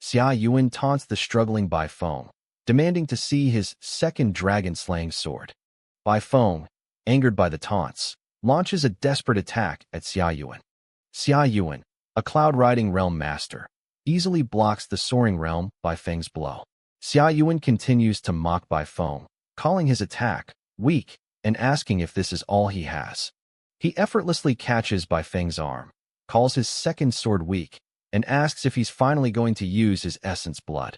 Xia Yuan taunts the struggling Bai Feng, demanding to see his second dragon-slaying sword. Bai Feng, angered by the taunts, launches a desperate attack at Xia Yuan. Xia Yuan, a cloud-riding realm master, easily blocks the soaring realm Bai Feng's blow. Xia Yuan continues to mock Bai Feng, calling his attack weak and asking if this is all he has. He effortlessly catches Bai Feng's arm, calls his second sword weak, and asks if he's finally going to use his essence blood.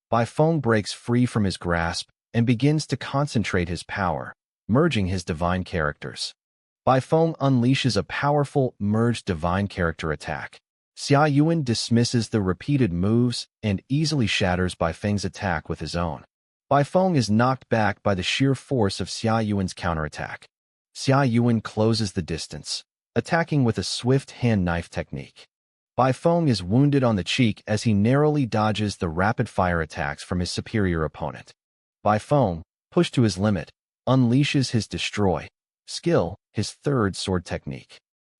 Bai Feng breaks free from his grasp and begins to concentrate his power, merging his divine characters. Bai Feng unleashes a powerful merged divine character attack. Xia Yuan dismisses the repeated moves and easily shatters Bai Feng's attack with his own. Bai Feng is knocked back by the sheer force of Xia Yuan's counterattack. Xia Yuan closes the distance, attacking with a swift hand-knife technique. Bai Feng is wounded on the cheek as he narrowly dodges the rapid-fire attacks from his superior opponent. Bai Feng, pushed to his limit, unleashes his destroy skill, his third sword technique.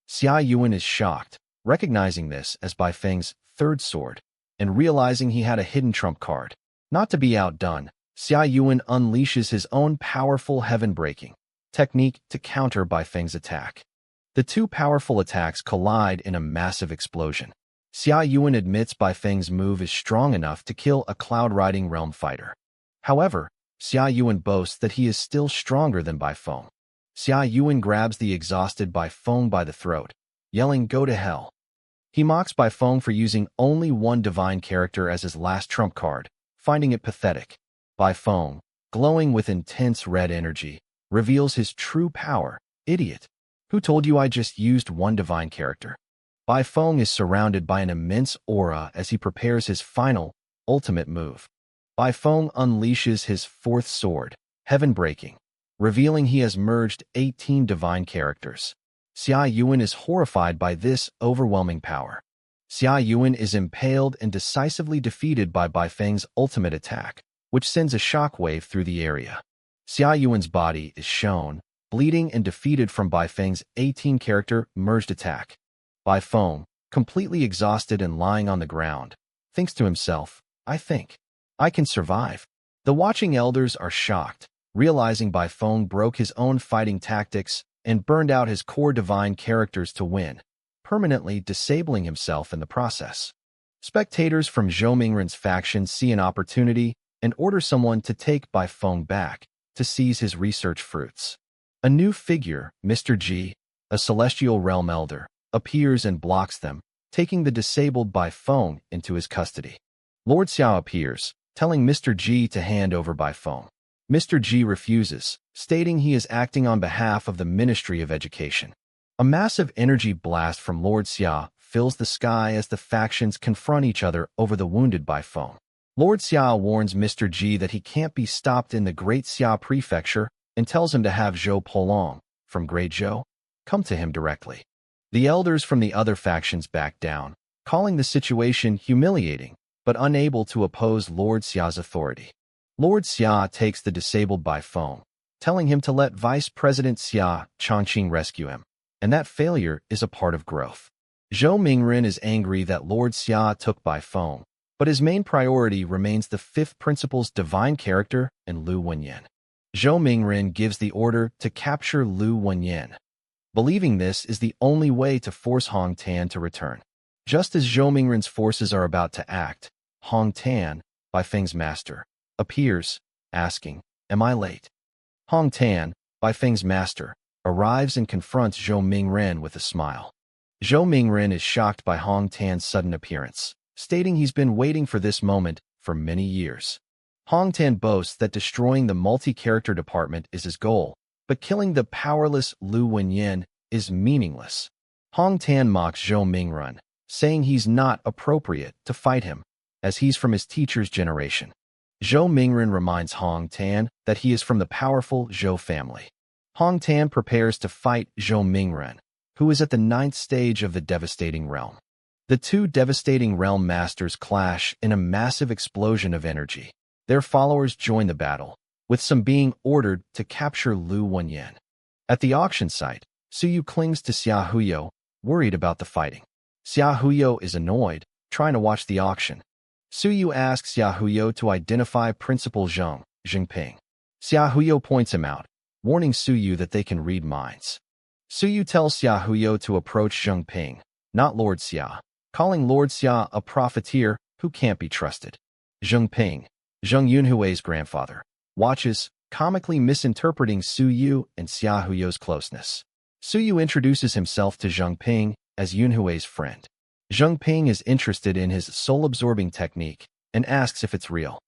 Xia Yuan is shocked, recognizing this as Bai Feng's third sword, and realizing he had a hidden trump card. Not to be outdone, Xia Yuan unleashes his own powerful heaven-breaking technique to counter Bai Feng's attack. The two powerful attacks collide in a massive explosion. Xia Yuan admits Bai Feng's move is strong enough to kill a cloud-riding realm fighter. However, Xia Yuan boasts that he is still stronger than Bai Feng. Xia Yuan grabs the exhausted Bai Feng by the throat, yelling, "Go to hell." He mocks Bai Feng for using only one divine character as his last trump card, finding it pathetic. Bai Feng, glowing with intense red energy, reveals his true power. "Idiot. Who told you I just used one divine character?" Bai Feng is surrounded by an immense aura as he prepares his final, ultimate move. Bai Feng unleashes his fourth sword, heaven-breaking, revealing he has merged 18 divine characters. Xia Yuan is horrified by this overwhelming power. Xia Yuan is impaled and decisively defeated by Bai Feng's ultimate attack, which sends a shockwave through the area. Xia Yuan's body is shown, bleeding and defeated from Bai Feng's 18-character merged attack. Bai Feng, completely exhausted and lying on the ground, thinks to himself, "I think I can survive." The watching elders are shocked, realizing Bai Feng broke his own fighting tactics and burned out his core divine characters to win, permanently disabling himself in the process. Spectators from Zhou Mingren's faction see an opportunity and order someone to take Bai Feng back to seize his research fruits. A new figure, Mr. G, a celestial realm elder, appears and blocks them, taking the disabled Bai Feng into his custody. Lord Xiao appears, telling Mr. G to hand over Bai Feng. Mr. G refuses, stating he is acting on behalf of the Ministry of Education. A massive energy blast from Lord Xia fills the sky as the factions confront each other over the wounded Bai Feng. Lord Xia warns Mr. G that he can't be stopped in the Great Xia Prefecture and tells him to have Zhou Polong, from Great Zhou, come to him directly. The elders from the other factions back down, calling the situation humiliating, but unable to oppose Lord Xia's authority. Lord Xia takes the disabled Bai Feng, telling him to let Vice President Xia Chongqing rescue him, and that failure is a part of growth. Zhou Mingren is angry that Lord Xia took Bai Feng, but his main priority remains the fifth principle's divine character and Lu Wenyan. Zhou Mingren gives the order to capture Lu Wenyan, believing this is the only way to force Hong Tan to return. Just as Zhou Mingren's forces are about to act, Hong Tan, Bai Feng's master, appears, asking, "Am I late?" Hong Tan, Bai Feng's master, arrives and confronts Zhou Mingren with a smile. Zhou Mingren is shocked by Hong Tan's sudden appearance, stating he's been waiting for this moment for many years. Hong Tan boasts that destroying the multi-character department is his goal, but killing the powerless Lu Wenyan is meaningless. Hong Tan mocks Zhou Mingren, saying he's not appropriate to fight him, as he's from his teacher's generation. Zhou Mingren reminds Hong Tan that he is from the powerful Zhou family. Hong Tan prepares to fight Zhou Mingren, who is at the 9th stage of the devastating realm. The two devastating realm masters clash in a massive explosion of energy. Their followers join the battle, with some being ordered to capture Lu Wenyan. At the auction site, Suyu clings to Xia Huyo, worried about the fighting. Xia Huyo is annoyed, trying to watch the auction. Su Yu asks Xia Huyo to identify Principal Zhengping. Xia Huyo points him out, warning Su Yu that they can read minds. Su Yu tells Xia Huyo to approach Zhengping, not Lord Xia, calling Lord Xia a profiteer who can't be trusted. Zhengping, Zheng Yunhui's grandfather, watches, comically misinterpreting Su Yu and Xia Huyo's closeness. Su Yu introduces himself to Zhengping as Yunhui's friend. Zhengping is interested in his soul-absorbing technique and asks if it's real.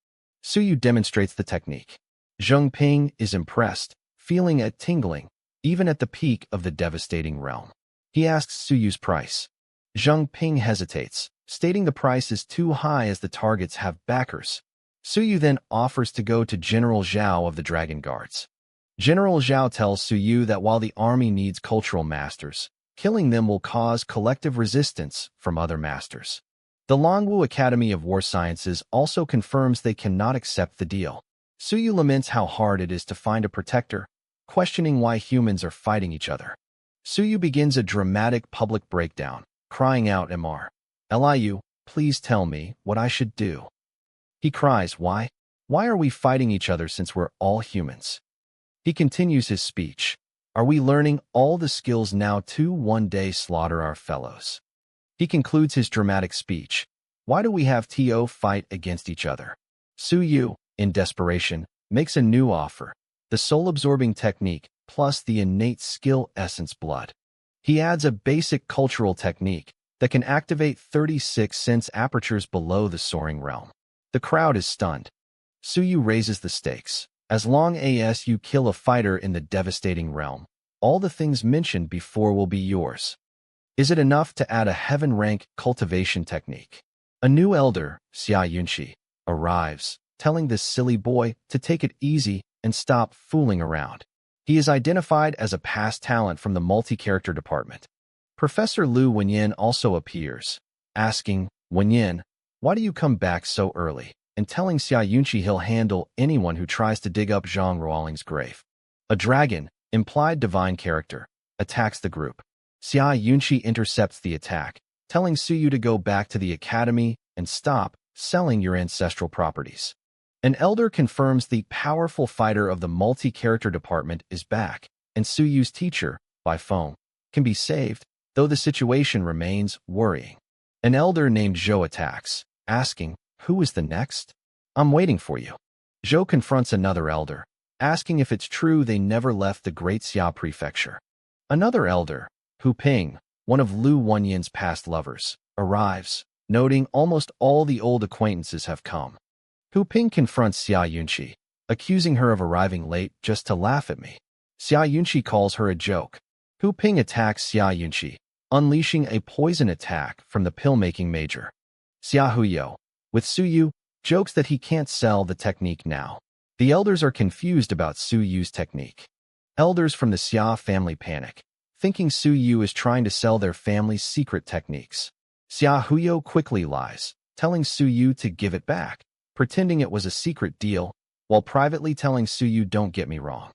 Su Yu demonstrates the technique. Zhengping is impressed, feeling a tingling, even at the peak of the devastating realm. He asks Su Yu's price. Zhengping hesitates, stating the price is too high as the targets have backers. Su Yu then offers to go to General Zhao of the Dragon Guards. General Zhao tells Su Yu that while the army needs cultural masters, killing them will cause collective resistance from other masters. The Longwu Academy of War Sciences also confirms they cannot accept the deal. Su Yu laments how hard it is to find a protector, questioning why humans are fighting each other. Su Yu begins a dramatic public breakdown, crying out Mr. Liu, please tell me what I should do. He cries, why? Why are we fighting each other since we're all humans? He continues his speech. Are we learning all the skills now to one day slaughter our fellows? He concludes his dramatic speech. Why do we have to fight against each other? Su Yu, in desperation, makes a new offer, the soul-absorbing technique plus the innate skill essence blood. He adds a basic cultural technique that can activate 36 sense apertures below the soaring realm. The crowd is stunned. Su Yu raises the stakes. As long as you kill a fighter in the devastating realm, all the things mentioned before will be yours. Is it enough to add a heaven-rank cultivation technique? A new elder, Xia Yunxi, arrives, telling this silly boy to take it easy and stop fooling around. He is identified as a past talent from the multi-character department. Professor Lu Wenyin also appears, asking, Wenyin, why do you come back so early? And telling Xia Yunxi he'll handle anyone who tries to dig up Zhang Ruoling's grave. A dragon, implied divine character, attacks the group. Xia Yunxi intercepts the attack, telling Su Yu to go back to the academy and stop selling your ancestral properties. An elder confirms the powerful fighter of the multi-character department is back, and Su Yu's teacher, by phone, can be saved, though the situation remains worrying. An elder named Zhou attacks, asking, who is the next? I'm waiting for you. Zhou confronts another elder, asking if it's true they never left the Great Xia Prefecture. Another elder, Hu Ping, one of Lu Wenyin's past lovers, arrives, noting almost all the old acquaintances have come. Hu Ping confronts Xia Yunxi, accusing her of arriving late just to laugh at me. Xia Yunxi calls her a joke. Hu Ping attacks Xia Yunxi, unleashing a poison attack from the pill-making major. Xia Huyo, with Su Yu, jokes that he can't sell the technique now. The elders are confused about Su Yu's technique. Elders from the Xia family panic, thinking Su Yu is trying to sell their family's secret techniques. Xia Huyo quickly lies, telling Su Yu to give it back, pretending it was a secret deal, while privately telling Su Yu don't get me wrong.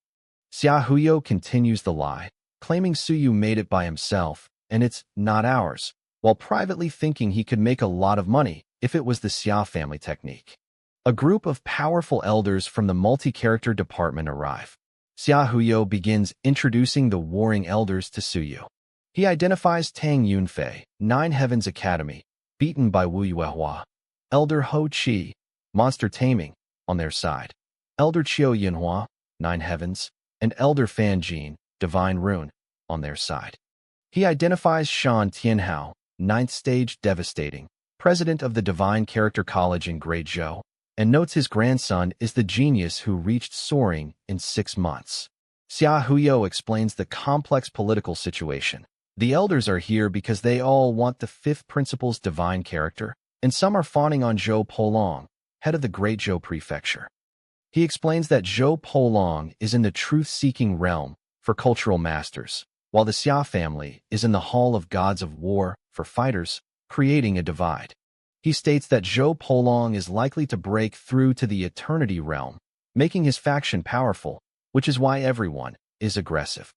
Xia Huyo continues the lie, claiming Su Yu made it by himself, and it's not ours, while privately thinking he could make a lot of money if it was the Xia family technique. A group of powerful elders from the multi-character department arrive. Xia Huyo begins introducing the warring elders to Su Yu. He identifies Tang Yunfei, Nine Heavens Academy, beaten by Wu Yuehua. Elder Ho Chi, Monster Taming, on their side. Elder Qiu Yinhua, Nine Heavens, and Elder Fan Jin, Divine Rune, on their side. He identifies Shan Tianhao, Ninth Stage Devastating, president of the Divine Character College in Great Zhou, and notes his grandson is the genius who reached soaring in 6 months. Xia Huyo explains the complex political situation. The elders are here because they all want the 5th principal's divine character, and some are fawning on Zhou Polong, head of the Great Zhou Prefecture. He explains that Zhou Polong is in the truth-seeking realm for cultural masters, while the Xia family is in the Hall of Gods of War for fighters, creating a divide. He states that Zhou Polong is likely to break through to the Eternity realm, making his faction powerful, which is why everyone is aggressive.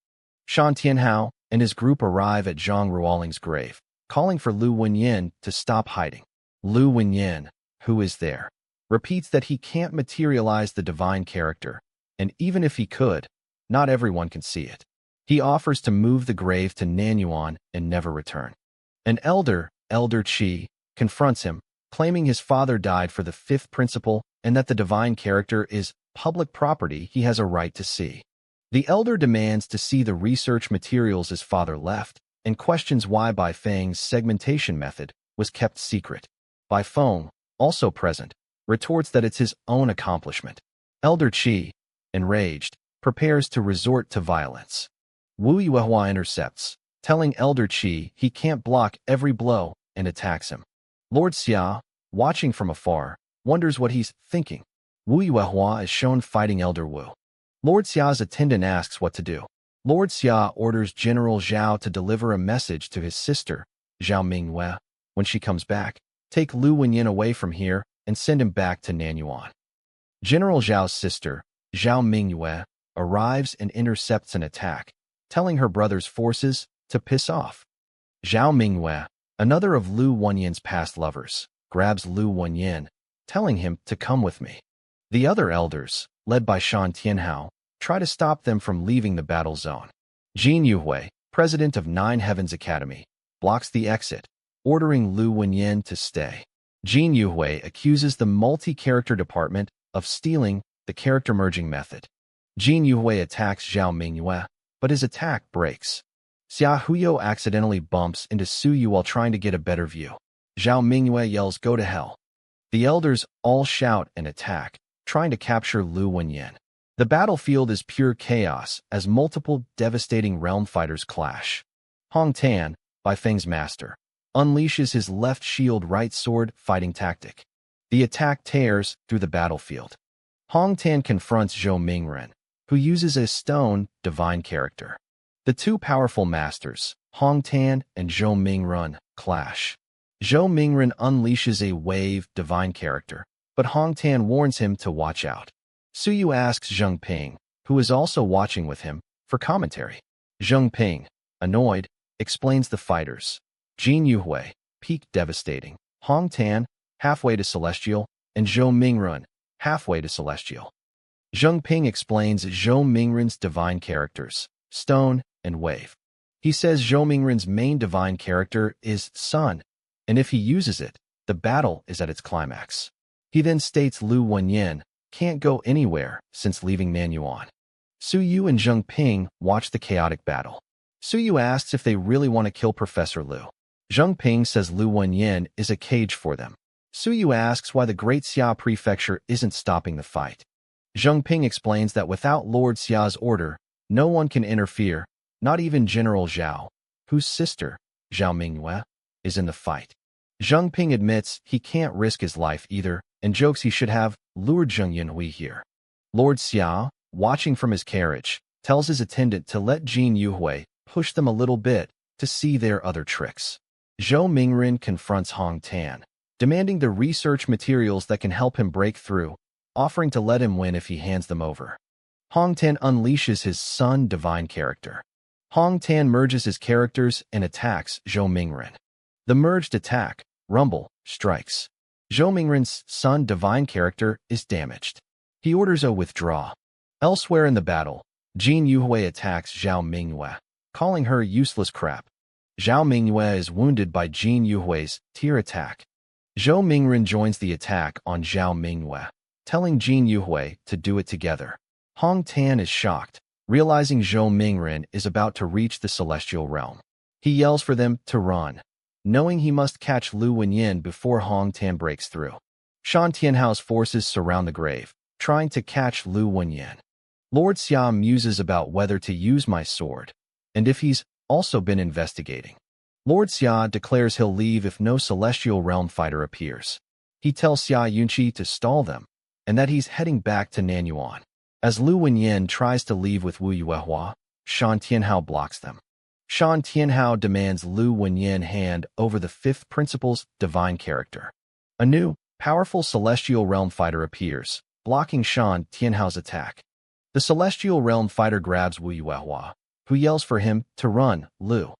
Shan Tianhao and his group arrive at Zhang Ruoling's grave, calling for Lu Wenyin to stop hiding. Lu Wenyin, who is there, repeats that he can't materialize the divine character, and even if he could, not everyone can see it. He offers to move the grave to Nanyuan and never return. An elder, Elder Chi, confronts him, claiming his father died for the fifth principle and that the divine character is public property he has a right to see. The elder demands to see the research materials his father left and questions why Bai Feng's segmentation method was kept secret. Bai Feng, also present, retorts that it's his own accomplishment. Elder Chi, enraged, prepares to resort to violence. Wu Yuehua intercepts, telling Elder Chi he can't block every blow and attacks him. Lord Xia, watching from afar, wonders what he's thinking. Wu Yuehua is shown fighting Elder Wu. Lord Xia's attendant asks what to do. Lord Xia orders General Zhao to deliver a message to his sister, Zhao Mingyue. When she comes back, take Lu Wenyin away from here and send him back to Nanyuan. General Zhao's sister, Zhao Mingyue, arrives and intercepts an attack, telling her brother's forces to piss off. Zhao Mingyue, another of Lu Wenyin's past lovers, grabs Lu Wenyin, telling him to come with me. The other elders, led by Shan Tianhao, try to stop them from leaving the battle zone. Jin Yuhui, president of Nine Heavens Academy, blocks the exit, ordering Lu Wenyin to stay. Jin Yuhui accuses the multi-character department of stealing the character merging method. Jin Yuhui attacks Zhao Mingyue, but his attack breaks. Xia Huyo accidentally bumps into Su Yu while trying to get a better view. Zhao Mingyue yells, "Go to hell." The elders all shout and attack, trying to capture Lu Wenyin. The battlefield is pure chaos as multiple devastating realm fighters clash. Hong Tan, Bai Feng's master, unleashes his left shield right sword fighting tactic. The attack tears through the battlefield. Hong Tan confronts Zhou Mingren, who uses a stone divine character. The two powerful masters, Hong Tan and Zhou Mingren, clash. Zhou Mingren unleashes a wave divine character, but Hong Tan warns him to watch out. Su Yu asks Zheng Ping, who is also watching with him, for commentary. Zheng Ping, annoyed, explains the fighters. Jin Yuhui, peak devastating, Hong Tan, halfway to Celestial, and Zhou Mingren, halfway to Celestial. Zheng Ping explains Zhou Mingren's divine characters, Stone and Wave. He says Zhou Mingren's main divine character is Sun, and if he uses it, the battle is at its climax. He then states Lu Wenyin can't go anywhere since leaving Nanyuan. Su Yu and Zheng Ping watch the chaotic battle. Su Yu asks if they really want to kill Professor Lu. Zheng Ping says Lu Wenyin is a cage for them. Su Yu asks why the Great Xia Prefecture isn't stopping the fight. Zheng Ping explains that without Lord Xia's order, no one can interfere, not even General Zhao, whose sister, Zhao Mingyue, is in the fight. Zheng Ping admits he can't risk his life either and jokes he should have lured Zheng Yunhui here. Lord Xia, watching from his carriage, tells his attendant to let Jin Yuhui push them a little bit to see their other tricks. Zhou Mingren confronts Hong Tan, demanding the research materials that can help him break through, offering to let him win if he hands them over. Hong Tan unleashes his Sun divine character. Hong Tan merges his characters and attacks Zhou Mingren. The merged attack, Rumble, strikes. Zhou Mingren's Sun divine character is damaged. He orders a withdraw. Elsewhere in the battle, Jin Yuhui attacks Zhao Mingyue, calling her useless crap. Zhao Mingyue is wounded by Jin Yuhui's tear attack. Zhou Mingren joins the attack on Zhao Mingyue, telling Jin Yuhui to do it together. Hong Tan is shocked, realizing Zhou Mingren is about to reach the celestial realm. He yells for them to run, knowing he must catch Lu Wenyin before Hong Tan breaks through. Shan Tianhao's forces surround the grave, trying to catch Lu Wenyin. Lord Xia muses about whether to use my sword, and if he's also been investigating. Lord Xia declares he'll leave if no celestial realm fighter appears. He tells Xia Yunqi to stall them, and that he's heading back to Nanyuan. As Lu Wenyin tries to leave with Wu Yuehua, Shan Tianhao blocks them. Shan Tianhao demands Lu Wenyin hand over the fifth principle's divine character. A new, powerful celestial realm fighter appears, blocking Shan Tianhao's attack. The celestial realm fighter grabs Wu Yuehua, who yells for him to run. Lu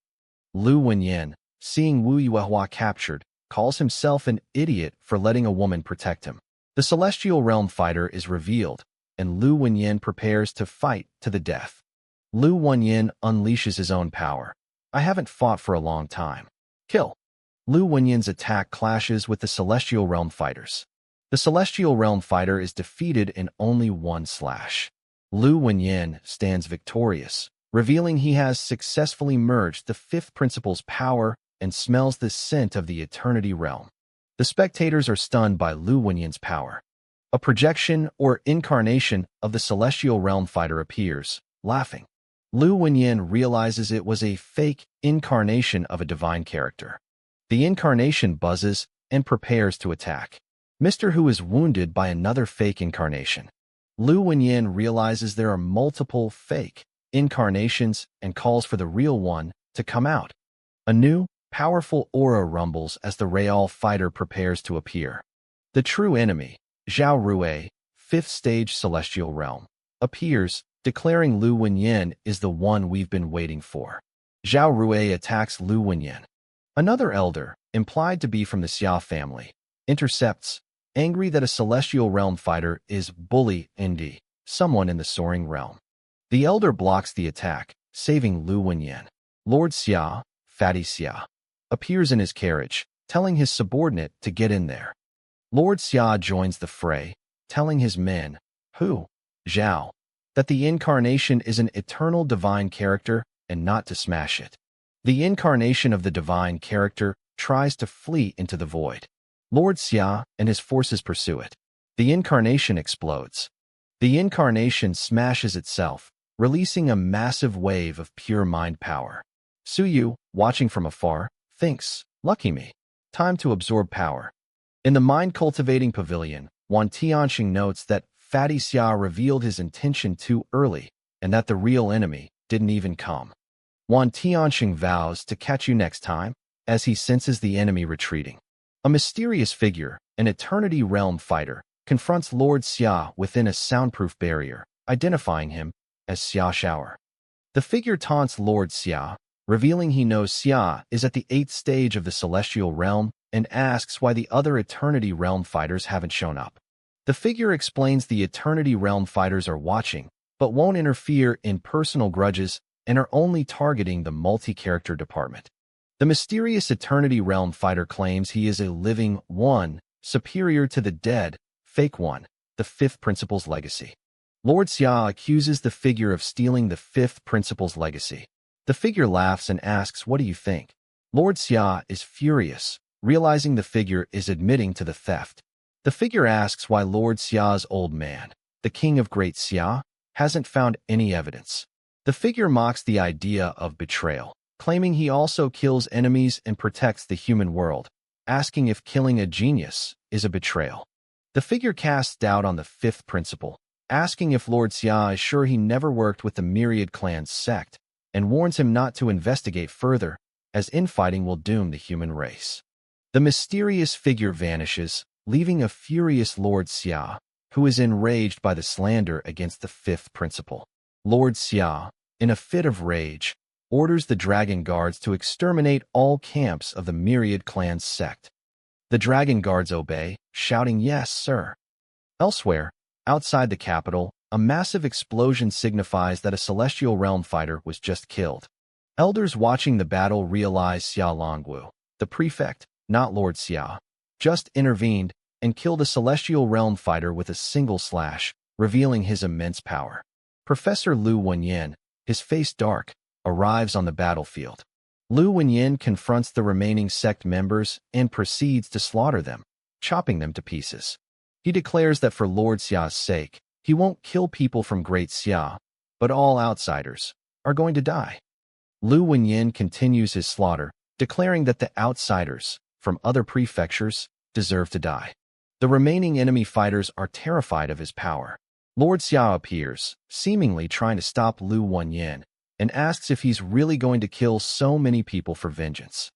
Wenyin, seeing Wu Yuehua captured, calls himself an idiot for letting a woman protect him. The Celestial Realm fighter is revealed, and Lu Wenyin prepares to fight to the death. Lu Wenyin unleashes his own power. I haven't fought for a long time. Kill. Lu Wenyin's attack clashes with the Celestial Realm fighters. The Celestial Realm fighter is defeated in only one slash. Lu Wenyin stands victorious, revealing he has successfully merged the fifth principle's power and smells the scent of the Eternity Realm. The spectators are stunned by Lu Wenyin's power. A projection or incarnation of the Celestial Realm fighter appears, laughing. Lu Wenyin realizes it was a fake incarnation of a divine character. The incarnation buzzes and prepares to attack. Mr. Hu is wounded by another fake incarnation. Lu Wenyin realizes there are multiple fake incarnations and calls for the real one to come out. A new, powerful aura rumbles as the Real fighter prepares to appear. The true enemy, Zhao Rui, 5th stage Celestial Realm, appears, declaring Lu Wenyin is the one we've been waiting for. Zhao Rui attacks Lu Wenyin. Another elder, implied to be from the Xia family, intercepts, angry that a Celestial Realm fighter is bully Indi, someone in the Soaring Realm. The elder blocks the attack, saving Lu Wenyin. Lord Xia, Fatty Xia, appears in his carriage, telling his subordinate to get in there. Lord Xia joins the fray, telling his men, Hu, Zhao, that the incarnation is an eternal divine character and not to smash it. The incarnation of the divine character tries to flee into the void. Lord Xia and his forces pursue it. The incarnation explodes. The incarnation smashes itself, releasing a massive wave of pure mind power. Suyu, watching from afar, thinks, lucky me. Time to absorb power. In the mind-cultivating pavilion, Wan Tianxing notes that Fatty Xia revealed his intention too early and that the real enemy didn't even come. Wan Tianxing vows to catch you next time as he senses the enemy retreating. A mysterious figure, an Eternity Realm fighter, confronts Lord Xia within a soundproof barrier, identifying him as Xia Shower. The figure taunts Lord Xia, revealing he knows Xia is at the 8th stage of the Celestial Realm and asks why the other Eternity Realm fighters haven't shown up. The figure explains the Eternity Realm fighters are watching, but won't interfere in personal grudges and are only targeting the multi-character department. The mysterious Eternity Realm fighter claims he is a living one, superior to the dead, fake one, the fifth principle's legacy. Lord Xia accuses the figure of stealing the fifth principle's legacy. The figure laughs and asks, what do you think? Lord Xia is furious, realizing the figure is admitting to the theft. The figure asks why Lord Xia's old man, the king of Great Xia, hasn't found any evidence. The figure mocks the idea of betrayal, claiming he also kills enemies and protects the human world, asking if killing a genius is a betrayal. The figure casts doubt on the fifth principle, asking if Lord Xia is sure he never worked with the Myriad Clans sect, and warns him not to investigate further, as infighting will doom the human race. The mysterious figure vanishes, leaving a furious Lord Xia, who is enraged by the slander against the fifth principle. Lord Xia, in a fit of rage, orders the Dragon Guards to exterminate all camps of the Myriad Clans sect. The Dragon Guards obey, shouting, "Yes, sir." Elsewhere, outside the capital, a massive explosion signifies that a Celestial Realm fighter was just killed. Elders watching the battle realize Xia Longwu, the prefect, not Lord Xia, just intervened and killed a Celestial Realm fighter with a single slash, revealing his immense power. Professor Lu Wenyin, his face dark, arrives on the battlefield. Lu Wenyin confronts the remaining sect members and proceeds to slaughter them, chopping them to pieces. He declares that for Lord Xia's sake, he won't kill people from Great Xia, but all outsiders are going to die. Lu Wenyin continues his slaughter, declaring that the outsiders from other prefectures deserve to die. The remaining enemy fighters are terrified of his power. Lord Xia appears, seemingly trying to stop Lu Wenyin, and asks if he's really going to kill so many people for vengeance.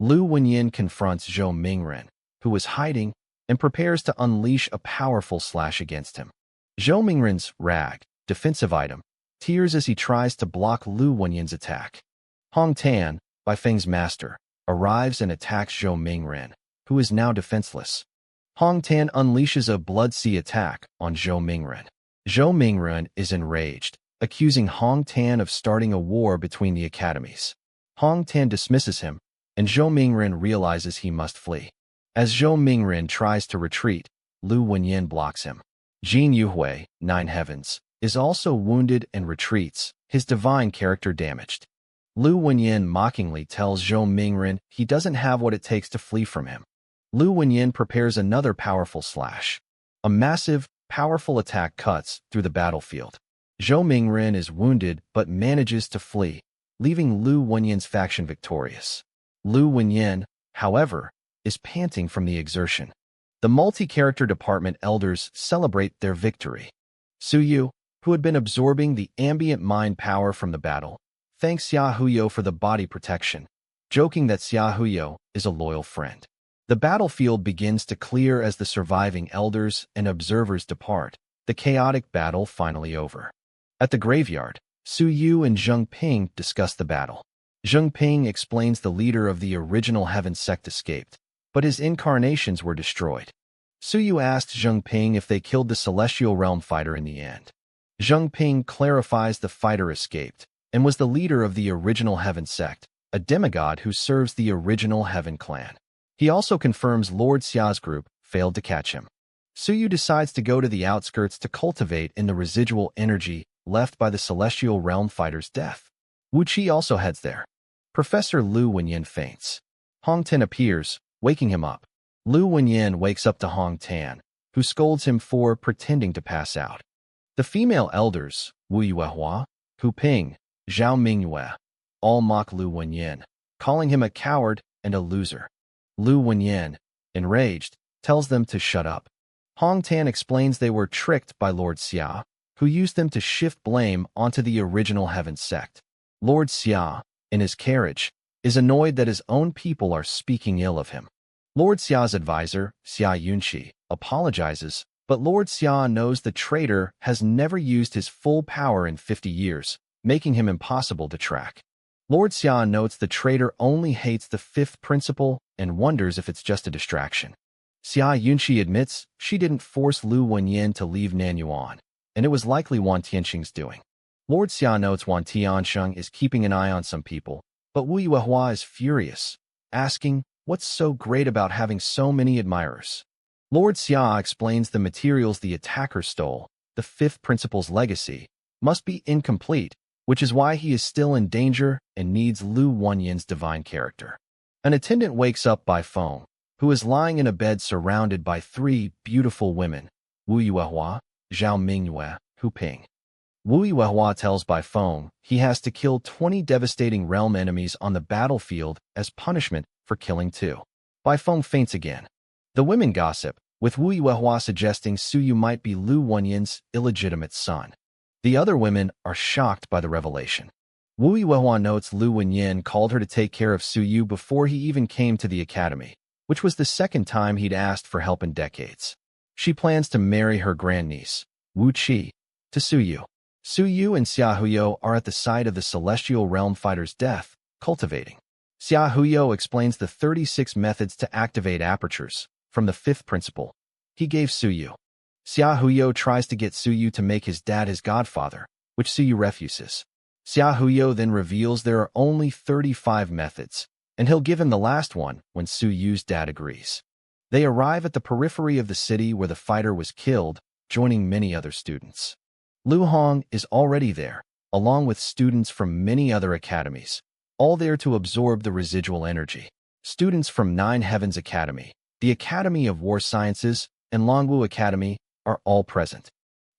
Lu Wenyin confronts Zhou Mingren, who is hiding, and prepares to unleash a powerful slash against him. Zhou Mingren's rag, defensive item, tears as he tries to block Lu Wenyin's attack. Hong Tan, Bai Feng's master, arrives and attacks Zhou Mingren, who is now defenseless. Hong Tan unleashes a Blood Sea attack on Zhou Mingren. Zhou Mingren is enraged, accusing Hong Tan of starting a war between the academies. Hong Tan dismisses him, and Zhou Mingren realizes he must flee. As Zhou Mingren tries to retreat, Lu Wenyin blocks him. Jin Yuhui, 9 Heavens, is also wounded and retreats, his divine character damaged. Lu Wenyin mockingly tells Zhou Mingren he doesn't have what it takes to flee from him. Lu Wenyin prepares another powerful slash. A massive, powerful attack cuts through the battlefield. Zhou Mingren is wounded but manages to flee, leaving Lu Wenyin's faction victorious. Lu Wenyin, however, is panting from the exertion. The multi-character department elders celebrate their victory. Su Yu, who had been absorbing the ambient mind power from the battle, thanks Xia Huyo for the body protection, joking that Xia Huyo is a loyal friend. The battlefield begins to clear as the surviving elders and observers depart, the chaotic battle finally over. At the graveyard, Su Yu and Zheng Ping discuss the battle. Zheng Ping explains the leader of the original Heaven sect escaped, but his incarnations were destroyed. Su Yu asked Zheng Ping if they killed the Celestial Realm fighter in the end. Zheng Ping clarifies the fighter escaped and was the leader of the original Heaven sect, a demigod who serves the original Heaven clan. He also confirms Lord Xia's group failed to catch him. Su Yu decides to go to the outskirts to cultivate in the residual energy left by the Celestial Realm fighter's death. Wu Qi also heads there. Professor Lu Wenyin faints. Hong Tan appears, waking him up. Lu Wenyin wakes up to Hong Tan, who scolds him for pretending to pass out. The female elders, Wu Yuehua, Hu Ping, Zhao Mingyue, all mock Lu Wenyin, calling him a coward and a loser. Lu Wenyin, enraged, tells them to shut up. Hong Tan explains they were tricked by Lord Xia, who used them to shift blame onto the original Heaven sect. Lord Xia, in his carriage, is annoyed that his own people are speaking ill of him. Lord Xia's advisor, Xia Yunqi, apologizes, but Lord Xia knows the traitor has never used his full power in 50 years, making him impossible to track. Lord Xia notes the traitor only hates the 5th principle and wonders if it's just a distraction. Xia Yunqi admits she didn't force Lu Wenyin to leave Nanyuan, and it was likely Wan Tianxing's doing. Lord Xia notes Wan Tianxing is keeping an eye on some people, but Wu Yuehua is furious, asking, what's so great about having so many admirers? Lord Xia explains the materials the attacker stole, the 5th principle's legacy, must be incomplete, which is why he is still in danger and needs Lu Wenyin's divine character. An attendant wakes up by phone, who is lying in a bed surrounded by 3 beautiful women, Wu Yuehua, Zhao Mingyue, Hu Ping. Wu Yuehua tells by phone he has to kill 20 devastating realm enemies on the battlefield as punishment for killing 2. By phone faints again. The women gossip, with Wu Yuehua suggesting Su Yu might be Lu Wenyin's illegitimate son. The other women are shocked by the revelation. Wu Yuehua notes Lu Wenyin called her to take care of Su Yu before he even came to the academy, which was the 2nd time he'd asked for help in decades. She plans to marry her grandniece, Wu Qi, to Su Yu. Su Yu and Xia Huyo are at the site of the Celestial Realm fighter's death, cultivating. Xia Huyo explains the 36 methods to activate apertures from the 5th principle he gave Su Yu. Xia Huyo tries to get Su Yu to make his dad his godfather, which Su Yu refuses. Xia Huyo then reveals there are only 35 methods, and he'll give him the last one when Su Yu's dad agrees. They arrive at the periphery of the city where the fighter was killed, joining many other students. Lu Hong is already there, along with students from many other academies, all there to absorb the residual energy. Students from 9 Heavens Academy, the Academy of War Sciences, and Longwu Academy are all present.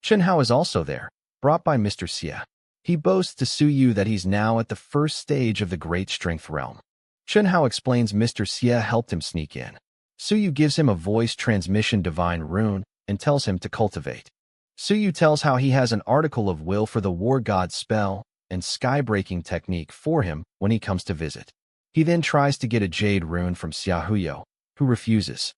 Chen Hao is also there, brought by Mr. Xie. He boasts to Su Yu that he's now at the 1st stage of the Great Strength Realm. Chen Hao explains Mr. Xie helped him sneak in. Su Yu gives him a voice transmission divine rune and tells him to cultivate. Su Yu tells how he has an article of will for the war god spell and sky-breaking technique for him when he comes to visit. He then tries to get a jade rune from Xia Huyo, who refuses.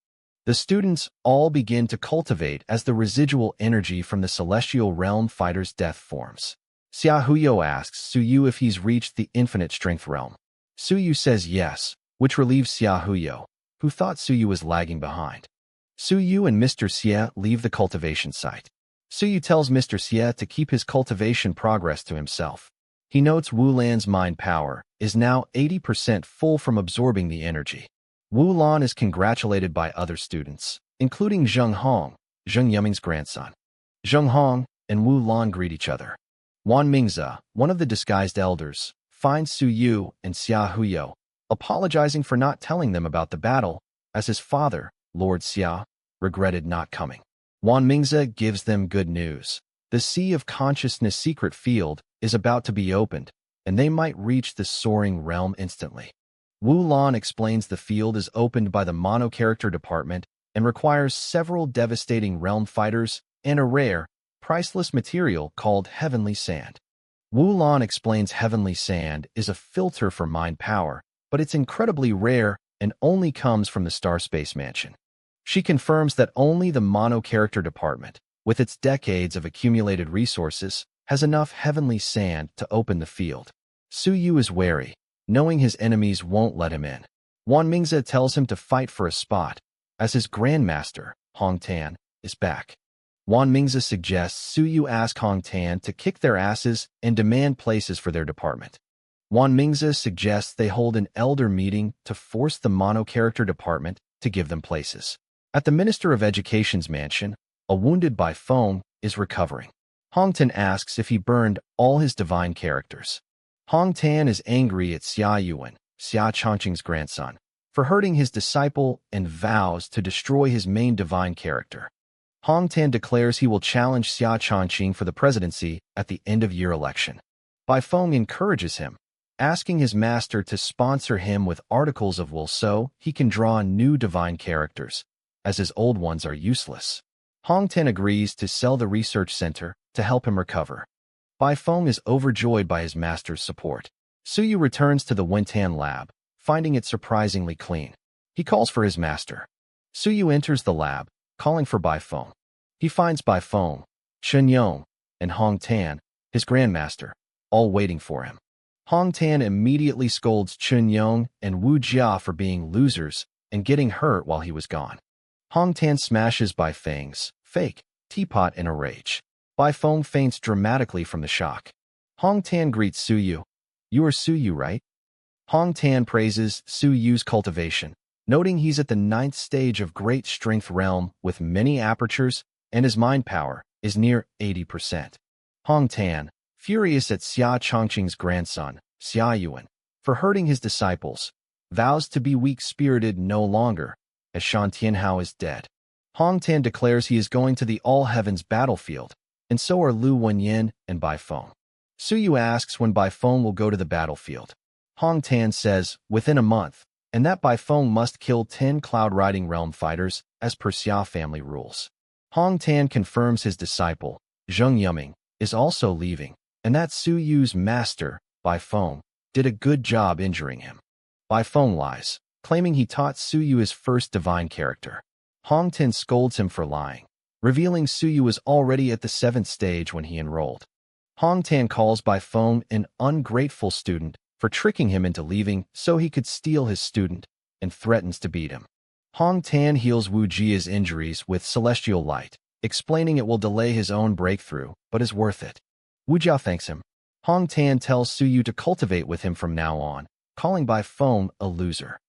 The students all begin to cultivate as the residual energy from the Celestial Realm fighter's death forms. Xia Huyo asks Su Yu if he's reached the Infinite Strength Realm. Su Yu says yes, which relieves Xia Huyo, who thought Suyu was lagging behind. Suyu and Mr. Xie leave the cultivation site. Suyu tells Mr. Xie to keep his cultivation progress to himself. He notes Wu Lan's mind power is now 80% full from absorbing the energy. Wu Lan is congratulated by other students, including Zheng Hong, Zheng Yuming's grandson. Zheng Hong and Wu Lan greet each other. Wan Mingze, one of the disguised elders, finds Suyu and Xia Huyo, apologizing for not telling them about the battle, as his father, Lord Xia, regretted not coming. Wan Mingze gives them good news. The Sea of Consciousness secret field is about to be opened, and they might reach the soaring realm instantly. Wu Lan explains the field is opened by the mono-character department and requires several devastating realm fighters and a rare, priceless material called heavenly sand. Wu Lan explains heavenly sand is a filter for mind power, but it's incredibly rare and only comes from the Star Space Mansion. She confirms that only the mono-character department, with its decades of accumulated resources, has enough heavenly sand to open the field. Suyu is wary, knowing his enemies won't let him in. Wan Mingze tells him to fight for a spot, as his grandmaster, Hong Tan, is back. Wan Mingze suggests Suyu ask Hong Tan to kick their asses and demand places for their department. Wan Mingze suggests they hold an elder meeting to force the mono-character department to give them places. At the Minister of Education's mansion, a wounded Bai Feng is recovering. Hong Tan asks if he burned all his divine characters. Hong Tan is angry at Xia Yuan, Xia Chongqing's grandson, for hurting his disciple and vows to destroy his main divine character. Hong Tan declares he will challenge Xia Chongqing for the presidency at the end-of-year election. Bai Feng encourages him, asking his master to sponsor him with articles of will so he can draw new divine characters, as his old ones are useless. Hong Tan agrees to sell the research center to help him recover. Bai Feng is overjoyed by his master's support. Suyu returns to the Wentan lab, finding it surprisingly clean. He calls for his master. Suyu enters the lab, calling for Bai Feng. He finds Bai Feng, Chen Yong, and Hong Tan, his grandmaster, all waiting for him. Hong Tan immediately scolds Chen Yong and Wu Jia for being losers and getting hurt while he was gone. Hong Tan smashes Bai Feng's fake teapot in a rage. Bai Feng faints dramatically from the shock. Hong Tan greets Suyu. "You are Suyu, right?" Hong Tan praises Suyu's cultivation, noting he's at the 9th stage of great strength realm with many apertures, and his mind power is near 80%. Hong Tan, furious at Xia Chongqing's grandson, Xia Yuan, for hurting his disciples, vows to be weak-spirited no longer, as Shan Tianhao is dead. Hong Tan declares he is going to the All-Heavens battlefield, and so are Lu Wenyin and Bai Feng. Suyu asks when Bai Feng will go to the battlefield. Hong Tan says, within a month, and that Bai Feng must kill 10 cloud-riding realm fighters, as per Xia family rules. Hong Tan confirms his disciple, Zheng Yuming, is also leaving, and that Suyu's master, Bai Feng, did a good job injuring him. Bai Feng lies, claiming he taught Suyu his first divine character. Hong Tan scolds him for lying, revealing Suyu was already at the 7th stage when he enrolled. Hong Tan calls Bai Feng an ungrateful student for tricking him into leaving so he could steal his student, and threatens to beat him. Hong Tan heals Wu Jia's injuries with celestial light, explaining it will delay his own breakthrough, but is worth it. Wu Jia thanks him. Hong Tan tells Suyu to cultivate with him from now on, calling Bai Feng a loser.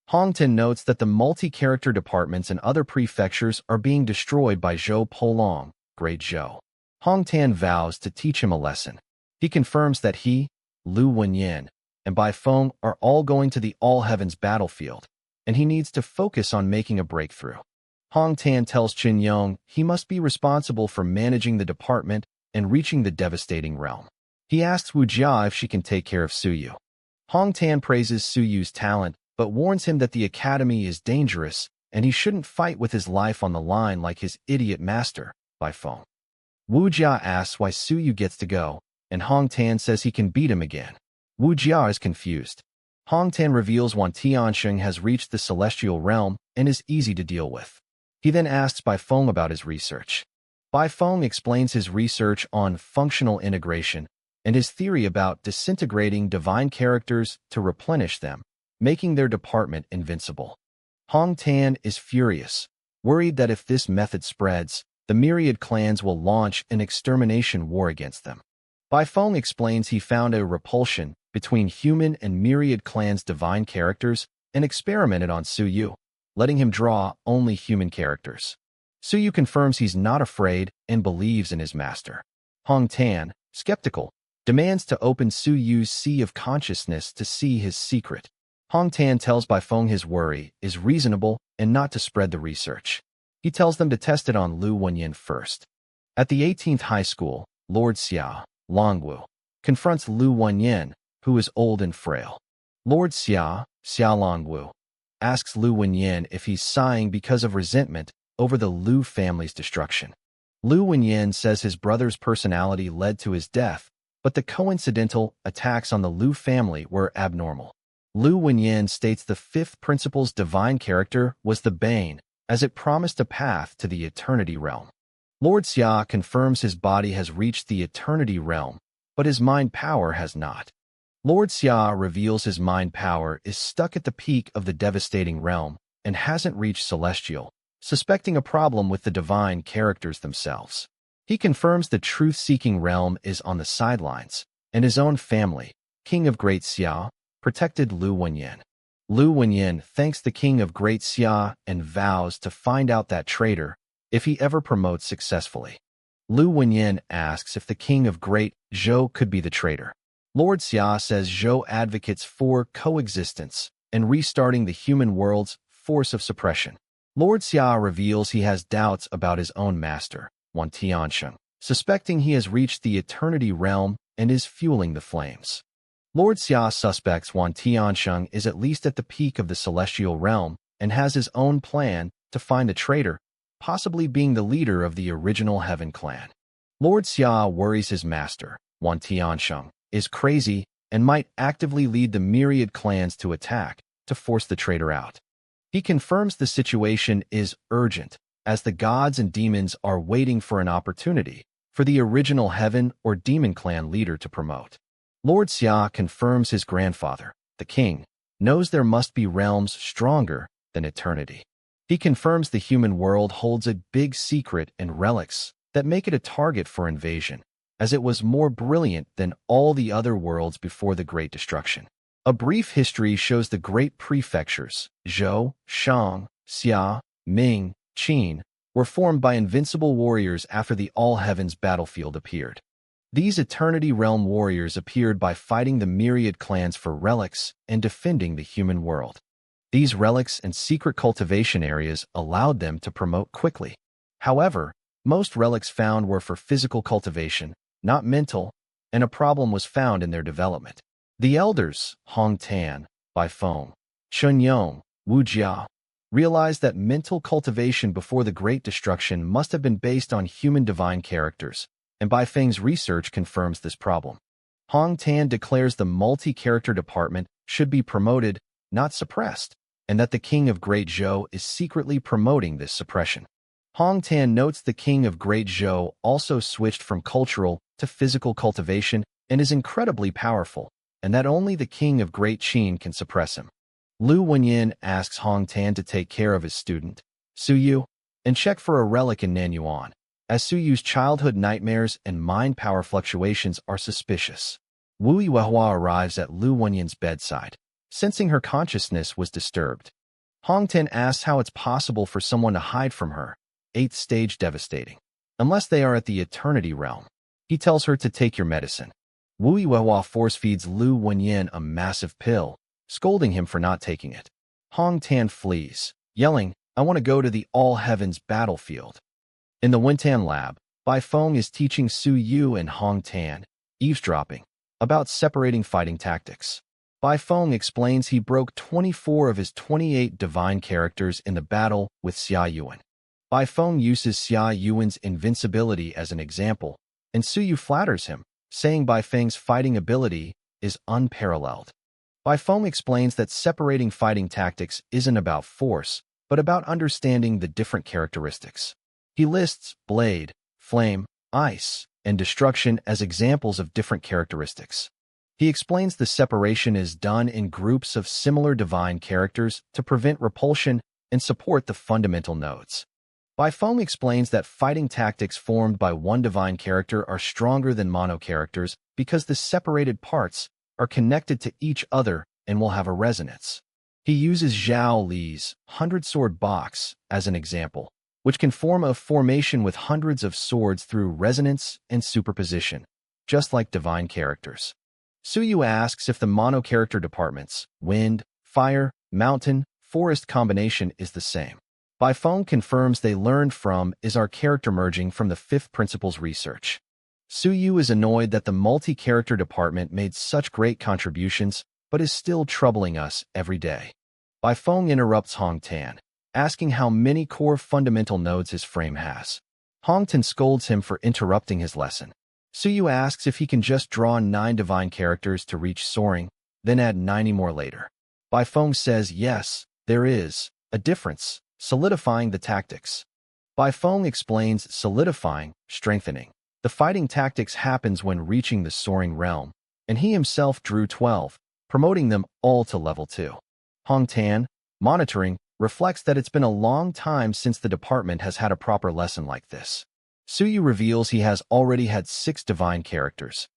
Hong Tan notes that the multi-character departments and other prefectures are being destroyed by Zhou Polong, Great Zhou. Hong Tan vows to teach him a lesson. He confirms that he, Lu Wenyin, and Bai Feng are all going to the All-Heavens battlefield, and he needs to focus on making a breakthrough. Hong Tan tells Chen Yong he must be responsible for managing the department and reaching the devastating realm. He asks Wu Jia if she can take care of Suyu. Hong Tan praises Suyu's talent, but warns him that the academy is dangerous and he shouldn't fight with his life on the line like his idiot master, Bai Feng. Wu Jia asks why Suyu gets to go, and Hong Tan says he can beat him again. Wu Jia is confused. Hong Tan reveals Wan Tianxing has reached the celestial realm and is easy to deal with. He then asks Bai Feng about his research. Bai Feng explains his research on functional integration and his theory about disintegrating divine characters to replenish them, making their department invincible. Hong Tan is furious, worried that if this method spreads, the Myriad clans will launch an extermination war against them. Bai Feng explains he found a repulsion between human and Myriad clans' divine characters and experimented on Su Yu, letting him draw only human characters. Su Yu confirms he's not afraid and believes in his master. Hong Tan, skeptical, demands to open Su Yu's sea of consciousness to see his secret. Hong Tan tells Bai Feng his worry is reasonable and not to spread the research. He tells them to test it on Lu Wenyin first. At the 18th high school, Lord Xia, Longwu, confronts Lu Wenyin, who is old and frail. Lord Xia, Xia Longwu, asks Lu Wenyin if he's sighing because of resentment over the Lu family's destruction. Lu Wenyin says his brother's personality led to his death, but the coincidental attacks on the Lu family were abnormal. Lu Wenyin states the fifth principle's divine character was the Bane, as it promised a path to the Eternity Realm. Lord Xia confirms his body has reached the Eternity Realm, but his mind power has not. Lord Xia reveals his mind power is stuck at the peak of the devastating realm and hasn't reached Celestial, suspecting a problem with the divine characters themselves. He confirms the truth-seeking realm is on the sidelines, and his own family, King of Great Xia, protected Lu Wenyin. Lu Wenyin thanks the King of Great Xia and vows to find out that traitor if he ever promotes successfully. Lu Wenyin asks if the King of Great Zhou could be the traitor. Lord Xia says Zhou advocates for coexistence and restarting the human world's force of suppression. Lord Xia reveals he has doubts about his own master, Wan Tiansheng, suspecting he has reached the Eternity Realm and is fueling the flames. Lord Xia suspects Wan Tiansheng is at least at the peak of the Celestial Realm and has his own plan to find the traitor, possibly being the leader of the original Heaven clan. Lord Xia worries his master, Wan Tiansheng, is crazy and might actively lead the Myriad clans to attack to force the traitor out. He confirms the situation is urgent, as the gods and demons are waiting for an opportunity for the original Heaven or Demon clan leader to promote. Lord Xia confirms his grandfather, the king, knows there must be realms stronger than eternity. He confirms the human world holds a big secret and relics that make it a target for invasion, as it was more brilliant than all the other worlds before the Great Destruction. A brief history shows the great prefectures, Zhou, Shang, Xia, Ming, Qin, were formed by invincible warriors after the All-Heavens battlefield appeared. These Eternity Realm warriors appeared by fighting the Myriad clans for relics and defending the human world. These relics and secret cultivation areas allowed them to promote quickly. However, most relics found were for physical cultivation, not mental, and a problem was found in their development. The elders, Hong Tan, Bai Feng, Chun Yong, Wu Jia, realized that mental cultivation before the Great Destruction must have been based on human divine characters, and Bai Feng's research confirms this problem. Hong Tan declares the multi-character department should be promoted, not suppressed, and that the King of Great Zhou is secretly promoting this suppression. Hong Tan notes the King of Great Zhou also switched from cultural to physical cultivation and is incredibly powerful, and that only the King of Great Qin can suppress him. Lu Wenyin asks Hong Tan to take care of his student, Su Yu, and check for a relic in Nanyuan, as Su Yu's childhood nightmares and mind power fluctuations are suspicious. Wu Yuehua arrives at Lu Wenyin's bedside, sensing her consciousness was disturbed. Hong Tan asks how it's possible for someone to hide from her, 8th stage devastating, unless they are at the Eternity Realm. He tells her to take your medicine. Wu Yuehua force-feeds Lu Wenyin a massive pill, scolding him for not taking it. Hong Tan flees, yelling, "I want to go to the All-Heavens battlefield." In the Wentan lab, Bai Feng is teaching Su Yu and Hong Tan, eavesdropping, about separating fighting tactics. Bai Feng explains he broke 24 of his 28 divine characters in the battle with Xia Yuan. Bai Feng uses Xia Yuan's invincibility as an example, and Su Yu flatters him, saying Bai Feng's fighting ability is unparalleled. Bai Feng explains that separating fighting tactics isn't about force, but about understanding the different characteristics. He lists blade, flame, ice, and destruction as examples of different characteristics. He explains the separation is done in groups of similar divine characters to prevent repulsion and support the fundamental nodes. Bai Feng explains that fighting tactics formed by one divine character are stronger than mono characters because the separated parts are connected to each other and will have a resonance. He uses Zhao Li's 100-sword box as an example, which can form a formation with hundreds of swords through resonance and superposition, just like divine characters. Suyu asks if the mono-character departments, wind, fire, mountain, forest combination is the same. Bai Feng confirms they learned from is our character merging from the fifth principles research. Suyu is annoyed that the multi-character department made such great contributions, but is still troubling us every day. Bai Feng interrupts Hong Tan, asking how many core fundamental nodes his frame has. Hong Tan scolds him for interrupting his lesson. Suyu asks if he can just draw 9 divine characters to reach soaring, then add 90 more later. Bai Feng says yes, there is a difference, solidifying the tactics. Bai Feng explains solidifying, strengthening. The fighting tactics happens when reaching the soaring realm, and he himself drew 12, promoting them all to level 2. Hong Tan, monitoring, reflects that it's been a long time since the department has had a proper lesson like this. Suyu reveals he has already had 6 divine characters.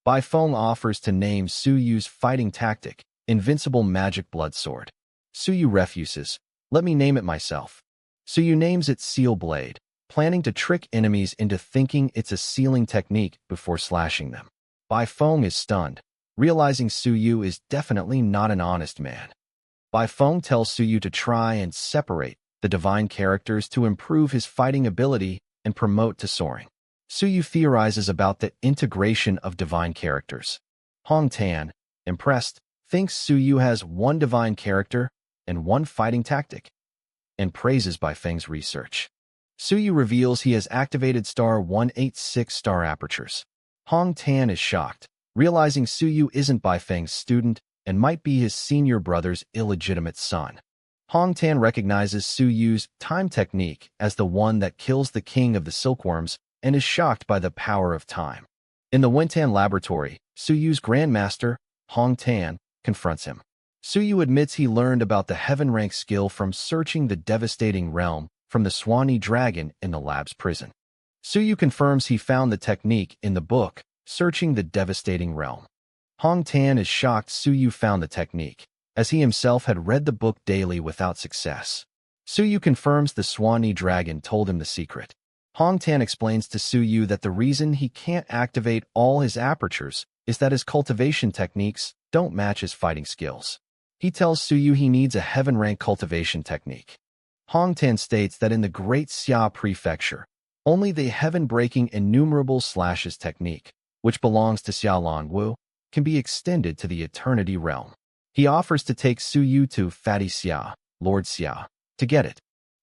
Bai Feng offers to name Suyu's fighting tactic, Invincible Magic Blood Sword. Suyu refuses, let me name it myself. Suyu names it Seal Blade, planning to trick enemies into thinking it's a sealing technique before slashing them. Bai Feng is stunned, realizing Suyu is definitely not an honest man. Bai Feng tells Suyu to try and separate the divine characters to improve his fighting ability and promote to soaring. Suyu theorizes about the integration of divine characters. Hong Tan, impressed, thinks Suyu has 1 divine character and 1 fighting tactic, and praises Bai Feng's research. Suyu reveals he has activated star 186 star apertures. Hong Tan is shocked, realizing Suyu isn't Bai Feng's student and might be his senior brother's illegitimate son. Hong Tan recognizes Suyu's time technique as the one that kills the king of the silkworms and is shocked by the power of time. In the Wentan laboratory, Suyu's grandmaster, Hong Tan, confronts him. Suyu admits he learned about the heaven rank skill from searching the devastating realm from the Swanee dragon in the lab's prison. Suyu confirms he found the technique in the book, Searching the Devastating Realm. Hong Tan is shocked Suyu found the technique, as he himself had read the book daily without success. Suyu confirms the Swanee dragon told him the secret. Hong Tan explains to Suyu that the reason he can't activate all his apertures is that his cultivation techniques don't match his fighting skills. He tells Suyu he needs a heaven-rank cultivation technique. Hong Tan states that in the Great Xia Prefecture, only the heaven-breaking innumerable slashes technique, which belongs to Xia Longwu, can be extended to the Eternity Realm. He offers to take Suyu to Fatty Xia, Lord Xia, to get it.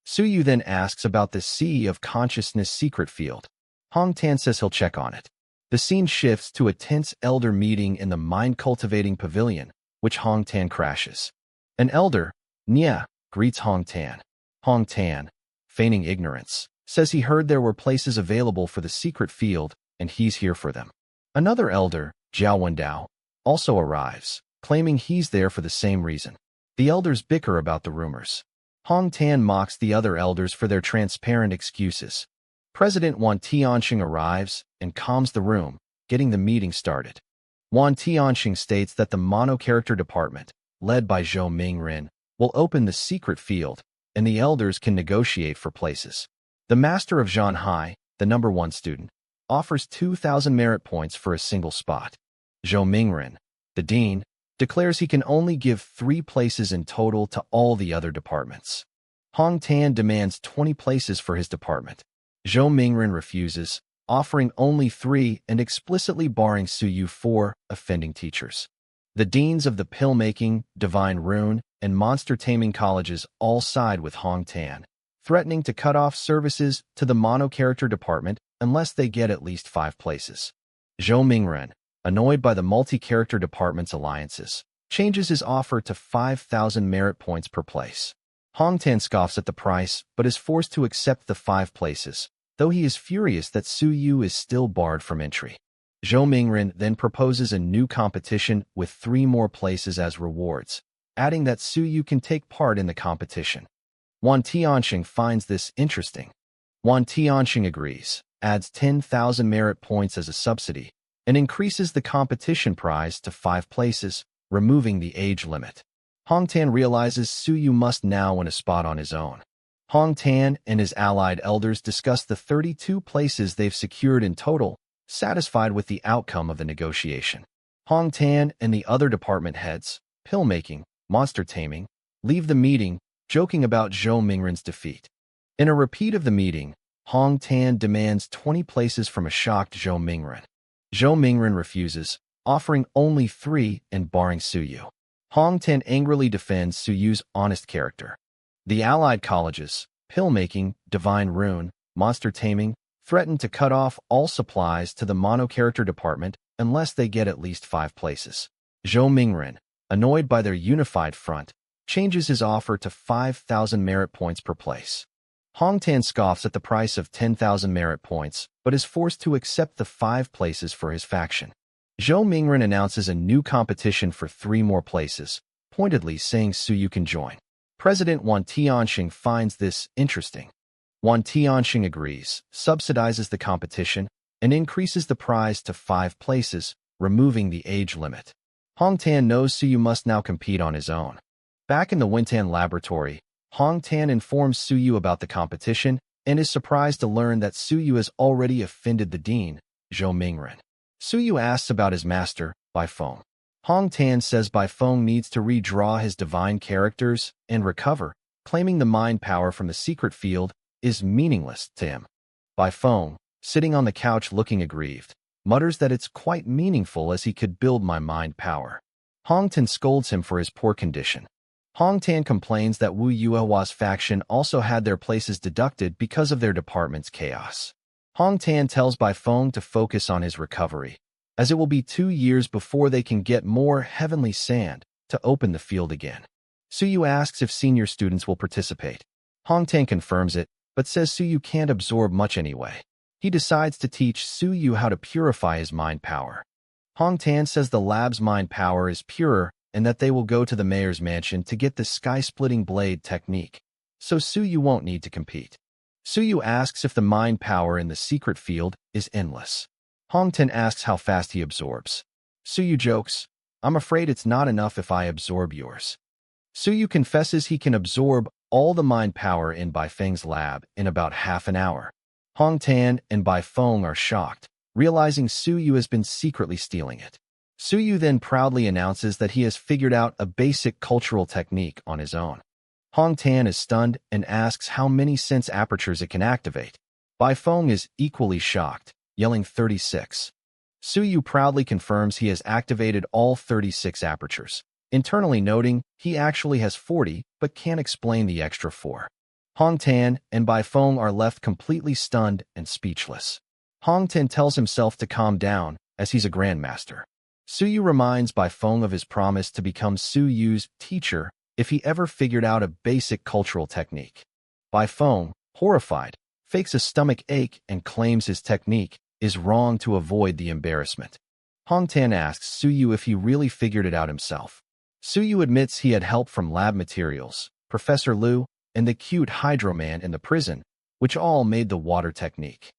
Suyu then asks about the Sea of Consciousness secret field. Hong Tan says he'll check on it. The scene shifts to a tense elder meeting in the mind-cultivating pavilion, which Hong Tan crashes. An elder, Nya, greets Hong Tan. Hong Tan, feigning ignorance, says he heard there were places available for the secret field and he's here for them. Another elder, Jiao Wendao, also arrives, claiming he's there for the same reason. The elders bicker about the rumors. Hong Tan mocks the other elders for their transparent excuses. President Wan Tianxing arrives and calms the room, getting the meeting started. Wan Tianxing states that the mono-character department, led by Zhou Mingren, will open the secret field, and the elders can negotiate for places. The master of Zhanhai, the number 1 student, offers 2,000 merit points for a single spot. Zhou Mingren, the dean, declares he can only give 3 places in total to all the other departments. Hong Tan demands 20 places for his department. Zhou Mingren refuses, offering only 3 and explicitly barring Suyu 4 offending teachers. The deans of the pill-making, divine rune, and monster-taming colleges all side with Hong Tan, threatening to cut off services to the mono-character department unless they get at least 5 places. Zhou Mingren, annoyed by the multi-character department's alliances, changes his offer to 5,000 merit points per place. Hong Tan scoffs at the price, but is forced to accept the 5 places, though he is furious that Suyu is still barred from entry. Zhou Mingren then proposes a new competition with 3 more places as rewards, adding that Suyu can take part in the competition. Wan Tianxing finds this interesting. Wan Tianxing agrees, adds 10,000 merit points as a subsidy, and increases the competition prize to 5 places, removing the age limit. Hong Tan realizes Su Yu must now win a spot on his own. Hong Tan and his allied elders discuss the 32 places they've secured in total, satisfied with the outcome of the negotiation. Hong Tan and the other department heads, pill-making, monster taming, leave the meeting, joking about Zhou Mingren's defeat. In a repeat of the meeting, Hong Tan demands 20 places from a shocked Zhou Mingren. Zhou Mingren refuses, offering only 3 and barring Su Yu. Hong Tan angrily defends Su Yu's honest character. The allied colleges, pill-making, divine rune, monster taming, threaten to cut off all supplies to the mono-character department unless they get at least 5 places. Zhou Mingren, annoyed by their unified front, changes his offer to 5,000 merit points per place. Hong Tan scoffs at the price of 10,000 merit points, but is forced to accept the 5 places for his faction. Zhou Mingren announces a new competition for 3 more places, pointedly saying Su Yu can join. President Wan Tianxing finds this interesting. Wan Tianxing agrees, subsidizes the competition, and increases the prize to 5 places, removing the age limit. Hong Tan knows Su Yu must now compete on his own. Back in the Wintan laboratory, Hong Tan informs Su Yu about the competition and is surprised to learn that Su Yu has already offended the dean, Zhou Mingren. Su Yu asks about his master, Bai Feng. Hong Tan says Bai Feng needs to redraw his divine characters and recover, claiming the mind power from the secret field is meaningless to him. Bai Feng, sitting on the couch looking aggrieved, mutters that it's quite meaningful as he could build my mind power. Hong Tan scolds him for his poor condition. Hong Tan complains that Wu Yuehua's faction also had their places deducted because of their department's chaos. Hong Tan tells Bai Feng to focus on his recovery, as it will be 2 years before they can get more heavenly sand to open the field again. Su Yu asks if senior students will participate. Hong Tan confirms it, but says Su Yu can't absorb much anyway. He decides to teach Su Yu how to purify his mind power. Hong Tan says the lab's mind power is purer and that they will go to the mayor's mansion to get the sky-splitting blade technique, so Su Yu won't need to compete. Su Yu asks if the mind power in the secret field is endless. Hong Tan asks how fast he absorbs. Su Yu jokes, "I'm afraid it's not enough if I absorb yours." Su Yu confesses he can absorb all the mind power in Bai Feng's lab in about half an hour. Hong Tan and Bai Feng are shocked, realizing Su Yu has been secretly stealing it. Su Yu then proudly announces that he has figured out a basic cultural technique on his own. Hong Tan is stunned and asks how many sense apertures it can activate. Bai Feng is equally shocked, yelling 36. Su Yu proudly confirms he has activated all 36 apertures, internally noting he actually has 40 but can't explain the extra 4. Hong Tan and Bai Feng are left completely stunned and speechless. Hong Tan tells himself to calm down, as he's a grandmaster. Su Yu reminds Bai Feng of his promise to become Su Yu's teacher if he ever figured out a basic cultural technique. Bai Feng, horrified, fakes a stomach ache and claims his technique is wrong to avoid the embarrassment. Hong Tan asks Su Yu if he really figured it out himself. Su Yu admits he had help from lab materials, Professor Liu, and the cute Hydro Man in the prison, which all made the water technique.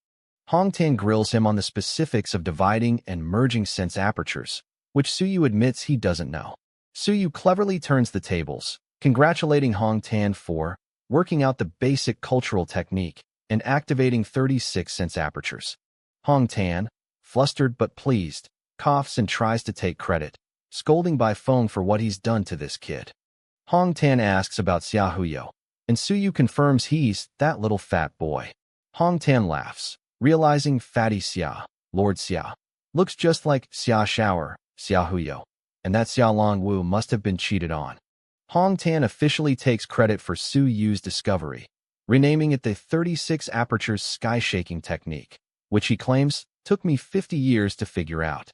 Hong Tan grills him on the specifics of dividing and merging sense apertures, which Su Yu admits he doesn't know. Su Yu cleverly turns the tables, congratulating Hong Tan for working out the basic cultural technique and activating 36 sense apertures. Hong Tan, flustered but pleased, coughs and tries to take credit, scolding Bai Feng for what he's done to this kid. Hong Tan asks about Xia Huyo, and Su Yu confirms he's that little fat boy. Hong Tan laughs, realizing Fatty Xia, Lord Xia, looks just like Xia Shower, Xia Huyo, and that Xia Longwu must have been cheated on. Hong Tan officially takes credit for Su Yu's discovery, renaming it the 36 apertures sky-shaking technique, which he claims took me 50 years to figure out.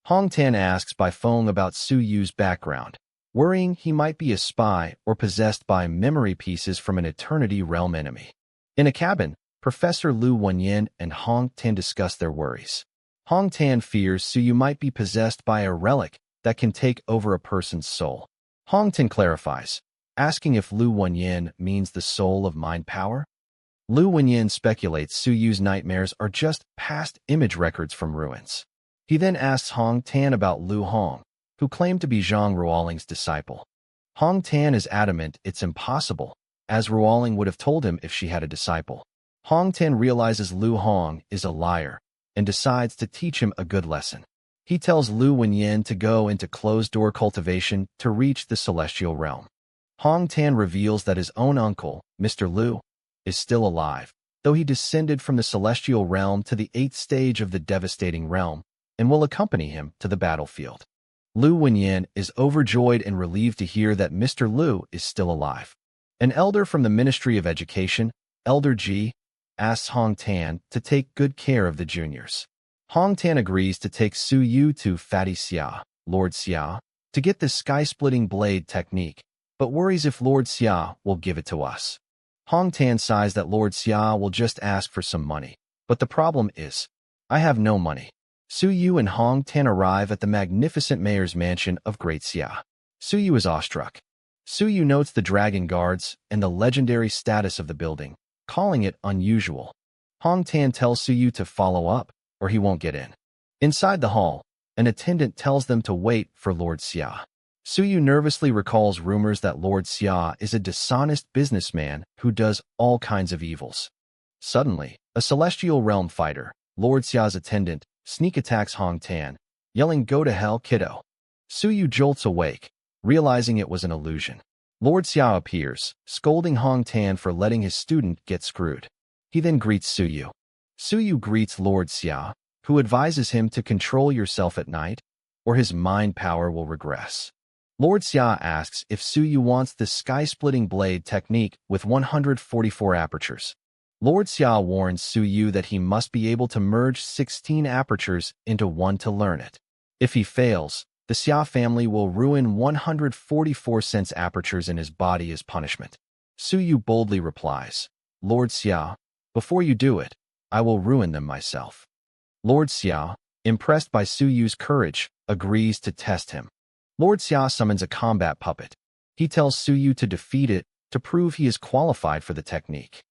Hong Tan asks Bai Feng about Su Yu's background, worrying he might be a spy or possessed by memory pieces from an Eternity Realm enemy. In a cabin, Professor Liu Wenyan and Hong Tan discuss their worries. Hong Tan fears Su Yu might be possessed by a relic that can take over a person's soul. Hong Tan clarifies, asking if Lu Wenyin means the soul of mind power. Lu Wenyin speculates Su Yu's nightmares are just past image records from ruins. He then asks Hong Tan about Lu Hong, who claimed to be Zhang Ruoling's disciple. Hong Tan is adamant it's impossible, as Ruoling would have told him if she had a disciple. Hong Tan realizes Lu Hong is a liar and decides to teach him a good lesson. He tells Lu Wenyin to go into closed-door cultivation to reach the celestial realm. Hong Tan reveals that his own uncle, Mr. Lu, is still alive, though he descended from the celestial realm to the 8th stage of the devastating realm and will accompany him to the battlefield. Lu Wenyin is overjoyed and relieved to hear that Mr. Lu is still alive. An elder from the Ministry of Education, Elder Ji, asks Hong Tan to take good care of the juniors. Hong Tan agrees to take Su Yu to Fatty Xia, Lord Xia, to get the sky-splitting blade technique, but worries if Lord Xia will give it to us. Hong Tan sighs that Lord Xia will just ask for some money, but the problem is, I have no money. Su Yu and Hong Tan arrive at the magnificent mayor's mansion of Great Xia. Su Yu is awestruck. Su Yu notes the dragon guards and the legendary status of the building, calling it unusual. Hong Tan tells Su Yu to follow up, or he won't get in. Inside the hall, an attendant tells them to wait for Lord Xia. Su Yu nervously recalls rumors that Lord Xia is a dishonest businessman who does all kinds of evils. Suddenly, a celestial realm fighter, Lord Xia's attendant, sneak attacks Hong Tan, yelling, "Go to hell, kiddo." Su Yu jolts awake, realizing it was an illusion. Lord Xia appears, scolding Hong Tan for letting his student get screwed. He then greets Su Yu. Su Yu greets Lord Xia, who advises him to control yourself at night, or his mind power will regress. Lord Xia asks if Su Yu wants the sky-splitting blade technique with 144 apertures. Lord Xia warns Su Yu that he must be able to merge 16 apertures into one to learn it. If he fails, the Xia family will ruin 144 sense apertures in his body as punishment. Su Yu boldly replies, "Lord Xia, before you do it, I will ruin them myself." Lord Xia, impressed by Su Yu's courage, agrees to test him. Lord Xia summons a combat puppet. He tells Su Yu to defeat it to prove he is qualified for the technique.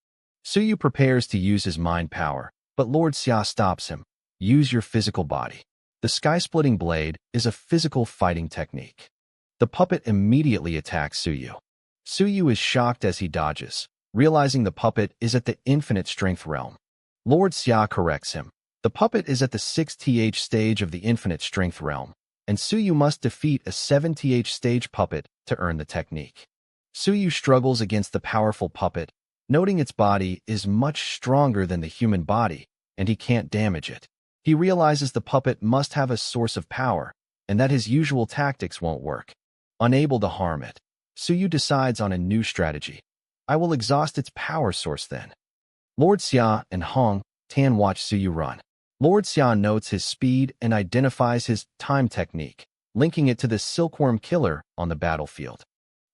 Su Yu prepares to use his mind power, but Lord Xia stops him. Use your physical body. The sky-splitting blade is a physical fighting technique. The puppet immediately attacks Su Yu. Su Yu is shocked as he dodges, realizing the puppet is at the infinite strength realm. Lord Xia corrects him. The puppet is at the 6th stage of the infinite strength realm, and Su Yu must defeat a 7th stage puppet to earn the technique. Su Yu struggles against the powerful puppet, noting its body is much stronger than the human body, and he can't damage it. He realizes the puppet must have a source of power, and that his usual tactics won't work. Unable to harm it, Su Yu decides on a new strategy. I will exhaust its power source then. Lord Xia and Hong Tan watch Su Yu run. Lord Xia notes his speed and identifies his time technique, linking it to the silkworm killer on the battlefield.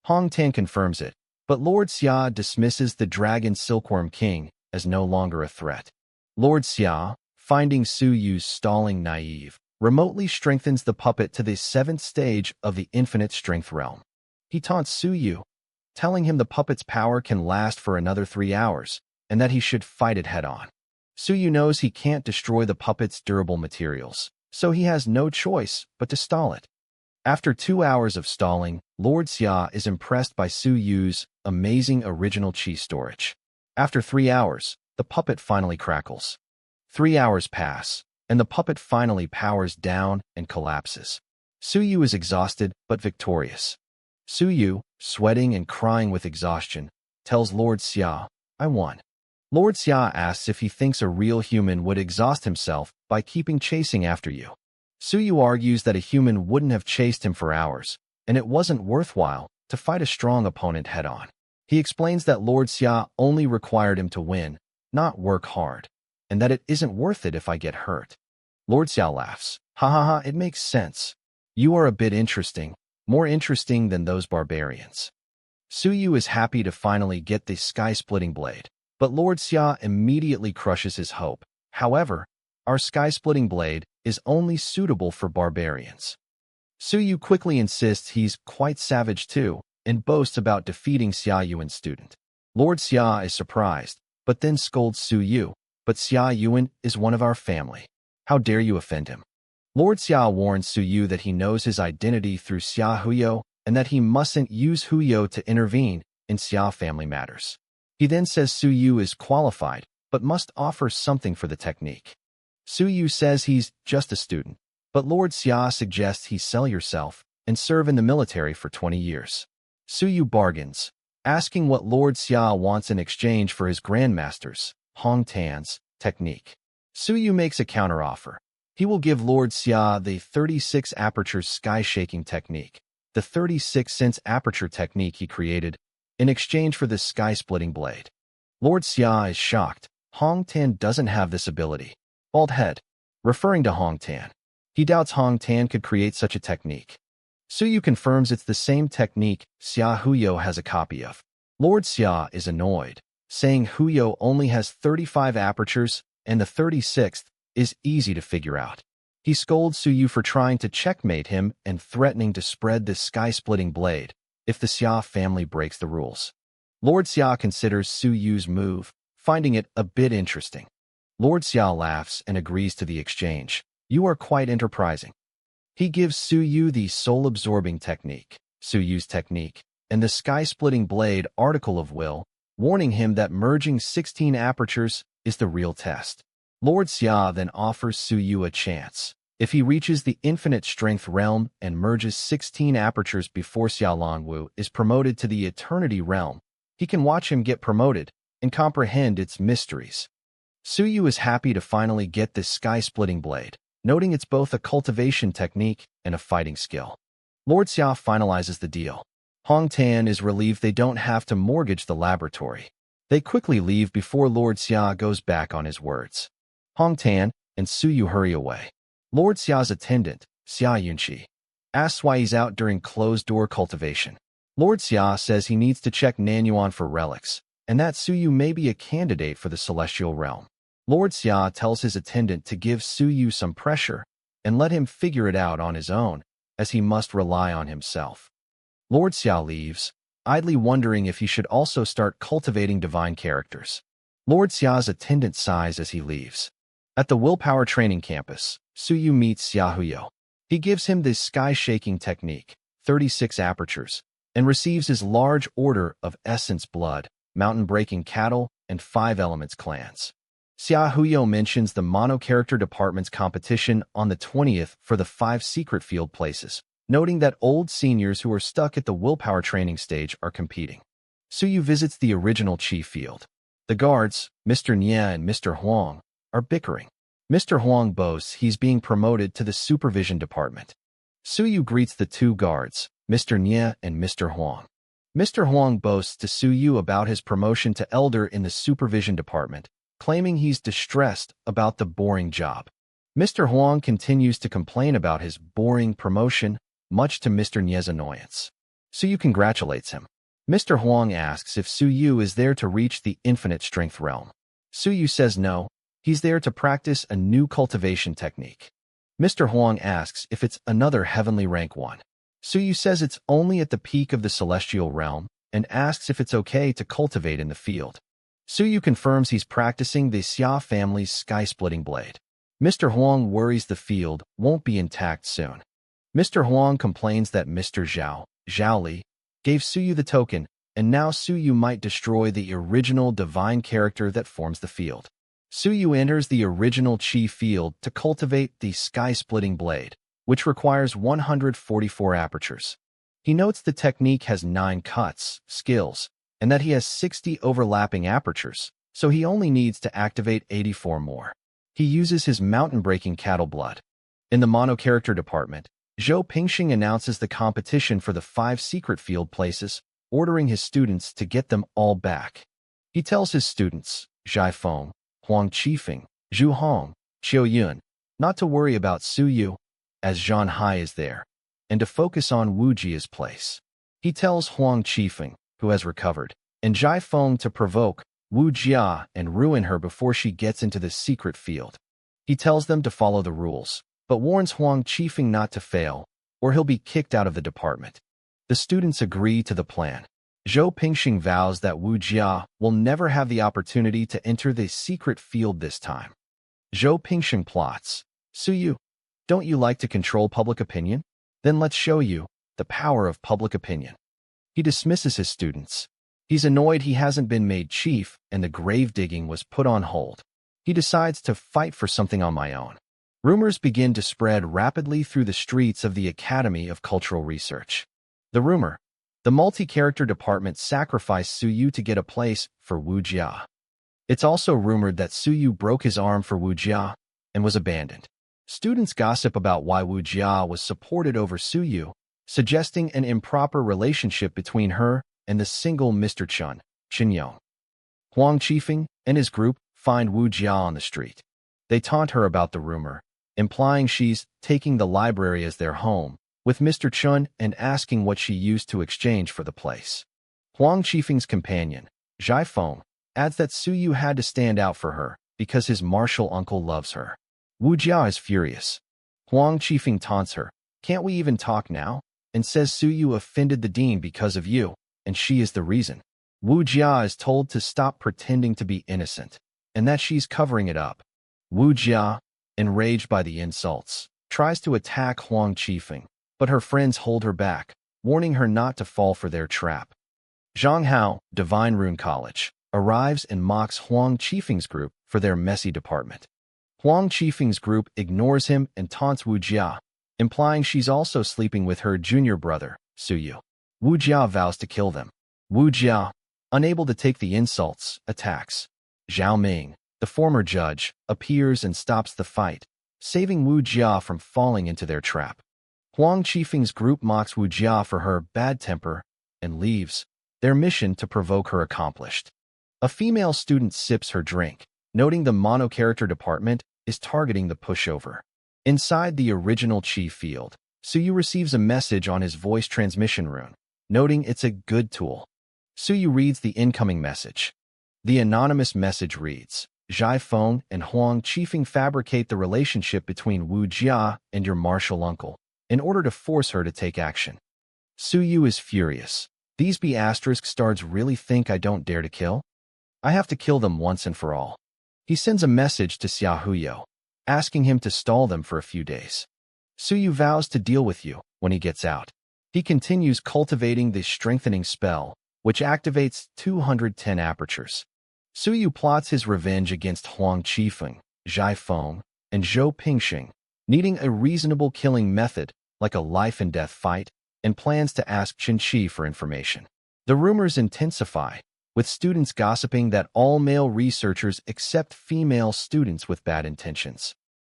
Hong Tan confirms it, but Lord Xia dismisses the dragon silkworm king as no longer a threat. Lord Xia, finding Su Yu's stalling naive, remotely strengthens the puppet to the 7th stage of the infinite strength realm. He taunts Su Yu, telling him the puppet's power can last for another 3 hours, and that he should fight it head-on. Su Yu knows he can't destroy the puppet's durable materials, so he has no choice but to stall it. After 2 hours of stalling, Lord Xia is impressed by Su Yu's amazing original chi storage. After 3 hours, the puppet finally crackles. 3 hours pass, and the puppet finally powers down and collapses. Su Yu is exhausted but victorious. Su Yu, sweating and crying with exhaustion, tells Lord Xia, "I won." Lord Xia asks if he thinks a real human would exhaust himself by keeping chasing after you. Su Yu argues that a human wouldn't have chased him for hours, and it wasn't worthwhile to fight a strong opponent head-on. He explains that Lord Xia only required him to win, not work hard, and that it isn't worth it if I get hurt. Lord Xia laughs. "Ha ha ha, it makes sense. You are a bit interesting, more interesting than those barbarians." Su Yu is happy to finally get the sky-splitting blade, but Lord Xia immediately crushes his hope. However, our sky-splitting blade is only suitable for barbarians. Su Yu quickly insists he's quite savage too, and boasts about defeating Xia Yuan's student. Lord Xia is surprised, but then scolds Su Yu. But Xia Yuan is one of our family. How dare you offend him? Lord Xia warns Su Yu that he knows his identity through Xia Huyo and that he mustn't use Huyo to intervene in Xia family matters. He then says Su Yu is qualified, but must offer something for the technique. Su Yu says he's just a student, but Lord Xia suggests he sell yourself and serve in the military for 20 years. Su Yu bargains, asking what Lord Xia wants in exchange for his grandmaster's, Hong Tan's, technique. Su Yu makes a counteroffer. He will give Lord Xia the 36 apertures sky-shaking technique, the 36 cents aperture technique he created, in exchange for this sky-splitting blade. Lord Xia is shocked. Hong Tan doesn't have this ability. Bald head, referring to Hong Tan. He doubts Hong Tan could create such a technique. Su Yu confirms it's the same technique Xia Huyo has a copy of. Lord Xia is annoyed, saying Huyo only has 35 apertures and the 36th is easy to figure out. He scolds Su Yu for trying to checkmate him and threatening to spread this sky-splitting blade if the Xia family breaks the rules. Lord Xia considers Su Yu's move, finding it a bit interesting. Lord Xia laughs and agrees to the exchange. You are quite enterprising. He gives Su Yu the soul-absorbing technique, Su Yu's technique, and the sky-splitting blade article of will, warning him that merging 16 apertures is the real test. Lord Xia then offers Su Yu a chance. If he reaches the infinite strength realm and merges 16 apertures before Xia Longwu is promoted to the eternity realm, he can watch him get promoted and comprehend its mysteries. Su Yu is happy to finally get this sky-splitting blade, noting it's both a cultivation technique and a fighting skill. Lord Xia finalizes the deal. Hong Tan is relieved they don't have to mortgage the laboratory. They quickly leave before Lord Xia goes back on his words. Hong Tan and Su Yu hurry away. Lord Xia's attendant, Xia Yunqi, asks why he's out during closed-door cultivation. Lord Xia says he needs to check Nanyuan for relics, and that Su Yu may be a candidate for the celestial realm. Lord Xia tells his attendant to give Su Yu some pressure and let him figure it out on his own, as he must rely on himself. Lord Xia leaves, idly wondering if he should also start cultivating divine characters. Lord Xia's attendant sighs as he leaves. At the willpower training campus, Su Yu meets Xia Huyo. He gives him the sky-shaking technique, 36 apertures, and receives his large order of essence blood, mountain-breaking cattle, and 5 elements clans. Xia Huyo mentions the mono-character department's competition on the 20th for the 5 secret field places, noting that old seniors who are stuck at the willpower training stage are competing. Su Yu visits the original Chi field. The guards, Mr. Nie and Mr. Huang, are bickering. Mr. Huang boasts he's being promoted to the supervision department. Su Yu greets the 2 guards, Mr. Nie and Mr. Huang. Mr. Huang boasts to Su Yu about his promotion to elder in the supervision department, claiming he's distressed about the boring job. Mr. Huang continues to complain about his boring promotion, much to Mr. Nie's annoyance. Su Yu congratulates him. Mr. Huang asks if Su Yu is there to reach the infinite strength realm. Su Yu says no, he's there to practice a new cultivation technique. Mr. Huang asks if it's another heavenly rank one. Su Yu says it's only at the peak of the celestial realm and asks if it's okay to cultivate in the field. Su Yu confirms he's practicing the Xia family's sky-splitting blade. Mr. Huang worries the field won't be intact soon. Mr. Huang complains that Mr. Zhao Li, gave Su Yu the token, and now Su Yu might destroy the original divine character that forms the field. Su Yu enters the original Qi field to cultivate the sky-splitting blade, which requires 144 apertures. He notes the technique has 9 cuts, skills, and that he has 60 overlapping apertures, so he only needs to activate 84 more. He uses his mountain-breaking cattle blood. In the mono-character department, Zhou Pingxing announces the competition for the 5 secret field places, ordering his students to get them all back. He tells his students, Zhai Feng, Huang Qifeng, Zhu Hong, Qiu Yun, not to worry about Su Yu, as Zhan Hai is there, and to focus on Wu Jia's place. He tells Huang Qifeng, who has recovered, and Zhai Feng to provoke Wu Jia and ruin her before she gets into the secret field. He tells them to follow the rules, but warns Huang Qifeng not to fail, or he'll be kicked out of the department. The students agree to the plan. Zhou Pingxing vows that Wu Jia will never have the opportunity to enter the secret field this time. Zhou Pingxing plots. Suyu, don't you like to control public opinion? Then let's show you the power of public opinion. He dismisses his students. He's annoyed he hasn't been made chief and the grave digging was put on hold. He decides to fight for something on my own. Rumors begin to spread rapidly through the streets of the Academy of Cultural Research. The rumor: the multi-character department sacrificed Suyu to get a place for Wu Jia. It's also rumored that Suyu broke his arm for Wu Jia and was abandoned. Students gossip about why Wu Jia was supported over Suyu, suggesting an improper relationship between her and the single Mr. Chen Yong. Huang Qifeng and his group find Wu Jia on the street. They taunt her about the rumor, implying she's taking the library as their home, with Mr. Chen and asking what she used to exchange for the place. Huang Qifeng's companion, Zhai Feng, adds that Suyu had to stand out for her because his martial uncle loves her. Wu Jia is furious. Huang Qifeng taunts her, "Can't we even talk now?" and says Suyu offended the dean because of you, and she is the reason. Wu Jia is told to stop pretending to be innocent, and that she's covering it up. Wu Jia, enraged by the insults, tries to attack Huang Qifeng, but her friends hold her back, warning her not to fall for their trap. Zhang Hao, Divine Rune College, arrives and mocks Huang Qifeng's group for their messy department. Huang Qifeng's group ignores him and taunts Wu Jia, implying she's also sleeping with her junior brother, Suyu. Wu Jia vows to kill them. Wu Jia, unable to take the insults, attacks. Zhao Ming, the former judge, appears and stops the fight, saving Wu Jia from falling into their trap. Huang Qifeng's group mocks Wu Jia for her bad temper and leaves, their mission to provoke her accomplished. A female student sips her drink, noting the mono-character department is targeting the pushover. Inside the original Qi field, Suyu receives a message on his voice transmission rune, noting it's a good tool. Suyu reads the incoming message. The anonymous message reads, "Zhai Feng and Huang Qifeng fabricate the relationship between Wu Jia and your martial uncle in order to force her to take action." Suyu is furious. These B** stars really think I don't dare to kill? I have to kill them once and for all. He sends a message to Xia Huyo, asking him to stall them for a few days. Suyu vows to deal with you when he gets out. He continues cultivating the strengthening spell, which activates 210 apertures. Suyu plots his revenge against Huang Qifeng, Zhai Feng, and Zhou Pingxing, needing a reasonable killing method like a life-and-death fight, and plans to ask Qin Shi for information. The rumors intensify, with students gossiping that all male researchers accept female students with bad intentions.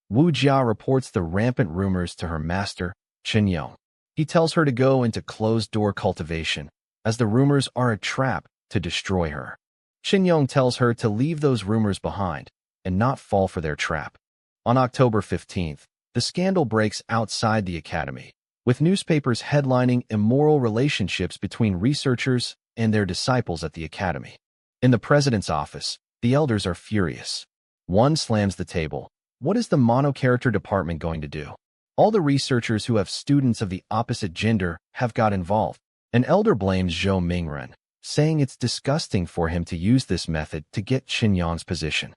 Wu Jia reports the rampant rumors to her master, Chen Yong. He tells her to go into closed-door cultivation, as the rumors are a trap to destroy her. Chen Yong tells her to leave those rumors behind and not fall for their trap. On October 15th, the scandal breaks outside the academy, with newspapers headlining immoral relationships between researchers and their disciples at the academy. In the president's office, the elders are furious. One slams the table. What is the mono-character department going to do? All the researchers who have students of the opposite gender have got involved. An elder blames Zhou Mingren, saying it's disgusting for him to use this method to get Qin Yang's position.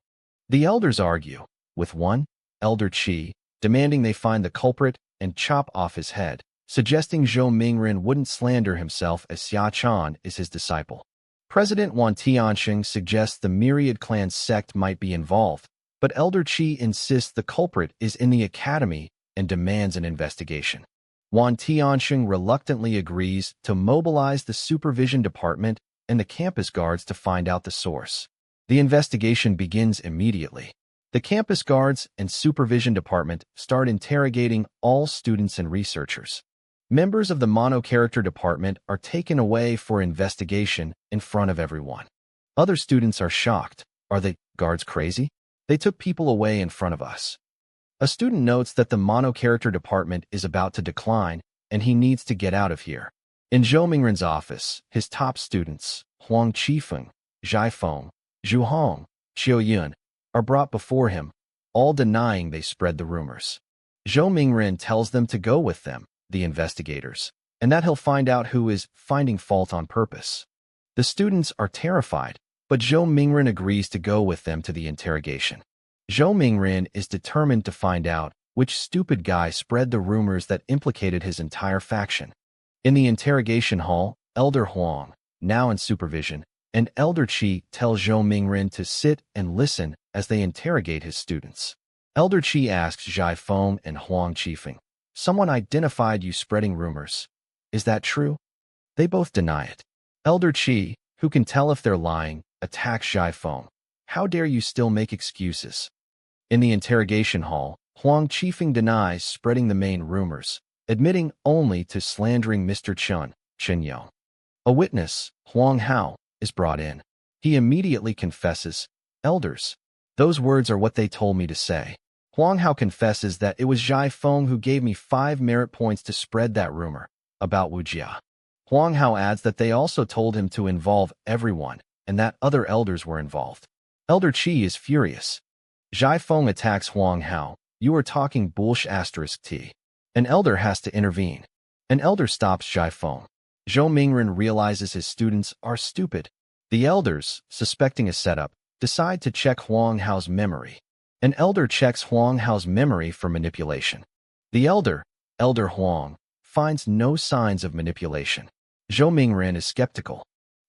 The elders argue, with one, Elder Qi, demanding they find the culprit and chop off his head, suggesting Zhou Mingren wouldn't slander himself as Xia Chan is his disciple. President Wan Tianxing suggests the Myriad Clans sect might be involved, but Elder Qi insists the culprit is in the academy and demands an investigation. Wan Tianxing reluctantly agrees to mobilize the supervision department and the campus guards to find out the source. The investigation begins immediately. The campus guards and supervision department start interrogating all students and researchers. Members of the mono-character department are taken away for investigation in front of everyone. Other students are shocked. Are the guards crazy? They took people away in front of us. A student notes that the mono-character department is about to decline and he needs to get out of here. In Zhou Mingren's office, his top students, Huang Qifeng, Zhai Feng, Zhu Hong, Qiu Yun, are brought before him, all denying they spread the rumors. Zhou Mingren tells them to go with them, the investigators. and that he'll find out who is finding fault on purpose. The students are terrified, but Zhou Mingren agrees to go with them to the interrogation. Zhou Mingren is determined to find out which stupid guy spread the rumors that implicated his entire faction. In the interrogation hall, Elder Huang, now in supervision, and Elder Qi tell Zhou Mingren to sit and listen as they interrogate his students. Elder Qi asks Zhai Feng and Huang Qifeng, "Someone identified you spreading rumors. Is that true?" They both deny it. Elder Qi, who can tell if they're lying, attacks Zhai Feng. "How dare you still make excuses?" In the interrogation hall, Huang Qifeng denies spreading the main rumors, admitting only to slandering Mr. Chen Yong. A witness, Huang Hao, is brought in. He immediately confesses, "Elders, those words are what they told me to say." Huang Hao confesses that it was Zhai Feng who gave me 5 merit points to spread that rumor about Wu Jia. Huang Hao adds that they also told him to involve everyone and that other elders were involved. Elder Qi is furious. Zhai Feng attacks Huang Hao. "You are talking bullsh**. T. An elder has to intervene. An elder stops Zhai Feng. Zhou Mingren realizes his students are stupid. The elders, suspecting a setup, decide to check Huang Hao's memory. An elder checks Huang Hao's memory for manipulation. The elder, Elder Huang, finds no signs of manipulation. Zhou Mingren is skeptical.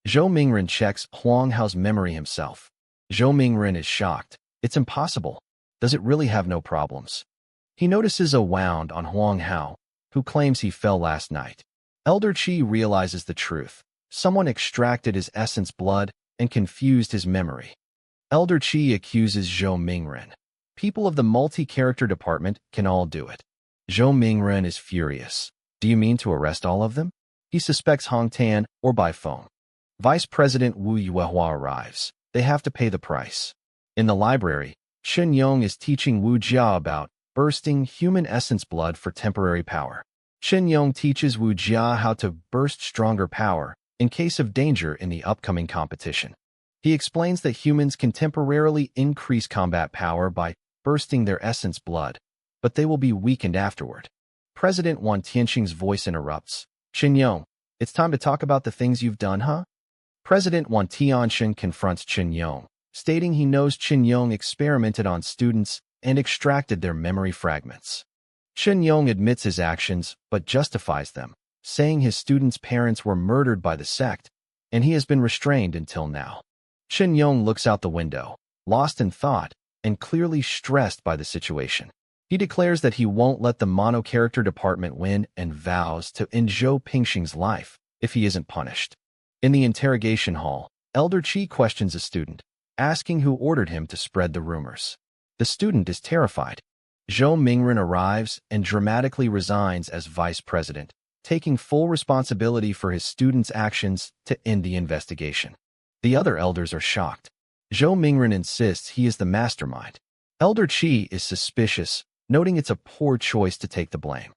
Zhou Mingren checks Huang Hao's memory himself. Zhou Mingren is shocked. It's impossible. Does it really have no problems? He notices a wound on Huang Hao, who claims he fell last night. Elder Qi realizes the truth. Someone extracted his essence blood and confused his memory. Elder Qi accuses Zhou Mingren. People of the multi-character department can all do it. Zhou Mingren is furious. "Do you mean to arrest all of them?" He suspects Hong Tan or by phone. Vice President Wu Yuehua arrives. They have to pay the price. In the library, Chen Yong is teaching Wu Jia about bursting human essence blood for temporary power. Chen Yong teaches Wu Jia how to burst stronger power in case of danger in the upcoming competition. He explains that humans can temporarily increase combat power by bursting their essence blood, but they will be weakened afterward. President Wan Tianxing's voice interrupts. "Chen Yong, it's time to talk about the things you've done, huh?" President Wan Tianxing confronts Chen Yong, stating he knows Chen Yong experimented on students and extracted their memory fragments. Chen Yong admits his actions but justifies them, saying his students' parents were murdered by the sect, and he has been restrained until now. Chen Yong looks out the window, lost in thought and clearly stressed by the situation. He declares that he won't let the mono-character department win and vows to end Zhou Pingxing's life if he isn't punished. In the interrogation hall, Elder Qi questions a student, asking who ordered him to spread the rumors. The student is terrified. Zhou Mingren arrives and dramatically resigns as vice president, taking full responsibility for his students' actions to end the investigation. The other elders are shocked. Zhou Mingren insists he is the mastermind. Elder Qi is suspicious, noting it's a poor choice to take the blame.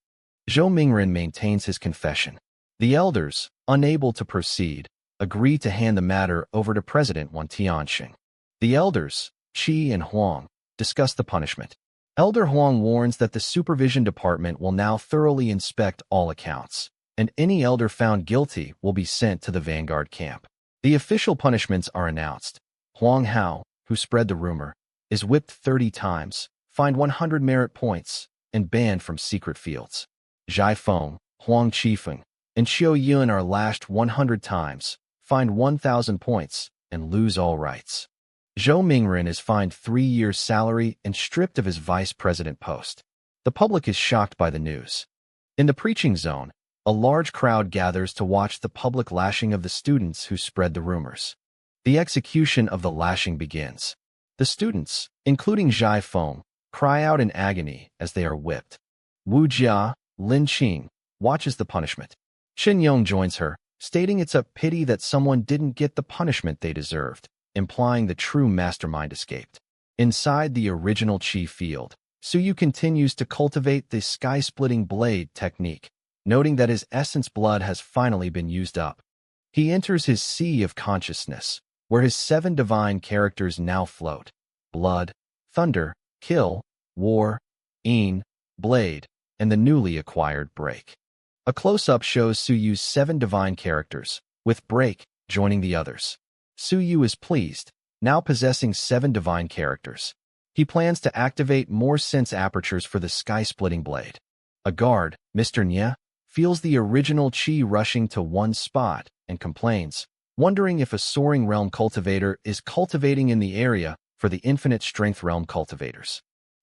Zhou Mingren maintains his confession. The elders, unable to proceed, agree to hand the matter over to President Wan Tianxing. The elders, Qi and Huang, discuss the punishment. Elder Huang warns that the supervision department will now thoroughly inspect all accounts, and any elder found guilty will be sent to the vanguard camp. The official punishments are announced. Huang Hao, who spread the rumor, is whipped 30 times, fined 100 merit points, and banned from secret fields. Zhai Feng, Huang Qifeng, and Qiu Yun are lashed 100 times, fined 1,000 points, and lose all rights. Zhou Mingren is fined 3 years' salary and stripped of his vice president post. The public is shocked by the news. In the preaching zone, a large crowd gathers to watch the public lashing of the students who spread the rumors. The execution of the lashing begins. The students, including Zhai Feng, cry out in agony as they are whipped. Wu Jia, Lin Qing, watches the punishment. Chen Yong joins her, stating it's a pity that someone didn't get the punishment they deserved, implying the true mastermind escaped. Inside the original Qi field, Suyu continues to cultivate the sky-splitting blade technique, noting that his essence blood has finally been used up. He enters his sea of consciousness, where his 7 divine characters now float: blood, thunder, kill, war, Yin, blade, and the newly acquired break. A close-up shows Suyu's 7 divine characters, with Break joining the others. Suyu is pleased, now possessing 7 divine characters. He plans to activate more sense apertures for the sky-splitting blade. A guard, Mr. Nya, feels the original chi rushing to one spot and complains, wondering if a soaring realm cultivator is cultivating in the area for the infinite strength realm cultivators.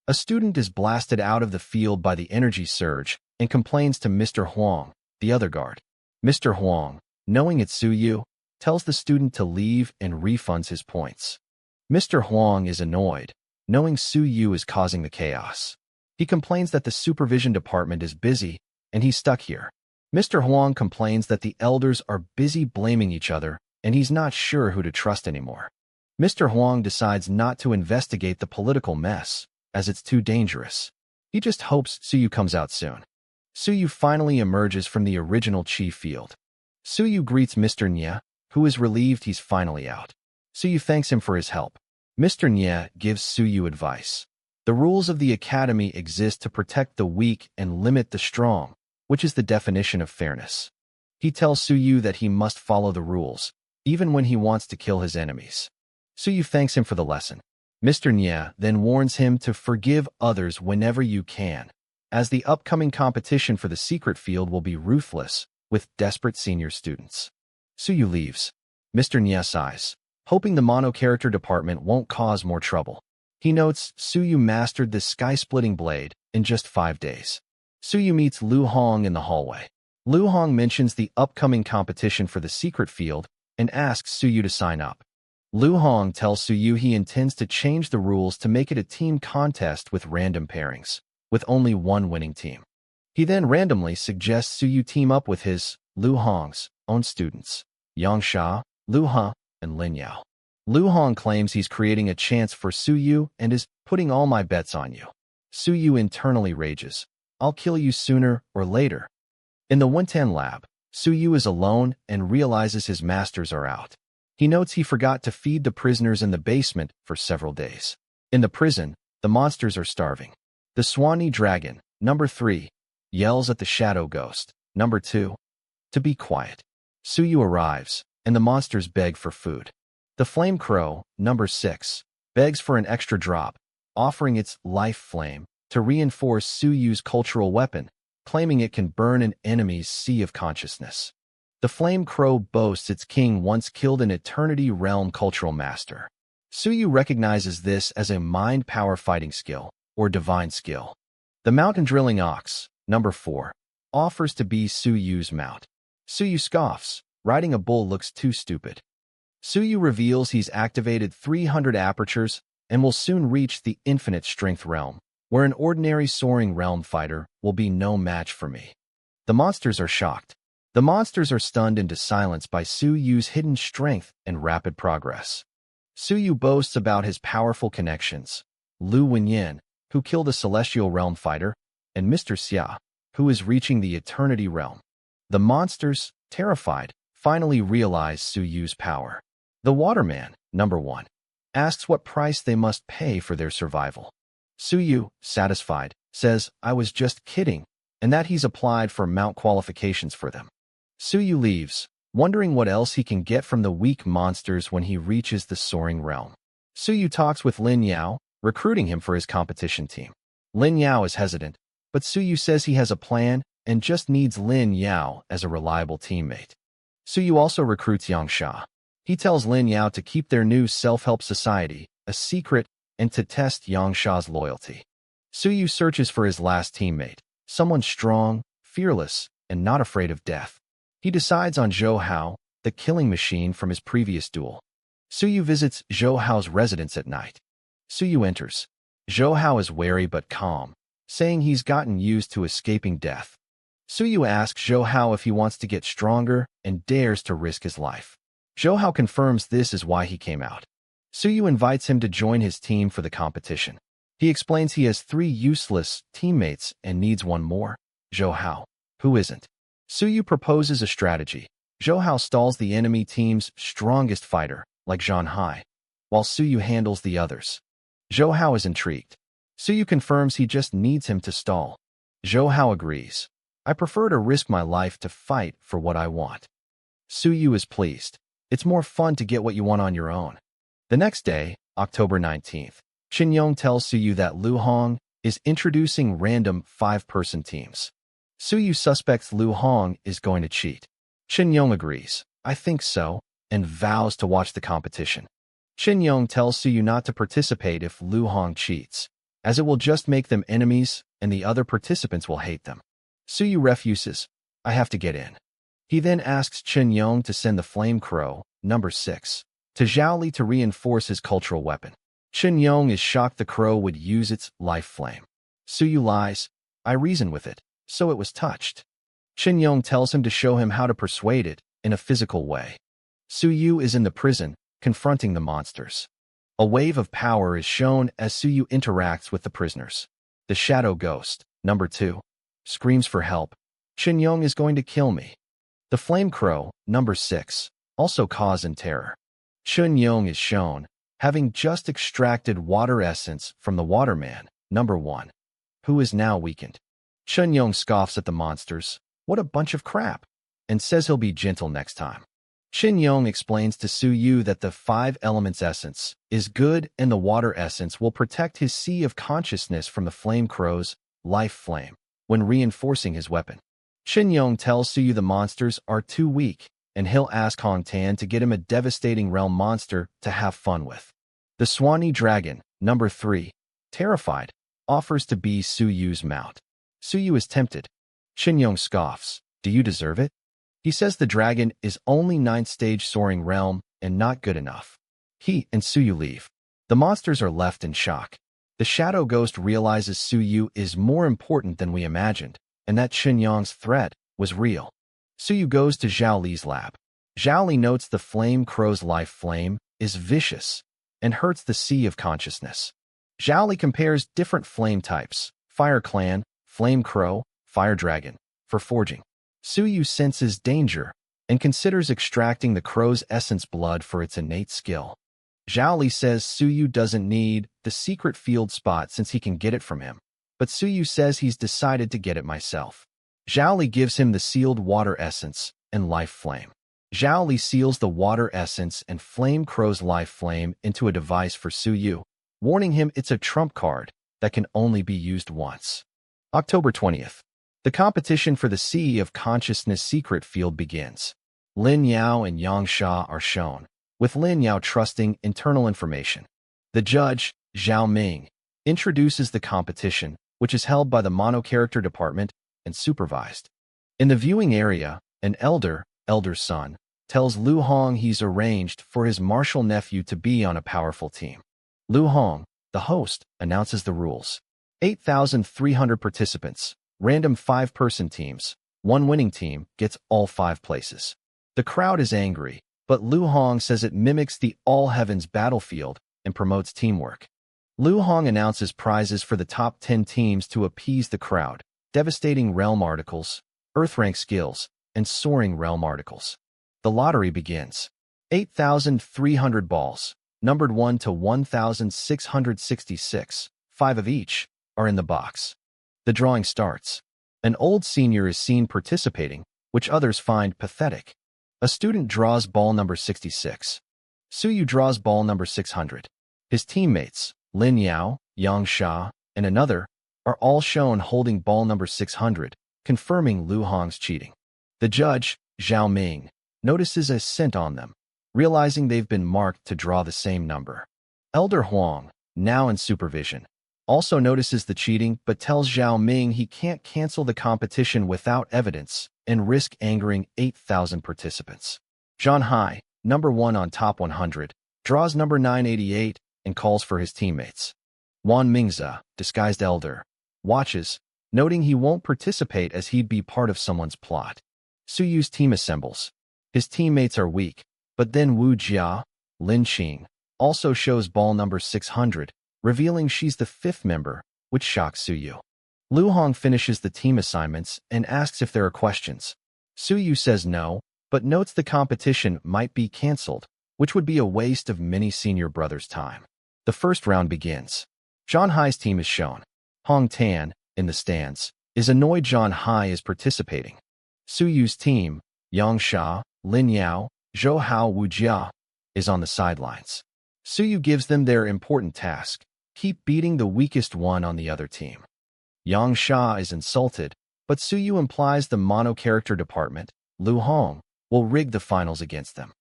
A student is blasted out of the field by the energy surge and complains to Mr. Huang, the other guard. Mr. Huang, knowing it's Suyu, tells the student to leave and refunds his points. Mr. Huang is annoyed, knowing Suyu is causing the chaos. He complains that the supervision department is busy and he's stuck here. Mr. Huang complains that the elders are busy blaming each other and he's not sure who to trust anymore. Mr. Huang decides not to investigate the political mess, as it's too dangerous. He just hopes Suyu comes out soon. Suyu finally emerges from the original chi field. Suyu greets Mr. Nya, who is relieved he's finally out. Suyu thanks him for his help. Mr. Nya gives Suyu advice. The rules of the academy exist to protect the weak and limit the strong, which is the definition of fairness. He tells Suyu that he must follow the rules, even when he wants to kill his enemies. Suyu thanks him for the lesson. Mr. Nya then warns him to forgive others whenever you can, as the upcoming competition for the secret field will be ruthless, with desperate senior students. Suyu leaves. Mr. Nya sighs, hoping the mono-character department won't cause more trouble. He notes Suyu mastered the sky-splitting blade in just 5 days. Suyu meets Lu Hong in the hallway. Lu Hong mentions the upcoming competition for the secret field and asks Suyu to sign up. Lu Hong tells Suyu he intends to change the rules to make it a team contest with random pairings, with only one winning team. He then randomly suggests Suyu team up with his, Lu Hong's, own students, Yangsha, Lu Ha, and Lin Yao. Lu Hong claims he's creating a chance for Suyu and is putting all my bets on you. Suyu internally rages, I'll kill you sooner or later. In the 110 lab, Suyu is alone and realizes his masters are out. He notes he forgot to feed the prisoners in the basement for several days. In the prison, the monsters are starving. The Swanee Dragon, number 3, yells at the Shadow Ghost, number 2, to be quiet. Suyu arrives, and the monsters beg for food. The Flame Crow, number 6, begs for an extra drop, offering its life flame to reinforce Suyu's cultural weapon, claiming it can burn an enemy's sea of consciousness. The Flame Crow boasts its king once killed an Eternity Realm cultural master. Suyu recognizes this as a mind power fighting skill, or divine skill. The Mountain Drilling Ox, number 4, offers to be Suyu's mount. Suyu scoffs, riding a bull looks too stupid. Suyu reveals he's activated 300 apertures and will soon reach the infinite strength realm, where an ordinary soaring realm fighter will be no match for me. The monsters are shocked. The monsters are stunned into silence by Suyu's hidden strength and rapid progress. Suyu boasts about his powerful connections, Lu Wenyin, who killed a celestial realm fighter, and Mr. Xia, who is reaching the eternity realm. The monsters, terrified, finally realize Suyu's power. The Waterman, number 1, asks what price they must pay for their survival. Suyu, satisfied, says, I was just kidding, and that he's applied for mount qualifications for them. Suyu leaves, wondering what else he can get from the weak monsters when he reaches the soaring realm. Suyu talks with Lin Yao, recruiting him for his competition team. Lin Yao is hesitant, but Suyu says he has a plan and just needs Lin Yao as a reliable teammate. Suyu also recruits Yangsha. He tells Lin Yao to keep their new self-help society a secret and to test Yangsha's loyalty. Suyu searches for his last teammate, someone strong, fearless, and not afraid of death. He decides on Zhou Hao, the killing machine from his previous duel. Suyu visits Zhou Hao's residence at night. Suyu enters. Zhou Hao is wary but calm, saying he's gotten used to escaping death. Suyu asks Zhou Hao if he wants to get stronger and dares to risk his life. Zhou Hao confirms this is why he came out. Suyu invites him to join his team for the competition. He explains he has 3 useless teammates and needs one more, Zhou Hao, who isn't. Suyu proposes a strategy. Zhou Hao stalls the enemy team's strongest fighter, like Zhan Hai, while Suyu handles the others. Zhou Hao is intrigued. Suyu confirms he just needs him to stall. Zhou Hao agrees. I prefer to risk my life to fight for what I want. Su Yu is pleased. It's more fun to get what you want on your own. The next day, October 19th, Qin Yong tells Su Yu that Lu Hong is introducing random 5-person teams. Su Yu suspects Lu Hong is going to cheat. Qin Yong agrees, I think so, and vows to watch the competition. Qin Yong tells Su Yu not to participate if Lu Hong cheats, as it will just make them enemies and the other participants will hate them. Su Yu refuses, I have to get in. He then asks Qin Yong to send the Flame Crow, number 6, to Zhaoli to reinforce his cultural weapon. Qin Yong is shocked the crow would use its life flame. Su Yu lies, I reasoned with it, so it was touched. Qin Yong tells him to show him how to persuade it in a physical way. Su Yu is in the prison, confronting the monsters. A wave of power is shown as Su Yu interacts with the prisoners. The Shadow Ghost, number 2, screams for help. Qin Yong is going to kill me. The Flame Crow, number 6, also cause in terror. Qin Yong is shown, having just extracted water essence from the Waterman, number 1, who is now weakened. Qin Yong scoffs at the monsters, what a bunch of crap, and says he'll be gentle next time. Qin Yong explains to Su Yu that the 5 elements essence is good and the water essence will protect his sea of consciousness from the Flame Crow's life flame when reinforcing his weapon. Qin Yong tells Su Yu the monsters are too weak, and he'll ask Hong Tan to get him a devastating realm monster to have fun with. The Swanee Dragon, number 3, terrified, offers to be Su Yu's mount. Su Yu is tempted. Qin Yong scoffs, do you deserve it? He says the dragon is only 9th stage soaring realm and not good enough. He and Su Yu leave. The monsters are left in shock. The Shadow Ghost realizes Su Yu is more important than we imagined, and that Qin Yong's threat was real. Su Yu goes to Zhao Li's lab. Zhao Li notes the Flame Crow's life flame is vicious and hurts the sea of consciousness. Zhao Li compares different flame types, Fire Clan, Flame Crow, Fire Dragon, for forging. Su Yu senses danger and considers extracting the crow's essence blood for its innate skill. Zhao Li says Su Yu doesn't need the secret field spot since he can get it from him, but Su Yu says he's decided to get it myself. Zhao Li gives him the sealed water essence and life flame. Zhao Li seals the water essence and Flame Crow's life flame into a device for Su Yu, warning him it's a trump card that can only be used once. October 20th. The competition for the Sea of Consciousness secret field begins. Lin Yao and Yang Sha are shown, with Lin Yao trusting internal information. The judge, Zhao Ming, introduces the competition, which is held by the mono-character department and supervised. In the viewing area, an elder son, tells Lu Hong he's arranged for his martial nephew to be on a powerful team. Lu Hong, the host, announces the rules. 8,300 participants, random 5-person teams. One winning team gets all 5 places. The crowd is angry, but Lu Hong says it mimics the All Heavens battlefield and promotes teamwork. Lu Hong announces prizes for the top 10 teams to appease the crowd, devastating realm articles, earth rank skills, and soaring realm articles. The lottery begins. 8,300 balls, numbered 1 to 1,666, 5 of each, are in the box. The drawing starts. An old senior is seen participating, which others find pathetic. A student draws ball number 66. Su Yu draws ball number 600. His teammates, Lin Yao, Yang Sha, and another, are all shown holding ball number 600, confirming Lu Hong's cheating. The judge, Zhao Ming, notices a scent on them, realizing they've been marked to draw the same number. Elder Huang, now in supervision, also notices the cheating but tells Zhao Ming he can't cancel the competition without evidence and risk angering 8,000 participants. Zhan Hai, number 1 on top 100, draws number 988 and calls for his teammates. Wan Mingze, disguised elder, watches, noting he won't participate as he'd be part of someone's plot. Su Yu's team assembles. His teammates are weak, but then Wu Jia, Lin Qing, also shows ball number 600, revealing she's the 5th member, which shocks Su Yu. Lu Hong finishes the team assignments and asks if there are questions. Su Yu says no, but notes the competition might be cancelled, which would be a waste of many senior brothers' time. The first round begins. Zhan Hai's team is shown. Hong Tan, in the stands, is annoyed Zhang Hai is participating. Su Yu's team, Yang Sha, Lin Yao, Zhou Hao Wu Jia, is on the sidelines. Su Yu gives them their important task: keep beating the weakest one on the other team. Yang Sha is insulted, but Su Yu implies the mono-character department, Lu Hong, will rig the finals against them.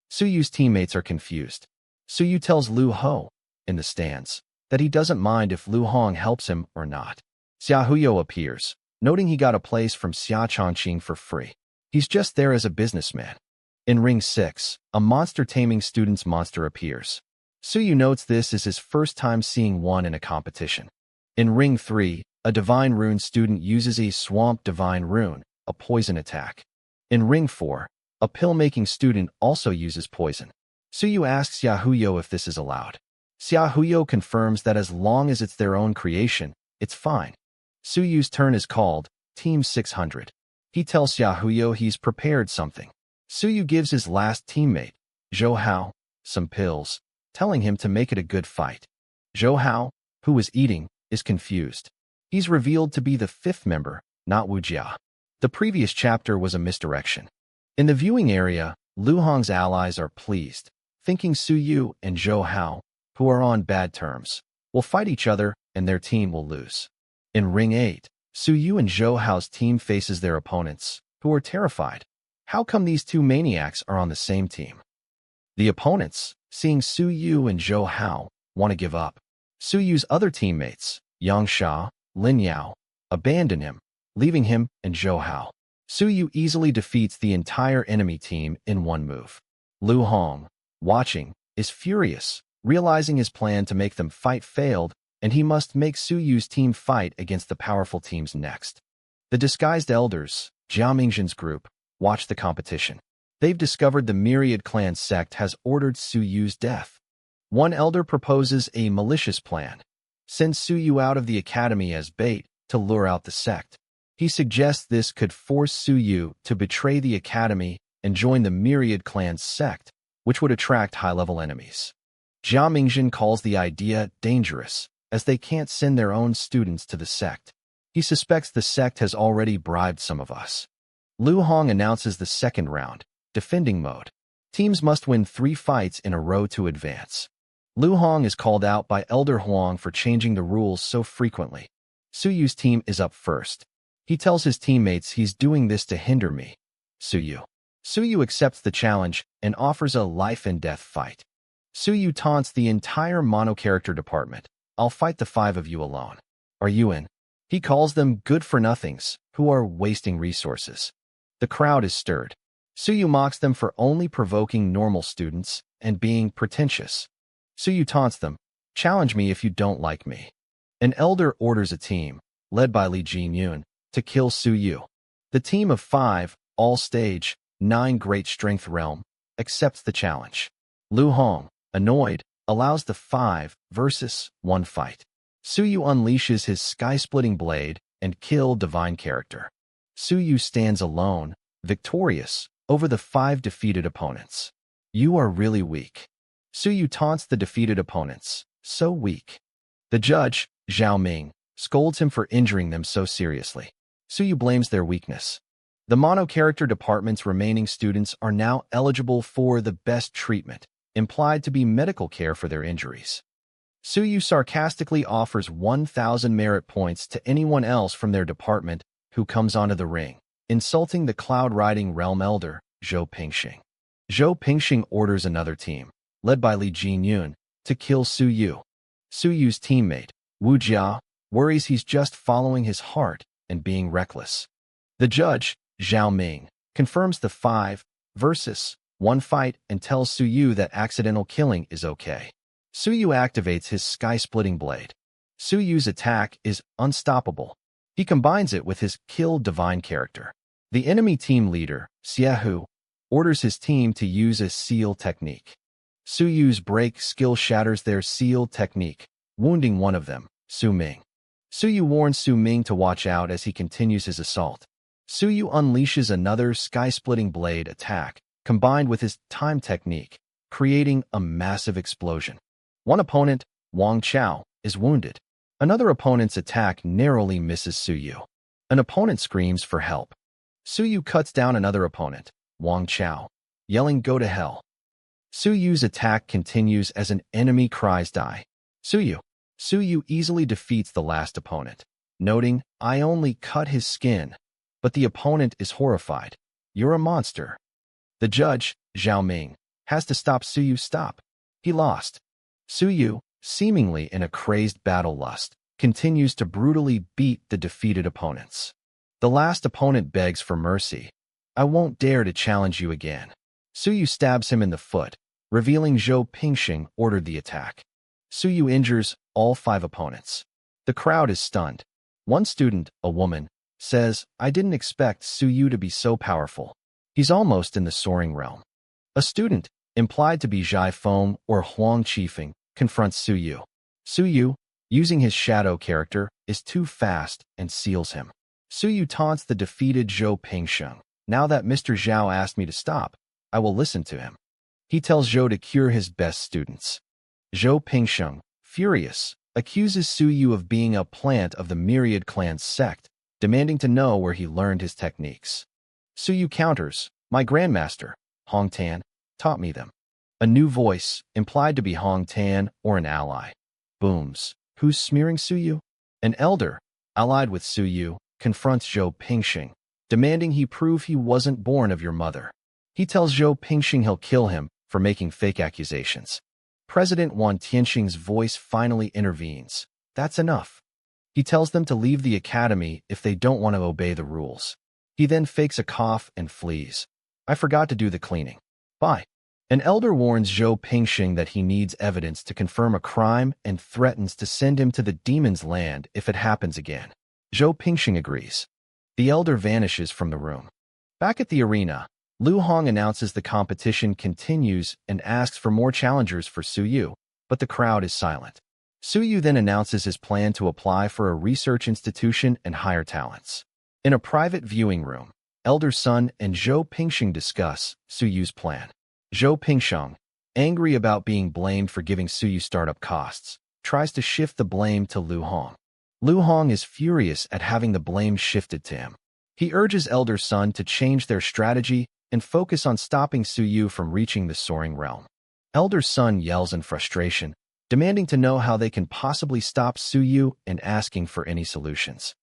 Su Yu's teammates are confused. Su Yu tells Lu Ho, in the stands, that he doesn't mind if Lu Hong helps him or not. Xia Huyo appears, noting he got a place from Xia Chongqing for free. He's just there as a businessman. In Ring 6, a monster-taming student's monster appears. Su Yu notes this is his first time seeing one in a competition. In Ring 3, a Divine Rune student uses a Swamp Divine Rune, a poison attack. In Ring 4, a pill-making student also uses poison. Su Yu asks Xia Huyo if this is allowed. Xia Huyo confirms that as long as it's their own creation, it's fine. Su Yu's turn is called Team 600. He tells Xia Huyo he's prepared something. Su Yu gives his last teammate, Zhou Hao, some pills, telling him to make it a good fight. Zhou Hao, who was eating, is confused. He's revealed to be the fifth member, not Wu Jia. The previous chapter was a misdirection. In the viewing area, Lu Hong's allies are pleased, thinking Su Yu and Zhou Hao, who are on bad terms, will fight each other and their team will lose. In Ring 8, Su Yu and Zhou Hao's team faces their opponents, who are terrified. How come these two maniacs are on the same team? The opponents, seeing Su Yu and Zhou Hao, want to give up. Su Yu's other teammates, Yang Sha, Lin Yao, abandon him, leaving him and Zhou Hao. Su Yu easily defeats the entire enemy team in one move. Lu Hong, watching, is furious, realizing his plan to make them fight failed, and he must make Su Yu's team fight against the powerful teams next. The disguised elders, Jia Mingzhen's group, watch the competition. They've discovered the Myriad Clans sect has ordered Su Yu's death. One elder proposes a malicious plan: send Su Yu out of the academy as bait to lure out the sect. He suggests this could force Su Yu to betray the academy and join the Myriad Clans sect, which would attract high-level enemies. Jia Mingzhen calls the idea dangerous, as they can't send their own students to the sect. He suspects the sect has already bribed some of us. Lu Hong announces the second round, defending mode. Teams must win 3 fights in a row to advance. Lu Hong is called out by Elder Huang for changing the rules so frequently. Su Yu's team is up first. He tells his teammates he's doing this to hinder me. Su Yu accepts the challenge and offers a life-and-death fight. Su Yu taunts the entire mono-character department. I'll fight the 5 of you alone. Are you in? He calls them good-for-nothings, who are wasting resources. The crowd is stirred. Su Yu mocks them for only provoking normal students and being pretentious. Su Yu taunts them, challenge me if you don't like me. An elder orders a team, led by Li Jinyun, to kill Su Yu. The team of 5, all stage, 9 great strength realm, accepts the challenge. Lu Hong, annoyed, allows the 5 versus 1 fight. Su Yu unleashes his sky-splitting blade and kill divine character. Su Yu stands alone, victorious, over the 5 defeated opponents. You are really weak. Su Yu taunts the defeated opponents, so weak. The judge, Zhao Ming, scolds him for injuring them so seriously. Su Yu blames their weakness. The mono-character department's remaining students are now eligible for the best treatment, implied to be medical care for their injuries. Su Yu sarcastically offers 1,000 merit points to anyone else from their department who comes onto the ring, insulting the cloud-riding realm elder, Zhou Pingxing. Zhou Pingxing orders another team, led by Li Jinyun, to kill Su Yu. Su Yu's teammate, Wu Jia, worries he's just following his heart and being reckless. The judge, Zhao Ming, confirms the 5 versus 1 fight and tells Su Yu that accidental killing is okay. Su Yu activates his sky-splitting blade. Su Yu's attack is unstoppable. He combines it with his kill divine character. The enemy team leader, Xiehu, orders his team to use a seal technique. Su Yu's break skill shatters their seal technique, wounding one of them, Su Ming. Su Yu warns Su Ming to watch out as he continues his assault. Su Yu unleashes another sky-splitting blade attack, combined with his time technique, creating a massive explosion. One opponent, Wang Chao, is wounded. Another opponent's attack narrowly misses Su Yu. An opponent screams for help. Suyu cuts down another opponent, Wang Chao, yelling "Go to hell." Suyu's attack continues as an enemy cries die. Suyu. Suyu easily defeats the last opponent, noting, "I only cut his skin." But the opponent is horrified. "You're a monster." The judge, Zhao Ming, has to stop Suyu. "Stop. He lost." Suyu, seemingly in a crazed battle lust, continues to brutally beat the defeated opponents. The last opponent begs for mercy. "I won't dare to challenge you again." Suyu stabs him in the foot, revealing Zhou Pingxing ordered the attack. Suyu injures all 5 opponents. The crowd is stunned. One student, a woman, says, "I didn't expect Suyu to be so powerful. He's almost in the soaring realm." A student, implied to be Zhai Feng or Huang Qifeng, confronts Suyu. Suyu, using his shadow character, is too fast and seals him. Suyu taunts the defeated Zhou Pingxing. "Now that Mr. Zhao asked me to stop, I will listen to him." He tells Zhou to cure his best students. Zhou Pingxing, furious, accuses Suyu of being a plant of the Myriad Clans sect, demanding to know where he learned his techniques. Suyu counters, "My grandmaster, Hong Tan, taught me them." A new voice, implied to be Hong Tan or an ally, booms. "Who's smearing Suyu?" An elder, allied with Suyu, confronts Zhou Pingxing, demanding he prove he wasn't born of your mother. He tells Zhou Pingxing he'll kill him for making fake accusations. President Wan Tianxing's voice finally intervenes. "That's enough." He tells them to leave the academy if they don't want to obey the rules. He then fakes a cough and flees. "I forgot to do the cleaning. Bye." An elder warns Zhou Pingxing that he needs evidence to confirm a crime and threatens to send him to the demon's land if it happens again. Zhou Pingxing agrees. The elder vanishes from the room. Back at the arena, Lu Hong announces the competition continues and asks for more challengers for Suyu, but the crowd is silent. Suyu then announces his plan to apply for a research institution and hire talents. In a private viewing room, Elder Sun and Zhou Pingxing discuss Suyu's plan. Zhou Pingxing, angry about being blamed for giving Suyu startup costs, tries to shift the blame to Lu Hong. Lu Hong is furious at having the blame shifted to him. He urges Elder Sun to change their strategy and focus on stopping Suyu from reaching the soaring realm. Elder Sun yells in frustration, demanding to know how they can possibly stop Suyu and asking for any solutions.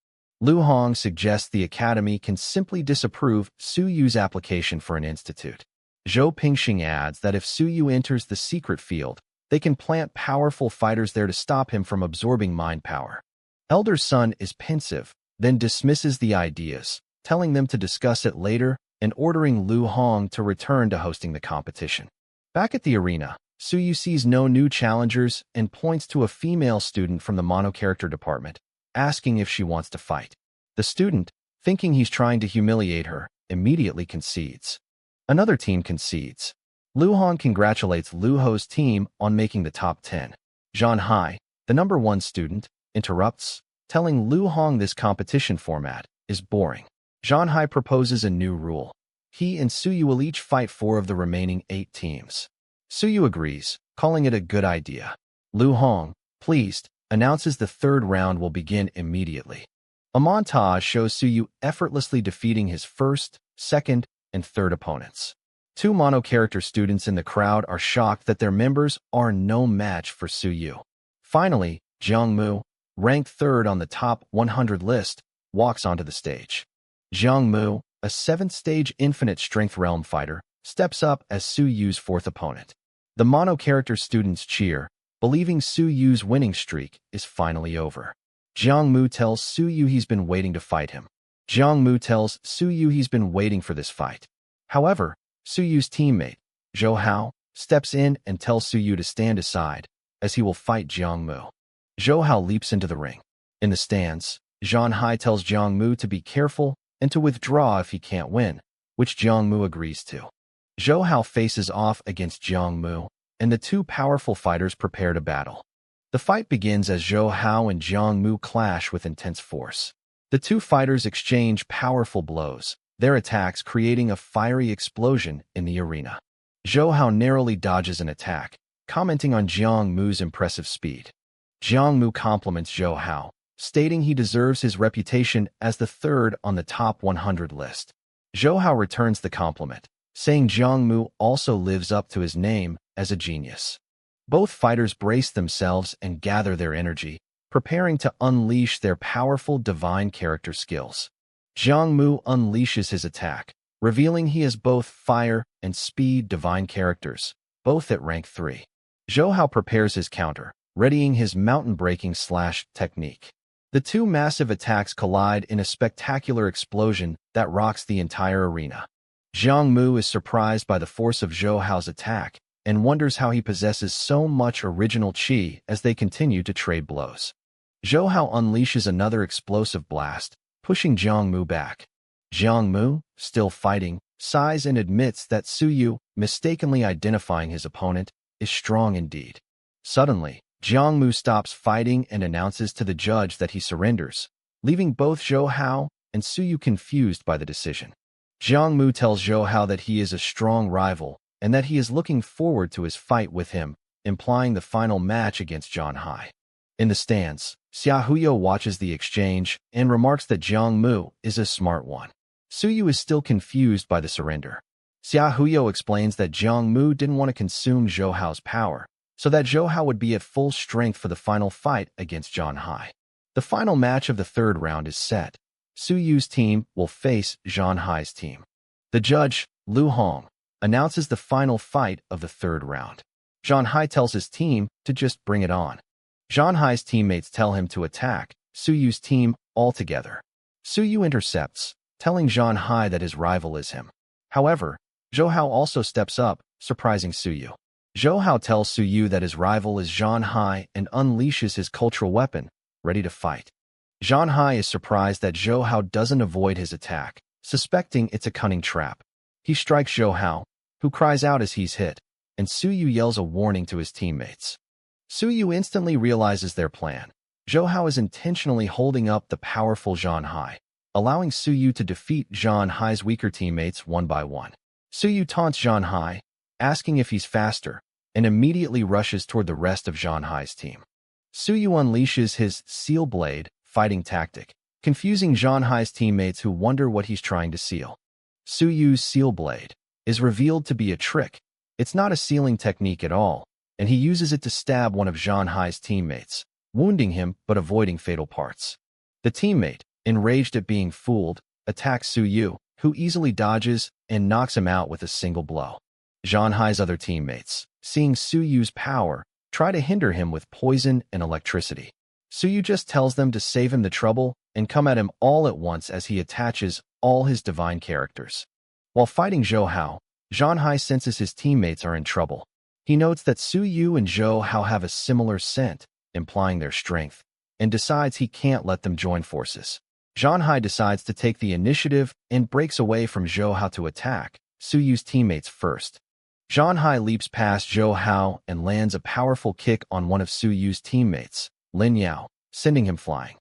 Lu Hong suggests the academy can simply disapprove Suyu's application for an institute. Zhou Pingxing adds that if Suyu enters the secret field, they can plant powerful fighters there to stop him from absorbing mind power. Elder Sun is pensive, then dismisses the ideas, telling them to discuss it later and ordering Lu Hong to return to hosting the competition. Back at the arena, Suyu sees no new challengers and points to a female student from the mono-character department, asking if she wants to fight. The student, thinking he's trying to humiliate her, immediately concedes. Another team concedes. Lu Hong congratulates Lu Ho's team on making the top 10. Zhan Hai, the number 1 student, interrupts, telling Lu Hong this competition format is boring. Zhan Hai proposes a new rule. He and Suyu will each fight 4 of the remaining 8 teams. Suyu agrees, calling it a good idea. Lu Hong, pleased, announces the 3rd round will begin immediately. A montage shows Suyu effortlessly defeating his 1st, 2nd, and 3rd opponents. 2 mono-character students in the crowd are shocked that their members are no match for Suyu. Finally, Jiang Mu, ranked 3rd on the top 100 list, walks onto the stage. Jiang Mu, a 7th-stage infinite strength realm fighter, steps up as Suyu's 4th opponent. The mono-character students cheer, believing Suyu's winning streak is finally over. Jiang Mu tells Suyu he's been waiting to fight him. Jiang Mu tells Suyu he's been waiting for this fight. However, Suyu's teammate, Zhou Hao, steps in and tells Suyu to stand aside, as he will fight Jiang Mu. Zhou Hao leaps into the ring. In the stands, Zhan Hai tells Jiang Mu to be careful and to withdraw if he can't win, which Jiang Mu agrees to. Zhou Hao faces off against Jiang Mu, and the 2 powerful fighters prepare to battle. The fight begins as Zhou Hao and Jiang Mu clash with intense force. The 2 fighters exchange powerful blows, their attacks creating a fiery explosion in the arena. Zhou Hao narrowly dodges an attack, commenting on Jiang Mu's impressive speed. Jiang Mu compliments Zhou Hao, stating he deserves his reputation as the third on the top 100 list. Zhou Hao returns the compliment, saying Jiang Mu also lives up to his name as a genius. Both fighters brace themselves and gather their energy, preparing to unleash their powerful divine character skills. Jiang Mu unleashes his attack, revealing he has both fire and speed divine characters, both at rank 3. Zhou Hao prepares his counter, readying his mountain-breaking slash technique. The two massive attacks collide in a spectacular explosion that rocks the entire arena. Jiang Mu is surprised by the force of Zhou Hao's attack and wonders how he possesses so much original qi as they continue to trade blows. Zhou Hao unleashes another explosive blast, pushing Jiang Mu back. Jiang Mu, still fighting, sighs and admits that Su Yu, mistakenly identifying his opponent, is strong indeed. Suddenly, Jiang Mu stops fighting and announces to the judge that he surrenders, leaving both Zhou Hao and Su Yu confused by the decision. Jiang Mu tells Zhou Hao that he is a strong rival and that he is looking forward to his fight with him, implying the final match against Zhang Hai. In the stands, Xia Huyo watches the exchange and remarks that Jiang Mu is a smart one. Su Yu is still confused by the surrender. Xia Huyo explains that Jiang Mu didn't want to consume Zhou Hao's power, so that Zhou Hao would be at full strength for the final fight against Zhang Hai. The final match of the third round is set. Su Yu's team will face Zhang Hai's team. The judge, Lu Hong, announces the final fight of the third round. Zhang Hai tells his team to just bring it on. Zhang Hai's teammates tell him to attack Su Yu's team altogether. Su Yu intercepts, telling Zhang Hai that his rival is him. However, Zhou Hao also steps up, surprising Su Yu. Zhou Hao tells Su Yu that his rival is Zhang Hai and unleashes his cultural weapon, ready to fight. Zhang Hai is surprised that Zhou Hao doesn't avoid his attack, suspecting it's a cunning trap. He strikes Zhou Hao, who cries out as he's hit, and Su Yu yells a warning to his teammates. Su Yu instantly realizes their plan. Zhou Hao is intentionally holding up the powerful Zhang Hai, allowing Su Yu to defeat Zhang Hai's weaker teammates one by one. Su Yu taunts Zhang Hai, asking if he's faster, and immediately rushes toward the rest of Zhang Hai's team. Su Yu unleashes his seal blade fighting tactic, confusing Zhang Hai's teammates who wonder what he's trying to seal. Su Yu's seal blade is revealed to be a trick. It's not a sealing technique at all, and he uses it to stab one of Zhang Hai's teammates, wounding him but avoiding fatal parts. The teammate, enraged at being fooled, attacks Su Yu, who easily dodges and knocks him out with a single blow. Zhang Hai's other teammates, seeing Su Yu's power, try to hinder him with poison and electricity. Su Yu just tells them to save him the trouble and come at him all at once as he attaches all his divine characters. While fighting Zhou Hao, Zhang Hai senses his teammates are in trouble. He notes that Su Yu and Zhou Hao have a similar scent, implying their strength, and decides he can't let them join forces. Zhang Hai decides to take the initiative and breaks away from Zhou Hao to attack Su Yu's teammates first. Zhang Hai leaps past Zhou Hao and lands a powerful kick on one of Su Yu's teammates, Lin Yao, sending him flying.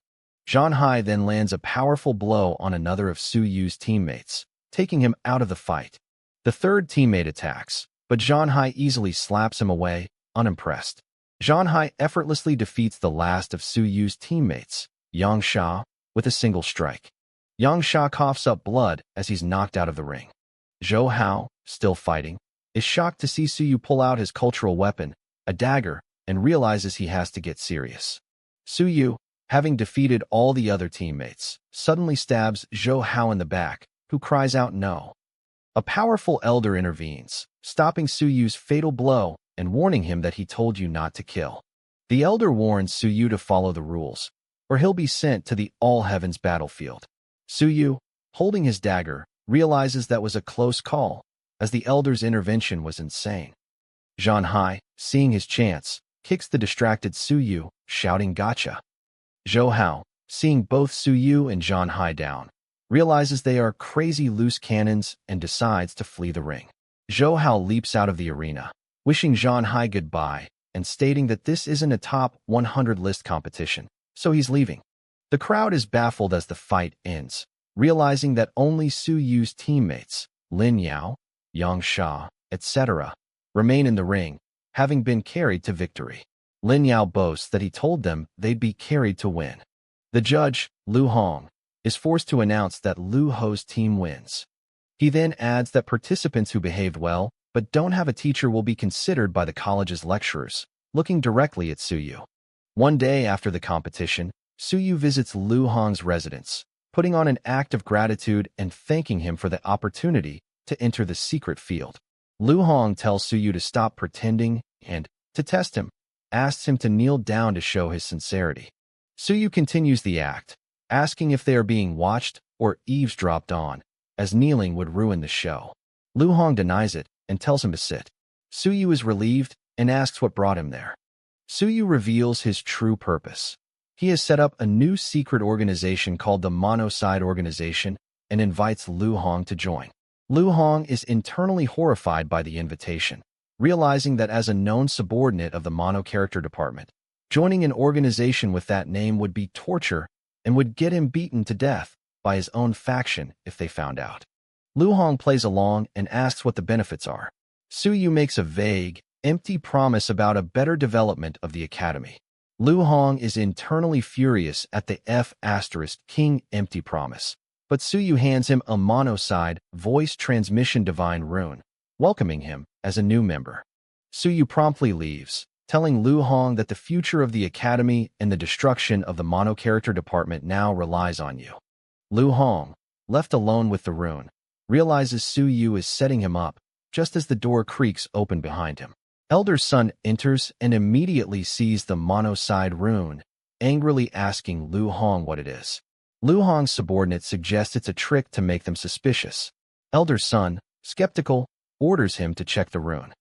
Zhang Hai then lands a powerful blow on another of Su Yu's teammates, taking him out of the fight. The third teammate attacks, but Zhang Hai easily slaps him away, unimpressed. Zhang Hai effortlessly defeats the last of Su Yu's teammates, Yang Sha, with a single strike. Yang Sha coughs up blood as he's knocked out of the ring. Zhou Hao, still fighting, is shocked to see Su Yu pull out his cultural weapon, a dagger, and realizes he has to get serious. Su Yu, having defeated all the other teammates, suddenly stabs Zhou Hao in the back, who cries out no. A powerful elder intervenes, stopping Su Yu's fatal blow and warning him that he told you not to kill. The elder warns Su Yu to follow the rules, or he'll be sent to the All-Heavens battlefield. Su Yu, holding his dagger, realizes that was a close call, as the elder's intervention was insane. Zhang Hai, seeing his chance, kicks the distracted Su Yu, shouting gotcha. Zhou Hao, seeing both Su Yu and Zhang Hai down, realizes they are crazy loose cannons and decides to flee the ring. Zhou Hao leaps out of the arena, wishing Zhang Hai goodbye and stating that this isn't a top 100 list competition, so he's leaving. The crowd is baffled as the fight ends, realizing that only Su Yu's teammates, Lin Yao, Yang Sha, etc., remain in the ring, having been carried to victory. Lin Yao boasts that he told them they'd be carried to win. The judge, Lu Hong, is forced to announce that Lu Ho's team wins. He then adds that participants who behaved well but don't have a teacher will be considered by the college's lecturers, looking directly at Suyu. One day after the competition, Suyu visits Lu Hong's residence, putting on an act of gratitude and thanking him for the opportunity to enter the secret field. Lu Hong tells Suyu to stop pretending and, to test him, asks him to kneel down to show his sincerity. Suyu continues the act, asking if they are being watched or eavesdropped on, as kneeling would ruin the show. Lu Hong denies it and tells him to sit. Suyu is relieved and asks what brought him there. Suyu reveals his true purpose. He has set up a new secret organization called the Mono-Side Organization and invites Lu Hong to join. Lu Hong is internally horrified by the invitation, realizing that as a known subordinate of the mono-character department, joining an organization with that name would be torture and would get him beaten to death by his own faction if they found out. Lu Hong plays along and asks what the benefits are. Suyu makes a vague, empty promise about a better development of the academy. Lu Hong is internally furious at the King empty promise, but Suyu hands him a mono-side voice transmission divine rune, welcoming him as a new member. Suyu promptly leaves, telling Lu Hong that the future of the academy and the destruction of the mono-character department now relies on you. Lu Hong, left alone with the rune, realizes Suyu is setting him up just as the door creaks open behind him. Elder Sun enters and immediately sees the mono-side rune, angrily asking Lu Hong what it is. Lu Hong's subordinate suggests it's a trick to make them suspicious. Elder Sun, skeptical, orders him to check the rune.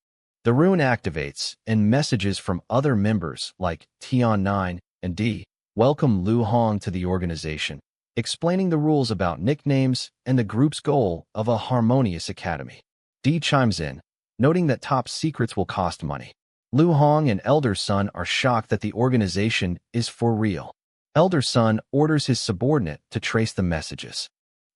The rune activates, and messages from other members like Tian 9 and D welcome Lu Hong to the organization, explaining the rules about nicknames and the group's goal of a harmonious academy. D chimes in, noting that top secrets will cost money. Lu Hong and Elder Sun are shocked that the organization is for real. Elder Sun orders his subordinate to trace the messages.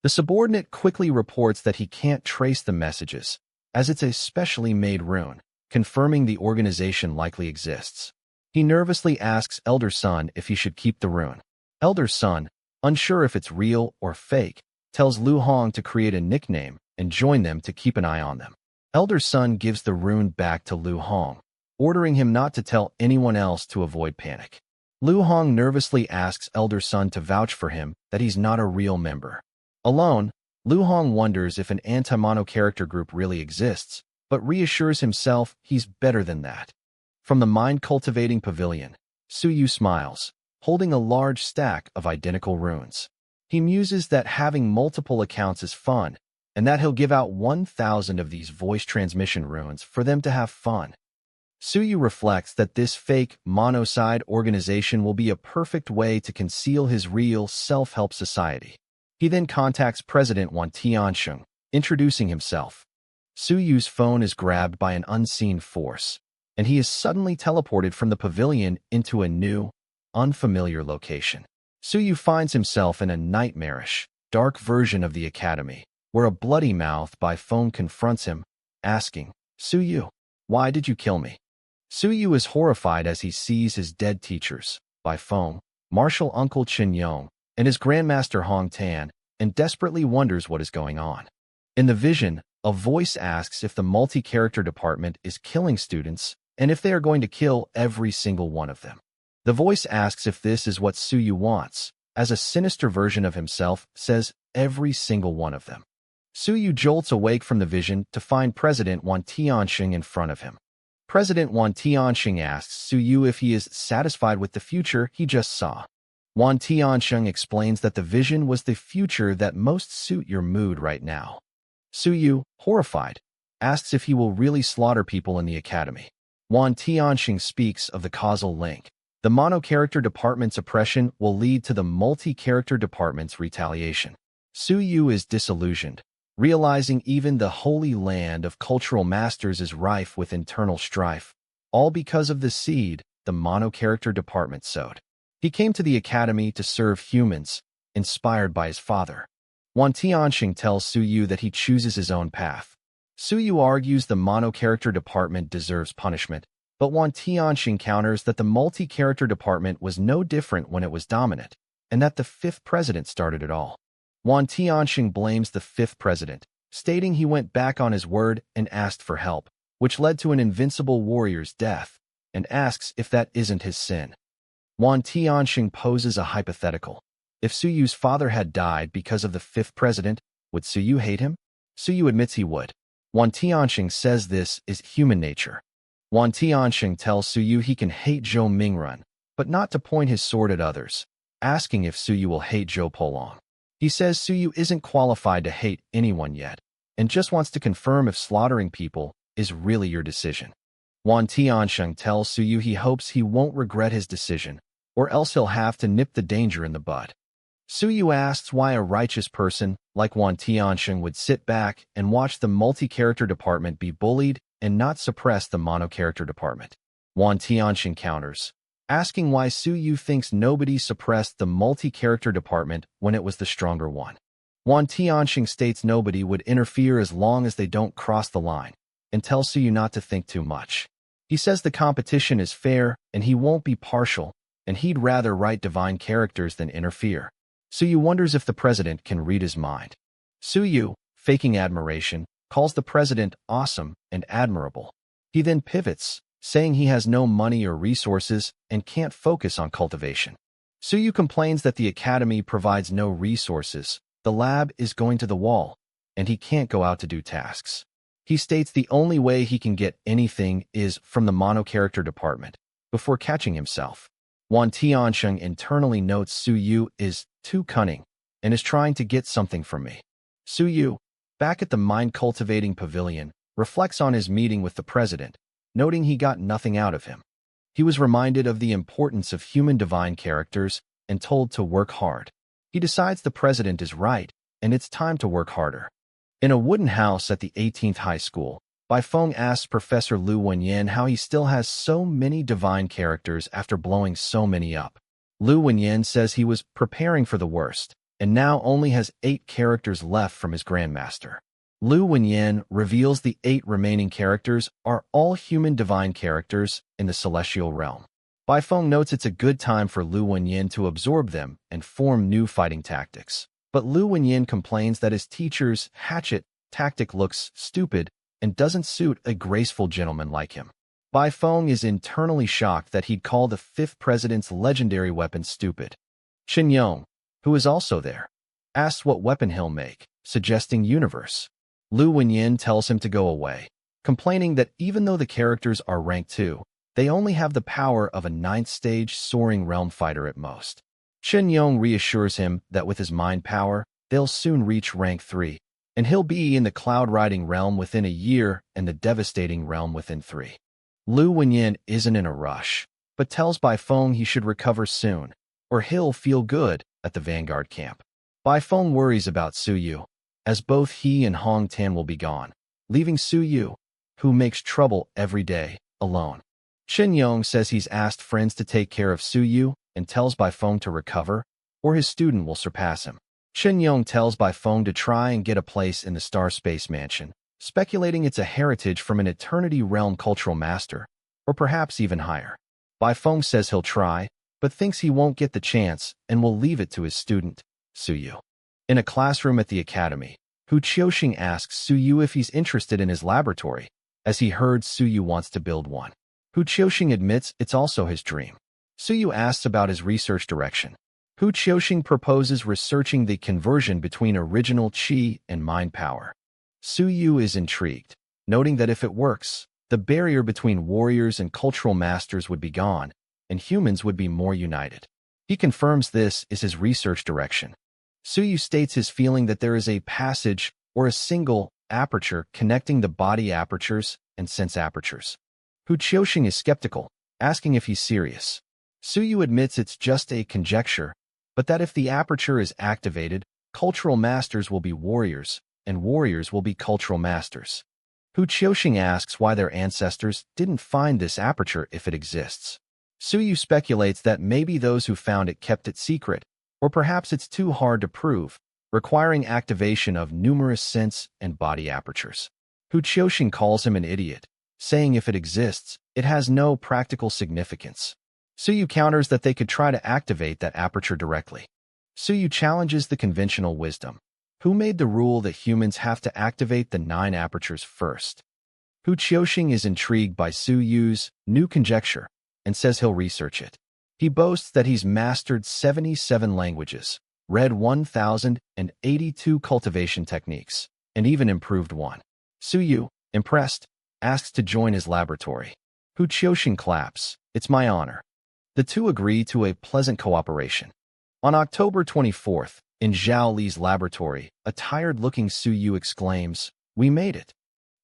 The subordinate quickly reports that he can't trace the messages, as it's a specially made rune, confirming the organization likely exists. He nervously asks Elder Sun if he should keep the rune. Elder Sun, unsure if it's real or fake, tells Lu Hong to create a nickname and join them to keep an eye on them. Elder Sun gives the rune back to Lu Hong, ordering him not to tell anyone else to avoid panic. Lu Hong nervously asks Elder Sun to vouch for him that he's not a real member. Alone, Lu Hong wonders if an anti-mono character group really exists, but reassures himself he's better than that. From the mind-cultivating pavilion, Suyu smiles, holding a large stack of identical runes. He muses that having multiple accounts is fun, and that he'll give out 1,000 of these voice transmission runes for them to have fun. Suyu reflects that this fake mono-side organization will be a perfect way to conceal his real self-help society. He then contacts President Wan Tiansheng, introducing himself. Suyu's phone is grabbed by an unseen force, and he is suddenly teleported from the pavilion into a new, unfamiliar location. Suyu finds himself in a nightmarish, dark version of the academy, where a bloody mouth by phone confronts him, asking, "Suyu, why did you kill me?" Suyu is horrified as he sees his dead teachers, by phone, Martial Uncle Chen Yong, and his Grandmaster Hong Tan, and desperately wonders what is going on. In the vision, a voice asks if the multi-character department is killing students and if they are going to kill every single one of them. The voice asks if this is what Suyu wants, as a sinister version of himself says every single one of them. Suyu jolts awake from the vision to find President Wan Tiansheng in front of him. President Wan Tiansheng asks Suyu if he is satisfied with the future he just saw. Wan Tiansheng explains that the vision was the future that most suit your mood right now. Suyu, horrified, asks if he will really slaughter people in the academy. Wan Tiansheng speaks of the causal link. The mono-character department's oppression will lead to the multi-character department's retaliation. Suyu is disillusioned, realizing even the holy land of cultural masters is rife with internal strife, all because of the seed the mono-character department sowed. He came to the academy to serve humans, inspired by his father. Wan Tiansheng tells Suyu that he chooses his own path. Suyu argues the mono-character department deserves punishment, but Wan Tiansheng counters that the multi-character department was no different when it was dominant, and that the fifth president started it all. Wan Tianxing blames the fifth president, stating he went back on his word and asked for help, which led to an invincible warrior's death, and asks if that isn't his sin. Wan Tianxing poses a hypothetical. If Suyu's father had died because of the fifth president, would Suyu hate him? Suyu admits he would. Wan Tianxing says this is human nature. Wan Tianxing tells Suyu he can hate Zhou Mingrun, but not to point his sword at others, asking if Suyu will hate Zhou Polong. He says Suyu isn't qualified to hate anyone yet, and just wants to confirm if slaughtering people is really your decision. Wan Tianxing tells Suyu he hopes he won't regret his decision, or else he'll have to nip the danger in the bud. Suyu asks why a righteous person like Wan Tianxing would sit back and watch the multi-character department be bullied and not suppress the mono-character department. Wan Tianxing counters, asking why Suyu thinks nobody suppressed the multi-character department when it was the stronger one. Wan Tianxing states nobody would interfere as long as they don't cross the line, and tells Suyu not to think too much. He says the competition is fair and he won't be partial, and he'd rather write divine characters than interfere. Suyu wonders if the president can read his mind. Suyu, faking admiration, calls the president awesome and admirable. He then pivots, saying he has no money or resources and can't focus on cultivation. Suyu complains that the academy provides no resources, the lab is going to the wall, and he can't go out to do tasks. He states the only way he can get anything is from the mono-character department, before catching himself. Wan Tianxing internally notes Suyu is too cunning and is trying to get something from me. Suyu, back at the mind-cultivating pavilion, reflects on his meeting with the president, noting he got nothing out of him. He was reminded of the importance of human divine characters and told to work hard. He decides the president is right, and it's time to work harder. In a wooden house at the 18th high school, Bai Feng asks Professor Lu Wenyan how he still has so many divine characters after blowing so many up. Lu Wenyan says he was preparing for the worst, and now only has 8 characters left from his grandmaster. Lu Wenyan reveals the 8 remaining characters are all human divine characters in the celestial realm. Bai Feng notes it's a good time for Lu Wenyan to absorb them and form new fighting tactics. But Lu Wenyan complains that his teacher's hatchet tactic looks stupid and doesn't suit a graceful gentleman like him. Bai Feng is internally shocked that he'd call the 5th president's legendary weapon stupid. Chen Yong, who is also there, asks what weapon he'll make, suggesting universe. Lu Wenyan tells him to go away, complaining that even though the characters are rank 2, they only have the power of a 9th stage soaring realm fighter at most. Chen Yong reassures him that with his mind power, they'll soon reach rank 3, and he'll be in the cloud-riding realm within a year and the devastating realm within 3. Lu Wenyan isn't in a rush, but tells Bai Feng he should recover soon, or he'll feel good at the Vanguard camp. Bai Feng worries about Suyu, as both he and Hong Tan will be gone, leaving Suyu, who makes trouble every day, alone. Chen Yong says he's asked friends to take care of Suyu and tells Bai Feng to recover, or his student will surpass him. Chen Yong tells Bai Feng to try and get a place in the Star Space Mansion, speculating it's a heritage from an Eternity Realm cultural master, or perhaps even higher. Bai Feng says he'll try, but thinks he won't get the chance and will leave it to his student, Suyu. In a classroom at the academy, Hu Qiuxing asks Suyu if he's interested in his laboratory, as he heard Suyu wants to build one. Hu Qiuxing admits it's also his dream. Suyu asks about his research direction. Hu Qiuxing proposes researching the conversion between original qi and mind power. Suyu is intrigued, noting that if it works, the barrier between warriors and cultural masters would be gone, and humans would be more united. He confirms this is his research direction. Suyu states his feeling that there is a passage or a single aperture connecting the body apertures and sense apertures. Hu Qiuxing is skeptical, asking if he's serious. Suyu admits it's just a conjecture, but that if the aperture is activated, cultural masters will be warriors, and warriors will be cultural masters. Hu Qiuxing asks why their ancestors didn't find this aperture if it exists. Suyu speculates that maybe those who found it kept it secret, or perhaps it's too hard to prove, requiring activation of numerous sense and body apertures. Hu Qiuxing calls him an idiot, saying if it exists, it has no practical significance. Suyu counters that they could try to activate that aperture directly. Suyu challenges the conventional wisdom. Who made the rule that humans have to activate the 9 apertures first? Hu Qiuxing is intrigued by Suyu's new conjecture and says he'll research it. He boasts that he's mastered 77 languages, read 1,082 cultivation techniques, and even improved one. Suyu, impressed, asks to join his laboratory. Hu Qiuxing claps. It's my honor. The two agree to a pleasant cooperation. On October 24th, in Zhao Li's laboratory, a tired-looking Suyu exclaims, "We made it."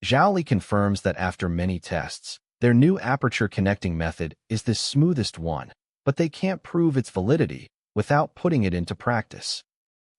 Zhao Li confirms that after many tests, their new aperture connecting method is the smoothest one, but they can't prove its validity without putting it into practice.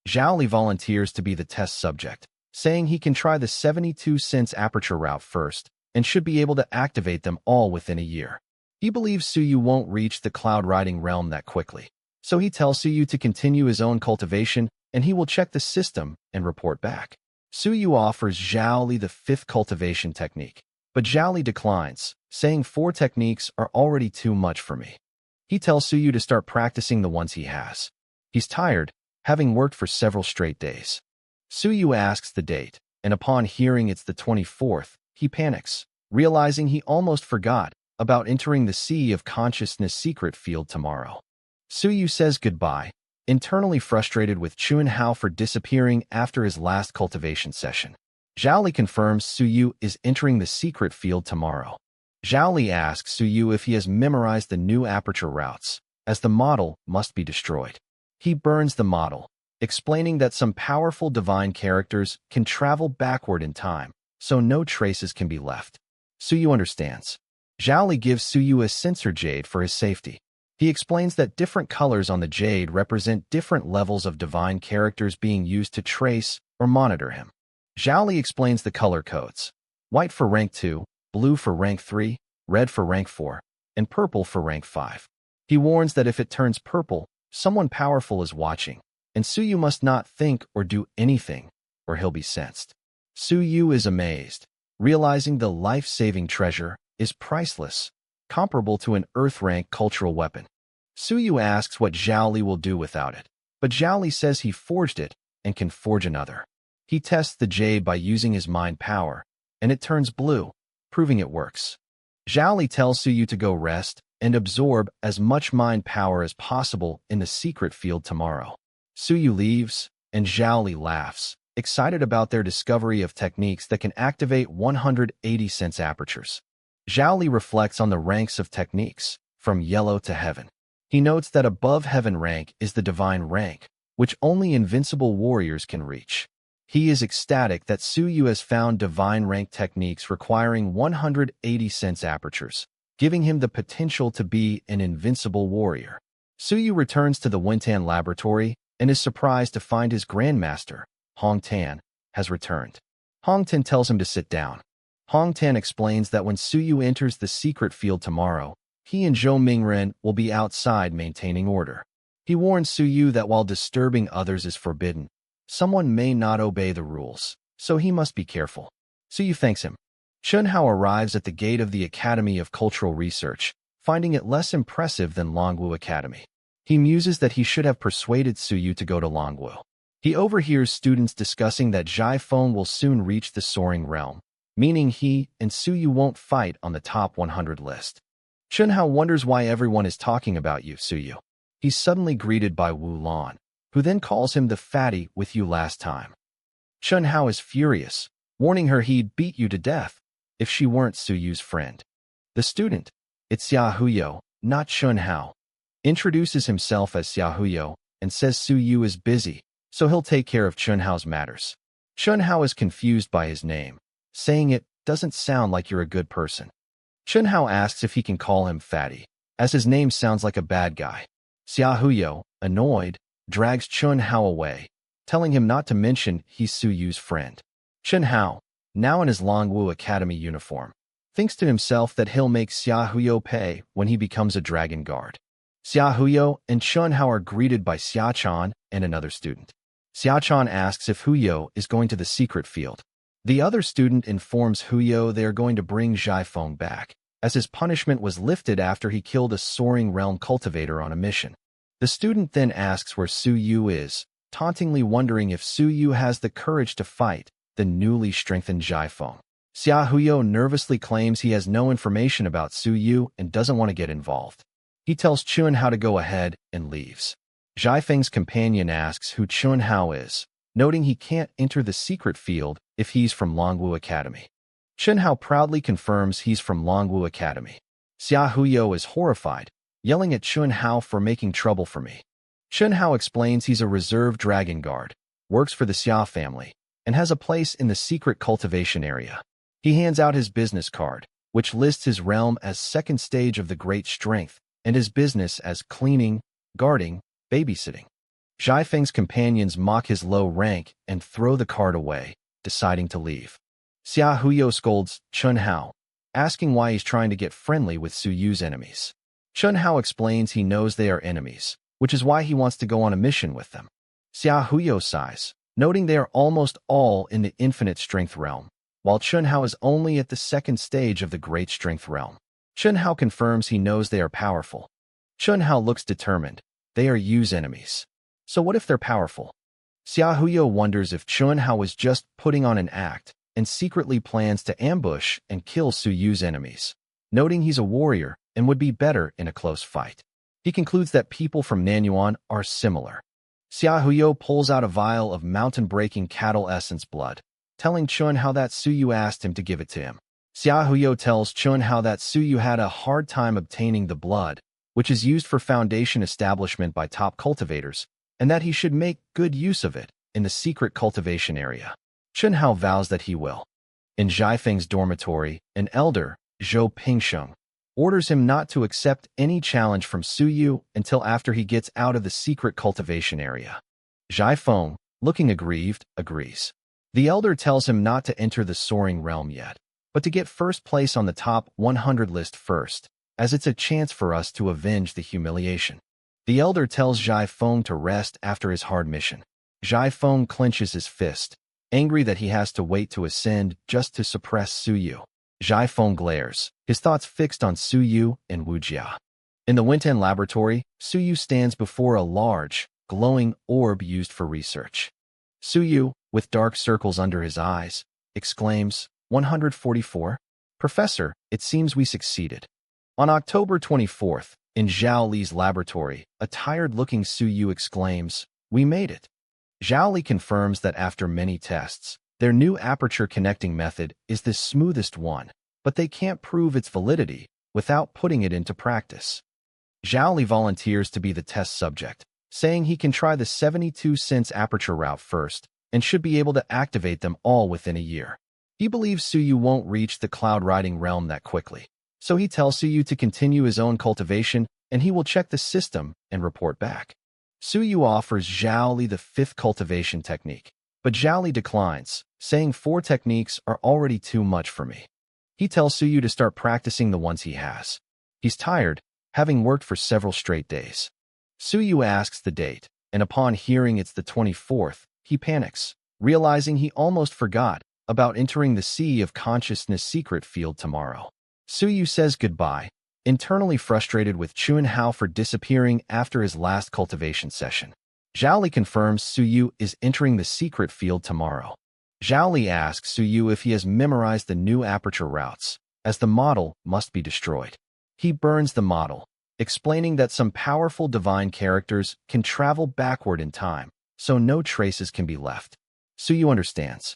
Zhao Li volunteers to be the test subject, saying he can try the 72 cents aperture route first and should be able to activate them all within a year. He believes Suyu won't reach the cloud-riding realm that quickly, so he tells Suyu to continue his own cultivation and he will check the system and report back. Suyu offers Zhao Li the 5th cultivation technique, but Zhao Li declines, saying 4 techniques are already too much for me. He tells Suyu to start practicing the ones he has. He's tired, having worked for several straight days. Suyu asks the date, and upon hearing it's the 24th, he panics, realizing he almost forgot about entering the Sea of Consciousness secret field tomorrow. Suyu says goodbye, internally frustrated with Chunhao for disappearing after his last cultivation session. Zhao Li confirms Suyu is entering the secret field tomorrow. Zhao Li asks Suyu if he has memorized the new aperture routes, as the model must be destroyed. He burns the model, explaining that some powerful divine characters can travel backward in time, so no traces can be left. Suyu understands. Zhao Li gives Suyu a sensor jade for his safety. He explains that different colors on the jade represent different levels of divine characters being used to trace or monitor him. Zhao Li explains the color codes: white for rank 2, blue for rank 3, red for rank 4, and purple for rank 5. He warns that if it turns purple, someone powerful is watching, and Suyu must not think or do anything, or he'll be sensed. Suyu is amazed, realizing the life-saving treasure is priceless, comparable to an Earth-rank cultural weapon. Suyu asks what Zhao Li will do without it, but Zhao Li says he forged it and can forge another. He tests the jade by using his mind power, and it turns blue, proving it works. Zhao Li tells Suyu to go rest and absorb as much mind power as possible in the secret field tomorrow. Suyu leaves, and Zhao Li laughs, excited about their discovery of techniques that can activate 180 sense apertures. Zhao Li reflects on the ranks of techniques, from yellow to heaven. He notes that above heaven rank is the divine rank, which only invincible warriors can reach. He is ecstatic that Suyu has found divine rank techniques requiring 180 sense apertures, giving him the potential to be an invincible warrior. Suyu returns to the Wentan laboratory and is surprised to find his grandmaster, Hong Tan, has returned. Hong Tan tells him to sit down. Hong Tan explains that when Suyu enters the secret field tomorrow, he and Zhou Mingren will be outside maintaining order. He warns Suyu that while disturbing others is forbidden, someone may not obey the rules, so he must be careful. Suyu thanks him. Chunhao arrives at the gate of the Academy of Cultural Research, finding it less impressive than Longwu Academy. He muses that he should have persuaded Suyu to go to Longwu. He overhears students discussing that Zhai Feng will soon reach the soaring realm, meaning he and Suyu won't fight on the top 100 list. Chunhao wonders why everyone is talking about you, Suyu. He's suddenly greeted by Wu Lan, who then calls him the fatty with you last time. Chunhao is furious, warning her he'd beat you to death if she weren't Suyu's friend. The student, it's Xia Huyo, not Chunhao, introduces himself as Xia Huyo and says Suyu is busy, so he'll take care of Chunhao's matters. Chunhao is confused by his name, saying it doesn't sound like you're a good person. Chunhao asks if he can call him fatty, as his name sounds like a bad guy. Xia Huyo, annoyed, drags Chunhao away, telling him not to mention he's Suyu's friend. Chunhao, now in his Longwu Academy uniform, thinks to himself that he'll make Xia Huyo pay when he becomes a dragon guard. Xia Huyo and Chunhao are greeted by Xia Chan and another student. Xia Chan asks if Huyo is going to the secret field. The other student informs Huyo they are going to bring Zhai Feng back, as his punishment was lifted after he killed a soaring realm cultivator on a mission. The student then asks where Su Yu is, tauntingly wondering if Su Yu has the courage to fight the newly strengthened Zhai Feng. Xia Huyo nervously claims he has no information about Su Yu and doesn't want to get involved. He tells Chun Hao to go ahead and leaves. Zhai Feng's companion asks who Chun Hao is, noting he can't enter the secret field if he's from Longwu Academy. Chun Hao proudly confirms he's from Longwu Academy. Xia Huyo is horrified, yelling at Chun Hao for making trouble for me. Chun Hao explains he's a reserve dragon guard, works for the Xia family, and has a place in the secret cultivation area. He hands out his business card, which lists his realm as second stage of the Great Strength and his business as cleaning, guarding, babysitting. Zhai Feng's companions mock his low rank and throw the card away, deciding to leave. Xia Huyo scolds Chun Hao, asking why he's trying to get friendly with Su Yu's enemies. Chun Hao explains he knows they are enemies, which is why he wants to go on a mission with them. Xia Huyo sighs, noting they are almost all in the infinite strength realm, while Chun Hao is only at the second stage of the great strength realm. Chun Hao confirms he knows they are powerful. Chun Hao looks determined. They are Yu's enemies. So what if they're powerful? Xia Huyo wonders if Chun Hao was just putting on an act and secretly plans to ambush and kill Su Yu's enemies, noting he's a warrior and would be better in a close fight. He concludes that people from Nanyuan are similar. Xia Huyo pulls out a vial of mountain-breaking cattle essence blood, telling Chun Hao that Su Yu asked him to give it to him. Xia Huyo tells Chun Hao that Su Yu had a hard time obtaining the blood, which is used for foundation establishment by top cultivators, and that he should make good use of it in the secret cultivation area. Chun Hao vows that he will. In Zhai Feng's dormitory, an elder, Zhou Pingsheng, orders him not to accept any challenge from Su Yu until after he gets out of the secret cultivation area. Zhai Feng, looking aggrieved, agrees. The elder tells him not to enter the soaring realm yet, but to get first place on the top 100 list first, as it's a chance for us to avenge the humiliation. The elder tells Zhai Feng to rest after his hard mission. Zhai Feng clenches his fist, angry that he has to wait to ascend just to suppress Su Yu. Zhai Feng glares, his thoughts fixed on Su Yu and Wu Jia. In the Winten laboratory, Su Yu stands before a large, glowing orb used for research. Su Yu, with dark circles under his eyes, exclaims, 144? Professor, it seems we succeeded. On October 24th, in Zhao Li's laboratory, a tired-looking Su Yu exclaims, we made it. Zhao Li confirms that after many tests, their new aperture connecting method is the smoothest one, but they can't prove its validity without putting it into practice. Zhao Li volunteers to be the test subject, saying he can try the 72 cents aperture route first and should be able to activate them all within a year. He believes Su Yu won't reach the cloud-riding realm that quickly, so he tells Su Yu to continue his own cultivation and he will check the system and report back. Su Yu offers Zhao Li the 5th cultivation technique, but Zhao Li declines, saying 4 techniques are already too much for me. He tells Su Yu to start practicing the ones he has. He's tired, having worked for several straight days. Su Yu asks the date, and upon hearing it's the 24th, he panics, realizing he almost forgot about entering the Sea of Consciousness secret field tomorrow. Su Yu says goodbye, internally frustrated with Chun Hao for disappearing after his last cultivation session. Zhao Li confirms Su Yu is entering the secret field tomorrow. Zhao Li asks Su Yu if he has memorized the new aperture routes, as the model must be destroyed. He burns the model, explaining that some powerful divine characters can travel backward in time, so no traces can be left. Su Yu understands.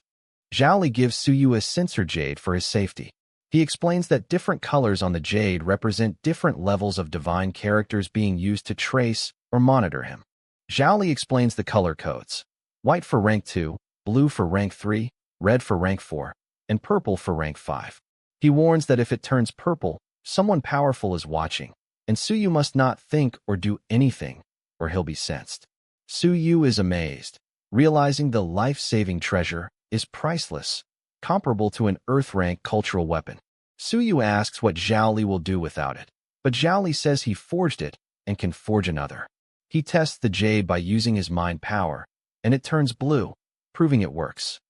Zhao Li gives Su Yu a sensor jade for his safety. He explains that different colors on the jade represent different levels of divine characters being used to trace or monitor him. Zhao Li explains the color codes: white for rank 2, blue for rank 3, red for rank 4, and purple for rank 5. He warns that if it turns purple, someone powerful is watching, and Su Yu must not think or do anything, or he'll be sensed. Su Yu is amazed, realizing the life-saving treasure is priceless, comparable to an Earth-rank cultural weapon. Su Yu asks what Zhao Li will do without it, but Zhao Li says he forged it and can forge another. He tests the jade by using his mind power, and it turns blue, proving it works.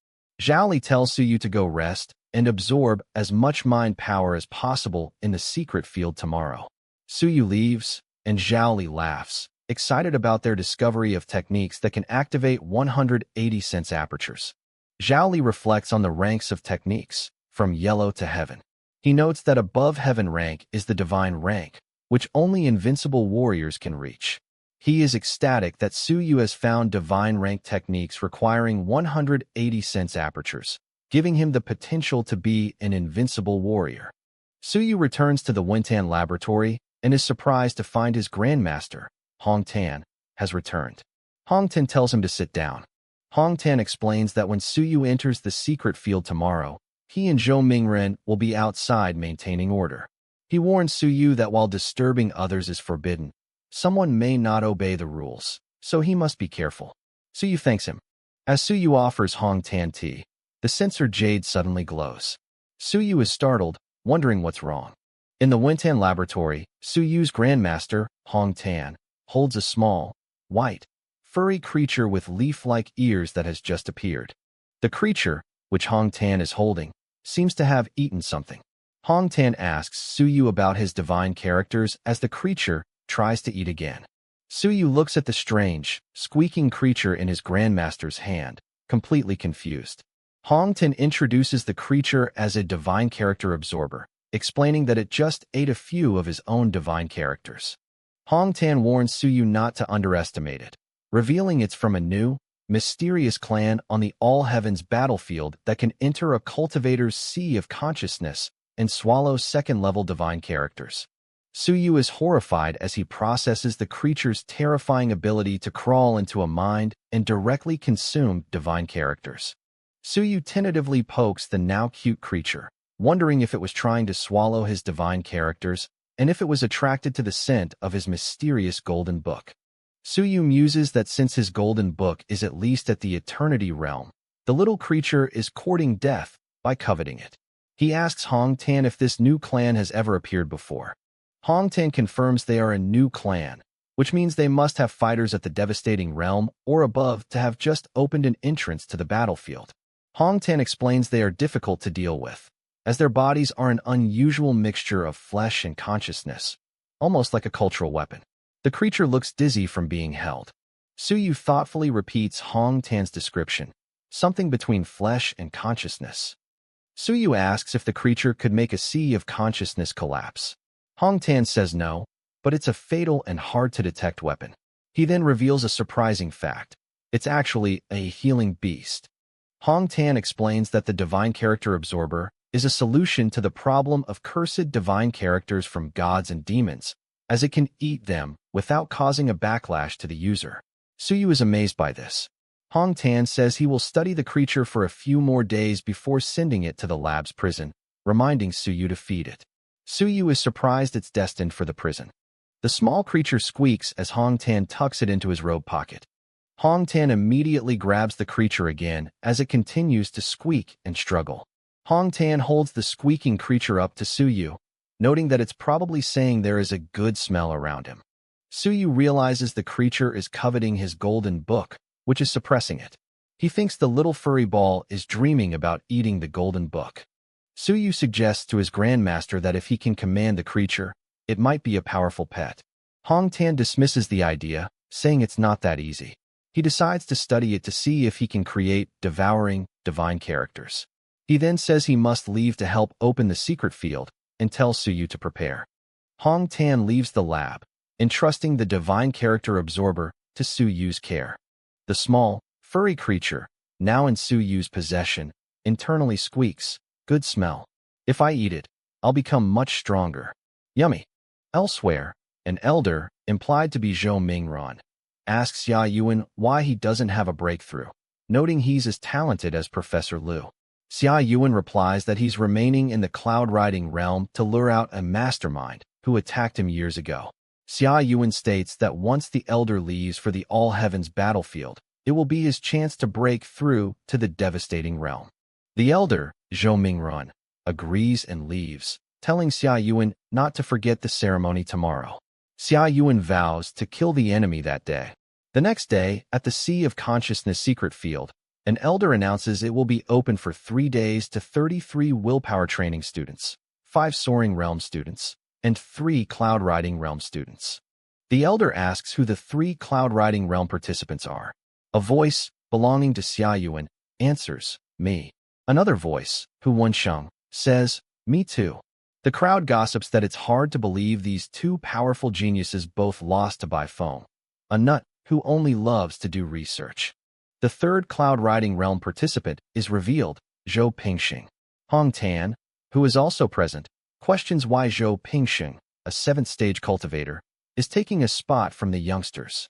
Zhao Li tells Su Yu to go rest and absorb as much mind power as possible in the secret field tomorrow. Su Yu leaves, and Zhao Li laughs, excited about their discovery of techniques that can activate 180 sense apertures. Zhao Li reflects on the ranks of techniques, from yellow to heaven. He notes that above heaven rank is the divine rank, which only invincible warriors can reach. He is ecstatic that Su Yu has found divine rank techniques requiring 180 sense apertures, giving him the potential to be an invincible warrior. Su Yu returns to the Wentan laboratory and is surprised to find his grandmaster, Hong Tan, has returned. Hong Tan tells him to sit down. Hong Tan explains that when Su Yu enters the secret field tomorrow, he and Zhou Mingren will be outside maintaining order. He warns Su Yu that while disturbing others is forbidden, someone may not obey the rules, so he must be careful. Su Yu thanks him. As Su Yu offers Hong Tan tea, the censer jade suddenly glows. Su Yu is startled, wondering what's wrong. In the Wentan laboratory, Su Yu's grandmaster, Hong Tan, holds a small, white, furry creature with leaf-like ears that has just appeared. The creature, which Hong Tan is holding, seems to have eaten something. Hong Tan asks Su Yu about his divine characters as the creature tries to eat again. Su Yu looks at the strange, squeaking creature in his grandmaster's hand, completely confused. Hong Tan introduces the creature as a divine character absorber, explaining that it just ate a few of his own divine characters. Hong Tan warns Su Yu not to underestimate it, revealing it's from a new, mysterious clan on the All Heavens battlefield that can enter a cultivator's sea of consciousness and swallow second-level divine characters. Su Yu is horrified as he processes the creature's terrifying ability to crawl into a mind and directly consume divine characters. Su Yu tentatively pokes the now cute creature, wondering if it was trying to swallow his divine characters and if it was attracted to the scent of his mysterious golden book. Su Yu muses that since his golden book is at least at the eternity realm, the little creature is courting death by coveting it. He asks Hong Tan if this new clan has ever appeared before. Hong Tan confirms they are a new clan, which means they must have fighters at the devastating realm or above to have just opened an entrance to the battlefield. Hong Tan explains they are difficult to deal with, as their bodies are an unusual mixture of flesh and consciousness, almost like a cultural weapon. The creature looks dizzy from being held. Su Yu thoughtfully repeats Hong Tan's description, something between flesh and consciousness. Su Yu asks if the creature could make a sea of consciousness collapse. Hong Tan says no, but it's a fatal and hard-to-detect weapon. He then reveals a surprising fact. It's actually a healing beast. Hong Tan explains that the divine character absorber is a solution to the problem of cursed divine characters from gods and demons, as it can eat them without causing a backlash to the user. Su Yu is amazed by this. Hong Tan says he will study the creature for a few more days before sending it to the lab's prison, reminding Su Yu to feed it. Su Yu is surprised it's destined for the prison. The small creature squeaks as Hong Tan tucks it into his robe pocket. Hong Tan immediately grabs the creature again as it continues to squeak and struggle. Hong Tan holds the squeaking creature up to Su Yu, noting that it's probably saying there is a good smell around him. Su Yu realizes the creature is coveting his golden book, which is suppressing it. He thinks the little furry ball is dreaming about eating the golden book. Su Yu suggests to his grandmaster that if he can command the creature, it might be a powerful pet. Hong Tan dismisses the idea, saying it's not that easy. He decides to study it to see if he can create devouring, divine characters. He then says he must leave to help open the secret field and tells Su Yu to prepare. Hong Tan leaves the lab, entrusting the divine character absorber to Su Yu's care. The small, furry creature, now in Su Yu's possession, internally squeaks, "Good smell. If I eat it, I'll become much stronger. Yummy." Elsewhere, an elder, implied to be Zhou Mingren, asks Xia Yuan why he doesn't have a breakthrough, noting he's as talented as Professor Liu. Xia Yuan replies that he's remaining in the cloud-riding realm to lure out a mastermind who attacked him years ago. Xia Yuan states that once the elder leaves for the All Heavens battlefield, it will be his chance to break through to the devastating realm. The elder, Zhou Mingren, agrees and leaves, telling Xia Yuan not to forget the ceremony tomorrow. Xia Yuan vows to kill the enemy that day. The next day, at the Sea of Consciousness secret field, an elder announces it will be open for 3 days to 33 willpower training students, 5 soaring realm students, and 3 cloud riding realm students. The elder asks who the 3 cloud riding realm participants are. A voice, belonging to Xia Yuan, answers, me. Another voice, Hu Wensheng, says, me too. The crowd gossips that it's hard to believe these 2 powerful geniuses both lost to Bai Feng, a nut who only loves to do research. The 3rd cloud riding realm participant is revealed, Zhou Pingxing. Hong Tan, who is also present, questions why Zhou Pingxing, a 7th stage cultivator, is taking a spot from the youngsters.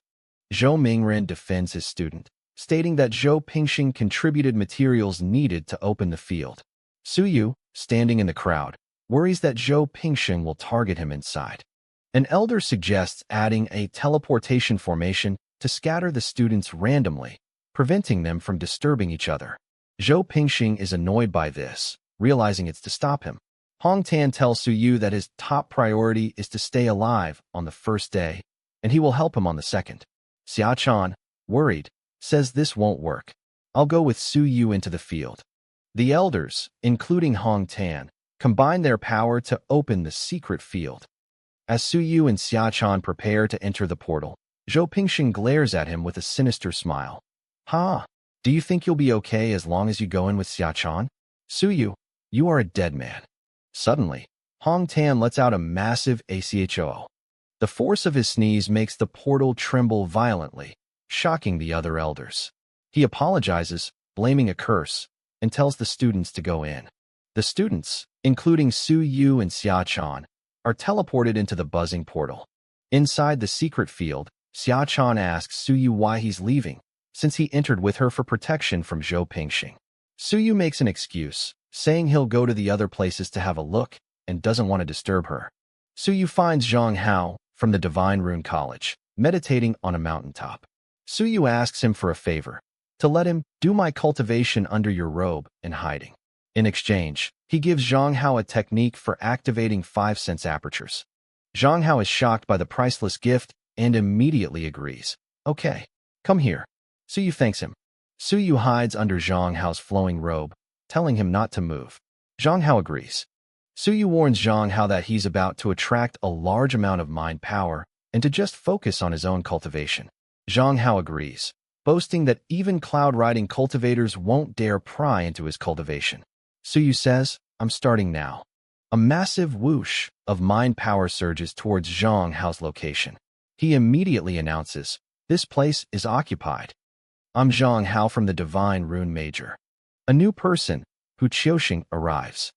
Zhou Mingren defends his student, stating that Zhou Pingxing contributed materials needed to open the field. Su Yu, standing in the crowd, worries that Zhou Pingxing will target him inside. An elder suggests adding a teleportation formation to scatter the students randomly, preventing them from disturbing each other. Zhou Pingxing is annoyed by this, realizing it's to stop him. Hong Tan tells Su Yu that his top priority is to stay alive on the first day, and he will help him on the second. Xia Chan, worried, says this won't work. I'll go with Su Yu into the field. The elders, including Hong Tan, combine their power to open the secret field. As Su Yu and Xia Chan prepare to enter the portal, Zhou Pingxing glares at him with a sinister smile. Ha! Do you think you'll be okay as long as you go in with Xia Chan? Su Yu, you are a dead man. Suddenly, Hong Tan lets out a massive ACHO. The force of his sneeze makes the portal tremble violently, shocking the other elders. He apologizes, blaming a curse, and tells the students to go in. The students, including Su Yu and Xia Chan, are teleported into the buzzing portal. Inside the secret field, Xia Chan asks Su Yu why he's leaving, since he entered with her for protection from Zhou Pingxing. Su Yu makes an excuse, saying he'll go to the other places to have a look and doesn't want to disturb her. Su Yu finds Zhang Hao from the Divine Rune College, meditating on a mountaintop. Su Yu asks him for a favor, to let him do my cultivation under your robe and hiding. In exchange, he gives Zhang Hao a technique for activating 5 sense apertures. Zhang Hao is shocked by the priceless gift and immediately agrees. Okay, come here. Su Yu thanks him. Su Yu hides under Zhang Hao's flowing robe, telling him not to move. Zhang Hao agrees. Su Yu warns Zhang Hao that he's about to attract a large amount of mind power and to just focus on his own cultivation. Zhang Hao agrees, boasting that even cloud-riding cultivators won't dare pry into his cultivation. Su Yu says, I'm starting now. A massive whoosh of mind power surges towards Zhang Hao's location. He immediately announces, this place is occupied. I'm Zhang Hao from the Divine Rune Major. A new person, Hu Qiuxing, arrives.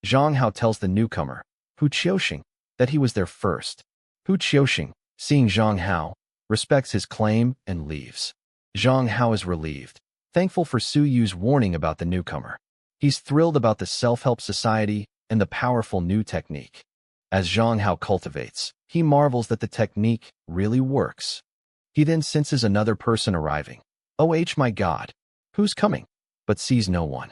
Zhang Hao tells the newcomer, Hu Qiuxing, that he was there first. Hu Qiuxing, seeing Zhang Hao, respects his claim and leaves. Zhang Hao is relieved, thankful for Su Yu's warning about the newcomer. He's thrilled about the self-help society and the powerful new technique. As Zhang Hao cultivates, he marvels that the technique really works. He then senses another person arriving. Oh my God, who's coming? But sees no one.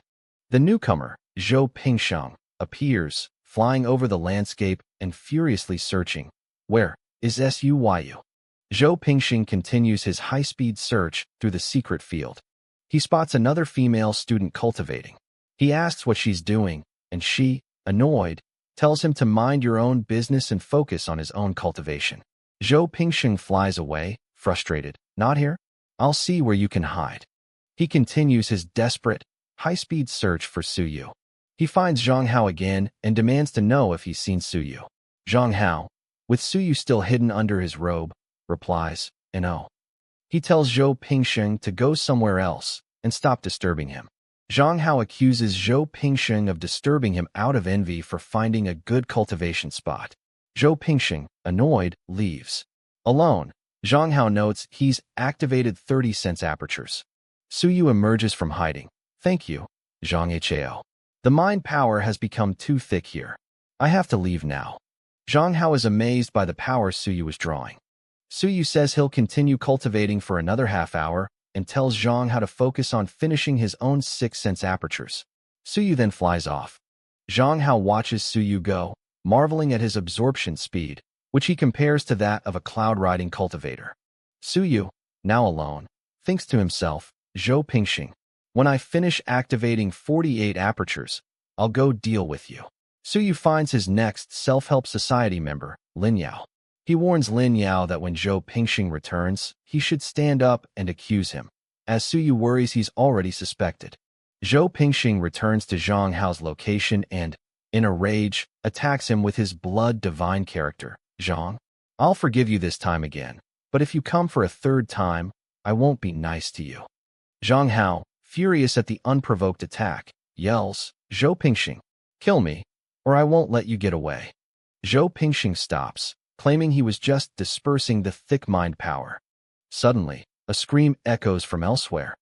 The newcomer, Zhou Pingxing, appears, flying over the landscape and furiously searching. Where is Su Yu? Zhou Pingxing continues his high-speed search through the secret field. He spots another female student cultivating. He asks what she's doing, and she, annoyed, tells him to mind your own business and focus on his own cultivation. Zhou Pingxing flies away, frustrated. Not here? I'll see where you can hide. He continues his desperate, high-speed search for Su Yu. He finds Zhang Hao again and demands to know if he's seen Su Yu. Zhang Hao, with Su Yu still hidden under his robe, replies, no. He tells Zhou Pingxing to go somewhere else and stop disturbing him. Zhang Hao accuses Zhou Pingxing of disturbing him out of envy for finding a good cultivation spot. Zhou Pingxing, annoyed, leaves. Alone, Zhang Hao notes he's activated 30 sense apertures. Su Yu emerges from hiding. Thank you, Zhang Hao. The mind power has become too thick here. I have to leave now. Zhang Hao is amazed by the power Su Yu is drawing. Su Yu says he'll continue cultivating for another half hour and tells Zhang how to focus on finishing his own 6 sense apertures. Su Yu then flies off. Zhang Hao watches Su Yu go, marveling at his absorption speed, which he compares to that of a cloud-riding cultivator. Su Yu, now alone, thinks to himself, Zhou Pingxing, when I finish activating 48 apertures, I'll go deal with you. Su Yu finds his next self-help society member, Lin Yao. He warns Lin Yao that when Zhou Pingxing returns, he should stand up and accuse him, as Suyu worries he's already suspected. Zhou Pingxing returns to Zhang Hao's location and, in a rage, attacks him with his blood divine character. Zhang, I'll forgive you this time again, but if you come for a third time, I won't be nice to you. Zhang Hao, furious at the unprovoked attack, yells, Zhou Pingxing, kill me, or I won't let you get away. Zhou Pingxing stops, claiming he was just dispersing the thick mind power. Suddenly, a scream echoes from elsewhere.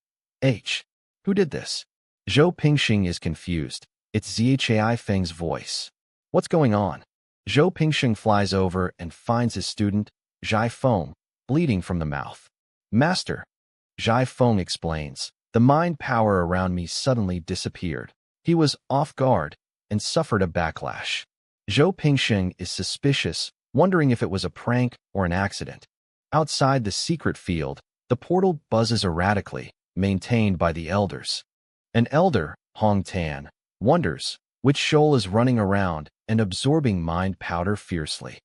Who did this? Zhou Pingxing is confused. It's Zhai Feng's voice. What's going on? Zhou Pingxing flies over and finds his student, Zhai Feng, bleeding from the mouth. Master, Zhai Feng explains, the mind power around me suddenly disappeared. He was off guard and suffered a backlash. Zhou Pingxing is suspicious, wondering if it was a prank or an accident. Outside the secret field, the portal buzzes erratically, maintained by the elders. An elder, Hong Tan, wonders which shoal is running around and absorbing mind powder fiercely.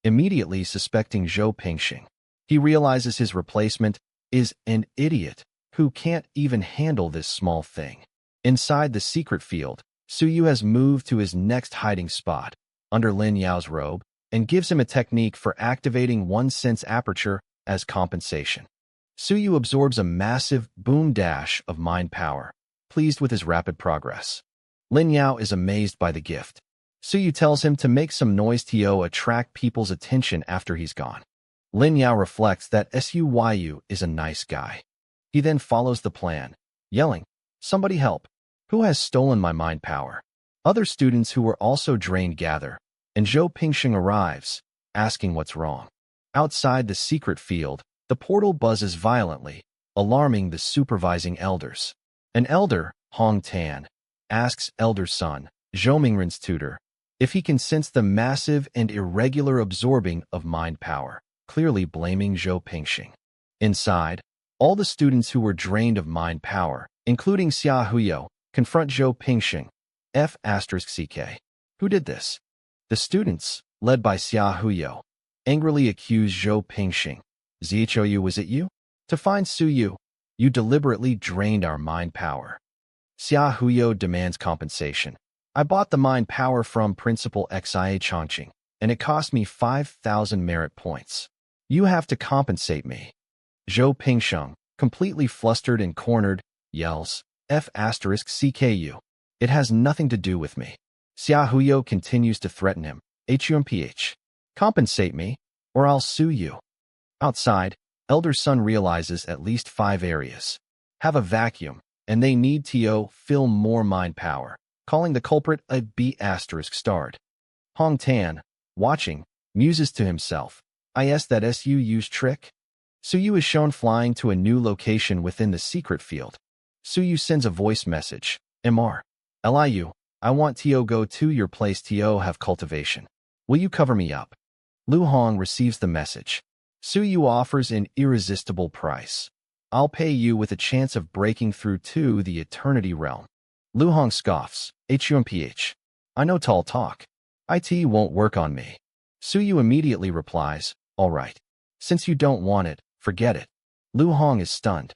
Immediately suspecting Zhou Pingxing, he realizes his replacement is an idiot who can't even handle this small thing. Inside the secret field, Suyu has moved to his next hiding spot, under Lin Yao's robe, and gives him a technique for activating one sense aperture as compensation. Suyu absorbs a massive boom dash of mind power, pleased with his rapid progress. Lin Yao is amazed by the gift. Suyu tells him to make some noise to attract people's attention after he's gone. Lin Yao reflects that Suyu is a nice guy. He then follows the plan, yelling, somebody help! Who has stolen my mind power? Other students who were also drained gather, and Zhou Pingxing arrives, asking what's wrong. Outside the secret field, the portal buzzes violently, alarming the supervising elders. An elder, Hong Tan, asks elder son, Zhou Mingren's tutor, if he can sense the massive and irregular absorbing of mind power, clearly blaming Zhou Pingxing. Inside, all the students who were drained of mind power, including Xia Huyo, confront Zhou Pingxing, F***CK. Who did this? The students, led by Xia Huyo, angrily accuse Zhou Pingxing. Zhou, was it you? To find Suyu, you deliberately drained our mind power. Xia Huyo demands compensation. I bought the mind power from Principal Xia Chongqing, and it cost me 5,000 merit points. You have to compensate me. Zhou Pingxing, completely flustered and cornered, yells, F***CKU. It has nothing to do with me. Xia Huyo continues to threaten him. HUMPH. Compensate me, or I'll sue you. Outside, elder son realizes at least 5 areas have a vacuum, and they need to fill more mind power, calling the culprit a B***starred. Hong Tan, watching, muses to himself, that Suyu's trick? Suyu is shown flying to a new location within the secret field. Suyu sends a voice message, Mr. Liu, I want to go to your place to have cultivation. Will you cover me up? Lu Hong receives the message. Suyu offers an irresistible price. I'll pay you with a chance of breaking through to the eternity realm. Lu Hong scoffs, HUMPH. I know tall talk. IT won't work on me. Suyu immediately replies, all right. Since you don't want it, forget it. Lu Hong is stunned.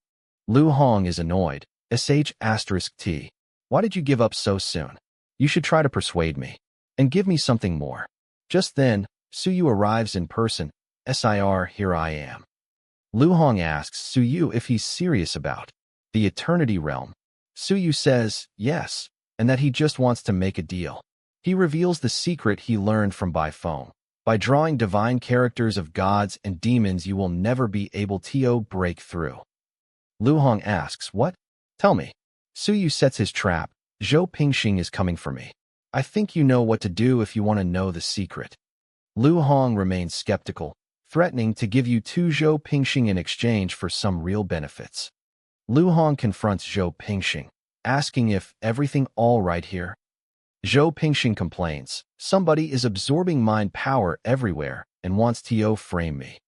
Lu Hong is annoyed. **T. Why did you give up so soon? You should try to persuade me. And give me something more. Just then, Suyu arrives in person. SIR, here I am. Lu Hong asks Suyu if he's serious about the eternity realm. Suyu says yes, and that he just wants to make a deal. He reveals the secret he learned from Bai Feng. By drawing divine characters of gods and demons, you will never be able to break through. Lu Hong asks, what? Tell me. Suyu sets his trap. Zhou Pingxing is coming for me. I think you know what to do if you want to know the secret. Lu Hong remains skeptical, threatening to give you to Zhou Pingxing in exchange for some real benefits. Lu Hong confronts Zhou Pingxing, asking if everything all right here. Zhou Pingxing complains, somebody is absorbing mind power everywhere and wants to frame me.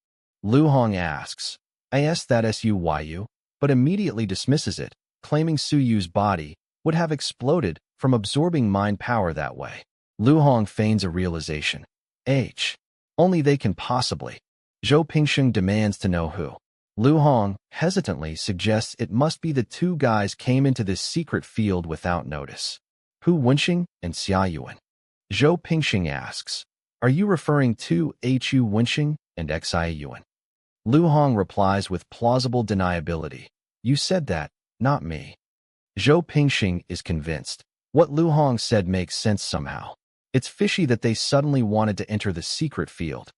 Lu Hong asks, that Suyu, but immediately dismisses it, claiming Suyu's body would have exploded from absorbing mind power that way. Lu Hong feigns a realization. Only they can possibly. Zhou Pingsheng demands to know who. Lu Hong hesitantly suggests it must be the two guys came into this secret field without notice. Hu Wenxing and Xia Yuan. Zhou Pingsheng asks, "Are you referring to Hu Wenxing and Xia Yuan?" Lu Hong replies with plausible deniability, "You said that, not me." Zhou Pingxing is convinced. What Lu Hong said makes sense somehow. It's fishy that they suddenly wanted to enter the secret field.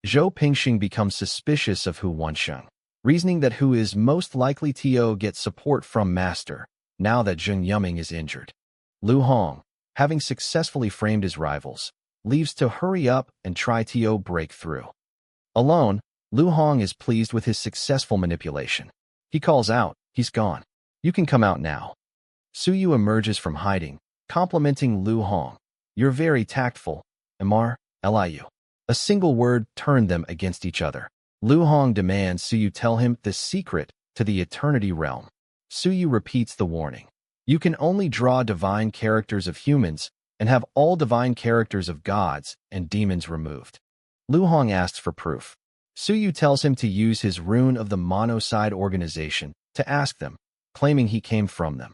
Zhou Pingxing becomes suspicious of Hu Wenxing, reasoning that Hu is most likely to get support from Master, now that Zheng Yuming is injured. Lu Hong, having successfully framed his rivals, leaves to hurry up and try to break through. Alone, Lu Hong is pleased with his successful manipulation. He calls out, "He's gone. You can come out now." Su Yu emerges from hiding, complimenting Lu Hong. "You're very tactful, Mr. Liu." A single word turned them against each other. Lu Hong demands Su Yu tell him the secret to the Eternity Realm. Su Yu repeats the warning. You can only draw divine characters of humans and have all divine characters of gods and demons removed. Lu Hong asks for proof. Su Yu tells him to use his rune of the Monoside organization to ask them, claiming he came from them.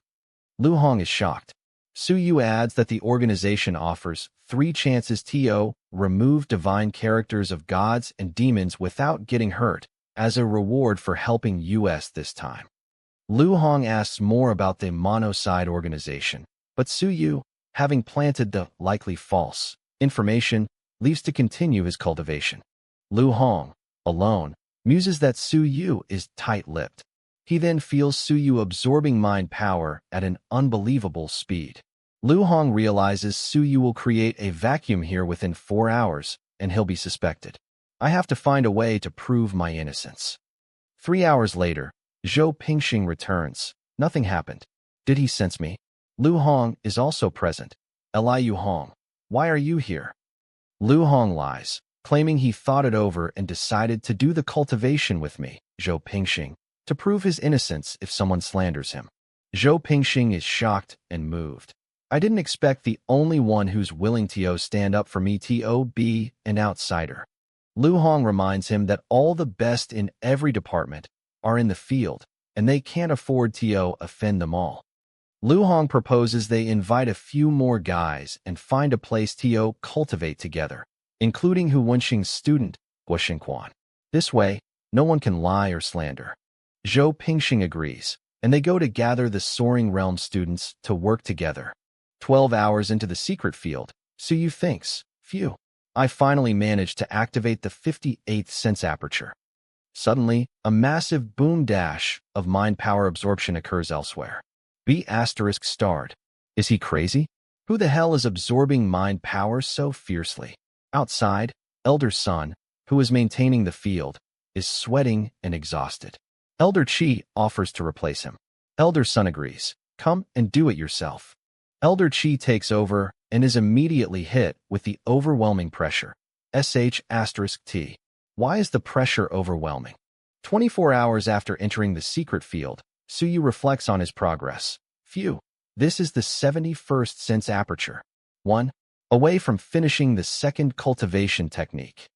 Lu Hong is shocked. Su Yu adds that the organization offers 3 chances to remove divine characters of gods and demons without getting hurt, as a reward for helping us this time. Lu Hong asks more about the Monoside organization, but Su Yu, having planted the likely false information, leaves to continue his cultivation. Lu Hong, alone, muses that Su Yu is tight-lipped. He then feels Su Yu absorbing mind power at an unbelievable speed. Lu Hong realizes Su Yu will create a vacuum here within 4 hours, and he'll be suspected. I have to find a way to prove my innocence. 3 hours later, Zhou Pingxing returns. Nothing happened. Did he sense me? Lu Hong is also present. Liu Hong, why are you here? Lu Hong lies, claiming he thought it over and decided to do the cultivation with me, Zhou Pingxing, to prove his innocence if someone slanders him. Zhou Pingxing is shocked and moved. I didn't expect the only one who's willing to stand up for me to be an outsider. Lu Hong reminds him that all the best in every department are in the field, and they can't afford to offend them all. Lu Hong proposes they invite a few more guys and find a place to cultivate together, including Hu Wenxing's student, Hua Xingquan. This way, no one can lie or slander. Zhou Pingxing agrees, and they go to gather the Soaring Realm students to work together. 12 hours into the secret field, Su Yu thinks, "Phew, I finally managed to activate the 58th sense aperture." Suddenly, a massive boom dash of mind power absorption occurs elsewhere. B***starred. Is he crazy? Who the hell is absorbing mind power so fiercely? Outside, Elder Sun, who is maintaining the field, is sweating and exhausted. Elder Qi offers to replace him. Elder Sun agrees. "Come and do it yourself." Elder Qi takes over and is immediately hit with the overwhelming pressure. **T. Why is the pressure overwhelming? 24 hours after entering the secret field, Su Yu reflects on his progress. Phew, this is the 71st sense aperture. 1. Away from finishing the second cultivation technique.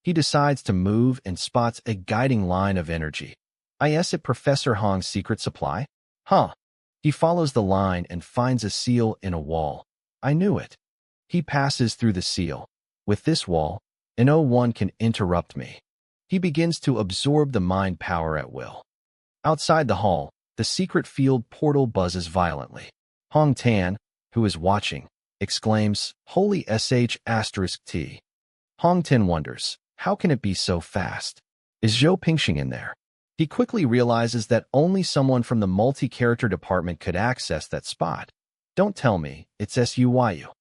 He decides to move and spots a guiding line of energy. Is it Professor Hong's secret supply? Huh. He follows the line and finds a seal in a wall. I knew it. He passes through the seal. With this wall, no one can interrupt me. He begins to absorb the mind power at will. Outside the hall, the secret field portal buzzes violently. Hong Tan, who is watching, exclaims, "Holy **T. Hong Tan wonders, how can it be so fast? Is Zhou Pingxing in there? He quickly realizes that only someone from the multi-character department could access that spot. Don't tell me, it's Suyu.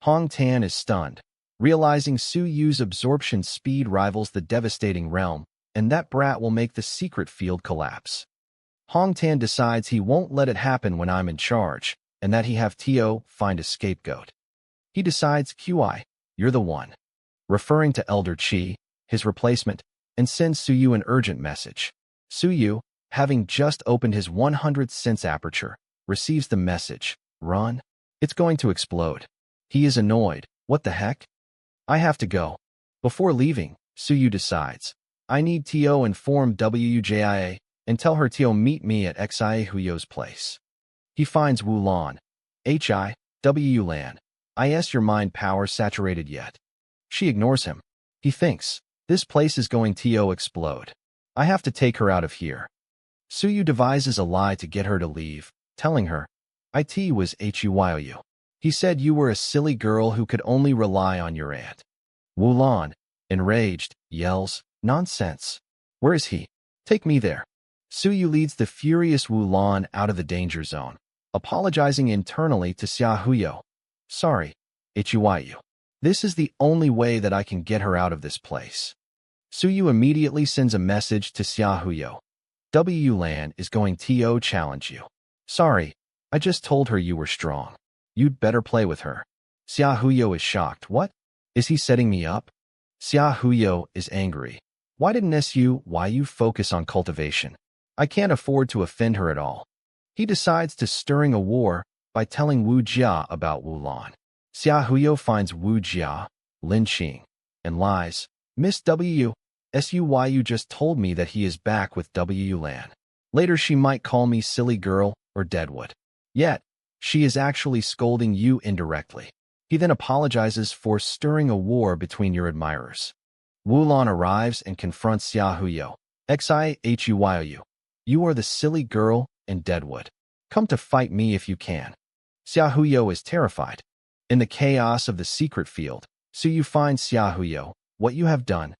Hong Tan is stunned, realizing Su Yu's absorption speed rivals the devastating realm, and that brat will make the secret field collapse. Hong Tan decides he won't let it happen when I'm in charge, and that he have To find a scapegoat. He decides, "QI, you're the one," referring to Elder Qi, his replacement, and sends Su Yu an urgent message. Su Yu, having just opened his 100th sense aperture, receives the message, "Run. It's going to explode." He is annoyed. What the heck? I have to go. Before leaving, Suyu decides, I need to inform Wujia and tell her to meet me at Xia Huyo's place. He finds Wulan. Wulan. Is your mind power saturated yet? She ignores him. He thinks, this place is going to explode. I have to take her out of here. Suyu devises a lie to get her to leave, telling her, It was Huyu. He said you were a silly girl who could only rely on your aunt. Wulan, enraged, yells, nonsense. Where is he? Take me there. Suyu leads the furious Wulan out of the danger zone, apologizing internally to Xia Huyo. Sorry, Huyu. This is the only way that I can get her out of this place. Suyu immediately sends a message to Xia Huyo. Wulan is going to challenge you. Sorry, I just told her you were strong. You'd better play with her. Xia Huyo is shocked. What? Is he setting me up? Xia Huyo is angry. Why didn't Suyu focus on cultivation? I can't afford to offend her at all. He decides to stirring a war by telling Wu Jia about Wulan. Xia Huyo finds Wu Jia, Lin Qing, and lies. Miss Suyu just told me that he is back with Wulan. Later she might call me silly girl or deadwood. Yet, she is actually scolding you indirectly. He then apologizes for stirring a war between your admirers. Wulan arrives and confronts Xia Huyo. Huyu. You are the silly girl and deadwood. Come to fight me if you can. Xia Huyo is terrified. In the chaos of the secret field, Suyu finds Xia Huyo. What you have done?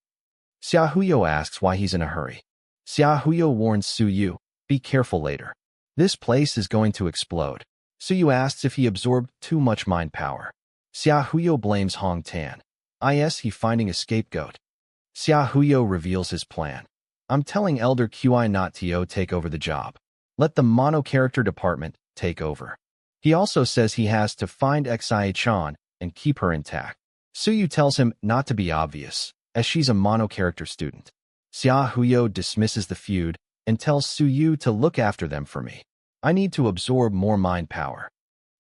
Xia Huyo asks why he's in a hurry. Xia Huyo warns Suyu, be careful later. This place is going to explode. Suyu asks if he absorbed too much mind power. Xia Huyo blames Hong Tan. He finding a scapegoat. Xia Huyo reveals his plan. I'm telling Elder Qi not to take over the job. Let the mono-character department take over. He also says he has to find Xia-chan and keep her intact. Suyu tells him not to be obvious, as she's a mono-character student. Xia Huyo dismisses the feud and tells Suyu to look after them for me. I need to absorb more mind power.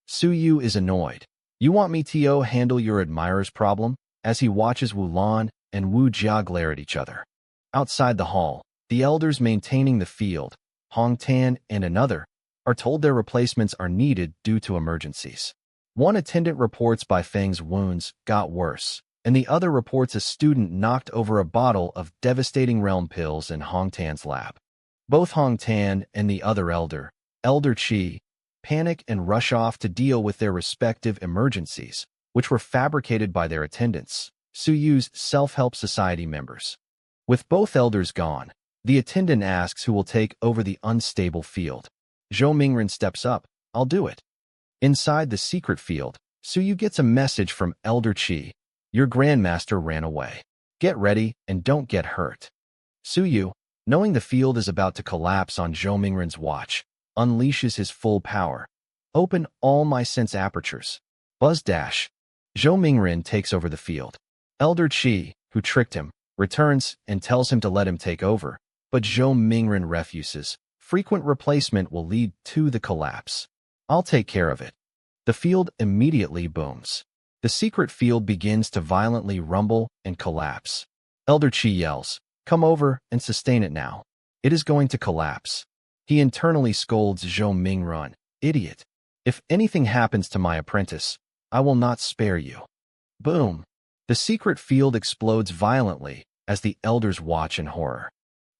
Suyu is annoyed. You want me to handle your admirer's problem? As he watches Wulan and Wu Jia glare at each other. Outside the hall, the elders maintaining the field, Hong Tan and another, are told their replacements are needed due to emergencies. One attendant reports Bai Feng's wounds got worse, and the other reports a student knocked over a bottle of devastating realm pills in Hong Tan's lab. Both Hong Tan and the other Elder Qi, panic and rush off to deal with their respective emergencies, which were fabricated by their attendants, Suyu's self-help society members. With both elders gone, the attendant asks who will take over the unstable field. Zhou Mingren steps up, I'll do it. Inside the secret field, Suyu gets a message from Elder Qi. Your grandmaster ran away. Get ready and don't get hurt. Suyu, knowing the field is about to collapse on Zhou Mingren's watch, unleashes his full power. Open all my sense apertures. Buzz dash. Zhou Mingren takes over the field. Elder Qi, who tricked him, returns and tells him to let him take over, but Zhou Mingren refuses. Frequent replacement will lead to the collapse. I'll take care of it. The field immediately booms. The secret field begins to violently rumble and collapse. Elder Qi yells, come over and sustain it now. It is going to collapse. He internally scolds Zhou Mingren, idiot. If anything happens to my apprentice, I will not spare you. Boom. The secret field explodes violently as the elders watch in horror.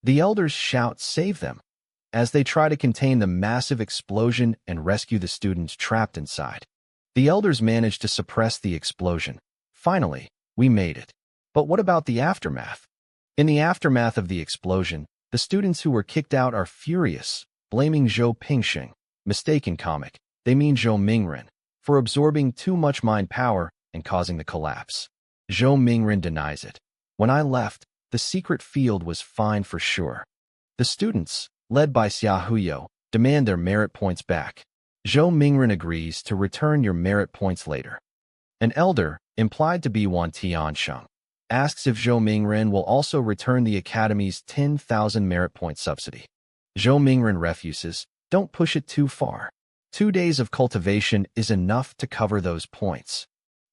The elders shout, save them, as they try to contain the massive explosion and rescue the students trapped inside. The elders manage to suppress the explosion. Finally, we made it. But what about the aftermath? In the aftermath of the explosion, the students who were kicked out are furious, blaming Zhou Pingxing, mistaken comic, they mean Zhou Mingren, for absorbing too much mind power and causing the collapse. Zhou Mingren denies it. When I left, the secret field was fine for sure. The students, led by Xia Huyo, demand their merit points back. Zhou Mingren agrees to return your merit points later. An elder, implied to be Wan Tiansheng, asks if Zhou Mingren will also return the Academy's 10,000 merit point subsidy. Zhou Mingren refuses, don't push it too far. 2 days of cultivation is enough to cover those points.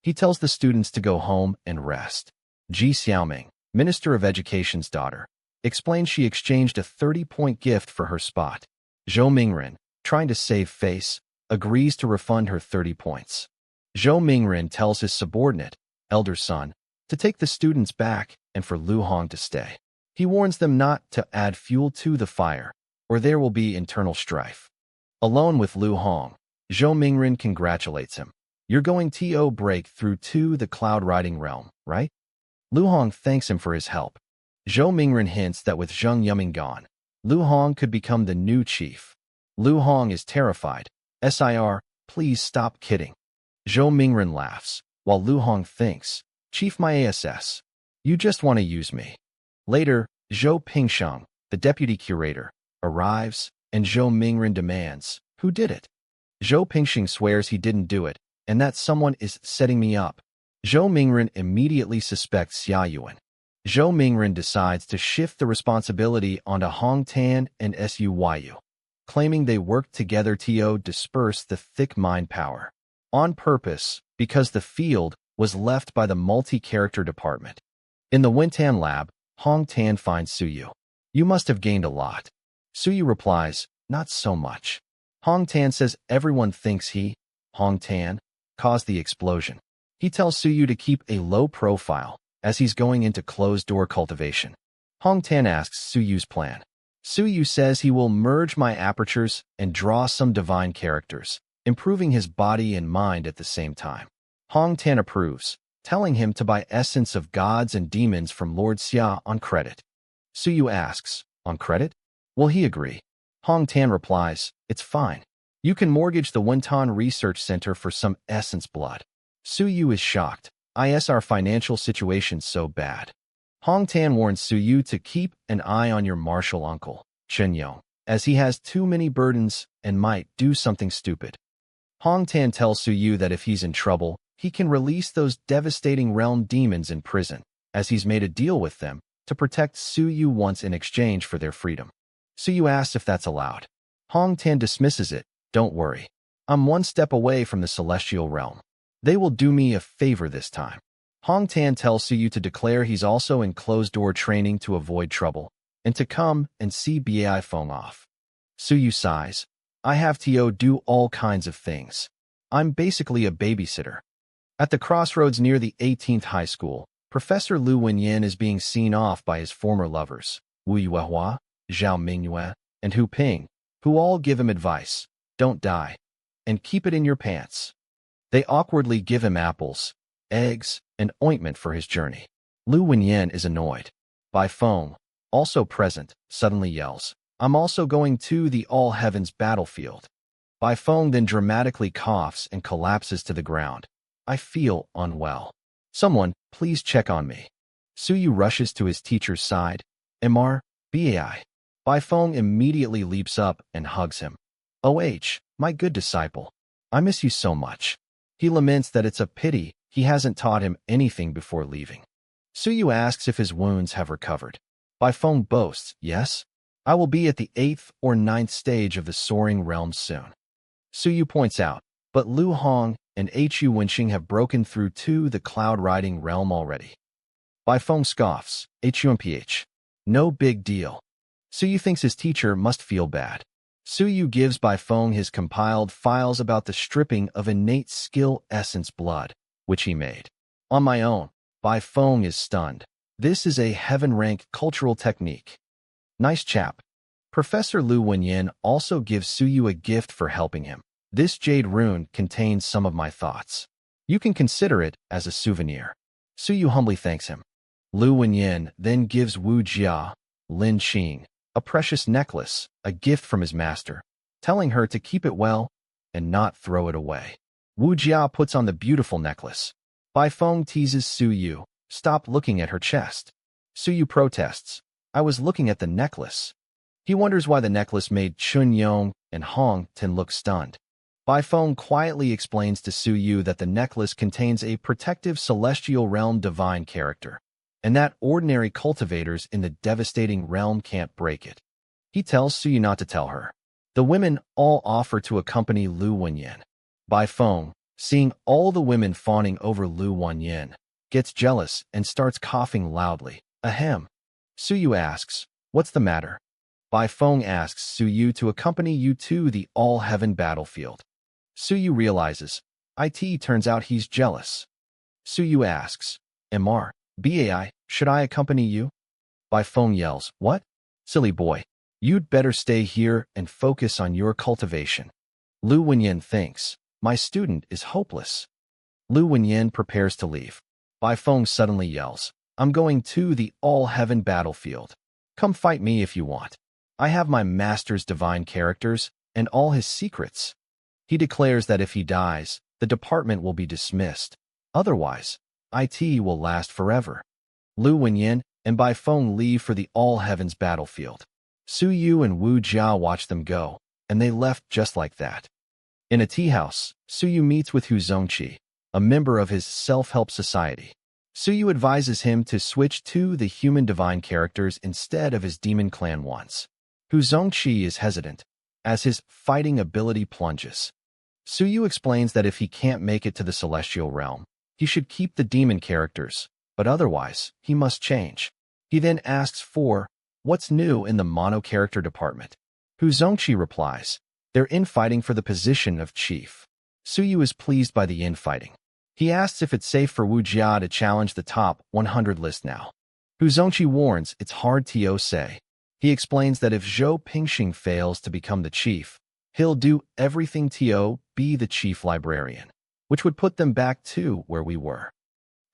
He tells the students to go home and rest. Ji Xiaoming, Minister of Education's daughter, explains she exchanged a 30-point gift for her spot. Zhou Mingren, trying to save face, agrees to refund her 30 points. Zhou Mingren tells his subordinate, elder son, to take the students back and for Lu Hong to stay. He warns them not to add fuel to the fire, or there will be internal strife. Alone with Lu Hong, Zhou Mingren congratulates him. You're going to break through to the cloud-riding realm, right? Lu Hong thanks him for his help. Zhou Mingren hints that with Zheng Yuming gone, Lu Hong could become the new chief. Lu Hong is terrified. Sir, please stop kidding. Zhou Mingren laughs, while Lu Hong thinks, Chief my ass, you just want to use me. Later, Zhou Pingsheng, the deputy curator, arrives, and Zhou Mingren demands, who did it? Zhou Pingsheng swears he didn't do it, and that someone is setting me up. Zhou Mingren immediately suspects Xia Yuan. Zhou Mingren decides to shift the responsibility onto Hong Tan and Suyu, claiming they worked together to disperse the thick mind power. On purpose, because the field was left by the multi-character department. In the Wintan lab, Hong Tan finds Suyu. You must have gained a lot. Suyu replies, not so much. Hong Tan says everyone thinks he, Hong Tan, caused the explosion. He tells Suyu to keep a low profile, as he's going into closed-door cultivation. Hong Tan asks Suyu's plan. Suyu says he will merge my apertures and draw some divine characters, improving his body and mind at the same time. Hong Tan approves, telling him to buy essence of gods and demons from Lord Xia on credit. Suyu asks, on credit? Will he agree? Hong Tan replies, it's fine. You can mortgage the Wentan Research Center for some essence blood. Suyu is shocked. Our financial situation's so bad. Hong Tan warns Suyu to keep an eye on your martial uncle, Chen Yong, as he has too many burdens and might do something stupid. Hong Tan tells Suyu that if he's in trouble, he can release those devastating realm demons in prison, as he's made a deal with them to protect Suyu once in exchange for their freedom. Suyu asks if that's allowed. Hong Tan dismisses it. Don't worry. I'm one step away from the celestial realm. They will do me a favor this time. Hong Tan tells Suyu to declare he's also in closed-door training to avoid trouble, and to come and see Bai Feng off. Suyu sighs. I have to do all kinds of things. I'm basically a babysitter. At the crossroads near the 18th high school, Professor Lu Wenyan is being seen off by his former lovers, Wu Yuehua, Zhao Mingyue, and Hu Ping, who all give him advice. Don't die. And keep it in your pants. They awkwardly give him apples, eggs, and ointment for his journey. Lu Wenyan is annoyed. Bai Feng, also present, suddenly yells, I'm also going to the All Heavens battlefield. Bai Feng then dramatically coughs and collapses to the ground. I feel unwell. Someone, please check on me. Suyu rushes to his teacher's side. Mr. Bai. Bai Feng immediately leaps up and hugs him. Oh, my good disciple. I miss you so much. He laments that it's a pity he hasn't taught him anything before leaving. Suyu asks if his wounds have recovered. Bai Feng boasts, yes. I will be at the 8th or 9th stage of the soaring realm soon. Suyu points out, but Lu Hong and Hu Wenxing have broken through to the cloud-riding realm already. Bai Feng scoffs, HUMPH. No big deal. Suyu thinks his teacher must feel bad. Suyu gives Bai Feng his compiled files about the stripping of innate skill essence blood, which he made. On my own, Bai Feng is stunned. This is a heaven-rank cultural technique. Nice chap. Professor Lu Wenyan also gives Suyu a gift for helping him. This jade rune contains some of my thoughts. You can consider it as a souvenir. Suyu humbly thanks him. Lu Wenyan then gives Wu Jia, Lin Qing, a precious necklace, a gift from his master, telling her to keep it well and not throw it away. Wu Jia puts on the beautiful necklace. Bai Feng teases Suyu, stop looking at her chest. Suyu protests, I was looking at the necklace. He wonders why the necklace made Chun Yong and Hong Tan look stunned. Bai Feng quietly explains to Suyu that the necklace contains a protective celestial realm divine character, and that ordinary cultivators in the devastating realm can't break it. He tells Suyu not to tell her. The women all offer to accompany Lu Wenyan. Bai Feng, seeing all the women fawning over Lu Wenyan, gets jealous and starts coughing loudly. Ahem. Suyu asks, "What's the matter?" Bai Feng asks Suyu to accompany you to the all-heaven battlefield. Suyu realizes, turns out he's jealous. Suyu asks, Bai, should I accompany you? Bai Feng yells, "What? Silly boy. You'd better stay here and focus on your cultivation." Lu Wenyan thinks, "My student is hopeless." Lu Wenyan prepares to leave. Bai Feng suddenly yells, "I'm going to the all-heaven battlefield. Come fight me if you want. I have my master's divine characters and all his secrets." He declares that if he dies, the department will be dismissed. Otherwise, IT will last forever. Lu Wenyan and Bai Feng leave for the all-heavens battlefield. Su Yu and Wu Jia watch them go, and they left just like that. In a tea house, Su Yu meets with Hu Zongqi, a member of his self-help society. Su Yu advises him to switch to the human divine characters instead of his demon clan ones. Hu Zongqi is hesitant, as his fighting ability plunges. Su Yu explains that if he can't make it to the celestial realm, he should keep the demon characters, but otherwise, he must change. He then asks for, "What's new in the mono-character department?" Hu Zongqi replies, "They're infighting for the position of chief." Su Yu is pleased by the infighting. He asks if it's safe for Wu Jia to challenge the top 100 list now. Hu Zongqi warns it's hard to say. He explains that if Zhou Pingxing fails to become the chief, he'll do everything to be the chief librarian, which would put them back to where we were.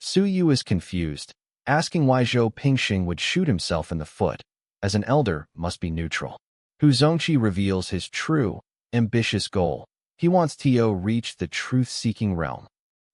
Su Yu is confused, asking why Zhou Pingxing would shoot himself in the foot, as an elder must be neutral. Hu Zongqi reveals his true, ambitious goal. He wants to reach the truth-seeking realm.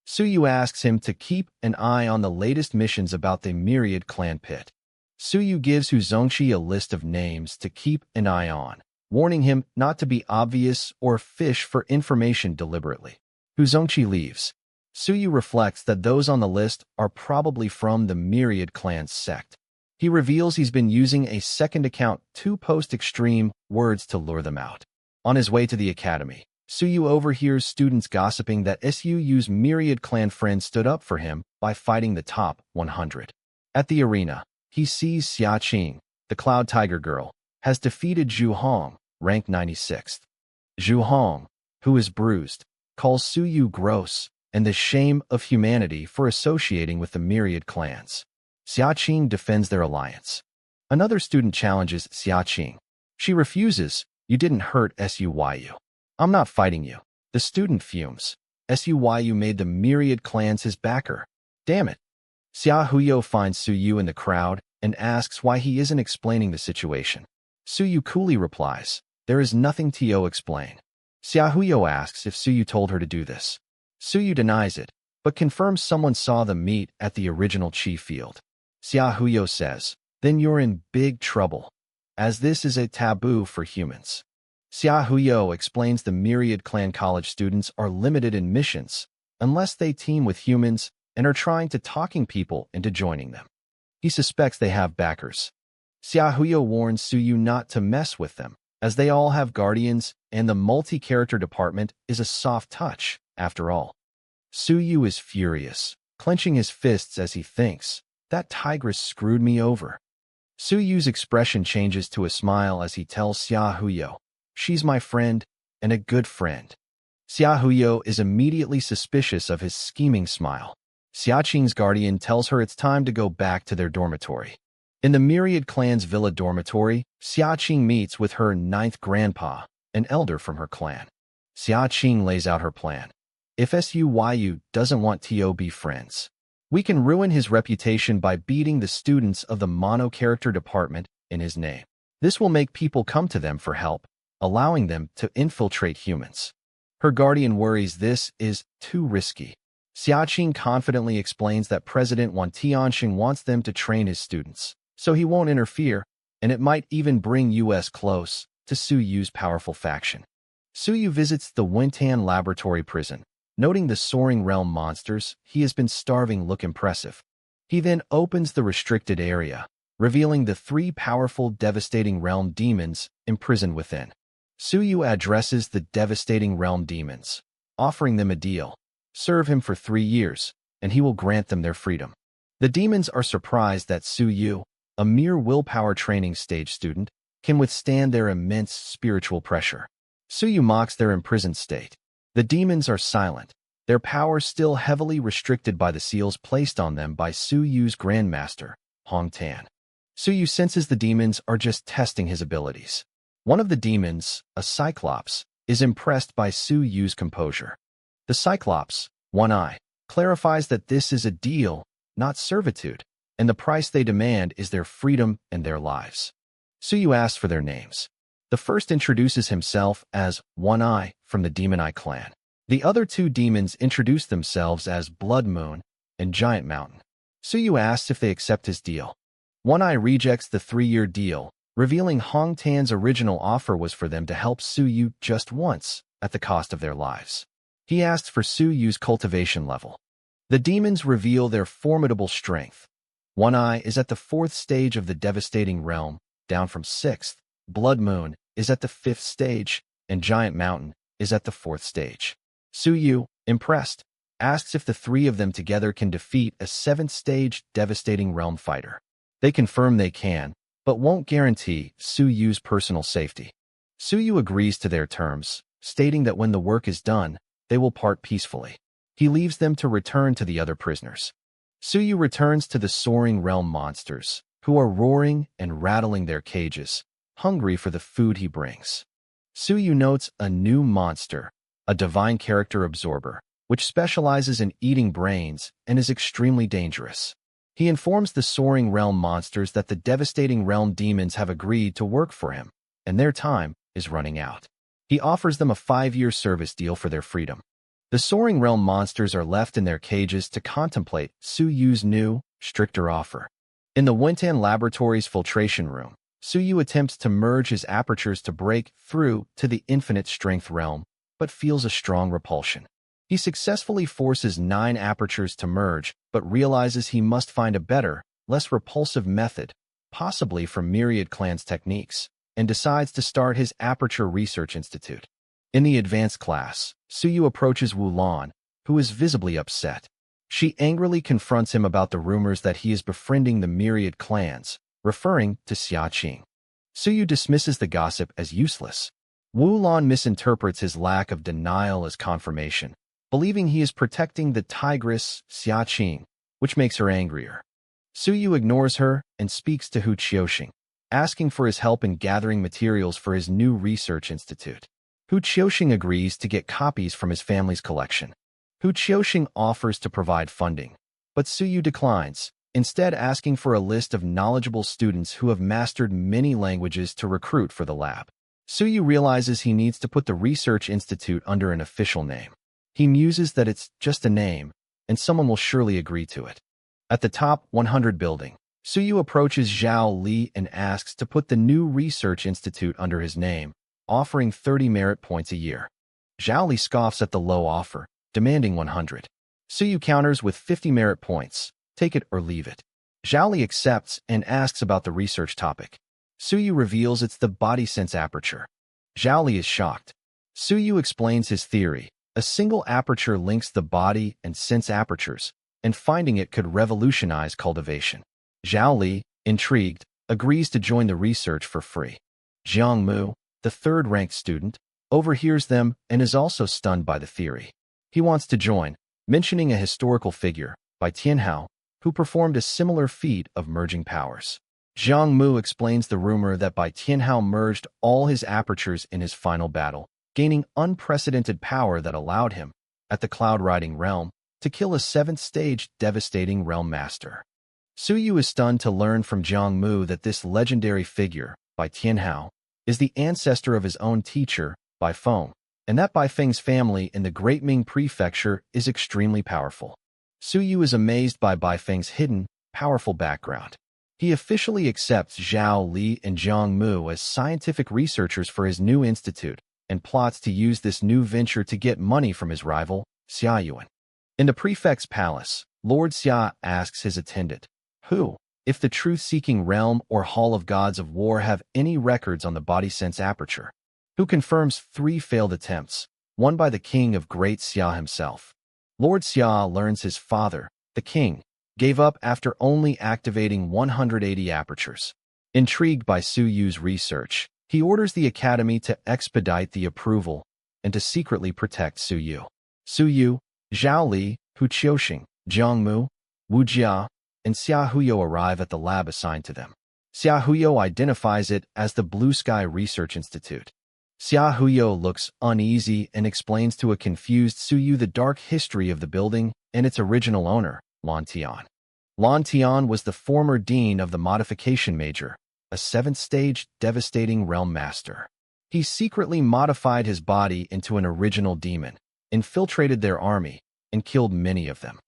Su Yu asks him to keep an eye on the latest missions about the Myriad Clan pit. Su Yu gives Hu Zongqi a list of names to keep an eye on, warning him not to be obvious or fish for information deliberately. Hu Zongqi leaves. Su Yu reflects that those on the list are probably from the Myriad Clan's sect. He reveals he's been using a second account to post extreme words to lure them out. On his way to the academy, Su Yu overhears students gossiping that Su's Myriad Clan friend stood up for him by fighting the top 100. At the arena, he sees Xia Qing, the Cloud Tiger girl, has defeated Zhu Hong, ranked 96th. Zhu Hong, who is bruised, calls Su Yu gross and the shame of humanity for associating with the Myriad Clans. Xia Qing defends their alliance. Another student challenges Xia Qing. She refuses. "You didn't hurt Suyu. I'm not fighting you." The student fumes. Suyu made the Myriad Clans his backer. Damn it. Xia Huyo finds Su Yu in the crowd and asks why he isn't explaining the situation. Su Yu coolly replies, "There is nothing to explain." Xia Huyo asks if Su Yu told her to do this. Su Yu denies it, but confirms someone saw them meet at the original Chi field. Xia Huyo says, "Then you're in big trouble, as this is a taboo for humans." Xia Huyo explains the Myriad Clan college students are limited in missions, unless they team with humans and are trying to talking people into joining them. He suspects they have backers. Xia Huyo warns Su Yu not to mess with them, as they all have guardians and the multi-character department is a soft touch, after all. Su Yu is furious, clenching his fists as he thinks, "That tigress screwed me over." Su Yu's expression changes to a smile as he tells Xia Huyo, "She's my friend, and a good friend." Xia Huyo is immediately suspicious of his scheming smile. Xia Qing's guardian tells her it's time to go back to their dormitory. In the Myriad Clan's villa dormitory, Xia Qing meets with her 9th grandpa, an elder from her clan. Xia Qing lays out her plan. If Suyu doesn't want to be friends, we can ruin his reputation by beating the students of the mono-character department in his name. This will make people come to them for help, allowing them to infiltrate humans. Her guardian worries this is too risky. Xia Qing confidently explains that President Wan Tianxing wants them to train his students, so he won't interfere, and it might even bring US close to Su Yu's powerful faction. Su Yu visits the Wintan laboratory prison. Noting the soaring realm monsters, he has been starving look impressive. He then opens the restricted area, revealing the 3 powerful devastating realm demons imprisoned within. Su Yu addresses the devastating realm demons, offering them a deal. Serve him for 3 years, and he will grant them their freedom. The demons are surprised that Su Yu, a mere willpower training stage student, can withstand their immense spiritual pressure. Su Yu mocks their imprisoned state. The demons are silent, their power still heavily restricted by the seals placed on them by Su Yu's grandmaster, Hong Tan. Su Yu senses the demons are just testing his abilities. One of the demons, a Cyclops, is impressed by Su Yu's composure. The Cyclops, One Eye, clarifies that this is a deal, not servitude, and the price they demand is their freedom and their lives. Su Yu asks for their names. The first introduces himself as One Eye from the Demon Eye clan. The other two demons introduce themselves as Blood Moon and Giant Mountain. Su Yu asks if they accept his deal. One Eye rejects the 3-year deal, revealing Hong Tan's original offer was for them to help Su Yu just once, at the cost of their lives. He asks for Su Yu's cultivation level. The demons reveal their formidable strength. One Eye is at the 4th stage of the devastating realm, down from 6th. Blood Moon is at the 5th stage, and Giant Mountain is at the 4th stage. Su Yu, impressed, asks if the 3 of them together can defeat a 7th stage devastating realm fighter. They confirm they can, but won't guarantee Su Yu's personal safety. Su Yu agrees to their terms, stating that when the work is done, they will part peacefully. He leaves them to return to the other prisoners. Su Yu returns to the soaring realm monsters, who are roaring and rattling their cages, hungry for the food he brings. Su Yu notes a new monster, a divine character absorber, which specializes in eating brains and is extremely dangerous. He informs the soaring realm monsters that the devastating realm demons have agreed to work for him, and their time is running out. He offers them a 5-year service deal for their freedom. The soaring realm monsters are left in their cages to contemplate Su Yu's new, stricter offer. In the Wentan Laboratory's filtration room, Su Yu attempts to merge his apertures to break through to the infinite strength realm, but feels a strong repulsion. He successfully forces 9 apertures to merge, but realizes he must find a better, less repulsive method, possibly from Myriad Clans techniques, and decides to start his Aperture Research Institute. In the advanced class, Su Yu approaches Wu Lan, who is visibly upset. She angrily confronts him about the rumors that he is befriending the Myriad Clans, referring to Xia Qing. Su Yu dismisses the gossip as useless. Wu Lan misinterprets his lack of denial as confirmation, believing he is protecting the tigress Xia Qing, which makes her angrier. Su Yu ignores her and speaks to Hu Qiuxing, asking for his help in gathering materials for his new research institute. Hu Qiuxing agrees to get copies from his family's collection. Hu Qiuxing offers to provide funding, but Su Yu declines, instead asking for a list of knowledgeable students who have mastered many languages to recruit for the lab. Su Yu realizes he needs to put the research institute under an official name. He muses that it's just a name, and someone will surely agree to it. At the top 100 building, Su Yu approaches Zhao Li and asks to put the new research institute under his name, offering 30 merit points a year. Zhao Li scoffs at the low offer, demanding 100. Su Yu counters with 50 merit points, take it or leave it. Zhao Li accepts and asks about the research topic. Su Yu reveals it's the body sense aperture. Zhao Li is shocked. Su Yu explains his theory. A single aperture links the body and sense apertures, and finding it could revolutionize cultivation. Zhao Li, intrigued, agrees to join the research for free. Jiang Mu, the 3rd-ranked student, overhears them and is also stunned by the theory. He wants to join, mentioning a historical figure, Bai Tianhao, who performed a similar feat of merging powers. Jiang Mu explains the rumor that Bai Tianhao merged all his apertures in his final battle, gaining unprecedented power that allowed him, at the cloud-riding realm, to kill a 7th-stage devastating realm master. Su Yu is stunned to learn from Jiang Mu that this legendary figure, Bai Tianhao, is the ancestor of his own teacher, Bai Feng, and that Bai Feng's family in the Great Ming Prefecture is extremely powerful. Su Yu is amazed by Bai Feng's hidden, powerful background. He officially accepts Zhao Li and Jiang Mu as scientific researchers for his new institute, and plots to use this new venture to get money from his rival, Xia Yuan. In the prefect's palace, Lord Xia asks his attendant, who, if the truth-seeking realm or Hall of Gods of War have any records on the body sense aperture, who confirms 3 failed attempts, one by the king of Great Xia himself. Lord Xia learns his father, the king, gave up after only activating 180 apertures. Intrigued by Su Yu's research, he orders the academy to expedite the approval and to secretly protect Su Yu. Su Yu, Zhao Li, Hu Qiuxing, Jiang Mu, Wu Jia, and Xia Huyo arrive at the lab assigned to them. Xia Huyo identifies it as the Blue Sky Research Institute. Xia Huyo looks uneasy and explains to a confused Su Yu the dark history of the building and its original owner, Lan Tian. Lan Tian was the former dean of the Modification Major, a seventh-stage devastating realm master. He secretly modified his body into an original demon, infiltrated their army, and killed many of them.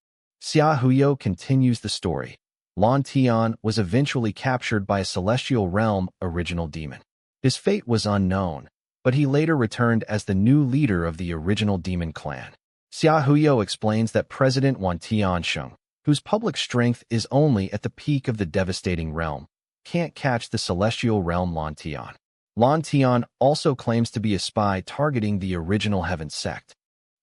Xia Huyo continues the story. Lan Tian was eventually captured by a celestial realm original demon. His fate was unknown, but he later returned as the new leader of the original demon clan. Xia Huyo explains that President Wan Tiansheng, whose public strength is only at the peak of the devastating realm, can't catch the celestial realm Lan Tian. Lan Tian also claims to be a spy targeting the original Heaven sect.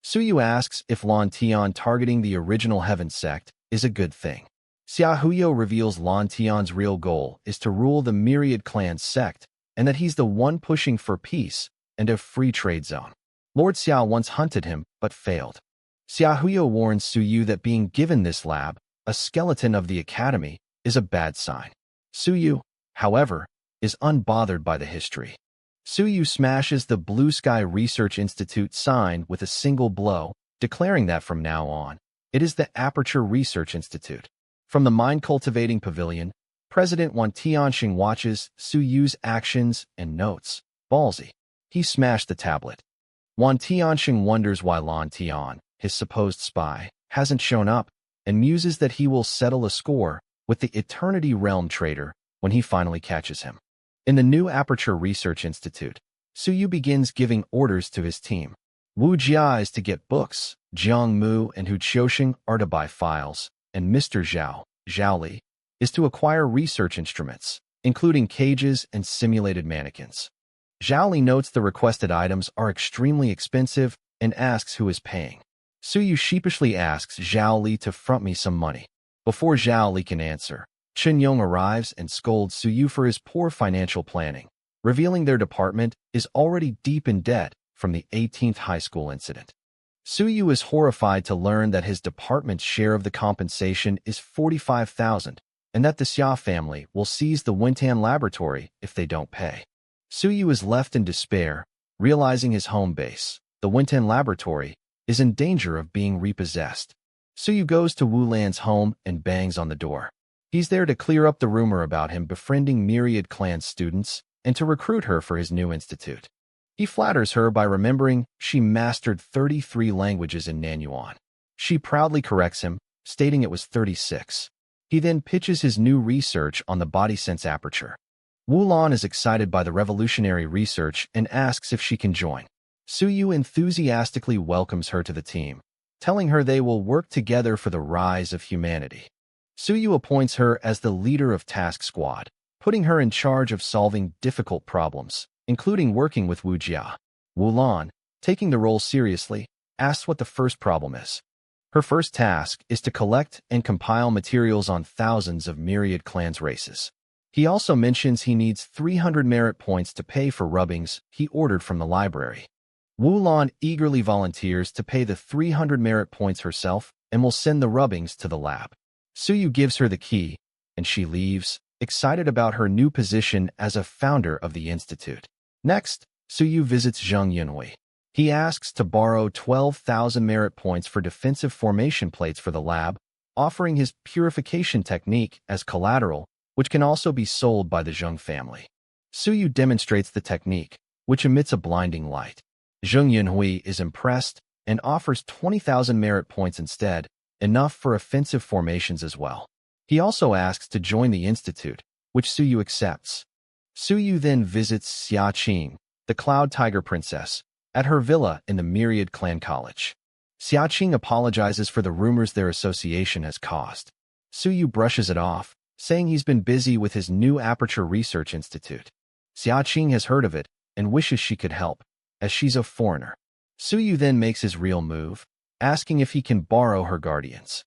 Su Yu asks if Lan Tian targeting the original Heaven sect is a good thing. Xia Huyo reveals Lan Tian's real goal is to rule the Myriad Clans sect, and that he's the one pushing for peace and a free trade zone. Lord Xia once hunted him, but failed. Xia Huyo warns Su Yu that being given this lab, a skeleton of the academy, is a bad sign. Su Yu, however, is unbothered by the history. Su Yu smashes the Blue Sky Research Institute sign with a single blow, declaring that from now on, it is the Aperture Research Institute. From the mind-cultivating pavilion, President Wan Tianxing watches Su Yu's actions and notes. Ballsy. He smashed the tablet. Wan Tianxing wonders why Lan Tian, his supposed spy, hasn't shown up, and muses that he will settle a score with the Eternity Realm traitor when he finally catches him. In the new Aperture Research Institute, Su Yu begins giving orders to his team. Wu Jia is to get books, Jiang Mu and Hu Qiuxing are to buy files, and Mr. Zhao Li, is to acquire research instruments, including cages and simulated mannequins. Zhao Li notes the requested items are extremely expensive and asks who is paying. Su Yu sheepishly asks Zhao Li to front me some money. Before Zhao Li can answer, Chen Yong arrives and scolds Su Yu for his poor financial planning, revealing their department is already deep in debt from the 18th high school incident. Su Yu is horrified to learn that his department's share of the compensation is 45,000, and that the Xia family will seize the Wintan laboratory if they don't pay. Su Yu is left in despair, realizing his home base, the Wintan laboratory, is in danger of being repossessed. Su Yu goes to Wu Lan's home and bangs on the door. He's there to clear up the rumor about him befriending Myriad Clan students and to recruit her for his new institute. He flatters her by remembering she mastered 33 languages in Nanuan. She proudly corrects him, stating it was 36. He then pitches his new research on the body sense aperture. Wu Lan is excited by the revolutionary research and asks if she can join. Su Yu enthusiastically welcomes her to the team, telling her they will work together for the rise of humanity. Su Yu appoints her as the leader of Task Squad, putting her in charge of solving difficult problems, including working with Wu Jia. Wu Lan, taking the role seriously, asks what the first problem is. Her first task is to collect and compile materials on thousands of Myriad Clans races. He also mentions he needs 300 merit points to pay for rubbings he ordered from the library. Wu Lan eagerly volunteers to pay the 300 merit points herself and will send the rubbings to the lab. Su Yu gives her the key, and she leaves, excited about her new position as a founder of the institute. Next, Su Yu visits Zheng Yunhui. He asks to borrow 12,000 merit points for defensive formation plates for the lab, offering his purification technique as collateral, which can also be sold by the Zheng family. Su Yu demonstrates the technique, which emits a blinding light. Zheng Yunhui is impressed and offers 20,000 merit points instead, enough for offensive formations as well. He also asks to join the institute, which Su Yu accepts. Su Yu then visits Xia Qing, the Cloud Tiger Princess, at her villa in the Myriad Clan College. Xia Qing apologizes for the rumors their association has caused. Su Yu brushes it off, saying he's been busy with his new Aperture Research Institute. Xia Qing has heard of it and wishes she could help, as she's a foreigner. Su Yu then makes his real move, asking if he can borrow her guardians.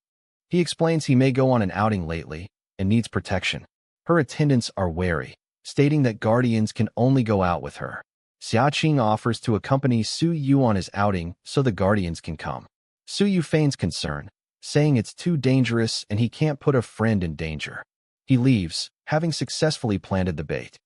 He explains he may go on an outing lately and needs protection. Her attendants are wary, stating that guardians can only go out with her. Xiaqing offers to accompany Su Yu on his outing so the guardians can come. Su Yu feigns concern, saying it's too dangerous and he can't put a friend in danger. He leaves, having successfully planted the bait.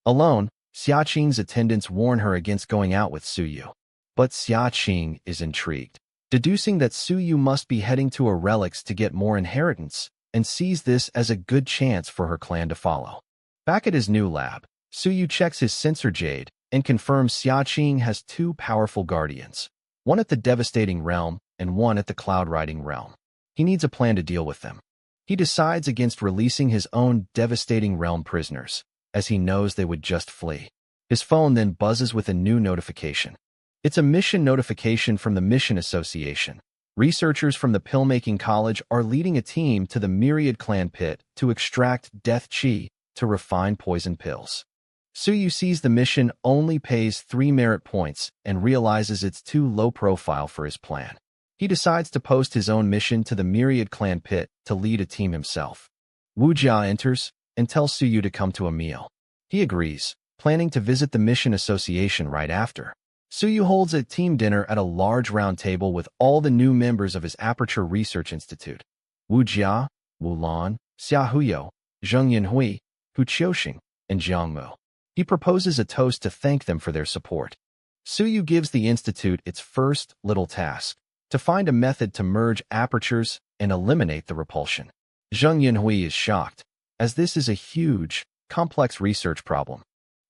Alone, Xiaqing's attendants warn her against going out with Su Yu. But Xiaqing is intrigued, deducing that Su Yu must be heading to a relics to get more inheritance, and sees this as a good chance for her clan to follow. Back at his new lab, Su Yu checks his sensor jade and confirms Xiaqing has two powerful guardians, one at the devastating realm and one at the cloud-riding realm. He needs a plan to deal with them. He decides against releasing his own devastating realm prisoners, as he knows they would just flee. His phone then buzzes with a new notification. It's a mission notification from the Mission Association. Researchers from the pill-making college are leading a team to the Myriad Clan pit to extract death chi to refine poison pills. Su Yu sees the mission only pays 3 merit points and realizes it's too low profile for his plan. He decides to post his own mission to the Myriad Clan pit to lead a team himself. Wu Jia enters and tells Su Yu to come to a meal. He agrees, planning to visit the Mission Association right after. Su Yu holds a team dinner at a large round table with all the new members of his Aperture Research Institute. Wu Jia, Wu Lan, Xia Huyo, Zheng Yanhui, Hu Qiuxing, and Jiang Mu. He proposes a toast to thank them for their support. Su Yu gives the institute its first little task, to find a method to merge apertures and eliminate the repulsion. Zheng Yanhui is shocked, as this is a huge, complex research problem.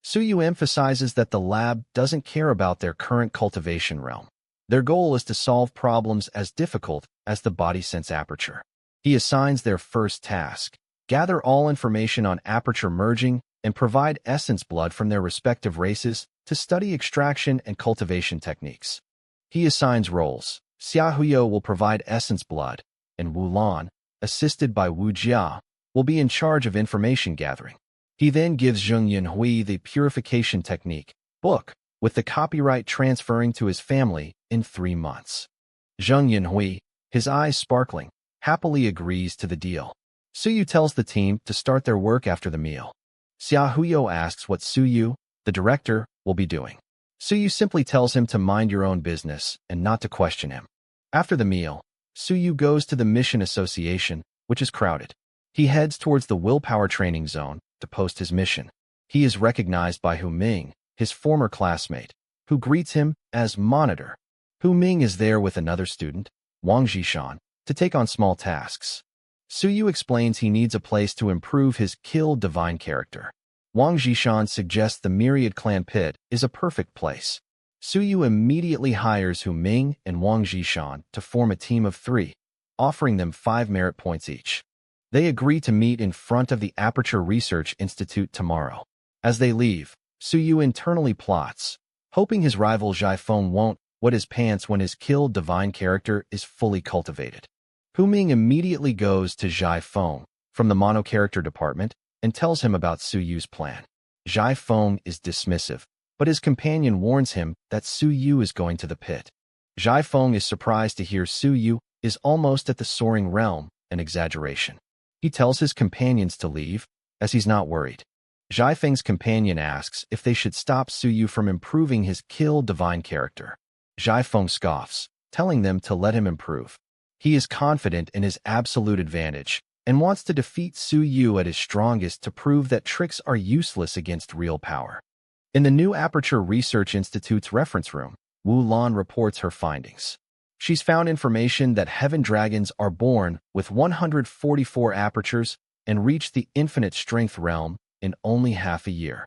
Su Yu emphasizes that the lab doesn't care about their current cultivation realm. Their goal is to solve problems as difficult as the body sense aperture. He assigns their first task: gather all information on aperture merging and provide essence blood from their respective races to study extraction and cultivation techniques. He assigns roles. Xia Huyo will provide essence blood, and Wu Lan, assisted by Wu Jia, will be in charge of information gathering. He then gives Zheng Yanhui the purification technique book, with the copyright transferring to his family in 3 months. Zheng Yanhui, his eyes sparkling, happily agrees to the deal. Su Yu tells the team to start their work after the meal. Xia Huyo asks what Su Yu, the director, will be doing. Su Yu simply tells him to mind your own business and not to question him. After the meal, Su Yu goes to the Mission Association, which is crowded. He heads towards the willpower training zone to post his mission. He is recognized by Hu Ming, his former classmate, who greets him as Monitor. Hu Ming is there with another student, Wang Jishan, to take on small tasks. Su Yu explains he needs a place to improve his kill divine character. Wang Jishan suggests the Myriad Clan pit is a perfect place. Su Yu immediately hires Hu Ming and Wang Jishan to form a team of 3, offering them 5 merit points each. They agree to meet in front of the Aperture Research Institute tomorrow. As they leave, Su Yu internally plots, hoping his rival Zhai Feng won't wet his pants when his kill divine character is fully cultivated. Hu Ming immediately goes to Zhai Feng from the mono-character department and tells him about Su Yu's plan. Zhai Feng is dismissive, but his companion warns him that Su Yu is going to the pit. Zhai Feng is surprised to hear Su Yu is almost at the soaring realm, an exaggeration. He tells his companions to leave, as he's not worried. Zhai Feng's companion asks if they should stop Su Yu from improving his kill divine character. Zhai Feng scoffs, telling them to let him improve. He is confident in his absolute advantage and wants to defeat Su Yu at his strongest to prove that tricks are useless against real power. In the new Aperture Research Institute's reference room, Wu Lan reports her findings. She's found information that heaven dragons are born with 144 apertures and reach the infinite strength realm in only half a year.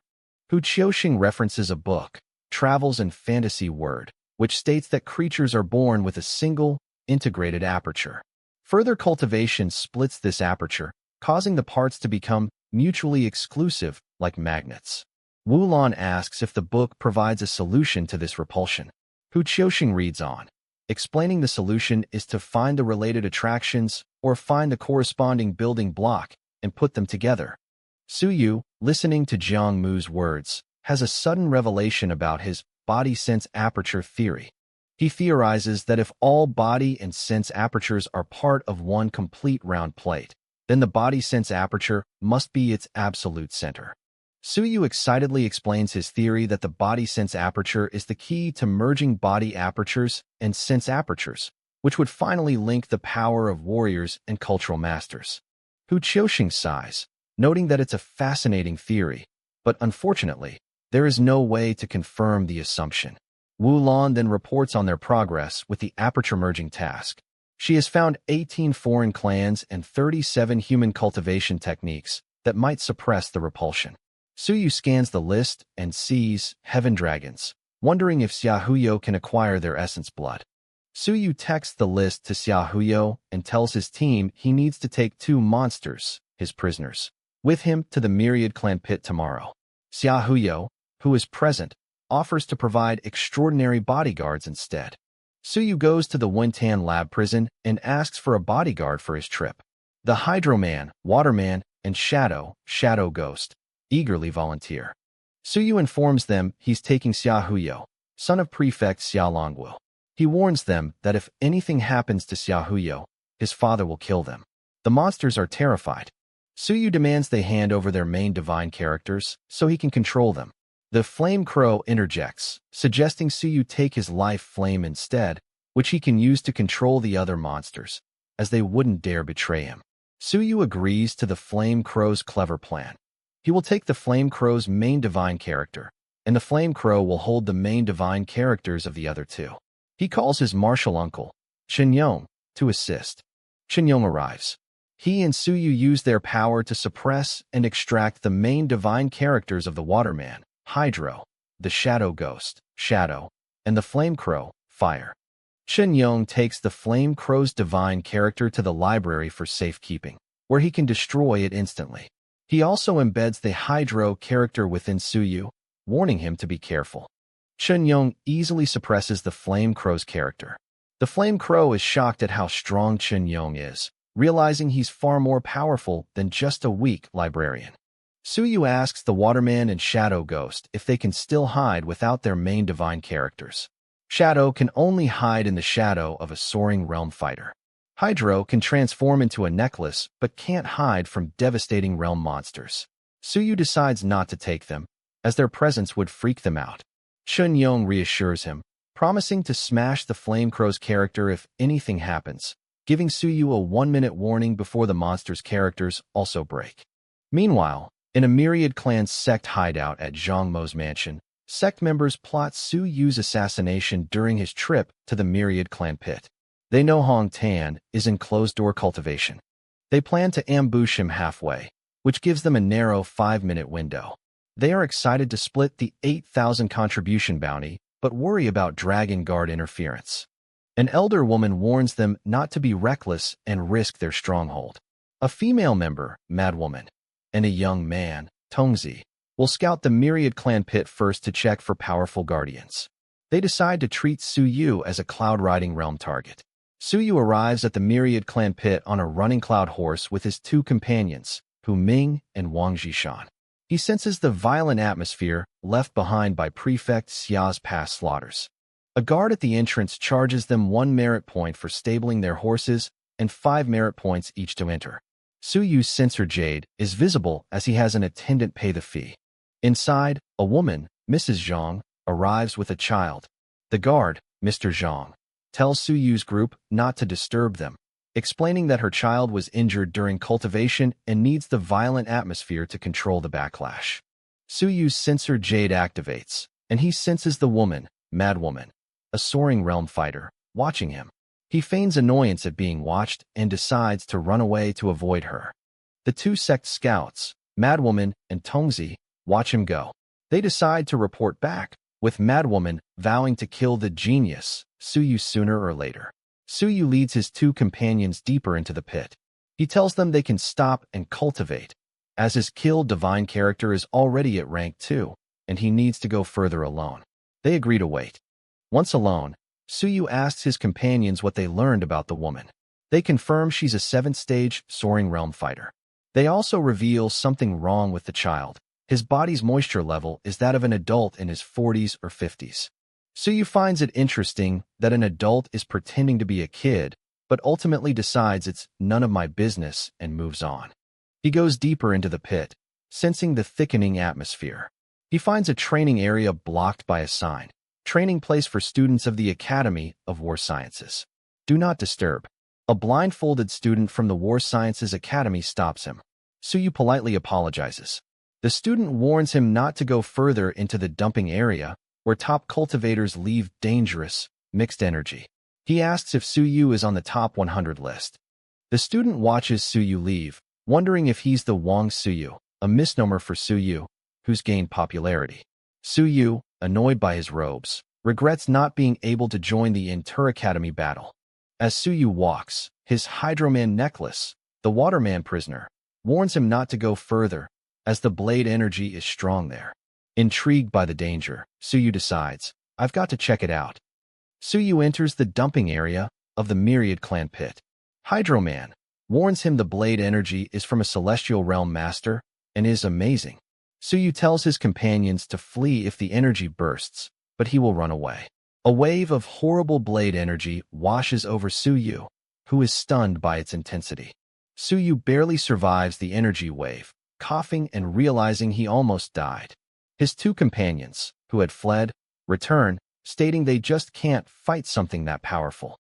Hu Qiuxing references a book, Travels and Fantasy Word, which states that creatures are born with a single, integrated aperture. Further cultivation splits this aperture, causing the parts to become mutually exclusive, like magnets. Wu Lan asks if the book provides a solution to this repulsion. Hu Qiuxing reads on, explaining the solution is to find the related attractions or find the corresponding building block and put them together. Su Yu, listening to Jiang Mu's words, has a sudden revelation about his body sense aperture theory. He theorizes that if all body and sense apertures are part of one complete round plate, then the body sense aperture must be its absolute center. Suyu excitedly explains his theory that the body sense aperture is the key to merging body apertures and sense apertures, which would finally link the power of warriors and cultural masters. Hu Qiuxing sighs, noting that it's a fascinating theory, but unfortunately, there is no way to confirm the assumption. Wu Lan then reports on their progress with the aperture merging task. She has found 18 foreign clans and 37 human cultivation techniques that might suppress the repulsion. Suyu scans the list and sees heaven dragons, wondering if Xiaohuyo can acquire their essence blood. Suyu texts the list to Xiaohuyo and tells his team he needs to take 2 monsters, his prisoners, with him to the Myriad Clan pit tomorrow. Xiaohuyo, who is present, offers to provide extraordinary bodyguards instead. Suyu goes to the Wuntan lab prison and asks for a bodyguard for his trip. The Hydroman, Waterman, and Shadow Ghost, eagerly volunteer. Suyu informs them he's taking Xiaohuyo, son of Prefect Xiaolongwu. He warns them that if anything happens to Xiaohuyo, his father will kill them. The monsters are terrified. Suyu demands they hand over their main divine characters so he can control them. The Flame Crow interjects, suggesting Suyu take his life flame instead, which he can use to control the other monsters, as they wouldn't dare betray him. Suyu agrees to the Flame Crow's clever plan. He will take the Flame Crow's main divine character, and the Flame Crow will hold the main divine characters of the other 2. He calls his martial uncle, Chen Yong, to assist. Chen Yong arrives. He and Suyu use their power to suppress and extract the main divine characters of the Waterman, Hydro, the Shadow Ghost, Shadow, and the Flame Crow, Fire. Chen Yong takes the Flame Crow's divine character to the library for safekeeping, where he can destroy it instantly. He also embeds the Hydro character within Suyu, warning him to be careful. Chen Yong easily suppresses the Flame Crow's character. The Flame Crow is shocked at how strong Chen Yong is, realizing he's far more powerful than just a weak librarian. Suyu asks the Waterman and Shadow Ghost if they can still hide without their main divine characters. Shadow can only hide in the shadow of a soaring realm fighter. Hydro can transform into a necklace but can't hide from devastating realm monsters. Suyu decides not to take them, as their presence would freak them out. Chen Yong reassures him, promising to smash the Flame Crow's character if anything happens, giving Suyu a 1-minute warning before the monster's characters also break. Meanwhile, in a Myriad Clan sect hideout at Zhang Mo's mansion, sect members plot Suyu's assassination during his trip to the Myriad Clan pit. They know Hong Tan is in closed-door cultivation. They plan to ambush him halfway, which gives them a narrow 5-minute window. They are excited to split the 8,000 contribution bounty, but worry about Dragon Guard interference. An elder woman warns them not to be reckless and risk their stronghold. A female member, Madwoman, and a young man, Tongzi, will scout the Myriad Clan pit first to check for powerful guardians. They decide to treat Suyu as a cloud-riding realm target. Suyu arrives at the Myriad Clan pit on a running cloud horse with his 2 companions, Hu Ming and Wang Jishan. He senses the violent atmosphere left behind by Prefect Xia's past slaughters. A guard at the entrance charges them 1 merit point for stabling their horses and 5 merit points each to enter. Suyu's censer jade is visible as he has an attendant pay the fee. Inside, a woman, Mrs. Zhang, arrives with a child. The guard, Mr. Zhang, tells Suyu's group not to disturb them, explaining that her child was injured during cultivation and needs the violent atmosphere to control the backlash. Suyu's censer jade activates, and he senses the woman, Madwoman, a soaring realm fighter, watching him. He feigns annoyance at being watched and decides to run away to avoid her. The 2 sect scouts, Madwoman and Tongzi, watch him go. They decide to report back, with Madwoman vowing to kill the genius, Suyu, sooner or later. Suyu leads his 2 companions deeper into the pit. He tells them they can stop and cultivate, as his killed divine character is already at rank 2, and he needs to go further alone. They agree to wait. Once alone, Suyu asks his companions what they learned about the woman. They confirm she's a 7th-stage soaring realm fighter. They also reveal something wrong with the child. His body's moisture level is that of an adult in his 40s or 50s. Suyu finds it interesting that an adult is pretending to be a kid, but ultimately decides it's none of my business and moves on. He goes deeper into the pit, sensing the thickening atmosphere. He finds a training area blocked by a sign, training place for students of the Academy of War Sciences. Do not disturb. A blindfolded student from the War Sciences Academy stops him. Suyu politely apologizes. The student warns him not to go further into the dumping area, where top cultivators leave dangerous, mixed energy. He asks if Suyu is on the top 100 list. The student watches Suyu leave, wondering if he's the Wang Suyu, a misnomer for Suyu, who's gained popularity. Suyu, annoyed by his robes, regrets not being able to join the Inter-Academy battle. As Suyu walks, his Hydroman necklace, the Waterman prisoner, warns him not to go further, as the blade energy is strong there. Intrigued by the danger, Suyu decides, I've got to check it out. Suyu enters the dumping area of the Myriad Clan pit. Hydroman warns him the blade energy is from a celestial realm master and is amazing. Suyu tells his companions to flee if the energy bursts, but he will run away. A wave of horrible blade energy washes over Suyu, who is stunned by its intensity. Suyu barely survives the energy wave, coughing and realizing he almost died. His two companions, who had fled, return, stating they just can't fight something that powerful.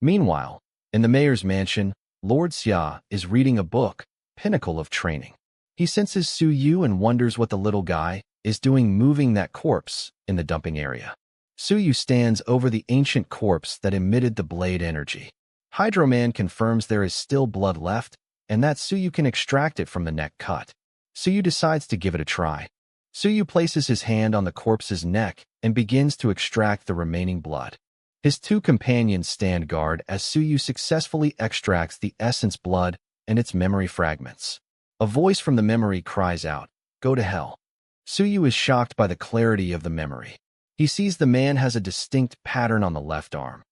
Meanwhile, in the mayor's mansion, Lord Xia is reading a book, Pinnacle of Training. He senses Suyu and wonders what the little guy is doing moving that corpse in the dumping area. Suyu stands over the ancient corpse that emitted the blade energy. Hydroman confirms there is still blood left and that Suyu can extract it from the neck cut. Suyu decides to give it a try. Suyu places his hand on the corpse's neck and begins to extract the remaining blood. His two companions stand guard as Suyu successfully extracts the essence blood and its memory fragments. A voice from the memory cries out, "Go to hell." Suyu is shocked by the clarity of the memory. He sees the man has a distinct pattern on the left arm.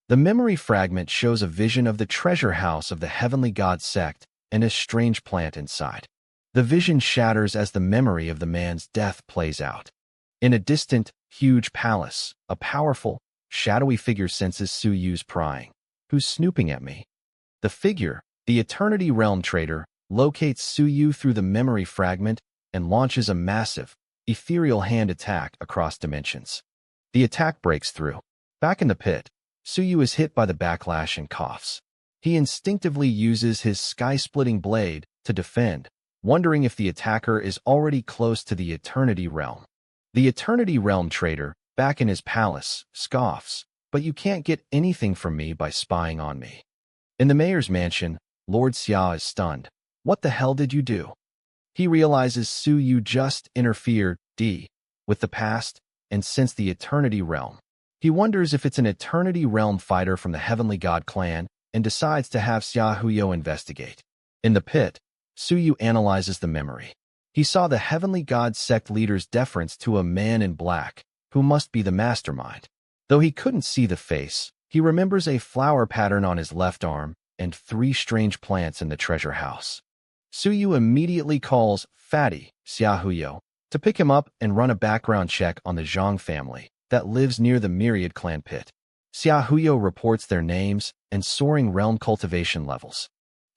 The memory fragment shows a vision of the treasure house of the heavenly god sect and a strange plant inside. The vision shatters as the memory of the man's death plays out. In a distant, huge palace, a powerful, shadowy figure senses Suyu's prying. Who's snooping at me? The figure, the Eternity Realm Trader, locates Suyu through the memory fragment and launches a massive, ethereal hand attack across dimensions. The attack breaks through. Back in the pit, Suyu is hit by the backlash and coughs. He instinctively uses his sky-splitting blade to defend, wondering if the attacker is already close to the Eternity Realm. The Eternity Realm Trader, back in his palace, scoffs, "But you can't get anything from me by spying on me." In the mayor's mansion, Lord Xia is stunned. What the hell did you do? He realizes Suyu just interfered with the past and since the Eternity Realm. He wonders if it's an Eternity Realm fighter from the Heavenly God clan and decides to have Xia Huyo investigate. In the pit, Suyu analyzes the memory. He saw the Heavenly God sect leader's deference to a man in black, who must be the mastermind. Though he couldn't see the face, he remembers a flower pattern on his left arm and 3 strange plants in the treasure house. Suyu immediately calls Fatty, Xia Huyo, to pick him up and run a background check on the Zhang family that lives near the Myriad Clan pit. Xia Huyo reports their names and soaring realm cultivation levels.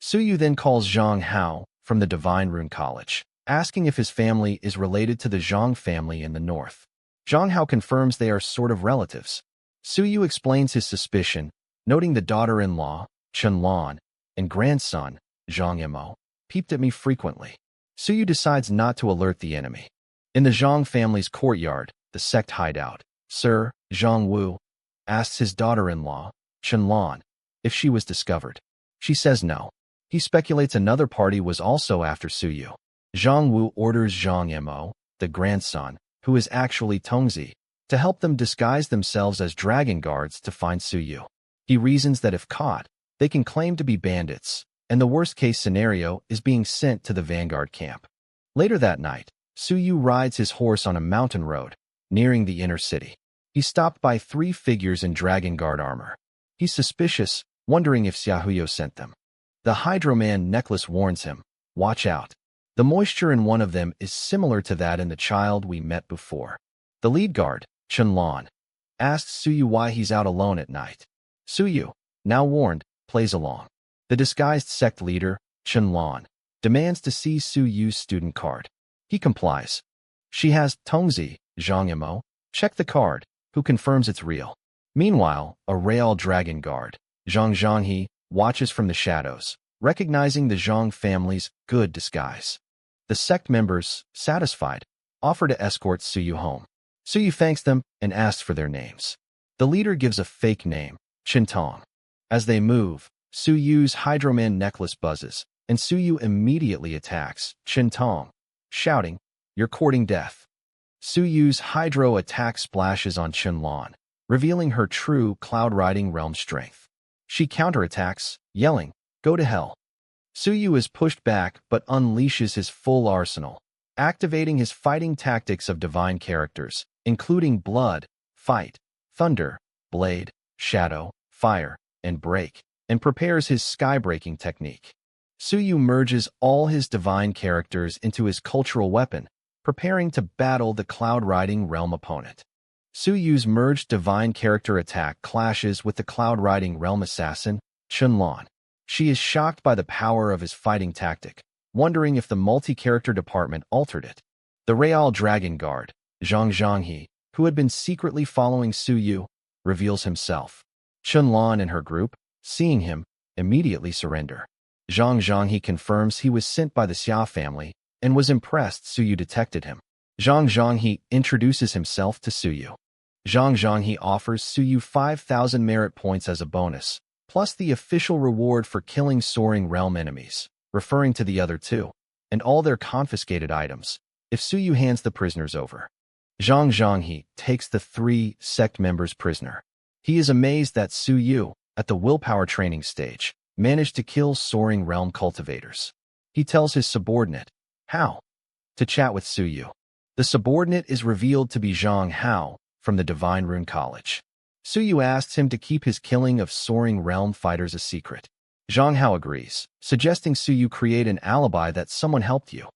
Suyu then calls Zhang Hao from the Divine Rune College, asking if his family is related to the Zhang family in the north. Zhang Hao confirms they are sort of relatives. Suyu explains his suspicion, noting the daughter-in-law, Chen Lan, and grandson, Zhang Imo, peeped at me frequently. Suyu decides not to alert the enemy. In the Zhang family's courtyard, the sect hideout, Sir Zhang Wu asks his daughter-in-law, Chen Lan, if she was discovered. She says no. He speculates another party was also after Suyu. Zhang Wu orders Zhang Imo, the grandson, who is actually Tongzi, to help them disguise themselves as dragon guards to find Suyu. He reasons that if caught, they can claim to be bandits, and the worst-case scenario is being sent to the vanguard camp. Later that night, Suyu rides his horse on a mountain road, nearing the inner city. He's stopped by 3 figures in dragon guard armor. He's suspicious, wondering if Xia Huyo sent them. The Hydroman necklace warns him, watch out. The moisture in one of them is similar to that in the child we met before. The lead guard, Chen Lan, asks Suyu why he's out alone at night. Suyu, now warned, plays along. The disguised sect leader, Chen demands to see Suyu's student card. He complies. She has Tongzi, Zhang Yimo, check the card, who confirms it's real. Meanwhile, a Real Dragon Guard, Zhang Zhanghe, watches from the shadows, recognizing the Zhang family's good disguise. The sect members, satisfied, offer to escort Suyu home. Suyu thanks them and asks for their names. The leader gives a fake name, Qintong. As they move, Suyu's Hydroman necklace buzzes, and Suyu immediately attacks Qintong, shouting, "You're courting death." Suyu's Hydro attack splashes on Qinlan, revealing her true cloud-riding realm strength. She counterattacks, yelling, "Go to hell." Suyu is pushed back but unleashes his full arsenal, activating his fighting tactics of divine characters, including Blood, Fight, Thunder, Blade, Shadow, Fire, and Break, and prepares his sky-breaking technique. Suyu merges all his divine characters into his cultural weapon, preparing to battle the cloud-riding realm opponent. Suyu's merged divine character attack clashes with the cloud-riding realm assassin, Qinlan. She is shocked by the power of his fighting tactic, wondering if the multi-character department altered it. The Real Dragon Guard, Zhang Zhanghe, who had been secretly following Suyu, reveals himself. Qinlan and her group, seeing him, immediately surrender. Zhang Zhanghe confirms he was sent by the Xia family and was impressed Suyu detected him. Zhang Zhanghe introduces himself to Suyu. Zhang Zhanghe offers Suyu 5,000 merit points as a bonus, plus the official reward for killing soaring realm enemies, referring to the other two, and all their confiscated items, if Suyu hands the prisoners over. Zhang Zhanghe takes the 3 sect members prisoner. He is amazed that Suyu, at the willpower training stage, managed to kill soaring realm cultivators. He tells his subordinate, Hao, to chat with Suyu. The subordinate is revealed to be Zhang Hao from the Divine Rune College. Suyu asks him to keep his killing of soaring realm fighters a secret. Zhang Hao agrees, suggesting Suyu create an alibi that someone helped you.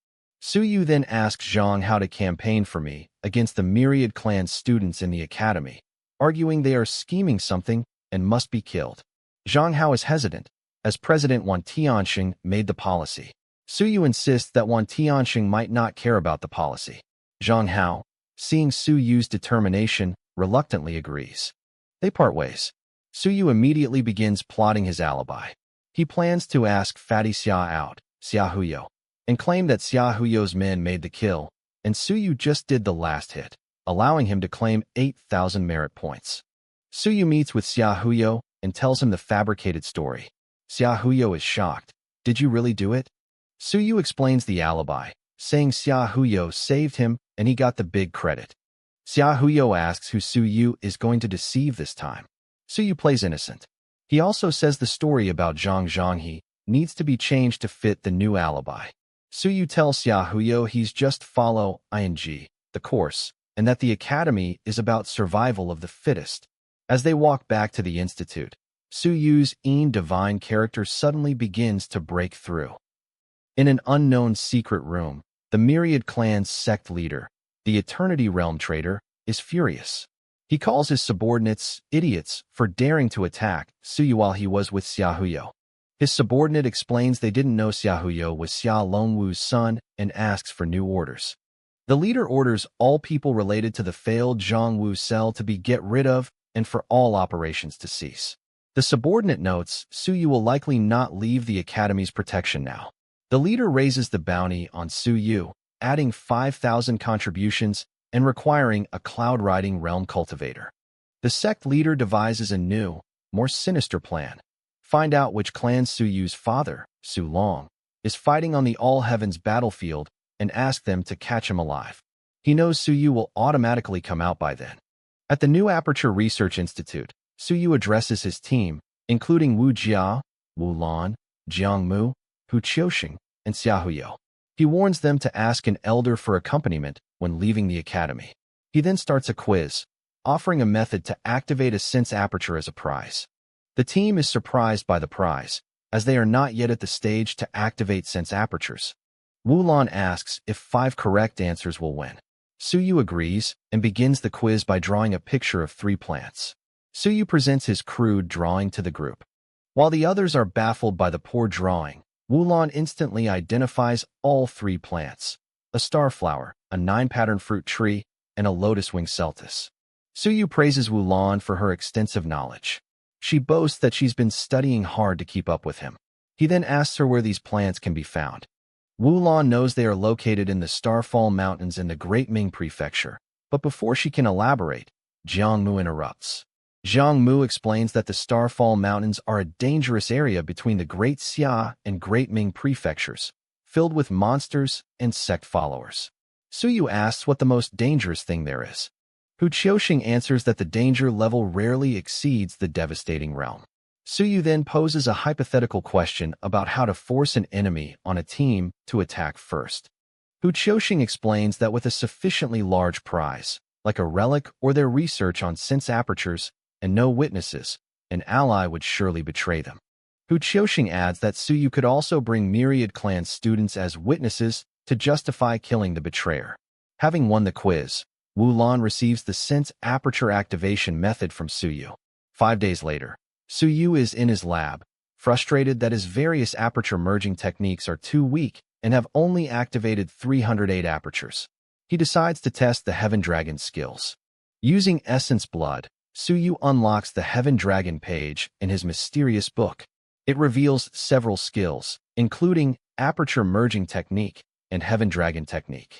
Suyu then asks Zhang Hao to campaign for me against the Myriad Clans students in the academy, arguing they are scheming something and must be killed. Zhang Hao is hesitant, as President Wan Tianxing made the policy. Suyu insists that Wan Tianxing might not care about the policy. Zhang Hao, seeing Suyu's determination, reluctantly agrees. They part ways. Suyu immediately begins plotting his alibi. He plans to ask Fatty Xia out, Xia Huyo, and claim that Xia Huyo's men made the kill, and Suyu just did the last hit, allowing him to claim 8,000 merit points. Suyu meets with Xia Huyo and tells him the fabricated story. Xia Huyo is shocked. Did you really do it? Suyu explains the alibi, saying Xia Huyo saved him and he got the big credit. Xia Huyo asks who Suyu is going to deceive this time. Suyu plays innocent. He also says the story about Zhang Zhanghe needs to be changed to fit the new alibi. Suyu tells Xia Huyo he's just follow ing, the course, and that the academy is about survival of the fittest. As they walk back to the institute, Suyu's divine character suddenly begins to break through. In an unknown secret room, the Myriad Clans sect leader, the Eternity Realm Trader, is furious. He calls his subordinates idiots for daring to attack Suyu while he was with Xia Huyo. His subordinate explains they didn't know Xia Huyo was Xia Longwu's son and asks for new orders. The leader orders all people related to the failed Zhongwu cell to be get rid of and for all operations to cease. The subordinate notes Suyu will likely not leave the academy's protection now. The leader raises the bounty on Suyu, adding 5,000 contributions and requiring a cloud-riding realm cultivator. The sect leader devises a new, more sinister plan. Find out which clan Suyu's father, Su Long, is fighting on the All-Heavens battlefield and ask them to catch him alive. He knows Suyu will automatically come out by then. At the New Aperture Research Institute, Suyu addresses his team, including Wu Jia, Wu Lan, Jiang Mu, Hu Qiuxing, and Xia Huyo. He warns them to ask an elder for accompaniment when leaving the academy. He then starts a quiz, offering a method to activate a sense aperture as a prize. The team is surprised by the prize, as they are not yet at the stage to activate sense apertures. Wu Lan asks if 5 correct answers will win. Suyu agrees and begins the quiz by drawing a picture of 3 plants. Suyu presents his crude drawing to the group. While the others are baffled by the poor drawing, Wulon instantly identifies all 3 plants: a starflower, a 9-pattern fruit tree, and a lotus-wing celtis. Suyu praises Wulon for her extensive knowledge. She boasts that she's been studying hard to keep up with him. He then asks her where these plants can be found. Wulon knows they are located in the Starfall Mountains in the Great Ming Prefecture, but before she can elaborate, Jiang Mu interrupts. Jiang Mu explains that the Starfall Mountains are a dangerous area between the Great Xia and Great Ming Prefectures, filled with monsters and sect followers. Suyu asks what the most dangerous thing there is. Hu Qiuxing answers that the danger level rarely exceeds the devastating realm. Suyu then poses a hypothetical question about how to force an enemy on a team to attack first. Hu Qiuxing explains that with a sufficiently large prize, like a relic or their research on sense apertures, and no witnesses, an ally would surely betray them. Hu Qiuxing adds that Suyu could also bring Myriad Clan students as witnesses to justify killing the betrayer. Having won the quiz, Wulon receives the sense aperture activation method from Suyu. 5 days later, Suyu is in his lab, frustrated that his various aperture merging techniques are too weak and have only activated 308 apertures. He decides to test the Heaven Dragon skills. Using Essence Blood, Suyu unlocks the Heaven Dragon page in his mysterious book. It reveals several skills, including Aperture Merging Technique and Heaven Dragon Technique.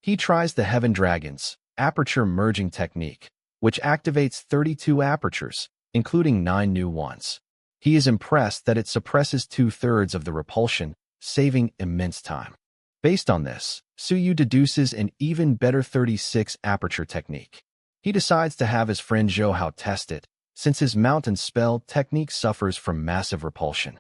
He tries the Heaven Dragon's Aperture Merging Technique, which activates 32 apertures, including 9 new ones. He is impressed that it suppresses 2/3 of the repulsion, saving immense time. Based on this, Suyu deduces an even better 36 aperture technique. He decides to have his friend Zhou Hao test it, since his mountain spell technique suffers from massive repulsion.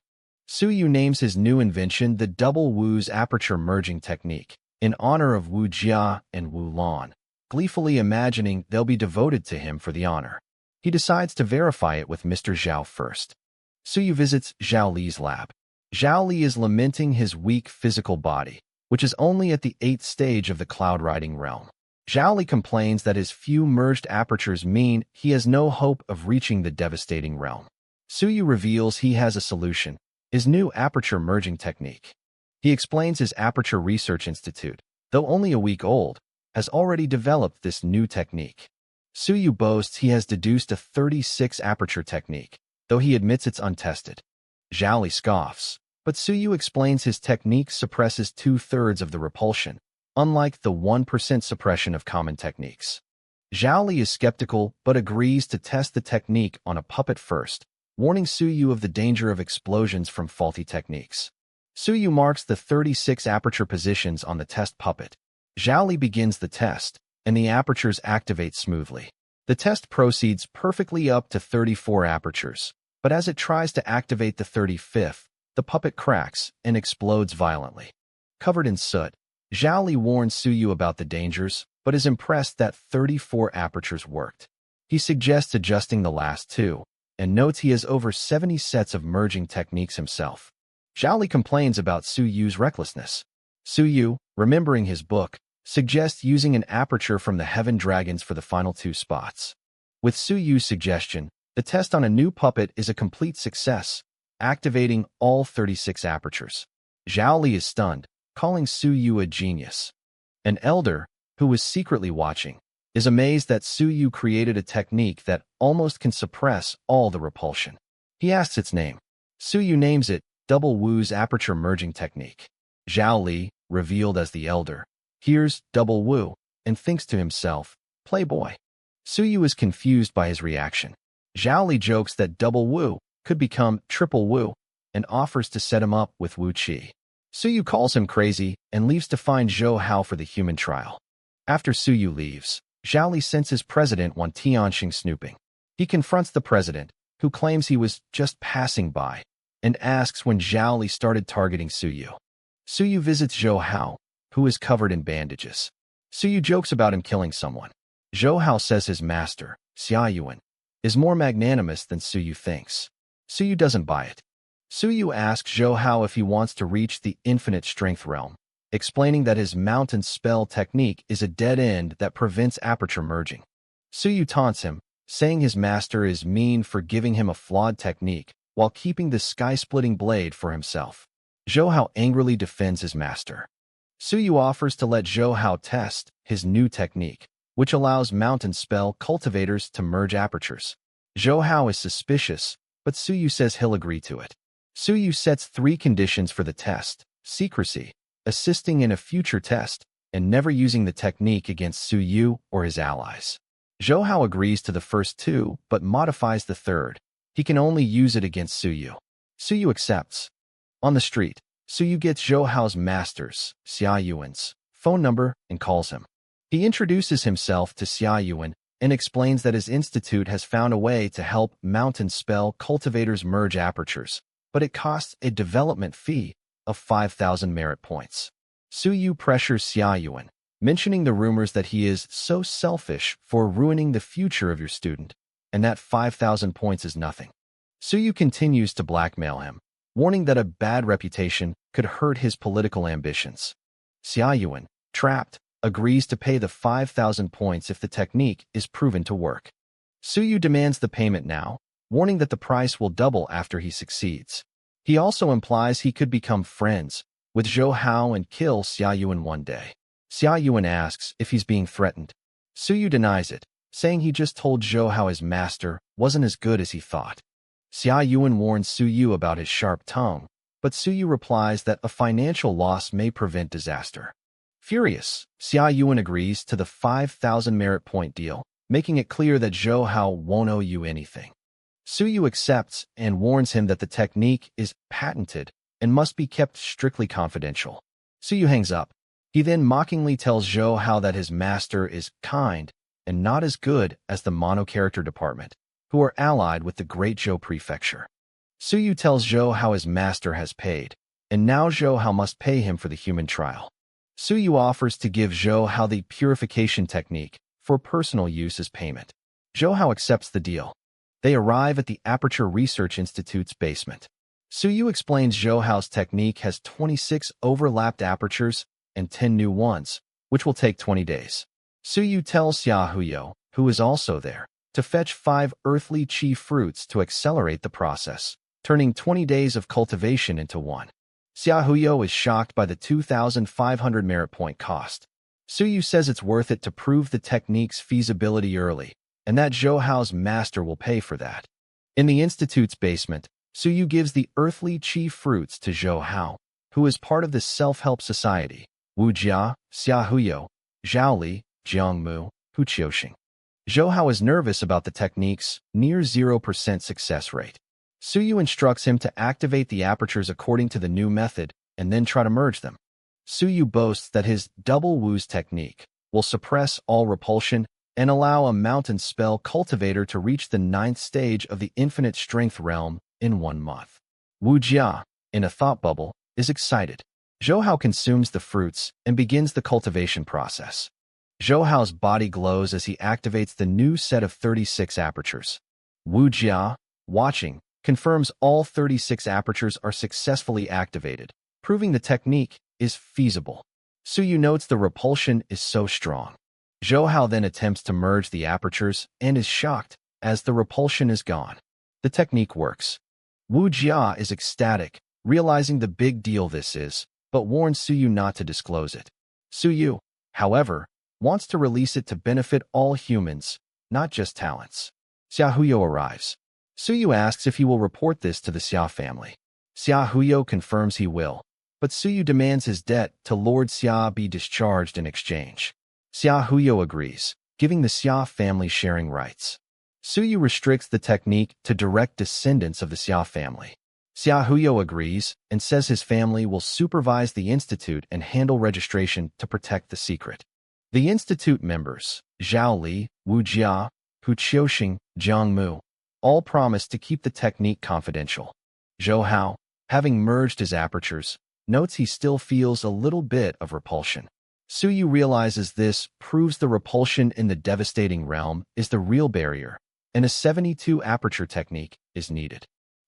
Suyu names his new invention the Double Wu's Aperture Merging Technique, in honor of Wu Jia and Wu Lan, gleefully imagining they'll be devoted to him for the honor. He decides to verify it with Mr. Zhao first. Suyu visits Zhao Li's lab. Zhao Li is lamenting his weak physical body, which is only at the 8th stage of the cloud riding realm. Zhao Li complains that his few merged apertures mean he has no hope of reaching the devastating realm. Suyu reveals he has a solution, his new aperture merging technique. He explains his Aperture Research Institute, though only a week old, has already developed this new technique. Suyu boasts he has deduced a 36 aperture technique, though he admits it's untested. Zhao Li scoffs, but Suyu explains his technique suppresses 2/3 of the repulsion, unlike the 1% suppression of common techniques. Zhao Li is skeptical but agrees to test the technique on a puppet first, warning Suyu of the danger of explosions from faulty techniques. Suyu marks the 36 aperture positions on the test puppet. Zhao Li begins the test, and the apertures activate smoothly. The test proceeds perfectly up to 34 apertures, but as it tries to activate the 35th, the puppet cracks and explodes violently. Covered in soot, Zhao Li warns Suyu about the dangers, but is impressed that 34 apertures worked. He suggests adjusting the last 2, and notes he has over 70 sets of merging techniques himself. Zhao Li complains about Suyu's recklessness. Suyu, remembering his book, suggests using an aperture from the Heaven Dragons for the final 2 spots. With Suyu's suggestion, the test on a new puppet is a complete success, activating all 36 apertures. Zhao Li is stunned, calling Suyu a genius. An elder, who was secretly watching, is amazed that Suyu created a technique that almost can suppress all the repulsion. He asks its name. Suyu names it Double Wu's Aperture Merging Technique. Zhao Li, revealed as the elder, hears Double Wu and thinks to himself, "Playboy." Suyu is confused by his reaction. Zhao Li jokes that Double Wu could become Triple Wu and offers to set him up with Wu Qi. Suyu calls him crazy and leaves to find Zhou Hao for the human trial. After Suyu leaves, Zhao Li senses President Wan Tianxing snooping. He confronts the president, who claims he was just passing by, and asks when Zhao Li started targeting Suyu. Suyu visits Zhou Hao, who is covered in bandages. Suyu jokes about him killing someone. Zhou Hao says his master, Xia Yuan, is more magnanimous than Suyu thinks. Suyu doesn't buy it. Suyu asks Zhou Hao if he wants to reach the infinite strength realm, explaining that his mountain spell technique is a dead end that prevents aperture merging. Suyu taunts him, saying his master is mean for giving him a flawed technique while keeping the sky-splitting blade for himself. Zhou Hao angrily defends his master. Suyu offers to let Zhou Hao test his new technique, which allows mountain spell cultivators to merge apertures. Zhou Hao is suspicious, but Suyu says he'll agree to it. Suyu sets 3 conditions for the test: secrecy, assisting in a future test, and never using the technique against Suyu or his allies. Zhou Hao agrees to the first 2, but modifies the third. He can only use it against Suyu. Suyu accepts. On the street, Suyu gets Zhou Hao's master's, Xia Yuan's, phone number and calls him. He introduces himself to Xia Yuan and explains that his institute has found a way to help mountain spell cultivators merge apertures, but it costs a development fee of 5,000 merit points. Suyu pressures Xia Yuan, mentioning the rumors that he is so selfish for ruining the future of your student, and that 5,000 points is nothing. Suyu continues to blackmail him, warning that a bad reputation could hurt his political ambitions. Xia Yuan, trapped, agrees to pay the 5,000 points if the technique is proven to work. Suyu demands the payment now, warning that the price will double after he succeeds. He also implies he could become friends with Zhou Hao and kill Xia Yuan one day. Xia Yuan asks if he's being threatened. Suyu denies it, saying he just told Zhou Hao his master wasn't as good as he thought. Xia Yuan warns Suyu about his sharp tongue, but Suyu replies that a financial loss may prevent disaster. Furious, Xia Yuan agrees to the 5,000 merit point deal, making it clear that Zhou Hao won't owe you anything. Suyu accepts and warns him that the technique is patented and must be kept strictly confidential. Suyu hangs up. He then mockingly tells Zhou Hao that his master is kind and not as good as the mono-character department, who are allied with the Great Zhou Prefecture. Suyu tells Zhou Hao his master has paid, and now Zhou Hao must pay him for the human trial. Suyu offers to give Zhou Hao the purification technique for personal use as payment. Zhou Hao accepts the deal. They arrive at the Aperture Research Institute's basement. Suyu explains Zhou Hao's technique has 26 overlapped apertures and 10 new ones, which will take 20 days. Suyu tells Xia Huyo, who is also there, to fetch 5 earthly chi fruits to accelerate the process, turning 20 days of cultivation into 1. Xia Huyo is shocked by the 2,500 merit point cost. Suyu says it's worth it to prove the technique's feasibility early, and that Zhou Hao's master will pay for that. In the Institute's basement, Suyu gives the earthly chi fruits to Zhou Hao, who is part of the self-help society: Wu Jia, Xia Huyo, Zhao Li, Jiang Mu, Hu Qiuxing. Zhou Hao is nervous about the technique's near 0% success rate. Suyu instructs him to activate the apertures according to the new method and then try to merge them. Suyu boasts that his double Wu's technique will suppress all repulsion and allow a mountain spell cultivator to reach the 9th stage of the infinite strength realm in 1 month. Wu Jia, in a thought bubble, is excited. Zhou Hao consumes the fruits and begins the cultivation process. Zhou Hao's body glows as he activates the new set of 36 apertures. Wu Jia, watching, confirms all 36 apertures are successfully activated, proving the technique is feasible. Suyu notes the repulsion is so strong. Zhou Hao then attempts to merge the apertures and is shocked as the repulsion is gone. The technique works. Wu Jia is ecstatic, realizing the big deal this is, but warns Suyu not to disclose it. Suyu, however, wants to release it to benefit all humans, not just talents. Xia Huyo arrives. Suyu asks if he will report this to the Xia family. Xia Huyo confirms he will, but Suyu demands his debt to Lord Xia be discharged in exchange. Xia Huyo agrees, giving the Xia family sharing rights. Suyu restricts the technique to direct descendants of the Xia family. Xia Huyo agrees and says his family will supervise the institute and handle registration to protect the secret. The institute members, Zhao Li, Wu Jia, Hu Qiuxing, Jiang Mu, all promise to keep the technique confidential. Zhou Hao, having merged his apertures, notes he still feels a little bit of repulsion. Suyu realizes this proves the repulsion in the devastating realm is the real barrier, and a 72 aperture technique is needed.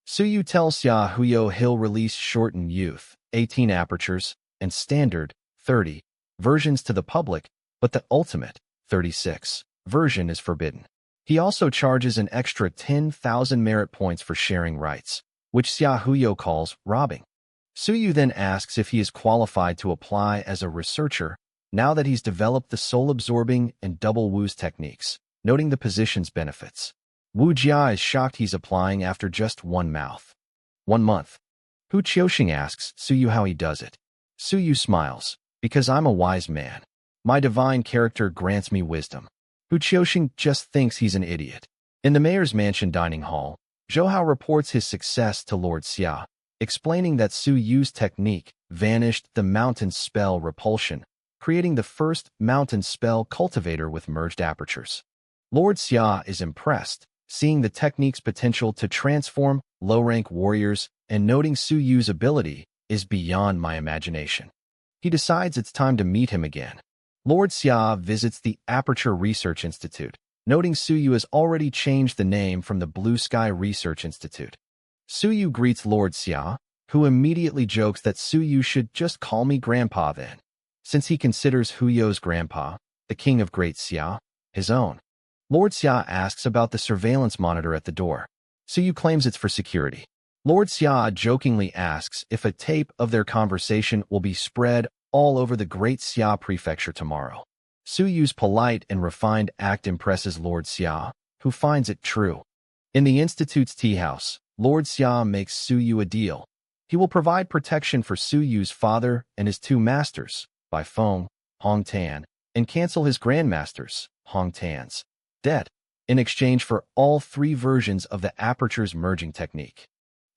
Suyu tells Xia Huyo he'll release shortened youth, 18 apertures, and standard, 30 versions to the public, but the ultimate 36 version is forbidden. He also charges an extra 10,000 merit points for sharing rights, which Xia Huyo calls robbing. Suyu then asks if he is qualified to apply as a researcher now that he's developed the soul-absorbing and double Wu's techniques, noting the position's benefits. Wu Jia is shocked he's applying after just 1 month. Hu Qiuxing asks Suyu how he does it. Suyu smiles, because I'm a wise man. My divine character grants me wisdom. Hu Qiuxing just thinks he's an idiot. In the mayor's mansion dining hall, Zhou Hao reports his success to Lord Xia, explaining that Suyu's technique vanished the mountain spell repulsion, creating the first mountain spell cultivator with merged apertures. Lord Xia is impressed, seeing the technique's potential to transform low-rank warriors and noting Suyu's ability is beyond my imagination. He decides it's time to meet him again. Lord Xia visits the Aperture Research Institute, noting Suyu has already changed the name from the Blue Sky Research Institute. Suyu greets Lord Xia, who immediately jokes that Suyu should just call me Grandpa then, since he considers Huyo's grandpa, the king of Great Xia, his own. Lord Xia asks about the surveillance monitor at the door. Suyu claims it's for security. Lord Xia jokingly asks if a tape of their conversation will be spread all over the Great Xia Prefecture tomorrow. Suyu's polite and refined act impresses Lord Xia, who finds it true. In the Institute's tea house, Lord Xia makes Suyu a deal. He will provide protection for Suyu's father and his 2 masters, Bai Feng, Hong Tan, and cancel his grandmaster's, Hong Tan's, debt, in exchange for all 3 versions of the Aperture's merging technique.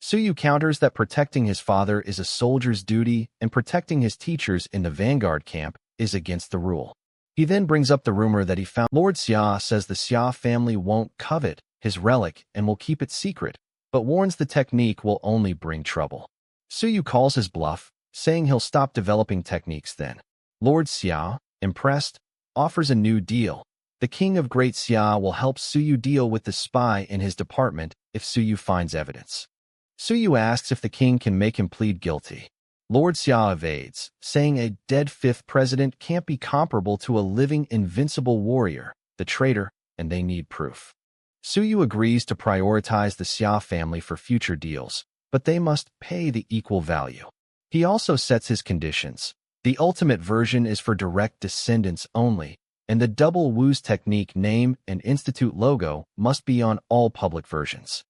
Suyu counters that protecting his father is a soldier's duty and protecting his teachers in the vanguard camp is against the rule. He then brings up the rumor that he found. Lord Xia says the Xia family won't covet his relic and will keep it secret, but warns the technique will only bring trouble. Suyu calls his bluff, saying he'll stop developing techniques then. Lord Xia, impressed, offers a new deal. The king of Great Xia will help Suyu deal with the spy in his department if Suyu finds evidence. Suyu asks if the king can make him plead guilty. Lord Xia evades, saying a dead 5th president can't be comparable to a living invincible warrior, the traitor, and they need proof. Suyu agrees to prioritize the Xia family for future deals, but they must pay the equal value. He also sets his conditions. The ultimate version is for direct descendants only, and the double Wu's technique name and institute logo must be on all public versions.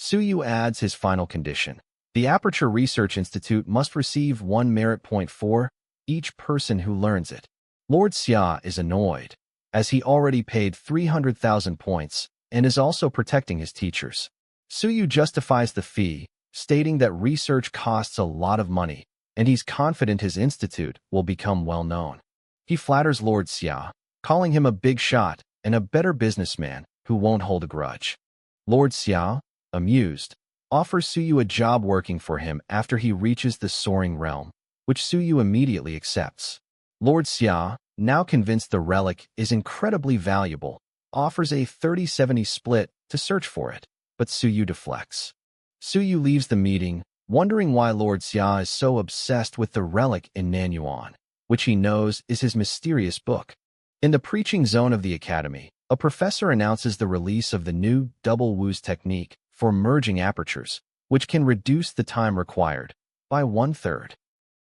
Suyu adds his final condition. The Aperture Research Institute must receive 1 merit point for each person who learns it. Lord Xia is annoyed, as he already paid 300,000 points and is also protecting his teachers. Suyu justifies the fee, stating that research costs a lot of money, and he's confident his institute will become well known. He flatters Lord Xia, calling him a big shot and a better businessman who won't hold a grudge. Lord Xia, amused, offers Suyu a job working for him after he reaches the soaring realm, which Suyu immediately accepts. Lord Xia, now convinced the relic is incredibly valuable, offers a 30-70 split to search for it, but Suyu deflects. Suyu leaves the meeting, wondering why Lord Xia is so obsessed with the relic in Nanyuan, which he knows is his mysterious book. In the preaching zone of the academy, a professor announces the release of the new double Wu's technique for merging apertures, which can reduce the time required by 1/3.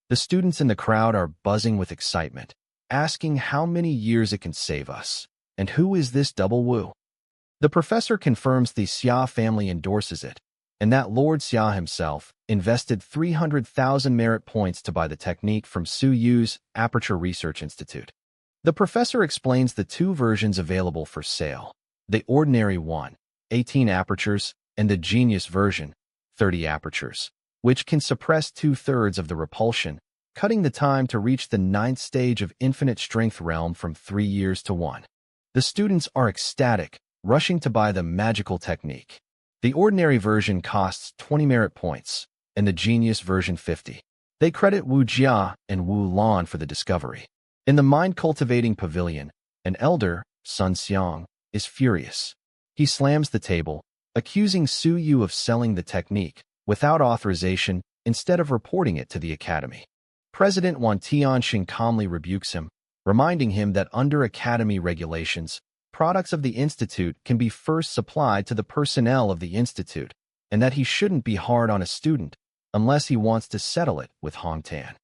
The students in the crowd are buzzing with excitement, asking how many years it can save us, and who is this double Wu? The professor confirms the Xia family endorses it, and that Lord Xia himself invested 300,000 merit points to buy the technique from Suyu's Aperture Research Institute. The professor explains the 2 versions available for sale. The ordinary one, 18 apertures, and the genius version, 30 apertures, which can suppress 2/3 of the repulsion, cutting the time to reach the 9th stage of infinite strength realm from 3 years to 1. The students are ecstatic, rushing to buy the magical technique. The ordinary version costs 20 merit points, and the genius version 50. They credit Wu Jia and Wu Lan for the discovery. In the mind-cultivating pavilion, an elder, Sun Xiang, is furious. He slams the table, accusing Suyu of selling the technique without authorization instead of reporting it to the academy. President Wan Tianxing calmly rebukes him, reminding him that under academy regulations, products of the institute can be first supplied to the personnel of the institute, and that he shouldn't be hard on a student unless he wants to settle it with Hong Tan.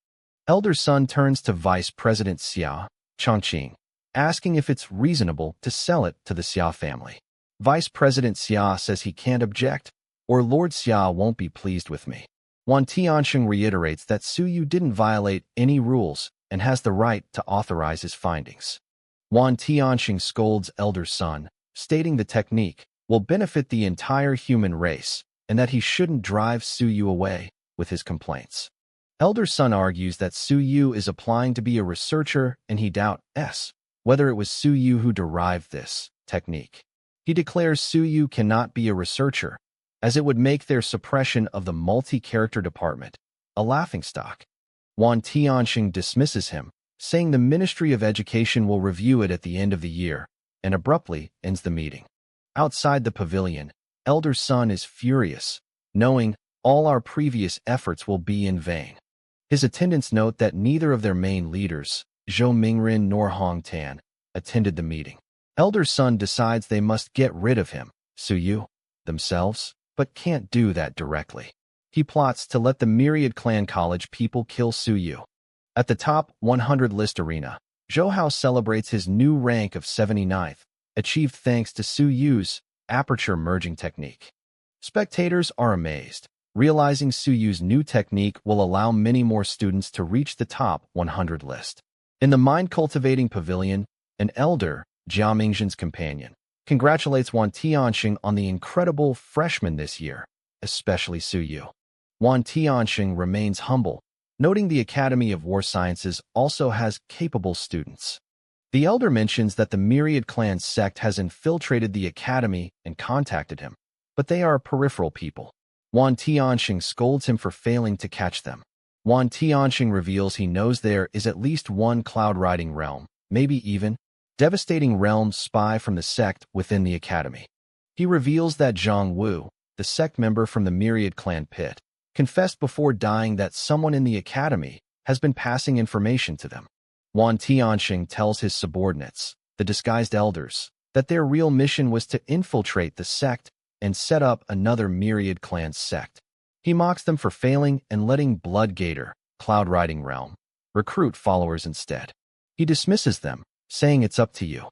Elder son turns to Vice President Xia Chongqing, asking if it's reasonable to sell it to the Xia family. Vice President Xia says he can't object, or Lord Xia won't be pleased with me. Wan Tianxing reiterates that Su Yu didn't violate any rules and has the right to authorize his findings. Wan Tianxing scolds elder son, stating the technique will benefit the entire human race and that he shouldn't drive Su Yu away with his complaints. Elder son argues that Su Yu is applying to be a researcher and he doubts whether it was Su Yu who derived this technique. He declares Su Yu cannot be a researcher, as it would make their suppression of the multi-character department a laughingstock. Wan Tianxing dismisses him, saying the Ministry of Education will review it at the end of the year, and abruptly ends the meeting. Outside the pavilion, elder son is furious, knowing all our previous efforts will be in vain. His attendants note that neither of their main leaders, Zhou Mingren nor Hong Tan, attended the meeting. Elder son decides they must get rid of him, Su Yu, themselves, but can't do that directly. He plots to let the Myriad Clan College people kill Su Yu. At the top 100 list arena, Zhou Hao celebrates his new rank of 79th, achieved thanks to Su Yu's aperture merging technique. Spectators are amazed, realizing Su Yu's new technique will allow many more students to reach the top 100 list. In the mind-cultivating pavilion, an elder, Jia Mingzhen's companion, congratulates Wan Tianxing on the incredible freshman this year, especially Su Yu. Wan Tianxing remains humble, noting the Academy of War Sciences also has capable students. The elder mentions that the Myriad Clan sect has infiltrated the academy and contacted him, but they are peripheral people. Wan Tianxing scolds him for failing to catch them. Wan Tianxing reveals he knows there is at least one cloud-riding realm, maybe even devastating realm spy from the sect within the academy. He reveals that Zhang Wu, the sect member from the Myriad Clan pit, confessed before dying that someone in the academy has been passing information to them. Wan Tianxing tells his subordinates, the disguised elders, that their real mission was to infiltrate the sect and set up another Myriad Clan sect. He mocks them for failing and letting Blood Gator, cloud-riding realm, recruit followers instead. He dismisses them, saying it's up to you.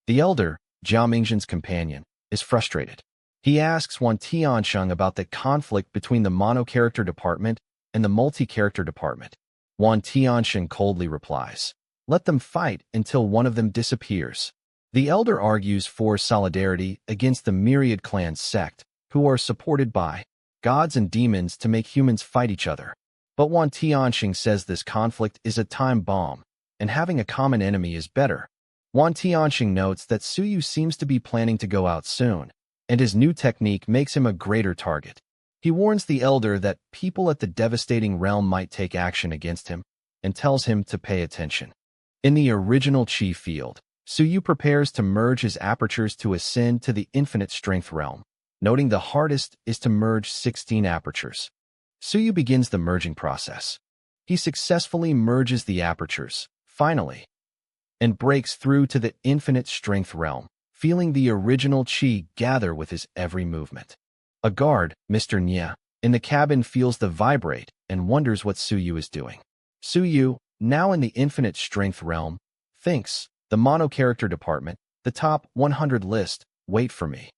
The elder, Jia Mingzhen's companion, is frustrated. He asks Wan Tianxing about the conflict between the mono-character department and the multi-character department. Wan Tianxing coldly replies, "Let them fight until one of them disappears." The elder argues for solidarity against the Myriad Clan sect, who are supported by gods and demons to make humans fight each other. But Wan Tianxing says this conflict is a time bomb, and having a common enemy is better. Wan Tianxing notes that Su Yu seems to be planning to go out soon, and his new technique makes him a greater target. He warns the elder that people at the devastating realm might take action against him, and tells him to pay attention. In the original Qi field, Su Yu prepares to merge his apertures to ascend to the infinite strength realm, noting the hardest is to merge 16 apertures. Su Yu begins the merging process. He successfully merges the apertures, finally, and breaks through to the infinite strength realm, feeling the original Qi gather with his every movement. A guard, Mr. Nye, in the cabin feels the vibrate and wonders what Su Yu is doing. Su Yu, now in the infinite strength realm, thinks, the mono-character department, the top 100 list, wait for me.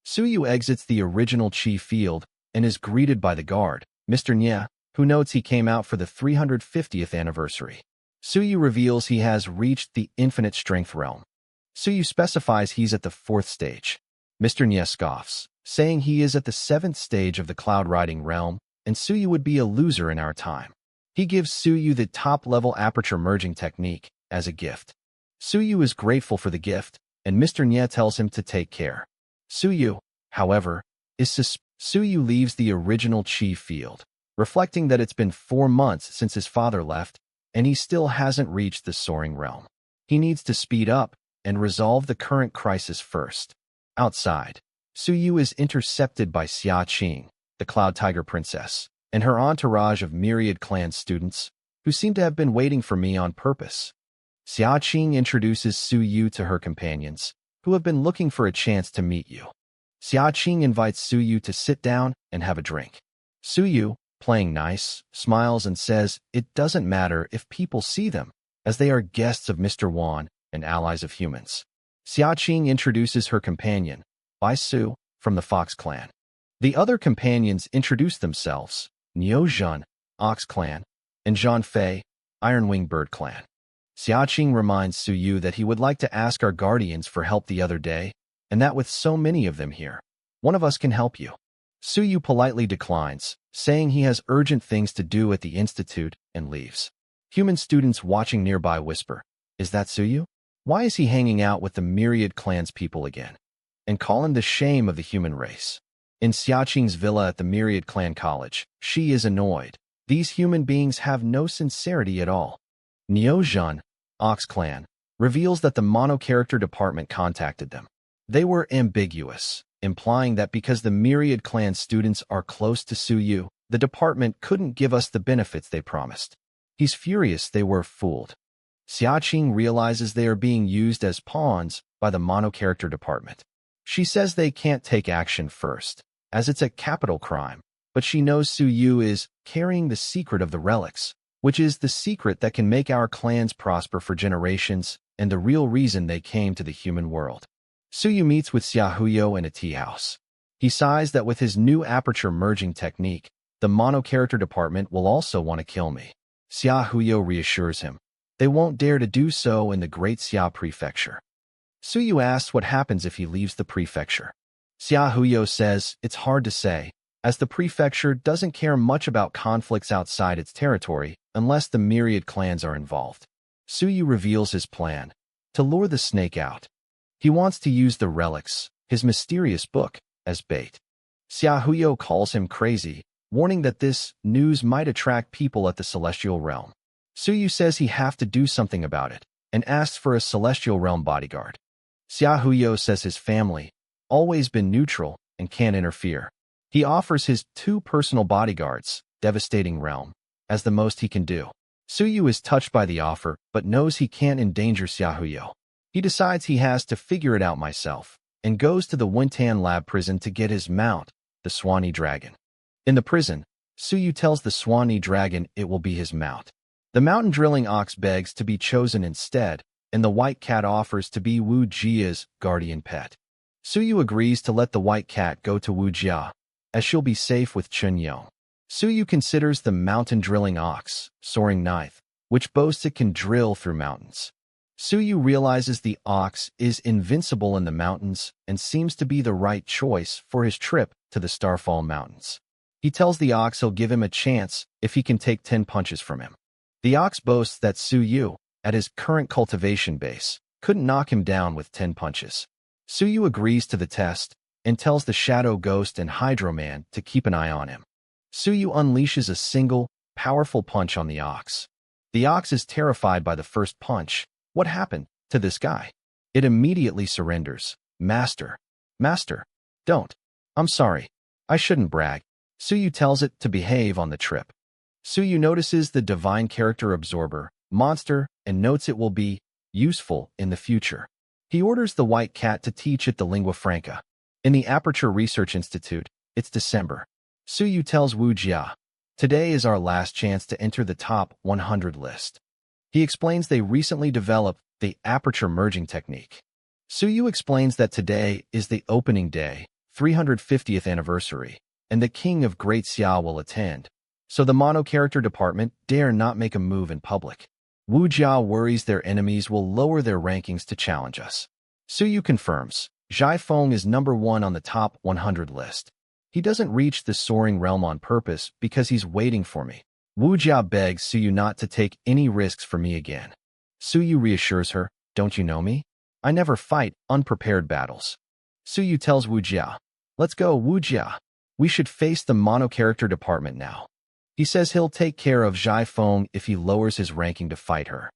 Su Yu exits the original Qi field and is greeted by the guard, Mr. Nye, who notes he came out for the 350th anniversary. Su Yu reveals he has reached the infinite strength realm. Su Yu specifies he's at the 4th stage. Mr. Nye scoffs, saying he is at the 7th stage of the cloud-riding realm, and Su Yu would be a loser in our time. He gives Su Yu the top-level aperture merging technique as a gift. Su Yu is grateful for the gift, and Mr. Nye tells him to take care. Su Yu, however, Su Yu leaves the original Qi field, reflecting that it's been 4 months since his father left, and he still hasn't reached the soaring realm. He needs to speed up and resolve the current crisis first. Outside, Su Yu is intercepted by Xia Qing, the Cloud Tiger Princess, and her entourage of Myriad Clan students, who seem to have been waiting for me on purpose. Xiaoqing introduces Su Yu to her companions, who have been looking for a chance to meet you. Xiaoqing invites Su Yu to sit down and have a drink. Su Yu, playing nice, smiles and says it doesn't matter if people see them, as they are guests of Mr. Wan and allies of humans. Xiaoqing introduces her companion, Bai Su, from the Fox clan. The other companions introduce themselves, Niu Zhen, Ox clan, and Zhang Fei, Ironwing Bird clan. Xiaoqing reminds Su Yu that he would like to ask our guardians for help the other day, and that with so many of them here, one of us can help you. Su Yu politely declines, saying he has urgent things to do at the institute, and leaves. Human students watching nearby whisper, "Is that Su Yu? Why is he hanging out with the Myriad Clans people again?" And call him the shame of the human race. In Xiaoqing's villa at the Myriad Clan College, she is annoyed. These human beings have no sincerity at all. Niu Zhen, Ox Clan, reveals that the mono-character department contacted them. They were ambiguous, implying that because the Myriad Clan students are close to Su Yu, the department couldn't give us the benefits they promised. He's furious they were fooled. Xiaoqing realizes they are being used as pawns by the mono-character department. She says they can't take action first, as it's a capital crime, but she knows Su Yu is carrying the secret of the relics, which is the secret that can make our clans prosper for generations and the real reason they came to the human world. Su Yu meets with Xia Huyo in a tea house. He sighs that with his new aperture merging technique, the mono-character department will also want to kill me. Xia Huyo reassures him. They won't dare to do so in the Great Xia Prefecture. Su Yu asks what happens if he leaves the prefecture. Xia Huyo says it's hard to say, as the prefecture doesn't care much about conflicts outside its territory unless the Myriad Clans are involved. Su Yu reveals his plan, to lure the snake out. He wants to use the relics, his mysterious book, as bait. Xia Huyo calls him crazy, warning that this news might attract people at the Celestial Realm. Su Yu says he have to do something about it, and asks for a Celestial Realm bodyguard. Xia Huyo says his family, always been neutral, and can't interfere. He offers his 2 personal bodyguards, Devastating Realm, as the most he can do. Su Yu is touched by the offer, but knows he can't endanger Xia Huyo. He decides he has to figure it out myself, and goes to the Wuntan Lab prison to get his mount, the Swanee Dragon. In the prison, Su Yu tells the Swanee Dragon it will be his mount. The mountain drilling ox begs to be chosen instead, and the white cat offers to be Wu Jia's guardian pet. Su Yu agrees to let the white cat go to Wu Jia, as she'll be safe with Chun Yong. Su Yu considers the mountain drilling ox, Soaring Knife, which boasts it can drill through mountains. Su Yu realizes the ox is invincible in the mountains and seems to be the right choice for his trip to the Starfall Mountains. He tells the ox he'll give him a chance if he can take 10 punches from him. The ox boasts that Su Yu, at his current cultivation base, couldn't knock him down with 10 punches. Su Yu agrees to the test and tells the Shadow Ghost and Hydro Man to keep an eye on him. Su Yu unleashes a single, powerful punch on the ox. The ox is terrified by the first punch. What happened to this guy? It immediately surrenders. Master. Don't. I'm sorry. I shouldn't brag. Su Yu tells it to behave on the trip. Su Yu notices the Divine Character Absorber, monster, and notes it will be useful in the future. He orders the white cat to teach it the lingua franca. In the Aperture Research Institute, it's December. Su Yu tells Wu Jia, "Today is our last chance to enter the top 100 list." He explains they recently developed the aperture merging technique. Su Yu explains that today is the opening day, 350th anniversary, and the King of Great Xia will attend. So the mono-character department dare not make a move in public. Wu Jia worries their enemies will lower their rankings to challenge us. Su Yu confirms, Zhai Feng is number 1 on the top 100 list. He doesn't reach the soaring realm on purpose because he's waiting for me. Wu Jia begs Su Yu not to take any risks for me again. Su Yu reassures her, "Don't you know me? I never fight unprepared battles." Su Yu tells Wu Jia, "Let's go, Wu Jia. We should face the mono-character department now." He says he'll take care of Zhai Feng if he lowers his ranking to fight her.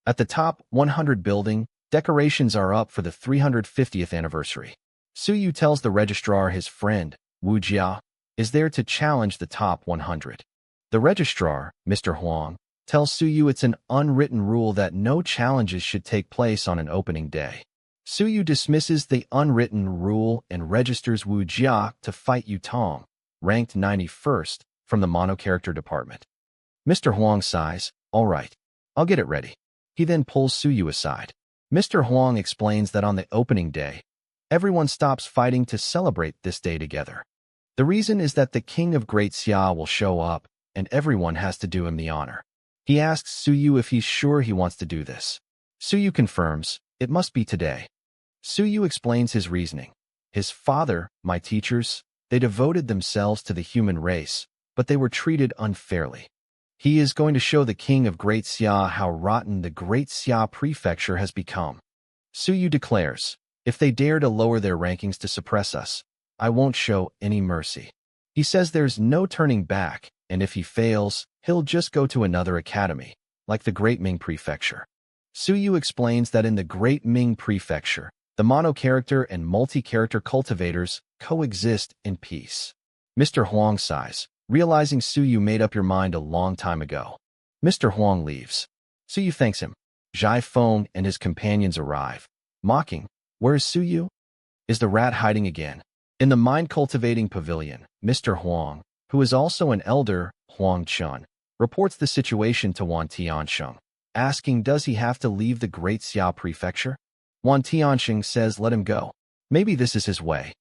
At the top 100 building, decorations are up for the 350th anniversary. Su Yu tells the registrar his friend, Wu Jia, is there to challenge the top 100. The registrar, Mr. Huang, tells Suyu it's an unwritten rule that no challenges should take place on an opening day. Suyu dismisses the unwritten rule and registers Wu Jia to fight Yu Tong, ranked 91st, from the mono-character department. Mr. Huang sighs, "All right, I'll get it ready." He then pulls Suyu aside. Mr. Huang explains that on the opening day, everyone stops fighting to celebrate this day together. The reason is that the King of Great Xia will show up, and everyone has to do him the honor. He asks Suyu if he's sure he wants to do this. Suyu confirms, "It must be today." Suyu explains his reasoning. His father, my teachers, they devoted themselves to the human race, but they were treated unfairly. He is going to show the King of Great Xia how rotten the Great Xia Prefecture has become. Suyu declares, "If they dare to lower their rankings to suppress us, I won't show any mercy." He says there's no turning back, and if he fails, he'll just go to another academy, like the Great Ming Prefecture. Suyu explains that in the Great Ming Prefecture, the mono-character and multi-character cultivators coexist in peace. Mr. Huang sighs, realizing Suyu made up your mind a long time ago. Mr. Huang leaves. Suyu thanks him. Zhai Feng and his companions arrive, mocking, "Where is Suyu? Is the rat hiding again?" In the mind-cultivating pavilion, Mr. Huang, who is also an elder, Huang Chun, reports the situation to Wan Tiansheng, asking does he have to leave the Great Xia Prefecture? Wan Tiansheng says let him go. Maybe this is his way.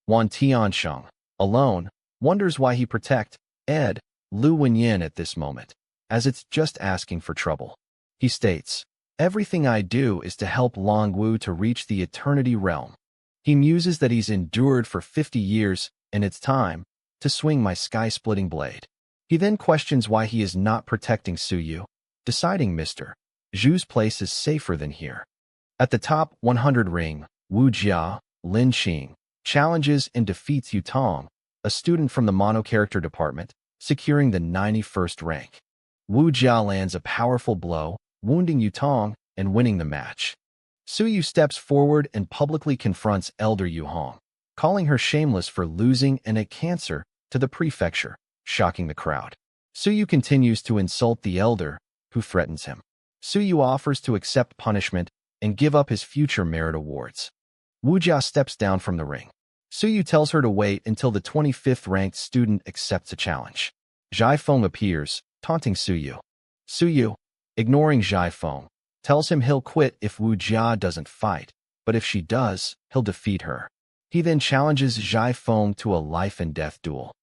Wan Tiansheng, alone, wonders why he protect Ed Lu Wenyin at this moment, as it's just asking for trouble. He states, "Everything I do is to help Long Wu to reach the Eternity Realm." He muses that he's endured for 50 years, and it's time to swing my sky-splitting blade. He then questions why he is not protecting Suyu, deciding Mr. Zhu's place is safer than here. At the top 100 ring, Wu Jia, Lin Qing, challenges and defeats Yu Tong, a student from the mono-character department, securing the 91st rank. Wu Jia lands a powerful blow, wounding Yu Tong and winning the match. Suyu steps forward and publicly confronts Elder Yu Hong, calling her shameless for losing and a cancer to the prefecture, shocking the crowd. Suyu continues to insult the elder, who threatens him. Suyu offers to accept punishment and give up his future merit awards. Wu Jia steps down from the ring. Suyu tells her to wait until the 25th ranked student accepts a challenge. Zhai Feng appears, taunting Suyu. Suyu, ignoring Zhai Feng, tells him he'll quit if Wu Jia doesn't fight, but if she does, he'll defeat her. He then challenges Zhai Feng to a life-and-death duel.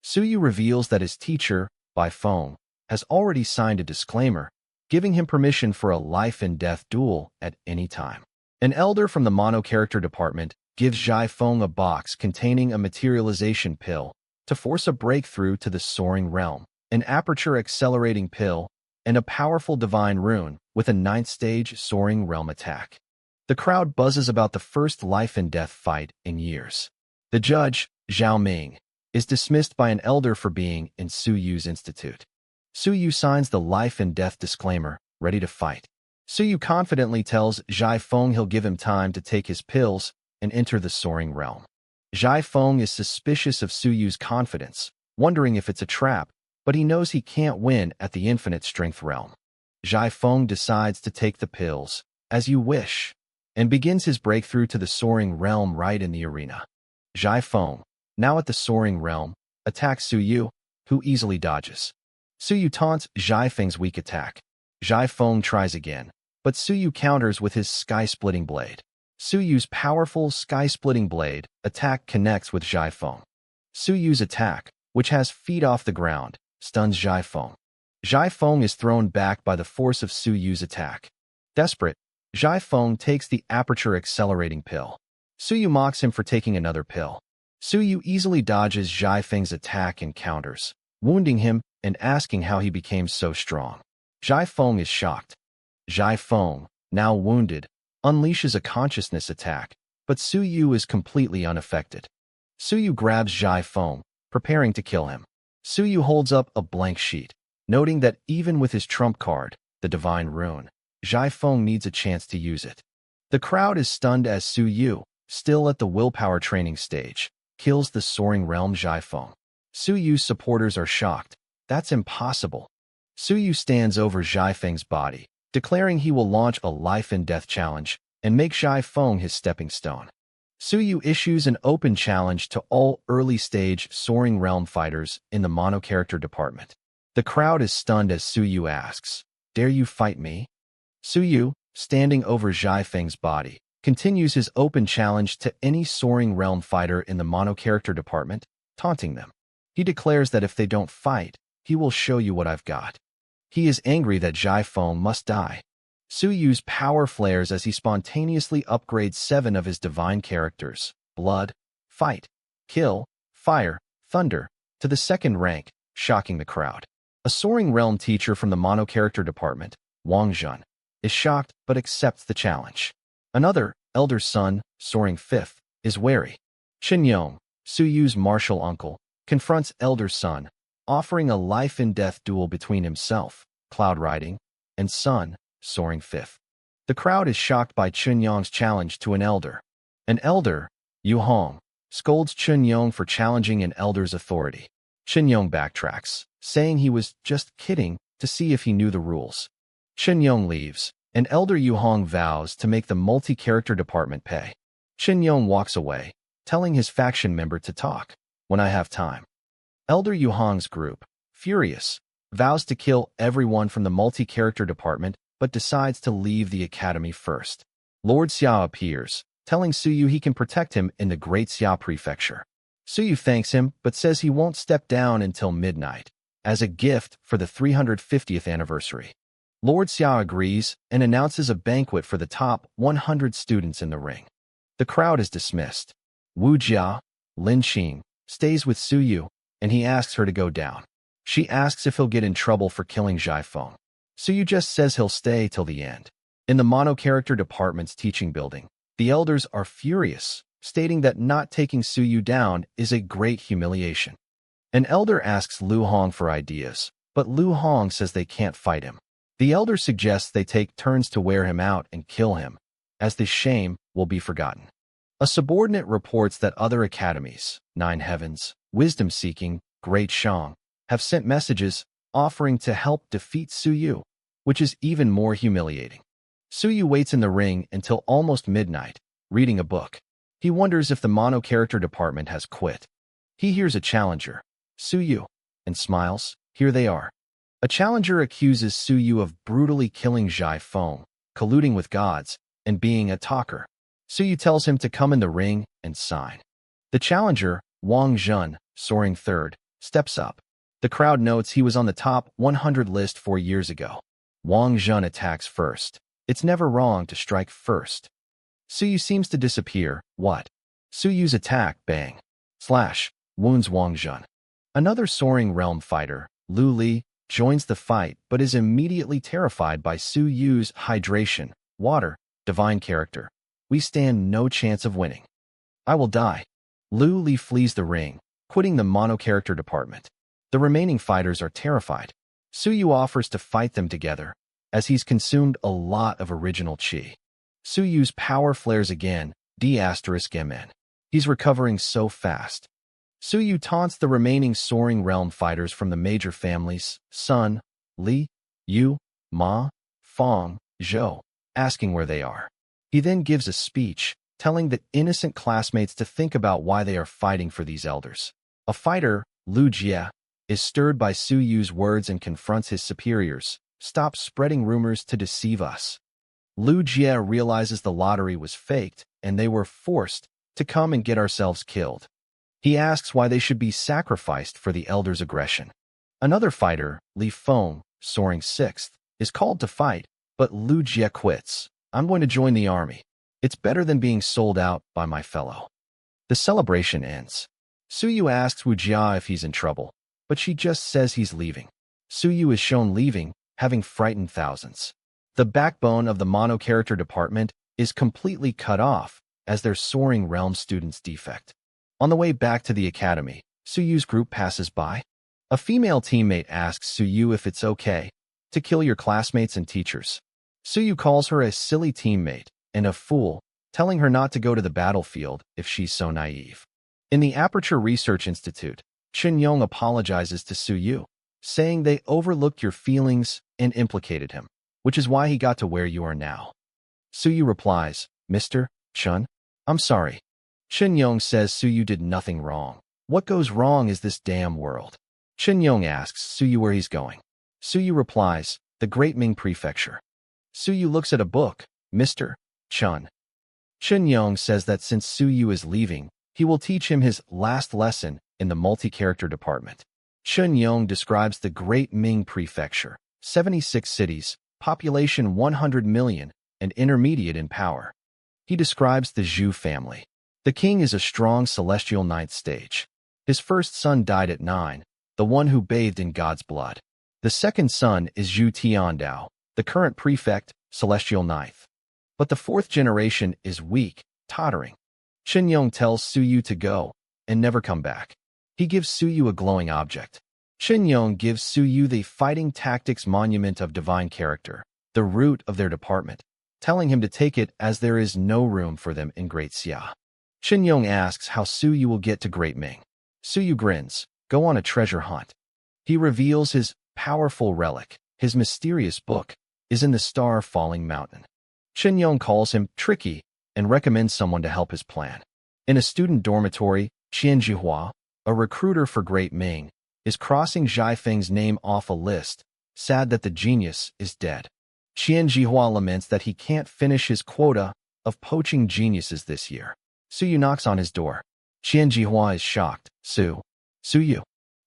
Suyu reveals that his teacher, Bai Feng, has already signed a disclaimer, giving him permission for a life-and-death duel at any time. An elder from the mono-character department gives Zhai Feng a box containing a materialization pill to force a breakthrough to the soaring realm, an aperture-accelerating pill, and a powerful divine rune with a 9th-stage soaring realm attack. The crowd buzzes about the first life-and-death fight in years. The judge, Zhao Ming, is dismissed by an elder for being in Suyu's institute. Suyu signs the life-and-death disclaimer, ready to fight. Suyu confidently tells Zhai Feng he'll give him time to take his pills and enter the soaring realm. Zhai Feng is suspicious of Suyu's confidence, wondering if it's a trap, but he knows he can't win at the infinite strength realm. Zhai Feng decides to take the pills, as you wish, and begins his breakthrough to the soaring realm right in the arena. Zhai Feng, now at the soaring realm, attacks Suyu, who easily dodges. Suyu taunts Zhai Feng's weak attack. Zhai Feng tries again, but Suyu counters with his sky-splitting blade. Suyu's powerful sky-splitting blade attack connects with Zhai Feng. Suyu's attack, which has feet off the ground, stuns Zhai Feng. Zhai Feng is thrown back by the force of Suyu's attack. Desperate, Zhai Feng takes the aperture-accelerating pill. Suyu mocks him for taking another pill. Suyu easily dodges Zhai Feng's attack and counters, wounding him and asking how he became so strong. Zhai Feng is shocked. Zhai Feng, now wounded, unleashes a consciousness attack, but Suyu is completely unaffected. Suyu grabs Zhai Feng, preparing to kill him. Suyu holds up a blank sheet, noting that even with his trump card, the Divine Rune, Zhai Feng needs a chance to use it. The crowd is stunned as Suyu, still at the willpower training stage, kills the soaring realm Zhai Feng. Suyu's supporters are shocked. That's impossible. Suyu stands over Zhai Feng's body, declaring he will launch a life-and-death challenge and make Zhai Feng his stepping stone. Suyu issues an open challenge to all early-stage Soaring Realm fighters in the mono-character department. The crowd is stunned as Suyu asks, "Dare you fight me?" Suyu, standing over Zhai Feng's body, continues his open challenge to any Soaring Realm fighter in the mono-character department, taunting them. He declares that if they don't fight, he will show you what I've got. He is angry that Zhai Feng must die. Suyu's power flares as he spontaneously upgrades 7 of his divine characters, Blood, Fight, Kill, Fire, Thunder, to the 2nd rank, shocking the crowd. A Soaring Realm teacher from the mono-character department, Wang Jun, is shocked but accepts the challenge. Another, Elder Son, soaring 5th, is wary. Chen Yong, Suyu's martial uncle, confronts Elder Son, offering a life-and-death duel between himself, Cloud Riding, and Son, soaring 5th. The crowd is shocked by Chen Yong's challenge to an elder. An elder, Yu Hong, scolds Chen Yong for challenging an elder's authority. Chen Yong backtracks, saying he was just kidding to see if he knew the rules. Chen Yong leaves, and Elder Yu Hong vows to make the multi-character department pay. Chen Yong walks away, telling his faction member to talk when I have time. Elder Yu Hong's group, furious, vows to kill everyone from the multi-character department but decides to leave the academy first. Lord Xia appears, telling Suyu he can protect him in the Great Xia Prefecture. Suyu thanks him but says he won't step down until midnight, as a gift for the 350th anniversary. Lord Xia agrees and announces a banquet for the top 100 students in the ring. The crowd is dismissed. Wu Jia, Lin Qing, stays with Suyu, and he asks her to go down. She asks if he'll get in trouble for killing Zhai Feng. Suyu just says he'll stay till the end. In the mono-character department's teaching building, the elders are furious, stating that not taking Suyu down is a great humiliation. An elder asks Lu Hong for ideas, but Lu Hong says they can't fight him. The elder suggests they take turns to wear him out and kill him, as the shame will be forgotten. A subordinate reports that other academies, Nine Heavens, Wisdom Seeking, Great Shang, have sent messages offering to help defeat Suyu, which is even more humiliating. Suyu waits in the ring until almost midnight, reading a book. He wonders if the mono-character department has quit. He hears a challenger, Suyu, and smiles. Here they are. A challenger accuses Suyu of brutally killing Zhai Feng, colluding with gods, and being a talker. Suyu tells him to come in the ring and sign. The challenger, Wang Jun, soaring 3rd, steps up. The crowd notes he was on the top 100 list 4 years ago. Wang Jun attacks first. It's never wrong to strike first. Suyu seems to disappear. What? Suyu's attack, bang, slash, wounds Wang Jun. Another Soaring Realm fighter, Lu Li, joins the fight but is immediately terrified by Suyu's hydration, water, divine character. We stand no chance of winning. I will die. Lu Li flees the ring, quitting the mono-character department. The remaining fighters are terrified. Suyu offers to fight them together, as he's consumed a lot of original chi. Suyu's power flares again, D*MN. He's recovering so fast. Suyu taunts the remaining Soaring Realm fighters from the major families, Sun, Li, Yu, Ma, Fong, Zhou, asking where they are. He then gives a speech, telling the innocent classmates to think about why they are fighting for these elders. A fighter, Lu Jie, is stirred by Suyu's words and confronts his superiors. Stop spreading rumors to deceive us. Lu Jie realizes the lottery was faked and they were forced to come and get ourselves killed. He asks why they should be sacrificed for the elders' aggression. Another fighter, Li Feng, soaring 6th, is called to fight, but Lu Jie quits. I'm going to join the army. It's better than being sold out by my fellow. The celebration ends. Suyu asks Wu Jia if he's in trouble, but she just says he's leaving. Suyu is shown leaving, having frightened thousands. The backbone of the mono-character department is completely cut off as their Soaring Realm students defect. On the way back to the academy, Suyu's group passes by. A female teammate asks Suyu if it's okay to kill your classmates and teachers. Suyu calls her a silly teammate and a fool, telling her not to go to the battlefield if she's so naive. In the Aperture Research Institute, Chen Yong apologizes to Suyu. saying they overlooked your feelings and implicated him, which is why he got to where you are now. Suyu replies, Mr. Chun, I'm sorry. Chen Yong says Suyu did nothing wrong. What goes wrong is this damn world. Chen Yong asks Suyu where he's going. Suyu replies, the Great Ming Prefecture. Suyu looks at a book, Mr. Chun. Chen Yong says that since Suyu is leaving, he will teach him his last lesson in the multi-character department. Chen Yong describes the Great Ming Prefecture, 76 cities, population 100 million, and intermediate in power. He describes the Zhu family. The king is a strong celestial ninth stage. His first son died at 9, the one who bathed in God's blood. The second son is Zhu Tiandao, the current prefect, celestial ninth. But the fourth generation is weak, tottering. Chen Yong tells Suyu to go and never come back. He gives Suyu a glowing object. Chen Yong gives Suyu the Fighting Tactics Monument of Divine Character, the root of their department, telling him to take it as there is no room for them in Great Xia. Chen Yong asks how Suyu will get to Great Ming. Suyu grins, go on a treasure hunt. He reveals his powerful relic, his mysterious book, is in the star-falling mountain. Chen Yong calls him tricky and recommends someone to help his plan. In a student dormitory, Qian Jihua, a recruiter for Great Ming, is crossing Zhai Feng's name off a list, sad that the genius is dead. Qian Jihua laments that he can't finish his quota of poaching geniuses this year. Suyu knocks on his door. Qian Jihua is shocked. Suyu.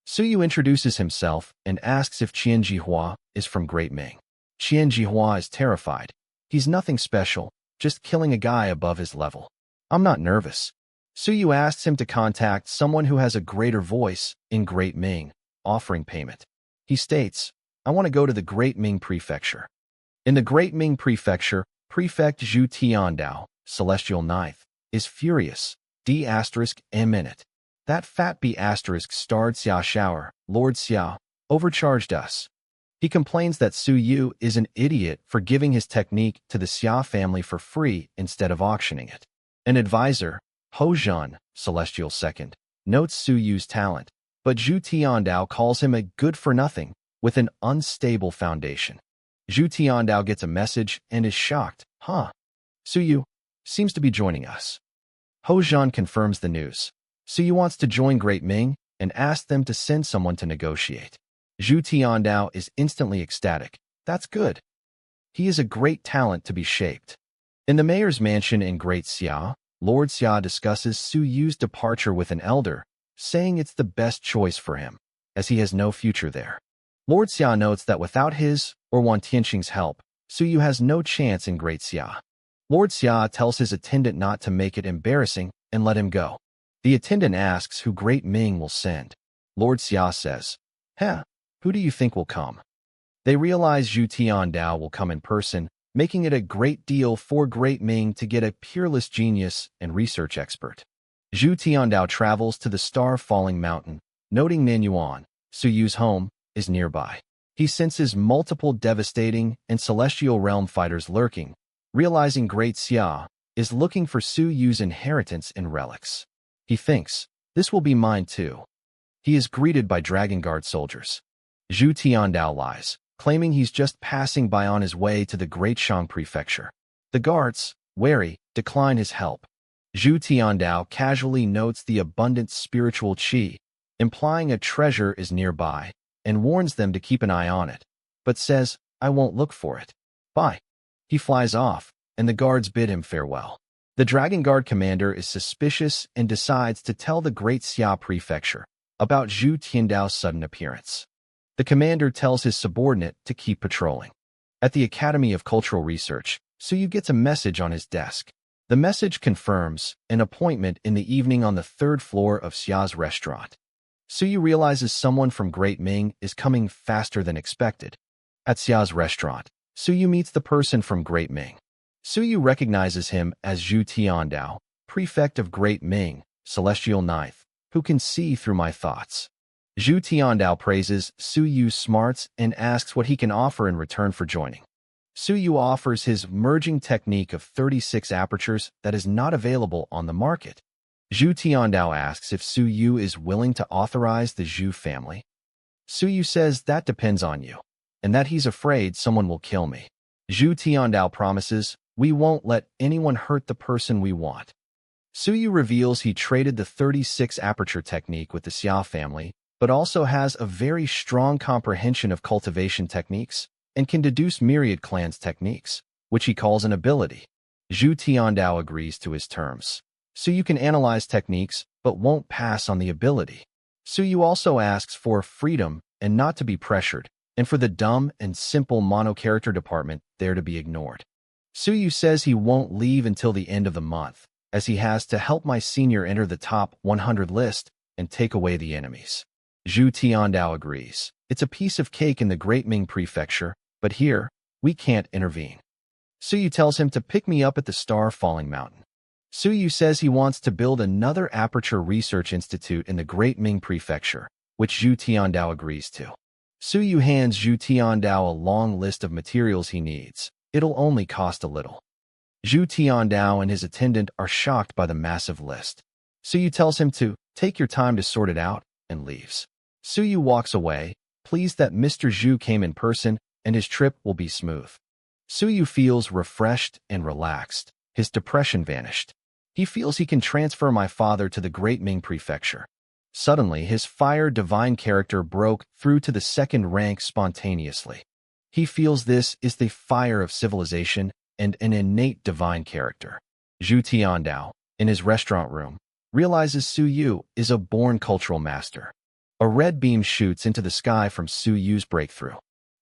Suyu introduces himself and asks if Qian Jihua is from Great Ming. Qian Jihua is terrified. He's nothing special, just killing a guy above his level. I'm not nervous. Suyu asks him to contact someone who has a greater voice in Great Ming, offering payment. He states, I want to go to the Great Ming Prefecture. In the Great Ming Prefecture, Prefect Zhu Tiandao, Celestial Ninth, is furious. D*M in it. That fat B** starred Xia Shower, Lord Xia, overcharged us. He complains that Suyu is an idiot for giving his technique to the Xia family for free instead of auctioning it. An advisor, Ho Zhan, Celestial Second, notes Suyu's talent, but Zhu Tiandao calls him a good-for-nothing with an unstable foundation. Zhu Tiandao gets a message and is shocked. Suyu seems to be joining us. Ho Zhan confirms the news. Suyu wants to join Great Ming and asks them to send someone to negotiate. Zhu Tiandao is instantly ecstatic. That's good. He is a great talent to be shaped. In the mayor's mansion in Great Xia, Lord Xia discusses Suyu's departure with an elder, saying it's the best choice for him, as he has no future there. Lord Xia notes that without his or Wan Tianqing's help, Suyu has no chance in Great Xia. Lord Xia tells his attendant not to make it embarrassing and let him go. The attendant asks who Great Ming will send. Lord Xia says, who do you think will come? They realize Zhu Tiandao will come in person, making it a great deal for Great Ming to get a peerless genius and research expert. Zhu Tiandao travels to the star-falling mountain, noting Nanyuan, Suyu's home, is nearby. He senses multiple devastating and celestial realm fighters lurking, realizing Great Xia is looking for Suyu's inheritance in relics. He thinks, this will be mine too. He is greeted by Dragon Guard soldiers. Zhu Tiandao lies, claiming he's just passing by on his way to the Great Shang Prefecture. The guards, wary, decline his help. Zhu Tiandao casually notes the abundant spiritual qi, implying a treasure is nearby, and warns them to keep an eye on it, but says, I won't look for it. Bye. He flies off, and the guards bid him farewell. The Dragon Guard commander is suspicious and decides to tell the Great Xia Prefecture about Zhu Tiandao's sudden appearance. The commander tells his subordinate to keep patrolling. At the Academy of Cultural Research, Suyu gets a message on his desk. The message confirms an appointment in the evening on the 3rd floor of Xia's restaurant. Suyu realizes someone from Great Ming is coming faster than expected. At Xia's restaurant, Suyu meets the person from Great Ming. Suyu recognizes him as Zhu Tiandao, prefect of Great Ming, Celestial Ninth, who can see through my thoughts. Zhu Tiandao praises Suyu's smarts and asks what he can offer in return for joining. Suyu offers his merging technique of 36 apertures that is not available on the market. Zhu Tiandao asks if Suyu is willing to authorize the Zhu family. Suyu says that depends on you, and that he's afraid someone will kill me. Zhu Tiandao promises, we won't let anyone hurt the person we want. Suyu reveals he traded the 36 aperture technique with the Xia family, but also has a very strong comprehension of cultivation techniques and can deduce Myriad Clans techniques, which he calls an ability. Zhu Tiandao agrees to his terms. Suyu can analyze techniques, but won't pass on the ability. Suyu also asks for freedom and not to be pressured, and for the dumb and simple mono-character department there to be ignored. Suyu says he won't leave until the end of the month, as he has to help my senior enter the top 100 list and take away the enemies. Zhu Tiandao agrees. It's a piece of cake in the Great Ming Prefecture, but here, we can't intervene. Suyu tells him to pick me up at the Star-Falling Mountain. Suyu says he wants to build another Aperture Research Institute in the Great Ming Prefecture, which Zhu Tiandao agrees to. Suyu hands Zhu Tiandao a long list of materials he needs. It'll only cost a little. Zhu Tiandao and his attendant are shocked by the massive list. Suyu tells him to take your time to sort it out and leaves. Suyu walks away, pleased that Mr. Zhu came in person and his trip will be smooth. Suyu feels refreshed and relaxed. His depression vanished. He feels he can transfer my father to the Great Ming Prefecture. Suddenly, his fire divine character broke through to the second rank spontaneously. He feels this is the fire of civilization and an innate divine character. Zhu Tiandao, in his restaurant room, realizes Suyu is a born cultural master. A red beam shoots into the sky from Suyu's breakthrough.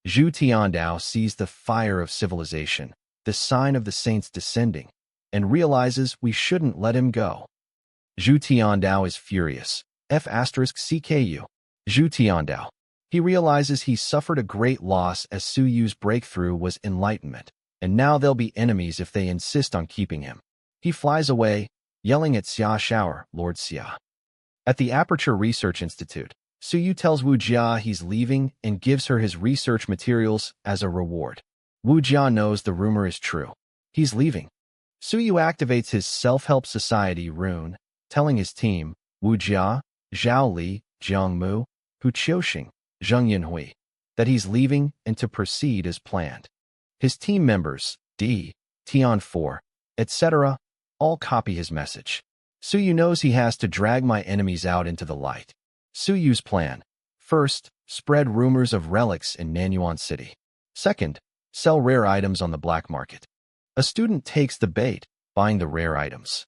Zhu Tiandao sees the fire of civilization, the sign of the saints descending, and realizes we shouldn't let him go. Zhu Tiandao is furious. F*CKU. Zhu Tiandao. He realizes he suffered a great loss as Suyu's breakthrough was enlightenment, and now they'll be enemies if they insist on keeping him. He flies away, yelling at Xia Shower, Lord Xia. At the Aperture Research Institute, Suyu tells Wu Jia he's leaving and gives her his research materials as a reward. Wu Jia knows the rumor is true. He's leaving. Suyu activates his self-help society rune, telling his team, Wu Jia, Zhao Li, Jiang Mu, Hu Qiuxing, Zheng Yinhui, that he's leaving and to proceed as planned. His team members, D, Tian 4, etc., all copy his message. Suyu knows he has to drag my enemies out into the light. Suyu's plan. First, spread rumors of relics in Nanyuan City. Second, sell rare items on the black market. A student takes the bait, buying the rare items.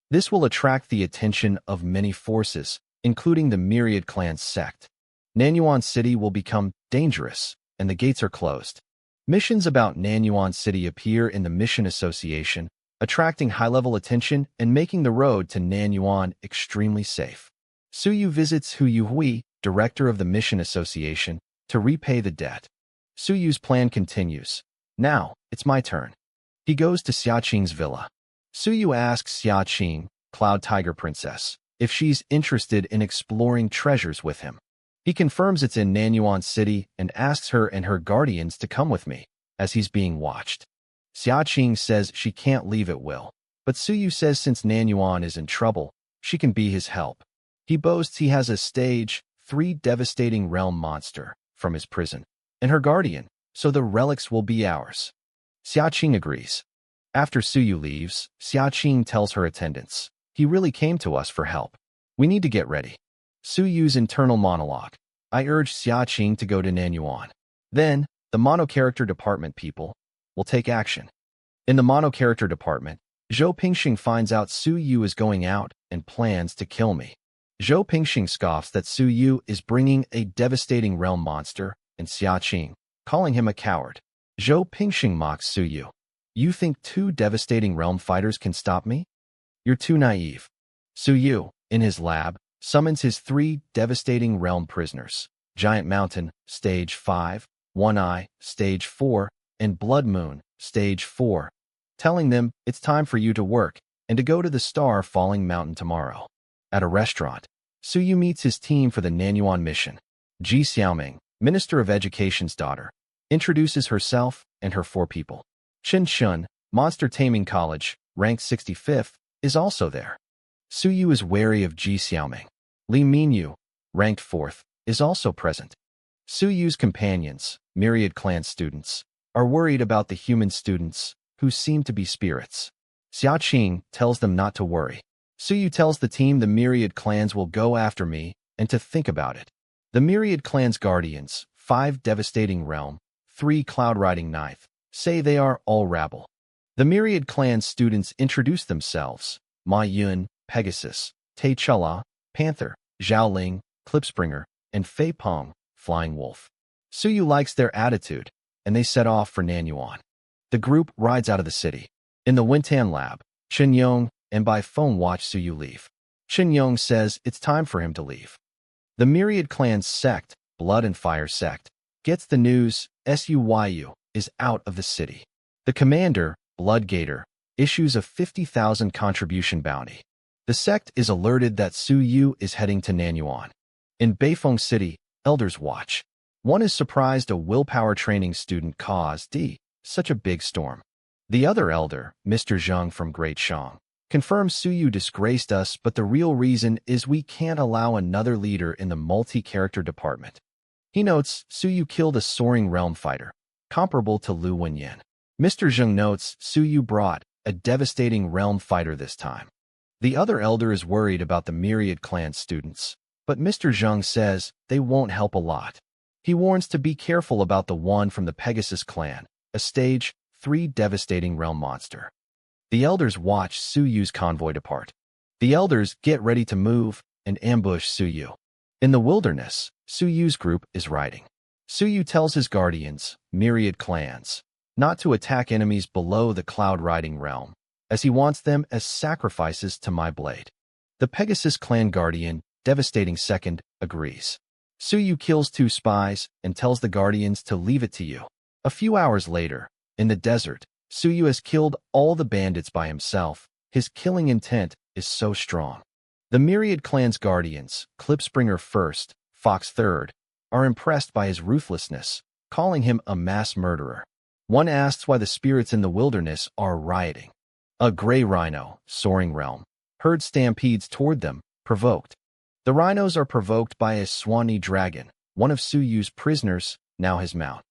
This will attract the attention of many forces, including the Myriad Clans sect. Nanyuan City will become dangerous, and the gates are closed. Missions about Nanyuan City appear in the Mission Association, attracting high-level attention and making the road to Nanyuan extremely safe. Suyu visits Hu Yuhui, director of the Mission Association, to repay the debt. Suyu's plan continues. Now, it's my turn. He goes to Xiaqing's villa. Suyu asks Xiaqing, Cloud Tiger Princess, if she's interested in exploring treasures with him. He confirms it's in Nanyuan City and asks her and her guardians to come with me, as he's being watched. Xiaqing says she can't leave at will, but Suyu says since Nanyuan is in trouble, she can be his help. He boasts he has a stage 3 devastating realm monster from his prison, and her guardian, so the relics will be ours. Xiaqing agrees. After Suyu leaves, Xiaqing tells her attendants, he really came to us for help. We need to get ready. Suyu's internal monologue. I urge Xiaqing to go to Nanyuan. Then, the mono-character department people will take action. In the mono-character department, Zhou Pingxing finds out Suyu is going out and plans to kill me. Zhou Pingxing scoffs that Suyu is bringing a devastating realm monster, and Xiaqing, calling him a coward. Zhou Pingxing mocks Suyu. You think 2 devastating realm fighters can stop me? You're too naive. Suyu, in his lab, summons his 3 devastating realm prisoners, Giant Mountain, Stage 5, One Eye, Stage 4, and Blood Moon, Stage 4, telling them it's time for you to work and to go to the Star-Falling Mountain tomorrow. At a restaurant, Suyu meets his team for the Nanyuan mission. Ji Xiaoming, Minister of Education's daughter, introduces herself and her 4 people. Chen Shun, Monster Taming College, ranked 65th, is also there. Suyu is wary of Ji Xiaoming. Li Minyu, ranked 4th, is also present. Suyu's companions, Myriad Clan students, are worried about the human students, who seem to be spirits. Xiaoqing tells them not to worry. Suyu tells the team the Myriad Clans will go after me and to think about it. The Myriad Clan's guardians, 5 devastating realm, 3 cloud riding knife, say they are all rabble. The Myriad Clan students introduce themselves: Ma Yun, Pegasus; Tai Chula, Panther; Zhao Ling, Clipspringer; and Fei Peng, Flying Wolf. Suyu likes their attitude, and they set off for Nanyuan. The group rides out of the city. In the Wintan lab, Chen Yong and by phone watch Suyu leave. Chen Yong says it's time for him to leave. The Myriad Clan's sect, Blood and Fire Sect, gets the news Suyu is out of the city. The commander, Blood Gator, issues a 50,000 contribution bounty. The sect is alerted that Suyu is heading to Nanyuan. In Beifeng City, elders watch. One is surprised a willpower training student caused such a big storm. The other elder, Mr. Zheng from Great Shang, confirms Suyu disgraced us, but the real reason is we can't allow another leader in the multi-character department. He notes Suyu killed a soaring realm fighter, comparable to Lu Wenyan. Mr. Zheng notes Suyu brought a devastating realm fighter this time. The other elder is worried about the Myriad Clan students, but Mr. Zheng says they won't help a lot. He warns to be careful about the one from the Pegasus clan, a stage 3 devastating realm monster. The elders watch Suyu's convoy depart. The elders get ready to move and ambush Suyu. In the wilderness, Suyu's group is riding. Suyu tells his guardians, Myriad Clans, not to attack enemies below the cloud riding realm, as he wants them as sacrifices to my blade. The Pegasus clan guardian, Devastating Second, agrees. Suyu kills 2 spies and tells the guardians to leave it to you. A few hours later, in the desert, Suyu has killed all the bandits by himself. His killing intent is so strong. The Myriad Clan's guardians, Clipspringer First, Fox Third, are impressed by his ruthlessness, calling him a mass murderer. One asks why the spirits in the wilderness are rioting. A gray rhino, Soaring Realm, herd stampedes toward them, provoked. The rhinos are provoked by a Swanee dragon, one of Suyu's prisoners, now his mount.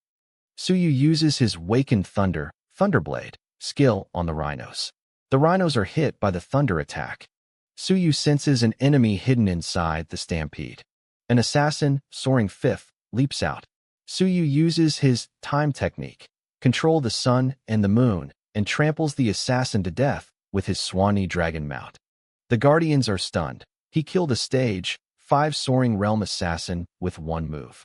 Suyu uses his Wakened Thunder, Thunderblade, skill on the rhinos. The rhinos are hit by the thunder attack. Suyu senses an enemy hidden inside the stampede. An assassin, Soaring Fifth, leaps out. Suyu uses his time technique, control the sun and the moon, and tramples the assassin to death with his Swanee dragon mount. The guardians are stunned. He killed a stage 5 Soaring Realm assassin with 1 move.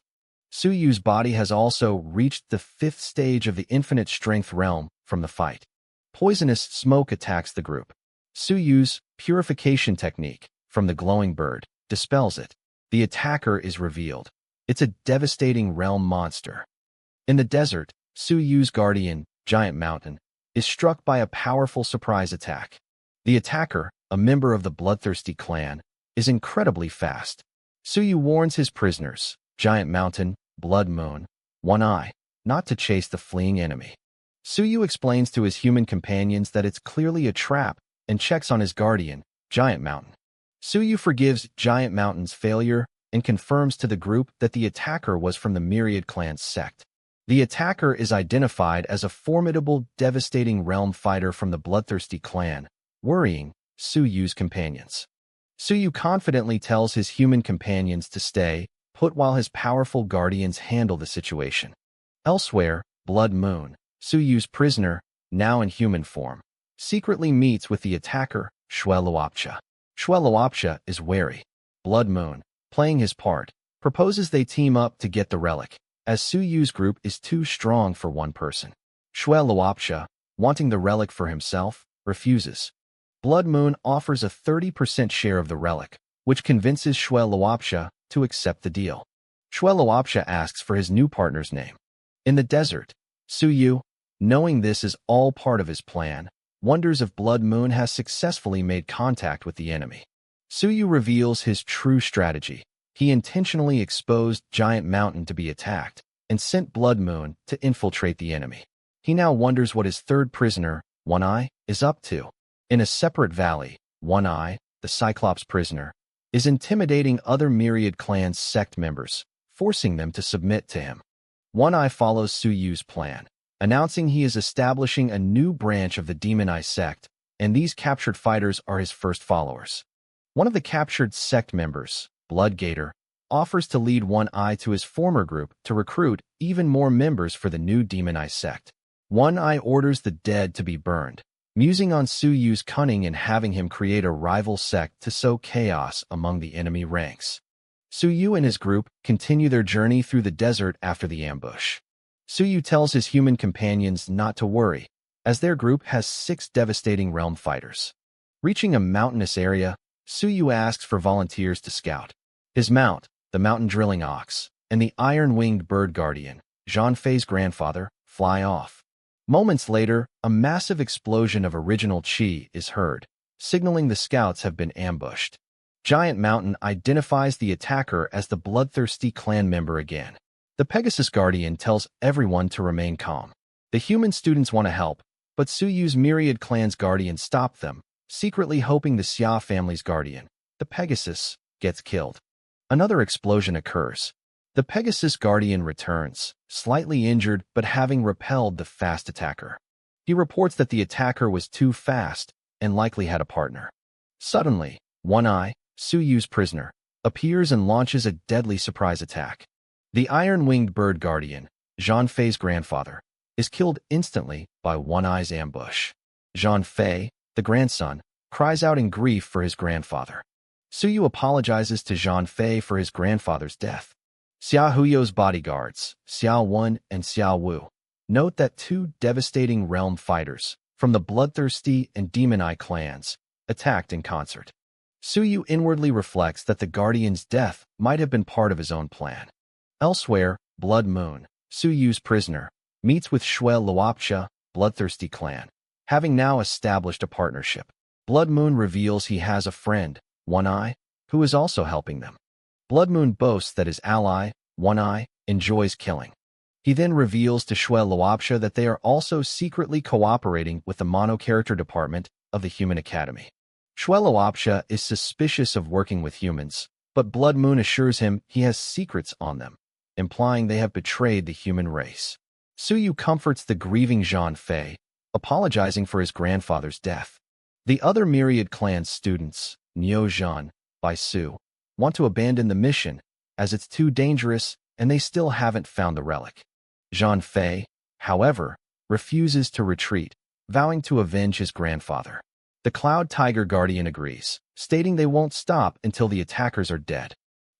Suyu's body has also reached the 5th stage of the Infinite Strength realm from the fight. Poisonous smoke attacks the group. Suyu's purification technique from the glowing bird dispels it. The attacker is revealed. It's a devastating realm monster. In the desert, Suyu's guardian, Giant Mountain, is struck by a powerful surprise attack. The attacker, a member of the Bloodthirsty clan, is incredibly fast. Suyu warns his prisoners, Giant Mountain, Blood Moon, One Eye, not to chase the fleeing enemy. Suyu explains to his human companions that it's clearly a trap and checks on his guardian, Giant Mountain. Suyu forgives Giant Mountain's failure and confirms to the group that the attacker was from the Myriad Clan's sect. The attacker is identified as a formidable, devastating realm fighter from the Bloodthirsty clan, worrying Suyu's companions. Suyu confidently tells his human companions to stay put while his powerful guardians handle the situation. Elsewhere, Blood Moon, Suyu's prisoner, now in human form, secretly meets with the attacker, Shueluopcha. Shueluopcha is wary. Blood Moon, playing his part, proposes they team up to get the relic, as Suyu's group is too strong for one person. Shueluopcha, wanting the relic for himself, refuses. Blood Moon offers a 30% share of the relic, which convinces Shueluopcha to accept the deal. Shueluopcha asks for his new partner's name. In the desert, Suyu, knowing this is all part of his plan, wonders if Blood Moon has successfully made contact with the enemy. Suyu reveals his true strategy. He intentionally exposed Giant Mountain to be attacked and sent Blood Moon to infiltrate the enemy. He now wonders what his third prisoner, One Eye, is up to. In a separate valley, One Eye, the Cyclops prisoner, is intimidating other Myriad Clan's sect members, forcing them to submit to him. One Eye follows Su Yu's plan, announcing he is establishing a new branch of the Demon Eye sect, and these captured fighters are his first followers. One of the captured sect members, Bloodgator, offers to lead One Eye to his former group to recruit even more members for the new Demon Eye sect. One Eye orders the dead to be burned, musing on Su Yu's cunning in having him create a rival sect to sow chaos among the enemy ranks. Su Yu and his group continue their journey through the desert after the ambush. Su Yu tells his human companions not to worry, as their group has 6 devastating realm fighters. Reaching a mountainous area, Su Yu asks for volunteers to scout. His mount, the mountain drilling ox, and the iron-winged bird guardian, Zhang Fei's grandfather, fly off. Moments later, a massive explosion of original chi is heard, signaling the scouts have been ambushed. Giant Mountain identifies the attacker as the bloodthirsty clan member again. The Pegasus Guardian tells everyone to remain calm. The human students want to help, but Su Yu's Myriad Clans Guardian stop them, secretly hoping the Xia family's guardian, the Pegasus, gets killed. Another explosion occurs. The Pegasus Guardian returns, slightly injured but having repelled the fast attacker. He reports that the attacker was too fast and likely had a partner. Suddenly, One Eye, Su Yu's prisoner, appears and launches a deadly surprise attack. The iron-winged bird guardian, Zhang Fei's grandfather, is killed instantly by One Eye's ambush. Zhang Fei, the grandson, cries out in grief for his grandfather. Su Yu apologizes to Zhang Fei for his grandfather's death. Xia Huyo's bodyguards, Xiao Wen and Xiao Wu, note that 2 devastating realm fighters from the Bloodthirsty and Demon Eye clans attacked in concert. Su Yu inwardly reflects that the Guardian's death might have been part of his own plan. Elsewhere, Blood Moon, Su Yu's prisoner, meets with Shui Luopcha, Bloodthirsty clan. Having now established a partnership, Blood Moon reveals he has a friend, One Eye, who is also helping them. Blood Moon boasts that his ally, One Eye, enjoys killing. He then reveals to Shui Luopcha that they are also secretly cooperating with the mono-character department of the Human Academy. Shui Luopcha is suspicious of working with humans, but Blood Moon assures him he has secrets on them, implying they have betrayed the human race. Su Yu comforts the grieving Zhang Fei, apologizing for his grandfather's death. The other Myriad Clan students, Niu Zhan, Bai Su, want to abandon the mission as it's too dangerous and they still haven't found the relic. Zhang Fei, however, refuses to retreat, vowing to avenge his grandfather. The Cloud Tiger Guardian agrees, stating they won't stop until the attackers are dead.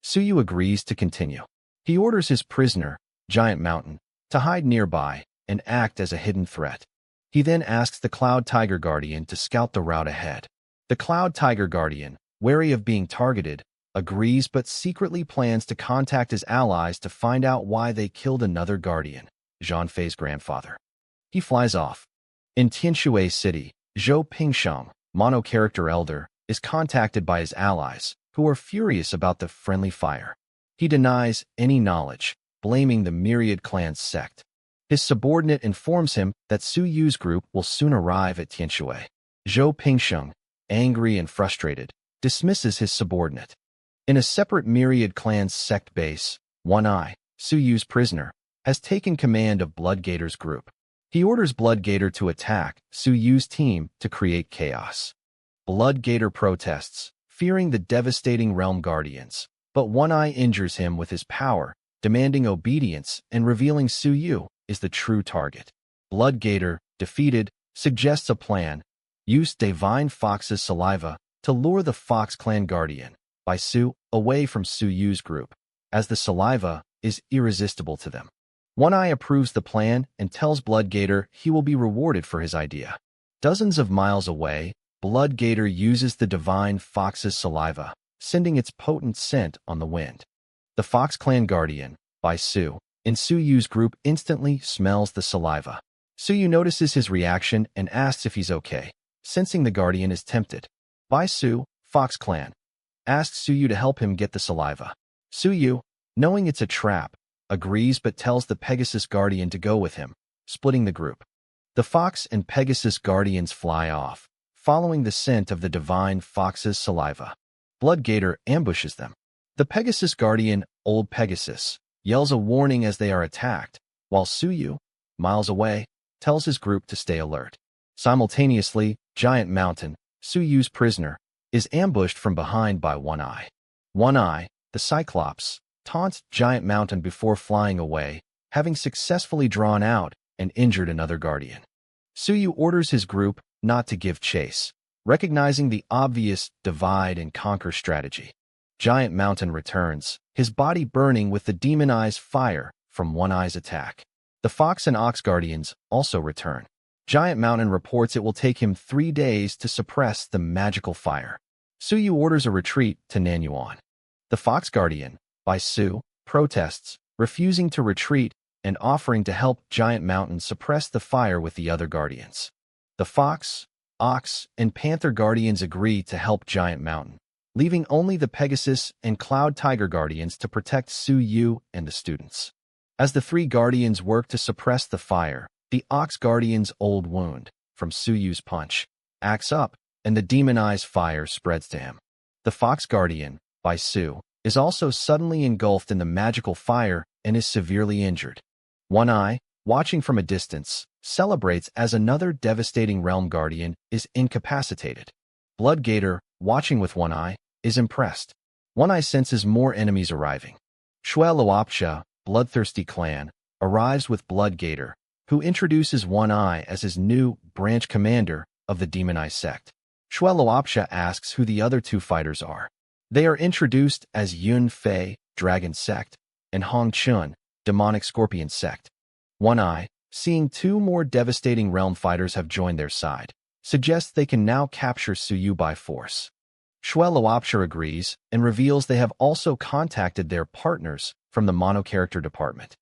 Su Yu agrees to continue. He orders his prisoner, Giant Mountain, to hide nearby and act as a hidden threat. He then asks the Cloud Tiger Guardian to scout the route ahead. The Cloud Tiger Guardian, wary of being targeted, agrees but secretly plans to contact his allies to find out why they killed another guardian, Zhang Fei's grandfather. He flies off. In Tianshui City, Zhou Pingsheng, mono-character elder, is contacted by his allies, who are furious about the friendly fire. He denies any knowledge, blaming the Myriad Clans sect. His subordinate informs him that Su Yu's group will soon arrive at Tianshui. Zhou Pingsheng, angry and frustrated, dismisses his subordinate. In a separate Myriad Clans sect base, One Eye, Su Yu's prisoner, has taken command of Bloodgator's group. He orders Bloodgator to attack Su Yu's team to create chaos. Bloodgator protests, fearing the devastating Realm Guardians, but One Eye injures him with his power, demanding obedience and revealing Su Yu is the true target. Bloodgator, defeated, suggests a plan: use Divine Fox's saliva to lure the Fox Clan Guardian, Bai Su, away from Su Yu's group, as the saliva is irresistible to them. One Eye approves the plan and tells Bloodgator he will be rewarded for his idea. Dozens of miles away, Bloodgator uses the Divine Fox's saliva, sending its potent scent on the wind. The Fox Clan Guardian, Bai Su, in Su Yu's group instantly smells the saliva. Su Yu notices his reaction and asks if he's okay, sensing the Guardian is tempted. Bai Su, Fox Clan, asks Su Yu to help him get the saliva. Su Yu, knowing it's a trap, agrees but tells the Pegasus Guardian to go with him, splitting the group. The Fox and Pegasus Guardians fly off, following the scent of the Divine Fox's saliva. Bloodgator ambushes them. The Pegasus Guardian, Old Pegasus, yells a warning as they are attacked, while Suyu, miles away, tells his group to stay alert. Simultaneously, Giant Mountain, Suyu's prisoner, is ambushed from behind by One Eye. One Eye, the Cyclops, taunts Giant Mountain before flying away, having successfully drawn out and injured another guardian. Suyu orders his group not to give chase, recognizing the obvious divide-and-conquer strategy. Giant Mountain returns, his body burning with the demonized fire from One Eye's attack. The Fox and Ox Guardians also return. Giant Mountain reports it will take him 3 days to suppress the magical fire. Suyu orders a retreat to Nanyuan. The Fox Guardian, by Su, protests, refusing to retreat and offering to help Giant Mountain suppress the fire with the other guardians. The Fox, Ox, and Panther Guardians agree to help Giant Mountain, leaving only the Pegasus and Cloud Tiger Guardians to protect Suyu and the students. As the 3 Guardians work to suppress the fire, the Ox Guardian's old wound, from Suyu's punch, acts up, and the demonized fire spreads to him. The Fox Guardian, by Su, is also suddenly engulfed in the magical fire and is severely injured. One Eye, watching from a distance, celebrates as another devastating realm guardian is incapacitated. Blood Gator, watching with One Eye, is impressed. One Eye senses more enemies arriving. Shue Luopsha, bloodthirsty clan, arrives with Blood Gator, who introduces One Eye as his new branch commander of the demonized sect. Shue Luopsha asks who the other 2 fighters are. They are introduced as Yun Fei, Dragon Sect, and Hong Chun, Demonic Scorpion Sect. One Eye, seeing 2 more devastating realm fighters have joined their side, suggests they can now capture Suyu by force. Shue Luopsha agrees and reveals they have also contacted their partners from the mono-character department.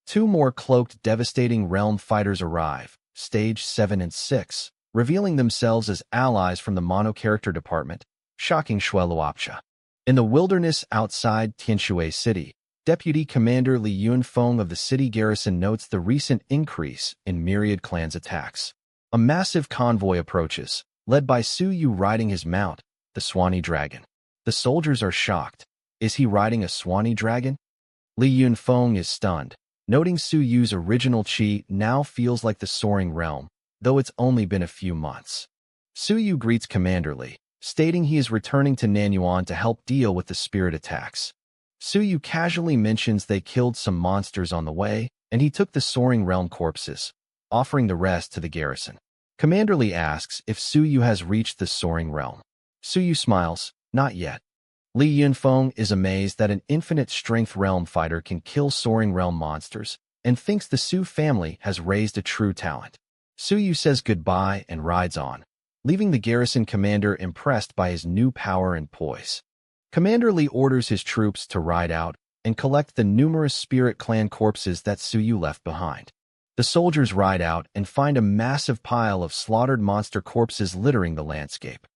2 more cloaked devastating realm fighters arrive, stage 7 and 6, revealing themselves as allies from the mono-character department, shocking Shue Luopsha. In the wilderness outside Tianshui City, Deputy Commander Li Yunfeng of the city garrison notes the recent increase in Myriad Clans attacks. A massive convoy approaches, led by Suyu riding his mount, the Swanee Dragon. The soldiers are shocked. Is he riding a Swanee Dragon? Li Yunfeng is stunned, noting Suyu's original chi now feels like the Soaring Realm, though it's only been a few months. Suyu greets Commander Li, stating he is returning to Nanyuan to help deal with the spirit attacks. Suyu casually mentions they killed some monsters on the way, and he took the Soaring Realm corpses, offering the rest to the garrison. Commander Li asks if Suyu has reached the Soaring Realm. Suyu smiles, not yet. Li Yunfeng is amazed that an infinite strength realm fighter can kill Soaring Realm monsters, and thinks the Su family has raised a true talent. Suyu says goodbye and rides on, leaving the garrison commander impressed by his new power and poise. Commander Li orders his troops to ride out and collect the numerous spirit clan corpses that Suyu left behind. The soldiers ride out and find a massive pile of slaughtered monster corpses littering the landscape.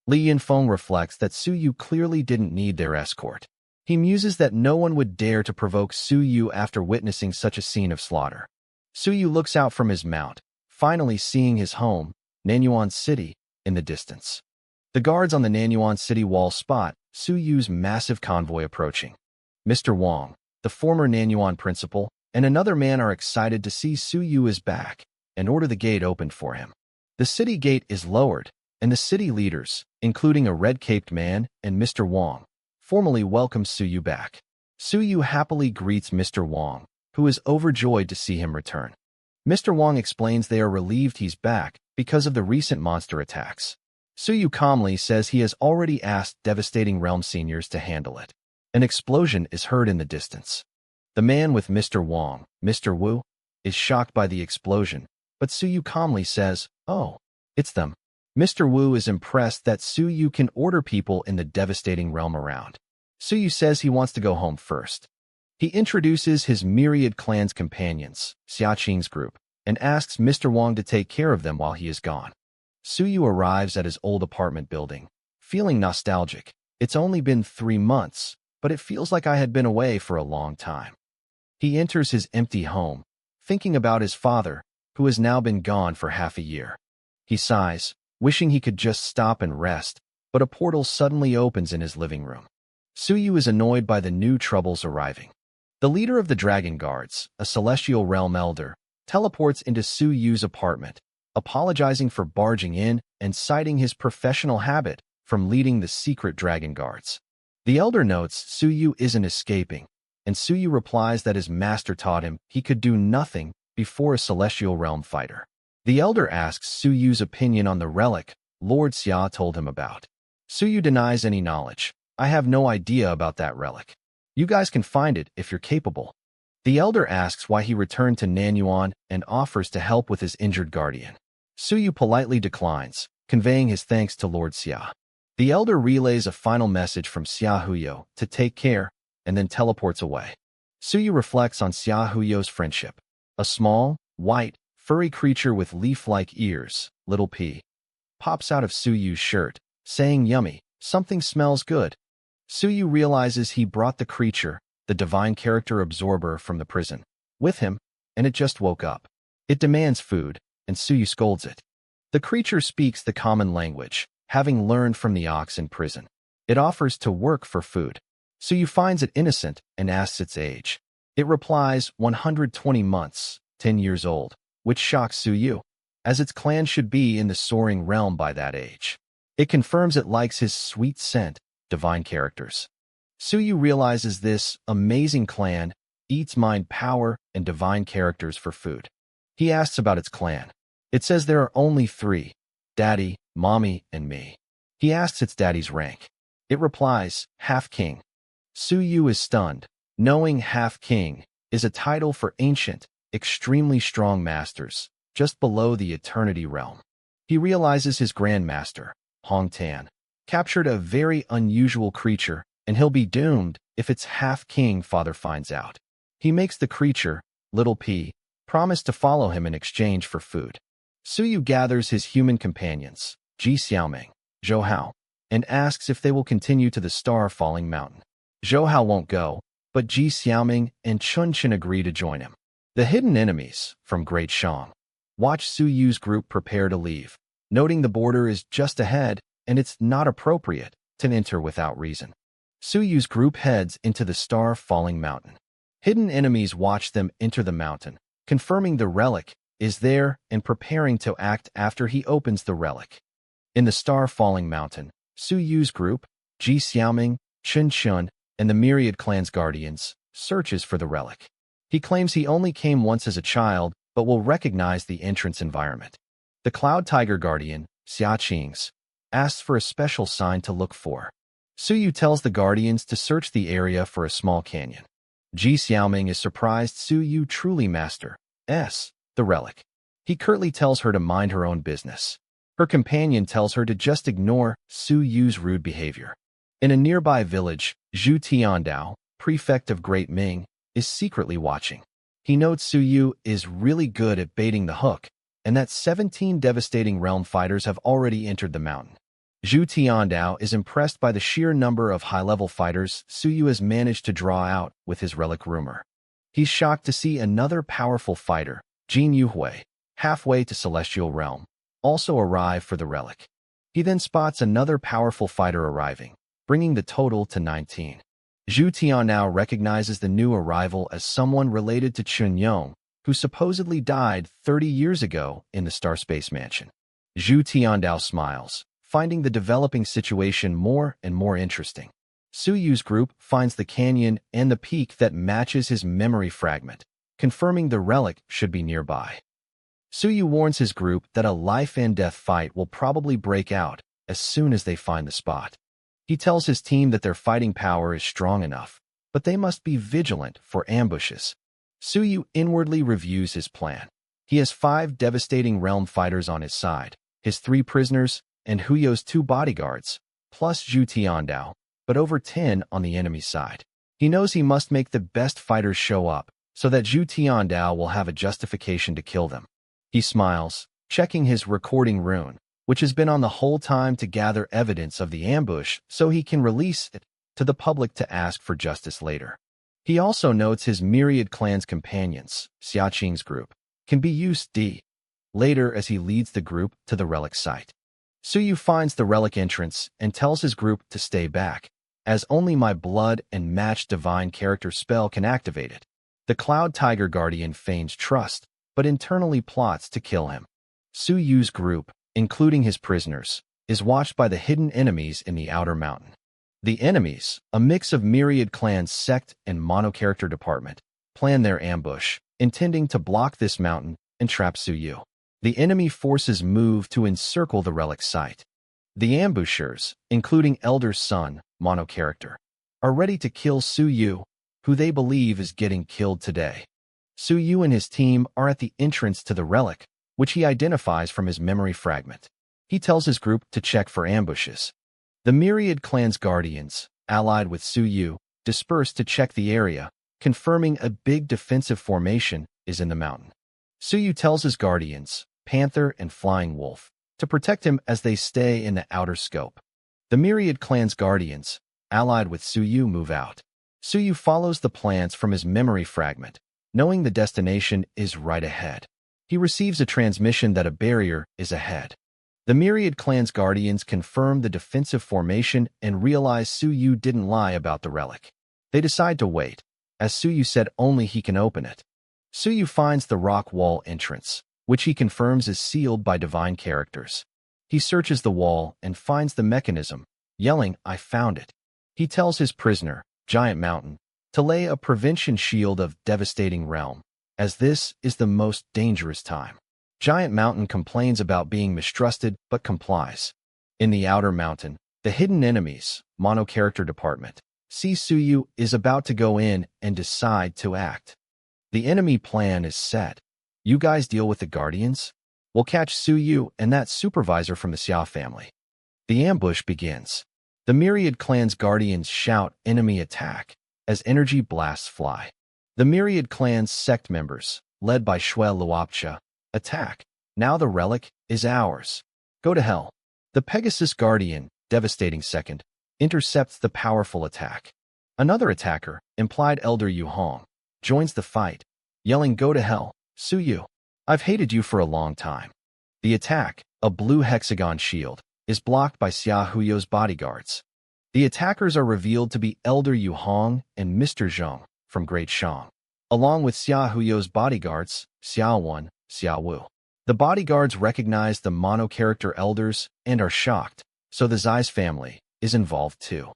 Li Yunfeng reflects that Suyu clearly didn't need their escort. He muses that no one would dare to provoke Suyu after witnessing such a scene of slaughter. Suyu looks out from his mount, finally seeing his home, Nanyuan City, in the distance. The guards on the Nanyuan City wall spot Suyu's massive convoy approaching. Mr. Wong, the former Nanyuan principal, and another man are excited to see Suyu is back and order the gate opened for him. The city gate is lowered, and the city leaders, including a red-caped man and Mr. Wong, formally welcome Suyu back. Suyu happily greets Mr. Wong, who is overjoyed to see him return. Mr. Wong explains they are relieved he's back because of the recent monster attacks. Suyu calmly says he has already asked Devastating Realm seniors to handle it. An explosion is heard in the distance. The man with Mr. Wong, Mr. Wu, is shocked by the explosion, but Suyu calmly says, "Oh, it's them." Mr. Wu is impressed that Suyu can order people in the Devastating Realm around. Suyu says he wants to go home first. He introduces his Myriad Clans companions, Xiaqing's group, and asks Mr. Wong to take care of them while he is gone. Suyu arrives at his old apartment building, feeling nostalgic. It's only been 3 months, but it feels like I had been away for a long time. He enters his empty home, thinking about his father, who has now been gone for half a year. He sighs, wishing he could just stop and rest, but a portal suddenly opens in his living room. Suyu is annoyed by the new troubles arriving. The leader of the Dragon Guards, a celestial realm elder, teleports into Su Yu's apartment, apologizing for barging in and citing his professional habit from leading the secret Dragon Guards. The elder notes Su Yu isn't escaping, and Su Yu replies that his master taught him he could do nothing before a celestial realm fighter. The elder asks Su Yu's opinion on the relic Lord Xia told him about. Su Yu denies any knowledge. I have no idea about that relic. You guys can find it if you're capable. The elder asks why he returned to Nanyuan and offers to help with his injured guardian. Su Yu politely declines, conveying his thanks to Lord Xia. The elder relays a final message from Xia Huyo to take care and then teleports away. Su Yu reflects on Xia Huyo's friendship. A small, white, furry creature with leaf-like ears, little P, pops out of Su Yu's shirt, saying yummy, something smells good. Su Yu realizes he brought the creature, the divine character absorber from the prison, with him, and it just woke up. It demands food, and Su Yu scolds it. The creature speaks the common language, having learned from the ox in prison. It offers to work for food. Su Yu finds it innocent and asks its age. It replies 120 months, 10 years old, which shocks Su Yu, as its clan should be in the soaring realm by that age. It confirms it likes his sweet scent, divine characters. Su Yu realizes this amazing clan eats mind power and divine characters for food. He asks about its clan. It says there are only 3, Daddy, Mommy, and me. He asks its daddy's rank. It replies, half-king. Su Yu is stunned, knowing half-king is a title for ancient, extremely strong masters, just below the eternity realm. He realizes his grandmaster, Hong Tan, captured a very unusual creature, and he'll be doomed if its half-king father finds out. He makes the creature, Little P, promise to follow him in exchange for food. Su Yu gathers his human companions, Ji Xiaoming, Zhou Hao, and asks if they will continue to the star-falling mountain. Zhou Hao won't go, but Ji Xiaoming and Chun Chen agree to join him. The hidden enemies, from Great Shang, watch Su Yu's group prepare to leave, noting the border is just ahead and it's not appropriate to enter without reason. Su Yu's group heads into the star-falling mountain. Hidden enemies watch them enter the mountain, confirming the relic is there and preparing to act after he opens the relic. In the star-falling mountain, Su Yu's group, Ji Xiaoming, Chen Chun, and the Myriad Clans guardians, searches for the relic. He claims he only came once as a child, but will recognize the entrance environment. The Cloud Tiger Guardian, Xia Qing's, asks for a special sign to look for. Su Yu tells the guardians to search the area for a small canyon. Ji Xiaoming is surprised Su Yu truly masters the relic. He curtly tells her to mind her own business. Her companion tells her to just ignore Su Yu's rude behavior. In a nearby village, Zhu Tiandao, prefect of Great Ming, is secretly watching. He notes Su Yu is really good at baiting the hook, and that 17 devastating realm fighters have already entered the mountain. Zhu Tiandao is impressed by the sheer number of high-level fighters Su Yu has managed to draw out with his relic rumor. He's shocked to see another powerful fighter, Jin Yuhui, halfway to Celestial Realm, also arrive for the relic. He then spots another powerful fighter arriving, bringing the total to 19. Zhu Tiandao recognizes the new arrival as someone related to Chun Yong, who supposedly died 30 years ago in the Star Space Mansion. Zhu Tiandao smiles, finding the developing situation more and more interesting. Su Yu's group finds the canyon and the peak that matches his memory fragment, confirming the relic should be nearby. Su Yu warns his group that a life-and-death fight will probably break out as soon as they find the spot. He tells his team that their fighting power is strong enough, but they must be vigilant for ambushes. Su Yu inwardly reviews his plan. He has 5 devastating realm fighters on his side, his 3 prisoners, and Huyo's 2 bodyguards, plus Zhu Tiandao, but over 10 on the enemy's side. He knows he must make the best fighters show up, so that Zhu Tiandao will have a justification to kill them. He smiles, checking his recording rune, which has been on the whole time to gather evidence of the ambush so he can release it to the public to ask for justice later. He also notes his Myriad Clans companions, Xia Qing's group, can be used later as he leads the group to the relic site. Su Yu finds the relic entrance and tells his group to stay back, as only my blood and matched divine character spell can activate it. The Cloud Tiger Guardian feigns trust, but internally plots to kill him. Su Yu's group, including his prisoners, is watched by the hidden enemies in the outer mountain. The enemies, a mix of Myriad Clans sect and mono-character department, plan their ambush, intending to block this mountain and trap Su Yu. The enemy forces move to encircle the relic site. The ambushers, including Elder's son, mono-character, are ready to kill Su Yu, who they believe is getting killed today. Su Yu and his team are at the entrance to the relic, which he identifies from his memory fragment. He tells his group to check for ambushes. The Myriad Clan's guardians, allied with Su Yu, disperse to check the area, confirming a big defensive formation is in the mountain. Su Yu tells his guardians, Panther and Flying Wolf, to protect him as they stay in the outer scope. The Myriad Clan's guardians, allied with Su Yu, move out. Su Yu follows the plans from his memory fragment, knowing the destination is right ahead. He receives a transmission that a barrier is ahead. The Myriad Clan's guardians confirm the defensive formation and realize Su Yu didn't lie about the relic. They decide to wait, as Su Yu said only he can open it. Su Yu finds the rock wall entrance, which he confirms is sealed by divine characters. He searches the wall and finds the mechanism, yelling, "I found it." He tells his prisoner, Giant Mountain, to lay a prevention shield of devastating realm, as this is the most dangerous time. Giant Mountain complains about being mistrusted but complies. In the outer mountain, the hidden enemies, mono-character department, see Su Yu is about to go in and decide to act. The enemy plan is set. You guys deal with the guardians? We'll catch Su Yu and that supervisor from the Xia family. The ambush begins. The Myriad Clan's guardians shout enemy attack as energy blasts fly. The Myriad Clan's sect members, led by Shui Luopcha, attack. Now the relic is ours. Go to hell. The Pegasus Guardian, devastating second, intercepts the powerful attack. Another attacker, implied Elder Yu Hong, joins the fight, yelling, "Go to hell, Su Yu. I've hated you for a long time." The attack, a blue hexagon shield, is blocked by Xia Huyo's bodyguards. The attackers are revealed to be Elder Yu Hong and Mr. Zhong from Great Shang, along with Xia Huyo's bodyguards, Xia Wen, Xia Wu. The bodyguards recognize the mono-character elders and are shocked, so the Zai's family is involved too.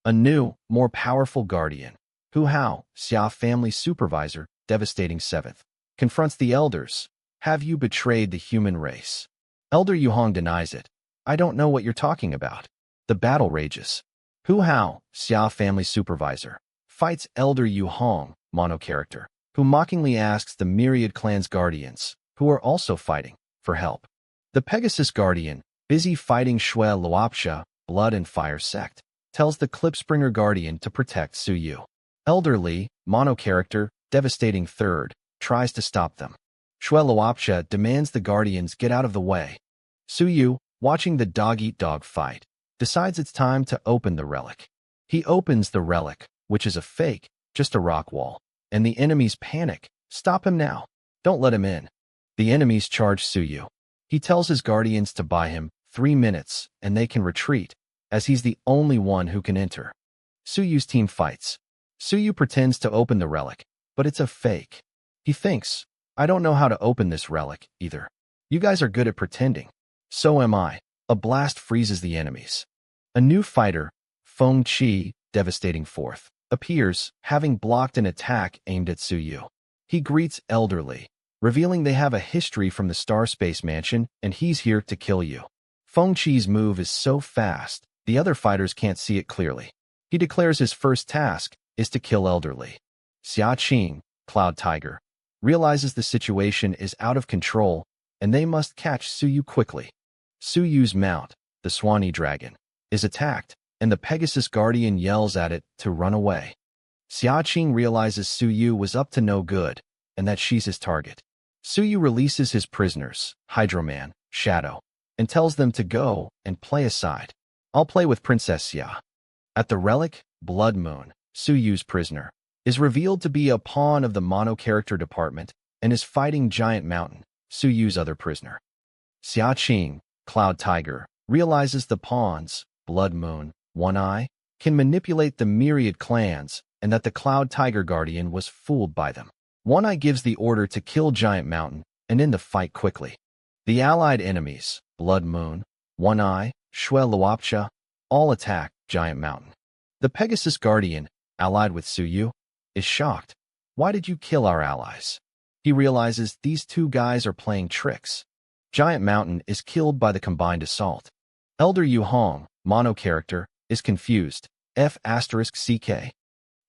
A new, more powerful guardian, Hu Hao, Xia family supervisor, devastating seventh, confronts the elders. "Have you betrayed the human race?" Elder Yu Hong denies it. "I don't know what you're talking about." The battle rages. Hu Hao, Xia family supervisor, fights Elder Yu Hong, mono-character, who mockingly asks the Myriad Clan's guardians, who are also fighting, for help. The Pegasus Guardian, busy fighting Shui Luopcha, Blood and Fire sect, tells the Clipspringer Guardian to protect Su Yu. Elder Li, mono-character, devastating third, tries to stop them. Shui Luopcha demands the guardians get out of the way. Su Yu, watching the dog-eat-dog fight, decides it's time to open the relic. He opens the relic, which is a fake, just a rock wall, and the enemies panic. "Stop him now. Don't let him in." The enemies charge Su Yu. He tells his guardians to buy him 3 minutes and they can retreat, as he's the only one who can enter. Su Yu's team fights. Su Yu pretends to open the relic, but it's a fake. He thinks, "I don't know how to open this relic, either. You guys are good at pretending." "So am I." A blast freezes the enemies. A new fighter, Feng Qi, devastating fourth, appears, having blocked an attack aimed at Su Yu. He greets Elder Li, revealing they have a history from the Star Space Mansion and he's here to kill you. Feng Qi's move is so fast, the other fighters can't see it clearly. He declares his first task is to kill Elder Li. Xia Qing, Cloud Tiger, realizes the situation is out of control and they must catch Su Yu quickly. Su Yu's mount, the Swanee Dragon, is attacked, and the Pegasus Guardian yells at it to run away. Xia Qing realizes Su Yu was up to no good, and that she's his target. Su Yu releases his prisoners, Hydroman, Shadow, and tells them to go and play aside. "I'll play with Princess Xia." At the relic, Blood Moon, Su Yu's prisoner, is revealed to be a pawn of the mono-character department and is fighting Giant Mountain, Su Yu's other prisoner. Xia Qing, Cloud Tiger, realizes the pawns, Blood Moon, One Eye, can manipulate the myriad clans and that the Cloud Tiger Guardian was fooled by them. One Eye gives the order to kill Giant Mountain and end the fight quickly. The allied enemies, Blood Moon, One Eye, Shui Luopcha, all attack Giant Mountain. The Pegasus Guardian, allied with Suyu, is shocked. Why did you kill our allies? He realizes these two guys are playing tricks. Giant Mountain is killed by the combined assault. Elder Yu Hong, mono character, is confused. F***CK.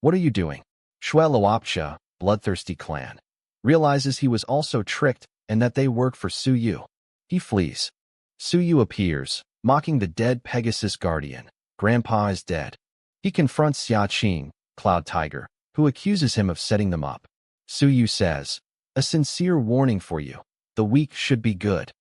What are you doing? Shui Luopcha, bloodthirsty clan, realizes he was also tricked and that they work for Suyu. He flees. Suyu appears, mocking the dead Pegasus Guardian. Grandpa is dead. He confronts Xia Qing, Cloud Tiger, who accuses him of setting them up. Suyu says, "A sincere warning for you. The weak should be good."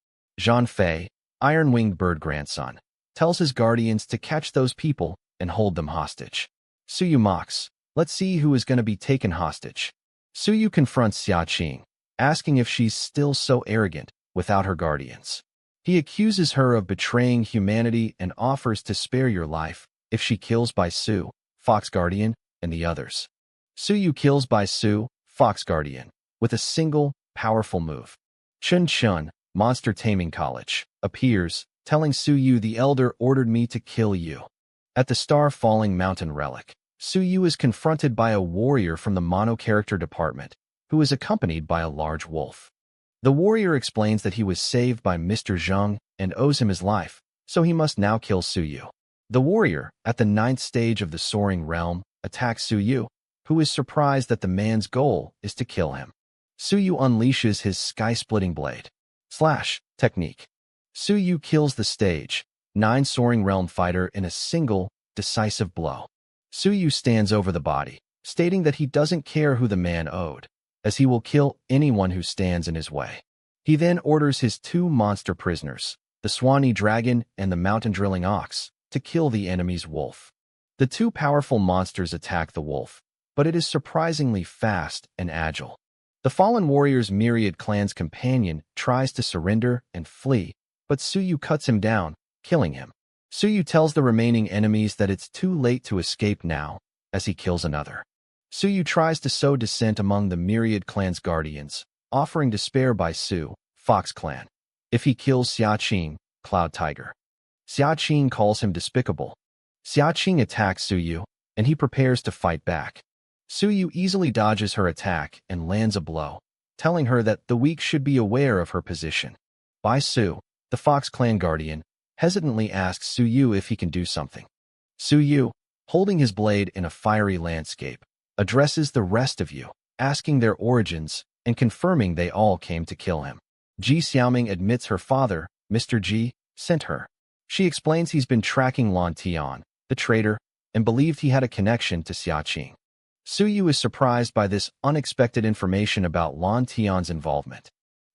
Zhang Fei, Iron-Winged Bird grandson, tells his guardians to catch those people and hold them hostage. Suyu mocks, "Let's see who is going to be taken hostage." Suyu confronts Xia Qing, asking if she's still so arrogant without her guardians. He accuses her of betraying humanity and offers to spare your life if she kills Bai Su, Fox Guardian, and the others. Suyu kills Bai Su, Fox Guardian, with a single, powerful move. Chun Chun, Monster Taming College, appears, telling Suyu the Elder ordered me to kill you. At the Star-Falling Mountain Relic, Suyu is confronted by a warrior from the mono-character department, who is accompanied by a large wolf. The warrior explains that he was saved by Mr. Zheng and owes him his life, so he must now kill Suyu. The warrior, at the 9th stage of the Soaring Realm, attacks Suyu, who is surprised that the man's goal is to kill him. Suyu unleashes his sky-splitting blade. Slash technique. Suyu kills the stage 9 Soaring Realm fighter in a single, decisive blow. Suyu stands over the body, stating that he doesn't care who the man owed, as he will kill anyone who stands in his way. He then orders his 2 monster prisoners, the Swanee Dragon and the Mountain Drilling Ox, to kill the enemy's wolf. The 2 powerful monsters attack the wolf, but it is surprisingly fast and agile. The fallen warrior's Myriad Clan's companion tries to surrender and flee, but Suyu cuts him down, killing him. Suyu tells the remaining enemies that it's too late to escape now, as he kills another. Suyu tries to sow dissent among the Myriad Clan's guardians, offering to spare Bai Su, Fox Clan, if he kills Xia Qing, Cloud Tiger. Xia Qing calls him despicable. Xia Qing attacks Suyu, and he prepares to fight back. Suyu easily dodges her attack and lands a blow, telling her that the weak should be aware of her position. Bai Su, the Fox Clan guardian, hesitantly asks Suyu if he can do something. Suyu, holding his blade in a fiery landscape, addresses the rest of you, asking their origins and confirming they all came to kill him. Ji Xiaoming admits her father, Mr. Ji, sent her. She explains he's been tracking Lan Tian, the traitor, and believed he had a connection to Xia Qing. Suyu is surprised by this unexpected information about Lan Tian's involvement.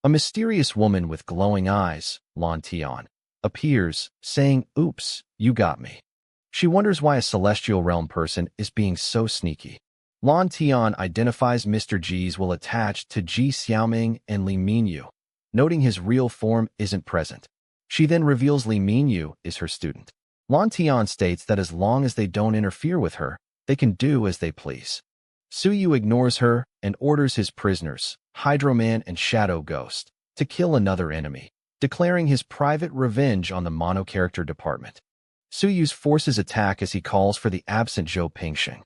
A mysterious woman with glowing eyes, Lan Tian, appears, saying, "Oops, you got me." She wonders why a celestial realm person is being so sneaky. Lan Tian identifies Mr. Ji's will attached to Ji Xiaoming and Li Minyu, noting his real form isn't present. She then reveals Li Minyu is her student. Lan Tian states that as long as they don't interfere with her, they can do as they please. Suyu ignores her and orders his prisoners, Hydro-Man and Shadow Ghost, to kill another enemy, declaring his private revenge on the mono-character department. Suyu's forces attack as he calls for the absent Zhou Pingxing.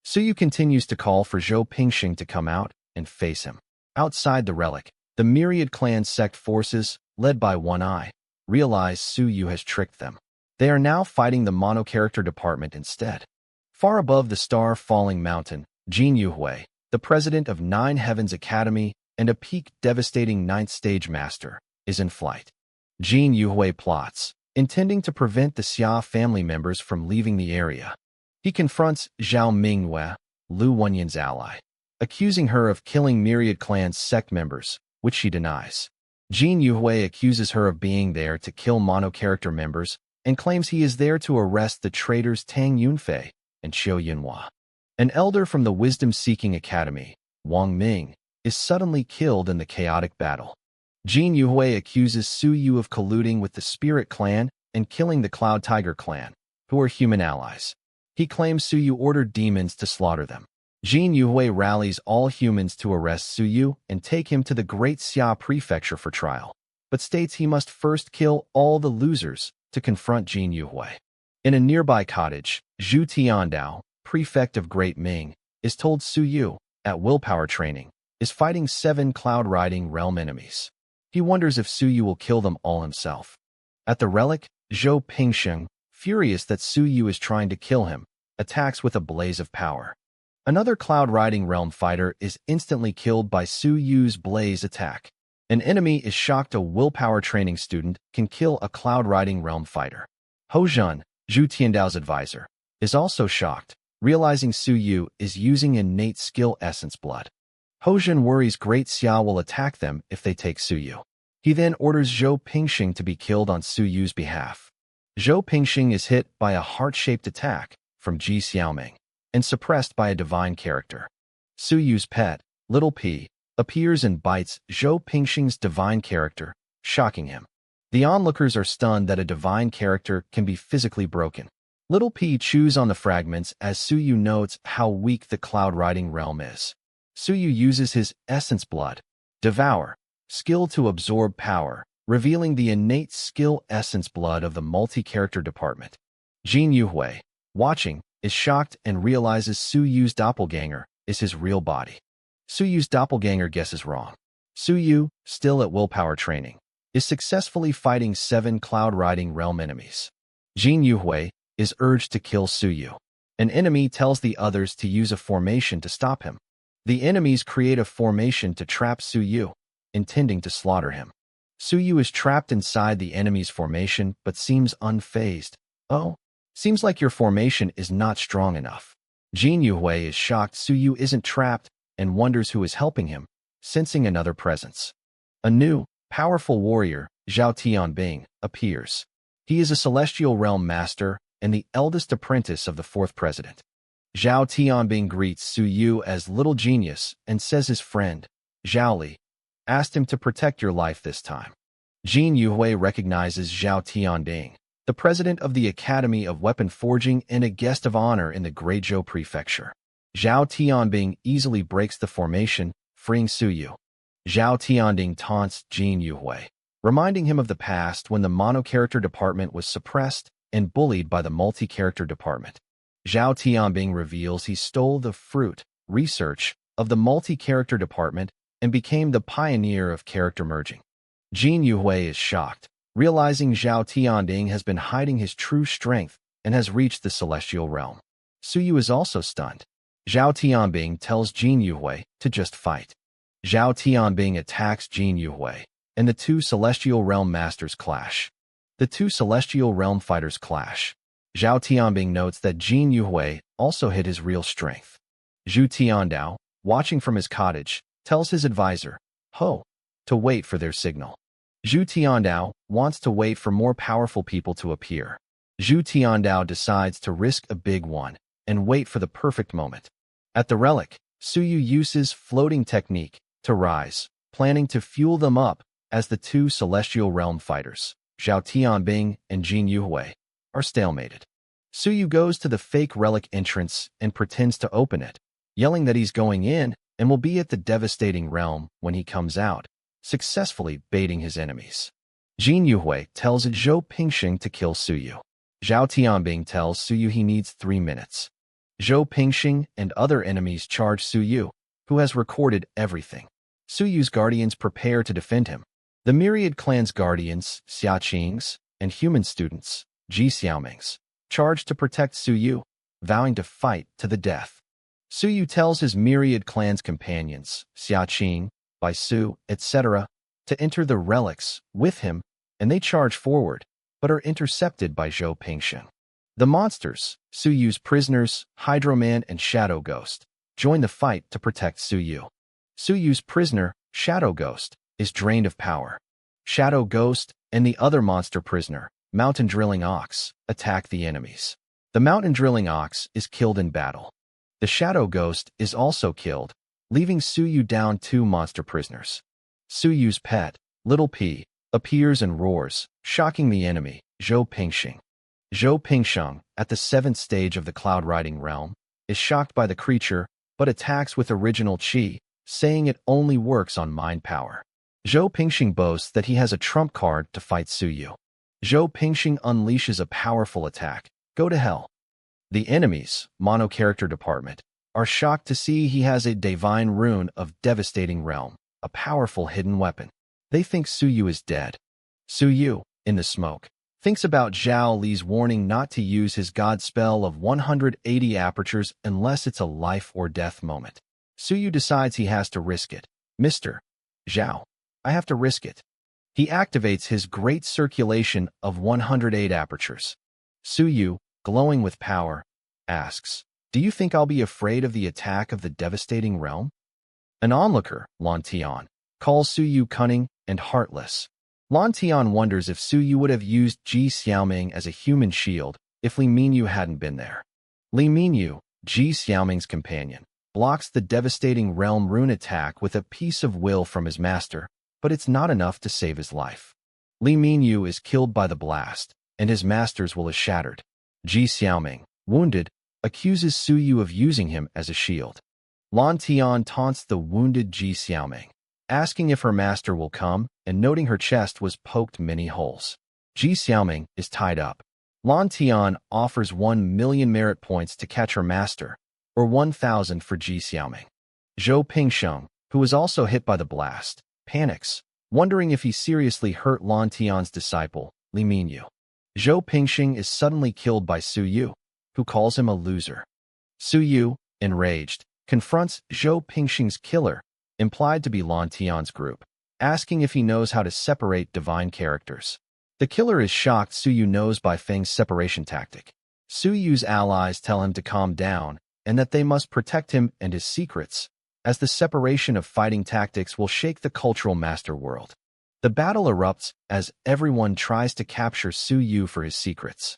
Suyu continues to call for Zhou Pingxing to come out and face him. Outside the relic, the Myriad Clan sect forces, led by One Eye, realize Suyu has tricked them. They are now fighting the mono-character department instead. Far above the Star-Falling Mountain, Jin Yuhui, the president of 9 Heavens Academy and a peak devastating 9th stage master, is in flight. Jin Yuhui plots, intending to prevent the Xia family members from leaving the area. He confronts Zhao Minghua, Lu Wenyan's ally, accusing her of killing Myriad Clan's sect members, which she denies. Jin Yuhui accuses her of being there to kill mono-character members and claims he is there to arrest the traitors Tang Yunfei and Qiu Yunhua. An elder from the Wisdom-Seeking Academy, Wang Ming, is suddenly killed in the chaotic battle. Jin Yuhui accuses Suyu of colluding with the Spirit Clan and killing the Cloud Tiger Clan, who are human allies. He claims Suyu ordered demons to slaughter them. Jin Yuhui rallies all humans to arrest Suyu and take him to the Great Xia Prefecture for trial, but states he must first kill all the losers to confront Jin Yuhui. In a nearby cottage, Zhu Tiandao, prefect of Great Ming, is told Suyu, at willpower training, is fighting 7 cloud-riding realm enemies. He wonders if Suyu will kill them all himself. At the relic, Zhou Pingsheng, furious that Suyu is trying to kill him, attacks with a blaze of power. Another cloud-riding realm fighter is instantly killed by Suyu's blaze attack. An enemy is shocked a willpower training student can kill a cloud-riding realm fighter. Hozhen, Zhu Tiandao's advisor, is also shocked, realizing Suyu is using innate skill essence blood. Hozhen worries Great Xia will attack them if they take Suyu. He then orders Zhou Pingsheng to be killed on Suyu's behalf. Zhou Pingsheng is hit by a heart-shaped attack from Ji Xiaoming and suppressed by a divine character. Suyu's pet, Little P, appears and bites Zhou Pingsheng's divine character, shocking him. The onlookers are stunned that a divine character can be physically broken. Little P chews on the fragments as Suyu notes how weak the cloud-riding realm is. Suyu uses his essence blood, Devour, skill to absorb power, revealing the innate skill essence blood of the multi-character department. Jin Yuhui, watching, is shocked and realizes Suyu's doppelganger is his real body. Suyu's doppelganger guesses wrong. Suyu, still at willpower training, is successfully fighting 7 cloud-riding realm enemies. Jin Yuhui is urged to kill Suyu. An enemy tells the others to use a formation to stop him. The enemies create a formation to trap Suyu, intending to slaughter him. Suyu is trapped inside the enemy's formation but seems unfazed. Oh, seems like your formation is not strong enough. Jin Yuhui is shocked Suyu isn't trapped and wonders who is helping him, sensing another presence. A new, powerful warrior, Zhao Tianbing, appears. He is a celestial realm master and the eldest apprentice of the 4th president. Zhao Tianbing greets Suyu as little genius and says his friend, Zhao Li, asked him to protect your life this time. Jin Yuhui recognizes Zhao Tianbing, the president of the Academy of Weapon Forging and a guest of honor in the Guizhou Prefecture. Zhao Tianbing easily breaks the formation, freeing Suyu. Zhao Tianbing taunts Jin Yuhui, reminding him of the past when the mono-character department was suppressed and bullied by the multi-character department. Zhao Tianbing reveals he stole the fruit, research, of the multi-character department and became the pioneer of character merging. Jin Yuhui is shocked, realizing Zhao Tianbing has been hiding his true strength and has reached the celestial realm. Suyu is also stunned. Zhao Tianbing tells Jin Yuhui to just fight. Zhao Tianbing attacks Jin Yuhui, and the 2 celestial realm masters clash. The 2 celestial realm fighters clash. Zhao Tianbing notes that Jin Yuhui also hid his real strength. Zhu Tiandao, watching from his cottage, tells his advisor, Ho, to wait for their signal. Zhu Tiandao wants to wait for more powerful people to appear. Zhu Tiandao decides to risk a big one and wait for the perfect moment. At the relic, Suyu uses floating technique to rise, planning to fuel them up as the 2 celestial realm fighters, Zhao Tianbing and Jin Yuhui, are stalemated. Suyu goes to the fake relic entrance and pretends to open it, yelling that he's going in and will be at the devastating realm when he comes out, successfully baiting his enemies. Jin Yuhui tells Zhou Pingsheng to kill Suyu. Zhao Tianbing tells Suyu he needs 3 minutes. Zhou Pingsheng and other enemies charge Suyu, who has recorded everything. Suyu's guardians prepare to defend him. The Myriad Clans guardians, Xia Qing's, and human students, Ji Xiaoming's, charge to protect Suyu, vowing to fight to the death. Suyu tells his Myriad Clans companions, Xia Qing, Bai Su, etc., to enter the relics with him, and they charge forward, but are intercepted by Zhou Pingsheng. The monsters, Suyu's prisoners, Hydro-Man and Shadow Ghost, join the fight to protect Suyu. Suyu's prisoner, Shadow Ghost, is drained of power. Shadow Ghost and the other monster prisoner, Mountain Drilling Ox, attack the enemies. The Mountain Drilling Ox is killed in battle. The Shadow Ghost is also killed, leaving Suyu down 2 monster prisoners. Suyu's pet, Little P, appears and roars, shocking the enemy, Zhou Pingsheng. Zhou Pingsheng at the 7th stage of the cloud riding realm, is shocked by the creature, but attacks with original chi, saying it only works on mind power. Zhou Pingxing boasts that he has a trump card to fight Suyu. Zhou Pingxing unleashes a powerful attack. Go to hell. The enemies, mono-character department, are shocked to see he has a divine rune of devastating realm, a powerful hidden weapon. They think Suyu is dead. Suyu, in the smoke, thinks about Zhao Li's warning not to use his god spell of 180 apertures unless it's a life or death moment. Suyu decides he has to risk it. Mr. Zhao, I have to risk it. He activates his great circulation of 108 apertures. Suyu, glowing with power, asks, do you think I'll be afraid of the attack of the devastating realm? An onlooker, Lan Tian, calls Suyu cunning and heartless. Lan Tian wonders if Suyu would have used Ji Xiaoming as a human shield if Li Minyu hadn't been there. Li Minyu, Ji Xiaoming's companion, blocks the devastating realm rune attack with a piece of will from his master, but it's not enough to save his life. Li Minyu is killed by the blast, and his master's will is shattered. Ji Xiaoming, wounded, accuses Suyu of using him as a shield. Lan Tian taunts the wounded Ji Xiaoming, asking if her master will come, and noting her chest was poked many holes. Ji Xiaoming is tied up. Lan Tian offers 1 million merit points to catch her master, or 1,000 for Ji Xiaoming. Zhou Pingsheng, who was also hit by the blast, panics, wondering if he seriously hurt Lan Tian's disciple, Li Minyu. Zhou Pingxing is suddenly killed by Suyu, who calls him a loser. Suyu, enraged, confronts Zhou Pingxing's killer, implied to be Lan Tian's group, asking if he knows how to separate divine characters. The killer is shocked Suyu knows Bai Feng's separation tactic. Suyu's allies tell him to calm down and that they must protect him and his secrets, as the separation of fighting tactics will shake the cultural master world. The battle erupts as everyone tries to capture Suyu for his secrets.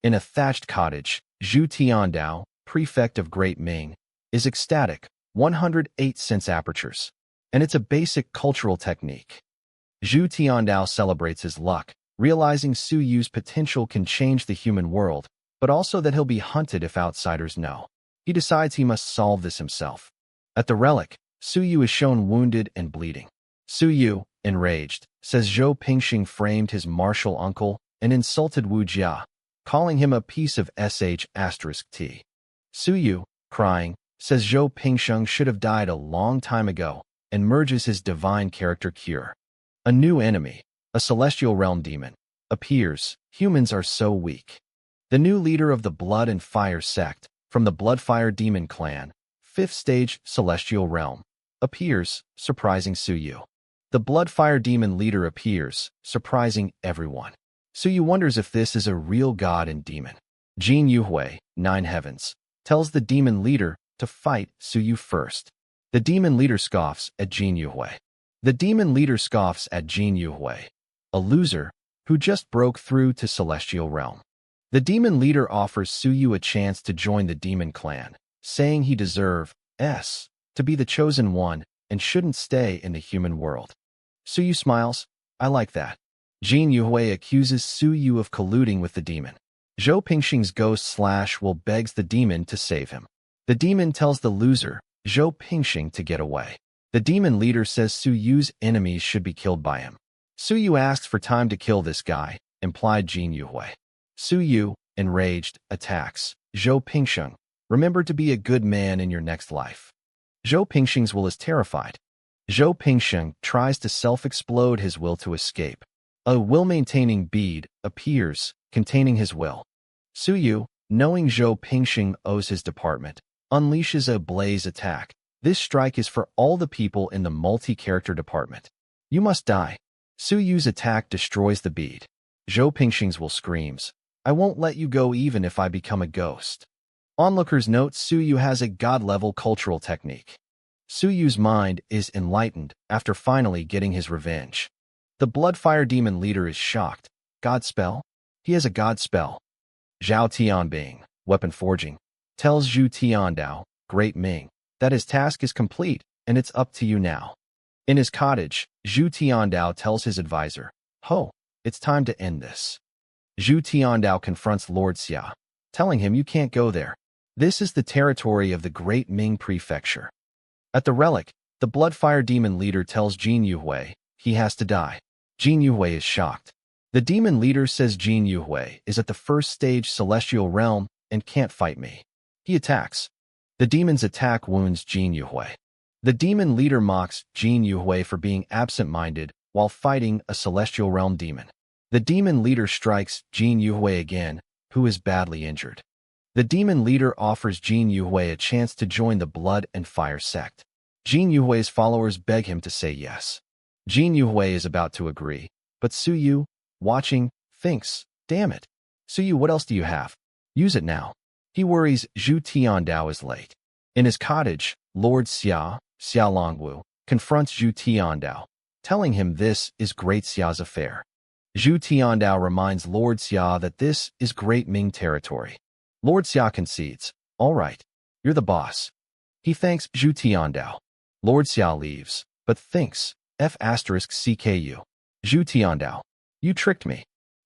In a thatched cottage, Zhu Tiandao, prefect of Great Ming, is ecstatic, 108 sense apertures, and it's a basic cultural technique. Zhu Tiandao celebrates his luck, realizing Suyu's potential can change the human world, but also that he'll be hunted if outsiders know. He decides he must solve this himself. At the relic, Suyu is shown wounded and bleeding. Suyu, enraged, says Zhou Pingxing framed his martial uncle and insulted Wu Jia, calling him a piece of sh*t. Suyu, crying, says Zhou Pingxing should have died a long time ago and merges his divine character cure. A new enemy, a celestial realm demon, appears. Humans are so weak. The new leader of the Blood and Fire sect, from the Bloodfire Demon clan, 5th stage celestial realm, appears, surprising Suyu. The Bloodfire Demon leader appears, surprising everyone. Suyu wonders if this is a real god and demon. Jin Yuhui, 9 heavens, tells the demon leader to fight Suyu first. The demon leader scoffs at Jin Yuhui. The demon leader scoffs at Jin Yuhui, a loser who just broke through to celestial realm. The demon leader offers Suyu a chance to join the demon clan, saying he deserves to be the chosen one and shouldn't stay in the human world. Suyu smiles. I like that. Jin Yuhui accuses Suyu of colluding with the demon. Zhou Pingxing's ghost will begs the demon to save him. The demon tells the loser, Zhou Pingxing, to get away. The demon leader says Suyu's enemies should be killed by him. Suyu asks for time to kill this guy, implied Jin Yuhui. Suyu, enraged, attacks. Zhou Pingxing, remember to be a good man in your next life. Zhou Pingxing's will is terrified. Zhou Pingxing tries to self-explode his will to escape. A will-maintaining bead appears, containing his will. Suyu, knowing Zhou Pingxing owes his department, unleashes a blaze attack. This strike is for all the people in the multi-character department. You must die. Suyu's attack destroys the bead. Zhou Pingxing's will screams, I won't let you go even if I become a ghost. Onlookers note Suyu has a god-level cultural technique. Suyu's mind is enlightened after finally getting his revenge. The Bloodfire Demon leader is shocked. God spell? He has a god spell. Zhao Tianbing, weapon forging, tells Zhu Tiandao, Great Ming, that his task is complete and it's up to you now. In his cottage, Zhu Tiandao tells his advisor, Ho, it's time to end this. Zhu Tiandao confronts Lord Xia. telling him you can't go there. This is the territory of the Great Ming Prefecture. At the relic, the Bloodfire Demon leader tells Jin Yuhui he has to die. Jin Yuhui is shocked. The demon leader says Jin Yuhui is at the first stage celestial realm and can't fight me. He attacks. The demon's attack wounds Jin Yuhui. The demon leader mocks Jin Yuhui for being absent-minded while fighting a celestial realm demon. The demon leader strikes Jin Yuhui again, who is badly injured. The demon leader offers Jin Yuhui a chance to join the Blood and Fire sect. Jin Yuhui's followers beg him to say yes. Jin Yuhui is about to agree, but Suyu, watching, thinks, damn it. Suyu, what else do you have? Use it now. He worries Zhu Tiandao is late. In his cottage, Lord Xia Longwu, confronts Zhu Tiandao, telling him this is Great Xia's affair. Zhu Tiandao reminds Lord Xia that this is Great Ming territory. Lord Xia concedes, all right, you're the boss. He thanks Zhu Tiandao. Lord Xia leaves, but thinks, F*CKU. Zhu Tiandao, you tricked me.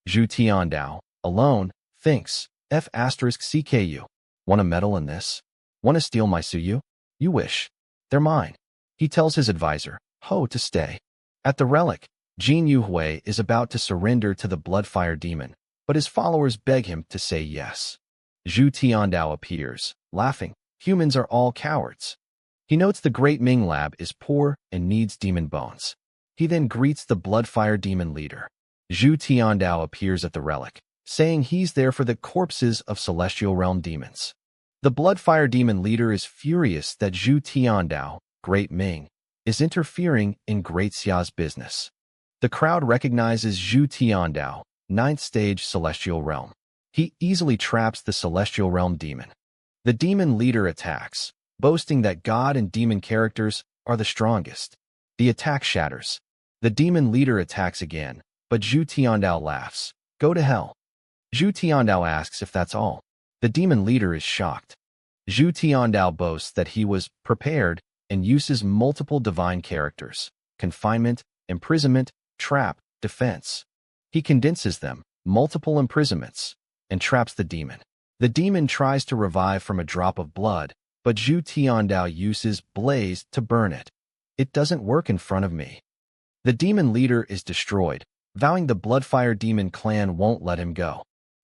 Zhu Tiandao, alone, thinks, F*CKU. Want a medal in this? Want to steal my Suyu? You wish. They're mine. He tells his advisor, Ho, to stay. At the relic, Jin Yuhui is about to surrender to the Bloodfire Demon, but his followers beg him to say yes. Zhu Tiandao appears, laughing. Humans are all cowards. He notes the Great Ming lab is poor and needs demon bones. He then greets the Bloodfire Demon leader. Zhu Tiandao appears at the relic, saying he's there for the corpses of celestial realm demons. The Bloodfire Demon leader is furious that Zhu Tiandao, Great Ming, is interfering in Great Xia's business. The crowd recognizes Zhu Tiandao, 9th stage celestial realm. He easily traps the celestial realm demon. The demon leader attacks, boasting that God and demon characters are the strongest. The attack shatters. The demon leader attacks again, but Zhu Tiandao laughs. Go to hell. Zhu Tiandao asks if that's all. The demon leader is shocked. Zhu Tiandao boasts that he was prepared and uses multiple divine characters: confinement, imprisonment, trap, defense. He condenses them, multiple imprisonments, and traps the demon. The demon tries to revive from a drop of blood, but Zhu Tiandao uses blaze to burn it. It doesn't work in front of me. The demon leader is destroyed, vowing the Bloodfire Demon clan won't let him go.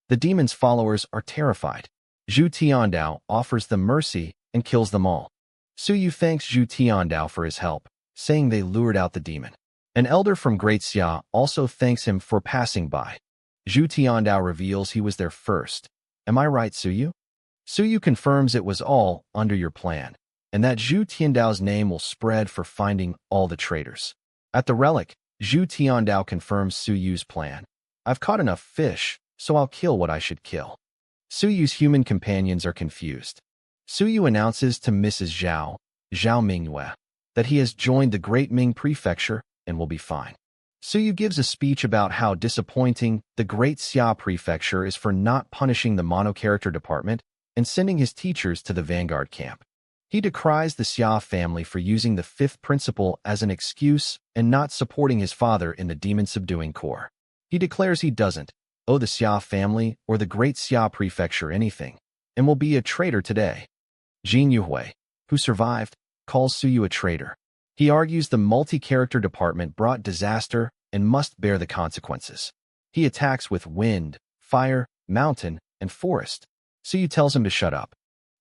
The demon's followers are terrified. Zhu Tiandao offers them mercy and kills them all. Suyu thanks Zhu Tiandao for his help, saying they lured out the demon. An elder from Great Xia also thanks him for passing by. Zhu Tiandao reveals he was there first. Am I right, Suyu? Suyu confirms it was all under your plan, and that Zhu Tiandao's name will spread for finding all the traitors. At the relic, Zhu Tiandao confirms Suyu's plan. I've caught enough fish, so I'll kill what I should kill. Suyu's human companions are confused. Suyu announces to Mrs. Zhao Minghua, that he has joined the Great Ming Prefecture and will be fine. Suyu gives a speech about how disappointing the Great Xia Prefecture is for not punishing the mono-character department and sending his teachers to the Vanguard camp. He decries the Xia family for using the fifth principle as an excuse and not supporting his father in the demon-subduing corps. He declares he doesn't owe the Xia family or the Great Xia Prefecture anything and will be a traitor today. Jin Yuhui, who survived, calls Suyu a traitor. He argues the multi-character department brought disaster and must bear the consequences. He attacks with wind, fire, mountain, and forest. Suyu tells him to shut up.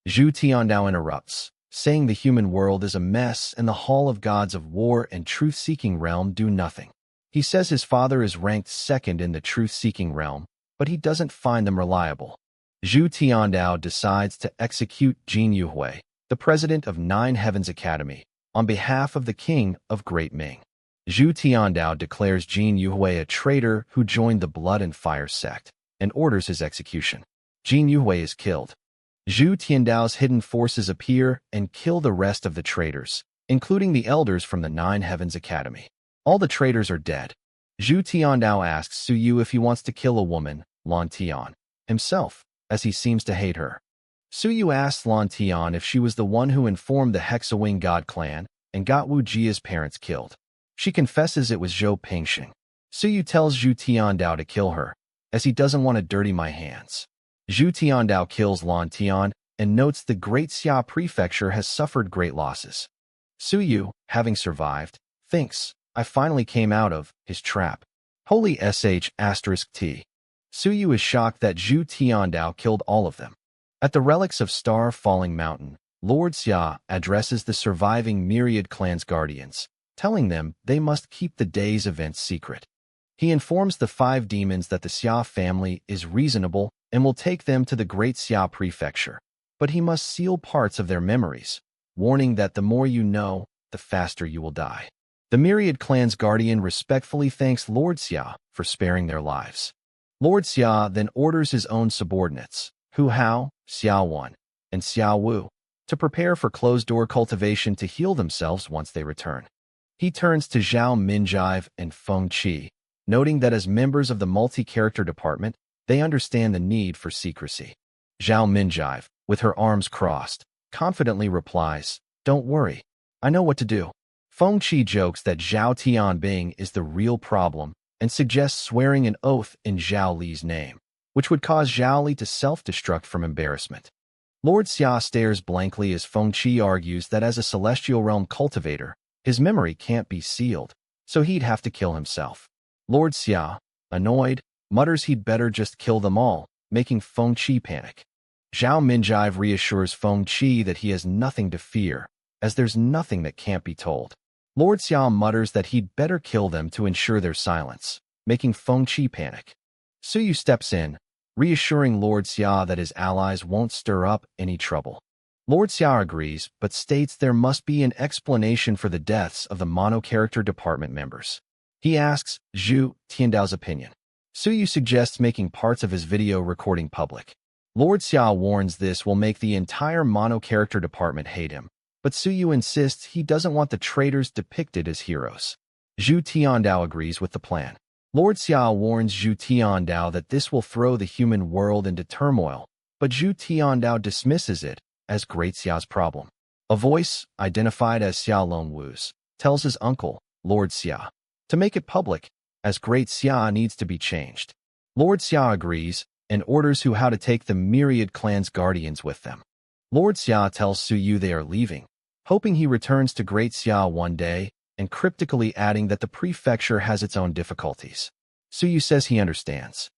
Zhu Tiandao interrupts, saying the human world is a mess and the Hall of Gods of War and Truth-Seeking Realm do nothing. He says his father is ranked second in the Truth-Seeking Realm, but he doesn't find them reliable. Zhu Tiandao decides to execute Jin Yuhui, the president of Nine Heavens Academy, on behalf of the king of Great Ming. Zhu Tiandao declares Jin Yuhui a traitor who joined the Blood and Fire sect and orders his execution. Jin Yuhui is killed. Zhu Tiandao's hidden forces appear and kill the rest of the traitors, including the elders from the Nine Heavens Academy. All the traitors are dead. Zhu Tiandao asks Suyu if he wants to kill a woman, Lan Tian, himself, as he seems to hate her. Suyu asks Lan Tian if she was the one who informed the Hexawing God clan and got Wu Jia's parents killed. She confesses it was Zhou Pingxing. Suyu tells Zhu Tiandao to kill her, as he doesn't want to dirty my hands. Zhu Tiandao kills Lan Tian and notes the Great Xia Prefecture has suffered great losses. Su Yu, having survived, thinks, I finally came out of his trap. Holy **T. Su Yu is shocked that Zhu Tiandao killed all of them. At the relics of Star Falling Mountain, Lord Xia addresses the surviving Myriad Clans guardians, telling them they must keep the day's events secret. He informs the 5 demons that the Xia family is reasonable and will take them to the Great Xia Prefecture, but he must seal parts of their memories, warning that the more you know, the faster you will die. The Myriad Clan's guardian respectfully thanks Lord Xia for sparing their lives. Lord Xia then orders his own subordinates, Hu Hao, Xiao Wan, and Xiao Wu, to prepare for closed-door cultivation to heal themselves once they return. He turns to Zhao Minjive and Feng Qi, noting that as members of the multi-character department, they understand the need for secrecy. Zhao Minjive, with her arms crossed, confidently replies, Don't worry, I know what to do. Feng Qi jokes that Zhao Tianbing is the real problem and suggests swearing an oath in Zhao Li's name, which would cause Zhao Li to self-destruct from embarrassment. Lord Xia stares blankly as Feng Qi argues that as a celestial realm cultivator, his memory can't be sealed, so he'd have to kill himself. Lord Xia, annoyed, mutters he'd better just kill them all, making Feng Qi panic. Zhao Minjive reassures Feng Qi that he has nothing to fear, as there's nothing that can't be told. Lord Xia mutters that he'd better kill them to ensure their silence, making Feng Qi panic. Su Yu steps in, reassuring Lord Xia that his allies won't stir up any trouble. Lord Xia agrees, but states there must be an explanation for the deaths of the mono-character department members. He asks Zhu Tiandao's opinion. Su Yu suggests making parts of his video recording public. Lord Xia warns this will make the entire mono-character department hate him, but Su Yu insists he doesn't want the traitors depicted as heroes. Zhu Tiandao agrees with the plan. Lord Xia warns Zhu Tiandao that this will throw the human world into turmoil, but Zhu Tiandao dismisses it as Great Xia's problem. A voice, identified as Xia Longwu's, tells his uncle, Lord Xia, to make it public, as Great Xia needs to be changed. Lord Xia agrees and orders Hu Hao to take the Myriad Clan's guardians with them. Lord Xia tells Su Yu they are leaving, hoping he returns to Great Xia one day, and cryptically adding that the prefecture has its own difficulties. Su Yu says he understands.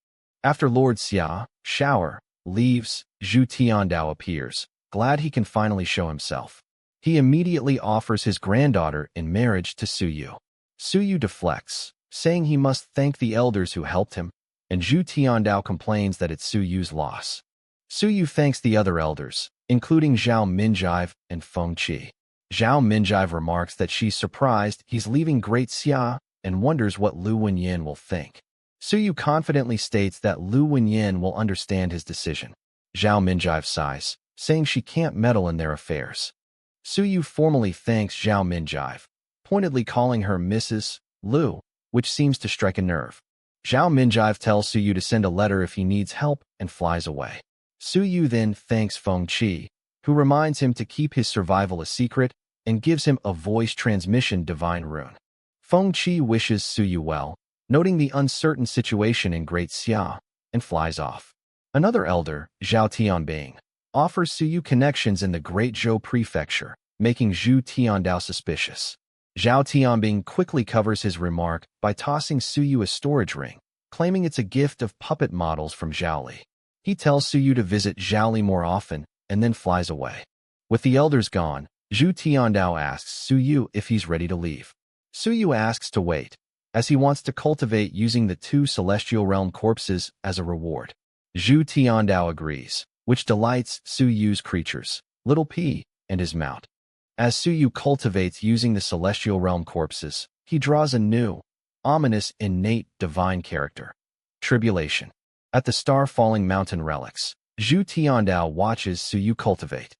After Lord Xia, shower, leaves, Zhu Tiandao appears, glad he can finally show himself. He immediately offers his granddaughter in marriage to Su Yu. Su Yu deflects, saying he must thank the elders who helped him, and Zhu Tiandao complains that it's Su Yu's loss. Su Yu thanks the other elders, including Zhao Minjive and Feng Qi. Zhao Minjive remarks that she's surprised he's leaving Great Xia and wonders what Lu Wenyan will think. Su Yu confidently states that Lu Wenyan will understand his decision. Zhao Minjive sighs, saying she can't meddle in their affairs. Su Yu formally thanks Zhao Minjive, pointedly calling her Mrs. Lu, which seems to strike a nerve. Zhao Minjive tells Su Yu to send a letter if he needs help and flies away. Su Yu then thanks Feng Qi, who reminds him to keep his survival a secret and gives him a voice transmission divine rune. Feng Qi wishes Su Yu well, noting the uncertain situation in Great Xia, and flies off. Another elder, Zhao Tianbing, offers Su Yu connections in the Great Zhou Prefecture, making Zhu Tiandao suspicious. Zhao Tianbing quickly covers his remark by tossing Su Yu a storage ring, claiming it's a gift of puppet models from Zhao Li. He tells Su Yu to visit Zhao Li more often and then flies away. With the elders gone, Zhu Tiandao asks Su Yu if he's ready to leave. Su Yu asks to wait, as he wants to cultivate using the 2 celestial realm corpses as a reward. Zhu Tiandao agrees, which delights Su Yu's creatures, Little P and his mount. As Su Yu cultivates using the celestial realm corpses, he draws a new, ominous, innate divine character, Tribulation. At the Star Falling Mountain relics, Zhu Tiandao watches Su Yu cultivate.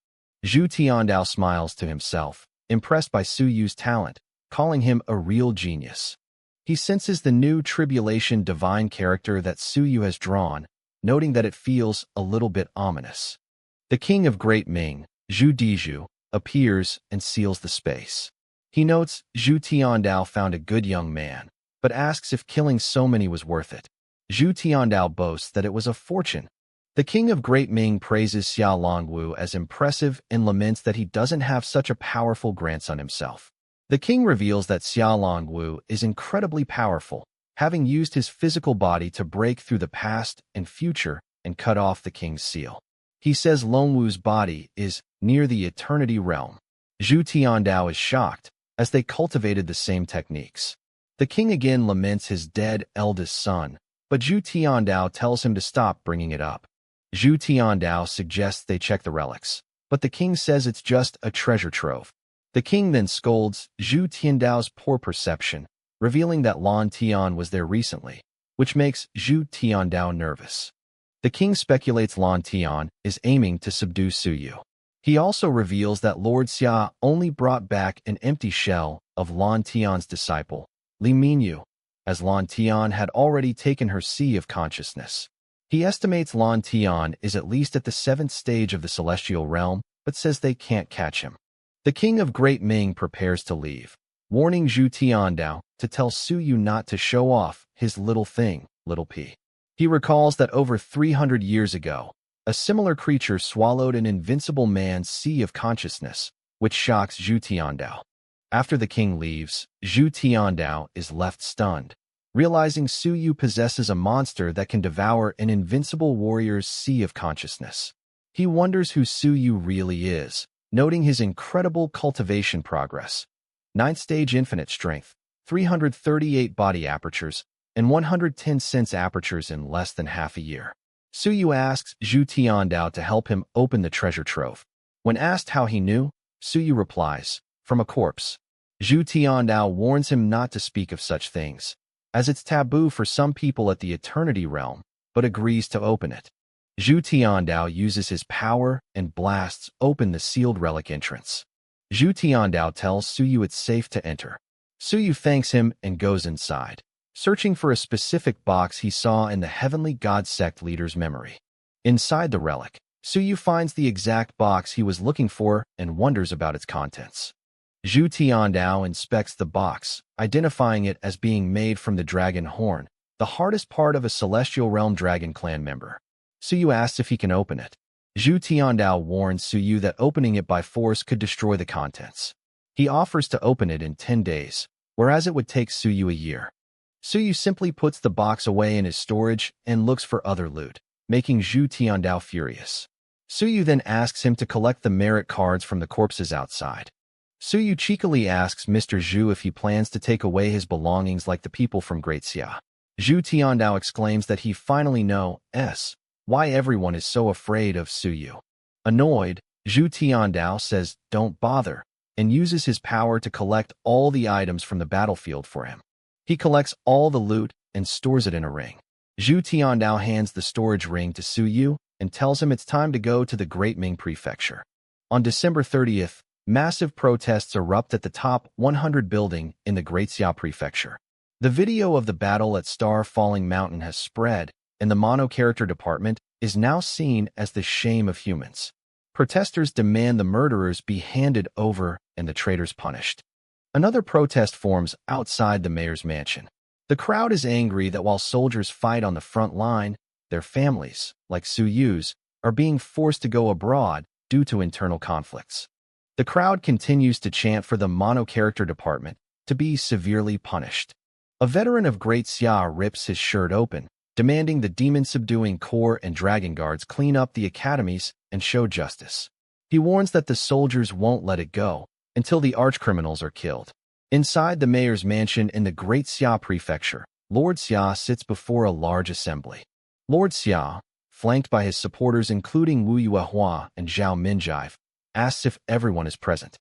Zhu Tiandao smiles to himself, impressed by Su Yu's talent, calling him a real genius. He senses the new Tribulation divine character that Su Yu has drawn, noting that it feels a little bit ominous. The king of Great Ming, Zhu Dizhu, appears and seals the space. He notes Zhu Tiandao found a good young man, but asks if killing so many was worth it. Zhu Tiandao boasts that it was a fortune, The king of Great Ming praises Xia Longwu as impressive and laments that he doesn't have such a powerful grandson himself. The king reveals that Xia Longwu is incredibly powerful, having used his physical body to break through the past and future and cut off the king's seal. He says Longwu's body is near the eternity realm. Zhu Tiandao is shocked, as they cultivated the same techniques. The king again laments his dead eldest son, but Zhu Tiandao tells him to stop bringing it up. Zhu Tiandao suggests they check the relics, but the king says it's just a treasure trove. The king then scolds Zhu Tiandao's poor perception, revealing that Lan Tian was there recently, which makes Zhu Tiandao nervous. The king speculates Lan Tian is aiming to subdue Su Yu. He also reveals that Lord Xia only brought back an empty shell of Lan Tian's disciple, Li Minyu, as Lan Tian had already taken her sea of consciousness. He estimates Lan Tian is at least at the 7th stage of the celestial realm, but says they can't catch him. The king of Great Ming prepares to leave, warning Zhu Tiandao to tell Su Yu not to show off his little thing, little p. He recalls that over 300 years ago, a similar creature swallowed an invincible man's sea of consciousness, which shocks Zhu Tiandao. After the king leaves, Zhu Tiandao is left stunned, realizing Su Yu possesses a monster that can devour an invincible warrior's sea of consciousness. He wonders who Su Yu really is, noting his incredible cultivation progress. 9th stage infinite strength, 338 body apertures, and 110 sense apertures in less than half a year. Su Yu asks Zhu Tiandao to help him open the treasure trove. When asked how he knew, Su Yu replies, "From a corpse." Zhu Tiandao warns him not to speak of such things, as it's taboo for some people at the Eternity Realm, but agrees to open it. Zhu Tiandao uses his power and blasts open the sealed relic entrance. Zhu Tiandao tells Su Yu it's safe to enter. Su Yu thanks him and goes inside, searching for a specific box he saw in the Heavenly God Sect leader's memory. Inside the relic, Su Yu finds the exact box he was looking for and wonders about its contents. Zhu Tiandao inspects the box, identifying it as being made from the dragon horn, the hardest part of a Celestial Realm Dragon Clan member. Su Yu asks if he can open it. Zhu Tiandao warns Su Yu that opening it by force could destroy the contents. He offers to open it in 10 days, whereas it would take Su Yu a year. Su Yu simply puts the box away in his storage and looks for other loot, making Zhu Tiandao furious. Su Yu then asks him to collect the merit cards from the corpses outside. Su Yu cheekily asks Mr. Zhu if he plans to take away his belongings like the people from Great Xia. Zhu Tiandao exclaims that he finally knows why everyone is so afraid of Su Yu. Annoyed, Zhu Tiandao says, "Don't bother," and uses his power to collect all the items from the battlefield for him. He collects all the loot and stores it in a ring. Zhu Tiandao hands the storage ring to Su Yu and tells him it's time to go to the Great Ming Prefecture. On December 30th, massive protests erupt at the top 100 building in the Great Xia Prefecture. The video of the battle at Star Falling Mountain has spread, and the mono-character department is now seen as the shame of humans. Protesters demand the murderers be handed over and the traitors punished. Another protest forms outside the mayor's mansion. The crowd is angry that while soldiers fight on the front line, their families, like Su Yu's, are being forced to go abroad due to internal conflicts. The crowd continues to chant for the mono-character department to be severely punished. A veteran of Great Xia rips his shirt open, demanding the demon-subduing Corps and Dragon Guards clean up the academies and show justice. He warns that the soldiers won't let it go until the archcriminals are killed. Inside the mayor's mansion in the Great Xia Prefecture, Lord Xia sits before a large assembly. Lord Xia, flanked by his supporters including Wu Yuehua and Zhao Minjive, asks if everyone is present.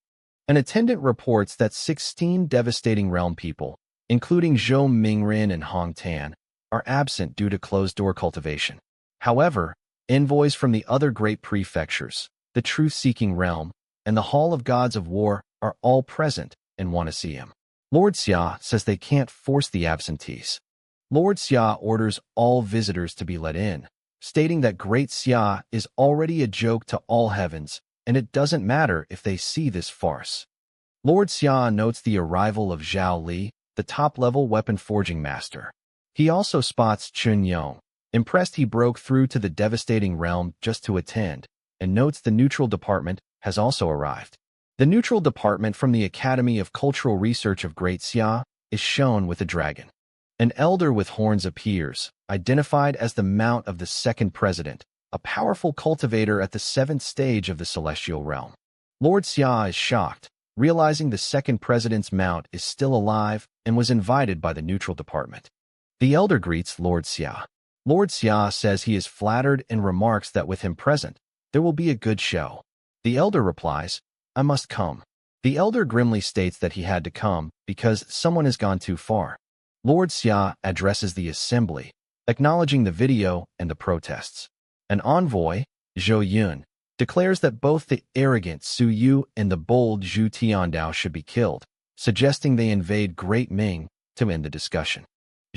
An attendant reports that 16 devastating realm people, including Zhou Mingren and Hong Tan, are absent due to closed-door cultivation. However, envoys from the other great prefectures, the Truth-Seeking Realm, and the Hall of Gods of War are all present and want to see him. Lord Xia says they can't force the absentees. Lord Xia orders all visitors to be let in, stating that Great Xia is already a joke to all heavens, and it doesn't matter if they see this farce. Lord Xia notes the arrival of Zhao Li, the top-level weapon forging master. He also spots Chun Yong, Impressed, he broke through to the devastating realm just to attend, and notes the neutral department has also arrived. The neutral department from the Academy of Cultural Research of Great Xia is shown with a dragon. An elder with horns appears, identified as the mount of the second president, a powerful cultivator at the 7th stage of the celestial realm. Lord Xia is shocked, realizing the second president's mount is still alive and was invited by the neutral department. The elder greets Lord Xia. Lord Xia says he is flattered and remarks that with him present, there will be a good show. The elder replies, "I must come." The elder grimly states that he had to come because someone has gone too far. Lord Xia addresses the assembly, acknowledging the video and the protests. An envoy, Zhou Yun, declares that both the arrogant Su Yu and the bold Zhu Tiandao should be killed, suggesting they invade Great Ming to end the discussion.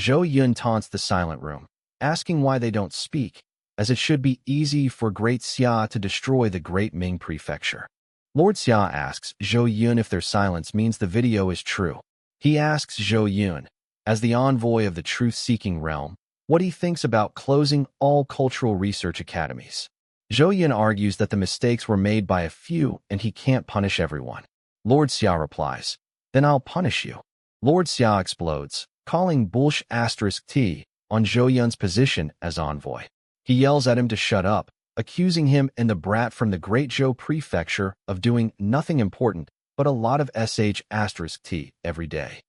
Zhou Yun taunts the silent room, asking why they don't speak, as it should be easy for Great Xia to destroy the Great Ming prefecture. Lord Xia asks Zhou Yun if their silence means the video is true. He asks Zhou Yun, as the envoy of the truth-seeking realm, what he thinks about closing all cultural research academies. Zhou Yun argues that the mistakes were made by a few and he can't punish everyone. Lord Xia replies, "Then I'll punish you." Lord Xia explodes, calling Bullsh*T on Zhou Yun's position as envoy. He yells at him to shut up, accusing him and the brat from the Great Zhou prefecture of doing nothing important but a lot of *T every day.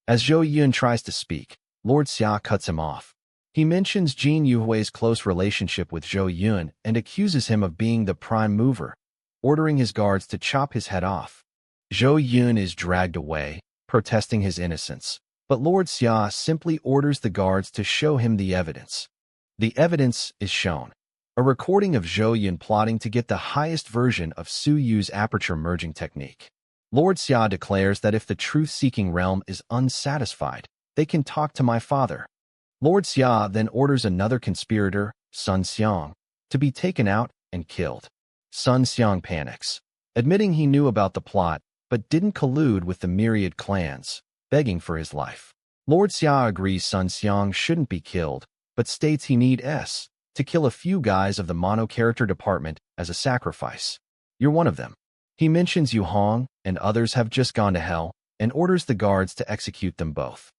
As Zhou Yun tries to speak, Lord Xia cuts him off. He mentions Jin Yuhui's close relationship with Zhou Yun and accuses him of being the prime mover, ordering his guards to chop his head off. Zhou Yun is dragged away, protesting his innocence, but Lord Xia simply orders the guards to show him the evidence. The evidence is shown. A recording of Zhou Yun plotting to get the highest version of Su Yu's aperture merging technique. Lord Xia declares that if the truth-seeking realm is unsatisfied, they can talk to my father. Lord Xia then orders another conspirator, Sun Xiang, to be taken out and killed. Sun Xiang panics, admitting he knew about the plot but didn't collude with the Myriad Clans, begging for his life. Lord Xia agrees Sun Xiang shouldn't be killed, but states he needs to kill a few guys of the mono-character department as a sacrifice. You're one of them. He mentions Yu Hong and others have just gone to hell and orders the guards to execute them both.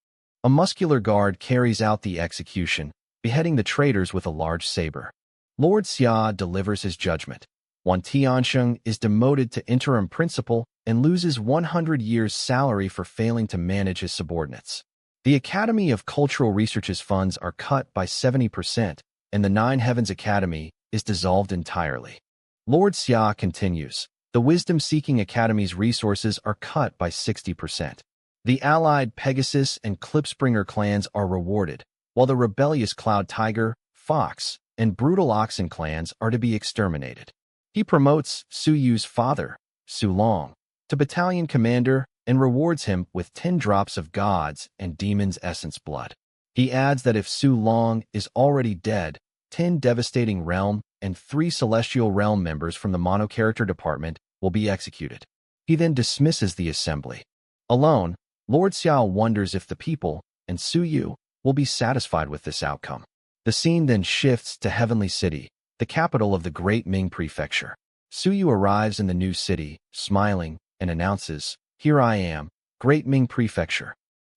A muscular guard carries out the execution, beheading the traitors with a large saber. Lord Xia delivers his judgment. Wan Tiansheng is demoted to interim principal and loses 100 years' salary for failing to manage his subordinates. The Academy of Cultural Research's funds are cut by 70%, and the Nine Heavens Academy is dissolved entirely. Lord Xia continues, the Wisdom-Seeking Academy's resources are cut by 60%. The allied Pegasus and Clipspringer clans are rewarded, while the rebellious Cloud Tiger, Fox, and Brutal Oxen clans are to be exterminated. He promotes Su Yu's father, Su Long, to battalion commander and rewards him with 10 drops of God's and Demon's essence blood. He adds that if Su Long is already dead, 10 devastating realm and 3 celestial realm members from the mono-character department will be executed. He then dismisses the assembly. Alone, Lord Xia wonders if the people and Su Yu will be satisfied with this outcome. The scene then shifts to Heavenly City, the capital of the Great Ming Prefecture. Su Yu arrives in the new city, smiling, and announces, "Here I am, Great Ming Prefecture."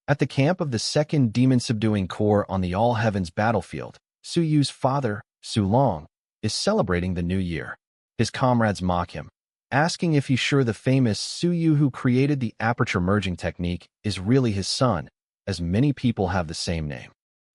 At the camp of the 2nd Demon-Subduing Corps on the All Heavens battlefield, Su Yu's father, Su Long, is celebrating the new year. His comrades mock him, asking if he's sure the famous Su Yu who created the aperture merging technique is really his son, as many people have the same name.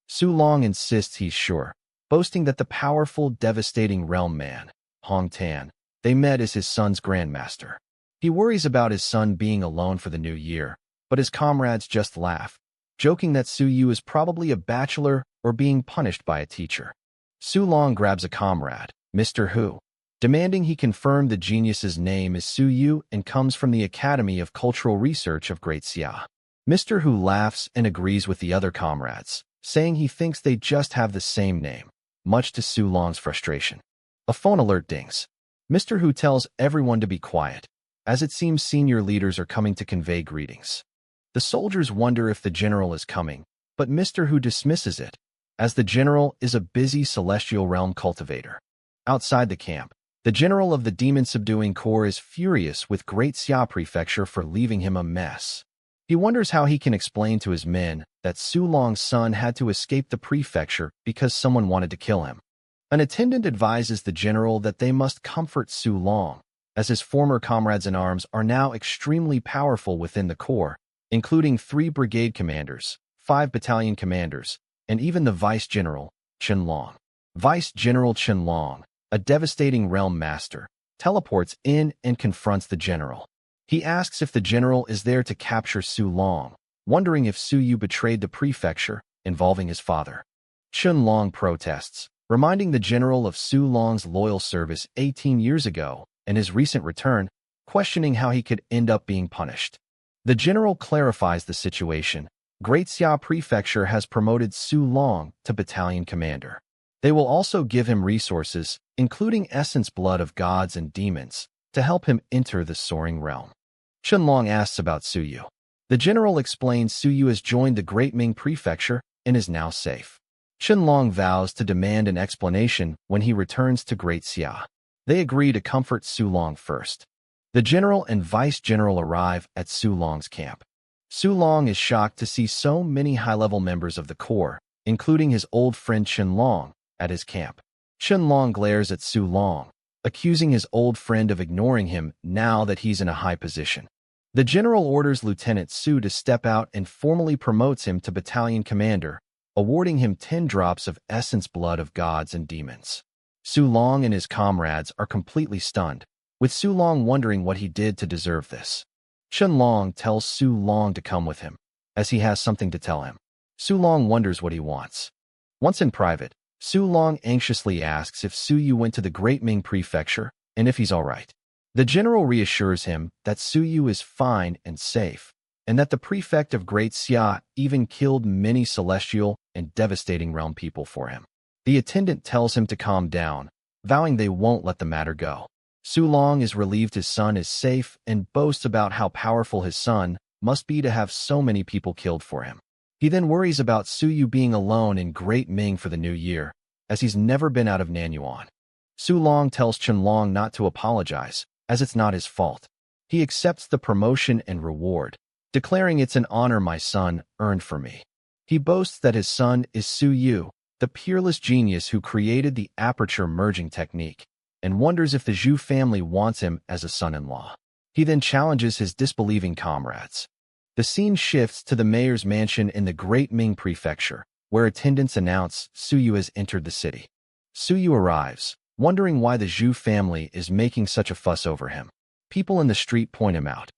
Su Long insists he's sure, boasting that the powerful, devastating realm man, Hong Tan, they met as his son's grandmaster. He worries about his son being alone for the new year, but his comrades just laugh, joking that Su Yu is probably a bachelor or being punished by a teacher. Su Long grabs a comrade, Mr. Hu, demanding he confirm the genius's name is Su Yu and comes from the Academy of Cultural Research of Great Xia. Mr. Hu laughs and agrees with the other comrades, saying he thinks they just have the same name, much to Su Long's frustration. A phone alert dings. Mr. Hu tells everyone to be quiet, as it seems senior leaders are coming to convey greetings. The soldiers wonder if the general is coming, but Mr. Hu dismisses it, as the general is a busy celestial realm cultivator. Outside the camp, the general of the demon-subduing corps is furious with Great Xia Prefecture for leaving him a mess. He wonders how he can explain to his men that Su Long's son had to escape the prefecture because someone wanted to kill him. An attendant advises the general that they must comfort Su Long, as his former comrades in arms are now extremely powerful within the corps, including 3 brigade commanders, 5 battalion commanders, and even the vice-general, Chen Long. Vice-General Chen Long, a devastating realm master, teleports in and confronts the general. He asks if the general is there to capture Su Long, wondering if Su Yu betrayed the prefecture, involving his father. Chen Long protests, reminding the general of Su Long's loyal service 18 years ago and his recent return, questioning how he could end up being punished. The general clarifies the situation. Great Xia Prefecture has promoted Su Long to battalion commander. They will also give him resources, including essence blood of gods and demons, to help him enter the soaring realm. Chen Long asks about Su Yu. The general explains Su Yu has joined the Great Ming Prefecture and is now safe. Chen Long vows to demand an explanation when he returns to Great Xia. They agree to comfort Su Long first. The general and vice-general arrive at Su Long's camp. Su Long is shocked to see so many high-level members of the corps, including his old friend Chen Long, at his camp. Chen Long glares at Su Long, accusing his old friend of ignoring him now that he's in a high position. The general orders Lieutenant Su to step out and formally promotes him to battalion commander, awarding him 10 drops of essence blood of gods and demons. Su Long and his comrades are completely stunned, with Su Long wondering what he did to deserve this. Chen Long tells Su Long to come with him, as he has something to tell him. Su Long wonders what he wants. Once in private, Su Long anxiously asks if Su Yu went to the Great Ming Prefecture and if he's all right. The general reassures him that Su Yu is fine and safe, and that the prefect of Great Xia even killed many celestial and devastating realm people for him. The attendant tells him to calm down, vowing they won't let the matter go. Su Long is relieved his son is safe and boasts about how powerful his son must be to have so many people killed for him. He then worries about Su Yu being alone in Great Ming for the new year, as he's never been out of Nanyuan. Su Long tells Chen Long not to apologize, as it's not his fault. He accepts the promotion and reward, declaring it's an honor my son earned for me. He boasts that his son is Su Yu, the peerless genius who created the aperture merging technique, and wonders if the Zhu family wants him as a son-in-law. He then challenges his disbelieving comrades. The scene shifts to the mayor's mansion in the Great Ming Prefecture, where attendants announce Su Yu has entered the city. Su Yu arrives, wondering why the Zhu family is making such a fuss over him. People in the street point him out.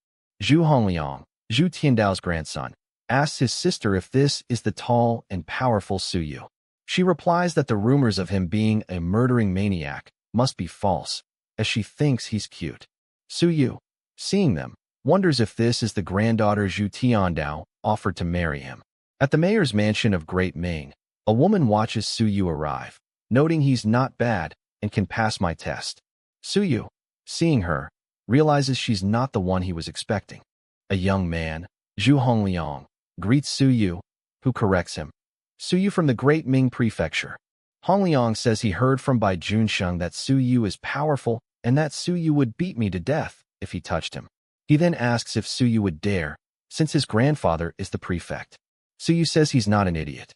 Zhu Hongliang, Zhu Tiandao's grandson, asks his sister if this is the tall and powerful Su Yu. She replies that the rumors of him being a murdering maniac must be false, as she thinks he's cute. Su Yu, seeing them, wonders if this is the granddaughter Zhu Tiandao offered to marry him. At the mayor's mansion of Great Ming, a woman watches Su Yu arrive, noting he's not bad and can pass my test. Su Yu, seeing her, realizes she's not the one he was expecting. A young man, Zhu Hongliang, greets Su Yu, who corrects him. Su Yu from the Great Ming Prefecture. Hongliang says he heard from Bai Junsheng that Su Yu is powerful and that Su Yu would beat me to death if he touched him. He then asks if Su Yu would dare, since his grandfather is the prefect. Su Yu says he's not an idiot.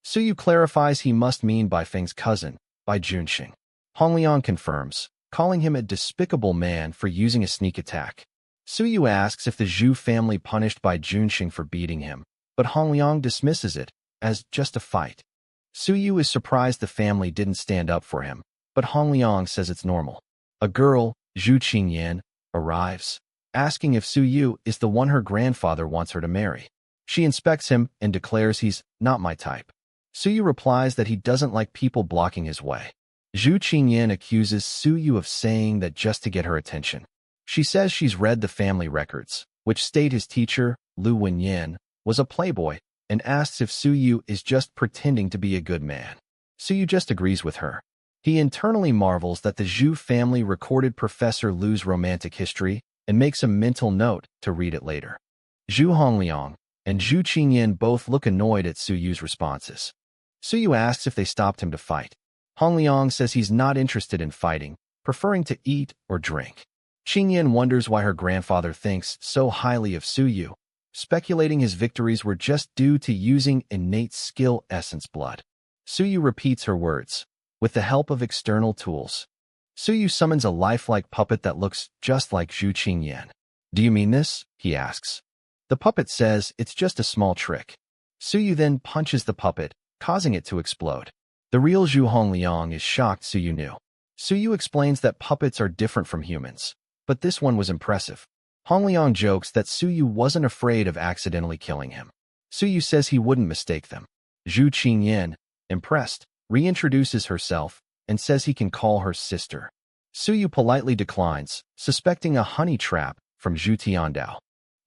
Su Yu clarifies he must mean Bai Feng's cousin, Bai Junsheng. Hongliang confirms, calling him a despicable man for using a sneak attack. Su Yu asks if the Zhu family punished Bai Junsheng for beating him, but Hongliang dismisses it as just a fight. Su Yu is surprised the family didn't stand up for him, but Hongliang says it's normal. A girl, Zhu Qingyan, arrives, asking if Su Yu is the one her grandfather wants her to marry. She inspects him and declares he's not my type. Su Yu replies that he doesn't like people blocking his way. Zhu Qingyan accuses Su Yu of saying that just to get her attention. She says she's read the family records, which state his teacher, Lu Wenyan, was a playboy, and asks if Su Yu is just pretending to be a good man. Su Yu just agrees with her. He internally marvels that the Zhu family recorded Professor Lu's romantic history and makes a mental note to read it later. Zhu Hongliang and Zhu Qingyan both look annoyed at Su Yu's responses. Suyu asks if they stopped him to fight. Hong Liang says he's not interested in fighting, preferring to eat or drink. Qingyan wonders why her grandfather thinks so highly of Suyu, speculating his victories were just due to using innate skill essence blood. Suyu repeats her words. With the help of external tools, Suyu summons a lifelike puppet that looks just like Zhu Qingyan. Do you mean this? He asks. The puppet says it's just a small trick. Suyu then punches the puppet, causing it to explode. The real Zhu Hongliang is shocked Suyu knew. Suyu explains that puppets are different from humans, but this one was impressive. Hongliang jokes that Suyu wasn't afraid of accidentally killing him. Suyu says he wouldn't mistake them. Zhu Qingyan, impressed, reintroduces herself and says he can call her sister. Suyu politely declines, suspecting a honey trap from Zhu Tiandao.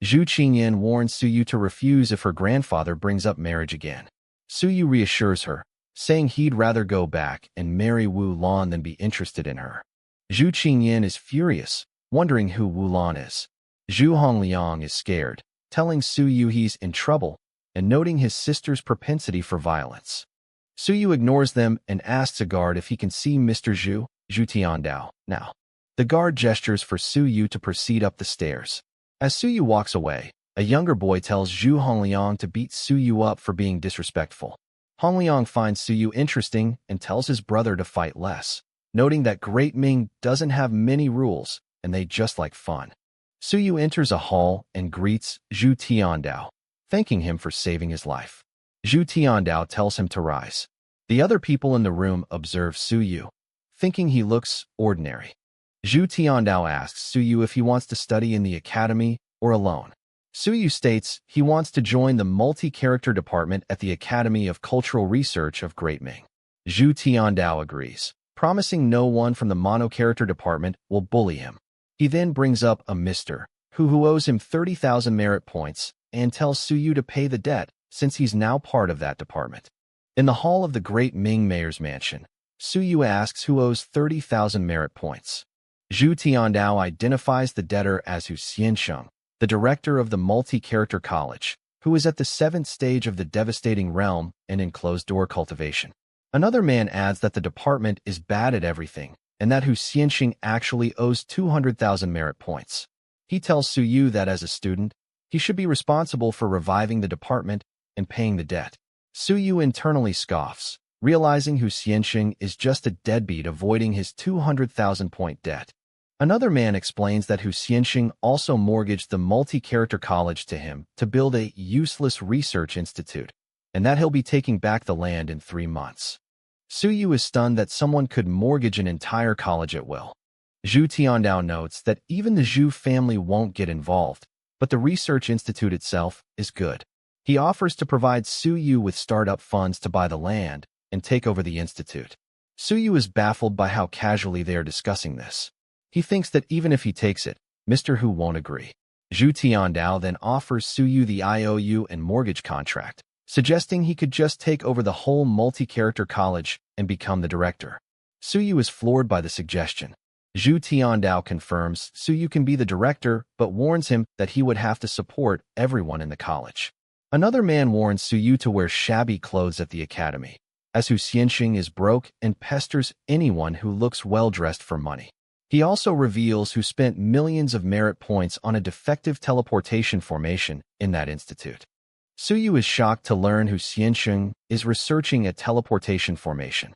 Zhu Qingyan warns Suyu to refuse if her grandfather brings up marriage again. Suyu reassures her, saying he'd rather go back and marry Wu Lan than be interested in her. Zhu Qingyan is furious, wondering who Wu Lan is. Zhu Hongliang is scared, telling Suyu he's in trouble and noting his sister's propensity for violence. Suyu ignores them and asks a guard if he can see Mr. Zhu Tiandao now. The guard gestures for Suyu to proceed up the stairs. As Suyu walks away, a younger boy tells Zhu Hongliang to beat Suyu up for being disrespectful. Hongliang finds Suyu interesting and tells his brother to fight less, noting that Great Ming doesn't have many rules and they just like fun. Suyu enters a hall and greets Zhu Tiandao, thanking him for saving his life. Zhu Tiandao tells him to rise. The other people in the room observe Suyu, thinking he looks ordinary. Zhu Tiandao asks Suyu if he wants to study in the academy or alone. Suyu states he wants to join the multi-character department at the Academy of Cultural Research of Great Ming. Zhu Tiandao agrees, promising no one from the mono-character department will bully him. He then brings up a Mr. who owes him 30,000 merit points and tells Suyu to pay the debt since he's now part of that department. In the hall of the Great Ming Mayor's mansion, Suyu asks who owes 30,000 merit points. Zhu Tiandao identifies the debtor as Hu Xiansheng, the director of the multi-character college, who is at the 7th stage of the devastating realm and in closed-door cultivation. Another man adds that the department is bad at everything and that Hu Xiansheng actually owes 200,000 merit points. He tells Suyu that as a student, he should be responsible for reviving the department and paying the debt. Suyu internally scoffs, realizing Hu Xiansheng is just a deadbeat avoiding his 200,000-point debt. Another man explains that Hu Xiansheng also mortgaged the multi-character college to him to build a useless research institute, and that he'll be taking back the land in 3 months. Suyu is stunned that someone could mortgage an entire college at will. Zhu Tiandao notes that even the Zhu family won't get involved, but the research institute itself is good. He offers to provide Suyu with startup funds to buy the land and take over the institute. Suyu is baffled by how casually they are discussing this. He thinks that even if he takes it, Mr. Hu won't agree. Zhu Tiandao then offers Suyu the IOU and mortgage contract, suggesting he could just take over the whole multi-character college and become the director. Suyu is floored by the suggestion. Zhu Tiandao confirms Suyu can be the director but warns him that he would have to support everyone in the college. Another man warns Suyu to wear shabby clothes at the academy, as Hu Xiansheng is broke and pesters anyone who looks well-dressed for money. He also reveals who spent millions of merit points on a defective teleportation formation in that institute. Suyu is shocked to learn Hu Xiansheng is researching a teleportation formation.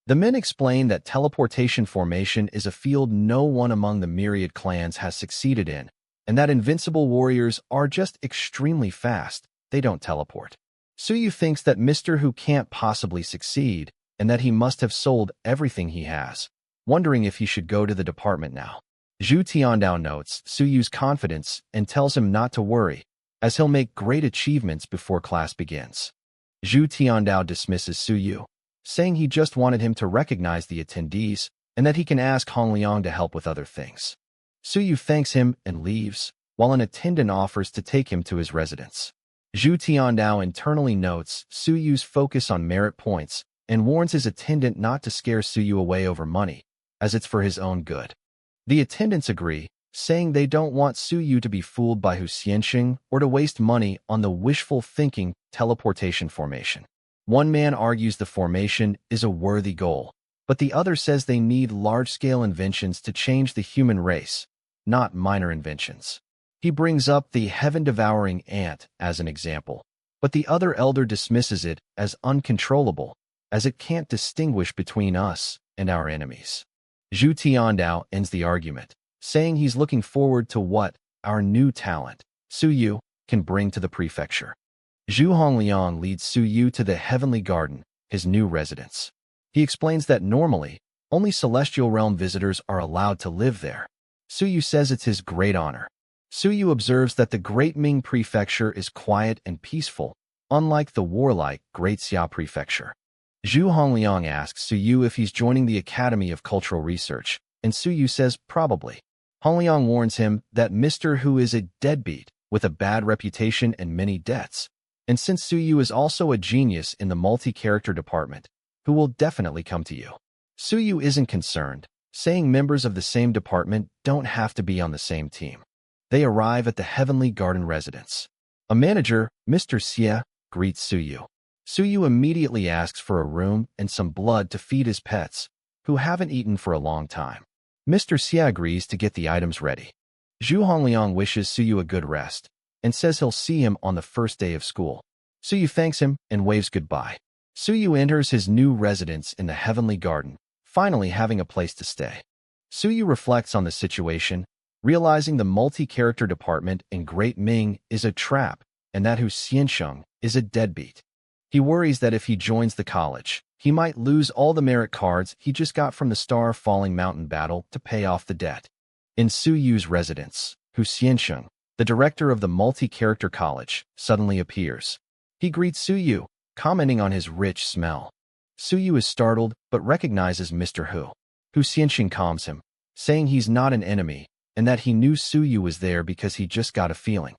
The men explain that teleportation formation is a field no one among the Myriad clans has succeeded in, and that invincible warriors are just extremely fast. They don't teleport. Suyu thinks that Mr. Hu can't possibly succeed, and that he must have sold everything he has, wondering if he should go to the department now. Zhu Tiandao notes Suyu's confidence and tells him not to worry, as he'll make great achievements before class begins. Zhu Tiandao dismisses Suyu, saying he just wanted him to recognize the attendees and that he can ask Hongliang to help with other things. Suyu thanks him and leaves, while an attendant offers to take him to his residence. Zhu Tiandao internally notes Suyu's focus on merit points and warns his attendant not to scare Suyu away over money, as it's for his own good. The attendants agree, saying they don't want Suyu to be fooled by Hu Xiansheng or to waste money on the wishful thinking teleportation formation. One man argues the formation is a worthy goal, but the other says they need large-scale inventions to change the human race, not minor inventions. He brings up the heaven-devouring ant as an example, but the other elder dismisses it as uncontrollable, as it can't distinguish between us and our enemies. Zhu Tiandao ends the argument, saying he's looking forward to what our new talent, Su Yu, can bring to the prefecture. Zhu Hongliang leads Su Yu to the Heavenly Garden, his new residence. He explains that normally, only Celestial Realm visitors are allowed to live there. Su Yu says it's his great honor. Su Yu observes that the Great Ming Prefecture is quiet and peaceful, unlike the warlike Great Xia Prefecture. Zhu Hongliang asks Su Yu if he's joining the Academy of Cultural Research, and Su Yu says probably. Hongliang warns him that Mr. Hu is a deadbeat with a bad reputation and many debts, and since Su Yu is also a genius in the multi-character department, who will definitely come to you. Su Yu isn't concerned, saying members of the same department don't have to be on the same team. They arrive at the Heavenly Garden residence. A manager, Mr. Xie, greets Su Yu. Su Yu immediately asks for a room and some blood to feed his pets, who haven't eaten for a long time. Mr. Xie agrees to get the items ready. Zhu Hongliang wishes Su Yu a good rest, and says he'll see him on the first day of school. Su Yu thanks him and waves goodbye. Su Yu enters his new residence in the Heavenly Garden, finally having a place to stay. Su Yu reflects on the situation, realizing the multi-character department in Great Ming is a trap and that Hu Xiansheng is a deadbeat. He worries that if he joins the college, he might lose all the merit cards he just got from the Star-Falling Mountain battle to pay off the debt. In Su Yu's residence, Hu Xiansheng, the director of the multi-character college, suddenly appears. He greets Su Yu, commenting on his rich smell. Su Yu is startled but recognizes Mr. Hu. Hu Xiansheng calms him, saying he's not an enemy, and that he knew Su Yu was there because he just got a feeling.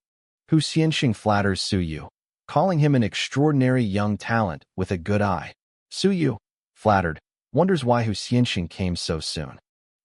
Hu Xiansheng flatters Su Yu, calling him an extraordinary young talent with a good eye. Su Yu, flattered, wonders why Hu Xiansheng came so soon.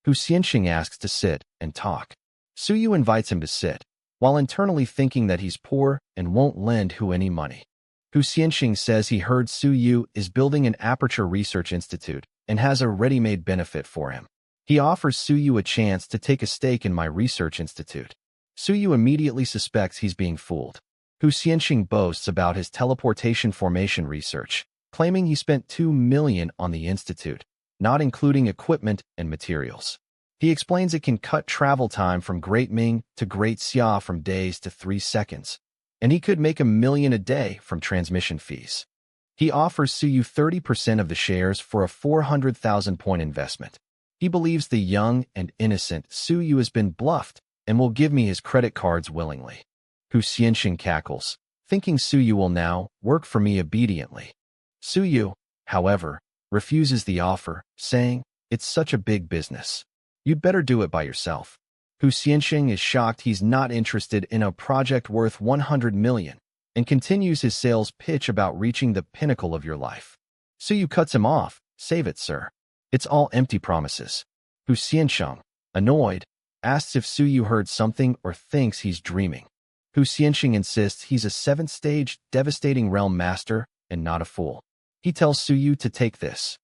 Hu Xiansheng asks to sit and talk. Su Yu invites him to sit, while internally thinking that he's poor and won't lend Hu any money. Hu Xiansheng says he heard Su Yu is building an Aperture Research Institute and has a ready-made benefit for him. He offers Su Yu a chance to take a stake in my research institute. Su Yu immediately suspects he's being fooled. Hu Xiansheng boasts about his teleportation formation research, claiming he spent $2 million on the institute, not including equipment and materials. He explains it can cut travel time from Great Ming to Great Xia from days to 3 seconds, and he could make $1 million a day from transmission fees. He offers Su Yu 30% of the shares for a 400,000-point investment. He believes the young and innocent Su Yu has been bluffed and will give me his credit cards willingly. Hu Xiansheng cackles, thinking Su Yu will now work for me obediently. Su Yu, however, refuses the offer, saying, "It's such a big business. You'd better do it by yourself." Hu Xiansheng is shocked he's not interested in a project worth 100 million and continues his sales pitch about reaching the pinnacle of your life. Su Yu cuts him off, "Save it, sir. It's all empty promises." Hu Xiansheng, annoyed, asks if Su Yu heard something or thinks he's dreaming. Hu Xiansheng insists he's a 7th-stage devastating realm master and not a fool. He tells Su Yu to take this.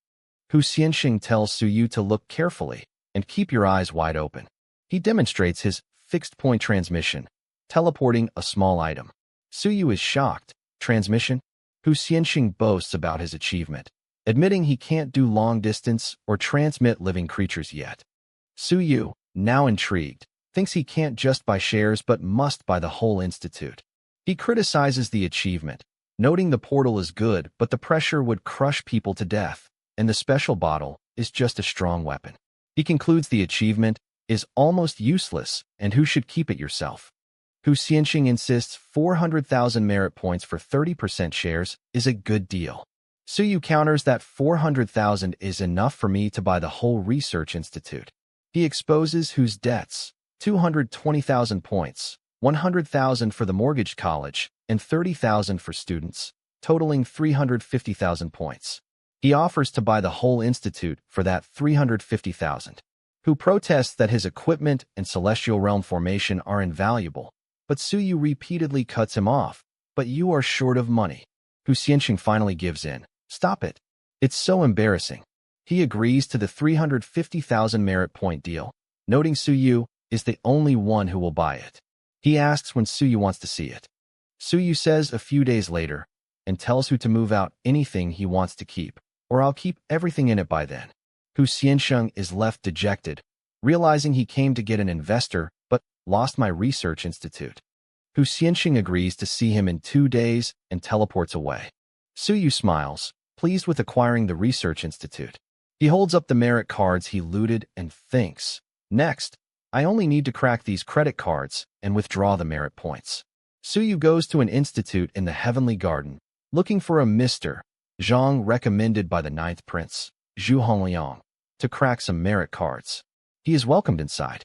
Hu Xiansheng tells Su Yu to look carefully and keep your eyes wide open. He demonstrates his fixed-point transmission, teleporting a small item. Su Yu is shocked. Transmission? Hu Xiansheng boasts about his achievement, admitting he can't do long distance or transmit living creatures yet. Su Yu, now intrigued, thinks he can't just buy shares but must buy the whole institute. He criticizes the achievement, noting the portal is good but the pressure would crush people to death, and the special bottle is just a strong weapon. He concludes the achievement is almost useless and who should keep it yourself. Hu Xiansheng insists 400,000 merit points for 30% shares is a good deal. Su Yu counters that 400,000 is enough for me to buy the whole research institute. He exposes Hu's debts, 220,000 points, 100,000 for the mortgaged college, and 30,000 for students, totaling 350,000 points. He offers to buy the whole institute for that 350,000. Hu protests that his equipment and celestial realm formation are invaluable, but Su Yu repeatedly cuts him off. "But you are short of money." Hu Xianxing finally gives in. Stop it. It's so embarrassing. He agrees to the 350,000 merit point deal, noting Su Yu is the only one who will buy it. He asks when Su Yu wants to see it. Su Yu says a few days later and tells Hu to move out anything he wants to keep, or I'll keep everything in it by then. Hu Xianxing is left dejected, realizing he came to get an investor but lost my research institute. Hu Xianxing agrees to see him in 2 days and teleports away. Su Yu smiles, pleased with acquiring the research institute. He holds up the merit cards he looted and thinks, next, I only need to crack these credit cards and withdraw the merit points. Su Yu goes to an institute in the Heavenly Garden, looking for a Mr. Zhang recommended by the 9th Prince, Zhu Hongliang, to crack some merit cards. He is welcomed inside.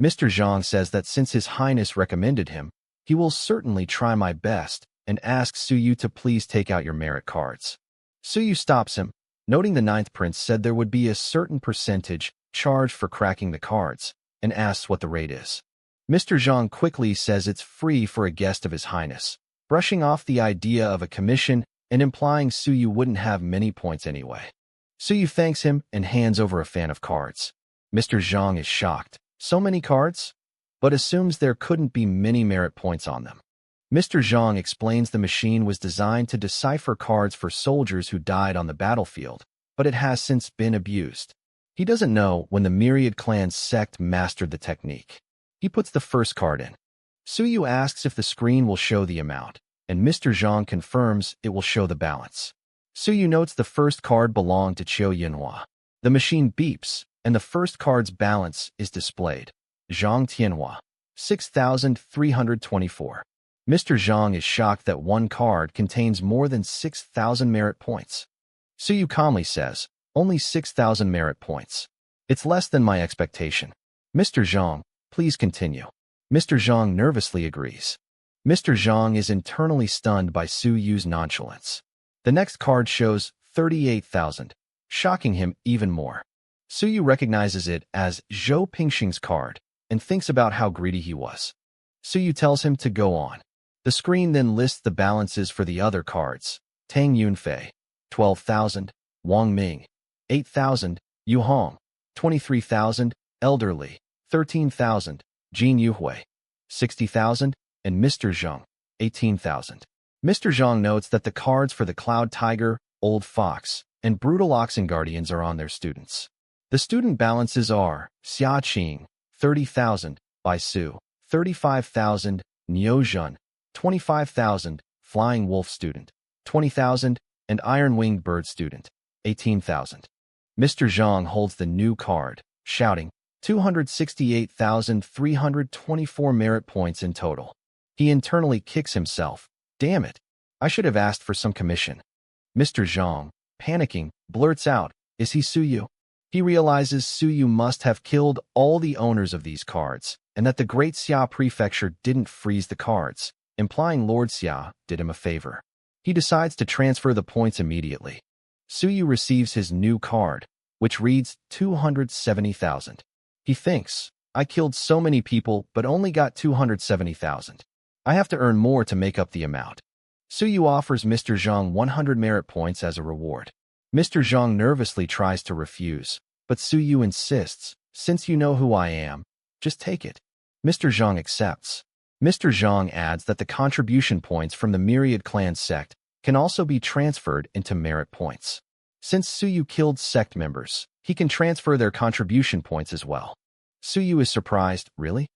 Mr. Zhang says that since His Highness recommended him, he will certainly try my best and asks Su Yu to please take out your merit cards. Su Yu stops him, noting the 9th Prince said there would be a certain percentage charged for cracking the cards, and asks what the rate is. Mr. Zhang quickly says it's free for a guest of His Highness, brushing off the idea of a commission and implying Su Yu wouldn't have many points anyway. Su Yu thanks him and hands over a fan of cards. Mr. Zhang is shocked. So many cards? But assumes there couldn't be many merit points on them. Mr. Zhang explains the machine was designed to decipher cards for soldiers who died on the battlefield, but it has since been abused. He doesn't know when the Myriad Clans sect mastered the technique. He puts the first card in. Su Yu asks if the screen will show the amount, and Mr. Zhang confirms it will show the balance. Su Yu notes the first card belonged to Qiu Yinhua. The machine beeps, and the first card's balance is displayed. Zhang Tianhua, 6,324. Mr. Zhang is shocked that one card contains more than 6,000 merit points. Su Yu calmly says, only 6,000 merit points. It's less than my expectation. Mr. Zhang, please continue. Mr. Zhang nervously agrees. Mr. Zhang is internally stunned by Su Yu's nonchalance. The next card shows 38,000, shocking him even more. Su Yu recognizes it as Zhou Pingxing's card and thinks about how greedy he was. Su Yu tells him to go on. The screen then lists the balances for the other cards. Tang Yunfei, 12,000, Wang Ming, 8,000, Yu Hong, 23,000, Elderly, 13,000, Jin Yuhui, 60,000, and Mr. Zhang, 18,000. Mr. Zhang notes that the cards for the Cloud Tiger, Old Fox, and Brutal Oxen Guardians are on their students. The student balances are Xia Qing, 30,000, Bai Su, 35,000, Niuzhen, 25,000, Flying Wolf Student, 20,000, and Iron-Winged Bird Student, 18,000. Mr. Zhang holds the new card, shouting, 268,324 merit points in total. He internally kicks himself. Damn it. I should have asked for some commission. Mr. Zhang, panicking, blurts out, is he Su Yu? He realizes Su Yu must have killed all the owners of these cards, and that the Great Xia Prefecture didn't freeze the cards, implying Lord Xia did him a favor. He decides to transfer the points immediately. Su Yu receives his new card, which reads 270,000. He thinks, I killed so many people but only got 270,000. I have to earn more to make up the amount. Su Yu offers Mr. Zhang 100 merit points as a reward. Mr. Zhang nervously tries to refuse, but Su Yu insists, since you know who I am, just take it. Mr. Zhang accepts. Mr. Zhang adds that the contribution points from the Myriad Clan sect can also be transferred into merit points. Since Su Yu killed sect members, he can transfer their contribution points as well. Su Yu is surprised, really?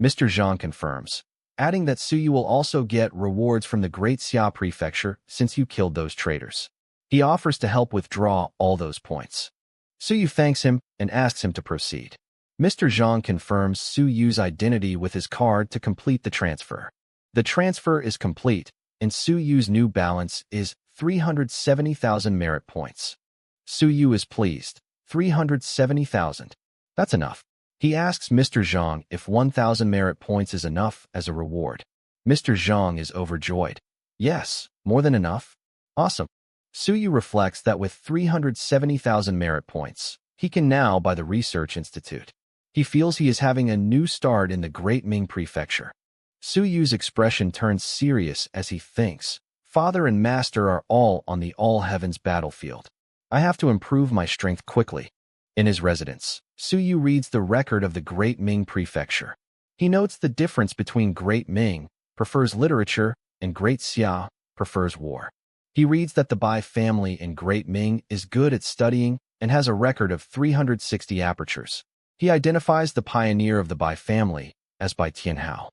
Mr. Zhang confirms, adding that Su Yu will also get rewards from the Great Xia Prefecture since you killed those traitors. He offers to help withdraw all those points. Su Yu thanks him and asks him to proceed. Mr. Zhang confirms Su Yu's identity with his card to complete the transfer. The transfer is complete, and Su Yu's new balance is 370,000 merit points. Su Yu is pleased. 370,000. That's enough. He asks Mr. Zhang if 1,000 merit points is enough as a reward. Mr. Zhang is overjoyed. Yes, more than enough. Awesome. Su Yu reflects that with 370,000 merit points, he can now buy the Research Institute. He feels he is having a new start in the Great Ming Prefecture. Su Yu's expression turns serious as he thinks, Father and Master are all on the all-heavens battlefield. I have to improve my strength quickly. In his residence, Su Yu reads the record of the Great Ming Prefecture. He notes the difference between Great Ming, prefers literature, and Great Xia, prefers war. He reads that the Bai family in Great Ming is good at studying and has a record of 360 apertures. He identifies the pioneer of the Bai family as Bai Tianhao.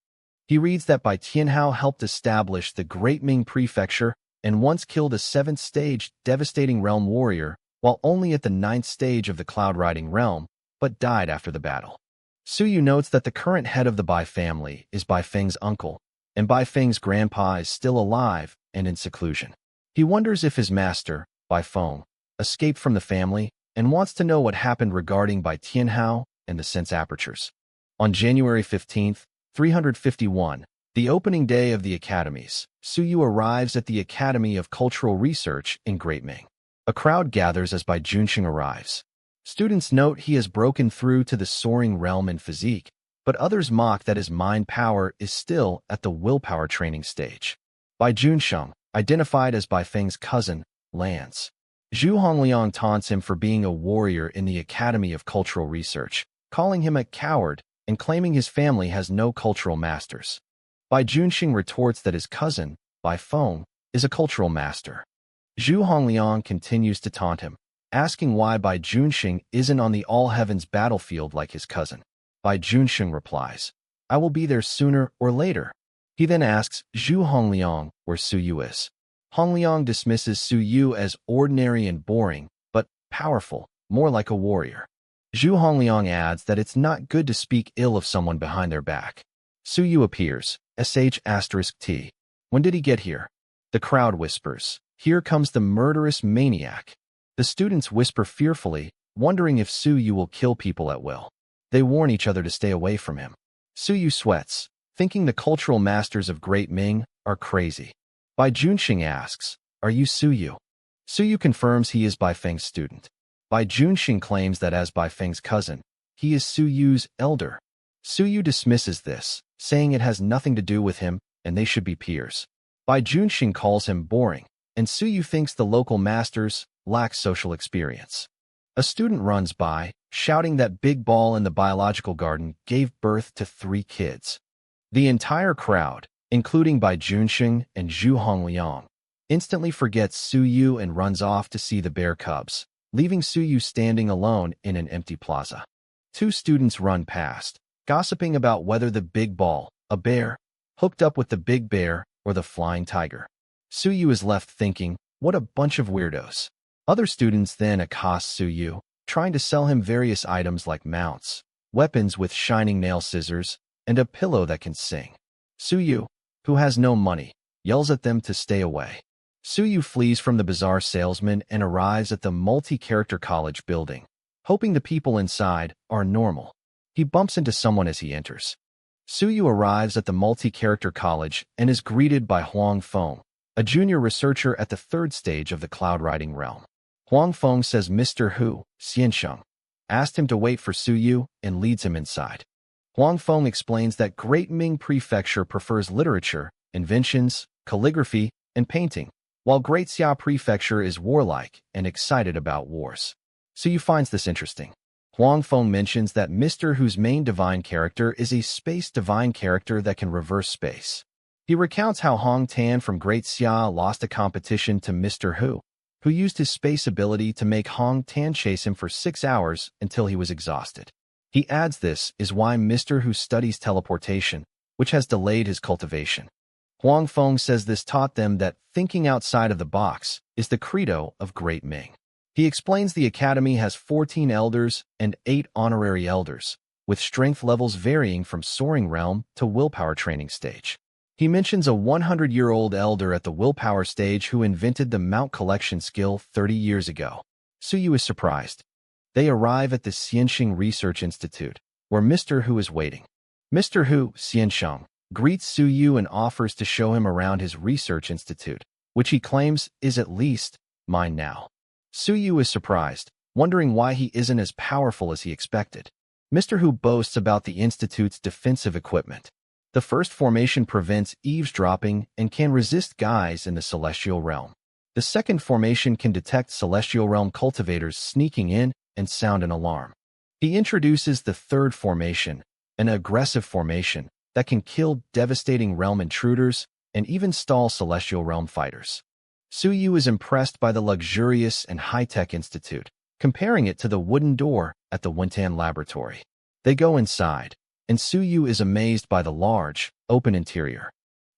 He reads that Bai Tianhao helped establish the Great Ming Prefecture and once killed a 7th-stage devastating realm warrior while only at the 9th stage of the cloud-riding realm, but died after the battle. Su Yu notes that the current head of the Bai family is Bai Feng's uncle, and Bai Feng's grandpa is still alive and in seclusion. He wonders if his master, Bai Feng, escaped from the family and wants to know what happened regarding Bai Tianhao and the sense apertures. On January 15, 351, the opening day of the academies, Su Yu arrives at the Academy of Cultural Research in Great Ming. A crowd gathers as Bai Junxing arrives. Students note he has broken through to the soaring realm in physique, but others mock that his mind power is still at the willpower training stage. Bai Junxing, identified as Bai Feng's cousin, lands. Zhu Hongliang taunts him for being a warrior in the Academy of Cultural Research, calling him a coward and claiming his family has no cultural masters. Bai Junxing retorts that his cousin, Bai Feng, is a cultural master. Zhu Hongliang continues to taunt him, asking why Bai Junxing isn't on the all-heavens battlefield like his cousin. Bai Junxing replies, "I will be there sooner or later." He then asks Zhu Hongliang where Su Yu is. Hongliang dismisses Su Yu as ordinary and boring, but powerful, more like a warrior. Zhu Hongliang adds that it's not good to speak ill of someone behind their back. Su Yu appears, **T. When did he get here? The crowd whispers, "Here comes the murderous maniac." The students whisper fearfully, wondering if Su Yu will kill people at will. They warn each other to stay away from him. Su Yu sweats, thinking the cultural masters of Great Ming are crazy. Bai Junxing asks, "Are you Su Yu?" Su Yu confirms he is Bai Feng's student. Bai Junxing claims that as Bai Feng's cousin, he is Su Yu's elder. Su Yu dismisses this, saying it has nothing to do with him and they should be peers. Bai Junxing calls him boring, and Su Yu thinks the local masters lack social experience. A student runs by, shouting that Big Ball in the biological garden gave birth to 3 kids. The entire crowd, including Bai Junxing and Zhu Hongliang, instantly forgets Su Yu and runs off to see the bear cubs, leaving Su Yu standing alone in an empty plaza. 2 students run past, gossiping about whether the Big Ball, a bear, hooked up with the big bear or the flying tiger. Su Yu is left thinking, what a bunch of weirdos. Other students then accost Su Yu, trying to sell him various items like mounts, weapons with shining nail scissors, and a pillow that can sing. Su Yu, who has no money, yells at them to stay away. Su Yu flees from the bazaar salesman and arrives at the multi-character college building, hoping the people inside are normal. He bumps into someone as he enters. Su Yu arrives at the multi-character college and is greeted by Huang Feng, a junior researcher at the 3rd stage of the cloud-riding realm. Huang Feng says Mr. Hu, Xiansheng, asked him to wait for Su Yu and leads him inside. Huang Feng explains that Great Ming Prefecture prefers literature, inventions, calligraphy, and painting, while Great Xia Prefecture is warlike and excited about wars. Su Yu finds this interesting. Huang Feng mentions that Mr. Hu's main divine character is a space divine character that can reverse space. He recounts how Hong Tan from Great Xia lost a competition to Mr. Hu, who used his space ability to make Hong Tan chase him for 6 hours until he was exhausted. He adds this is why Mr. Hu studies teleportation, which has delayed his cultivation. Huang Feng says this taught them that thinking outside of the box is the credo of Great Ming. He explains the academy has 14 elders and 8 honorary elders, with strength levels varying from soaring realm to willpower training stage. He mentions a 100-year-old elder at the willpower stage who invented the mount collection skill 30 years ago. Su Yu is surprised. They arrive at the Xianxing Research Institute, where Mr. Hu is waiting. Mr. Hu, Xiansheng, greets Su Yu and offers to show him around his research institute, which he claims is at least mine now. Su Yu is surprised, wondering why he isn't as powerful as he expected. Mr. Hu boasts about the institute's defensive equipment. The first formation prevents eavesdropping and can resist guys in the celestial realm. The second formation can detect celestial realm cultivators sneaking in and sound an alarm. He introduces the third formation, an aggressive formation that can kill devastating realm intruders and even stall celestial realm fighters. Suyu is impressed by the luxurious and high-tech institute, comparing it to the wooden door at the Wintan laboratory. They go inside, and Suyu is amazed by the large, open interior.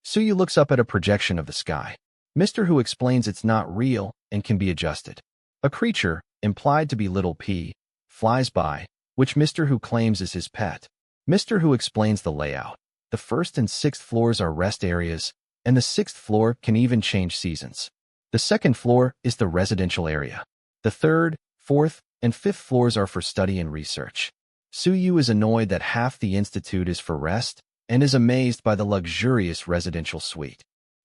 Suyu looks up at a projection of the sky. Mr. Hu explains it's not real and can be adjusted. A creature, implied to be Little P, flies by, which Mr. Hu claims is his pet. Mr. Hu explains the layout. The first and sixth floors are rest areas, and the sixth floor can even change seasons. The second floor is the residential area. The third, fourth, and fifth floors are for study and research. Suyu is annoyed that half the institute is for rest and is amazed by the luxurious residential suite.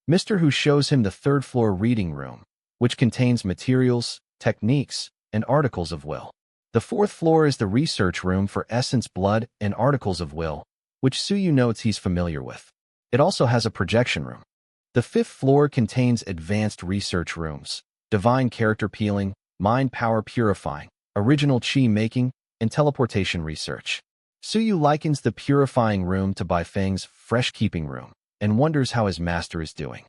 Mr. Hu shows him the third floor reading room, which contains materials, techniques, and articles of will. The fourth floor is the research room for essence blood and articles of will, which Suyu notes he's familiar with. It also has a projection room. The fifth floor contains advanced research rooms, divine character peeling, mind power purifying, original chi making, and teleportation research. Suyu likens the purifying room to Bai Feng's fresh keeping room and wonders how his master is doing.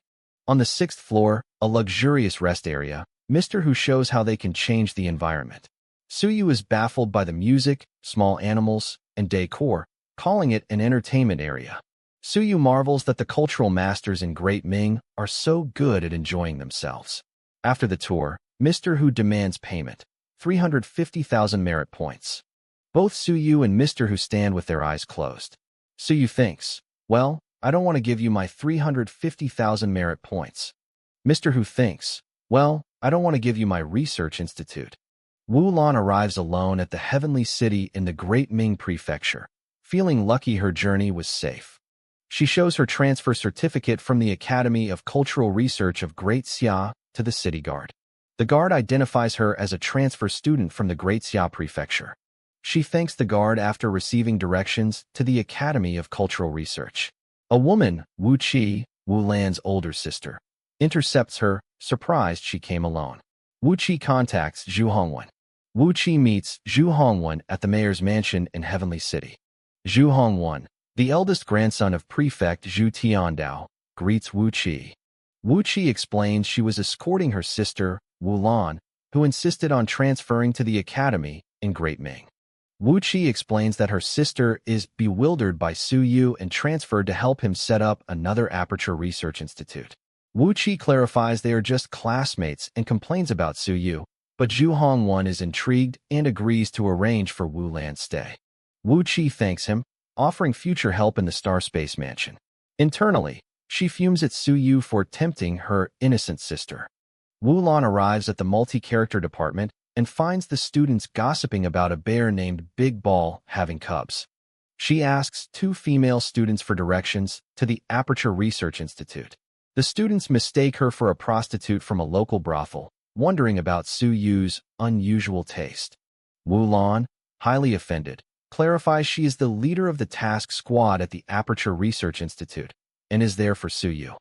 On the sixth floor, a luxurious rest area, Mr. Hu shows how they can change the environment. Suyu is baffled by the music, small animals, and decor, calling it an entertainment area. Suyu marvels that the cultural masters in Great Ming are so good at enjoying themselves. After the tour, Mr. Hu demands payment, 350,000 merit points. Both Suyu and Mr. Hu stand with their eyes closed. Suyu thinks, well, I don't want to give you my 350,000 merit points. Mr. Hu thinks, well, I don't want to give you my research institute. Wu Lan arrives alone at the heavenly city in the Great Ming Prefecture, feeling lucky her journey was safe. She shows her transfer certificate from the Academy of Cultural Research of Great Xia to the city guard. The guard identifies her as a transfer student from the Great Xia Prefecture. She thanks the guard after receiving directions to the Academy of Cultural Research. A woman, Wu Qi, Wu Lan's older sister, intercepts her, surprised she came alone. Wu Qi contacts Zhu Hongwen. Wu Qi meets Zhu Hongwen at the mayor's mansion in Heavenly City. Zhu Hongwen, the eldest grandson of Prefect Zhu Tiandao, greets Wu Qi. Wu Qi explains she was escorting her sister, Wu Lan, who insisted on transferring to the academy in Great Ming. Wu Qi explains that her sister is bewildered by Suyu and transferred to help him set up another Aperture Research Institute. Wu Qi clarifies they are just classmates and complains about Suyu, but Zhu Hongwen is intrigued and agrees to arrange for Wu Lan's stay. Wu Qi thanks him, offering future help in the Star Space Mansion. Internally, she fumes at Suyu for tempting her innocent sister. Wu Lan arrives at the multi-character department and finds the students gossiping about a bear named Big Ball having cubs. She asks two female students for directions to the Aperture Research Institute. The students mistake her for a prostitute from a local brothel, wondering about Suyu's unusual taste. Wu Lan, highly offended, clarifies she is the leader of the task squad at the Aperture Research Institute and is there for Suyu.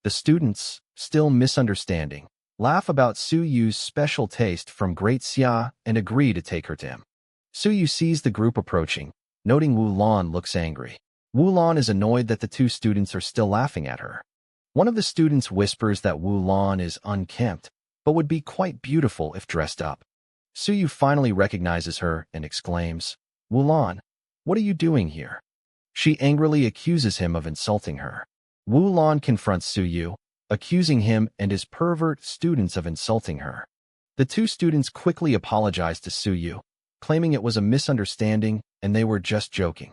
The students, still misunderstanding, laugh about Suyu's special taste from Great Xia and agree to take her to him. Suyu sees the group approaching, noting Wu Lan looks angry. Wu Lan is annoyed that the two students are still laughing at her. One of the students whispers that Wu Lan is unkempt, but would be quite beautiful if dressed up. Suyu finally recognizes her and exclaims, Wu Lan, what are you doing here? She angrily accuses him of insulting her. Wu Lan confronts Suyu, accusing him and his pervert students of insulting her. The two students quickly apologize to Suyu, claiming it was a misunderstanding and they were just joking.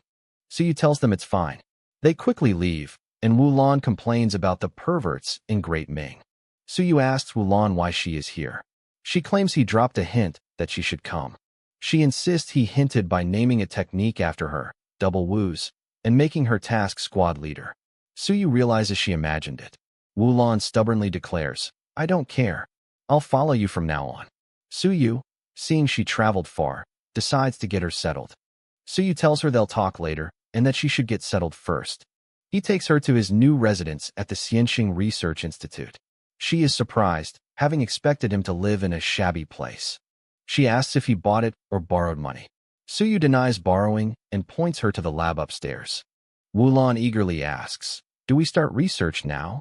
Suyu tells them it's fine. They quickly leave, and Wu Lan complains about the perverts in Great Ming. Suyu asks Wu Lan why she is here. She claims he dropped a hint that she should come. She insists he hinted by naming a technique after her, double woos, and making her task squad leader. Suyu realizes she imagined it. Wu Lan stubbornly declares, I don't care. I'll follow you from now on. Suyu, seeing she traveled far, decides to get her settled. Suyu tells her they'll talk later and that she should get settled first. He takes her to his new residence at the Xianxing Research Institute. She is surprised, having expected him to live in a shabby place. She asks if he bought it or borrowed money. Suyu denies borrowing and points her to the lab upstairs. Wulan eagerly asks, "Do we start research now?"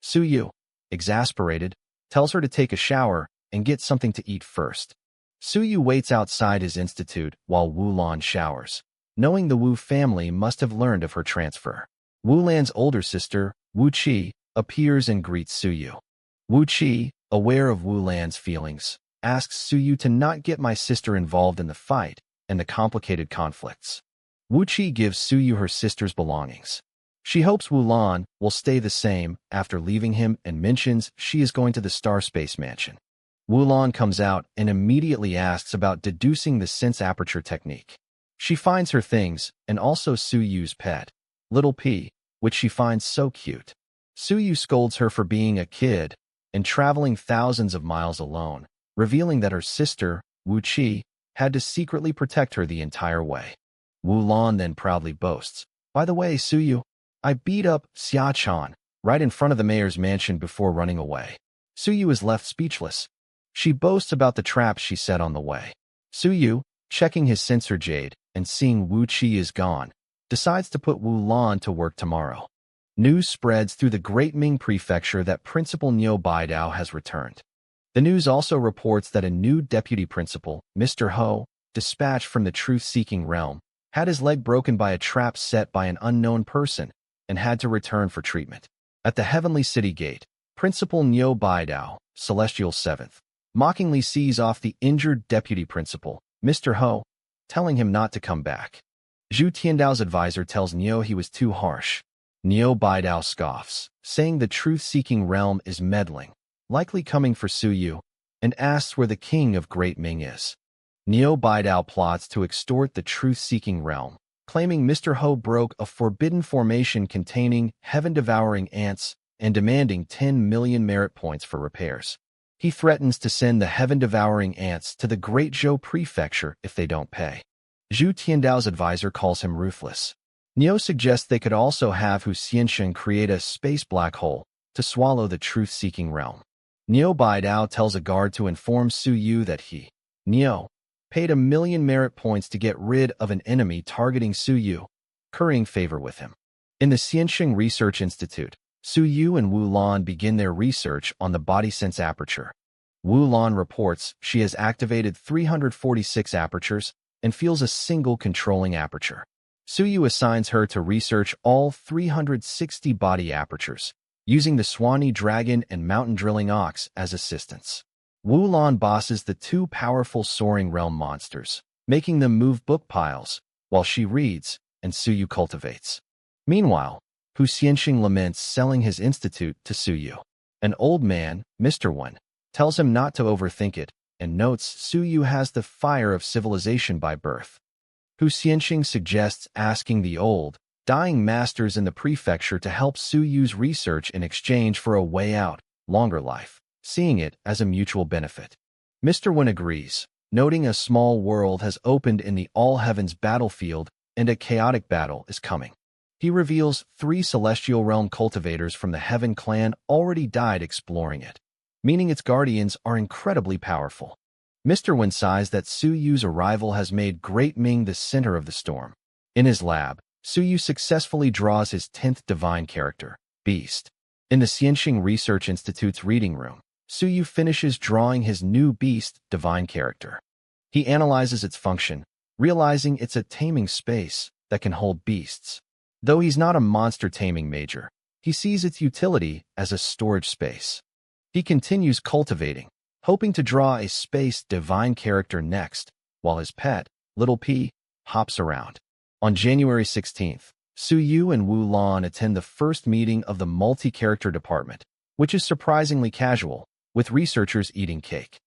Suyu, exasperated, tells her to take a shower and get something to eat first. Suyu waits outside his institute while Wulan showers, knowing the Wu family must have learned of her transfer. Wulan's older sister, Wu Qi, appears and greets Suyu. Wu Qi, aware of Wulan's feelings, asks Suyu to not get my sister involved in the fight and the complicated conflicts. Wu Qi gives Suyu her sister's belongings. She hopes Wulan will stay the same after leaving him and mentions she is going to the Star Space Mansion. Wulan comes out and immediately asks about deducing the sense aperture technique. She finds her things and also Suyu's pet, Little P, which she finds so cute. Suyu scolds her for being a kid and traveling thousands of miles alone, revealing that her sister, Wu Qi, had to secretly protect her the entire way. Wulan then proudly boasts, "By the way, Suyu, I beat up Xia-chan right in front of the mayor's mansion before running away." Suyu is left speechless. She boasts about the traps she set on the way. Suyu, checking his sensor jade and seeing Wu Qi is gone, decides to put Wulan to work tomorrow. News spreads through the Great Ming Prefecture that Principal Niu Baidao has returned. The news also reports that a new deputy principal, Mr. Ho, dispatched from the truth-seeking realm, had his leg broken by a trap set by an unknown person and had to return for treatment. At the Heavenly City Gate, Principal Niu Baidao, Celestial 7th, mockingly sees off the injured deputy principal, Mr. Ho, telling him not to come back. Zhu Tiandao's advisor tells Niu he was too harsh. Niu Baidao scoffs, saying the truth-seeking realm is meddling, likely coming for Suyu, and asks where the king of Great Ming is. Niu Baidao plots to extort the truth-seeking realm, claiming Mr. Ho broke a forbidden formation containing heaven-devouring ants and demanding 10 million merit points for repairs. He threatens to send the heaven-devouring ants to the Great Zhou Prefecture if they don't pay. Zhu Tiandao's advisor calls him ruthless. Niu suggests they could also have Hu Xianxing create a space black hole to swallow the truth-seeking realm. Niu Baidao tells a guard to inform Suyu that he, Niu, paid 1 million merit points to get rid of an enemy targeting Suyu, currying favor with him. In the Xianxing Research Institute, Suyu and Wulan begin their research on the body sense aperture. Wulan reports she has activated 346 apertures and feels a single controlling aperture. Suyu assigns her to research all 360 body apertures, using the Swanee Dragon and Mountain Drilling Ox as assistants. Wulan bosses the two powerful soaring realm monsters, making them move book piles, while she reads and Suyu cultivates. Meanwhile, Hu Xianxing laments selling his institute to Suyu. An old man, Mr. Wen, tells him not to overthink it and notes Suyu has the fire of civilization by birth. Hu Xianxing suggests asking the old, dying masters in the prefecture to help Suyu's research in exchange for a way out, longer life, seeing it as a mutual benefit. Mr. Wen agrees, noting a small world has opened in the All-Heavens battlefield and a chaotic battle is coming. He reveals 3 celestial realm cultivators from the Heaven clan already died exploring it, meaning its guardians are incredibly powerful. Mr. Wen sighs that Suyu's arrival has made Great Ming the center of the storm. In his lab, Suyu successfully draws his 10th divine character, Beast. In the Xianxing Research Institute's reading room, Suyu finishes drawing his new Beast divine character. He analyzes its function, realizing it's a taming space that can hold beasts. Though he's not a monster taming major, he sees its utility as a storage space. He continues cultivating, hoping to draw a space divine character next, while his pet, Little P, hops around. On January 16th, Suyu and Wulan attend the first meeting of the multi-character department, which is surprisingly casual, with researchers eating cake.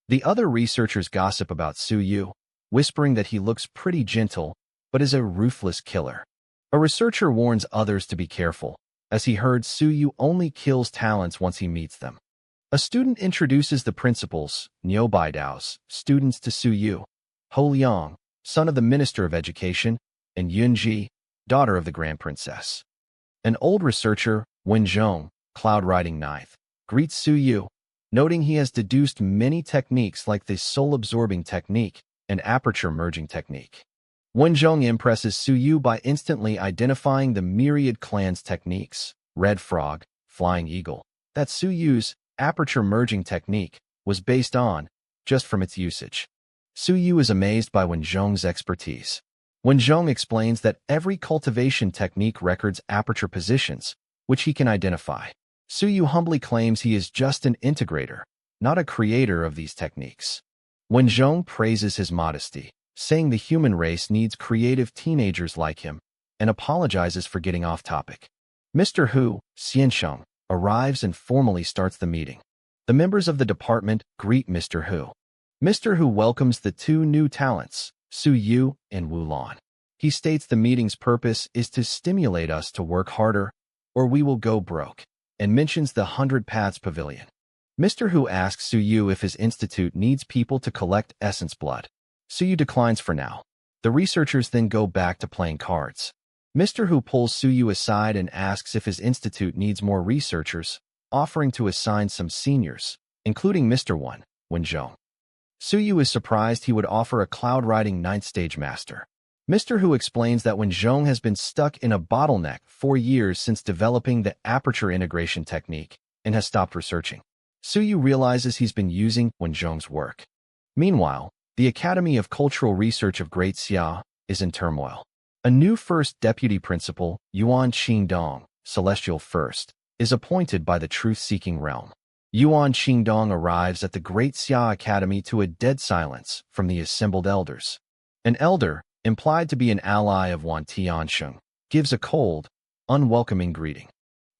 The other researchers gossip about Suyu, whispering that he looks pretty gentle, but is a ruthless killer. A researcher warns others to be careful, as he heard Suyu only kills talents once he meets them. A student introduces the principals, Niu Baidao's, students to Suyu, Ho Liang, son of the Minister of Education, and Yunji, daughter of the Grand Princess. An old researcher, Wenzhong, cloud riding ninth, greets Su Yu, noting he has deduced many techniques like the soul-absorbing technique and aperture merging technique. Wenzhong impresses Su Yu by instantly identifying the Myriad Clans techniques, Red Frog, Flying Eagle, that Su Yu's aperture merging technique was based on, just from its usage. Su Yu is amazed by Wenzhong's expertise. Wenzhong explains that every cultivation technique records aperture positions, which he can identify. Su Yu humbly claims he is just an integrator, not a creator of these techniques. Wenzhong praises his modesty, saying the human race needs creative teenagers like him, and apologizes for getting off topic. Mr. Hu, Xiansheng, arrives and formally starts the meeting. The members of the department greet Mr. Hu. Mr. Hu welcomes the two new talents, Su Yu and Wu Lan. He states the meeting's purpose is to stimulate us to work harder, or we will go broke, and mentions the 100 Paths Pavilion. Mr. Hu asks Su Yu if his institute needs people to collect essence blood. Su Yu declines for now. The researchers then go back to playing cards. Mr. Hu pulls Su Yu aside and asks if his institute needs more researchers, offering to assign some seniors, including Mr. Wenzhong. Su Yu is surprised he would offer a cloud-riding 9th stage master. Mr. Hu explains that Wenzhong has been stuck in a bottleneck for years since developing the aperture integration technique and has stopped researching. Su Yu realizes he's been using Wenzhong's work. Meanwhile, the Academy of Cultural Research of Great Xia is in turmoil. A new first deputy principal, Yuan Qingdong, Celestial First, is appointed by the truth-seeking realm. Yuan Qingdong arrives at the Great Xia Academy to a dead silence from the assembled elders. An elder, implied to be an ally of Wan Tiansheng, gives a cold, unwelcoming greeting.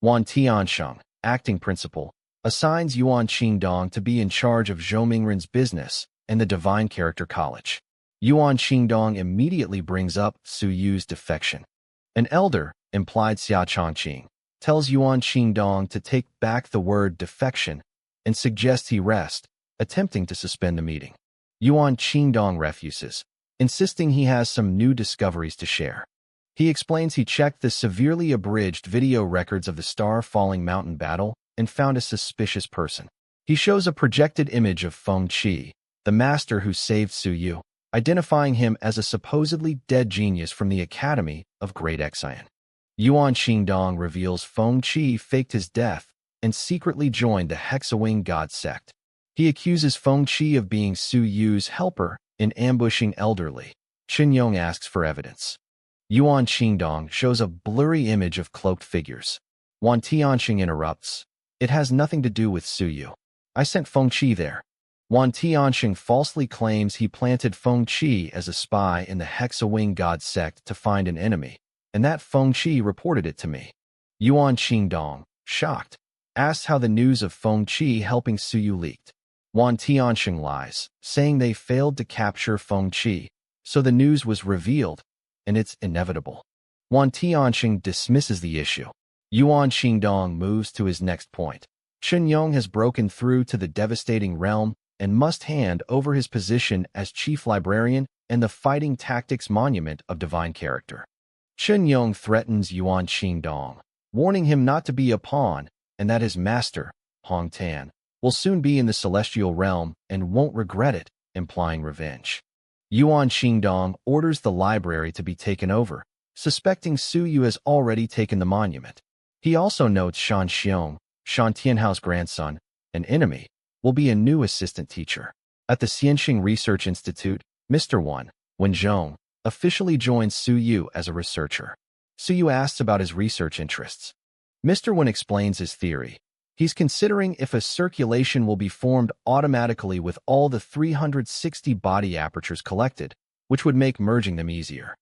Wan Tiansheng, acting principal, assigns Yuan Qingdong to be in charge of Zhou Mingren's business and the Divine Character College. Yuan Qingdong immediately brings up Su Yu's defection. An elder, implied Xia Chongqing, tells Yuan Qingdong to take back the word defection and suggests he rest, attempting to suspend the meeting. Yuan Qingdong refuses, insisting he has some new discoveries to share. He explains he checked the severely abridged video records of the Star-Falling Mountain battle and found a suspicious person. He shows a projected image of Feng Qi, the master who saved Su Yu, identifying him as a supposedly dead genius from the Academy of Great Xian. Yuan Qingdong reveals Feng Qi faked his death and secretly joined the Hexawing God sect. He accuses Feng Qi of being Su Yu's helper in ambushing elderly. Chen Yong asks for evidence. Yuan Qingdong shows a blurry image of cloaked figures. Wan Tianxing interrupts. It has nothing to do with Su Yu. I sent Feng Qi there. Wan Tianxing falsely claims he planted Feng Qi as a spy in the Hexawing God sect to find an enemy, and that Feng Qi reported it to me. Yuan Qingdong, shocked, asks how the news of Feng Qi helping Su Yu leaked. Wan Tianxing lies, saying they failed to capture Feng Qi, so the news was revealed, and it's inevitable. Wan Tianxing dismisses the issue. Yuan Qingdong moves to his next point. Chen Yong has broken through to the devastating realm and must hand over his position as chief librarian and the Fighting Tactics Monument of Divine Character. Chen Yong threatens Yuan Qingdong, warning him not to be a pawn and that his master, Hong Tan, will soon be in the celestial realm and won't regret it, implying revenge. Yuan Qingdong orders the library to be taken over, suspecting Su Yu has already taken the monument. He also notes Shan Xiong, Shan Tianhao's grandson, an enemy, will be a new assistant teacher. At the Xianxing Research Institute, Mr. Wenzhong, officially joins Su Yu as a researcher. Su Yu asks about his research interests. Mr. Wen explains his theory. He's considering if a circulation will be formed automatically with all the 360 body apertures collected, which would make merging them easier.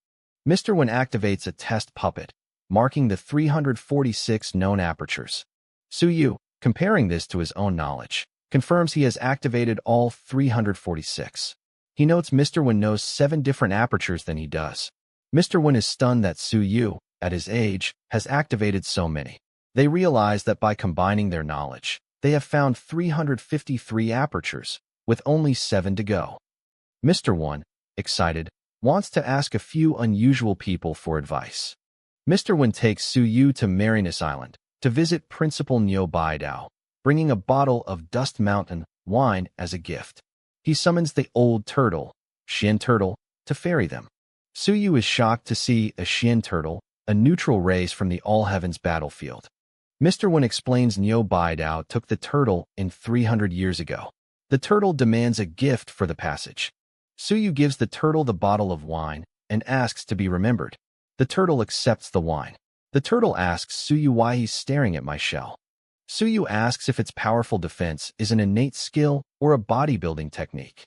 Mr. Wen activates a test puppet, marking the 346 known apertures. Su Yu, comparing this to his own knowledge, confirms he has activated all 346. He notes Mr. Wen knows 7 different apertures than he does. Mr. Wen is stunned that Su Yu, at his age, has activated so many. They realize that by combining their knowledge, they have found 353 apertures, with only 7 to go. Mr. Wen, excited, wants to ask a few unusual people for advice. Mr. Wen takes Su Yu to Marinus Island to visit Principal Niu Baidao, bringing a bottle of Dust Mountain wine as a gift. He summons the old turtle, Xian Turtle, to ferry them. Su Yu is shocked to see a Xian Turtle, a neutral race from the All Heavens battlefield. Mr. Wen explains Niu Baidao took the turtle in 300 years ago. The turtle demands a gift for the passage. Su Yu gives the turtle the bottle of wine and asks to be remembered. The turtle accepts the wine. The turtle asks Su Yu why he's staring at my shell. Su Yu asks if its powerful defense is an innate skill or a bodybuilding technique.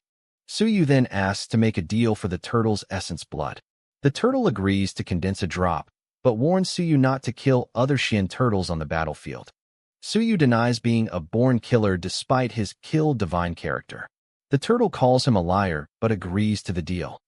Su Yu then asks to make a deal for the turtle's essence blood. The turtle agrees to condense a drop, but warns Su Yu not to kill other Xian turtles on the battlefield. Su Yu denies being a born killer despite his kill divine character. The turtle calls him a liar but agrees to the deal.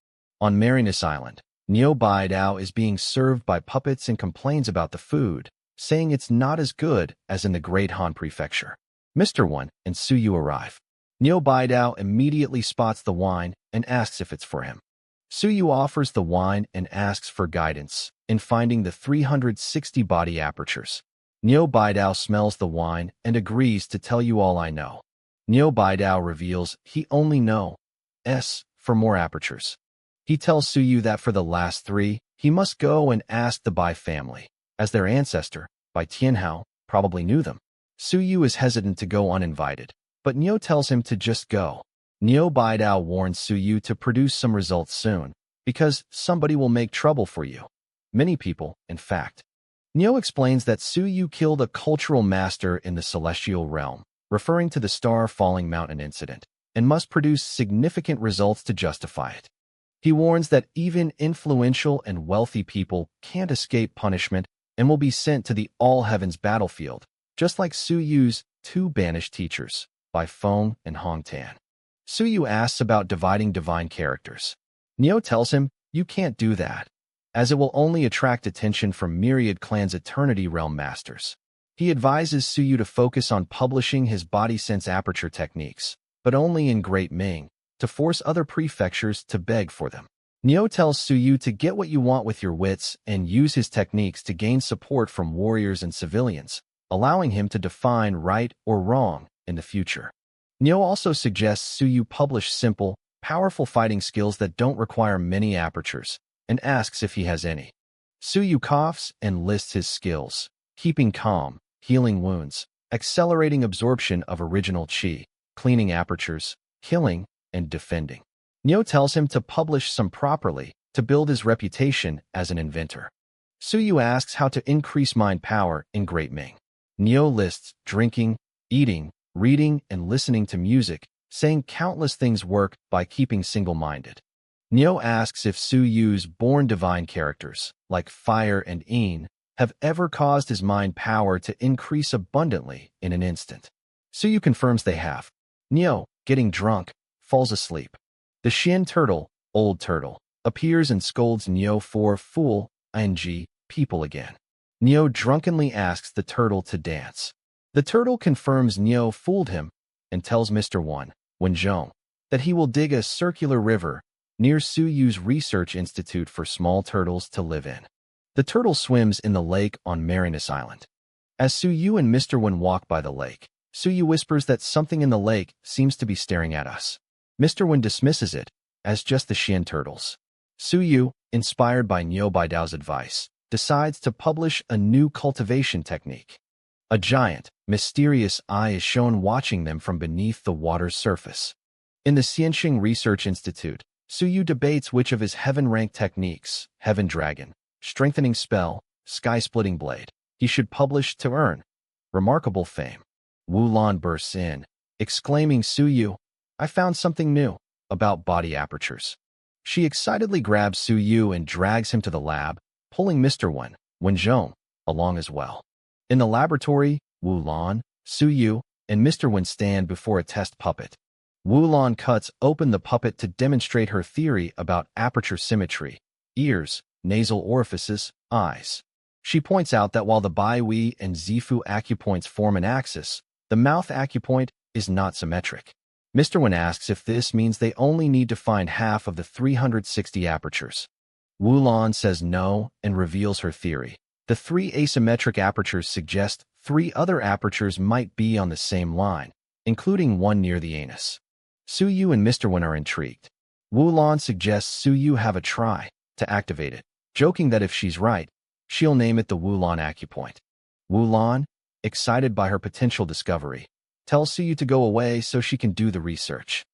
On Marinus Island, Niu Baidao is being served by puppets and complains about the food, saying it's not as good as in the Great Han Prefecture. Mr. Wen and Su Yu arrive. Niu Baidao immediately spots the wine and asks if it's for him. Su Yu offers the wine and asks for guidance in finding the 360 body apertures. Niu Baidao smells the wine and agrees to tell you all I know. Niu Baidao reveals he only knows for more apertures. He tells Su Yu that for the last 3, he must go and ask the Bai family, as their ancestor, Bai Tianhao, probably knew them. Su Yu is hesitant to go uninvited, but Niu tells him to just go. Niu Baidao warns Su Yu to produce some results soon, because somebody will make trouble for you. Many people, in fact. Niu explains that Su Yu killed a cultural master in the celestial realm, referring to the star-falling mountain incident, and must produce significant results to justify it. He warns that even influential and wealthy people can't escape punishment and will be sent to the All Heavens battlefield, just like Su Yu's 2 banished teachers, Bai Feng and Hong Tan. Su Yu asks about dividing divine characters. Niu tells him, you can't do that, as it will only attract attention from Myriad Clans' Eternity Realm Masters. He advises Su Yu to focus on publishing his body sense aperture techniques, but only in Great Ming, to force other prefectures to beg for them. Niu tells Su Yu to get what you want with your wits and use his techniques to gain support from warriors and civilians, allowing him to define right or wrong in the future. Niu also suggests Su Yu publish simple, powerful fighting skills that don't require many apertures, and asks if he has any. Su Yu coughs and lists his skills: keeping calm, healing wounds, accelerating absorption of original qi, cleaning apertures, killing, and defending. Niu tells him to publish some properly to build his reputation as an inventor. Su Yu asks how to increase mind power in Great Ming. Niu lists drinking, eating, reading, and listening to music, saying countless things work by keeping single-minded. Niu asks if Su Yu's born divine characters, like fire and yin, have ever caused his mind power to increase abundantly in an instant. Su Yu confirms they have. Niu, getting drunk, falls asleep. The Xian Turtle, Old Turtle, appears and scolds Niu for fool, people again. Niu drunkenly asks the turtle to dance. The turtle confirms Niu fooled him and tells Mr. Wen that he will dig a circular river near Su Yu's research institute for small turtles to live in. The turtle swims in the lake on Marinus Island. As Su Yu and Mr. Wen walk by the lake, Su Yu whispers that something in the lake seems to be staring at us. Mr. Wen dismisses it as just the Xian turtles. Su Yu, inspired by Niu Baidao's advice, decides to publish a new cultivation technique. A giant, mysterious eye is shown watching them from beneath the water's surface. In the Xianxing Research Institute, Su Yu debates which of his heaven-rank techniques, Heaven Dragon, Strengthening Spell, Sky-Splitting Blade, he should publish to earn remarkable fame. Wu Lan bursts in, exclaiming, Su Yu, I found something new about body apertures. She excitedly grabs Su Yu and drags him to the lab, pulling Mr. Wen along as well. In the laboratory, Wu Lan, Su Yu, and Mr. Wen stand before a test puppet. Wu Lan cuts open the puppet to demonstrate her theory about aperture symmetry, ears, nasal orifices, eyes. She points out that while the Bai Wei and Zifu acupoints form an axis, the mouth acupoint is not symmetric. Mr. Wen asks if this means they only need to find half of the 360 apertures. Wu Lan says no and reveals her theory. The three asymmetric apertures suggest three other apertures might be on the same line, including one near the anus. Su Yu and Mr. Wen are intrigued. Wu Lan suggests Su Yu have a try to activate it, joking that if she's right, she'll name it the Wu Lan acupoint. Wu Lan, excited by her potential discovery, tells Su Yu to go away so she can do the research.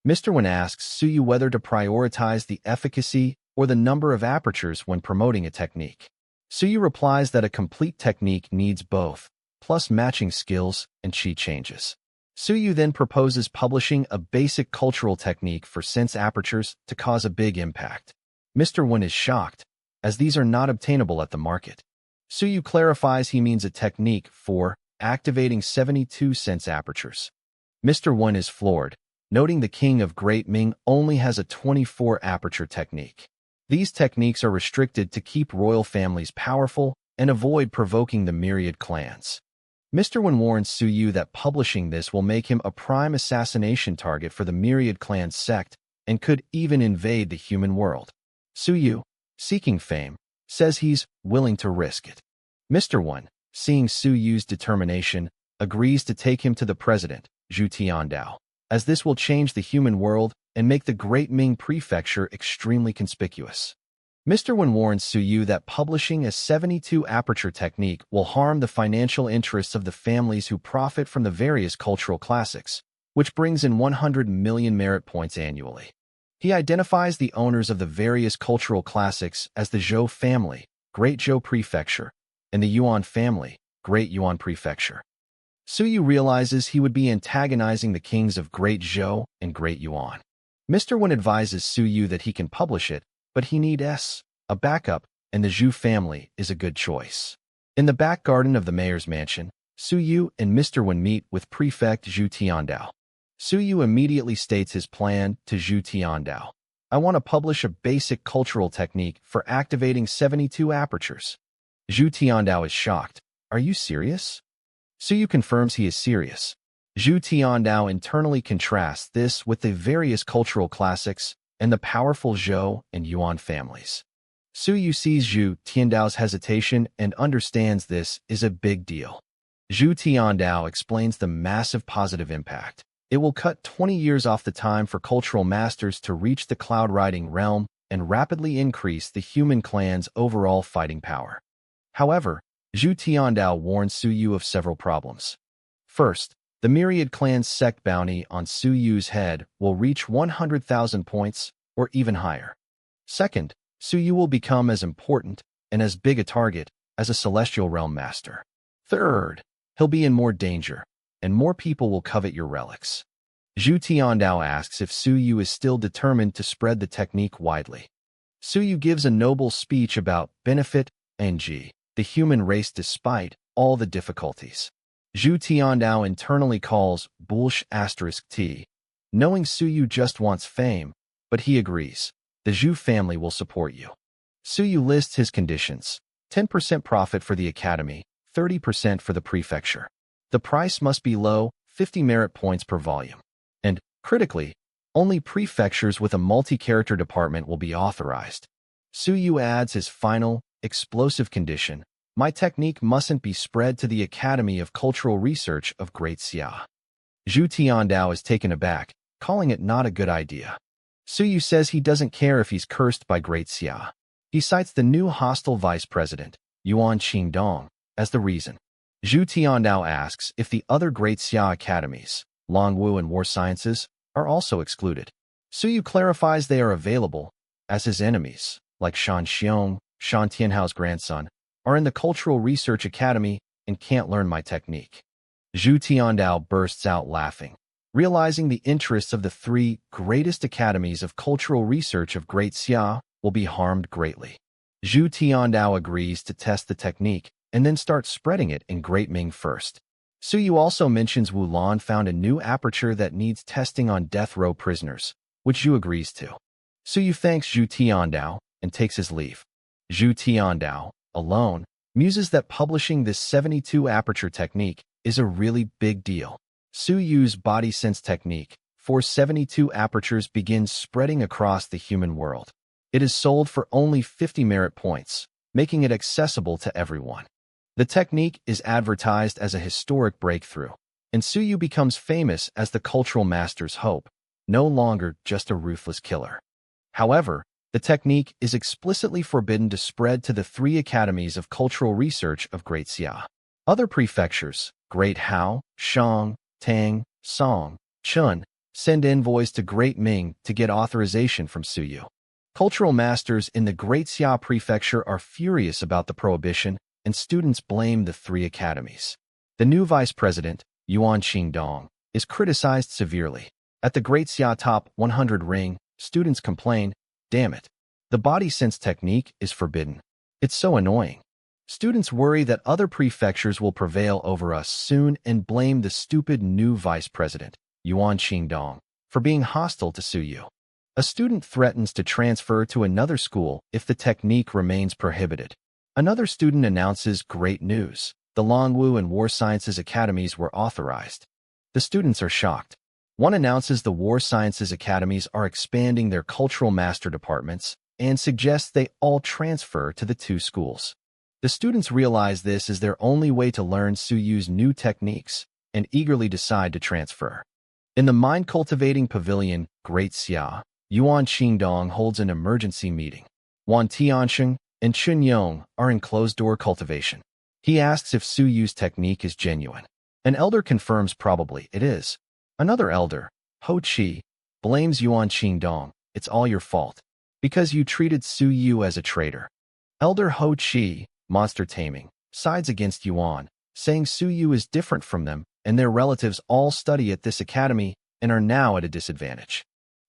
Mr. Wen asks Su Yu whether to prioritize the efficacy or the number of apertures when promoting a technique. Su Yu replies that a complete technique needs both, plus matching skills and chi changes. Su Yu then proposes publishing a basic cultural technique for sense apertures to cause a big impact. Mr. Wen is shocked, as these are not obtainable at the market. Su Yu clarifies he means a technique for activating 72 sense apertures. Mr. Wen is floored, noting the King of Great Ming only has a 24 aperture technique. These techniques are restricted to keep royal families powerful and avoid provoking the myriad clans. Mr. Wen warns Su Yu that publishing this will make him a prime assassination target for the myriad clan sect and could even invade the human world. Su Yu, seeking fame, says he's willing to risk it. Mr. Wen, seeing Su Yu's determination, agrees to take him to the president, Zhu Tiandao, as this will change the human world and make the Great Ming Prefecture extremely conspicuous. Mr. Wen warns Su Yu that publishing a 72 aperture technique will harm the financial interests of the families who profit from the various cultural classics, which brings in 100 million merit points annually. He identifies the owners of the various cultural classics as the Zhou family, Great Zhou Prefecture, and the Yuan family, Great Yuan Prefecture. Su Yu realizes he would be antagonizing the kings of Great Zhou and Great Yuan. Mr. Wen advises Su Yu that he can publish it, but he needs a backup, and the Zhu family is a good choice. In the back garden of the mayor's mansion, Su Yu and Mr. Wen meet with Prefect Zhu Tiandao. Su Yu immediately states his plan to Zhu Tiandao. I want to publish a basic cultural technique for activating 72 apertures. Zhu Tiandao is shocked. Are you serious? Su Yu confirms he is serious. Zhu Tiandao internally contrasts this with the various cultural classics and the powerful Zhou and Yuan families. Su Yu sees Zhu Tiandao's hesitation and understands this is a big deal. Zhu Tiandao explains the massive positive impact. It will cut 20 years off the time for cultural masters to reach the cloud riding realm and rapidly increase the human clan's overall fighting power. However, Zhu Tiandao warns Su Yu of several problems. First, the myriad clan's sect bounty on Su Yu's head will reach 100,000 points or even higher. Second, Su Yu will become as important and as big a target as a celestial realm master. Third, he'll be in more danger, and more people will covet your relics. Zhu Tiandao asks if Su Yu is still determined to spread the technique widely. Su Yu gives a noble speech about benefit and the human race despite all the difficulties. Zhu Tiandao internally calls **T, knowing Su Yu just wants fame, but he agrees. The Zhu family will support you. Su Yu lists his conditions: 10% profit for the academy, 30% for the prefecture. The price must be low, 50 merit points per volume. And, critically, only prefectures with a multi-character department will be authorized. Su Yu adds his final, explosive condition: my technique mustn't be spread to the Academy of Cultural Research of Great Xia. Zhu Tiandao is taken aback, calling it not a good idea. Su Yu says he doesn't care if he's cursed by Great Xia. He cites the new hostile vice president, Yuan Qingdong, as the reason. Zhu Tiandao asks if the other Great Xia academies, Longwu and War Sciences, are also excluded. Su Yu clarifies they are available, as his enemies, like Shan Xiong, Shan Tianhao's grandson, are in the Cultural Research Academy and can't learn my technique. Zhu Tiandao bursts out laughing, realizing the interests of the three greatest academies of cultural research of Great Xia will be harmed greatly. Zhu Tiandao agrees to test the technique and then starts spreading it in Great Ming first. Su Yu also mentions Wu Lan found a new aperture that needs testing on death row prisoners, which Zhu agrees to. Su Yu thanks Zhu Tiandao and takes his leave. Zhu Tiandao, alone, muses that publishing this 72 aperture technique is a really big deal. Su Yu's body sense technique for 72 apertures begins spreading across the human world. It is sold for only 50 merit points, making it accessible to everyone. The technique is advertised as a historic breakthrough, and Suyu becomes famous as the cultural master's hope, no longer just a ruthless killer. However, the technique is explicitly forbidden to spread to the 3 academies of cultural research of Great Xia. Other prefectures, Great Hao, Shang, Tang, Song, Chun, send envoys to Great Ming to get authorization from Suyu. Cultural masters in the Great Xia prefecture are furious about the prohibition, and students blame the 3 academies. The new vice president, Yuan Qingdong, is criticized severely. At the Great Xia Top 100 ring, students complain, "Damn it. The body sense technique is forbidden. It's so annoying." Students worry that other prefectures will prevail over us soon and blame the stupid new vice president, Yuan Qingdong, for being hostile to Suyu. A student threatens to transfer to another school if the technique remains prohibited. Another student announces great news. The Longwu and War Sciences Academies were authorized. The students are shocked. One announces the War Sciences Academies are expanding their cultural master departments and suggests they all transfer to the 2 schools. The students realize this is their only way to learn Suyu's new techniques and eagerly decide to transfer. In the Mind Cultivating Pavilion, Great Xia, Yuan Qingdong holds an emergency meeting. Wan Tiansheng and Chun Yong are in closed-door cultivation. He asks if Suyu's technique is genuine. An elder confirms probably it is. Another elder, Ho Chi, blames Yuan Qingdong. "It's all your fault, because you treated Suyu as a traitor." Elder Ho Chi, monster taming, sides against Yuan, saying Suyu is different from them and their relatives all study at this academy and are now at a disadvantage.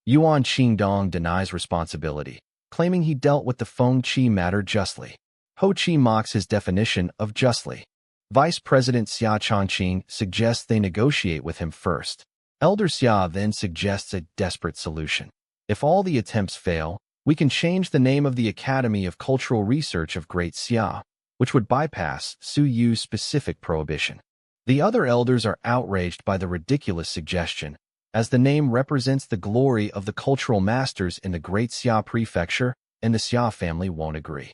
Yuan Qingdong denies responsibility, claiming he dealt with the Feng Qi matter justly. Ho Chi mocks his definition of justly. Vice President Xia Chongqing suggests they negotiate with him first. Elder Xia then suggests a desperate solution. If all the attempts fail, we can change the name of the Academy of Cultural Research of Great Xia, which would bypass Suyu's specific prohibition. The other elders are outraged by the ridiculous suggestion, as the name represents the glory of the cultural masters in the Great Xia prefecture, and the Xia family won't agree.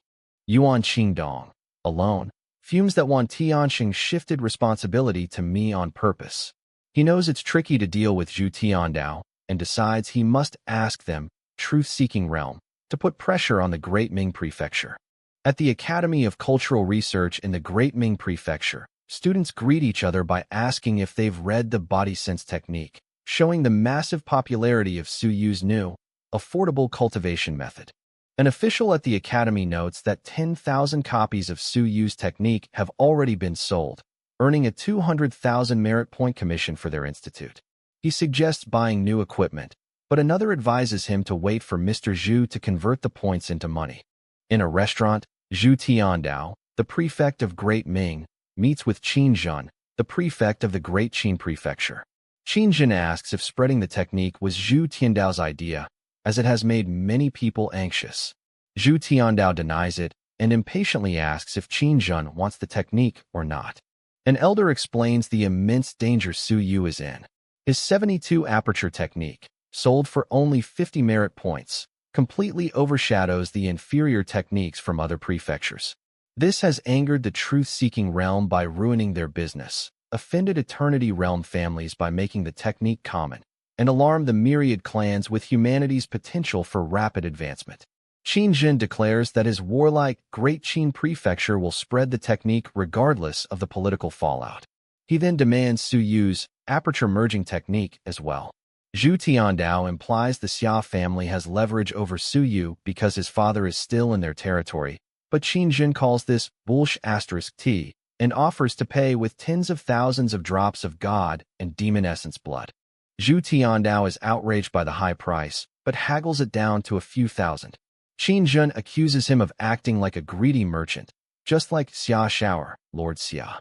Yuan Qingdong, alone, fumes that Wan Tiansheng shifted responsibility to me on purpose. He knows it's tricky to deal with Zhu Tiandao and decides he must ask them, truth-seeking realm, to put pressure on the Great Ming Prefecture. At the Academy of Cultural Research in the Great Ming Prefecture, students greet each other by asking if they've read the body sense technique, showing the massive popularity of Suyu's new, affordable cultivation method. An official at the Academy notes that 10,000 copies of Suyu's technique have already been sold, earning a 200,000 merit point commission for their institute. He suggests buying new equipment, but another advises him to wait for Mr. Zhu to convert the points into money. In a restaurant, Zhu Tiandao, the prefect of Great Ming, meets with Qin Zhen, the prefect of the Great Qin Prefecture. Qin Zhen asks if spreading the technique was Zhu Tiandao's idea, as it has made many people anxious. Zhu Tiandao denies it and impatiently asks if Qin Zhen wants the technique or not. An elder explains the immense danger Suyu is in. His 72 aperture technique, sold for only 50 merit points, completely overshadows the inferior techniques from other prefectures. This has angered the truth-seeking realm by ruining their business, offended Eternity Realm families by making the technique common, and alarmed the Myriad Clans with humanity's potential for rapid advancement. Qin Zhen declares that his warlike Great Qin Prefecture will spread the technique regardless of the political fallout. He then demands Suyu's aperture merging technique as well. Zhu Tiandao implies the Xia family has leverage over Suyu because his father is still in their territory, but Qin Zhen calls this bullsh*t and offers to pay with tens of thousands of drops of God and demon essence blood. Zhu Tiandao is outraged by the high price, but haggles it down to a few thousand. Qin Zhen accuses him of acting like a greedy merchant, just like Xia Shower, Lord Xia.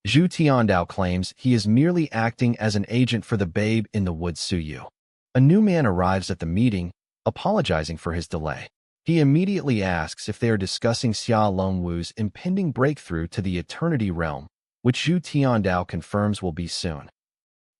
Zhu Tiandao claims he is merely acting as an agent for the babe in the wood Suyu. A new man arrives at the meeting, apologizing for his delay. He immediately asks if they are discussing Xia Longwu's impending breakthrough to the Eternity Realm, which Zhu Tiandao confirms will be soon.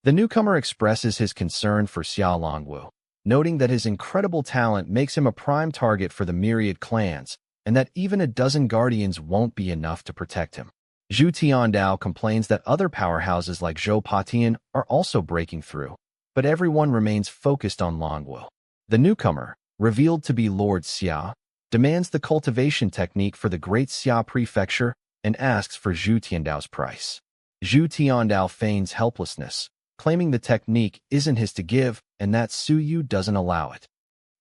The newcomer expresses his concern for Xia Longwu, noting that his incredible talent makes him a prime target for the Myriad Clans, and that even a dozen guardians won't be enough to protect him. Zhu Tiandao complains that other powerhouses like Zhou Patian are also breaking through, but everyone remains focused on Longwu. The newcomer, revealed to be Lord Xia, demands the cultivation technique for the Great Xia Prefecture and asks for Zhu Tiandao's price. Zhu Tiandao feigns helplessness, claiming the technique isn't his to give and that Su Yu doesn't allow it.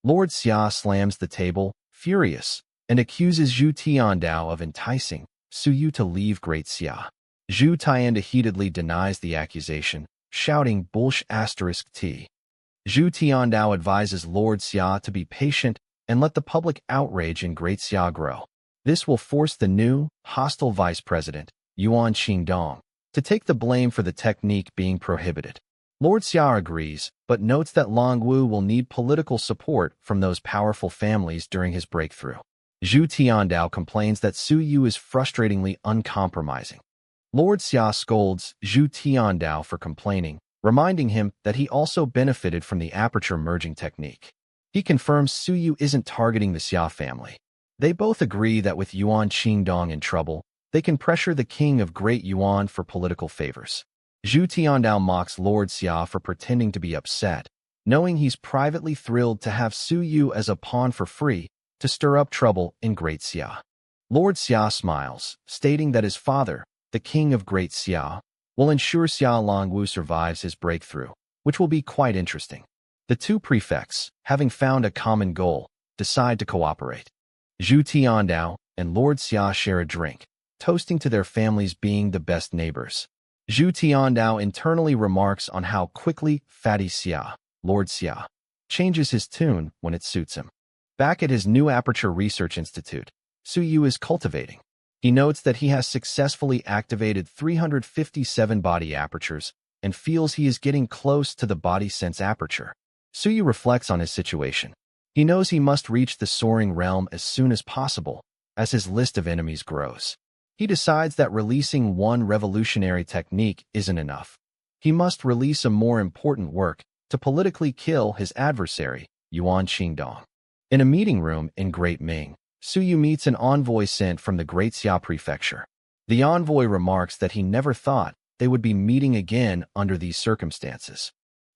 Lord Xia slams the table, furious, and accuses Zhu Tiandao of enticing Su Yu to leave Great Xia. Zhu Tianda heatedly denies the accusation, shouting Bullsh***t. Zhu Tiandao advises Lord Xia to be patient and let the public outrage in Great Xia grow. This will force the new, hostile vice president, Yuan Qingdong, to take the blame for the technique being prohibited. Lord Xia agrees, but notes that Longwu will need political support from those powerful families during his breakthrough. Zhu Tiandao complains that Su Yu is frustratingly uncompromising. Lord Xia scolds Zhu Tiandao for complaining, reminding him that he also benefited from the aperture merging technique. He confirms Su Yu isn't targeting the Xia family. They both agree that with Yuan Qingdong in trouble, they can pressure the king of Great Yuan for political favors. Zhu Tiandao mocks Lord Xia for pretending to be upset, knowing he's privately thrilled to have Su Yu as a pawn for free to stir up trouble in Great Xia. Lord Xia smiles, stating that his father, the king of Great Xia, will ensure Xia Longwu survives his breakthrough, which will be quite interesting. The two prefects, having found a common goal, decide to cooperate. Zhu Tiandao and Lord Xia share a drink, toasting to their families being the best neighbors. Zhu Tiandao internally remarks on how quickly Fatty Xia, Lord Xia, changes his tune when it suits him. Back at his new Aperture Research Institute, Su Yu is cultivating. He notes that he has successfully activated 357 body apertures and feels he is getting close to the body sense aperture. Su Yu reflects on his situation. He knows he must reach the soaring realm as soon as possible, as his list of enemies grows. He decides that releasing one revolutionary technique isn't enough. He must release a more important work to politically kill his adversary, Yuan Qingdong. In a meeting room in Great Ming, Su Yu meets an envoy sent from the Great Xia Prefecture. The envoy remarks that he never thought they would be meeting again under these circumstances.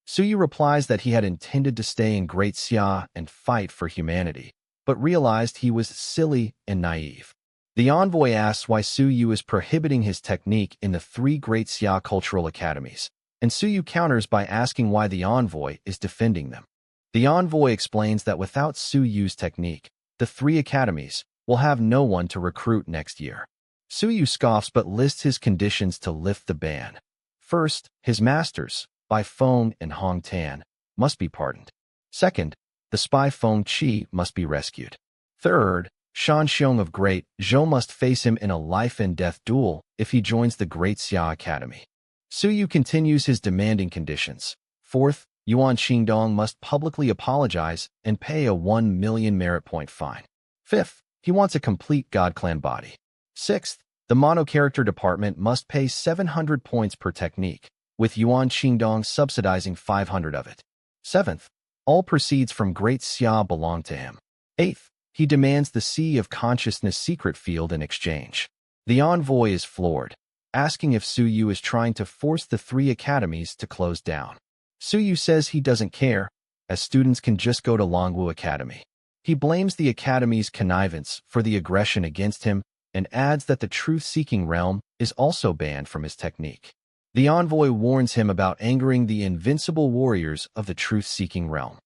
Su Yu replies that he had intended to stay in Great Xia and fight for humanity, but realized he was silly and naive. The envoy asks why Su Yu is prohibiting his technique in the 3 Great Xia cultural academies, and Su Yu counters by asking why the envoy is defending them. The envoy explains that without Su Yu's technique, the 3 academies will have no one to recruit next year. Su Yu scoffs but lists his conditions to lift the ban. First, his masters, Bai Feng and Hong Tan, must be pardoned. Second, the spy Feng Qi must be rescued. Third, Shan Xiong of Great Zhou must face him in a life-and-death duel if he joins the Great Xia Academy. Su Yu continues his demanding conditions. Fourth, Yuan Qingdong must publicly apologize and pay a 1 million merit point fine. Fifth, he wants a complete God Clan body. Sixth, the mono-character department must pay 700 points per technique, with Yuan Qingdong subsidizing 500 of it. Seventh, all proceeds from Great Xia belong to him. Eighth, he demands the Sea of Consciousness secret field in exchange. The envoy is floored, asking if Su Yu is trying to force the 3 academies to close down. Su Yu says he doesn't care, as students can just go to Longwu Academy. He blames the academy's connivance for the aggression against him and adds that the truth-seeking realm is also banned from his technique. The envoy warns him about angering the invincible warriors of the truth-seeking realm.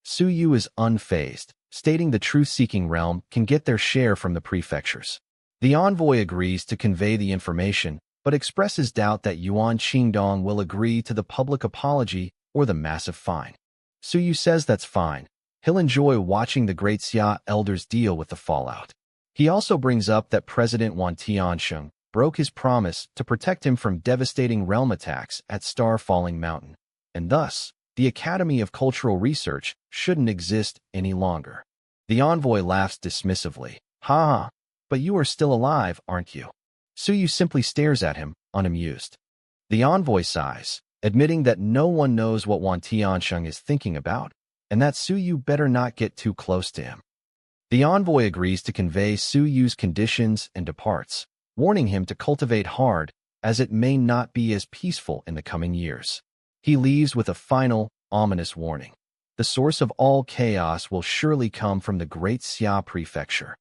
Su Yu is unfazed, stating the truth-seeking realm can get their share from the prefectures. The envoy agrees to convey the information, but expresses doubt that Yuan Qingdong will agree to the public apology or the massive fine. Su Yu says that's fine. He'll enjoy watching the Great Xia elders deal with the fallout. He also brings up that President Wan Tiansheng broke his promise to protect him from devastating realm attacks at Star Falling Mountain, and thus, the Academy of Cultural Research shouldn't exist any longer. The envoy laughs dismissively. Ha! But you are still alive, aren't you? Su Yu simply stares at him, unamused. The envoy sighs, admitting that no one knows what Wan Tiansheng is thinking about, and that Su Yu better not get too close to him. The envoy agrees to convey Su Yu's conditions and departs, warning him to cultivate hard, as it may not be as peaceful in the coming years. He leaves with a final, ominous warning. The source of all chaos will surely come from the Great Xia Prefecture.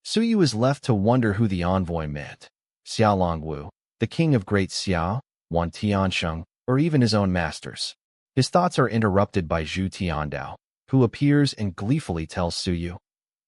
Su Yu is left to wonder who the envoy meant. Xia Longwu, the king of Great Xia, Wan Tiansheng, or even his own masters. His thoughts are interrupted by Zhu Tiandao, who appears and gleefully tells Su Yu,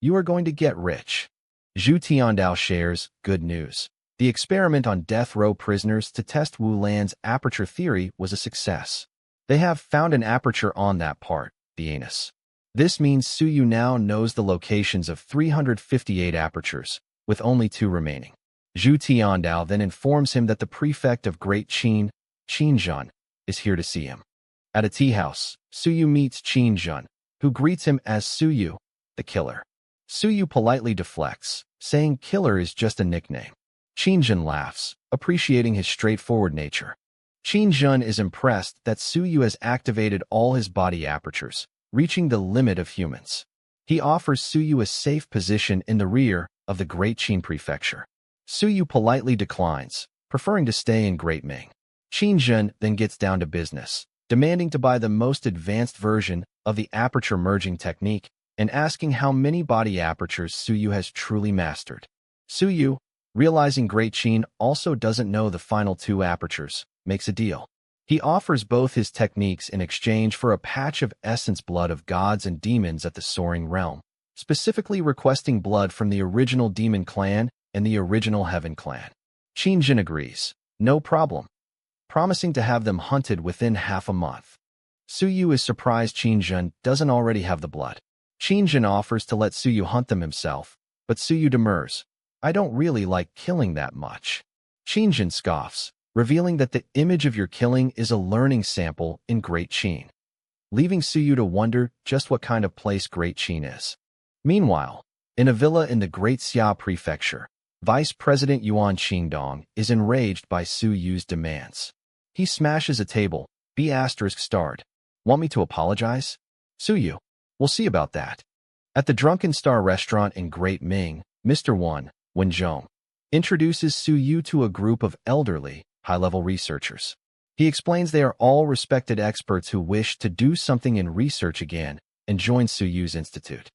"You are going to get rich." Zhu Tiandao shares good news. The experiment on death row prisoners to test Wu Lan's aperture theory was a success. They have found an aperture on that part, the anus. This means Su Yu now knows the locations of 358 apertures, with only 2 remaining. Zhu Tiandao then informs him that the prefect of Great Qin, Qin Zhen, is here to see him. At a tea house, Su Yu meets Qin Zhen, who greets him as Su Yu, the killer. Su Yu politely deflects, saying killer is just a nickname. Qin Zhen laughs, appreciating his straightforward nature. Qin Zhen is impressed that Su Yu has activated all his body apertures, reaching the limit of humans. He offers Su Yu a safe position in the rear of the Great Qin Prefecture. Su Yu politely declines, preferring to stay in Great Ming. Qin Zhen then gets down to business, demanding to buy the most advanced version of the aperture merging technique and asking how many body apertures Su Yu has truly mastered. Su Yu, realizing Great Qin also doesn't know the final 2 apertures, makes a deal. He offers both his techniques in exchange for a patch of essence blood of gods and demons at the Soaring Realm, specifically requesting blood from the original Demon Clan and the original Heaven Clan. Qin Zhen agrees, no problem, promising to have them hunted within half a month. Su Yu is surprised Qin Zhen doesn't already have the blood. Qin Zhen offers to let Su Yu hunt them himself, but Su Yu demurs, "I don't really like killing that much." Qin Zhen scoffs, revealing that the image of your killing is a learning sample in Great Qin, leaving Su Yu to wonder just what kind of place Great Qin is. Meanwhile, in a villa in the Great Xia Prefecture, Vice President Yuan Qingdong is enraged by Su Yu's demands. He smashes a table, B****. "Want me to apologize? Su Yu, we'll see about that." At the Drunken Star restaurant in Great Ming, Mr. Wenzhong introduces Su Yu to a group of elderly, high-level researchers. He explains they are all respected experts who wish to do something in research again and join Su Yu's institute.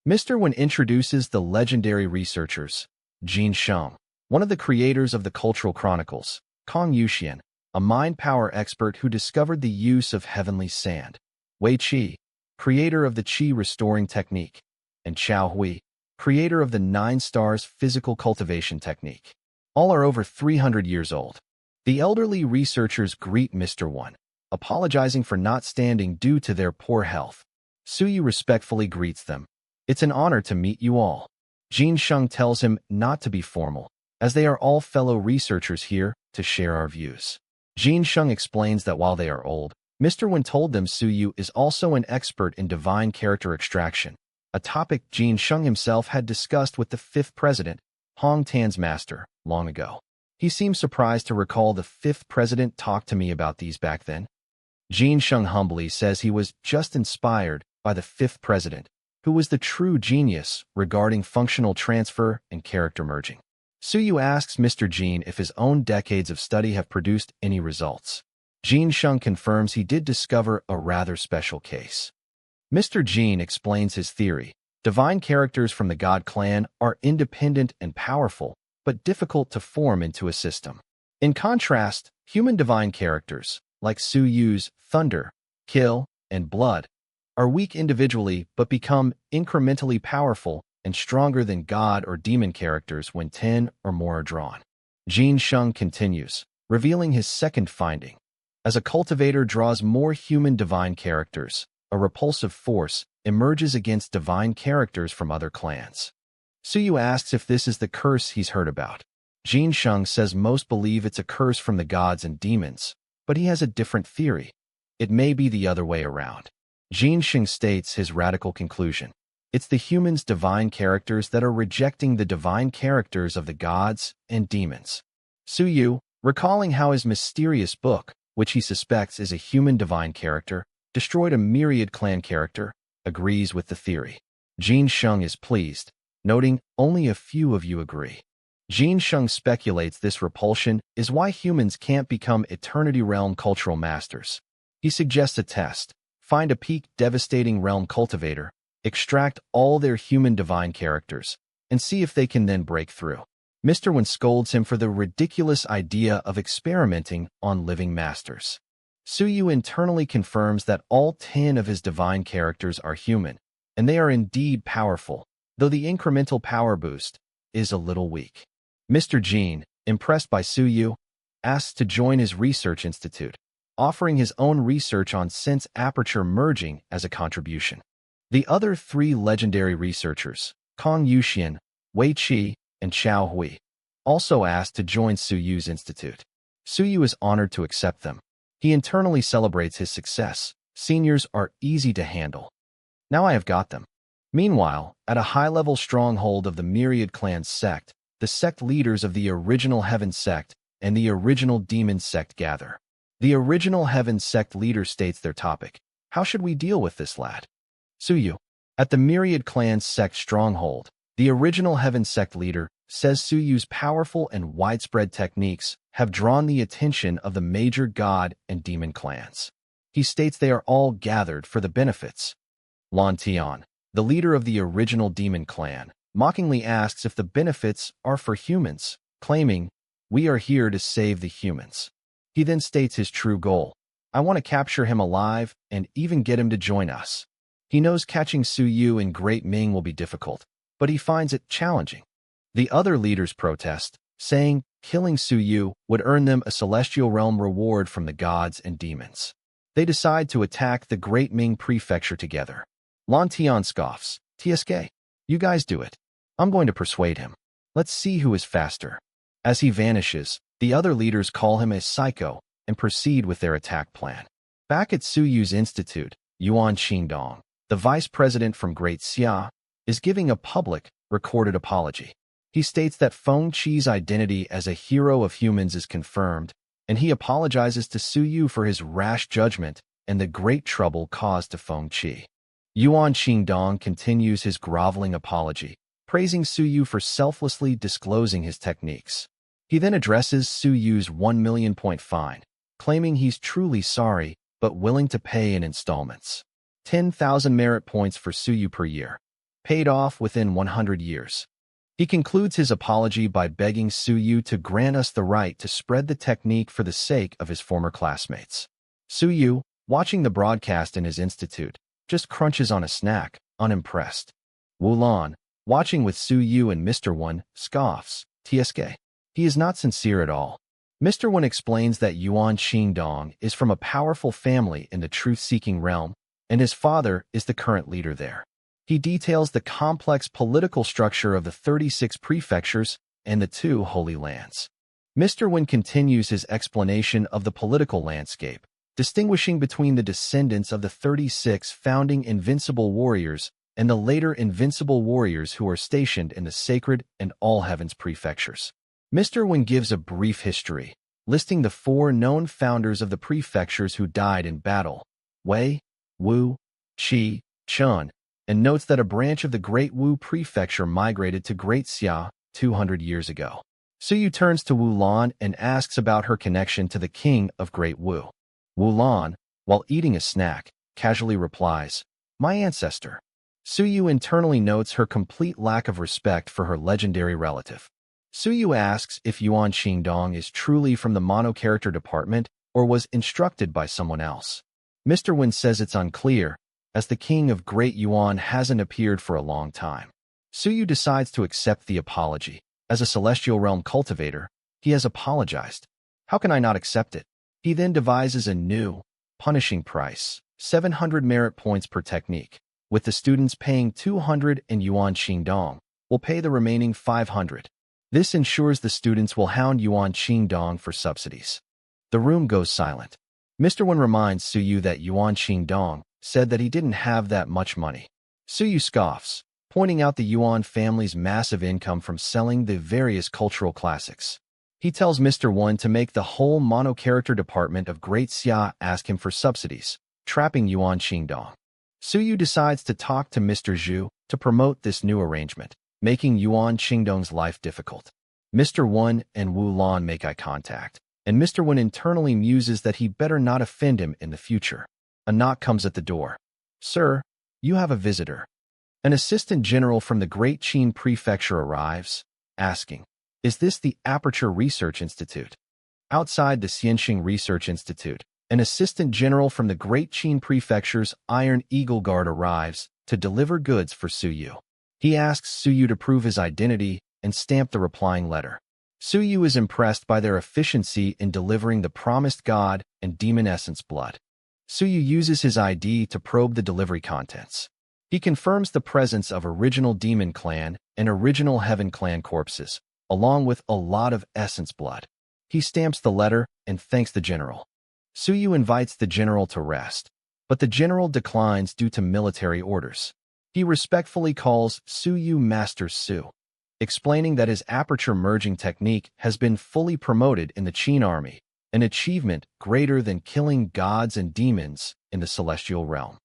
Mr. Wen introduces the legendary researchers, Jin Sheng, one of the creators of the Cultural Chronicles, Kong Yuxian, a mind power expert who discovered the use of heavenly sand, Wei Qi, creator of the Qi restoring technique, and Chao Hui, creator of the 9 stars physical cultivation technique. All are over 300 years old. The elderly researchers greet Mr. Wen, apologizing for not standing due to their poor health. Su Yu respectfully greets them. "It's an honor to meet you all." Jin Sheng tells him not to be formal, as they are all fellow researchers here to share our views. Jin Sheng explains that while they are old, Mr. Wen told them Su Yu is also an expert in divine character extraction, a topic Jin Sheng himself had discussed with the 5th president, Hong Tan's master, long ago. He seems surprised to recall the 5th president talked to me about these back then. Jin Sheng humbly says he was just inspired by the 5th president, who was the true genius regarding functional transfer and character merging. Su Yu asks Mr. Jin if his own decades of study have produced any results. Jin Sheng confirms he did discover a rather special case. Mr. Jin explains his theory. Divine characters from the God clan are independent and powerful, but difficult to form into a system. In contrast, human divine characters, like Su Yu's Thunder, Kill, and Blood, are weak individually but become incrementally powerful and stronger than God or demon characters when 10 or more are drawn. Jin Sheng continues, revealing his second finding. As a cultivator draws more human divine characters, a repulsive force emerges against divine characters from other clans. Su Yu asks if this is the curse he's heard about. Jin Sheng says most believe it's a curse from the gods and demons, but he has a different theory. It may be the other way around. Jin Sheng states his radical conclusion. It's the humans' divine characters that are rejecting the divine characters of the gods and demons. Su Yu, recalling how his mysterious book, which he suspects is a human divine character, destroyed a Myriad Clan character, agrees with the theory. Jin Sheng is pleased, noting only a few of you agree. Jin Sheng speculates this repulsion is why humans can't become Eternity Realm cultural masters. He suggests a test. Find a peak devastating realm cultivator, extract all their human divine characters, and see if they can then break through. Mr. Wen scolds him for the ridiculous idea of experimenting on living masters. Suyu internally confirms that all 10 of his divine characters are human, and they are indeed powerful, though the incremental power boost is a little weak. Mr. Jin, impressed by Suyu, asks to join his research institute, offering his own research on sense aperture merging as a contribution. The other 3 legendary researchers, Kong Yuxian, Wei Qi, and Xiao Hui, also asked to join Suyu's institute. Suyu is honored to accept them. He internally celebrates his success. Seniors are easy to handle. Now I have got them. Meanwhile, at a high-level stronghold of the Myriad Clans sect, the sect leaders of the original Heaven sect and the original Demon sect gather. The original Heaven sect leader states their topic. How should we deal with this lad? Suyu. At the Myriad Clans sect stronghold, the original Heaven sect leader says Suyu's powerful and widespread techniques have drawn the attention of the major god and demon clans. He states they are all gathered for the benefits. Lan Tian, the leader of the original demon clan, mockingly asks if the benefits are for humans, claiming, "We are here to save the humans." He then states his true goal. "I want to capture him alive and even get him to join us." He knows catching Suyu and Great Ming will be difficult, but he finds it challenging. The other leaders protest, saying killing Suyu would earn them a celestial realm reward from the gods and demons. They decide to attack the Great Ming prefecture together. Lan Tian scoffs, "TSK, you guys do it. I'm going to persuade him. Let's see who is faster." As he vanishes, the other leaders call him a psycho and proceed with their attack plan. Back at Suyu's institute, Yuan Qingdong, the vice president from Great Xia, is giving a public, recorded apology. He states that Feng Qi's identity as a hero of humans is confirmed, and he apologizes to Suyu for his rash judgment and the great trouble caused to Feng Qi. Yuan Qingdong continues his groveling apology, praising Suyu for selflessly disclosing his techniques. He then addresses Suyu's 1 million point fine, claiming he's truly sorry but willing to pay in installments. 10,000 merit points for Suyu per year, paid off within 100 years. He concludes his apology by begging Suyu to grant us the right to spread the technique for the sake of his former classmates. Suyu, watching the broadcast in his institute, just crunches on a snack, unimpressed. Wulan, watching with Suyu and Mr. Wen, scoffs, "TSK. He is not sincere at all." Mr. Wen explains that Yuan Qingdong is from a powerful family in the truth-seeking realm, and his father is the current leader there. He details the complex political structure of the 36 prefectures and the 2 Holy Lands. Mr. Wen continues his explanation of the political landscape, distinguishing between the descendants of the 36 founding invincible warriors and the later invincible warriors who are stationed in the sacred and all heavens prefectures. Mr. Wen gives a brief history, listing the 4 known founders of the prefectures who died in battle: Wei, Wu, Qi, Chun, and notes that a branch of the Great Wu Prefecture migrated to Great Xia 200 years ago. Suyu turns to Wulan and asks about her connection to the king of Great Wu. Wulan, while eating a snack, casually replies, "My ancestor." Suyu internally notes her complete lack of respect for her legendary relative. Suyu asks if Yuan Qingdong is truly from the mono-character department or was instructed by someone else. Mr. Wen says it's unclear, as the king of Great Yuan hasn't appeared for a long time. Suyu decides to accept the apology. As a celestial realm cultivator, he has apologized. How can I not accept it? He then devises a new, punishing price, 700 merit points per technique, with the students paying 200 and Yuan Qingdong will pay the remaining 500. This ensures the students will hound Yuan Qingdong for subsidies. The room goes silent. Mr. Wen reminds Suyu that Yuan Qingdong said that he didn't have that much money. Suyu scoffs, pointing out the Yuan family's massive income from selling the various cultural classics. He tells Mr. Wen to make the whole mono-character department of Great Xia ask him for subsidies, trapping Yuan Qingdong. Suyu decides to talk to Mr. Zhu to promote this new arrangement, making Yuan Qingdong's life difficult. Mr. Wen and Wu Lan make eye contact, and Mr. Wen internally muses that he better not offend him in the future. A knock comes at the door. "Sir, you have a visitor." An assistant general from the Great Qin Prefecture arrives, asking, "Is this the Aperture Research Institute?" Outside the Xianxing Research Institute, an assistant general from the Great Qin Prefecture's Iron Eagle Guard arrives to deliver goods for Suyu. He asks Suyu to prove his identity and stamp the replying letter. Suyu is impressed by their efficiency in delivering the promised god and demon essence blood. Suyu uses his ID to probe the delivery contents. He confirms the presence of original demon clan and original heaven clan corpses, along with a lot of essence blood. He stamps the letter and thanks the general. Suyu invites the general to rest, but the general declines due to military orders. He respectfully calls Suyu Master Su, explaining that his aperture merging technique has been fully promoted in the Qin army, an achievement greater than killing gods and demons in the celestial realm.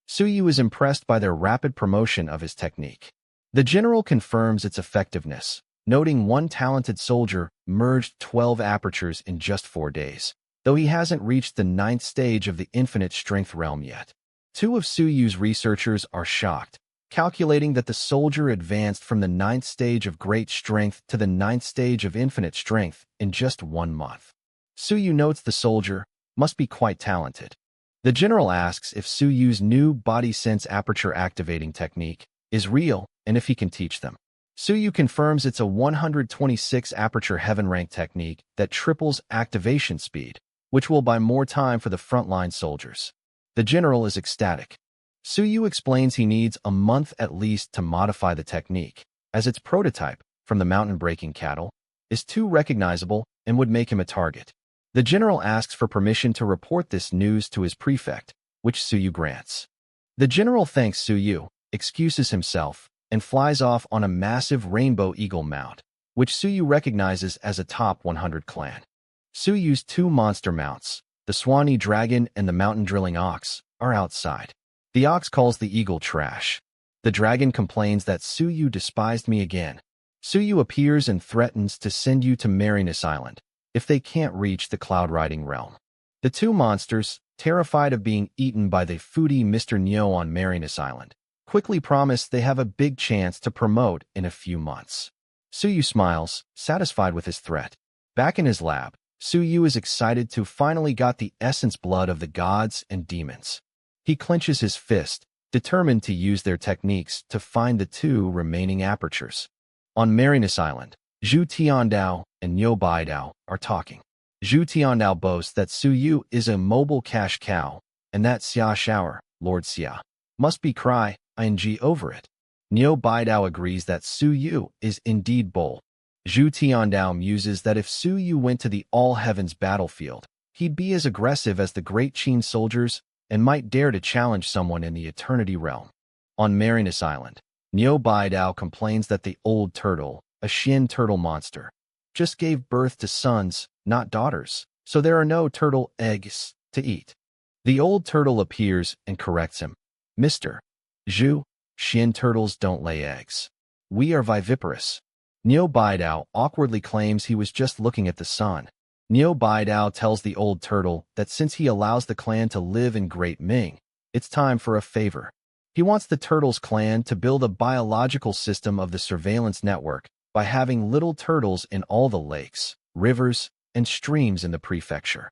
Suyu is impressed by their rapid promotion of his technique. The general confirms its effectiveness, noting one talented soldier merged 12 apertures in just 4 days, though he hasn't reached the 9th stage of the infinite strength realm yet. 2 of Suyu's researchers are shocked, calculating that the soldier advanced from the 9th stage of great strength to the 9th stage of infinite strength in just 1 month. Suyu notes the soldier must be quite talented. The general asks if Suyu's new body sense aperture activating technique is real and if he can teach them. Suyu confirms it's a 126 aperture heaven rank technique that triples activation speed, which will buy more time for the frontline soldiers. The general is ecstatic. Suyu explains he needs a month at least to modify the technique, as its prototype, from the mountain-breaking cattle, is too recognizable and would make him a target. The general asks for permission to report this news to his prefect, which Suyu grants. The general thanks Suyu, excuses himself, and flies off on a massive rainbow eagle mount, which Suyu recognizes as a top 100 clan. Suyu's 2 monster mounts, the Swanee Dragon and the Mountain Drilling Ox, are outside. The ox calls the eagle trash. The dragon complains that Suyu despised me again. Suyu appears and threatens to send you to Marinus Island if they can't reach the cloud-riding realm. The 2 monsters, terrified of being eaten by the foodie Mr. Nyo on Marinus Island, quickly promise they have a big chance to promote in a few months. Suyu smiles, satisfied with his threat. Back in his lab, Suyu is excited to finally got the essence blood of the gods and demons. He clenches his fist, determined to use their techniques to find the 2 remaining apertures. On Marinus Island, Zhu Tiandao and Niu Baidao are talking. Zhu Tiandao boasts that Suyu is a mobile cash cow, and that Xia Shower, Lord Xia, must be cry, ing over it. Niu Baidao agrees that Suyu is indeed bold. Zhu Tiandao muses that if Suyu went to the All-Heavens battlefield, he'd be as aggressive as the Great Qin soldiers and might dare to challenge someone in the Eternity Realm. On Marinus Island, Niu Baidao complains that the old turtle, a Xian turtle monster, just gave birth to sons, not daughters, so there are no turtle eggs to eat. The old turtle appears and corrects him. "Mr. Zhu, Xian turtles don't lay eggs. We are viviparous." Niu Baidao awkwardly claims he was just looking at the sun. Niu Baidao tells the old turtle that since he allows the clan to live in Great Ming, it's time for a favor. He wants the turtles' clan to build a biological system of the surveillance network by having little turtles in all the lakes, rivers, and streams in the prefecture.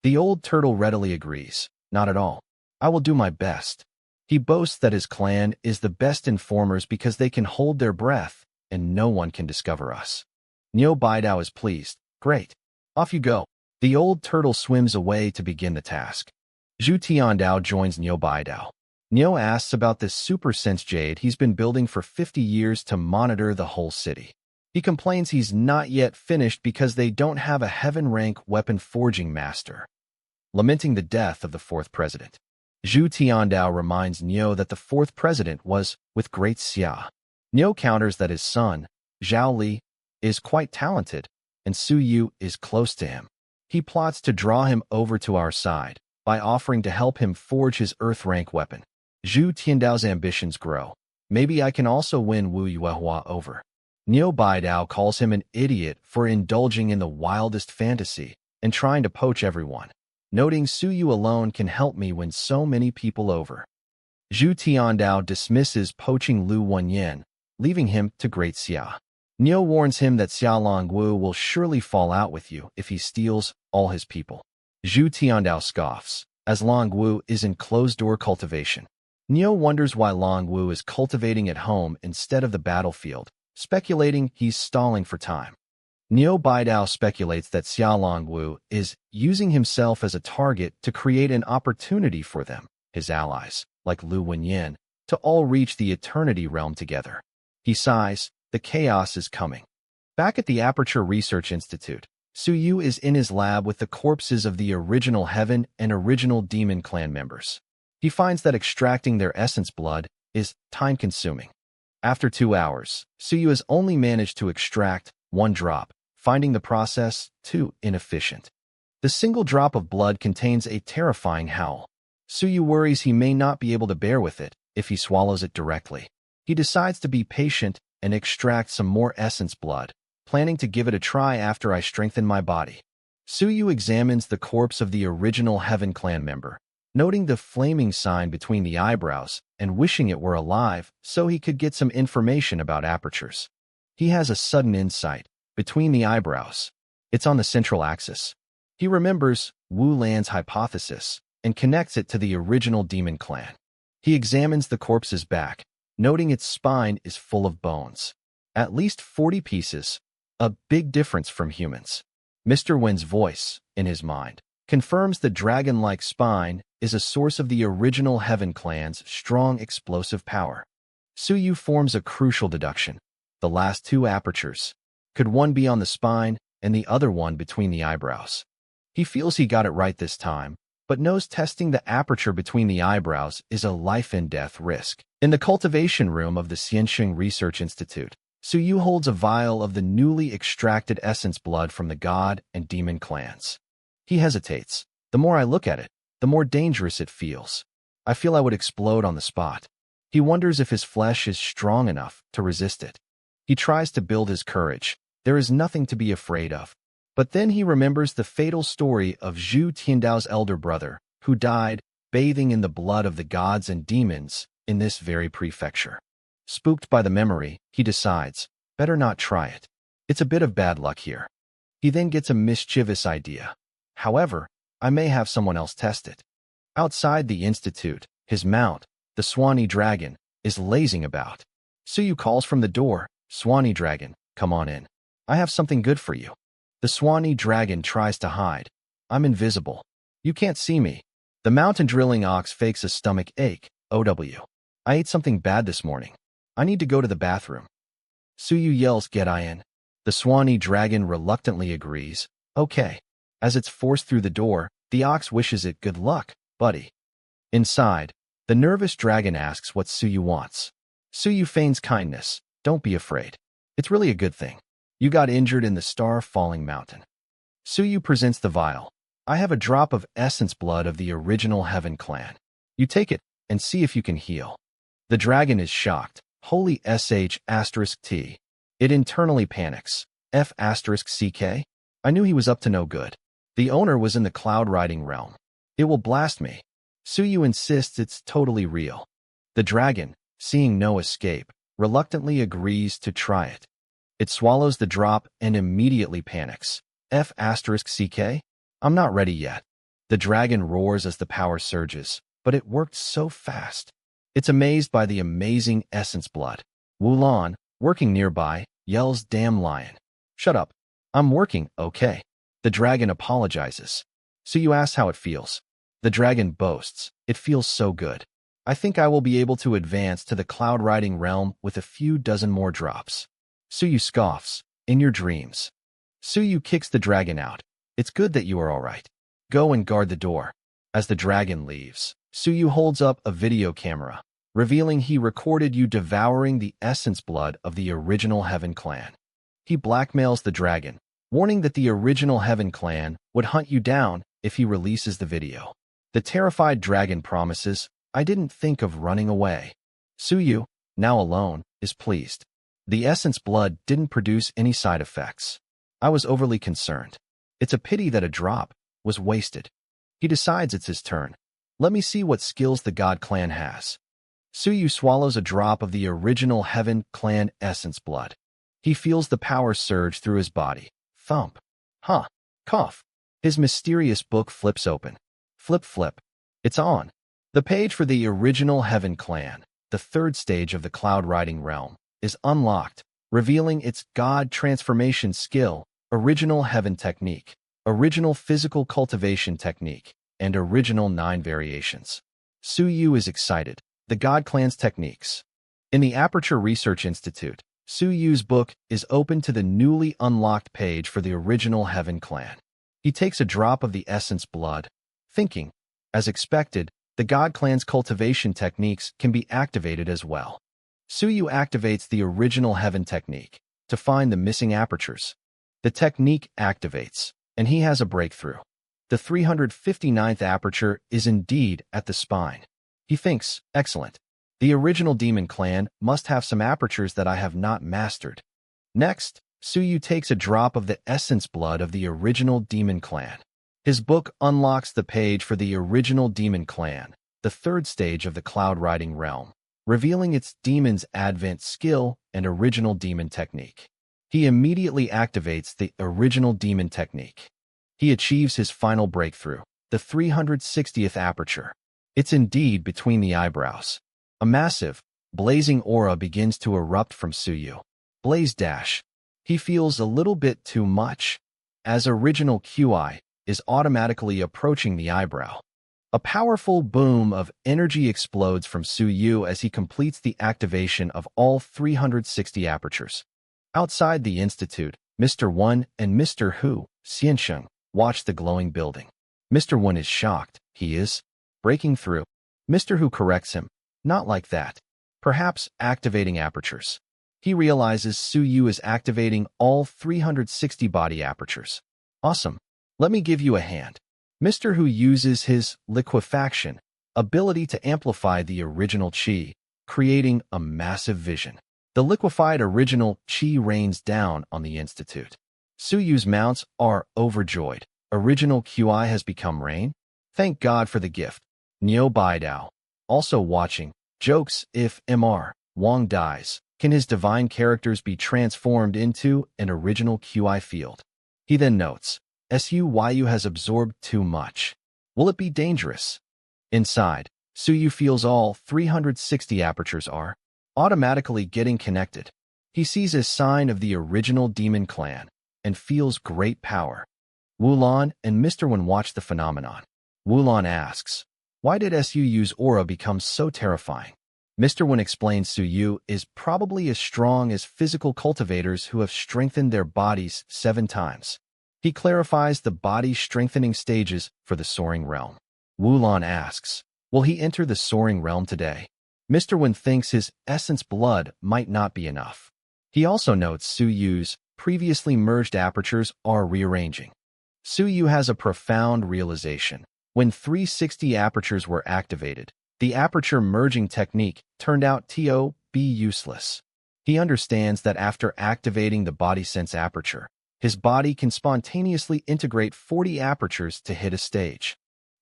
The old turtle readily agrees. "Not at all. I will do my best." He boasts that his clan is the best informers because they can hold their breath and no one can discover us. Niu Baidao is pleased. "Great. Off you go." The old turtle swims away to begin the task. Zhu Tiandao joins Niu Baidao. Niu asks about this super sense jade he's been building for 50 years to monitor the whole city. He complains he's not yet finished because they don't have a heaven-rank weapon forging master, lamenting the death of the 4th president. Zhu Tiandao reminds Niu that the 4th president was with Great Xia. Niu counters that his son, Zhao Li, is quite talented, and Suyu is close to him. He plots to draw him over to our side by offering to help him forge his Earth-rank weapon. Zhu Tiandao's ambitions grow. Maybe I can also win Wu Yuehua over. Niu Baidao calls him an idiot for indulging in the wildest fantasy and trying to poach everyone, noting Su Yu alone can help me win so many people over. Zhu Tiandao dismisses poaching Lu Wenyan, leaving him to Great Xia. Niu warns him that Xia Longwu will surely fall out with you if he steals all his people. Zhu Tiandao scoffs, as Longwu is in closed-door cultivation. Niu wonders why Longwu is cultivating at home instead of the battlefield, speculating he's stalling for time. Niu Baidao speculates that Xia Longwu is using himself as a target to create an opportunity for them, his allies, like Lu Wenyan, to all reach the Eternity Realm together. He sighs, the chaos is coming. Back at the Aperture Research Institute, Su Yu is in his lab with the corpses of the original Heaven and original Demon Clan members. He finds that extracting their essence blood is time-consuming. After 2 hours, Su Yu has only managed to extract 1 drop, finding the process too inefficient. The single drop of blood contains a terrifying howl. Su Yu worries he may not be able to bear with it if he swallows it directly. He decides to be patient and extract some more essence blood, planning to give it a try after I strengthen my body. Su Yu examines the corpse of the original Heaven Clan member, noting the flaming sign between the eyebrows and wishing it were alive so he could get some information about apertures. He has a sudden insight. Between the eyebrows, it's on the central axis. He remembers Wu Lan's hypothesis and connects it to the original Demon Clan. He examines the corpse's back, noting its spine is full of bones. At least 40 pieces, a big difference from humans. Mr. Wen's voice, in his mind, confirms the dragon-like spine is a source of the original Heaven Clan's strong explosive power. Su Yu forms a crucial deduction. The last 2 apertures. Could one be on the spine and the other one between the eyebrows? He feels he got it right this time, but knows testing the aperture between the eyebrows is a life-and-death risk. In the cultivation room of the Xianxing Research Institute, Su Yu holds a vial of the newly extracted essence blood from the God and Demon clans. He hesitates. The more I look at it, the more dangerous it feels. I feel I would explode on the spot. He wonders if his flesh is strong enough to resist it. He tries to build his courage. There is nothing to be afraid of. But then he remembers the fatal story of Zhu Tiandao's elder brother, who died bathing in the blood of the gods and demons in this very prefecture. Spooked by the memory, he decides, better not try it. It's a bit of bad luck here. He then gets a mischievous idea. However, I may have someone else test it. Outside the institute, his mount, the Swanee Dragon, is lazing about. Su Yu calls from the door, Swanee Dragon, come on in. I have something good for you. The Swanee Dragon tries to hide. I'm invisible. You can't see me. The mountain drilling ox fakes a stomach ache. OW. I ate something bad this morning. I need to go to the bathroom. Su Yu yells, get I in. The Swanee Dragon reluctantly agrees. Okay. As it's forced through the door, the ox wishes it good luck, buddy. Inside, the nervous dragon asks what Su Yu wants. Su Yu feigns kindness. Don't be afraid. It's really a good thing. You got injured in the star-falling mountain. Su Yu presents the vial. I have a drop of essence blood of the original Heaven Clan. You take it and see if you can heal. The dragon is shocked. Holy sh**t. It internally panics. F***ck? I knew he was up to no good. The owner was in the cloud riding realm. It will blast me. Su Yu insists it's totally real. The dragon, seeing no escape, reluctantly agrees to try it. It swallows the drop and immediately panics. F***ck? I'm not ready yet. The dragon roars as the power surges, but it worked so fast. It's amazed by the amazing essence blood. Wulan, working nearby, yells, damn lion. Shut up. I'm working, okay. The dragon apologizes. Su Yu asks how it feels. The dragon boasts, it feels so good. I think I will be able to advance to the cloud riding realm with a few dozen more drops. Su Yu scoffs, in your dreams. Su Yu kicks the dragon out. It's good that you are all right. Go and guard the door. As the dragon leaves, Su Yu holds up a video camera, revealing he recorded you devouring the essence blood of the original Heaven Clan. He blackmails the dragon, warning that the original Heaven Clan would hunt you down if he releases the video. The terrified dragon promises, I didn't think of running away. Suyu, now alone, is pleased. The essence blood didn't produce any side effects. I was overly concerned. It's a pity that a drop was wasted. He decides it's his turn. Let me see what skills the God Clan has. Suyu swallows a drop of the original Heaven Clan essence blood. He feels the power surge through his body. Thump. Huh. Cough. His mysterious book flips open. Flip, flip. It's on. The page for the original Heaven Clan, the third stage of the cloud riding realm, is unlocked, revealing its God transformation skill, original Heaven technique, original physical cultivation technique, and original 9 variations. Suyu is excited. The God Clan's techniques. In the Aperture Research Institute, Suyu's book is open to the newly unlocked page for the original Heaven Clan. He takes a drop of the essence blood, thinking, as expected, the God Clan's cultivation techniques can be activated as well. Suyu activates the original Heaven technique to find the missing apertures. The technique activates, and he has a breakthrough. The 359th aperture is indeed at the spine. He thinks, excellent. The original Demon Clan must have some apertures that I have not mastered. Next, Suyu takes a drop of the essence blood of the original Demon Clan. His book unlocks the page for the original Demon Clan, the third stage of the cloud riding realm, revealing its Demon's Advent skill and original Demon technique. He immediately activates the original Demon technique. He achieves his final breakthrough, the 360th aperture. It's indeed between the eyebrows. A massive, blazing aura begins to erupt from Suyu. Blaze dash. He feels a little bit too much, as original QI is automatically approaching the eyebrow. A powerful boom of energy explodes from Suyu as he completes the activation of all 360 apertures. Outside the Institute, Mr. One and Mr. Hu, Xiansheng, watch the glowing building. Mr. One is shocked. He is breaking through. Mr. Hu corrects him. Not like that. Perhaps activating apertures. He realizes Suyu is activating all 360 body apertures. Awesome. Let me give you a hand. Mr. Hu uses his liquefaction ability to amplify the original chi, creating a massive vision. The liquefied original chi rains down on the Institute. Suyu's mounts are overjoyed. Original QI has become rain? Thank God for the gift. Niu Baidao. Also watching, jokes if Mr. Wang dies, can his divine characters be transformed into an original QI field? He then notes, Suyu has absorbed too much. Will it be dangerous? Inside, Suyu feels all 360 apertures are automatically getting connected. He sees a sign of the original Demon Clan and feels great power. Wulan and Mr. Wen watch the phenomenon. Wulan asks, why did Suyu's aura become so terrifying? Mr. Wen explains Suyu is probably as strong as physical cultivators who have strengthened their bodies 7 times. He clarifies the body strengthening stages for the soaring realm. Wulan asks, will he enter the soaring realm today? Mr. Wen thinks his essence blood might not be enough. He also notes Suyu's previously merged apertures are rearranging. Suyu has a profound realization. When 360 apertures were activated, the aperture merging technique turned out to be useless. He understands that after activating the body sense aperture, his body can spontaneously integrate 40 apertures to hit a stage.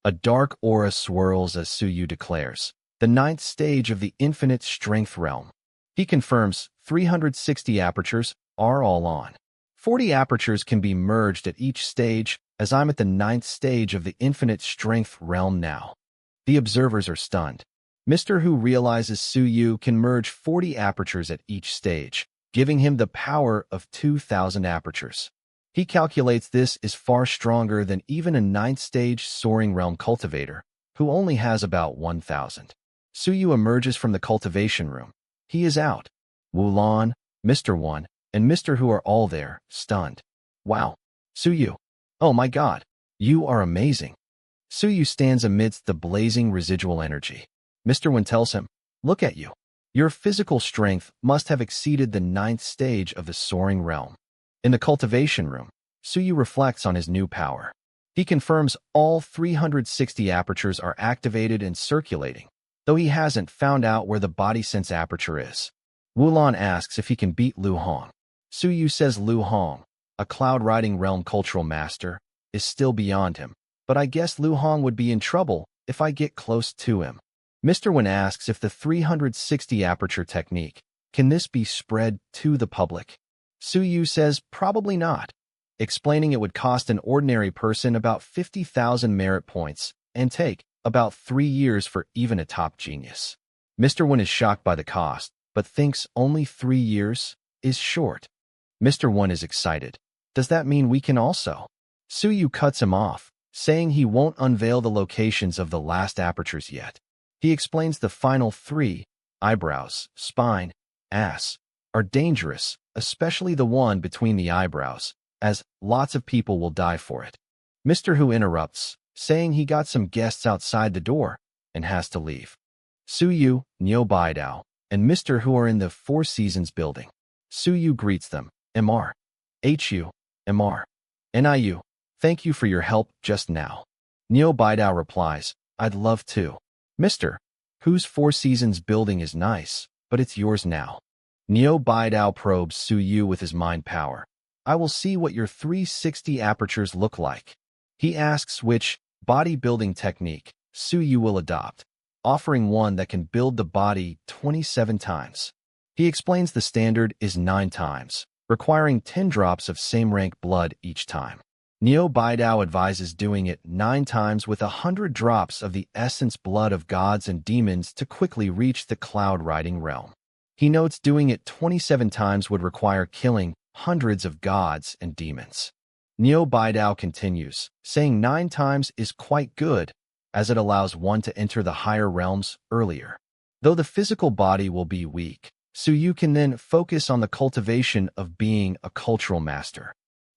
A dark aura swirls as Suyu declares, the 9th stage of the infinite strength realm. He confirms 360 apertures are all on. 40 apertures can be merged at each stage, as I'm at the 9th stage of the infinite strength realm now. The observers are stunned. Mr. Hu realizes Suyu can merge 40 apertures at each stage, giving him the power of 2,000 apertures. He calculates this is far stronger than even a 9th stage soaring realm cultivator, who only has about 1,000. Suyu emerges from the cultivation room. He is out. Wulan, Mr. One, and Mr. Hu are all there, stunned. Wow. Suyu. Oh my God. You are amazing. Suyu stands amidst the blazing residual energy. Mr. Wen tells him, look at you. Your physical strength must have exceeded the 9th stage of the soaring realm. In the cultivation room, Suyu reflects on his new power. He confirms all 360 apertures are activated and circulating. though he hasn't found out where the body sense aperture is. Wulon asks if he can beat Lu Hong. Suyu says Lu Hong, a cloud-riding realm cultural master, is still beyond him, but I guess Lu Hong would be in trouble if I get close to him. Mr. Wen asks if the 360 aperture technique, can this be spread to the public? Suyu says probably not, explaining it would cost an ordinary person about 50,000 merit points and take about 3 years for even a top genius. Mr. Wen is shocked by the cost, but thinks only 3 years is short. Mr. Wen is excited. Does that mean we can also? Suyu cuts him off, saying he won't unveil the locations of the last apertures yet. He explains the final 3, eyebrows, spine, ass, are dangerous, especially the one between the eyebrows, as lots of people will die for it. Mr. Hu interrupts, saying he got some guests outside the door and has to leave. Suyu, Niu Baidao, and Mr. Hu are in the Four Seasons building. Suyu greets them. Mr. Hu, Mr. Niu, thank you for your help just now. Niu Baidao replies, I'd love to. Mr. Hu's Four Seasons building is nice, but it's yours now. Niu Baidao probes Suyu with his mind power. I will see what your 360 apertures look like. He asks which bodybuilding technique Suyu will adopt, offering one that can build the body 27 times. He explains the standard is 9 times, requiring 10 drops of same-rank blood each time. Niu Baidao advises doing it 9 times with 100 drops of the essence blood of gods and demons to quickly reach the cloud-riding realm. He notes doing it 27 times would require killing hundreds of gods and demons. Niu Baidao continues, saying 9 times is quite good, as it allows one to enter the higher realms earlier. Though the physical body will be weak, Suyu can then focus on the cultivation of being a cultural master.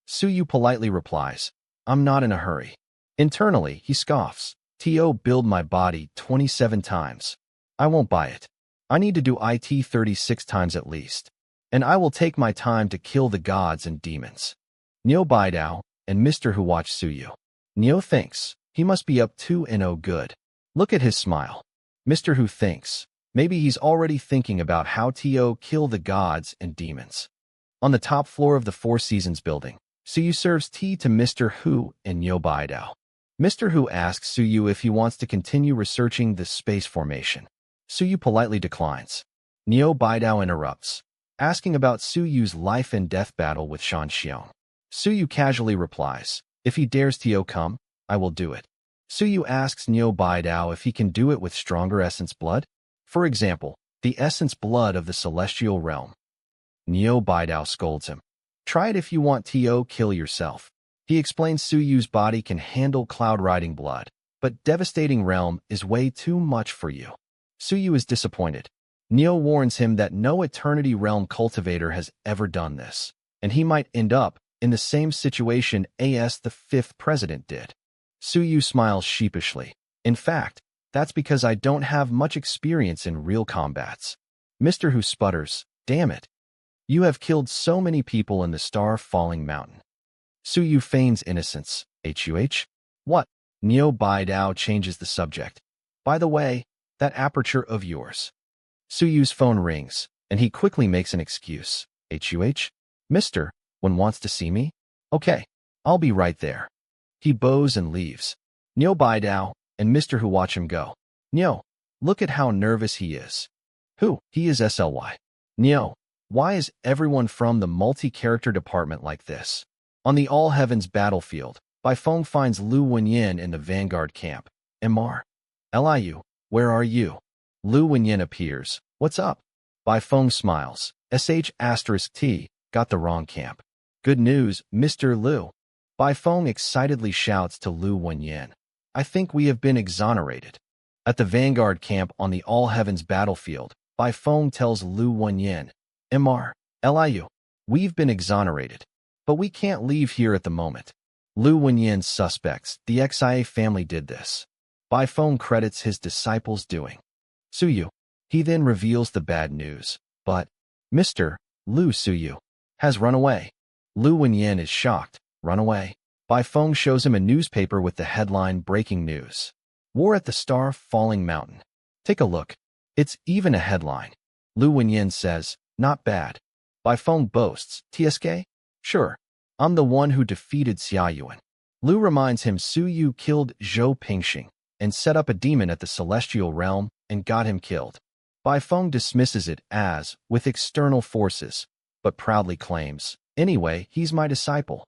Suyu politely replies, I'm not in a hurry. Internally, he scoffs, To build my body 27 times. I won't buy it. I need to do it 36 times at least. And I will take my time to kill the gods and demons. Niu Baidao and Mr. Hu watch Suyu. Niu thinks, he must be up to no good. Look at his smile. Mr. Hu thinks, maybe he's already thinking about how To kill the gods and demons. On the top floor of the Four Seasons building, Suyu serves tea to Mr. Hu and Niu Baidao. Mr. Hu asks Suyu if he wants to continue researching the space formation. Suyu politely declines. Niu Baidao interrupts, asking about Suyu's life and death battle with Shan Xiong. Suyu casually replies, if he dares To come, I will do it. Suyu asks Niu Baidao if he can do it with stronger essence blood. For example, the essence blood of the celestial realm. Niu Baidao scolds him. Try it if you want To kill yourself. He explains Suyu's body can handle cloud-riding blood, but devastating realm is way too much for you. Suyu is disappointed. Niu warns him that no Eternity Realm cultivator has ever done this, and he might end up in the same situation as the 5th president did. Suyu smiles sheepishly. In fact, that's because I don't have much experience in real combats. Mr. Hu sputters, damn it. You have killed so many people in the Star-Falling Mountain. Suyu feigns innocence. What? Niu Baidao changes the subject. By the way, that aperture of yours. Suyu's phone rings, and he quickly makes an excuse. Mr. Wen wants to see me? Okay, I'll be right there. He bows and leaves. Niu Baidao and Mr. Hu watch him go. Niu, look at how nervous he is. Who? He is SLY. Niu, why is everyone from the multi-character department like this? On the All Heavens battlefield, Baifeng finds Lu Wenyin in the Vanguard camp. Mr. Liu, where are you? Lu Wenyin appears. What's up? Baifeng smiles. *T, got the wrong camp. Good news, Mr. Lu. Baifeng excitedly shouts to Lu Wenyin. I think we have been exonerated. At the Vanguard camp on the All Heavens battlefield, Baifeng tells Lu Wenyin, Mr. Liu, we've been exonerated, but we can't leave here at the moment. Lu Wenyin suspects the Xia family did this. Baifeng credits his disciples doing. Suyu. He then reveals the bad news, but Mr. Lu Suyu has run away. Lu Wenyin is shocked. Run away. Baifeng shows him a newspaper with the headline Breaking News. War at the Star-Falling Mountain. Take a look. It's even a headline. Lu Wenyin says, not bad. Bai Feng boasts, TSK? Sure. I'm the one who defeated Xia Yuan. Lu reminds him Su Yu killed Zhou Pingxing and set up a demon at the celestial realm and got him killed. Bai Feng dismisses it as, with external forces, but proudly claims, anyway, he's my disciple.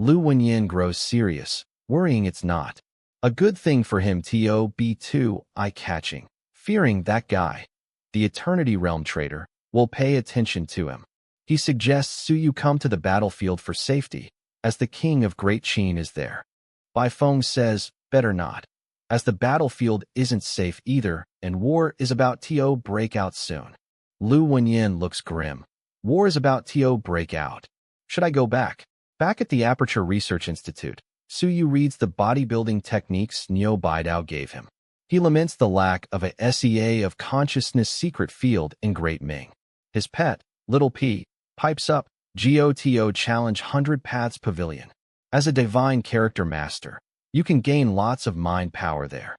Lu Wenyin grows serious, worrying it's not. A good thing for him to be too eye-catching, fearing that guy, the Eternity Realm trader, will pay attention to him. He suggests Su Yu come to the battlefield for safety, as the king of Great Qin is there. Bai Feng says, better not, as the battlefield isn't safe either, and war is about to break out soon. Lu Wenyin looks grim. War is about to break out. Should I go back? Back at the Aperture Research Institute, Su Yu reads the bodybuilding techniques Niu Baidao gave him. He laments the lack of a SEA of consciousness secret field in Great Ming. His pet, Little P, pipes up, GOTO Challenge 100 Paths Pavilion. As a divine character master, you can gain lots of mind power there.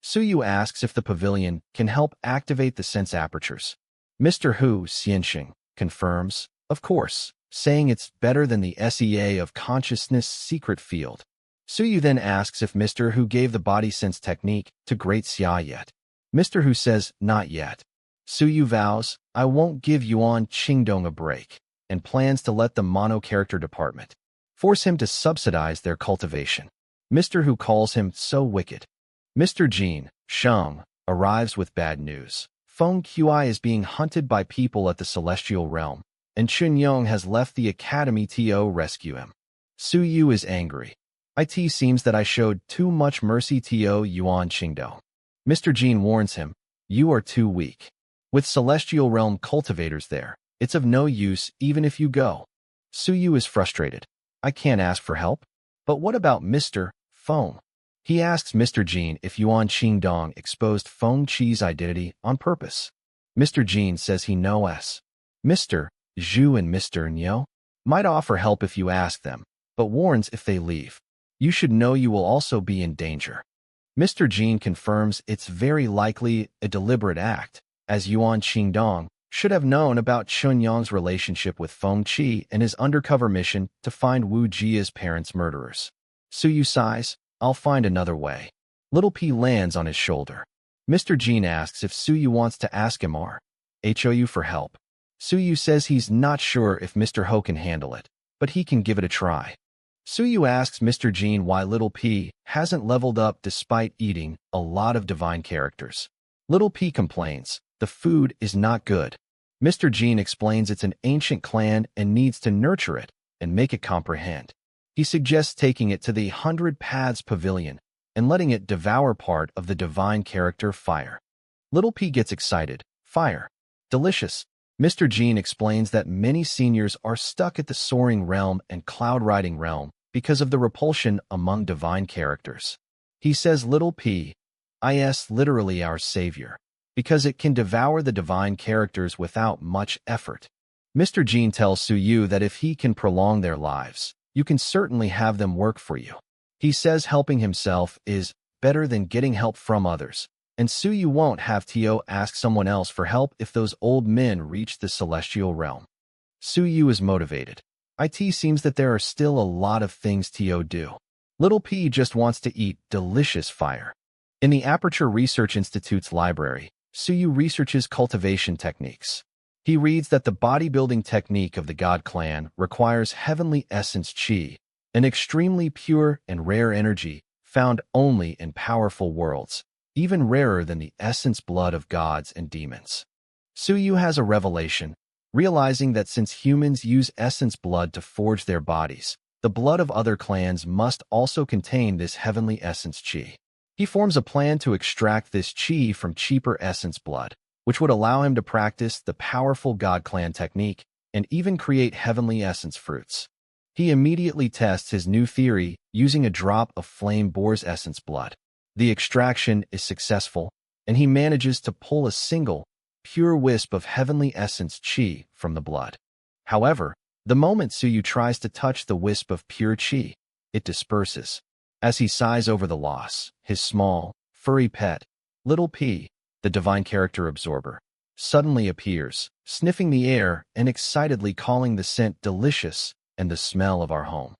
Su Yu asks if the pavilion can help activate the sense apertures. Mr. Hu Xianxing confirms, of course, saying it's better than the SEA of consciousness secret field. Su Yu then asks if Mr. Hu gave the body sense technique to Great Xia yet. Mr. Hu says, not yet. Su Yu vows, I won't give Yuan Qingdong a break, and plans to let the mono-character department force him to subsidize their cultivation. Mr. Hu calls him so wicked. Mr. Jin, Sheng, arrives with bad news. Feng Qi is being hunted by people at the Celestial Realm, and Chun Yong has left the academy to rescue him. Su Yu is angry. It seems that I showed too much mercy to Yuan Qingdong. Mr. Jin warns him, you are too weak. With Celestial Realm cultivators there, it's of no use even if you go. Su Yu is frustrated. I can't ask for help. But what about Mr. Feng? He asks Mr. Jin if Yuan Qingdong exposed Feng Qi's identity on purpose. Mr. Jin says he knows. Mr. Zhu and Mr. Niu might offer help if you ask them, but warns if they leave. You should know you will also be in danger. Mr. Jin confirms it's very likely a deliberate act, as Yuan Qingdong should have known about Chun Yong's relationship with Feng Qi and his undercover mission to find Wu Jia's parents' murderers. Su Yu sighs, I'll find another way. Little P lands on his shoulder. Mr. Jin asks if Su Yu wants to ask him Hou for help. Su Yu says he's not sure if Mr. Ho can handle it, but he can give it a try. Su Yu asks Mr. Jin why Little P hasn't leveled up despite eating a lot of divine characters. Little P complains, the food is not good. Mr. Jin explains it's an ancient clan and needs to nurture it and make it comprehend. He suggests taking it to the 100 Paths Pavilion and letting it devour part of the divine character fire. Little P gets excited. Fire. Delicious. Mr. Jin explains that many seniors are stuck at the soaring realm and cloud riding realm because of the repulsion among divine characters. He says Little P is literally our savior, because it can devour the divine characters without much effort. Mr. Jin tells Su Yu that if he can prolong their lives, you can certainly have them work for you. He says helping himself is better than getting help from others, and Su Yu won't have to ask someone else for help if those old men reach the celestial realm. Su Yu is motivated. It seems that there are still a lot of things to do. Little P just wants to eat delicious fire. In the Aperture Research Institute's library, Su Yu researches cultivation techniques. He reads that the bodybuilding technique of the God Clan requires heavenly essence qi, an extremely pure and rare energy found only in powerful worlds, even rarer than the essence blood of gods and demons. Su Yu has a revelation, realizing that since humans use essence blood to forge their bodies, the blood of other clans must also contain this heavenly essence qi. He forms a plan to extract this qi from cheaper essence blood, which would allow him to practice the powerful God Clan technique and even create heavenly essence fruits. He immediately tests his new theory using a drop of Flame Boar's essence blood. The extraction is successful, and he manages to pull a single, pure wisp of heavenly essence qi from the blood. However, the moment Su Yu tries to touch the wisp of pure qi, it disperses. As he sighs over the loss, his small, furry pet, Little P, the divine character absorber, suddenly appears, sniffing the air and excitedly calling the scent delicious and the smell of our home.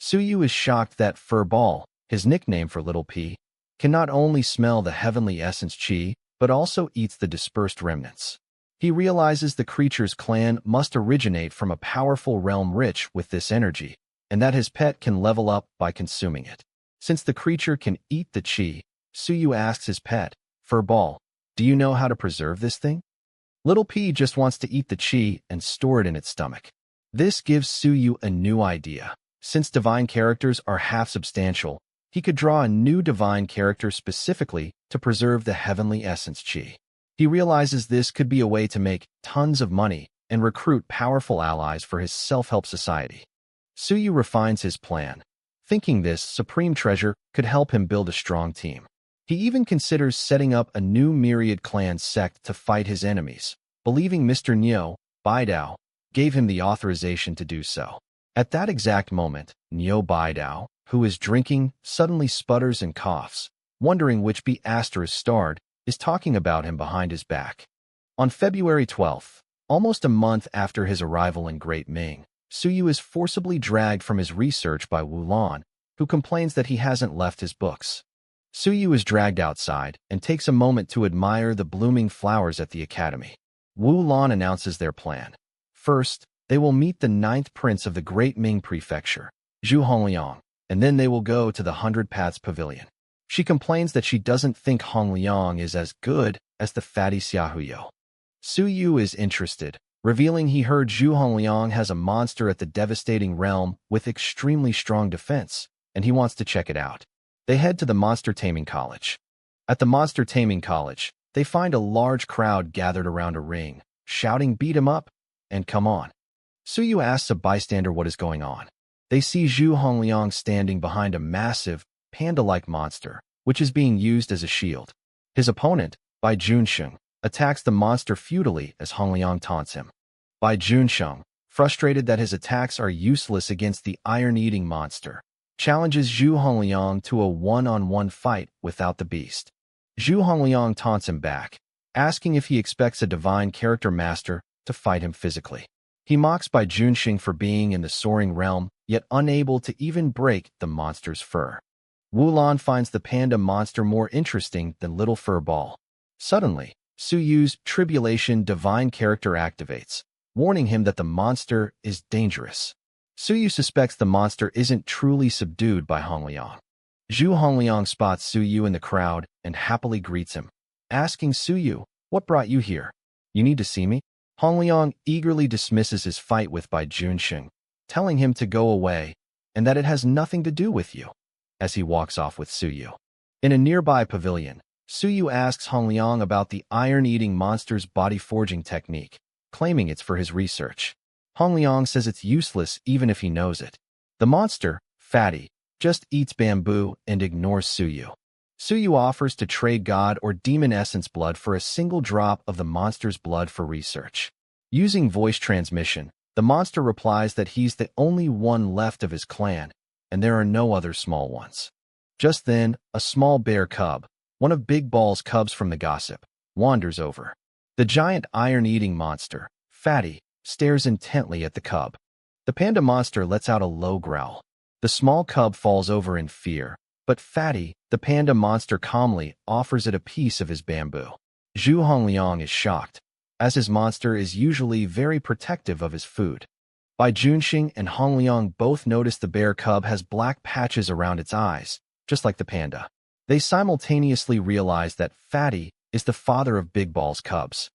Suyu is shocked that Furball, his nickname for Little P, can not only smell the heavenly essence chi, but also eats the dispersed remnants. He realizes the creature's clan must originate from a powerful realm rich with this energy, and that his pet can level up by consuming it. Since the creature can eat the chi, Suyu asks his pet, Furball, do you know how to preserve this thing? Little P just wants to eat the chi and store it in its stomach. This gives Suyu a new idea. Since divine characters are half substantial, he could draw a new divine character specifically to preserve the heavenly essence chi. He realizes this could be a way to make tons of money and recruit powerful allies for his self-help society. Suyu refines his plan, thinking this supreme treasure could help him build a strong team. He even considers setting up a new Myriad Clan sect to fight his enemies, believing Mr. Nyo, Baidao, gave him the authorization to do so. At that exact moment, Nyo Baidao, who is drinking, suddenly sputters and coughs, wondering which B** starred, is talking about him behind his back. On February 12th, almost a month after his arrival in Great Ming, Suyu is forcibly dragged from his research by Wu Lan, who complains that he hasn't left his books. Suyu is dragged outside and takes a moment to admire the blooming flowers at the academy. Wu Lan announces their plan. First, they will meet the 9th prince of the Great Ming Prefecture, Zhu Hongliang, and then they will go to the 100 Paths Pavilion. She complains that she doesn't think Hongliang is as good as the fatty Xiaohuyo. Suyu is interested, revealing he heard Zhu Hongliang has a monster at the devastating realm with extremely strong defense, and he wants to check it out. They head to the Monster Taming College. At the Monster Taming College, they find a large crowd gathered around a ring, shouting "Beat him up!" and "Come on." Suyu asks a bystander what is going on. They see Zhu Hongliang standing behind a massive, panda-like monster, which is being used as a shield. His opponent, Bai Junsheng, attacks the monster futilely as Hongliang taunts him. Bai Junsheng, frustrated that his attacks are useless against the iron-eating monster, challenges Zhu Hongliang to a one-on-one fight without the beast. Zhu Hongliang taunts him back, asking if he expects a divine character master to fight him physically. He mocks Bai Junsheng for being in the soaring realm, yet unable to even break the monster's fur. Wu Lan finds the panda monster more interesting than Little Furball. Suddenly, Suyu's Tribulation divine character activates, warning him that the monster is dangerous. Suyu suspects the monster isn't truly subdued by Hongliang. Zhu Hongliang spots Suyu in the crowd and happily greets him, asking Suyu, "What brought you here? You need to see me?" Hongliang eagerly dismisses his fight with Bai Junsheng, telling him to go away and that it has nothing to do with you, as he walks off with Suyu. In a nearby pavilion, Suyu asks Hongliang about the iron-eating monster's body-forging technique, claiming it's for his research. Hongliang says it's useless even if he knows it. The monster, Fatty, just eats bamboo and ignores Suyu. Suyu offers to trade god or demon essence blood for a single drop of the monster's blood for research. Using voice transmission, the monster replies that he's the only one left of his clan, and there are no other small ones. Just then, a small bear cub, one of Big Ball's cubs from the gossip, wanders over. The giant iron-eating monster, Fatty, stares intently at the cub. The panda monster lets out a low growl. The small cub falls over in fear, but Fatty, the panda monster, calmly offers it a piece of his bamboo. Zhu Hongliang is shocked, as his monster is usually very protective of his food. Bai Junsheng and Hongliang both notice the bear cub has black patches around its eyes, just like the panda. They simultaneously realize that Fatty is the father of Big Ball's cubs.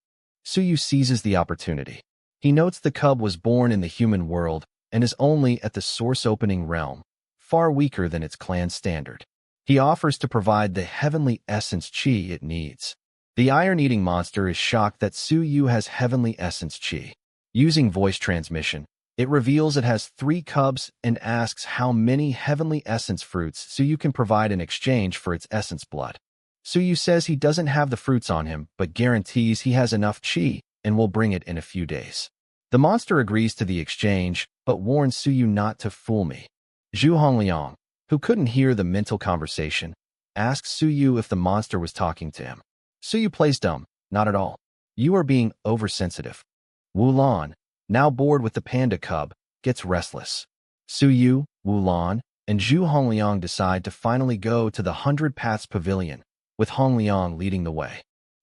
Suyu seizes the opportunity. He notes the cub was born in the human world and is only at the source opening realm, far weaker than its clan standard. He offers to provide the heavenly essence chi it needs. The iron-eating monster is shocked that Suyu has heavenly essence chi. Using voice transmission, it reveals it has 3 cubs and asks how many heavenly essence fruits Suyu can provide in exchange for its essence blood. Suyu says he doesn't have the fruits on him, but guarantees he has enough chi and will bring it in a few days. The monster agrees to the exchange, but warns Suyu not to fool me. Zhu Hongliang, who couldn't hear the mental conversation, asks Suyu if the monster was talking to him. Suyu plays dumb. Not at all. You are being oversensitive. Wulan, now bored with the panda cub, gets restless. Suyu, Wulan, and Zhu Hongliang decide to finally go to the 100 Paths Pavilion, with Hongliang leading the way.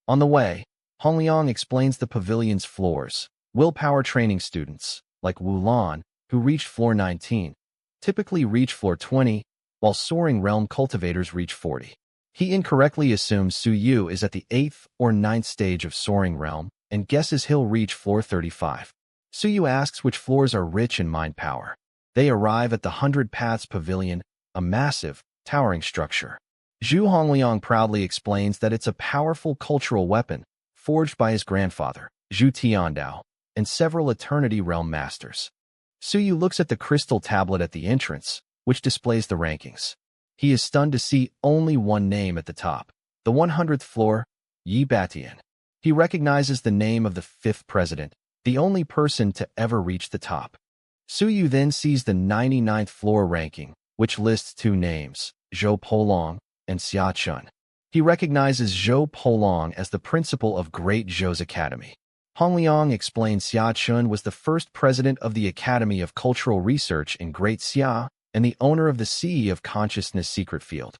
On the way, Hongliang explains the pavilion's floors. Willpower training students, like Wulan, who reached floor 19, typically reach floor 20, while soaring realm cultivators reach 40. He incorrectly assumes Suyu is at the 8th or 9th stage of soaring realm and guesses he'll reach floor 35. Suyu asks which floors are rich in mind power. They arrive at the 100 Paths Pavilion, a massive, towering structure. Zhu Hongliang proudly explains that it's a powerful cultural weapon, forged by his grandfather, Zhu Tiandao, and several Eternity Realm masters. Suyu looks at the crystal tablet at the entrance, which displays the rankings. He is stunned to see only one name at the top, the 100th floor, Yi Batian. He recognizes the name of the 5th president, the only person to ever reach the top. Suyu then sees the 99th floor ranking, which lists two names, Zhou Polong and Xia Chun. He recognizes Zhou Polong as the principal of Great Zhou's Academy. Hongliang explains Xia Chun was the first president of the Academy of Cultural Research in Great Xia and the owner of the Sea of Consciousness secret field.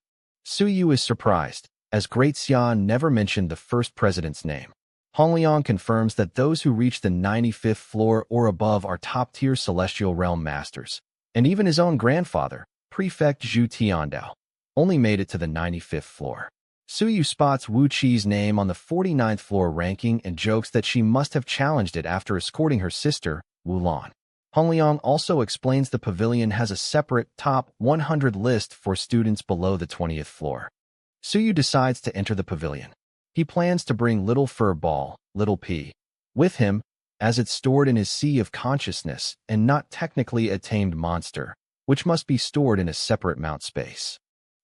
Suyu is surprised, as Great Xia never mentioned the first president's name. Hongliang confirms that those who reach the 95th floor or above are top-tier celestial realm masters, and even his own grandfather, Prefect Zhu Tiandao, only made it to the 95th floor. Suyu spots Wu Qi's name on the 49th floor ranking and jokes that she must have challenged it after escorting her sister, Wulan. Hongliang also explains the pavilion has a separate top 100 list for students below the 20th floor. Suyu decides to enter the pavilion. He plans to bring Little Fur Ball, Little P, with him, as it's stored in his Sea of Consciousness and not technically a tamed monster, which must be stored in a separate mount space.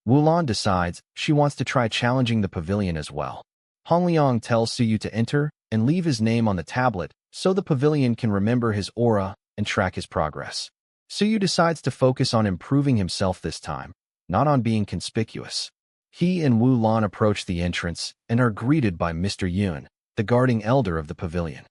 Wulan decides she wants to try challenging the pavilion as well. Hongliang tells Suyu to enter and leave his name on the tablet so the pavilion can remember his aura and track his progress. Suyu decides to focus on improving himself this time, not on being conspicuous. He and Wulan approach the entrance and are greeted by Mr. Yun, the guarding elder of the pavilion.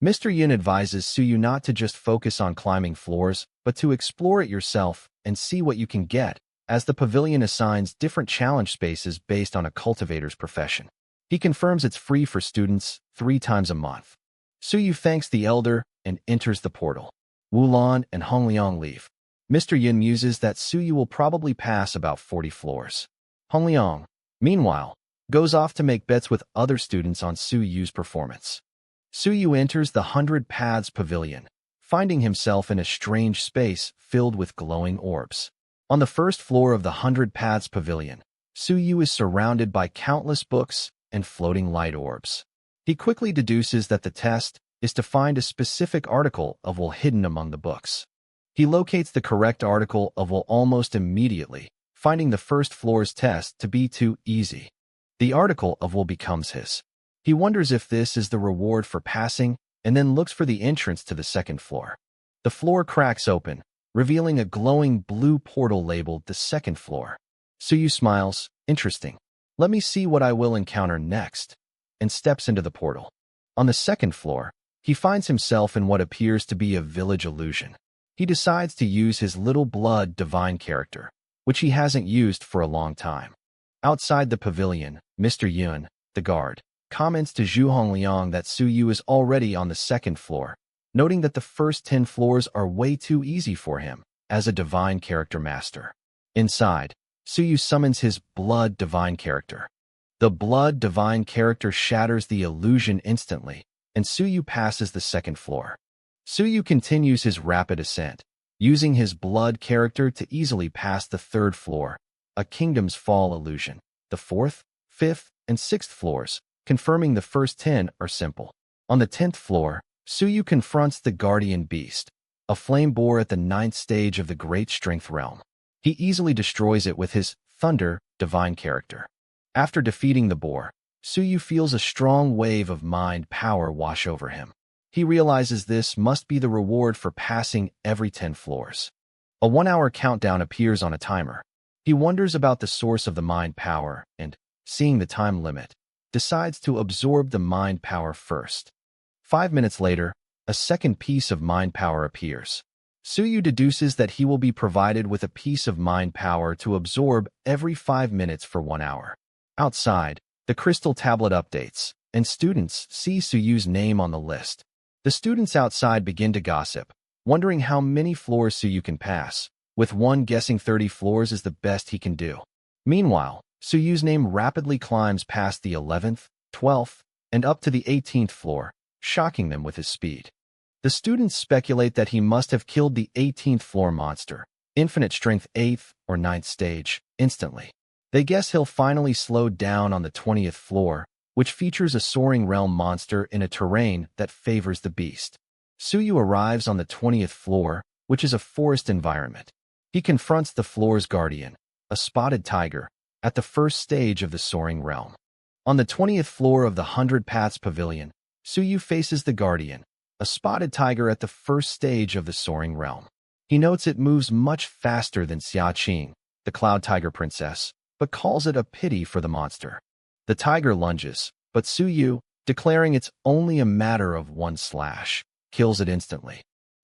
Mr. Yun advises Suyu not to just focus on climbing floors, but to explore it yourself and see what you can get, as the pavilion assigns different challenge spaces based on a cultivator's profession. He confirms it's free for students 3 times a month. Suyu thanks the elder and enters the portal. Wulan and Hongliang leave. Mr. Yin muses that Suyu will probably pass about 40 floors. Hongliang, meanwhile, goes off to make bets with other students on Suyu's performance. Suyu enters the 100 Paths Pavilion, finding himself in a strange space filled with glowing orbs. On the first floor of the 100 Paths Pavilion, Suyu is surrounded by countless books and floating light orbs. He quickly deduces that the test is to find a specific article of will hidden among the books. He locates the correct article of will almost immediately, finding the first floor's test to be too easy. The article of will becomes his. He wonders if this is the reward for passing and then looks for the entrance to the second floor. The floor cracks open, revealing a glowing blue portal labeled the second floor. Suyu smiles, interesting. Let me see what I will encounter next, and steps into the portal. On the second floor, he finds himself in what appears to be a village illusion. He decides to use his little blood divine character, which he hasn't used for a long time. Outside the pavilion, Mr. Yun, the guard, comments to Zhu Hongliang that Suyu is already on the second floor, noting that the first 10 floors are way too easy for him, as a divine character master. Inside, Suyu summons his blood divine character. The blood divine character shatters the illusion instantly, and Suyu passes the second floor. Suyu continues his rapid ascent, using his blood character to easily pass the third floor, a Kingdom's Fall illusion, the 4th, 5th, and 6th floors, confirming the first 10 are simple. On the 10th floor, Suyu confronts the Guardian Beast, a flame boar at the 9th stage of the Great Strength Realm. He easily destroys it with his Thunder divine character. After defeating the boar, Suyu feels a strong wave of mind power wash over him. He realizes this must be the reward for passing every 10 floors. A 1-hour countdown appears on a timer. He wonders about the source of the mind power and, seeing the time limit, decides to absorb the mind power first. 5 minutes later, a second piece of mind power appears. Suyu deduces that he will be provided with a piece of mind power to absorb every 5 minutes for 1 hour. Outside, the crystal tablet updates, and students see Suyu's name on the list. The students outside begin to gossip, wondering how many floors Suyu can pass, with one guessing 30 floors is the best he can do. Meanwhile, Suyu's name rapidly climbs past the 11th, 12th, and up to the 18th floor, shocking them with his speed. The students speculate that he must have killed the 18th floor monster, infinite strength 8th or 9th stage, instantly. They guess he'll finally slow down on the 20th floor, which features a soaring realm monster in a terrain that favors the beast. Suyu arrives on the 20th floor, which is a forest environment. He confronts the floor's guardian, a spotted tiger, at the first stage of the soaring realm. On the 20th floor of the 100 Paths Pavilion, Suyu faces the guardian, a spotted tiger at the first stage of the soaring realm. He notes it moves much faster than Xiaqing, the cloud tiger princess, but calls it a pity for the monster. The tiger lunges, but Suyu, declaring it's only a matter of one slash, kills it instantly.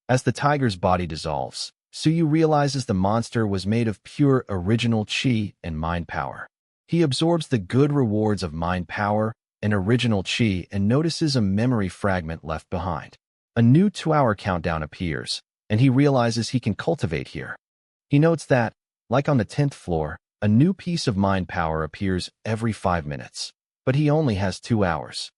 As the tiger's body dissolves, Suyu realizes the monster was made of pure original chi and mind power. He absorbs the good rewards of mind power and original chi and notices a memory fragment left behind. A new 2-hour countdown appears, and he realizes he can cultivate here. He notes that, like on the 10th floor, a new piece of mind power appears every 5 minutes, but he only has 2 hours.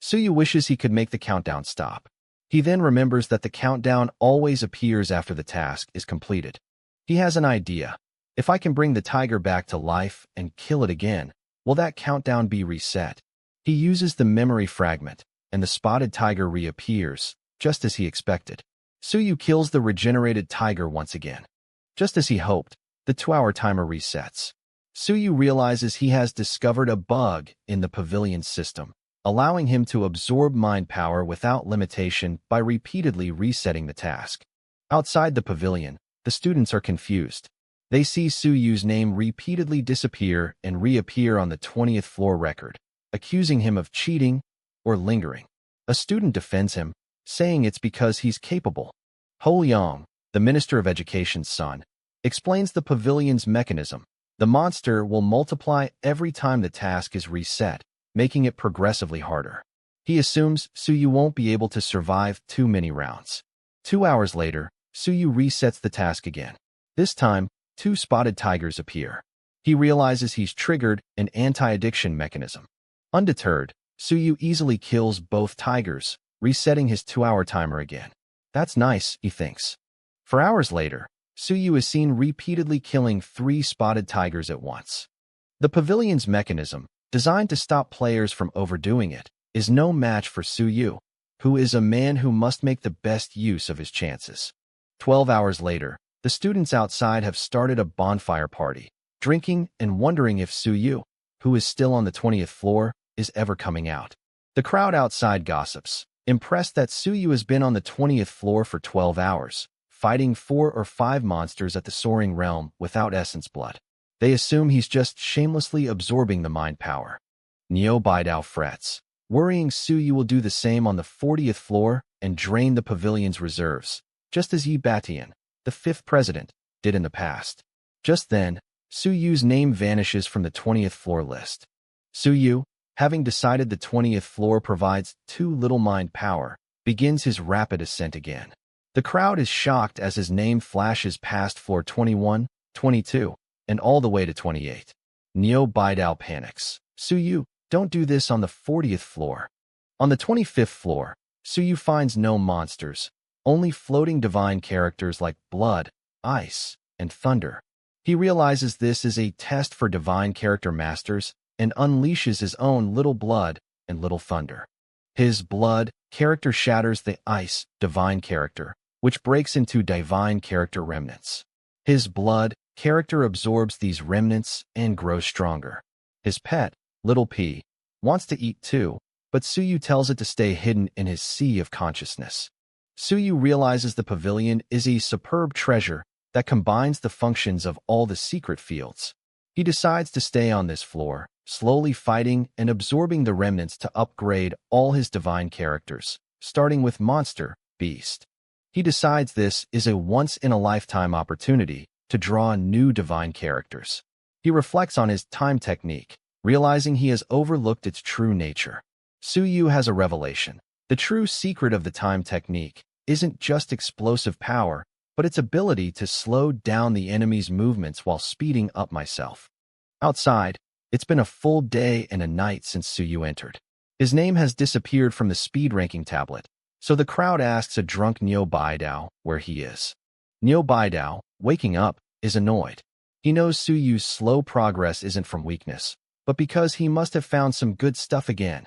Suyu wishes he could make the countdown stop. He then remembers that the countdown always appears after the task is completed. He has an idea. If I can bring the tiger back to life and kill it again, will that countdown be reset? He uses the memory fragment, and the spotted tiger reappears, just as he expected. Suyu kills the regenerated tiger once again. Just as he hoped, the 2-hour timer resets. Suyu realizes he has discovered a bug in the pavilion system, allowing him to absorb mind power without limitation by repeatedly resetting the task. Outside the pavilion, the students are confused. They see Suyu's name repeatedly disappear and reappear on the 20th floor record, accusing him of cheating or lingering. A student defends him, saying it's because he's capable. Ho Yang, the Minister of Education's son, explains the pavilion's mechanism. The monster will multiply every time the task is reset, making it progressively harder. He assumes Suyu won't be able to survive too many rounds. 2 hours later, Suyu resets the task again. This time, 2 spotted tigers appear. He realizes he's triggered an anti-addiction mechanism. Undeterred, Suyu easily kills both tigers, resetting his 2-hour timer again. That's nice, he thinks. For hours later, Suyu is seen repeatedly killing 3 spotted tigers at once. The pavilion's mechanism, designed to stop players from overdoing it, is no match for Suyu, who is a man who must make the best use of his chances. 12 hours later, the students outside have started a bonfire party, drinking and wondering if Suyu, who is still on the 20th floor, is ever coming out. The crowd outside gossips, impressed that Suyu has been on the 20th floor for 12 hours, fighting 4 or 5 monsters at the soaring realm without essence blood. They assume he's just shamelessly absorbing the mind power. Neo Baidao frets, worrying Suyu will do the same on the 40th floor and drain the pavilion's reserves, just as Yi Batian, the 5th president, did in the past. Just then, Suyu's name vanishes from the 20th floor list. Suyu, having decided the 20th floor provides too little mind power, begins his rapid ascent again. The crowd is shocked as his name flashes past floor 21, 22, and all the way to 28. Neo Baidao panics. Suyu, don't do this on the 40th floor. On the 25th floor, Suyu finds no monsters, only floating divine characters like blood, ice, and thunder. He realizes this is a test for divine character masters and unleashes his own little blood and little thunder. His blood character shatters the ice divine character, which breaks into divine character remnants. His blood character absorbs these remnants and grows stronger. His pet, Little P, wants to eat too, but Suyu tells it to stay hidden in his sea of consciousness. Suyu realizes the pavilion is a superb treasure that combines the functions of all the secret fields. He decides to stay on this floor, slowly fighting and absorbing the remnants to upgrade all his divine characters, starting with Monster, Beast. He decides this is a once-in-a-lifetime opportunity to draw new divine characters. He reflects on his time technique, realizing he has overlooked its true nature. Suyu has a revelation. The true secret of the time technique isn't just explosive power, but its ability to slow down the enemy's movements while speeding up myself. Outside, it's been a full day and a night since Suyu entered. His name has disappeared from the speed ranking tablet, so the crowd asks a drunk Neo Baidao where he is. Neo Baidao, waking up, is annoyed. He knows Suyu's slow progress isn't from weakness, but because he must have found some good stuff again.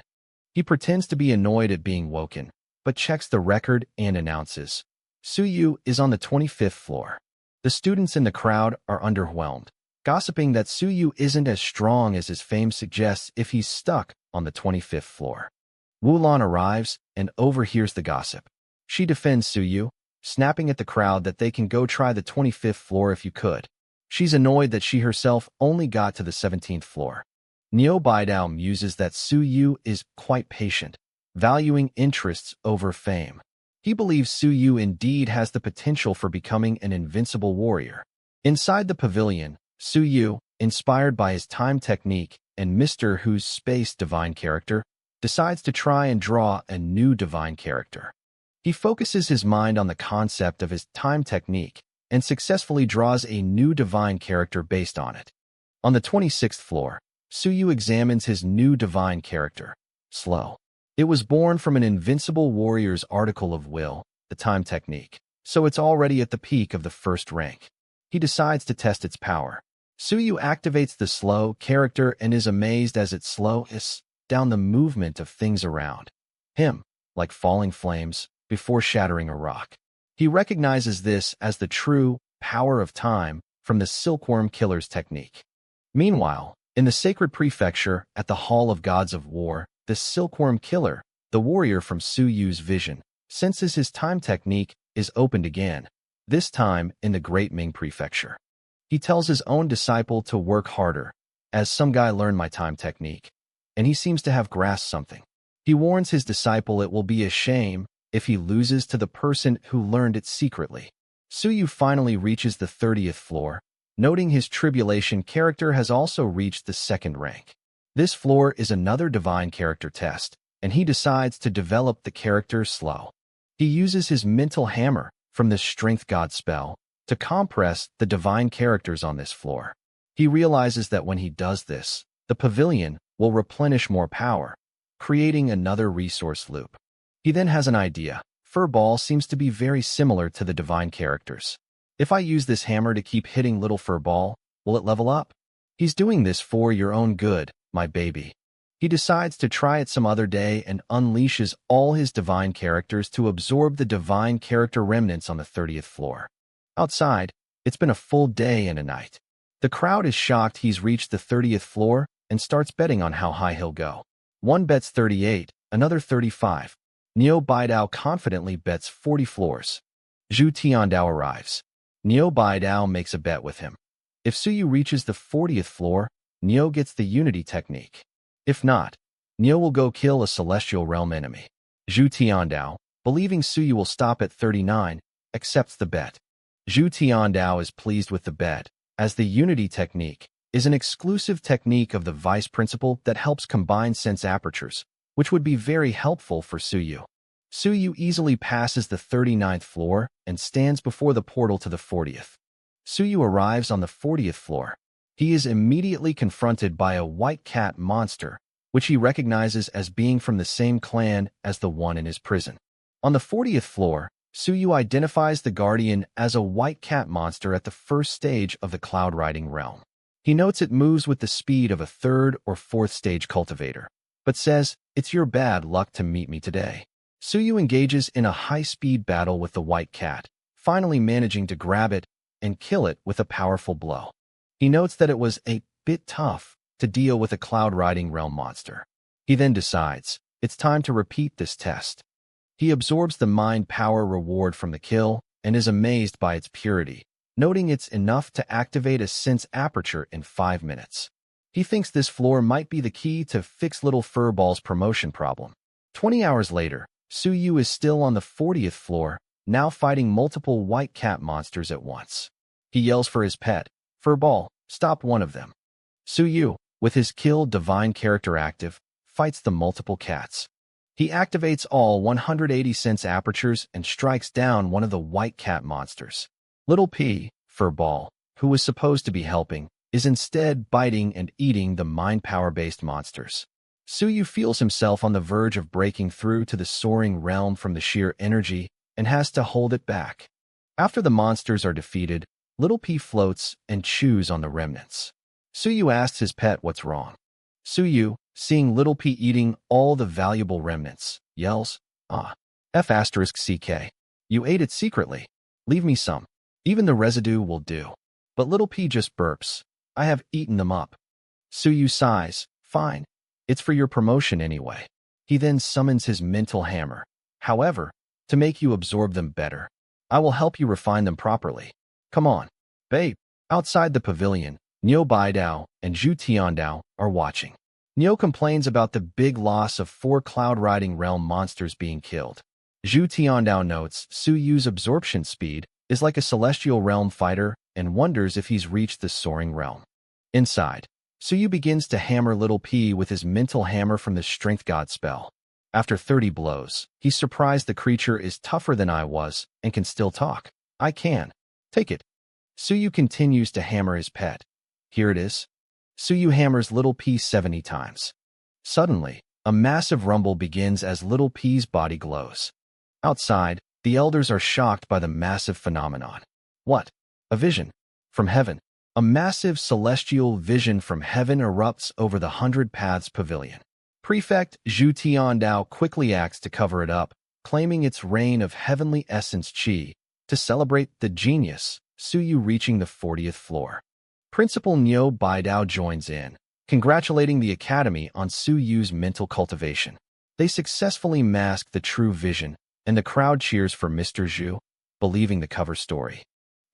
He pretends to be annoyed at being woken, but checks the record and announces, Suyu is on the 25th floor. The students in the crowd are underwhelmed, gossiping that Suyu isn't as strong as his fame suggests if he's stuck on the 25th floor. Wulan arrives and overhears the gossip. She defends Suyu, snapping at the crowd that they can go try the 25th floor if you could. She's annoyed that she herself only got to the 17th floor. Neo Baidao muses that Suyu is quite patient, valuing interests over fame. He believes Suyu indeed has the potential for becoming an invincible warrior. Inside the pavilion, Suyu, inspired by his time technique and Mr. Who's space divine character, decides to try and draw a new divine character. He focuses his mind on the concept of his time technique and successfully draws a new divine character based on it. On the 26th floor, Suyu examines his new divine character, Slow. It was born from an invincible warrior's article of will, the time technique, so it's already at the peak of the first rank. He decides to test its power. Suyu activates the Slow character and is amazed as it slows down the movement of things around him, like falling flames, before shattering a rock. He recognizes this as the true power of time from the Silkworm Killer's technique. Meanwhile, in the Sacred Prefecture at the Hall of Gods of War, the Silkworm Killer, the warrior from Suyu's vision, senses his time technique is opened again, this time in the Great Ming Prefecture. He tells his own disciple to work harder, as some guy learned my time technique, and he seems to have grasped something. He warns his disciple it will be a shame if he loses to the person who learned it secretly. Suyu finally reaches the 30th floor, noting his Tribulation character has also reached the 2nd rank. This floor is another divine character test, and he decides to develop the character Slow. He uses his mental hammer from the Strength God spell to compress the divine characters on this floor. He realizes that when he does this, the pavilion will replenish more power, creating another resource loop. He then has an idea. Furball seems to be very similar to the divine characters. If I use this hammer to keep hitting little Furball, will it level up? He's doing this for your own good, my baby. He decides to try it some other day and unleashes all his divine characters to absorb the divine character remnants on the 30th floor. Outside, it's been a full day and a night. The crowd is shocked he's reached the 30th floor and starts betting on how high he'll go. One bets 38, another 35. Neo Baidao confidently bets 40 floors. Zhu Tiandao arrives. Neo Baidao makes a bet with him. If Suyu reaches the 40th floor, Neo gets the Unity technique. If not, Neo will go kill a Celestial Realm enemy. Zhu Tiandao, believing Suyu will stop at 39, accepts the bet. Zhu Tiandao is pleased with the bet, as the Unity technique is an exclusive technique of the Vice Principal that helps combine sense apertures, which would be very helpful for Suyu. Suyu easily passes the 39th floor and stands before the portal to the 40th. Suyu arrives on the 40th floor. He is immediately confronted by a white cat monster, which he recognizes as being from the same clan as the one in his prison. On the 40th floor, Suyu identifies the guardian as a white cat monster at the first stage of the cloud riding realm. He notes it moves with the speed of a 3rd or 4th stage cultivator, but says, "It's your bad luck to meet me today." Suyu engages in a high-speed battle with the white cat, finally managing to grab it and kill it with a powerful blow. He notes that it was a bit tough to deal with a cloud-riding realm monster. He then decides, it's time to repeat this test. He absorbs the mind power reward from the kill and is amazed by its purity, noting it's enough to activate a sense aperture in 5 minutes. He thinks this floor might be the key to fix Little Furball's promotion problem. 20 hours later, Suyu is still on the 40th floor, now fighting multiple white cat monsters at once. He yells for his pet, Furball, stop one of them. Suyu, with his kill divine character active, fights the multiple cats. He activates all 180 sense apertures and strikes down one of the white cat monsters. Little P, Furball, who was supposed to be helping, is instead biting and eating the mind power-based monsters. Suyu feels himself on the verge of breaking through to the soaring realm from the sheer energy and has to hold it back. After the monsters are defeated, Little P floats and chews on the remnants. Suyu asks his pet what's wrong. Suyu, seeing Little P eating all the valuable remnants, yells, F***CK. You ate it secretly. Leave me some. Even the residue will do. But Little P just burps. I have eaten them up. Suyu sighs. Fine. It's for your promotion anyway. He then summons his mental hammer. However, to make you absorb them better, I will help you refine them properly. Come on. Babe. Outside the pavilion, Niu Baidao and Zhu Tiandao are watching. Niu complains about the big loss of 4 cloud-riding realm monsters being killed. Zhu Tiandao notes Suyu's absorption speed is like a celestial realm fighter and wonders if he's reached the soaring realm. Inside, Suyu begins to hammer Little P with his mental hammer from the Strength God spell. After 30 blows, he's surprised the creature is tougher than I was and can still talk. I can. Take it. Suyu continues to hammer his pet. Here it is. Suyu hammers Little P 70 times. Suddenly, a massive rumble begins as Little P's body glows. Outside, the elders are shocked by the massive phenomenon. What? A vision? From heaven. A massive celestial vision from heaven erupts over the 100 Paths Pavilion. Prefect Zhu Tiandao quickly acts to cover it up, claiming its reign of heavenly essence Qi, to celebrate the genius, Suyu reaching the 40th floor. Principal Niu Baidao joins in, congratulating the Academy on Suyu's mental cultivation. They successfully mask the true vision, and the crowd cheers for Mr. Zhu, believing the cover story.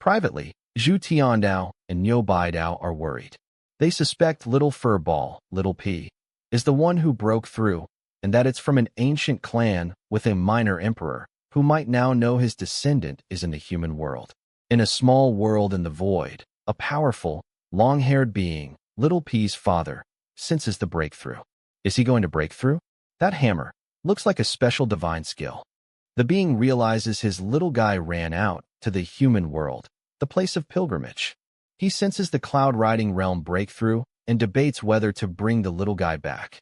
Privately, Zhu Tiandao and Niu Baidao are worried. They suspect Little Furball, Little P, is the one who broke through, and that it's from an ancient clan with a minor emperor, who might now know his descendant is in the human world. In a small world in the void, a powerful, long-haired being, Little P's father, senses the breakthrough. Is he going to break through? That hammer looks like a special divine skill. The being realizes his little guy ran out to the human world, the place of pilgrimage. He senses the cloud-riding realm breakthrough and debates whether to bring the little guy back.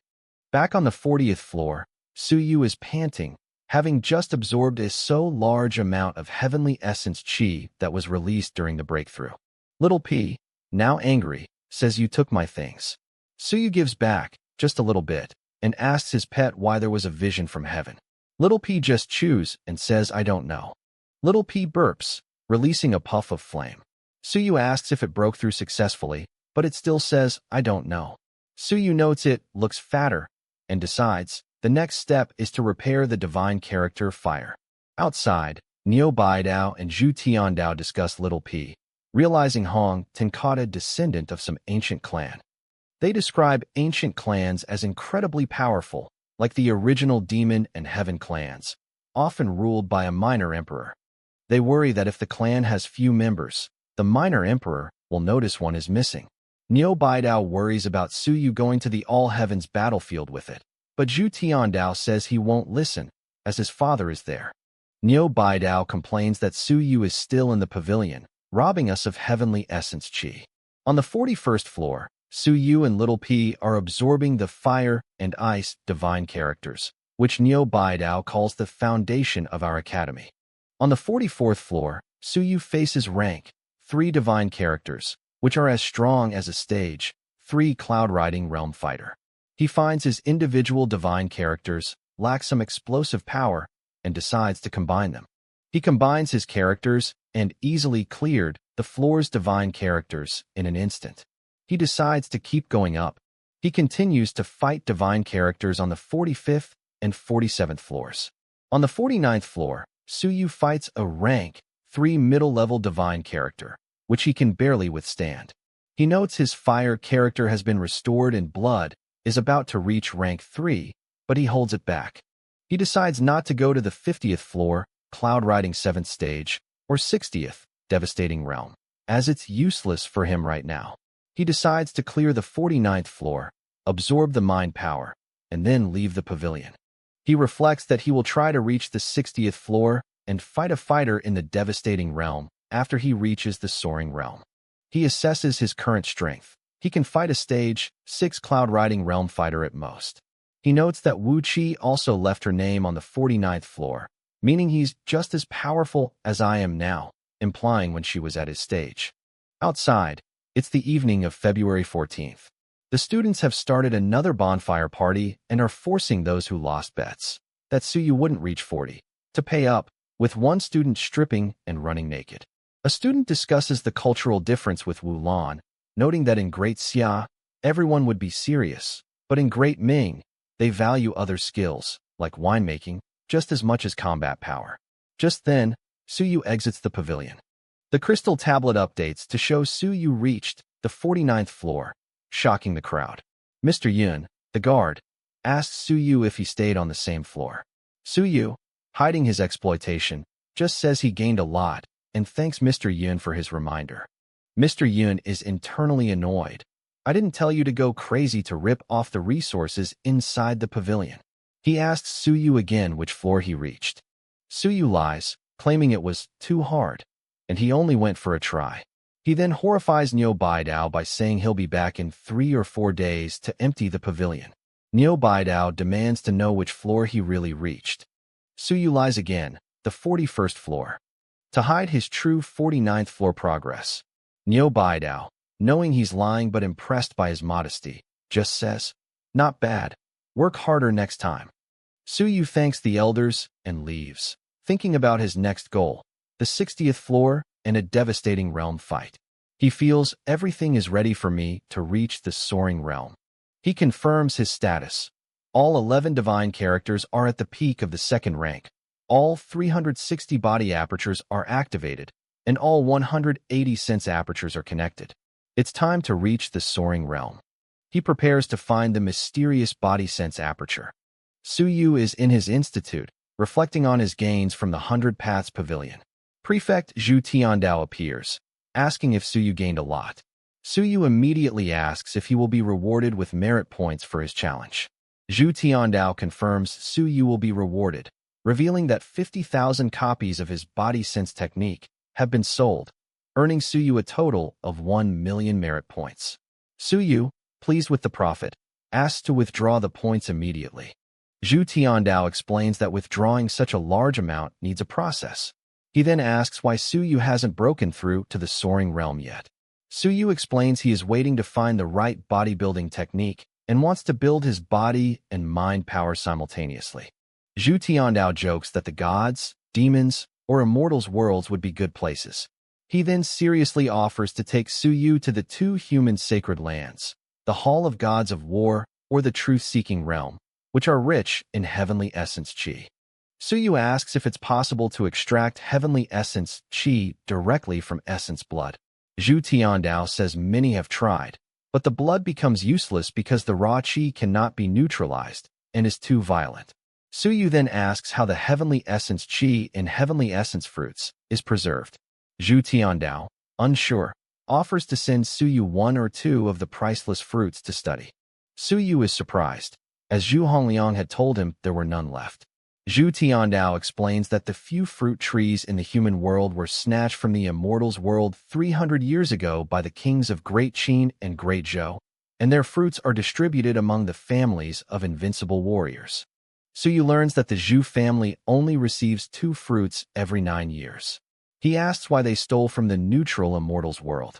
Back on the 40th floor, Suyu is panting, having just absorbed a so large amount of heavenly essence Qi that was released during the breakthrough. Little P, now angry, says you took my things. Suyu gives back, just a little bit, and asks his pet why there was a vision from heaven. Little P just chews and says I don't know. Little P burps, releasing a puff of flame. Suyu asks if it broke through successfully, but it still says I don't know. Suyu notes it looks fatter, and decides the next step is to repair the divine character fire. Outside, Niu Baidao and Zhu Tiandao discuss Little P, realizing Hong Tenkata descendant of some ancient clan. They describe ancient clans as incredibly powerful, like the original demon and heaven clans, often ruled by a minor emperor. They worry that if the clan has few members, the minor emperor will notice one is missing. Niu Baidao worries about Suyu going to the all-heavens battlefield with it, but Zhu Tiandao says he won't listen, as his father is there. Niu Baidao complains that Suyu is still in the pavilion, robbing us of heavenly essence Qi. On the 41st floor, Suyu and Little P are absorbing the fire and ice divine characters, which Niu Baidao calls the foundation of our academy. On the 44th floor, Suyu faces rank 3 divine characters, which are as strong as a stage 3 cloud-riding realm fighter. He finds his individual divine characters lack some explosive power and decides to combine them. He combines his characters and easily cleared the floor's divine characters in an instant. He decides to keep going up. He continues to fight divine characters on the 45th and 47th floors. On the 49th floor, Suyu fights a rank 3 middle-level divine character, which he can barely withstand. He notes his fire character has been restored and blood is about to reach rank 3, but he holds it back. He decides not to go to the 50th floor, Cloud Riding 7th stage, or 60th, Devastating Realm, as it's useless for him right now. He decides to clear the 49th floor, absorb the mind power, and then leave the pavilion. He reflects that he will try to reach the 60th floor and fight a fighter in the Devastating Realm after he reaches the Soaring Realm. He assesses his current strength. He can fight a stage 6 Cloud Riding Realm fighter at most. He notes that Wu Qi also left her name on the 49th floor, meaning he's just as powerful as I am now, implying when she was at his stage. Outside, it's the evening of February 14th. The students have started another bonfire party and are forcing those who lost bets that Suyu wouldn't reach 40 to pay up, with one student stripping and running naked. A student discusses the cultural difference with Wu Lan, noting that in Great Xia, everyone would be serious, but in Great Ming, they value other skills, like winemaking, just as much as combat power. Just then, Suyu exits the pavilion. The crystal tablet updates to show Suyu reached the 49th floor, shocking the crowd. Mr. Yun, the guard, asks Suyu if he stayed on the same floor. Suyu, hiding his exploitation, just says he gained a lot and thanks Mr. Yun for his reminder. Mr. Yun is internally annoyed. I didn't tell you to go crazy to rip off the resources inside the pavilion. He asks Suyu again which floor he reached. Suyu lies, claiming it was too hard, and he only went for a try. He then horrifies Niu Baidao by saying he'll be back in 3 or 4 days to empty the pavilion. Niu Baidao demands to know which floor he really reached. Suyu lies again, the 41st floor. To hide his true 49th floor progress, Niu Baidao, knowing he's lying but impressed by his modesty, just says, "Not bad. Work harder next time." Suyu thanks the elders and leaves, thinking about his next goal, the 60th floor and a devastating realm fight. He feels everything is ready for me to reach the Soaring Realm. He confirms his status. All 11 divine characters are at the peak of the 2nd rank. All 360 body apertures are activated, and all 180 sense apertures are connected. It's time to reach the Soaring Realm. He prepares to find the mysterious body sense aperture. Suyu is in his institute, reflecting on his gains from the 100 Paths Pavilion. Prefect Zhu Tiandao appears, asking if Suyu gained a lot. Suyu immediately asks if he will be rewarded with merit points for his challenge. Zhu Tiandao confirms Suyu will be rewarded, revealing that 50,000 copies of his body sense technique have been sold, earning Suyu a total of 1 million merit points. Suyu, pleased with the profit, asks to withdraw the points immediately. Zhu Tiandao explains that withdrawing such a large amount needs a process. He then asks why Suyu hasn't broken through to the Soaring Realm yet. Suyu explains he is waiting to find the right bodybuilding technique and wants to build his body and mind power simultaneously. Zhu Tiandao jokes that the gods, demons, or immortals' worlds would be good places. He then seriously offers to take Suyu to the 2 human sacred lands, the Hall of Gods of War or the Truth-Seeking Realm, which are rich in heavenly essence qi. Suyu asks if it's possible to extract heavenly essence qi directly from essence blood. Zhu Tiandao says many have tried, but the blood becomes useless because the raw qi cannot be neutralized and is too violent. Suyu then asks how the heavenly essence qi in heavenly essence fruits is preserved. Zhu Tiandao, unsure, offers to send Suyu 1 or 2 of the priceless fruits to study. Suyu is surprised, as Zhu Hongliang had told him there were none left. Zhu Tiandao explains that the few fruit trees in the human world were snatched from the immortals' world 300 years ago by the kings of Great Qin and Great Zhou, and their fruits are distributed among the families of invincible warriors. Suyu learns that the Zhu family only receives 2 fruits every 9 years. He asks why they stole from the neutral immortals' world.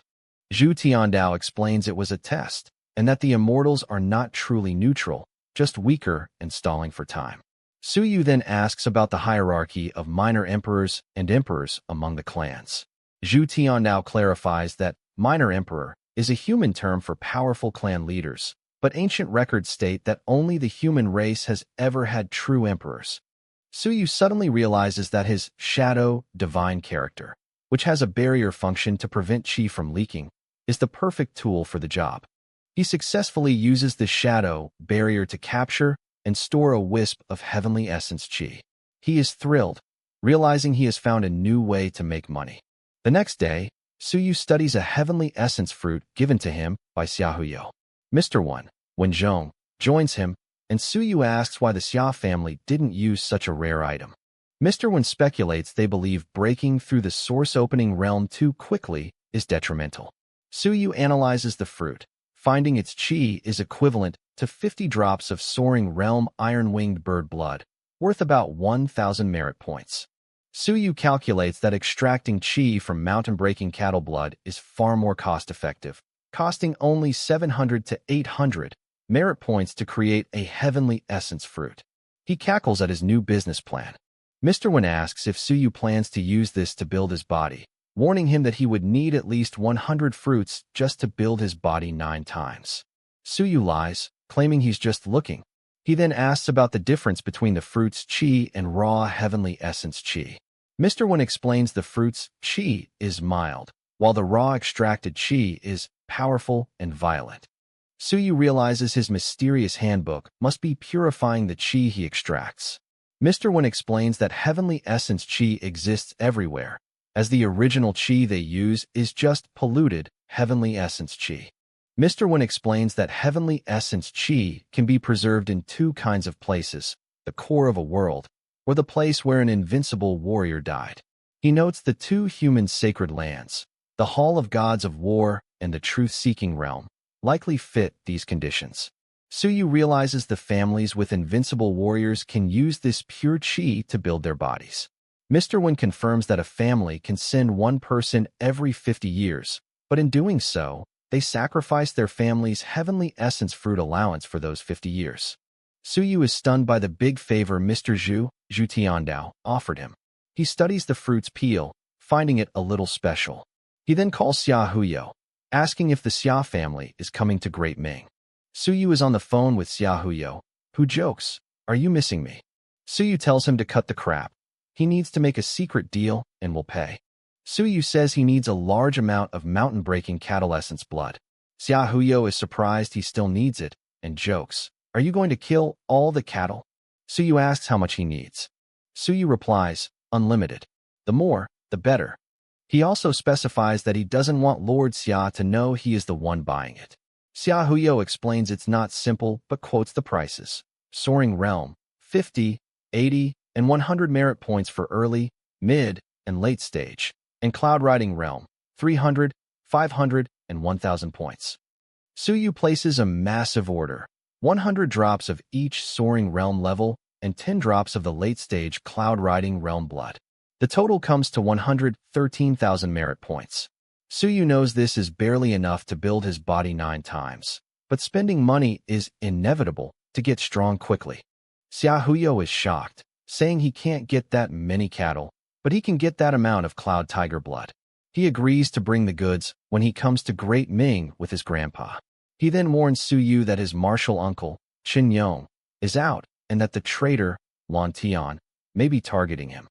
Zhu Tiandao explains it was a test, and that the immortals are not truly neutral, just weaker and stalling for time. Suyu then asks about the hierarchy of minor emperors and emperors among the clans. Zhu Tiandao clarifies that minor emperor is a human term for powerful clan leaders, but ancient records state that only the human race has ever had true emperors. Suyu suddenly realizes that his shadow, divine character, which has a barrier function to prevent qi from leaking, is the perfect tool for the job. He successfully uses the shadow barrier to capture and store a wisp of heavenly essence qi. He is thrilled, realizing he has found a new way to make money. The next day, Suyu studies a heavenly essence fruit given to him by Xiaohuyo. Mr. Wenzhong joins him, and Suyu asks why the Xia family didn't use such a rare item. Mr. Wen speculates they believe breaking through the source-opening realm too quickly is detrimental. Suyu analyzes the fruit, finding its qi is equivalent to 50 drops of soaring realm iron-winged bird blood, worth about 1,000 merit points. Suyu calculates that extracting qi from mountain-breaking cattle blood is far more cost-effective, costing only 700 to 800 merit points to create a heavenly essence fruit. He cackles at his new business plan. Mr. Wen asks if Suyu plans to use this to build his body, warning him that he would need at least 100 fruits just to build his body 9 times. Suyu lies, claiming he's just looking. He then asks about the difference between the fruit's qi and raw heavenly essence qi. Mr. Wen explains the fruit's qi is mild, while the raw extracted qi is powerful and violent. Suyu realizes his mysterious handbook must be purifying the qi he extracts. Mr. Wen explains that heavenly essence qi exists everywhere, as the original qi they use is just polluted heavenly essence qi. Mr. Wen explains that heavenly essence qi can be preserved in 2 kinds of places, the core of a world, or the place where an invincible warrior died. He notes the 2 human sacred lands, the Hall of Gods of War and the Truth-Seeking Realm, likely fit these conditions. Suyu realizes the families with invincible warriors can use this pure qi to build their bodies. Mr. Wen confirms that a family can send one person every 50 years, but in doing so, they sacrifice their family's heavenly essence fruit allowance for those 50 years. Suyu is stunned by the big favor Mr. Zhu Tiandao offered him. He studies the fruit's peel, finding it a little special. He then calls Xiaohuyo, asking if the Xia family is coming to Great Ming. Suyu is on the phone with Xiaohuyo, who jokes, "Are you missing me?" Suyu tells him to cut the crap. He needs to make a secret deal and will pay. Suyu says he needs a large amount of mountain-breaking cattle essence blood. Xiaohuyo is surprised he still needs it and jokes, "Are you going to kill all the cattle?" Suyu asks how much he needs. Suyu replies, "Unlimited. The more, the better." He also specifies that he doesn't want Lord Xia to know he is the one buying it. Xiaohuyo explains it's not simple but quotes the prices. Soaring Realm, 50, 80, and 100 merit points for early, mid, and late stage, and Cloud Riding Realm, 300, 500, and 1,000 points. Suyu places a massive order, 100 drops of each Soaring Realm level and 10 drops of the late-stage Cloud Riding Realm blood. The total comes to 113,000 merit points. Suyu knows this is barely enough to build his body 9 times, but spending money is inevitable to get strong quickly. Xiaohuyo is shocked, saying he can't get that many cattle, but he can get that amount of Cloud Tiger blood. He agrees to bring the goods when he comes to Great Ming with his grandpa. He then warns Suyu that his martial uncle, Qin Yong, is out and that the traitor, Lan Tian, may be targeting him.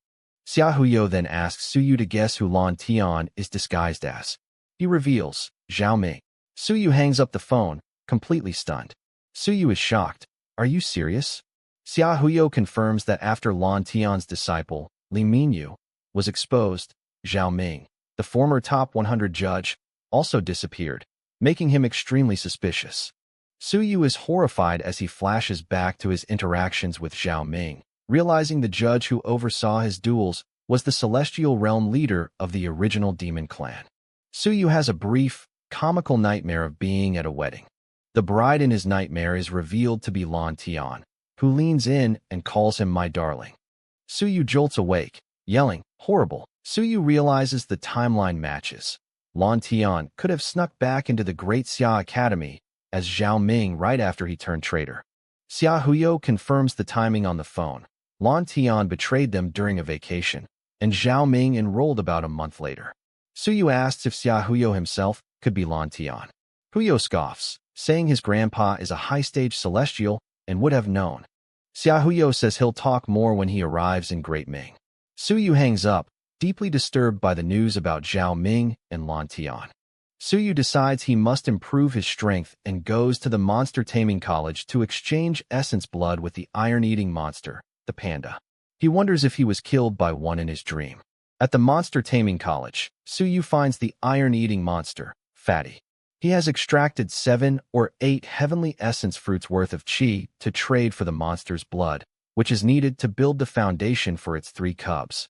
Xiaohuyo then asks Suyu to guess who Lan Tian is disguised as. He reveals, Zhao Ming. Suyu hangs up the phone, completely stunned. Suyu is shocked. "Are you serious?" Xiaohuyo confirms that after Lan Tian's disciple, Li Minyu, was exposed, Zhao Ming, the former top 100 judge, also disappeared, making him extremely suspicious. Suyu is horrified as he flashes back to his interactions with Zhao Ming, realizing the judge who oversaw his duels was the Celestial Realm leader of the original demon clan. Suyu has a brief, comical nightmare of being at a wedding. The bride in his nightmare is revealed to be Lan Tian, who leans in and calls him my darling. Suyu jolts awake, yelling, "Horrible!" Suyu realizes the timeline matches. Lan Tian could have snuck back into the Great Xia Academy as Zhao Ming right after he turned traitor. Xiaohuyo confirms the timing on the phone. Lan Tian betrayed them during a vacation, and Zhao Ming enrolled about a month later. Suyu asks if Xiaohuyo himself could be Lan Tian. Huyo scoffs, saying his grandpa is a high-stage celestial and would have known. Xiaohuyo says he'll talk more when he arrives in Great Ming. Suyu hangs up, deeply disturbed by the news about Zhao Ming and Lan Tian. Suyu decides he must improve his strength and goes to the monster taming college to exchange essence blood with the iron-eating monster, the panda. He wonders if he was killed by one in his dream. At the monster taming college, Suyu finds the iron-eating monster, Fatty. He has extracted 7 or 8 heavenly essence fruits worth of chi to trade for the monster's blood, which is needed to build the foundation for its 3 cubs.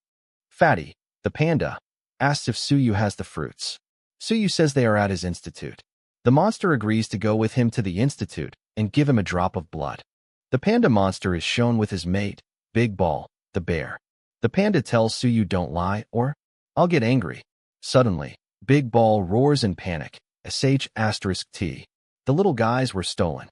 Fatty, the panda, asks if Suyu has the fruits. Suyu says they are at his institute. The monster agrees to go with him to the institute and give him a drop of blood. The panda monster is shown with his mate, Big Ball, the bear. The panda tells Suyu don't lie or I'll get angry. Suddenly, Big Ball roars in panic. *T. The little guys were stolen.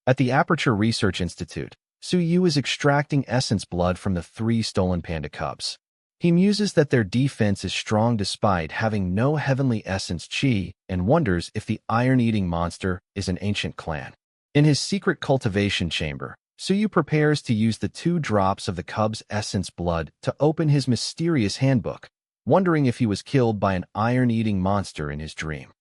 At the Aperture Research Institute, Suyu is extracting essence blood from the 3 stolen panda cubs. He muses that their defense is strong despite having no heavenly essence chi and wonders if the iron-eating monster is an ancient clan. In his secret cultivation chamber, Suyu prepares to use the 2 drops of the cub's essence blood to open his mysterious handbook, wondering if he was killed by an iron-eating monster in his dream.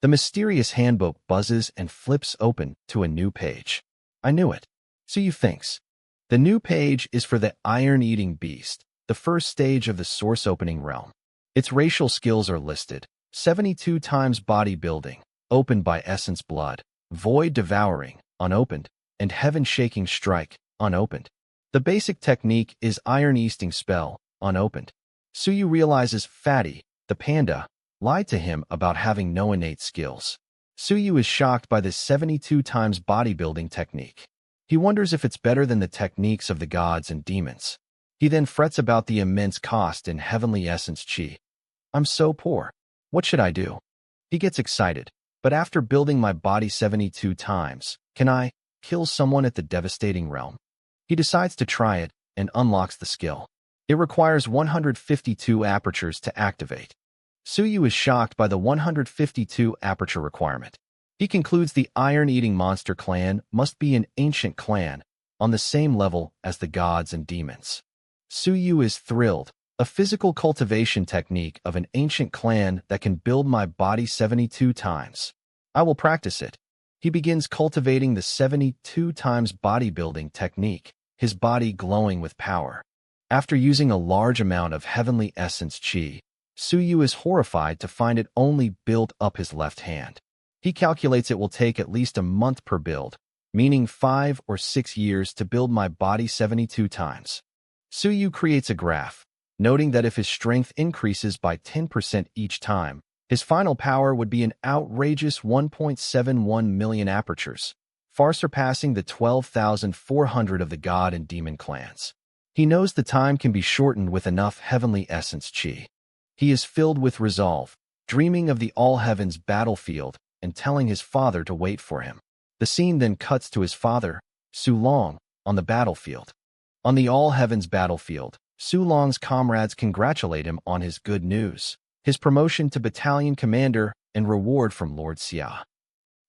The mysterious handbook buzzes and flips open to a new page. I knew it. Suyu thinks. The new page is for the iron-eating beast, the first stage of the source opening realm. Its racial skills are listed: 72 times bodybuilding, opened by essence blood, void devouring, unopened, and heaven-shaking strike, unopened. The basic technique is iron-easting spell, unopened. Suyu realizes Fatty, the panda, lied to him about having no innate skills. Suyu is shocked by this 72 times bodybuilding technique. He wonders if it's better than the techniques of the gods and demons. He then frets about the immense cost in heavenly essence chi. I'm so poor. What should I do? He gets excited, but after building my body 72 times, can I kill someone at the devastating realm? He decides to try it and unlocks the skill. It requires 152 apertures to activate. Suyu is shocked by the 152 aperture requirement. He concludes the iron-eating monster clan must be an ancient clan, on the same level as the gods and demons. Suyu is thrilled, a physical cultivation technique of an ancient clan that can build my body 72 times. I will practice it. He begins cultivating the 72 times bodybuilding technique, his body glowing with power. After using a large amount of heavenly essence chi, Suyu is horrified to find it only built up his left hand. He calculates it will take at least a month per build, meaning 5 or 6 years to build my body 72 times. Suyu creates a graph, noting that if his strength increases by 10% each time, his final power would be an outrageous 1.71 million apertures, far surpassing the 12,400 of the god and demon clans. He knows the time can be shortened with enough heavenly essence chi. He is filled with resolve, dreaming of the all-heavens battlefield and telling his father to wait for him. The scene then cuts to his father, Su Long, on the battlefield. On the all-heavens battlefield, Su Long's comrades congratulate him on his good news, his promotion to battalion commander and reward from Lord Xia.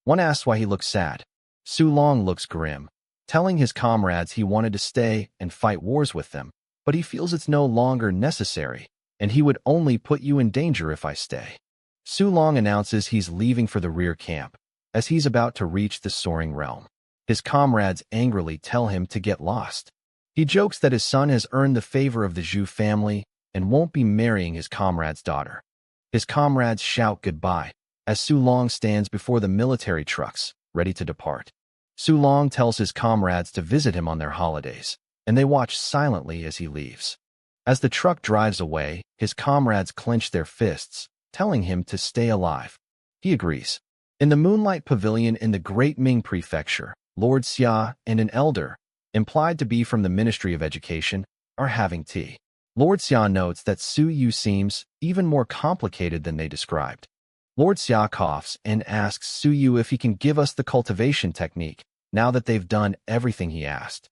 One asks why he looks sad. Su Long looks grim, telling his comrades he wanted to stay and fight wars with them, but he feels it's no longer necessary, and he would only put you in danger if I stay. Su Long announces he's leaving for the rear camp, as he's about to reach the soaring realm. His comrades angrily tell him to get lost. He jokes that his son has earned the favor of the Zhu family and won't be marrying his comrade's daughter. His comrades shout goodbye as Su Long stands before the military trucks, ready to depart. Su Long tells his comrades to visit him on their holidays, and they watch silently as he leaves. As the truck drives away, his comrades clench their fists, telling him to stay alive. He agrees. In the Moonlight Pavilion in the Great Ming Prefecture, Lord Xia and an elder, implied to be from the Ministry of Education, are having tea. Lord Xia notes that Suyu seems even more complicated than they described. Lord Xia coughs and asks Suyu if he can give us the cultivation technique, now that they've done everything he asked.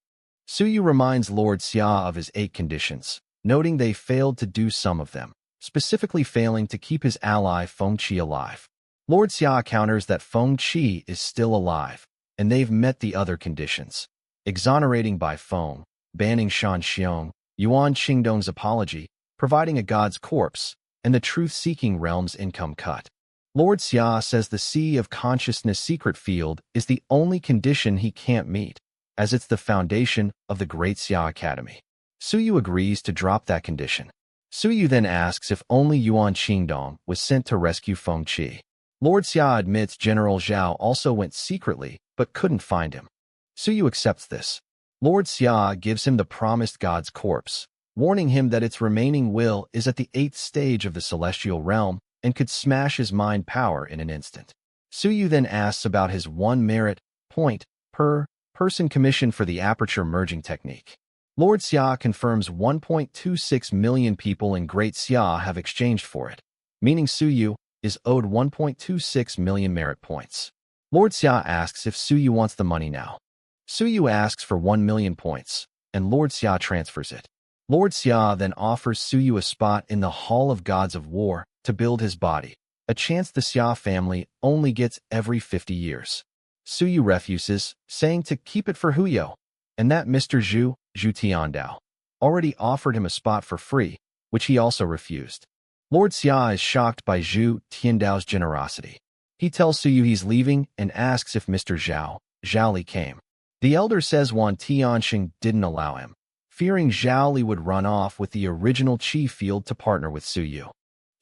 Suyu reminds Lord Xia of his 8 conditions, noting they failed to do some of them, specifically failing to keep his ally Feng Qi alive. Lord Xia counters that Feng Qi is still alive, and they've met the other conditions. Exonerating Bai Feng, banning Shan Xiong, Yuan Qingdong's apology, providing a god's corpse and the truth-seeking realm's income cut. Lord Xia says the Sea of Consciousness secret field is the only condition he can't meet, as it's the foundation of the Great Xia Academy. Suyu agrees to drop that condition. Suyu then asks if only Yuan Qingdong was sent to rescue Feng Qi. Lord Xia admits General Zhao also went secretly but couldn't find him. Suyu accepts this. Lord Xia gives him the promised god's corpse, warning him that its remaining will is at the 8th stage of the celestial realm and could smash his mind power in an instant. Suyu then asks about his 1 merit point per person commission for the aperture merging technique. Lord Xia confirms 1.26 million people in Great Xia have exchanged for it, meaning Suyu is owed 1.26 million merit points. Lord Xia asks if Suyu wants the money now. Suyu asks for 1 million points, and Lord Xia transfers it. Lord Xia then offers Suyu a spot in the Hall of Gods of War to build his body, a chance the Xia family only gets every 50 years. Suyu refuses, saying to keep it for Huyo, and that Mr. Zhu Tiandao already offered him a spot for free, which he also refused. Lord Xia is shocked by Zhu Tiandao's generosity. He tells Suyu he's leaving and asks if Mr. Zhaoli came. The elder says Wan Tianxing didn't allow him, fearing Zhaoli would run off with the original Qi field to partner with Suyu.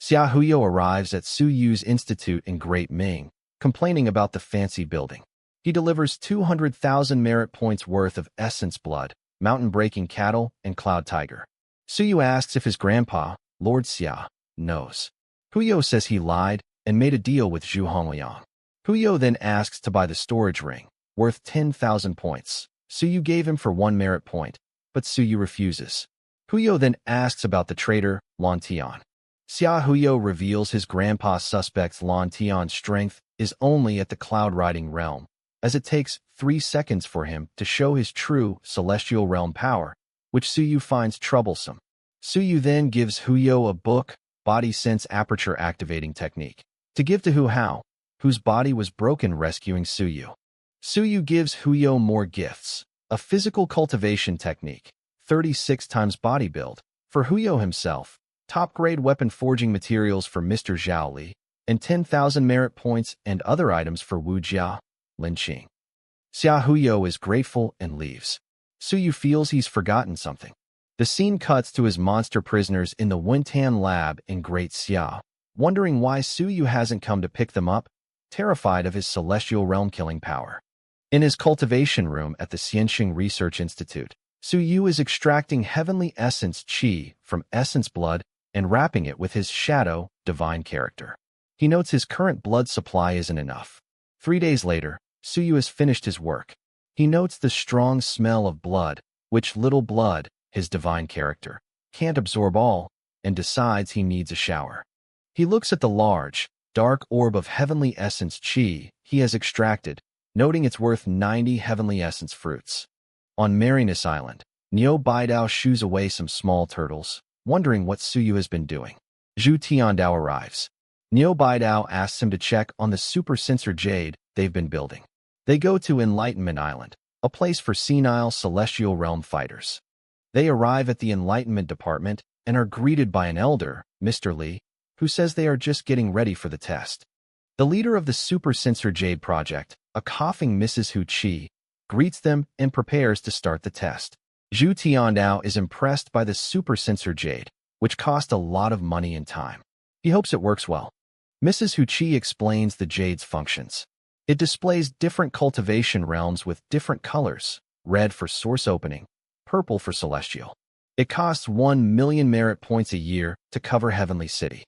Xia Huyo arrives at Suyu's institute in Great Ming, complaining about the fancy building. He delivers 200,000 merit points worth of essence blood, mountain-breaking cattle, and cloud tiger. Suyu asks if his grandpa, Lord Xia, knows. Huyo says he lied and made a deal with Zhu Hongliang. Huyo then asks to buy the storage ring, worth 10,000 points. Suyu gave him for 1 merit point, but Suyu refuses. Huyo then asks about the traitor, Lan Tian. Xia Huyo reveals his grandpa suspects Lan Tian's strength is only at the cloud-riding realm, as it takes 3 seconds for him to show his true celestial realm power, which Suyu finds troublesome. Suyu then gives Huyo a book, Body Sense Aperture Activating Technique, to give to Hu Hao, whose body was broken rescuing Suyu. Suyu gives Huyo more gifts, a physical cultivation technique, 36 times body build, for Huyo himself, top-grade weapon forging materials for Mr. Zhaoli, and 10,000 merit points and other items for Wu Jia, Lin Qing. Xia Huyo is grateful and leaves. Suyu feels he's forgotten something. The scene cuts to his monster prisoners in the Wuntan lab in Great Xia, wondering why Suyu hasn't come to pick them up, terrified of his celestial realm killing power. In his cultivation room at the Xianxing Research Institute, Suyu is extracting heavenly essence qi from essence blood and wrapping it with his shadow, divine character. He notes his current blood supply isn't enough. 3 days later, Suyu has finished his work. He notes the strong smell of blood, which little blood, his divine character, can't absorb all, and decides he needs a shower. He looks at the large, dark orb of heavenly essence qi he has extracted, noting it's worth 90 heavenly essence fruits. On Marinus Island, Niu Baidao shoos away some small turtles, wondering what Suyu has been doing. Zhu Tiandao arrives. Niu Baidao asks him to check on the super sensor jade they've been building. They go to Enlightenment Island, a place for senile celestial realm fighters. They arrive at the Enlightenment Department and are greeted by an elder, Mr. Li, who says they are just getting ready for the test. The leader of the Super Sensor Jade project, a coughing Mrs. Hu Qi, greets them and prepares to start the test. Zhu Tiandao is impressed by the Super Sensor Jade, which cost a lot of money and time. He hopes it works well. Mrs. Hu Qi explains the Jade's functions. It displays different cultivation realms with different colors, red for source opening, purple for celestial. It costs 1 million merit points a year to cover Heavenly City.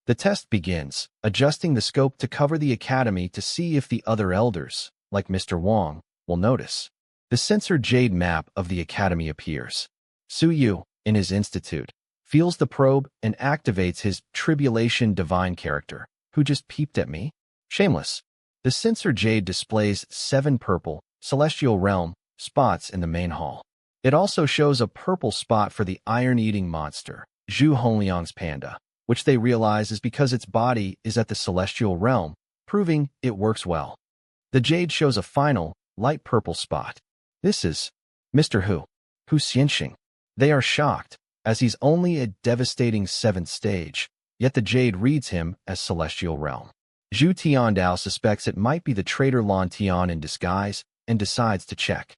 The test begins, adjusting the scope to cover the academy to see if the other elders, like Mr. Wang, will notice. The sensor jade map of the academy appears. Suyu, in his institute, feels the probe and activates his Tribulation divine character, who just peeped at me. Shameless. The sensor jade displays 7 purple, celestial realm, spots in the main hall. It also shows a purple spot for the iron-eating monster, Zhu Hongliang's panda, which they realize is because its body is at the celestial realm, proving it works well. The jade shows a final, light purple spot. This is Mr. Hu Xianxing. They are shocked. as he's only a devastating 7th stage, yet the Jade reads him as Celestial Realm. Zhu Tiandao suspects it might be the traitor Lan Tian in disguise and decides to check.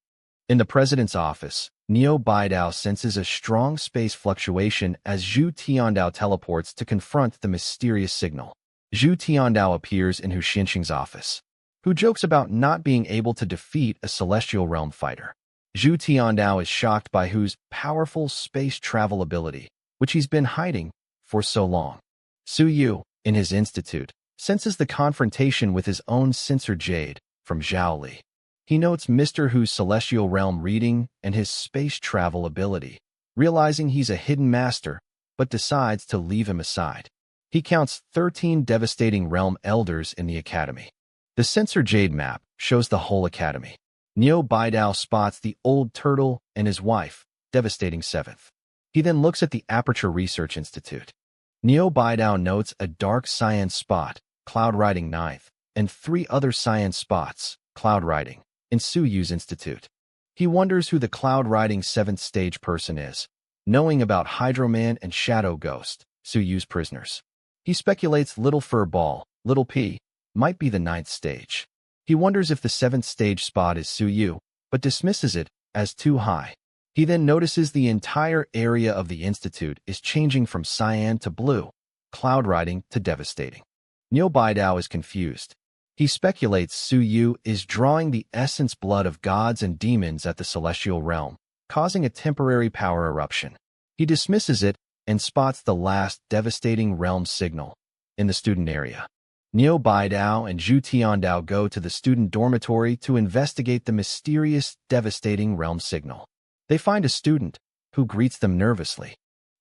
In the president's office, Niu Baidao senses a strong space fluctuation as Zhu Tiandao teleports to confront the mysterious signal. Zhu Tiandao appears in Hu Xinxing's office, who jokes about not being able to defeat a Celestial Realm fighter. Zhu Tiandao is shocked by Hu's powerful space travel ability, which he's been hiding for so long. Su Yu, in his institute, senses the confrontation with his own censor Jade from Zhao Li. He notes Mr. Hu's Celestial Realm reading and his space travel ability, realizing he's a hidden master, but decides to leave him aside. He counts 13 devastating realm elders in the academy. The censor Jade map shows the whole academy. Niu Baidao spots the old turtle and his wife, devastating 7th. He then looks at the Aperture Research Institute. Niu Baidao notes a dark cyan spot, cloud riding 9th, and 3 other cyan spots, cloud riding, in Su Yu's institute. He wonders who the cloud riding 7th stage person is, knowing about Hydroman and Shadow Ghost, Su Yu's prisoners. He speculates Little Fur Ball, Little P, might be the 9th stage. He wonders if the 7th stage spot is Su Yu, but dismisses it as too high. He then notices the entire area of the institute is changing from cyan to blue, cloud riding to devastating. Niu Baidao is confused. He speculates Su Yu is drawing the essence blood of gods and demons at the Celestial Realm, causing a temporary power eruption. He dismisses it and spots the last devastating realm signal in the student area. Niu Baidao and Zhu Tiandao go to the student dormitory to investigate the mysterious, devastating realm signal. They find a student, who greets them nervously.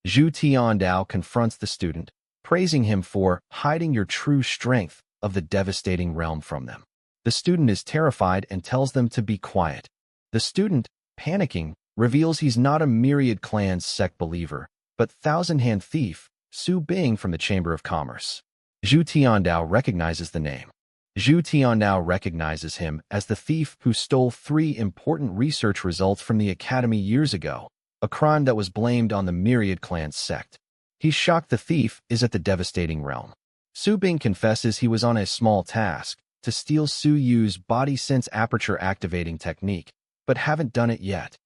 Zhu Tiandao confronts the student, praising him for hiding your true strength of the devastating realm from them. The student is terrified and tells them to be quiet. The student, panicking, reveals he's not a Myriad Clans sect believer, but thousand-hand thief, Su Bing from the Chamber of Commerce. Zhu Tiandao recognizes the name. Zhu Tiandao recognizes him as the thief who stole 3 important research results from the academy years ago, a crime that was blamed on the Myriad Clans sect. He's shocked the thief is at the devastating realm. Su Bing confesses he was on a small task to steal Su Yu's body sense aperture activating technique, but haven't done it yet.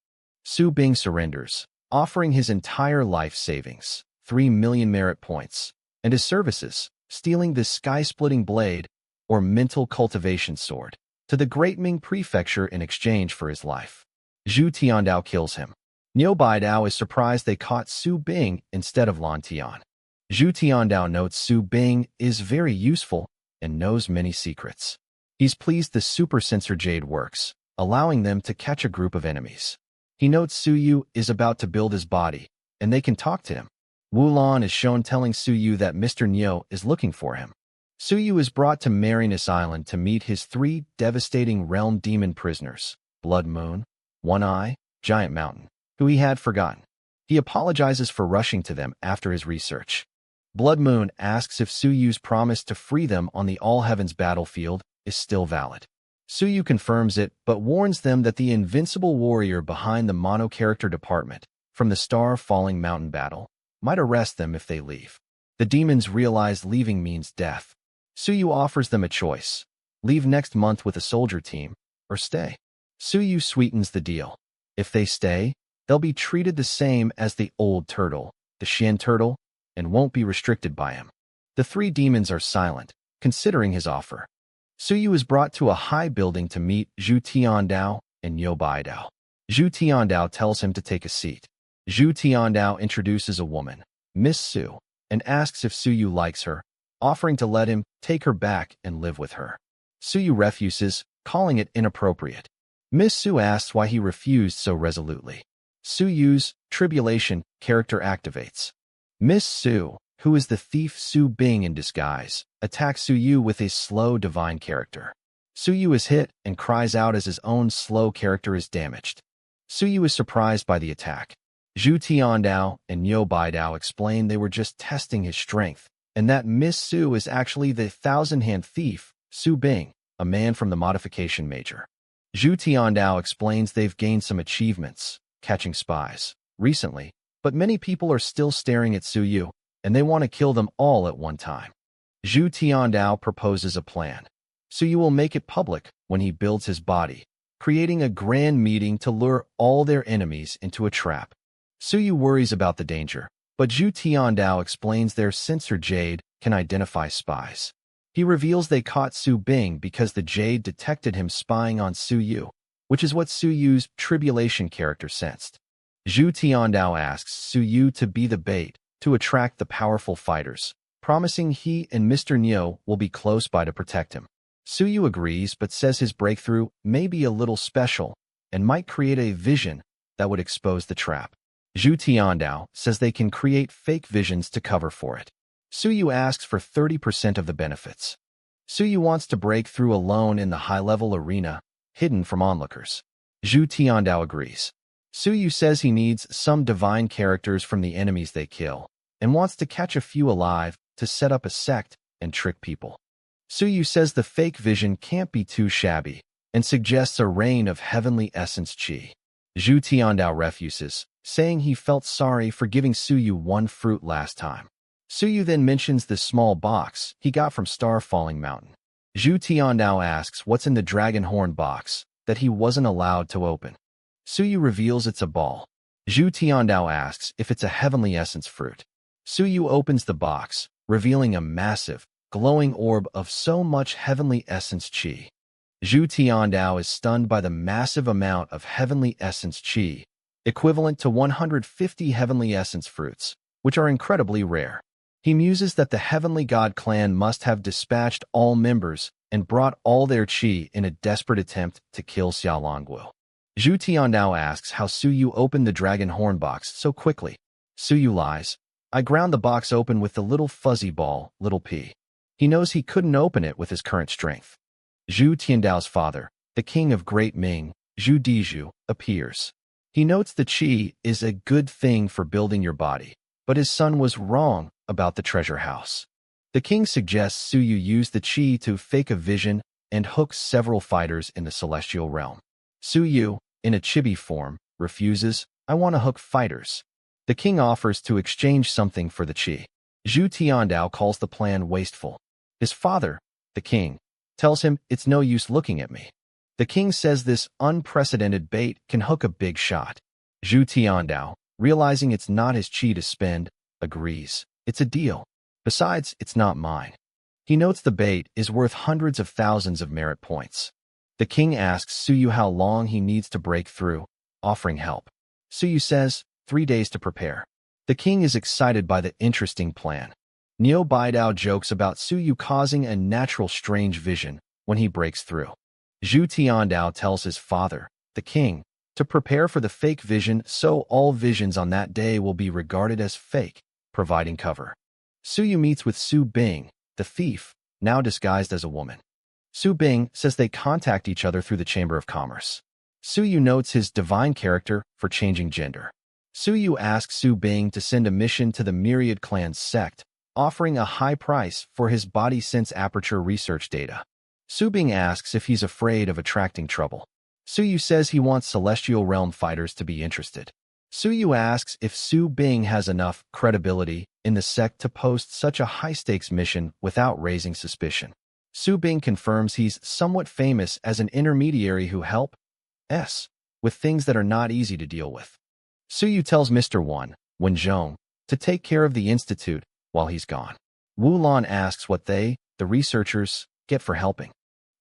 Su Bing surrenders, offering his entire life savings, 3 million merit points, and his services, stealing the sky-splitting blade, or mental cultivation sword, to the Great Ming Prefecture in exchange for his life. Zhu Tiandao kills him. Niu Baidao is surprised they caught Su Bing instead of Lan Tian. Zhu Tiandao notes Su Bing is very useful and knows many secrets. He's pleased the super sensor Jade works, allowing them to catch a group of enemies. He notes Su Yu is about to build his body, and they can talk to him. Wu Lan is shown telling Su Yu that Mr. Niu is looking for him. Su Yu is brought to Marinus Island to meet his 3 devastating realm demon prisoners, Blood Moon, One Eye, Giant Mountain, who he had forgotten. He apologizes for rushing to them after his research. Blood Moon asks if Su Yu's promise to free them on the All Heavens battlefield is still valid. Su Yu confirms it, but warns them that the invincible warrior behind the mono-character department from the Star Falling Mountain battle might arrest them if they leave. The demons realize leaving means death. Su Yu offers them a choice: leave next month with a soldier team, or stay. Su Yu sweetens the deal. If they stay, they'll be treated the same as the old turtle, the Shen turtle, and won't be restricted by him. The 3 demons are silent, considering his offer. Su Yu is brought to a high building to meet Zhu Tiandao and Niu Baidao. Zhu Tiandao tells him to take a seat. Zhu Tiandao introduces a woman, Miss Su, and asks if Su Yu likes her, offering to let him take her back and live with her. Su Yu refuses, calling it inappropriate. Miss Su asks why he refused so resolutely. Su Yu's Tribulation character activates. Miss Su, who is the thief Su Bing in disguise, attacks Su Yu with his slow divine character. Su Yu is hit and cries out as his own slow character is damaged. Su Yu is surprised by the attack. Zhu Tiandao and Niu Baidao explain they were just testing his strength, and that Miss Su is actually the thousand-hand thief, Su Bing, a man from the modification major. Zhu Tiandao explains they've gained some achievements, catching spies, recently, But many people are still staring at Su Yu, and they want to kill them all at one time. Zhu Tiandao proposes a plan. Su Yu will make it public when he builds his body, creating a grand meeting to lure all their enemies into a trap. Su Yu worries about the danger, but Zhu Tiandao explains their sensor jade can identify spies. He reveals they caught Su Bing because the jade detected him spying on Su Yu, which is what Su Yu's Tribulation character sensed. Zhu Tiandao asks Su Yu to be the bait to attract the powerful fighters, promising he and Mr. Neo will be close by to protect him. Su Yu agrees but says his breakthrough may be a little special and might create a vision that would expose the trap. Zhu Tiandao says they can create fake visions to cover for it. Su Yu asks for 30% of the benefits. Su Yu wants to break through alone in the high-level arena, hidden from onlookers. Zhu Tiandao agrees. Su Yu says he needs some divine characters from the enemies they kill, and wants to catch a few alive to set up a sect and trick people. Su Yu says the fake vision can't be too shabby, and suggests a rain of heavenly essence chi. Zhu Tiandao refuses, saying he felt sorry for giving Su Yu one fruit last time. Su Yu then mentions the small box he got from Star Falling Mountain. Zhu Tiandao asks what's in the dragon horn box that he wasn't allowed to open. Su Yu reveals it's a ball. Zhu Tiandao asks if it's a heavenly essence fruit. Su Yu opens the box, revealing a massive, glowing orb of so much heavenly essence chi. Zhu Tiandao is stunned by the massive amount of heavenly essence chi, equivalent to 150 heavenly essence fruits, which are incredibly rare. He muses that the Heavenly God clan must have dispatched all members and brought all their chi in a desperate attempt to kill Xiaolongguo. Zhu Tiandao asks how Su Yu opened the dragon horn box so quickly. Su Yu lies. I ground the box open with the little fuzzy ball, little p. He knows he couldn't open it with his current strength. Zhu Tiandao's father, the king of Great Ming, Zhu Dizhu, appears. He notes the chi is a good thing for building your body, but his son was wrong about the treasure house. The king suggests Su Yu use the chi to fake a vision and hook several fighters in the celestial realm. Su Yu, in a chibi form, refuses, I want to hook fighters. The king offers to exchange something for the chi. Zhu Tiandao calls the plan wasteful. His father, the king, tells him it's no use looking at me. The king says this unprecedented bait can hook a big shot. Zhu Tiandao, realizing it's not his chi to spend, agrees. It's a deal. Besides, it's not mine. He notes the bait is worth hundreds of thousands of merit points. The king asks Su Yu how long he needs to break through, offering help. Su Yu says, 3 days to prepare. The king is excited by the interesting plan. Neo Baidao jokes about Su Yu causing a natural strange vision when he breaks through. Zhu Tiandao tells his father, the king, to prepare for the fake vision so all visions on that day will be regarded as fake, providing cover. Su Yu meets with Su Bing, the thief, now disguised as a woman. Su Bing says they contact each other through the Chamber of Commerce. Su Yu notes his divine character for changing gender. Su Yu asks Su Bing to send a mission to the Myriad Clans sect, offering a high price for his body sense aperture research data. Su Bing asks if he's afraid of attracting trouble. Su Yu says he wants Celestial Realm fighters to be interested. Su Yu asks if Su Bing has enough credibility in the sect to post such a high-stakes mission without raising suspicion. Su Bing confirms he's somewhat famous as an intermediary who helps with things that are not easy to deal with. Su Yu tells Mr. Wen Zhong, to take care of the institute while he's gone. Wu Lan asks what they, the researchers, get for helping.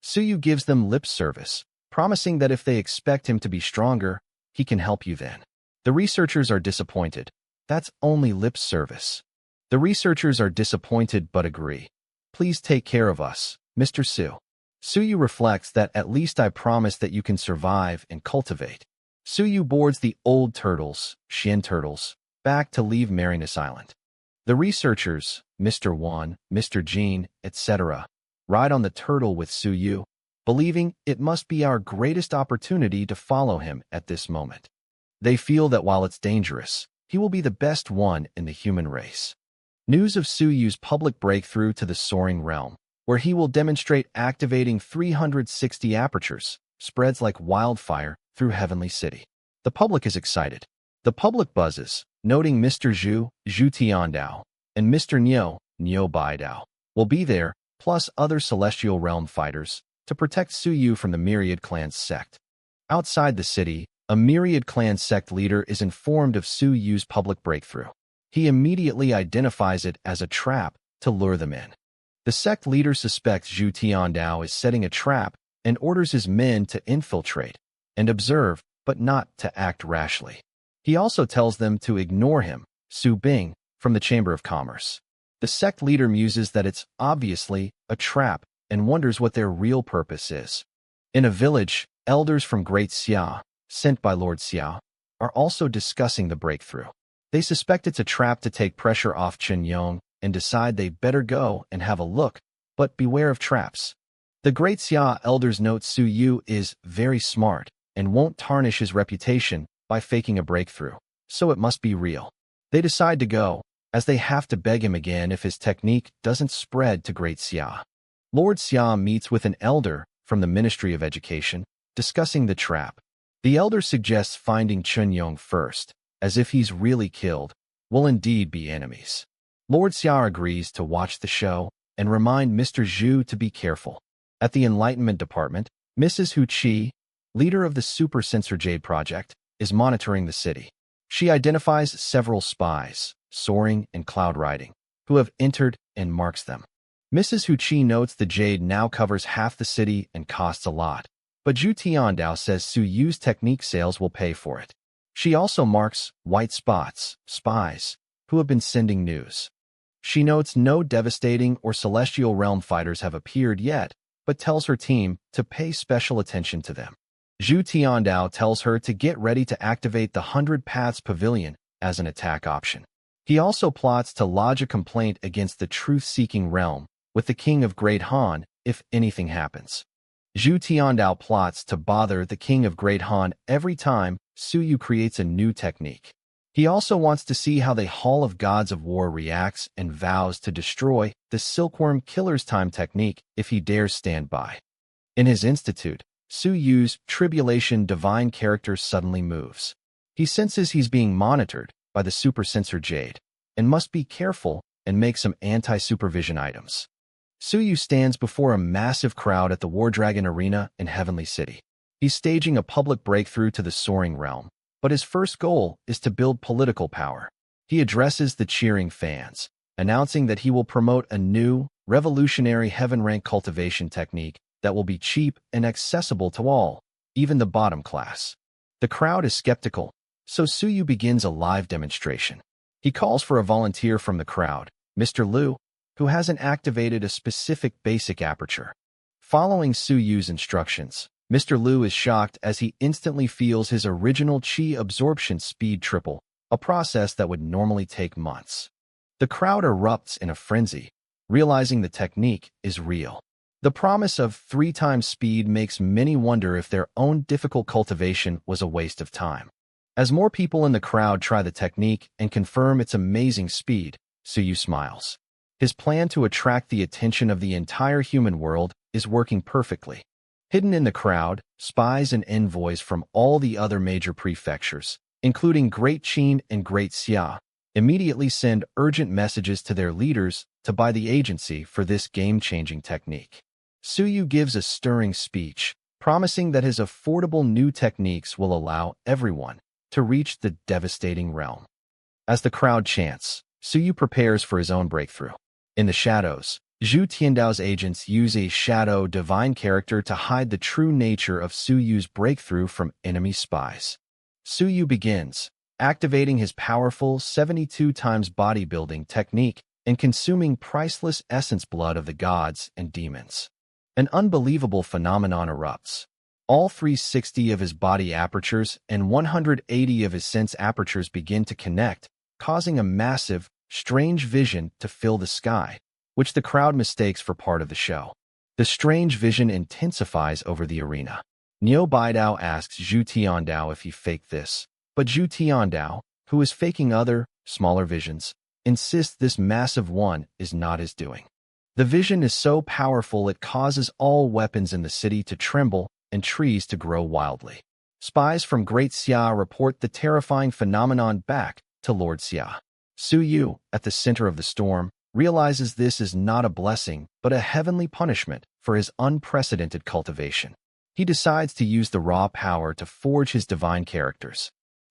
Su Yu gives them lip service, promising that if they expect him to be stronger, he can help you then. The researchers are disappointed. That's only lip service. The researchers are disappointed but agree. Please take care of us, Mr. Su. Su Yu reflects that at least I promise that you can survive and cultivate. Su Yu boards the old turtles, Shin turtles, back to leave Marinus Island. The researchers, Mr. Wan, Mr. Jean, etc., ride on the turtle with Su Yu, believing it must be our greatest opportunity to follow him at this moment. They feel that while it's dangerous, he will be the best one in the human race. News of Su Yu's public breakthrough to the soaring realm, where he will demonstrate activating 360 apertures, spreads like wildfire through Heavenly City. The public is excited. The public buzzes, noting Mr. Zhu Tiandao, and Mr. Niu Baidao, will be there, plus other Celestial Realm fighters, to protect Su Yu from the Myriad Clans sect. Outside the city, a Myriad Clan sect leader is informed of Su Yu's public breakthrough. He immediately identifies it as a trap to lure them in. The sect leader suspects Zhu Tiandao is setting a trap and orders his men to infiltrate and observe, but not to act rashly. He also tells them to ignore him, Su Bing, from the Chamber of Commerce. The sect leader muses that it's obviously a trap and wonders what their real purpose is. In a village, elders from Great Xia, sent by Lord Xia, are also discussing the breakthrough. They suspect it's a trap to take pressure off Chen Yong and decide they better go and have a look, but beware of traps. The Great Xia elders note Su Yu is very smart and won't tarnish his reputation by faking a breakthrough, so it must be real. They decide to go, as they have to beg him again if his technique doesn't spread to Great Xia. Lord Xia meets with an elder from the Ministry of Education, discussing the trap. The elder suggests finding Chen Yong first, as if he's really killed, will indeed be enemies. Lord Xia agrees to watch the show and remind Mr. Zhu to be careful. At the Enlightenment Department, Mrs. Hu Qi, leader of the Super Sensor Jade Project, is monitoring the city. She identifies several spies, soaring and cloud riding, who have entered and marks them. Mrs. Hu Qi notes the jade now covers half the city and costs a lot, but Zhu Tiandao says Su Yu's technique sales will pay for it. She also marks white spots, spies, who have been sending news. She notes no devastating or celestial realm fighters have appeared yet, but tells her team to pay special attention to them. Zhu Tiandao tells her to get ready to activate the 100 Paths Pavilion as an attack option. He also plots to lodge a complaint against the truth-seeking realm with the King of Great Han if anything happens. Zhu Tiandao plots to bother the King of Great Han every time Su Yu creates a new technique. He also wants to see how the Hall of Gods of War reacts and vows to destroy the Silkworm Killer's time technique if he dares stand by. In his institute, Su Yu's Tribulation divine character suddenly moves. He senses he's being monitored by the Super Sensor Jade and must be careful and make some anti-supervision items. Su Yu stands before a massive crowd at the War Dragon Arena in Heavenly City. He's staging a public breakthrough to the soaring realm, but his first goal is to build political power. He addresses the cheering fans, announcing that he will promote a new, revolutionary heaven-rank cultivation technique that will be cheap and accessible to all, even the bottom class. The crowd is skeptical, so Su Yu begins a live demonstration. He calls for a volunteer from the crowd, Mr. Liu, who hasn't activated a specific basic aperture. Following Su Yu's instructions, Mr. Liu is shocked as he instantly feels his original qi absorption speed triple, a process that would normally take months. The crowd erupts in a frenzy, realizing the technique is real. The promise of 3 times speed makes many wonder if their own difficult cultivation was a waste of time. As more people in the crowd try the technique and confirm its amazing speed, Su Yu smiles. His plan to attract the attention of the entire human world is working perfectly. Hidden in the crowd, spies and envoys from all the other major prefectures, including Great Qin and Great Xia, immediately send urgent messages to their leaders to buy the agency for this game-changing technique. Su Yu gives a stirring speech, promising that his affordable new techniques will allow everyone to reach the devastating realm. As the crowd chants, Su Yu prepares for his own breakthrough. In the shadows, Zhu Tiandao's agents use a shadow divine character to hide the true nature of Su Yu's breakthrough from enemy spies. Su Yu begins, activating his powerful 72 times bodybuilding technique and consuming priceless essence blood of the gods and demons. An unbelievable phenomenon erupts. All 360 of his body apertures and 180 of his sense apertures begin to connect, causing a massive, strange vision to fill the sky, which the crowd mistakes for part of the show. The strange vision intensifies over the arena. Niu Baidao asks Zhu Tiandao if he faked this, but Zhu Tiandao, who is faking other, smaller visions, insists this massive one is not his doing. The vision is so powerful it causes all weapons in the city to tremble and trees to grow wildly. Spies from Great Xia report the terrifying phenomenon back to Lord Xia. Su Yu, at the center of the storm, realizes this is not a blessing but a heavenly punishment for his unprecedented cultivation. He decides to use the raw power to forge his divine characters.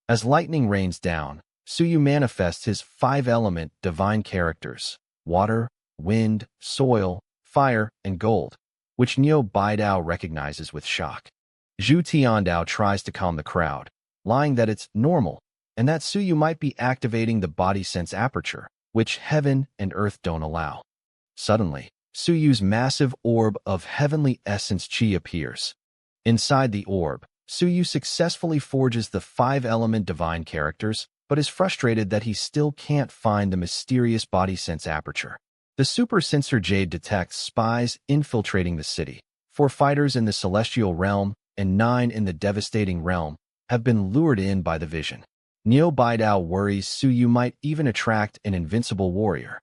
As lightning rains down, Su Yu manifests his five-element divine characters: water, wind, soil, fire, and gold, which Niu Baidao recognizes with shock. Zhu Tiandao tries to calm the crowd, lying that it's normal and that Su Yu might be activating the body sense aperture, which heaven and earth don't allow. Suddenly, Su Yu's massive orb of heavenly essence Qi appears. Inside the orb, Su Yu successfully forges the five-element divine characters, but is frustrated that he still can't find the mysterious body sense aperture. The super sensor Jade detects spies infiltrating the city. 4 fighters in the celestial realm and 9 in the devastating realm have been lured in by the vision. Niu Baidao worries Su Yu might even attract an invincible warrior.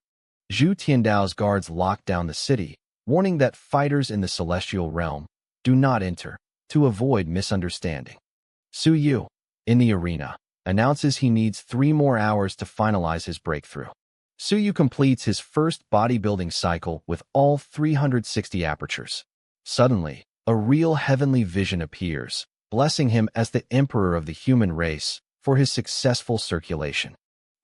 Zhu Tiandao's guards lock down the city, warning that fighters in the celestial realm do not enter, to avoid misunderstanding. Su Yu, in the arena, announces he needs 3 more hours to finalize his breakthrough. Su Yu completes his first bodybuilding cycle with all 360 apertures. Suddenly, a real heavenly vision appears, blessing him as the emperor of the human race for his successful circulation.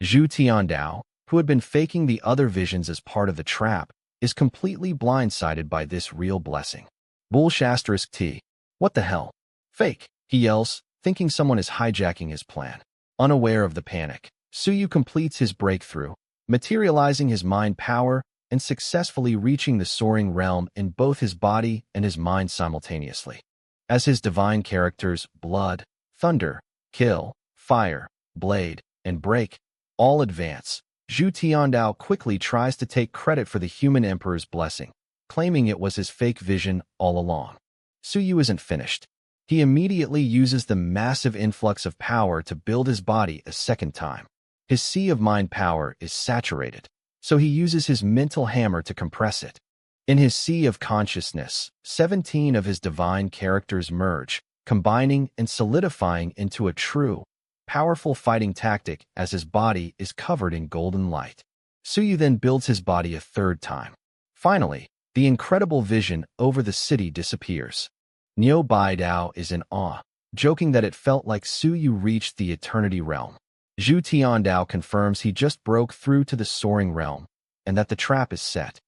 Zhu Tiandao, who had been faking the other visions as part of the trap, is completely blindsided by this real blessing. Bullsh****, what the hell? Fake, he yells, thinking someone is hijacking his plan. Unaware of the panic, Su Yu completes his breakthrough, materializing his mind power and successfully reaching the soaring realm in both his body and his mind simultaneously. As his divine characters blood, thunder, kill, fire, blade, and break all advance, Zhu Tiandao quickly tries to take credit for the human emperor's blessing, claiming it was his fake vision all along. Su Yu isn't finished. He immediately uses the massive influx of power to build his body a second time. His sea of mind power is saturated, so he uses his mental hammer to compress it. In his sea of consciousness, 17 of his divine characters merge, combining and solidifying into a true, powerful fighting tactic as his body is covered in golden light. Su Yu then builds his body a third time. Finally, the incredible vision over the city disappears. Niu Baidao is in awe, joking that it felt like Su Yu reached the eternity realm. Zhu Tiandao confirms he just broke through to the soaring realm, and that the trap is set.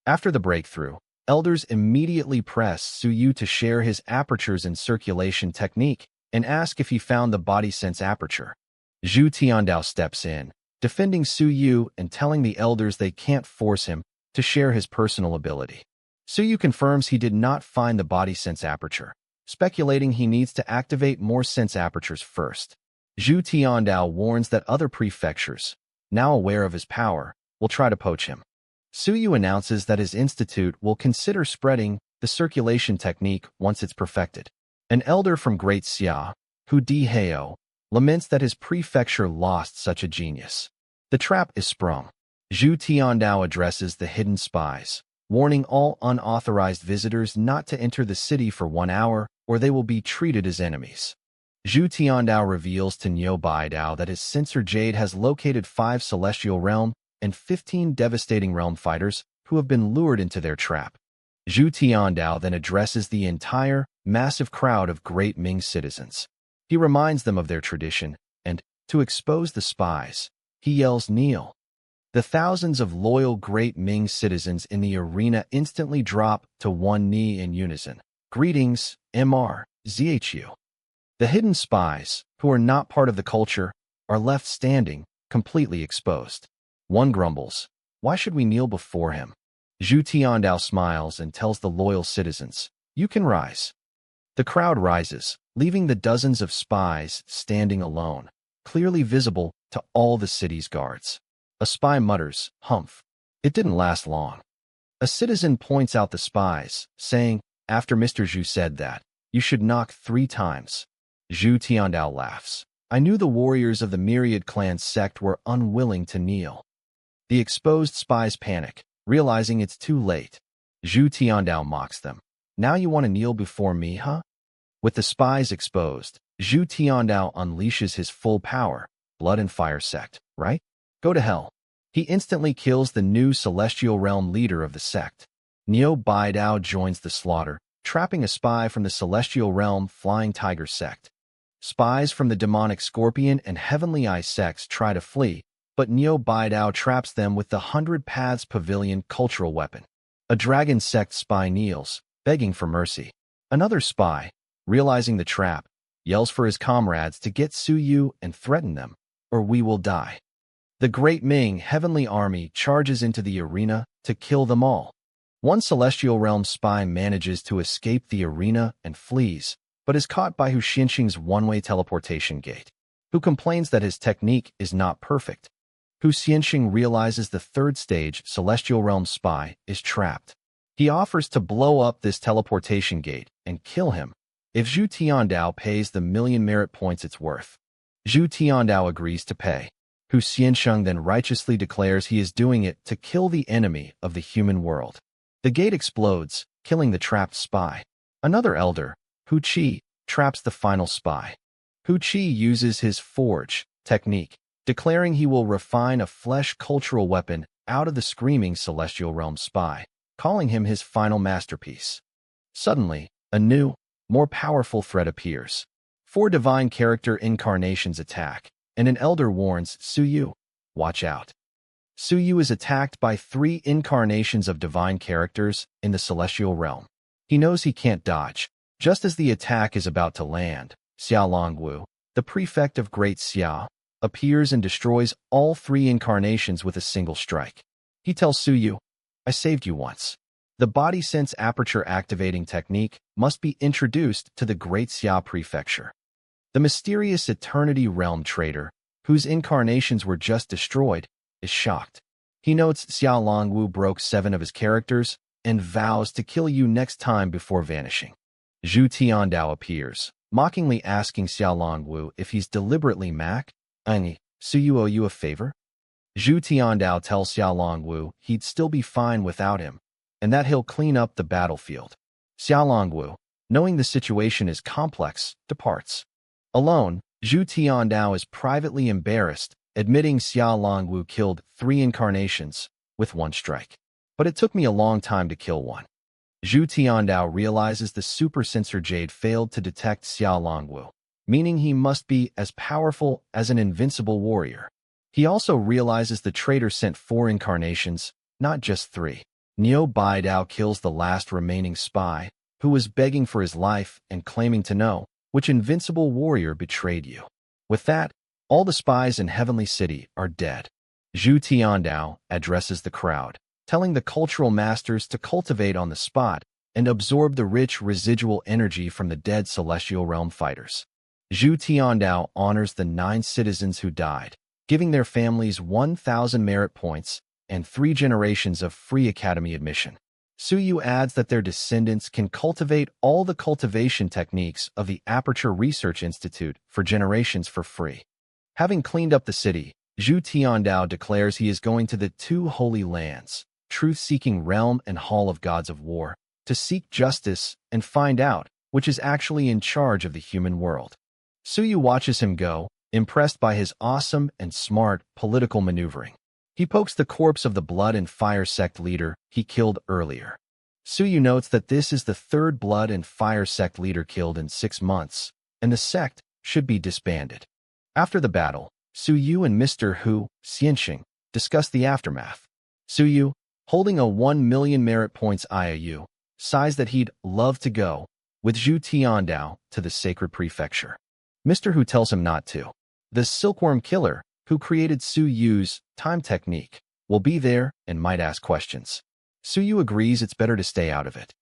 After the breakthrough, elders immediately press Su Yu to share his apertures and circulation technique and ask if he found the body sense aperture. Zhu Tiandao steps in, defending Su Yu and telling the elders they can't force him to share his personal ability. Su Yu confirms he did not find the body sense aperture, speculating he needs to activate more sense apertures first. Zhu Tiandao warns that other prefectures, now aware of his power, will try to poach him. Su Yu announces that his institute will consider spreading the circulation technique once it's perfected. An elder from Great Xia, Hu Di Heo, laments that his prefecture lost such a genius. The trap is sprung. Zhu Tiandao addresses the hidden spies, warning all unauthorized visitors not to enter the city for 1 hour or they will be treated as enemies. Zhu Tiandao reveals to Niu Baidao that his censor Jade has located 5 celestial realm and 15 devastating realm fighters who have been lured into their trap. Zhu Tiandao then addresses the entire, massive crowd of Great Ming citizens. He reminds them of their tradition, and, to expose the spies, he yells kneel. The thousands of loyal Great Ming citizens in the arena instantly drop to one knee in unison. Greetings, Mr. Zhu. The hidden spies, who are not part of the culture, are left standing, completely exposed. One grumbles, "Why should we kneel before him?" Zhu Tiandao smiles and tells the loyal citizens, "You can rise." The crowd rises, leaving the dozens of spies standing alone, clearly visible to all the city's guards. A spy mutters, "Humph." It didn't last long. A citizen points out the spies, saying, "After Mr. Zhu said that, you should knock 3 times. Zhu Tiandao laughs. "I knew the warriors of the Myriad Clans sect were unwilling to kneel." The exposed spies panic, realizing it's too late. Zhu Tiandao mocks them. "Now you want to kneel before me, huh?" With the spies exposed, Zhu Tiandao unleashes his full power, blood and fire sect, right? Go to hell. He instantly kills the new celestial realm leader of the sect. Neo Baidao joins the slaughter, trapping a spy from the celestial realm Flying Tiger sect. Spies from the demonic Scorpion and Heavenly Eye sects try to flee, but Neo Baidao traps them with the 100 Paths Pavilion cultural weapon. A dragon sect spy kneels, begging for mercy. Another spy, realizing the trap, yells for his comrades to get Su Yu and threaten them, or we will die. The Great Ming Heavenly Army charges into the arena to kill them all. One Celestial Realm spy manages to escape the arena and flees, but is caught by Hu Xianxing's one-way teleportation gate, who complains that his technique is not perfect. Hu Xianxing realizes the third stage Celestial Realm spy is trapped. He offers to blow up this teleportation gate and kill him if Zhu Tiandao pays the 1,000,000 merit points it's worth. Zhu Tiandao agrees to pay. Hu Xianxing then righteously declares he is doing it to kill the enemy of the human world. The gate explodes, killing the trapped spy. Another elder, Hu Qi, traps the final spy. Hu Qi uses his forge technique, declaring he will refine a flesh cultural weapon out of the screaming Celestial Realm spy, calling him his final masterpiece. Suddenly, a new, more powerful threat appears. 4 divine character incarnations attack, and an elder warns Su Yu, watch out. Su Yu is attacked by 3 incarnations of divine characters in the Celestial Realm. He knows he can't dodge. Just as the attack is about to land, Xia Longwu, the prefect of Great Xia, appears and destroys all 3 incarnations with a single strike. He tells Su Yu, I saved you once. The body sense aperture activating technique must be introduced to the Great Xia Prefecture. The mysterious Eternity Realm traitor, whose incarnations were just destroyed, is shocked. He notes Xia Longwu broke 7 of his characters and vows to kill you next time before vanishing. Zhu Tiandao appears, mockingly asking Xia Longwu if he's deliberately Su Yu owe you a favor? Zhu Tiandao tells Xia Longwu he'd still be fine without him, and that he'll clean up the battlefield. Xia Longwu, knowing the situation is complex, departs. Alone, Zhu Tiandao is privately embarrassed, admitting Xia Longwu killed 3 incarnations with 1 strike. But it took me a long time to kill one. Zhu Tiandao realizes the super sensor jade failed to detect Xia Longwu, meaning he must be as powerful as an invincible warrior. He also realizes the traitor sent 4 incarnations, not just 3. Neo Baidao kills the last remaining spy, who was begging for his life and claiming to know which invincible warrior betrayed you. With that, all the spies in Heavenly City are dead. Zhu Tiandao addresses the crowd, telling the cultural masters to cultivate on the spot and absorb the rich residual energy from the dead Celestial Realm fighters. Zhu Tiandao honors the 9 citizens who died, giving their families 1,000 merit points and 3 generations of free academy admission. Su Yu adds that their descendants can cultivate all the cultivation techniques of the Aperture Research Institute for generations for free. Having cleaned up the city, Zhu Tiandao declares he is going to the 2 holy lands, Truth-Seeking Realm and Hall of Gods of War, to seek justice and find out which is actually in charge of the human world. Su Yu watches him go, impressed by his awesome and smart political maneuvering. He pokes the corpse of the Blood and Fire sect leader he killed earlier. Su Yu notes that this is the 3rd Blood and Fire sect leader killed in 6 months, and the sect should be disbanded. After the battle, Su Yu and Mr. Hu Xianxing discuss the aftermath. Su Yu, holding a 1,000,000 merit points IOU, sighs that he'd love to go with Zhu Tiandao to the sacred prefecture. Mr. Hu tells him not to. The silkworm killer, who created Su Yu's time technique, will be there and might ask questions. Su Yu agrees it's better to stay out of it.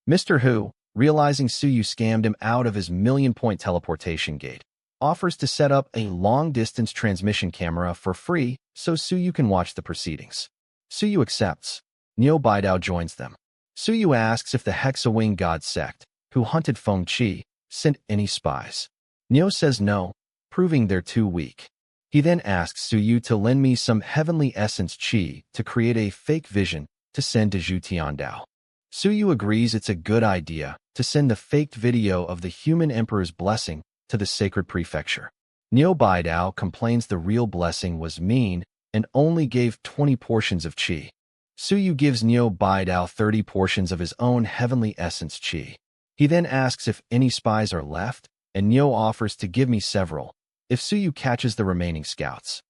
Mr. Hu, realizing Su Yu scammed him out of his 1,000,000-point teleportation gate, offers to set up a long-distance transmission camera for free so Su Yu can watch the proceedings. Su Yu accepts. Neo Baidao joins them. Su Yu asks if the Hexawing God sect, who hunted Feng Qi, sent any spies. Neo says no, proving they're too weak. He then asks Su Yu to lend me some heavenly essence Qi to create a fake vision to send to Zhu Tiandao. Suyu agrees it's a good idea to send the faked video of the human emperor's blessing to the sacred prefecture. Niu Baidao complains the real blessing was mean and only gave 20 portions of qi. Suyu gives Niu Baidao 30 portions of his own heavenly essence qi. He then asks if any spies are left, and Niu offers to give me several if Suyu catches the remaining scouts.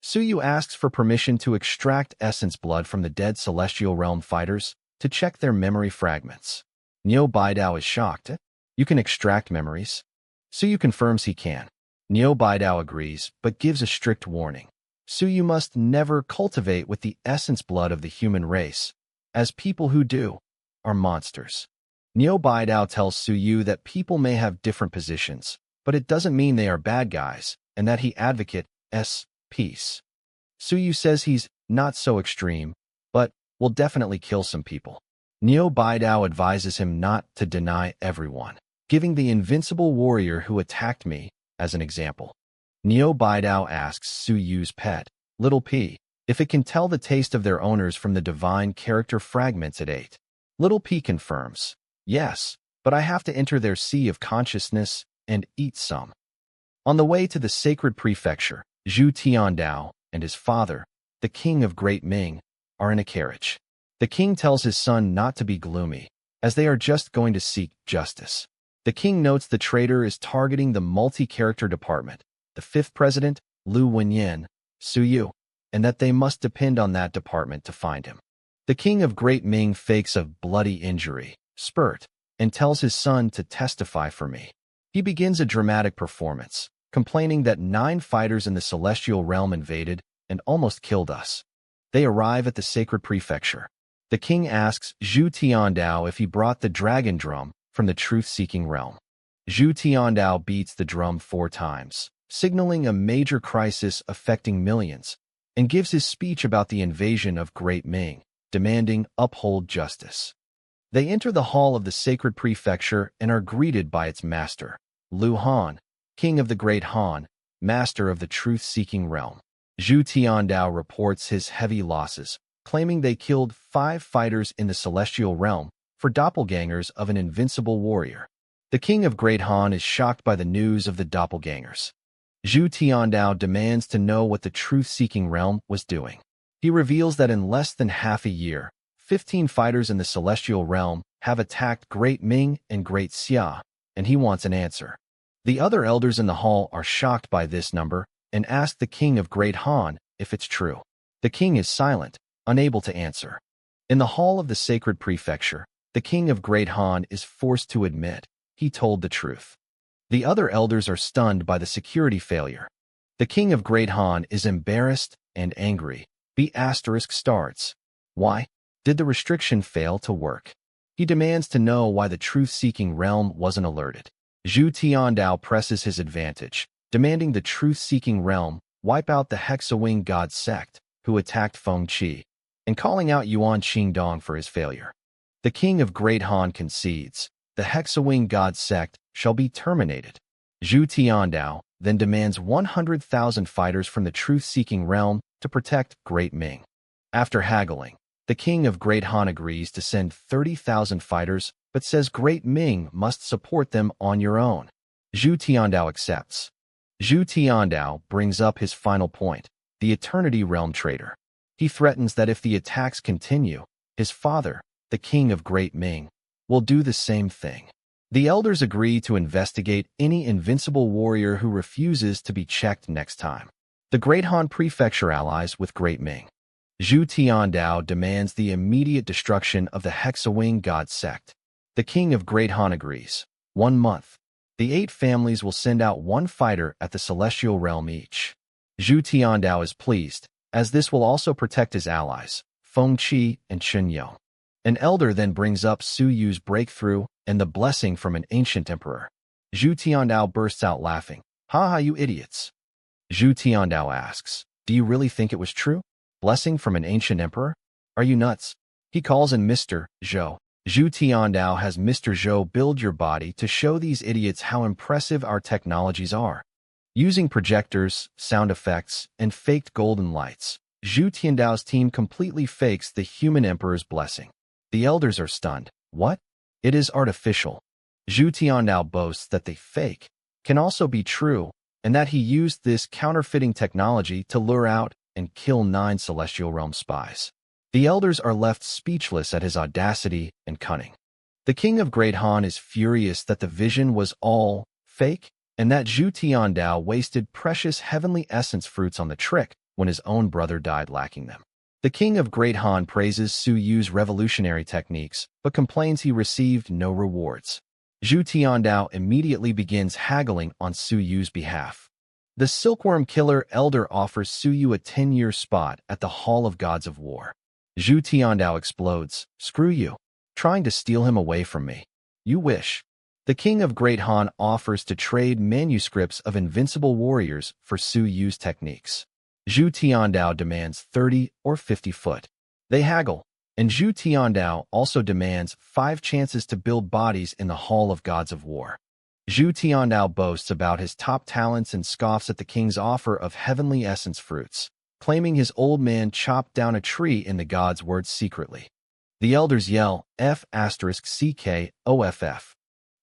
Suyu asks for permission to extract essence blood from the dead celestial realm fighters to check their memory fragments. Niu Baidao is shocked. You can extract memories? Suyu confirms he can. Niu Baidao agrees, but gives a strict warning. Suyu must never cultivate with the essence blood of the human race, as people who do are monsters. Niu Baidao tells Suyu that people may have different positions, but it doesn't mean they are bad guys, and that he advocates peace. Suyu says he's not so extreme, but will definitely kill some people. Niu Baidao advises him not to deny everyone, giving the invincible warrior who attacked me as an example. Niu Baidao asks Suyu's pet, Little P, if it can tell the taste of their owners from the divine character fragments it ate. Little P confirms, yes, but I have to enter their sea of consciousness and eat some. On the way to the sacred prefecture, Zhu Tiandao and his father, the king of Great Ming, are in a carriage. The king tells his son not to be gloomy, as they are just going to seek justice. The king notes the traitor is targeting the multi-character department, the fifth president, Lu Wenyan, Suyu, and that they must depend on that department to find him. The king of Great Ming fakes a bloody injury, spurt, and tells his son to testify for me. He begins a dramatic performance, complaining that 9 fighters in the celestial realm invaded and almost killed us. They arrive at the sacred prefecture. The king asks Zhu Tiandao if he brought the dragon drum from the truth-seeking realm. Zhu Tiandao beats the drum 4 times, signaling a major crisis affecting millions, and gives his speech about the invasion of Great Ming, demanding uphold justice. They enter the hall of the sacred prefecture and are greeted by its master, Lu Han, king of the Great Han, master of the truth-seeking realm. Zhu Tiandao reports his heavy losses, claiming they killed 5 fighters in the celestial realm for doppelgangers of an invincible warrior. The king of Great Han is shocked by the news of the doppelgangers. Zhu Tiandao demands to know what the truth-seeking realm was doing. He reveals that in less than half a year, 15 fighters in the celestial realm have attacked Great Ming and Great Xia, and he wants an answer. The other elders in the hall are shocked by this number and ask the king of Great Han if it's true. The king is silent, unable to answer. In the hall of the sacred prefecture, the king of Great Han is forced to admit he told the truth. The other elders are stunned by the security failure. The king of Great Han is embarrassed and angry. B** starts. Why did the restriction fail to work? He demands to know why the truth-seeking realm wasn't alerted. Zhu Tiandao presses his advantage, demanding the truth-seeking realm wipe out the Hexawing God sect who attacked Feng Qi, and calling out Yuan Qingdong for his failure. The king of Great Han concedes. The Hexawing God sect shall be terminated. Zhu Tiandao then demands 100,000 fighters from the truth-seeking realm to protect Great Ming. After haggling, the king of Great Han agrees to send 30,000 fighters, but says Great Ming must support them on your own. Zhu Tiandao accepts. Zhu Tiandao brings up his final point, the Eternity Realm traitor. He threatens that if the attacks continue, his father, the king of Great Ming, will do the same thing. The elders agree to investigate any invincible warrior who refuses to be checked next time. The Great Han Prefecture allies with Great Ming. Zhu Tiandao demands the immediate destruction of the Hexawing God sect. The king of Great Han agrees. 1 month. The 8 families will send out 1 fighter at the celestial realm each. Zhu Tiandao is pleased, as this will also protect his allies, Feng Qi and Chen Yao. An elder then brings up Suyu's breakthrough and the blessing from an ancient emperor. Zhu Tiandao bursts out laughing. Ha ha, you idiots. Zhu Tiandao asks, do you really think it was true? Blessing from an ancient emperor? Are you nuts? He calls in Mr. Zhou. Zhu Tiandao has Mr. Zhou build your body to show these idiots how impressive our technologies are. Using projectors, sound effects, and faked golden lights, Zhu Tiandao's team completely fakes the human emperor's blessing. The elders are stunned. What? It is artificial. Zhu Tiandao boasts that the fake can also be true, and that he used this counterfeiting technology to lure out and kill 9 celestial realm spies. The elders are left speechless at his audacity and cunning. The king of Great Han is furious that the vision was all fake, and that Zhu Tiandao wasted precious heavenly essence fruits on the trick when his own brother died lacking them. The king of Great Han praises Su Yu's revolutionary techniques, but complains he received no rewards. Zhu Tiandao immediately begins haggling on Su Yu's behalf. The silkworm killer elder offers Su Yu a 10-year spot at the Hall of Gods of War. Zhu Tiandao explodes. Screw you. Trying to steal him away from me. You wish. The king of Great Han offers to trade manuscripts of invincible warriors for Su Yu's techniques. Zhu Tiandao demands 30 or 50 foot. They haggle, and Zhu Tiandao also demands 5 chances to build bodies in the Hall of Gods of War. Zhu Tiandao boasts about his top talents and scoffs at the king's offer of heavenly essence fruits, claiming his old man chopped down a tree in the god's words secretly. The elders yell, F***CKOFF.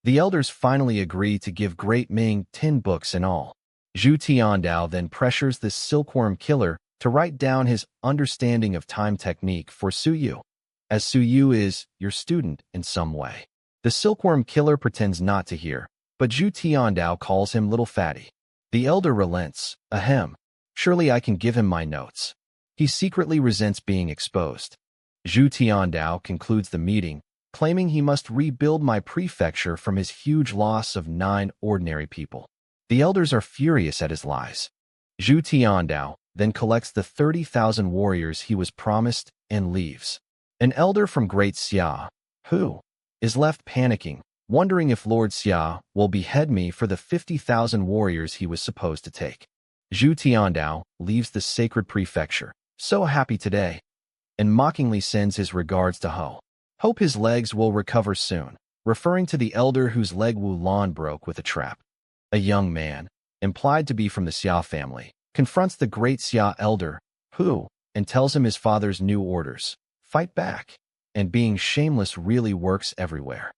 The elders finally agree to give Great Ming 10 books in all. Zhu Tiandao then pressures the silkworm killer to write down his understanding of time technique for Su Yu, as Su Yu is your student in some way. The silkworm killer pretends not to hear, but Zhu Tiandao calls him Little Fatty. The elder relents. Ahem. Surely I can give him my notes. He secretly resents being exposed. Zhu Tiandao concludes the meeting, claiming he must rebuild my prefecture from his huge loss of 9 ordinary people. The elders are furious at his lies. Zhu Tiandao then collects the 30,000 warriors he was promised and leaves. An elder from Great Xia, who is left panicking, wondering if Lord Xia will behead me for the 50,000 warriors he was supposed to take. Zhu Tiandao leaves the sacred prefecture, so happy today, and mockingly sends his regards to Ho. Hope his legs will recover soon, referring to the elder whose leg Wu Lan broke with a trap. A young man, implied to be from the Xia family, confronts the great Xia elder, who, and tells him his father's new orders. Fight back, and being shameless really works everywhere.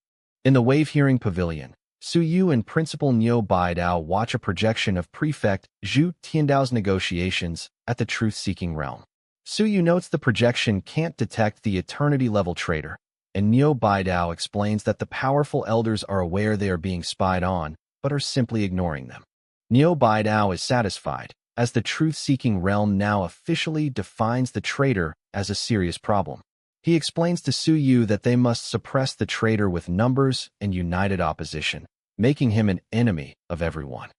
In the wave-hearing pavilion, Su Yu and Principal Niu Baidao watch a projection of Prefect Zhu Tiandao's negotiations at the truth-seeking realm. Su Yu notes the projection can't detect the eternity-level traitor, and Niu Baidao explains that the powerful elders are aware they are being spied on, but are simply ignoring them. Niu Baidao is satisfied, as the truth-seeking realm now officially defines the traitor as a serious problem. He explains to Su Yu that they must suppress the traitor with numbers and united opposition, making him an enemy of everyone.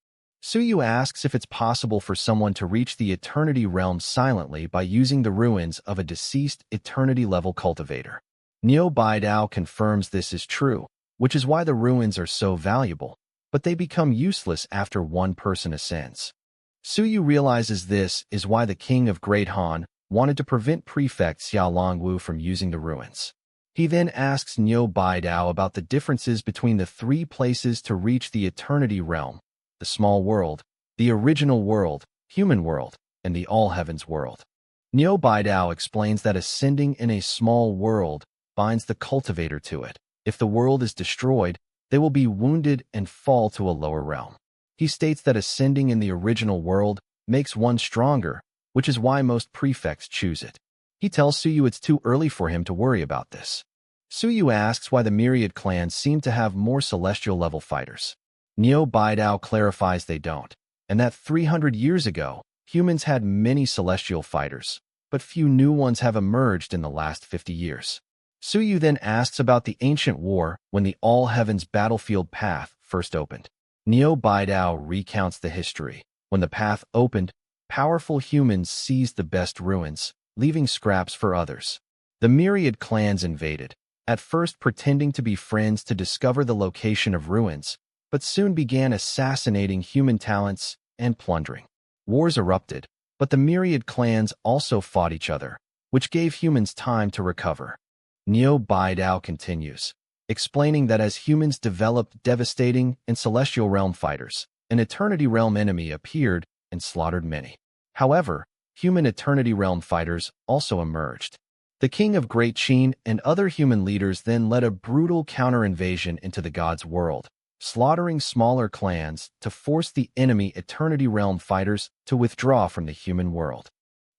Su Yu asks if it's possible for someone to reach the eternity realm silently by using the ruins of a deceased eternity-level cultivator. Niu Baidao confirms this is true, which is why the ruins are so valuable, but they become useless after one person ascends. Su Yu realizes this is why the king of Great Han wanted to prevent Prefect Xia Longwu from using the ruins. He then asks Niu Baidao about the differences between the 3 places to reach the eternity realm: the small world, the original world, human world, and the all heavens world. Niu Baidao explains that ascending in a small world binds the cultivator to it. If the world is destroyed, they will be wounded and fall to a lower realm. He states that ascending in the original world makes one stronger, which is why most prefects choose it. He tells Su Yu it's too early for him to worry about this. Su Yu asks why the Myriad Clans seem to have more celestial-level fighters. Niu Baidao clarifies they don't, and that 300 years ago, humans had many celestial fighters, but few new ones have emerged in the last 50 years. Su Yu then asks about the ancient war when the all-heavens battlefield path first opened. Niu Baidao recounts the history. When the path opened, powerful humans seized the best ruins, leaving scraps for others. The Myriad Clans invaded, at first pretending to be friends to discover the location of ruins, but soon began assassinating human talents and plundering. Wars erupted, but the Myriad Clans also fought each other, which gave humans time to recover. Niu Baidao continues, explaining that as humans developed devastating and celestial realm fighters, an eternity realm enemy appeared and slaughtered many. However, human eternity realm fighters also emerged. The king of Great Qin and other human leaders then led a brutal counter-invasion into the god's world, slaughtering smaller clans to force the enemy Eternity Realm fighters to withdraw from the human world.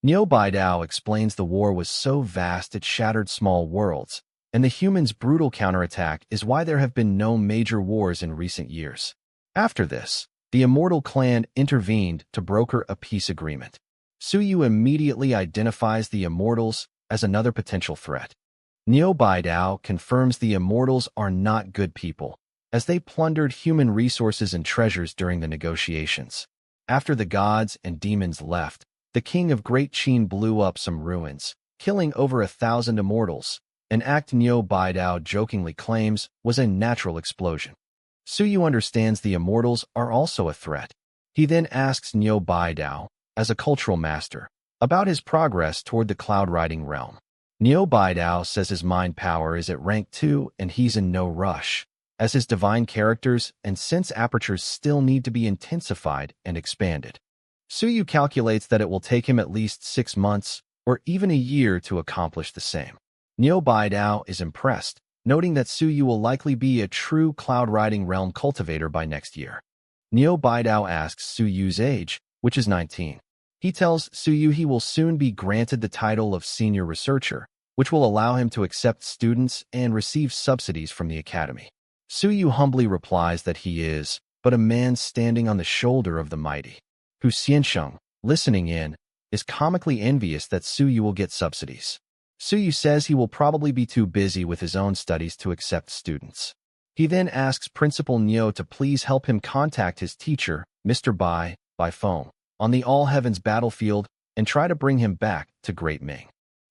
Niu Baidao explains the war was so vast it shattered small worlds, and the humans' brutal counterattack is why there have been no major wars in recent years. After this, the Immortal Clan intervened to broker a peace agreement. Suyu immediately identifies the Immortals as another potential threat. Niu Baidao confirms the Immortals are not good people, as they plundered human resources and treasures during the negotiations. After the gods and demons left, the king of Great Qin blew up some ruins, killing over 1,000 immortals, an act Niu Baidao jokingly claims was a natural explosion. Suyu understands the immortals are also a threat. He then asks Niu Baidao, as a cultural master, about his progress toward the cloud riding realm. Niu Baidao says his mind power is at rank 2 and he's in no rush, as his divine characters and sense apertures still need to be intensified and expanded. Suyu calculates that it will take him at least 6 months or even a year to accomplish the same. Niu Baidao is impressed, noting that Suyu will likely be a true cloud-riding realm cultivator by next year. Niu Baidao asks Suyu's age, which is 19. He tells Suyu he will soon be granted the title of senior researcher, which will allow him to accept students and receive subsidies from the academy. Suyu humbly replies that he is but a man standing on the shoulder of the mighty. Hu Xiansheng, listening in, is comically envious that Suyu will get subsidies. Suyu says he will probably be too busy with his own studies to accept students. He then asks Principal Niu to please help him contact his teacher, Mr. Bai, by phone, on the All Heavens battlefield and try to bring him back to Great Ming.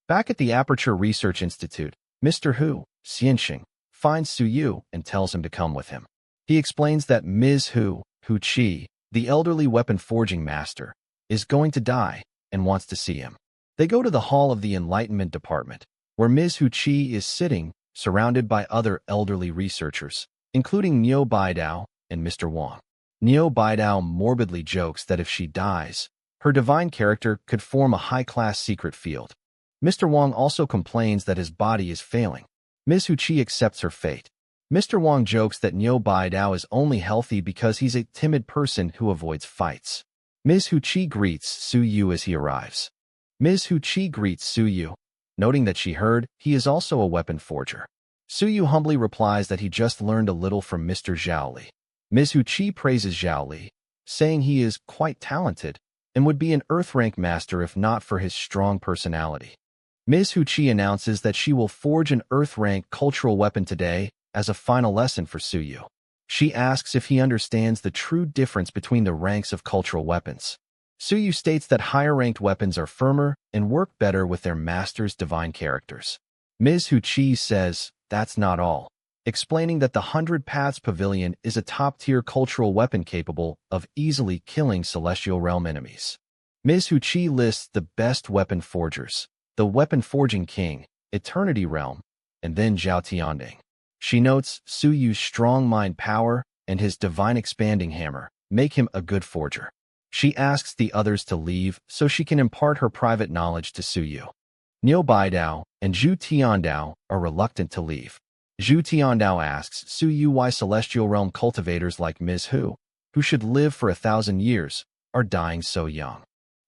Back at the Aperture Research Institute, Mr. Hu Xiansheng finds Suyu and tells him to come with him. He explains that Ms. Hu Qi, the elderly weapon forging master, is going to die and wants to see him. They go to the hall of the Enlightenment Department, where Ms. Hu Qi is sitting, surrounded by other elderly researchers, including Niu Baidao and Mr. Wang. Niu Baidao morbidly jokes that if she dies, her divine character could form a high-class secret field. Mr. Wang also complains that his body is failing. Ms. Hu Qi accepts her fate. Mr. Wang jokes that Niu Baidao is only healthy because he's a timid person who avoids fights. Ms. Hu Qi greets Suyu as he arrives. Ms. Hu Qi greets Suyu, noting that she heard he is also a weapon forger. Suyu humbly replies that he just learned a little from Mr. Zhaoli. Ms. Hu Qi praises Zhaoli, saying he is quite talented and would be an Earth rank master if not for his strong personality. Ms. Hu Qi announces that she will forge an Earth rank cultural weapon today as a final lesson for Suyu. She asks if he understands the true difference between the ranks of cultural weapons. Suyu states that higher-ranked weapons are firmer and work better with their master's divine characters. Ms. Hu Qi says that's not all, explaining that the 100 Paths Pavilion is a top-tier cultural weapon capable of easily killing Celestial Realm enemies. Ms. Hu Qi lists the best weapon forgers, the Weapon Forging King, Eternity Realm, and then Zhao Tianding. She notes Suyu's strong mind power and his divine expanding hammer make him a good forger. She asks the others to leave so she can impart her private knowledge to Suyu. Niu Baidao and Zhu Tiandao are reluctant to leave. Zhu Tiandao asks Suyu why Celestial Realm cultivators like Ms. Hu, who should live for 1,000 years, are dying so young.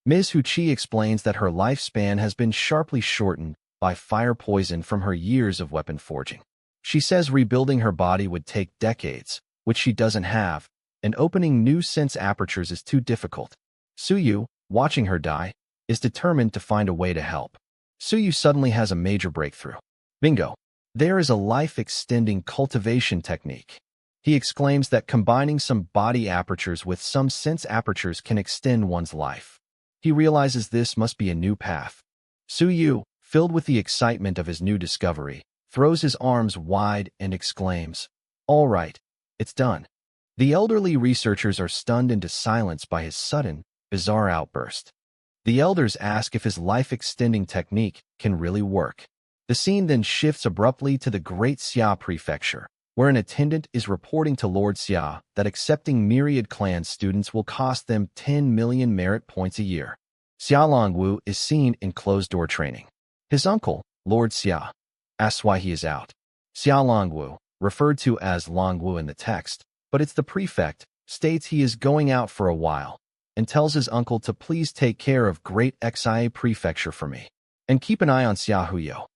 Ms. Hu Qi explains that her lifespan has been sharply shortened by fire poison from her years of weapon forging. She says rebuilding her body would take decades, which she doesn't have, and opening new sense apertures is too difficult. Suyu, watching her die, is determined to find a way to help. Suyu suddenly has a major breakthrough. Bingo! There is a life-extending cultivation technique. He exclaims that combining some body apertures with some sense apertures can extend one's life. He realizes this must be a new path. Suyu, filled with the excitement of his new discovery, throws his arms wide and exclaims, "All right, it's done." The elderly researchers are stunned into silence by his sudden, bizarre outburst. The elders ask if his life-extending technique can really work. The scene then shifts abruptly to the Great Xia Prefecture, where an attendant is reporting to Lord Xia that accepting Myriad Clan students will cost them 10 million merit points a year. Xia Longwu is seen in closed-door training. His uncle, Lord Xia asks why he is out. Xia Longwu, referred to as Longwu in the text, but it's the prefect, states he is going out for a while and tells his uncle to please take care of Great Xia Prefecture for me and keep an eye on Xia Huyo.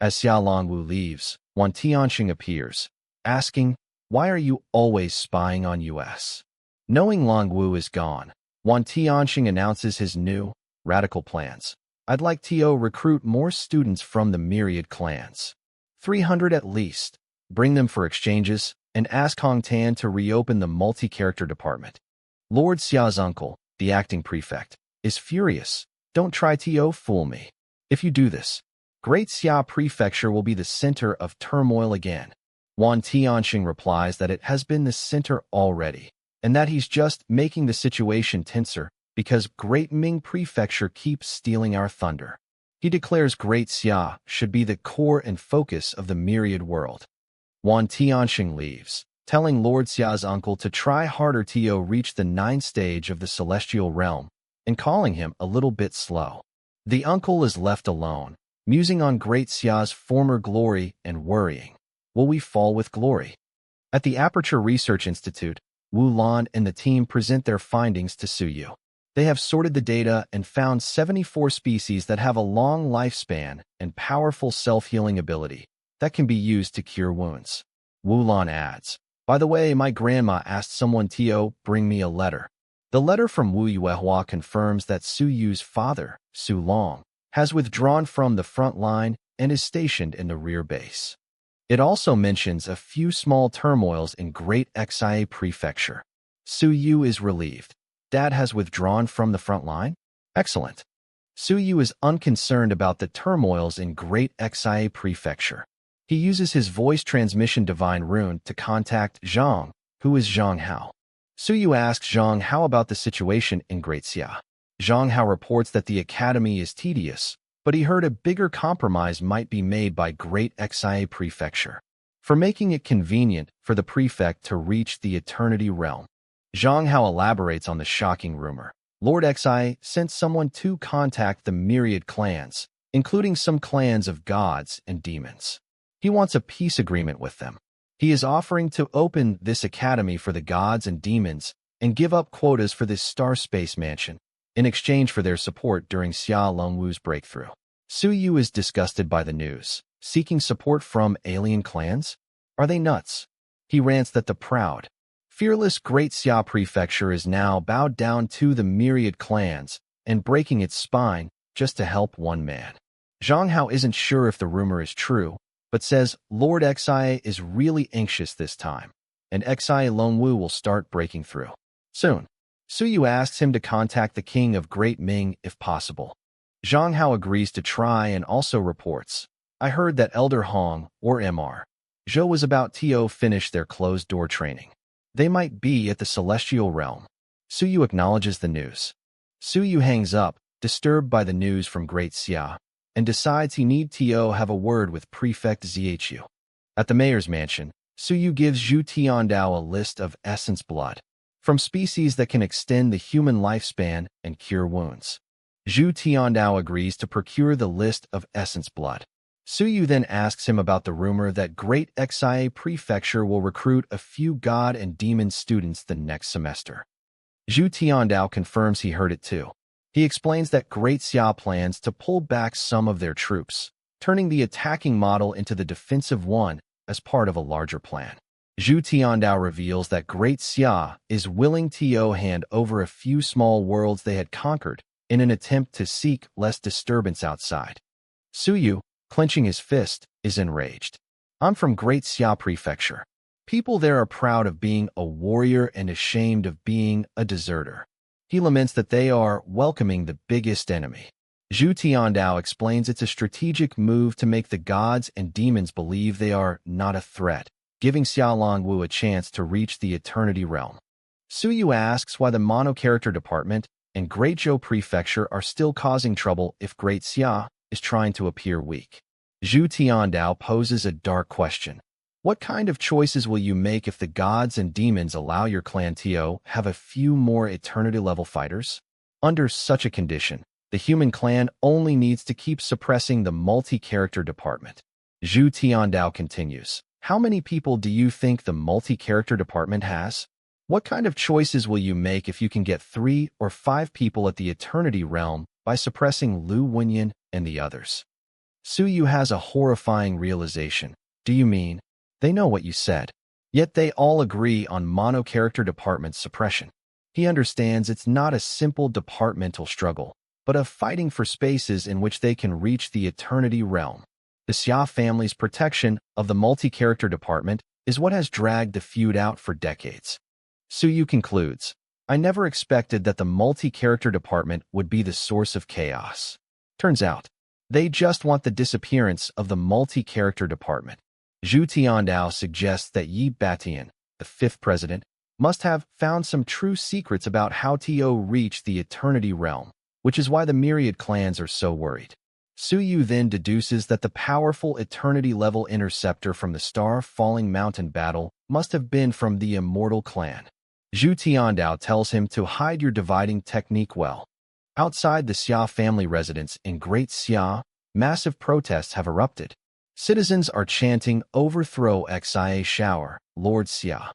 As Xia Longwu leaves, Wan Tianxing appears, asking, "Why are you always spying on us?" Knowing Longwu is gone, Wan Tianxing announces his new, radical plans. "I'd like to recruit more students from the Myriad Clans. 300 at least. Bring them for exchanges, and ask Hong Tan to reopen the multi-character department." Lord Xia's uncle, the acting prefect, is furious. "Don't try to fool me. If you do this, Great Xia Prefecture will be the center of turmoil again." Wan Tianxing replies that it has been the center already, and that he's just making the situation tenser because Great Ming Prefecture keeps stealing our thunder. He declares Great Xia should be the core and focus of the Myriad world. Wan Tianxing leaves, telling Lord Xia's uncle to try harder to reach the 9th stage of the celestial realm, and calling him a little bit slow. The uncle is left alone, musing on Great Xia's former glory and worrying. Will we fall with glory? At the Aperture Research Institute, Wu Lan and the team present their findings to Suyu. They have sorted the data and found 74 species that have a long lifespan and powerful self-healing ability that can be used to cure wounds. Wu Lan adds, "By the way, my grandma asked someone to bring me a letter." The letter from Wu Yuehua confirms that Su Yu's father, Su Long, has withdrawn from the front line and is stationed in the rear base. It also mentions a few small turmoils in Great Xia Prefecture. Su Yu is relieved. Dad has withdrawn from the front line? Excellent. Su Yu is unconcerned about the turmoils in Great Xia Prefecture. He uses his voice transmission divine rune to contact Zhang, who is Zhang Hao. Su Yu asks Zhang Hao about the situation in Great Xia. Zhang Hao reports that the academy is tedious, but he heard a bigger compromise might be made by Great Xia Prefecture for making it convenient for the prefect to reach the Eternity Realm. Zhang Hao elaborates on the shocking rumor. Lord Xia sent someone to contact the Myriad Clans, including some clans of gods and demons. He wants a peace agreement with them. He is offering to open this academy for the gods and demons and give up quotas for this star space mansion in exchange for their support during Xia Longwu's breakthrough. Su Yu is disgusted by the news. Seeking support from alien clans? Are they nuts? He rants that the proud, fearless Great Xia Prefecture is now bowed down to the Myriad Clans and breaking its spine just to help one man. Zhang Hao isn't sure if the rumor is true, but says Lord Xia is really anxious this time, and Xia Longwu will start breaking through soon. Su Yu asks him to contact the king of Great Ming if possible. Zhang Hao agrees to try and also reports, "I heard that Elder Hong, or Mr. Zhou, was about to finish their closed-door training. They might be at the Celestial Realm." Su Yu acknowledges the news. Su Yu hangs up, disturbed by the news from Great Xia, and decides he need to have a word with Prefect Zhu. At the mayor's mansion, Su Yu gives Zhu Tiandao a list of essence blood from species that can extend the human lifespan and cure wounds. Zhu Tiandao agrees to procure the list of essence blood. Su Yu then asks him about the rumor that Great Xia Prefecture will recruit a few god and demon students the next semester. Zhu Tiandao confirms he heard it too. He explains that Great Xia plans to pull back some of their troops, turning the attacking model into the defensive one as part of a larger plan. Zhu Tiandao reveals that Great Xia is willing to hand over a few small worlds they had conquered in an attempt to seek less disturbance outside. Su Yu, clenching his fist, is enraged. "I'm from Great Xia Prefecture. People there are proud of being a warrior and ashamed of being a deserter." He laments that they are welcoming the biggest enemy. Zhu Tiandao explains it's a strategic move to make the gods and demons believe they are not a threat, giving Xia Longwu a chance to reach the Eternity Realm. Su Yu asks why the mono-character department and Great Zhou Prefecture are still causing trouble if Great Xia is trying to appear weak. Zhu Tiandao poses a dark question. What kind of choices will you make if the gods and demons allow your clan to have a few more Eternity-level fighters? Under such a condition, The human clan only needs to keep suppressing the multi-character department. Zhu Tiandao continues. How many people do you think the multi-character department has? What kind of choices will you make if you can get 3 or 5 people at the Eternity Realm by suppressing Lu Wenyan and the others? Suyu has a horrifying realization. Do you mean? They know what you said. Yet they all agree on mono-character department suppression. He understands it's not a simple departmental struggle, but of fighting for spaces in which they can reach the Eternity Realm. The Xia family's protection of the multi-character department is what has dragged the feud out for decades. Suyu concludes, I never expected that the multi-character department would be the source of chaos. Turns out, they just want the disappearance of the multi-character department. Zhu Tiandao suggests that Yi Batian, the 5th president, must have found some true secrets about how To reached the Eternity Realm, which is why the Myriad clans are so worried. Suyu then deduces that the powerful Eternity-level interceptor from the Star-Falling Mountain battle must have been from the Immortal clan. Zhu Tiandao tells him to hide your dividing technique well. Outside the Xia family residence in Great Xia, massive protests have erupted. Citizens are chanting, overthrow Xia Shower, Lord Xia,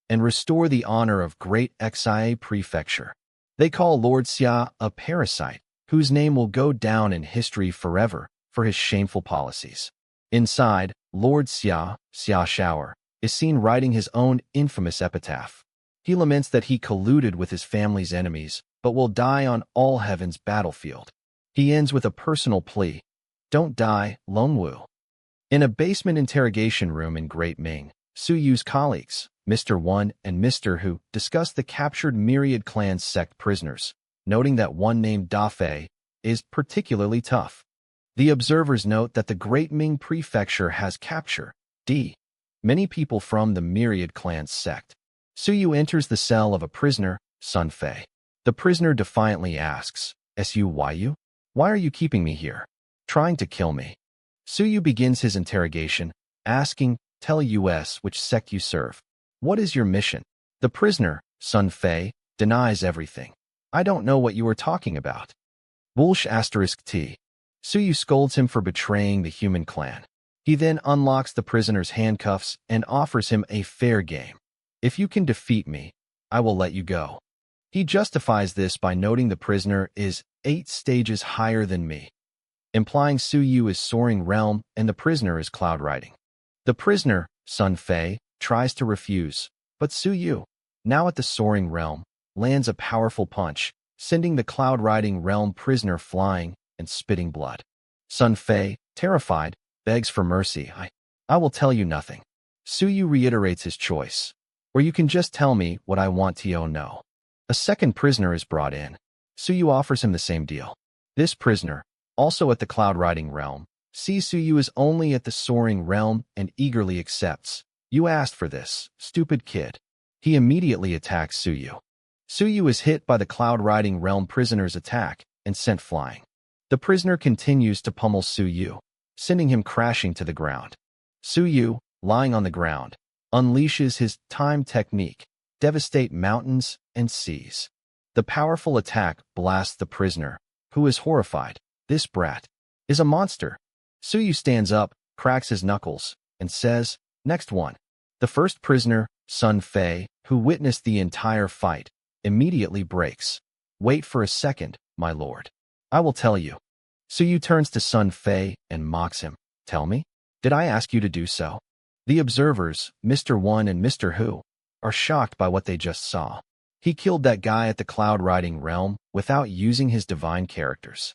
and restore the honor of Great Xia Prefecture. They call Lord Xia a parasite, whose name will go down in history forever for his shameful policies. Inside, Lord Xia, Xia Shower, is seen writing his own infamous epitaph. He laments that he colluded with his family's enemies, but will die on All Heaven's battlefield. He ends with a personal plea, don't die, Lone Wu. In a basement interrogation room in Great Ming, Suyu's colleagues, Mr. One and Mr. Hu, discuss the captured Myriad Clan sect prisoners, noting that one named Da Fei is particularly tough. The observers note that the Great Ming Prefecture has captured many people from the Myriad Clan sect. Suyu enters the cell of a prisoner, Sun Fei. The prisoner defiantly asks, Suyu? Why are you keeping me here? Trying to kill me. Suyu begins his interrogation, asking, tell us which sect you serve. What is your mission? The prisoner, Sun Fei, denies everything. I don't know what you are talking about. Bullsh *T. Suyu scolds him for betraying the human clan. He then unlocks the prisoner's handcuffs and offers him a fair game. If you can defeat me, I will let you go. He justifies this by noting the prisoner is 8 stages higher than me, implying Suyu is soaring realm and the prisoner is cloud riding. The prisoner, Sun Fei, tries to refuse, but Suyu, now at the soaring realm, lands a powerful punch, sending the cloud-riding realm prisoner flying and spitting blood. Sun Fei, terrified, begs for mercy. I will tell you nothing. Suyu reiterates his choice. Or you can just tell me what I want to know. A second prisoner is brought in. Suyu offers him the same deal. This prisoner, also at the cloud-riding realm, sees Suyu is only at the soaring realm and eagerly accepts. You asked for this, stupid kid. He immediately attacks Suyu. Suyu is hit by the cloud-riding realm prisoner's attack and sent flying. The prisoner continues to pummel Suyu, sending him crashing to the ground. Suyu, lying on the ground, unleashes his time technique, devastate mountains and seas. The powerful attack blasts the prisoner, who is horrified. This brat is a monster. Suyu stands up, cracks his knuckles, and says, next one. The first prisoner, Sun Fei, who witnessed the entire fight, immediately breaks. Wait for a second, my lord. I will tell you. Suyu turns to Sun Fei and mocks him. Tell me? Did I ask you to do so? The observers, Mr. One and Mr. Hu, are shocked by what they just saw. He killed that guy at the cloud-riding realm without using his divine characters.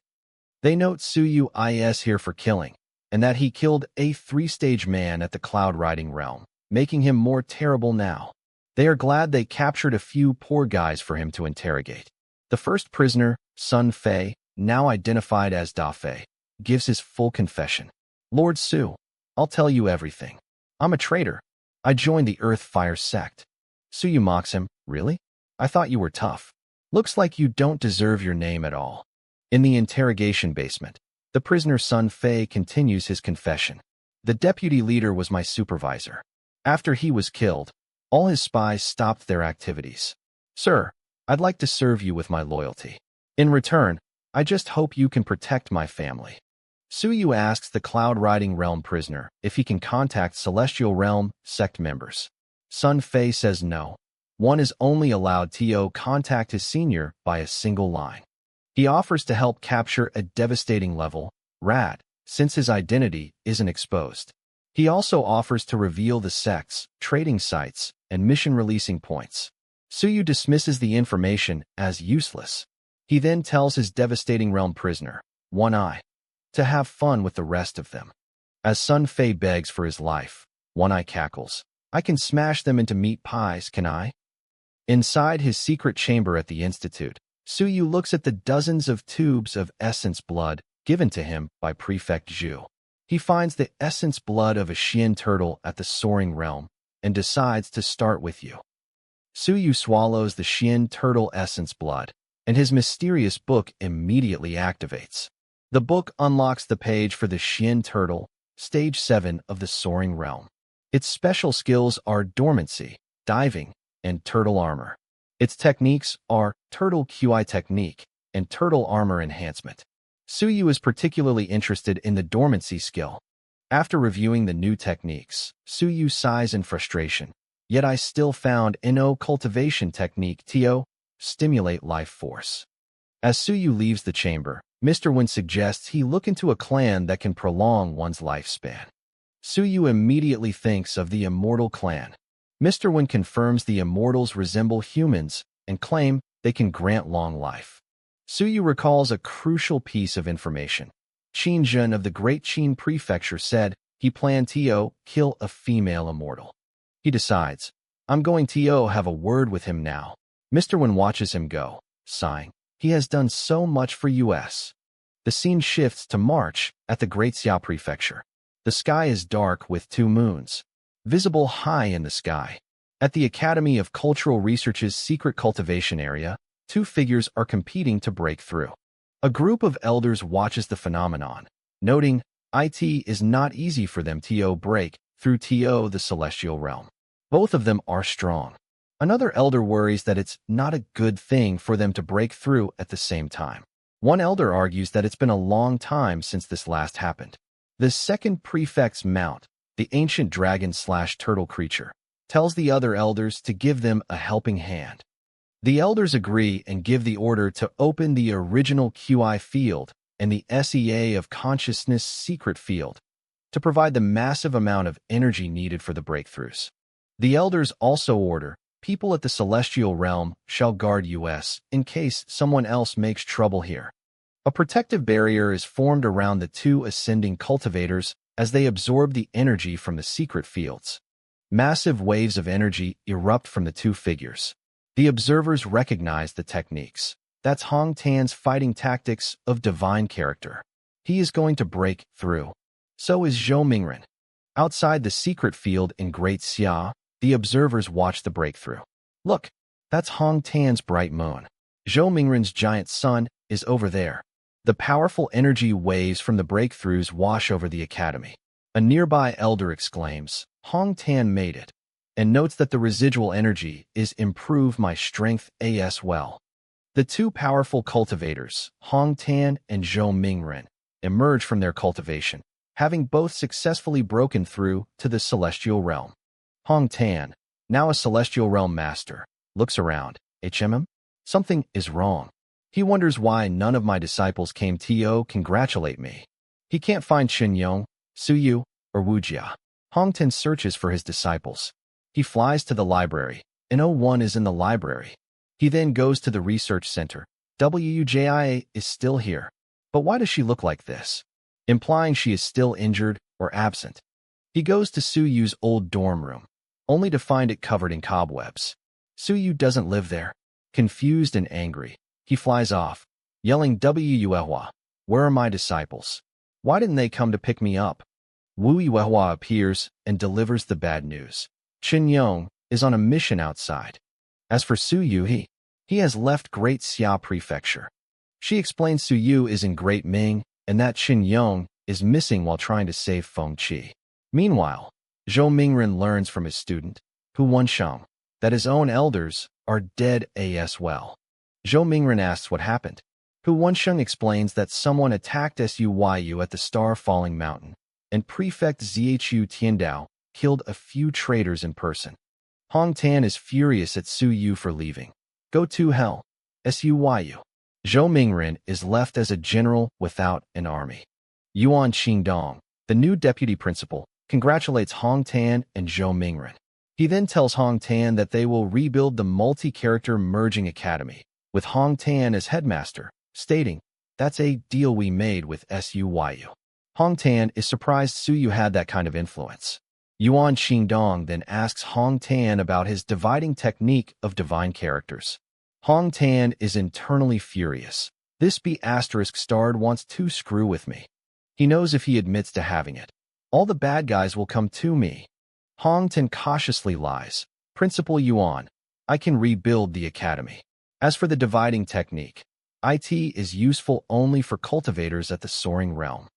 They note Suyu is here for killing, and that he killed a 3-stage man at the cloud-riding realm, making him more terrible now. They are glad they captured a few poor guys for him to interrogate. The first prisoner, Sun Fei, now identified as Da Fei, gives his full confession. Lord Su, I'll tell you everything. I'm a traitor. I joined the Earth Fire sect. Suyu mocks him. Really? I thought you were tough. Looks like you don't deserve your name at all. In the interrogation basement, the prisoner Sun Fei continues his confession. The deputy leader was my supervisor. After he was killed, all his spies stopped their activities. Sir, I'd like to serve you with my loyalty. In return, I just hope you can protect my family. Suyu asks the Cloud-Riding Realm prisoner if he can contact Celestial Realm sect members. Sun Fei says no. One is only allowed to contact his senior by a single line. He offers to help capture a devastating level, Rad, since his identity isn't exposed. He also offers to reveal the sects, trading sites, and mission releasing points. Suyu dismisses the information as useless. He then tells his devastating realm prisoner, One Eye, to have fun with the rest of them. As Sun Fei begs for his life, One Eye cackles, I can smash them into meat pies, can I? Inside his secret chamber at the Institute, Suyu looks at the dozens of tubes of essence blood given to him by Prefect Zhu. He finds the essence blood of a Xian turtle at the Soaring Realm and decides to start with you. Suyu swallows the Xian turtle essence blood, and his mysterious book immediately activates. The book unlocks the page for the Xian turtle, Stage 7 of the Soaring Realm. Its special skills are dormancy, diving, and turtle armor. Its techniques are Turtle QI Technique and Turtle Armor Enhancement. Suyu is particularly interested in the dormancy skill. After reviewing the new techniques, Suyu sighs in frustration. Yet I still found no cultivation technique to stimulate life force. As Suyu leaves the chamber, Mr. Wen suggests he look into a clan that can prolong one's lifespan. Suyu immediately thinks of the Immortal Clan. Mr. Wen confirms the Immortals resemble humans and claim they can grant long life. Suyu recalls a crucial piece of information. Qin Zhen of the Great Qin Prefecture said he planned to kill a female immortal. He decides, I'm going to have a word with him now. Mr. Wen watches him go, sighing. He has done so much for us. The scene shifts to March at the Great Xia Prefecture. The sky is dark with two moons, visible high in the sky. At the Academy of Cultural Research's secret cultivation area, two figures are competing to break through. A group of elders watches the phenomenon, noting it is not easy for them to break through the celestial realm. Both of them are strong. Another elder worries that it's not a good thing for them to break through at the same time. One elder argues that it's been a long time since this last happened. The second prefect's mount, the ancient dragon/turtle creature, tells the other elders to give them a helping hand. The elders agree and give the order to open the original QI field and the SEA of Consciousness secret field to provide the massive amount of energy needed for the breakthroughs. The elders also order people at the celestial realm shall guard us in case someone else makes trouble here. A protective barrier is formed around the two ascending cultivators as they absorb the energy from the secret fields. Massive waves of energy erupt from the two figures. The observers recognize the techniques. That's Hong Tan's fighting tactics of divine character. He is going to break through. So is Zhou Mingren. Outside the secret field in Great Xia, the observers watch the breakthrough. Look, that's Hong Tan's bright moon. Zhou Mingren's giant sun is over there. The powerful energy waves from the breakthroughs wash over the academy. A nearby elder exclaims, Hong Tan made it, and notes that the residual energy is improve my strength as well. The two powerful cultivators, Hong Tan and Zhou Mingren, emerge from their cultivation, having both successfully broken through to the celestial realm. Hong Tan, now a celestial realm master, looks around. Something is wrong. He wonders why none of my disciples came to congratulate me. He can't find Qinyong, Suyu, or Wujia. Hong Tan searches for his disciples. He flies to the library, and one is in the library. He then goes to the research center. Wujia is still here. But why does she look like this? Implying she is still injured or absent. He goes to Suyu's old dorm room, only to find it covered in cobwebs. Suyu doesn't live there. Confused and angry, he flies off, yelling Wuhua, where are my disciples? Why didn't they come to pick me up? Wu Yuehua appears and delivers the bad news. Qin Yong is on a mission outside. As for Suyu, he has left Great Xia Prefecture. She explains Suyu is in Great Ming and that Qin Yong is missing while trying to save Feng Qi. Meanwhile, Zhou Mingren learns from his student, Hu Wensheng, that his own elders are dead as well. Zhou Mingren asks what happened. Hu Wensheng explains that someone attacked Suyu at the Star-Falling Mountain, and Prefect Zhu Tiandao killed a few traitors in person. Hong Tan is furious at Su Yu for leaving. Go to hell, Suyu. Zhou Mingren is left as a general without an army. Yuan Qingdong, the new deputy principal, congratulates Hong Tan and Zhou Mingren. He then tells Hong Tan that they will rebuild the multi-character merging academy, with Hong Tan as headmaster, stating, "That's a deal we made with Suyu." Hong Tan is surprised Suyu had that kind of influence. Yuan Qingdong then asks Hong Tan about his dividing technique of divine characters. Hong Tan is internally furious. This B***starred wants to screw with me. He knows if he admits to having it, all the bad guys will come to me. Hong Tan cautiously lies. Principal Yuan, I can rebuild the academy. As for the dividing technique, it is useful only for cultivators at the soaring realm.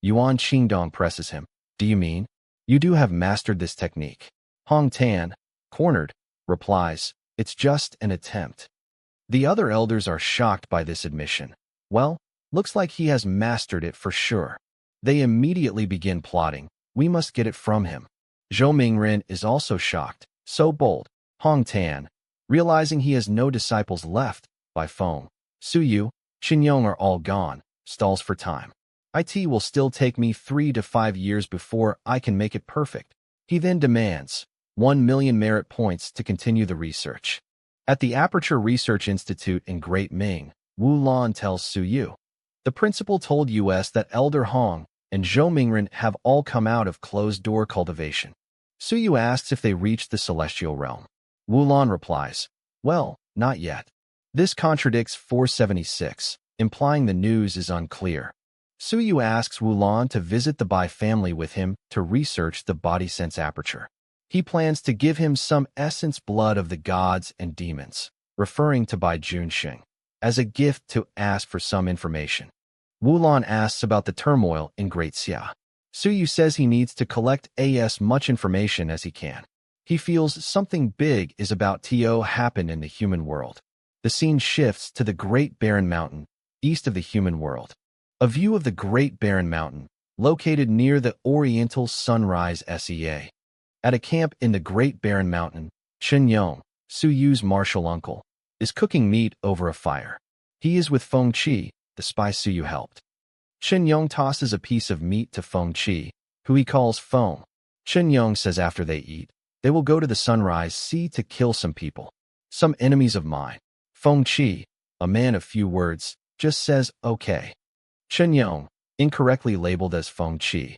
Yuan Qingdong presses him. Do you mean? You do have mastered this technique. Hong Tan, cornered, replies, it's just an attempt. The other elders are shocked by this admission. Well, looks like he has mastered it for sure. They immediately begin plotting. We must get it from him. Zhou Mingren is also shocked. So bold. Hong Tan, realizing he has no disciples left, by phone. Suyu, Qinyong are all gone, stalls for time. It will still take me 3 to 5 years before I can make it perfect. He then demands 1 million merit points to continue the research. At the Aperture Research Institute in Great Ming, Wu Lan tells Suyu. The principal told us that Elder Hong and Zhou Mingren have all come out of closed-door cultivation. Suyu asks if they reached the celestial realm. Wu Lan replies, well, not yet. This contradicts 476, implying the news is unclear. Suyu asks Wu Lan to visit the Bai family with him to research the body sense aperture. He plans to give him some essence blood of the gods and demons, referring to Bai Junxing, as a gift to ask for some information. Wu Lan asks about the turmoil in Great Xia. Suyu says he needs to collect as much information as he can. He feels something big is about to happen in the human world. The scene shifts to the Great Barren Mountain, east of the human world. A view of the Great Barren Mountain, located near the Oriental Sunrise SEA. At a camp in the Great Barren Mountain, Chen Yong, Suyu's martial uncle, is cooking meat over a fire. He is with Feng Qi, the spy Suyu helped. Chen Yong tosses a piece of meat to Feng Qi, who he calls Feng. Chen Yong says after they eat, they will go to the Sunrise Sea to kill some people, some enemies of mine. Feng Qi, a man of few words, just says, okay. Chen Yong, incorrectly labeled as Feng Qi,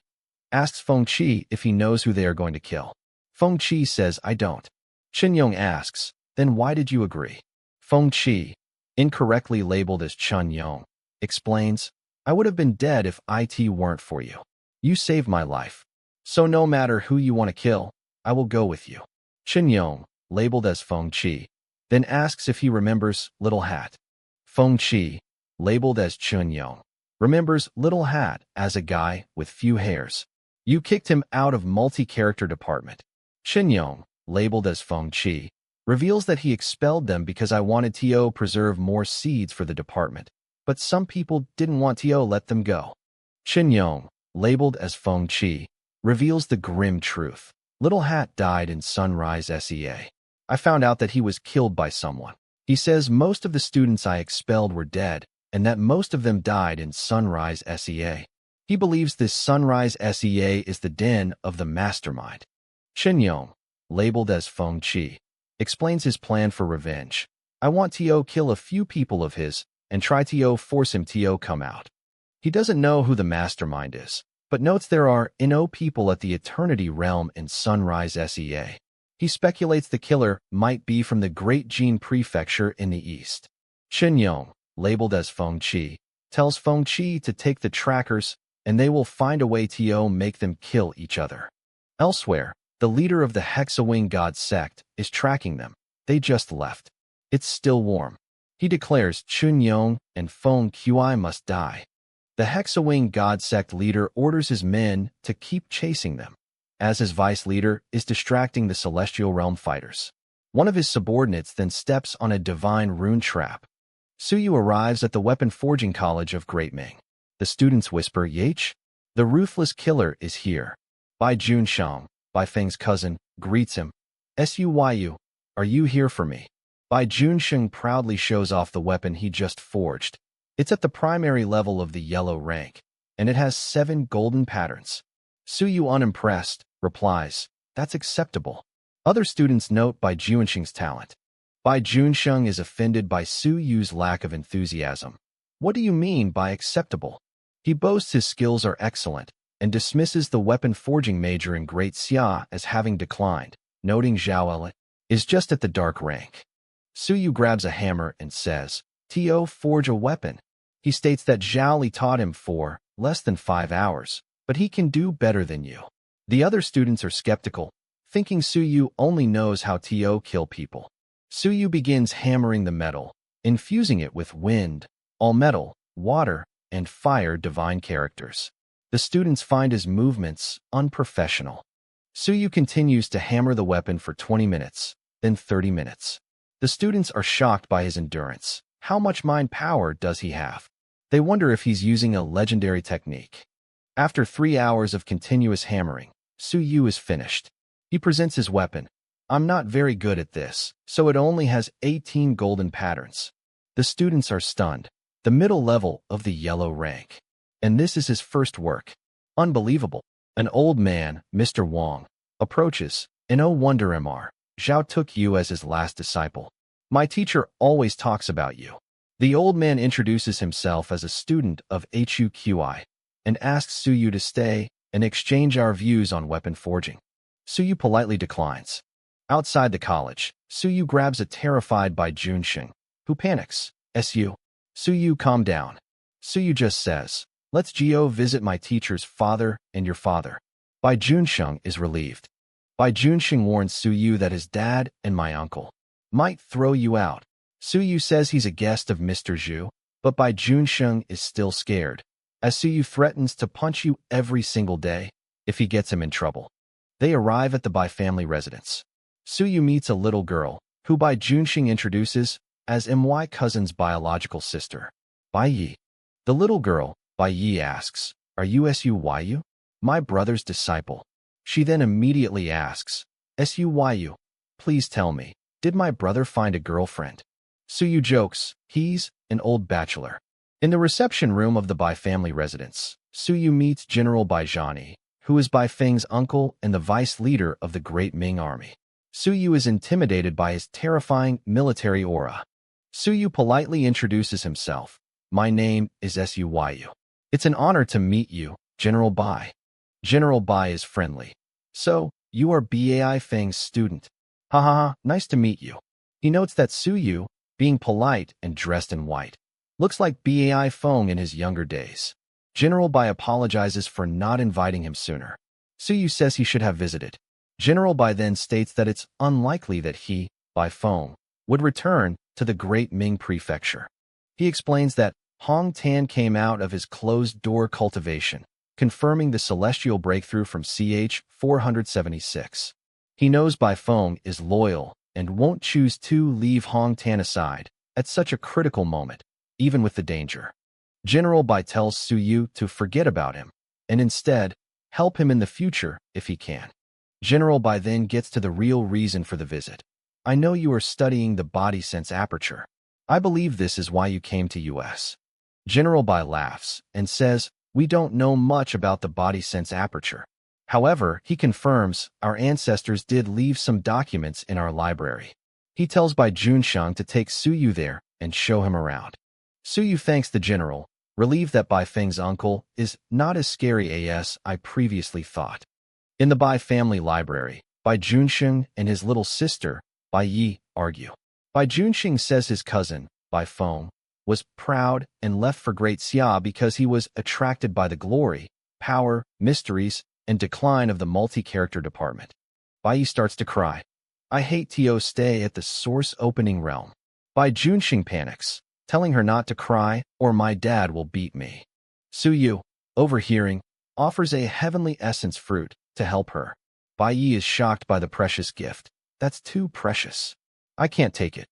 asks Feng Qi if he knows who they are going to kill. Feng Qi says, I don't. Chen Yong asks, then why did you agree? Feng Qi, incorrectly labeled as Chen Yong, explains, I would have been dead if it weren't for you. You saved my life. So no matter who you want to kill, I will go with you. Chen Yong, labeled as Feng Qi, then asks if he remembers Little Hat. Feng Qi, labeled as Chen Yong, remembers Little Hat as a guy with few hairs. You kicked him out of multi-character department. Chen Yong, labeled as Feng Qi, reveals that he expelled them because I wanted to preserve more seeds for the department, but some people didn't want to let them go. Chen Yong, labeled as Feng Qi, reveals the grim truth. Little Hat died in Sunrise SEA. I found out that he was killed by someone. He says most of the students I expelled were dead, and that most of them died in Sunrise SEA. He believes this Sunrise SEA is the den of the mastermind. Chen Yong, labeled as Feng Qi, explains his plan for revenge. I want to kill a few people of his and try to force him to come out. He doesn't know who the mastermind is, but notes there are no people at the Eternity Realm in Sunrise SEA. He speculates the killer might be from the Great Jin Prefecture in the east. Chen Yong, labeled as Feng Qi, tells Feng Qi to take the trackers and they will find a way to make them kill each other. Elsewhere, the leader of the Hexawing God sect is tracking them. They just left. It's still warm. He declares Chun Yong and Feng Qi must die. The Hexawing God sect leader orders his men to keep chasing them, as his vice leader is distracting the Celestial Realm fighters. One of his subordinates then steps on a divine rune trap. Suyu arrives at the weapon forging college of Great Ming. The students whisper, Yach, the ruthless killer is here. Bai Junsheng, Bai Feng's cousin, greets him. Suyu, are you here for me? Bai Junsheng proudly shows off the weapon he just forged. It's at the primary level of the yellow rank, and it has 7 golden patterns. Suyu, unimpressed, replies, that's acceptable. Other students note Bai Junsheng's talent. Bai Junsheng is offended by Suyu's lack of enthusiasm. What do you mean by acceptable? He boasts his skills are excellent and dismisses the weapon forging major in Great Xia as having declined, noting Zhao Li is just at the dark rank. Suyu grabs a hammer and says, To forge a weapon. He states that Zhao Li taught him for less than 5 hours, but he can do better than you. The other students are skeptical, thinking Suyu only knows how to kill people. Suyu begins hammering the metal, infusing it with wind, all metal, water, and fire divine characters. The students find his movements unprofessional. Suyu continues to hammer the weapon for 20 minutes, then 30 minutes. The students are shocked by his endurance. How much mind power does he have? They wonder if he's using a legendary technique. After 3 hours of continuous hammering, Suyu is finished. He presents his weapon. I'm not very good at this, so it only has 18 golden patterns. The students are stunned. The middle level of the yellow rank. And this is his first work. Unbelievable. An old man, Mr. Wang, approaches, and oh wonder Mr. Zhao took you as his last disciple. My teacher always talks about you. The old man introduces himself as a student of HUQI and asks Suyu to stay and exchange our views on weapon forging. Suyu politely declines. Outside the college, Suyu grabs a terrified Bai Junsheng, who panics. Suyu, calm down. Suyu just says, let's go visit my teacher's father and your father. Bai Junsheng is relieved. Bai Junsheng warns Suyu that his dad and my uncle might throw you out. Suyu says he's a guest of Mr. Zhu, but Bai Junsheng is still scared, as Suyu threatens to punch you every single day if he gets him in trouble. They arrive at the Bai family residence. Suyu meets a little girl, who Bai Junsheng introduces as My cousin's biological sister, Bai Yi. The little girl, Bai Yi, asks, Are you Suyu? My brother's disciple. She then immediately asks, Suyu, please tell me, did my brother find a girlfriend? Suyu jokes, he's an old bachelor. In the reception room of the Bai family residence, Suyu meets General Bai Zhani, who is Bai Feng's uncle and the vice leader of the Great Ming Army. Suyu is intimidated by his terrifying military aura. Suyu politely introduces himself. My name is Suyu. It's an honor to meet you, General Bai. General Bai is friendly. So, you are Bai Feng's student. Ha, nice to meet you. He notes that Suyu, being polite and dressed in white, looks like Bai Feng in his younger days. General Bai apologizes for not inviting him sooner. Suyu says he should have visited. General Bai then states that it's unlikely that he, Bai Feng, would return to the Great Ming Prefecture. He explains that Hong Tan came out of his closed-door cultivation, confirming the celestial breakthrough from CH 476. He knows Bai Feng is loyal and won't choose to leave Hong Tan aside at such a critical moment, even with the danger. General Bai tells Suyu to forget about him and instead help him in the future if he can. General Bai then gets to the real reason for the visit. I know you are studying the body sense aperture. I believe this is why you came to US. General Bai laughs and says, we don't know much about the body sense aperture. However, he confirms our ancestors did leave some documents in our library. He tells Bai Junsheng to take Suyu there and show him around. Suyu thanks the general, relieved that Bai Feng's uncle is not as scary as I previously thought. In the Bai family library, Bai Junsheng and his little sister, Bai Yi, argue. Bai Junsheng says his cousin, Bai Feng, was proud and left for Great Xia because he was attracted by the glory, power, mysteries, and decline of the multi-character department. Bai Yi starts to cry. I hate to stay at the source opening realm. Bai Junsheng panics, telling her not to cry or my dad will beat me. Suyu, overhearing, offers a heavenly essence fruit to help her. Bai Yi is shocked by the precious gift. That's too precious. I can't take it.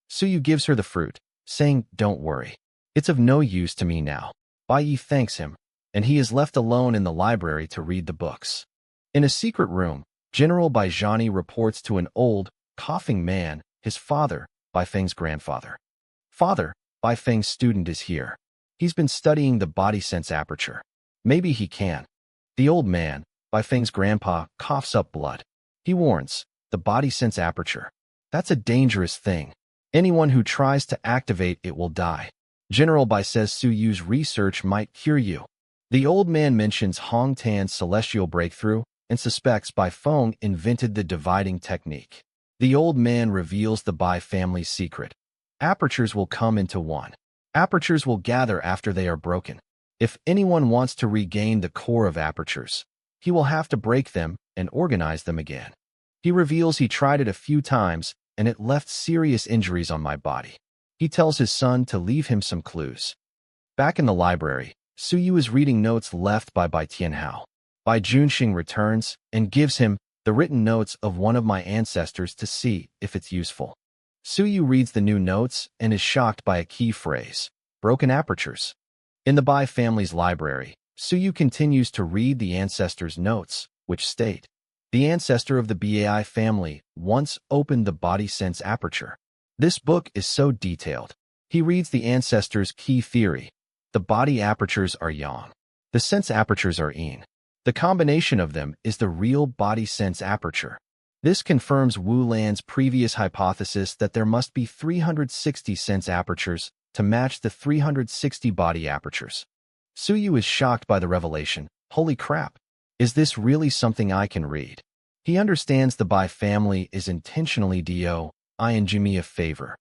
Suyu gives her the fruit, saying, "Don't worry. It's of no use to me now." Bai Yi thanks him, and he is left alone in the library to read the books. In a secret room, General Baizhani reports to an old, coughing man, his father, Bai Feng's grandfather. "Father, Bai Feng's student is here. He's been studying the body sense aperture. Maybe he can." The old man, Bai Feng's grandpa, coughs up blood. He warns, "The body sense aperture. That's a dangerous thing. Anyone who tries to activate it will die. General Bai says Su Yu's research might cure you." The old man mentions Hong Tan's celestial breakthrough and suspects Bai Feng invented the dividing technique. The old man reveals the Bai family's secret. Apertures will come into one. Apertures will gather after they are broken. If anyone wants to regain the core of apertures, he will have to break them and organize them again. He reveals he tried it a few times and it left serious injuries on my body. He tells his son to leave him some clues. Back in the library, Su Yu is reading notes left by Bai Tianhao. Bai Junxing returns and gives him the written notes of one of my ancestors to see if it's useful. Su Yu reads the new notes and is shocked by a key phrase, "broken apertures." In the Bai family's library, Su Yu continues to read the ancestors' notes, which state, "The ancestor of the Bai family once opened the body sense aperture." This book is so detailed. He reads the ancestors' key theory. The body apertures are yang. The sense apertures are yin. The combination of them is the real body sense aperture. This confirms Wu Lan's previous hypothesis that there must be 360 sense apertures to match the 360 body apertures. Su Yu is shocked by the revelation. Holy crap! Is this really something I can read? He understands the Bai family is intentionally doing me a favor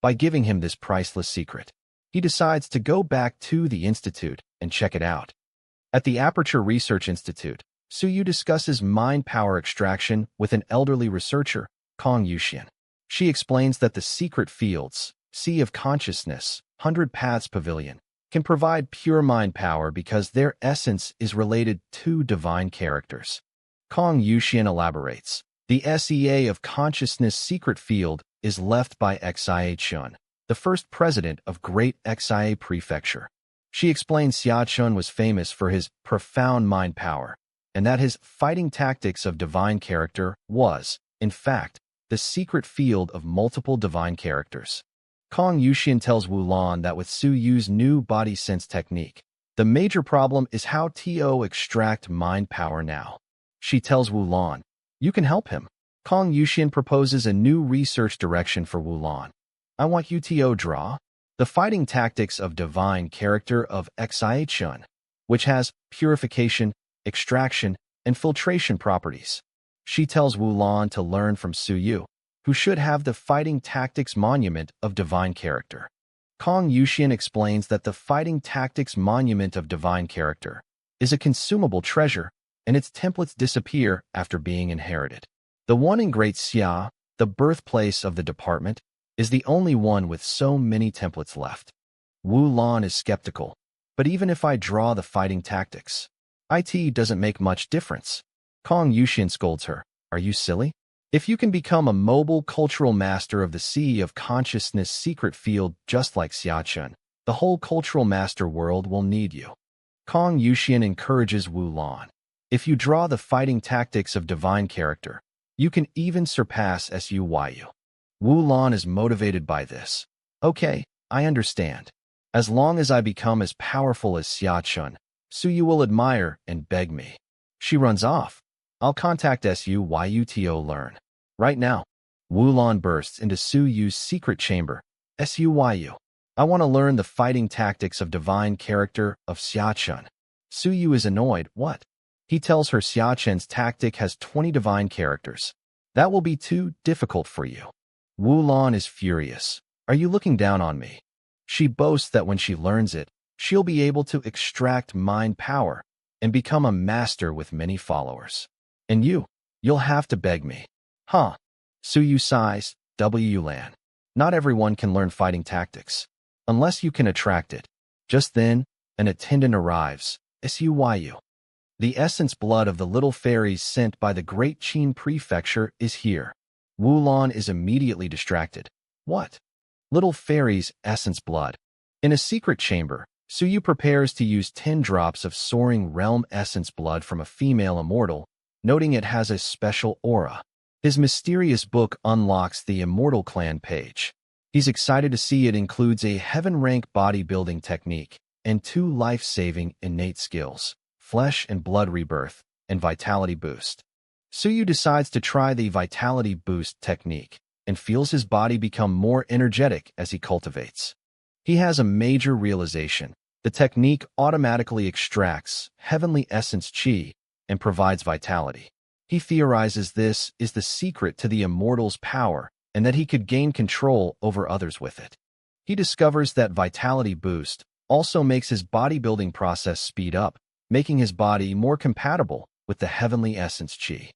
by giving him this priceless secret. He decides to go back to the institute and check it out. At the Aperture Research Institute, Su Yu discusses mind power extraction with an elderly researcher, Kong Yuxian. She explains that the secret fields, Sea of Consciousness, 100 Paths Pavilion, can provide pure mind power because their essence is related to divine characters. Kong Yuxian elaborates, the SEA of Consciousness secret field is left by Xia Chun, the first president of Great Xia Prefecture. She explains Xia Chun was famous for his profound mind power, and that his fighting tactics of divine character was, in fact, the secret field of multiple divine characters. Kong Yuxian tells Wu Lan that with Su Yu's new body sense technique, the major problem is how to extract mind power now. She tells Wu Lan, "You can help him." Kong Yuxian proposes a new research direction for Wu Lan. "I want you to draw the fighting tactics of divine character of Xia Chun, which has purification, extraction, and filtration properties." She tells Wu Lan to learn from Su Yu, who should have the fighting tactics monument of divine character. Kong Yuxian explains that the fighting tactics monument of divine character is a consumable treasure, and its templates disappear after being inherited. The one in Great Xia, the birthplace of the department, is the only one with so many templates left. Wu Lan is skeptical, but even if I draw the fighting tactics, it doesn't make much difference. Kong Yuxian scolds her, "Are you silly? If you can become a mobile cultural master of the Sea of Consciousness secret field just like Xia Chun, the whole cultural master world will need you." Kong Yuxian encourages Wu Lan, "If you draw the fighting tactics of divine character, you can even surpass Su Yu." Wu Lan is motivated by this. "Okay, I understand. As long as I become as powerful as Xia Chun, Su Yu will admire and beg me." She runs off. "I'll contact Su Yu to learn." Right now, Wu Lan bursts into Su Yu's secret chamber. "Su Yu, I want to learn the fighting tactics of divine character of Xia Chun." Su Yu is annoyed. "What?" He tells her Xia Chun's tactic has 20 divine characters. "That will be too difficult for you." Wu Lan is furious. "Are you looking down on me?" She boasts that when she learns it, she'll be able to extract mind power and become a master with many followers. "And you'll have to beg me." "Huh." Su Yu sighs. "W Lan. Not everyone can learn fighting tactics, unless you can attract it." Just then, an attendant arrives. Su Yu. The essence blood of the little fairies sent by the Great Qin Prefecture is here. Wu Lan is immediately distracted. "What? Little Fairy's Essence Blood. In a secret chamber, Suyu prepares to use 10 drops of Soaring Realm Essence Blood from a female immortal, noting it has a special aura. His mysterious book unlocks the Immortal Clan page. He's excited to see it includes a heaven-rank bodybuilding technique and 2 life-saving innate skills, Flesh and Blood Rebirth and Vitality Boost. Suyu decides to try the Vitality Boost technique and feels his body become more energetic as he cultivates. He has a major realization. The technique automatically extracts heavenly essence chi and provides vitality. He theorizes this is the secret to the immortal's power and that he could gain control over others with it. He discovers that Vitality Boost also makes his bodybuilding process speed up, making his body more compatible with the heavenly essence chi.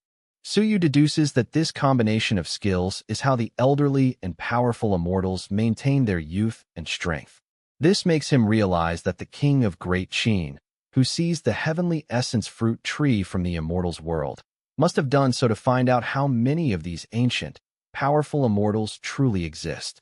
Suyu deduces that this combination of skills is how the elderly and powerful immortals maintain their youth and strength. This makes him realize that the king of Great Qin, who sees the heavenly essence fruit tree from the immortal's world, must have done so to find out how many of these ancient, powerful immortals truly exist.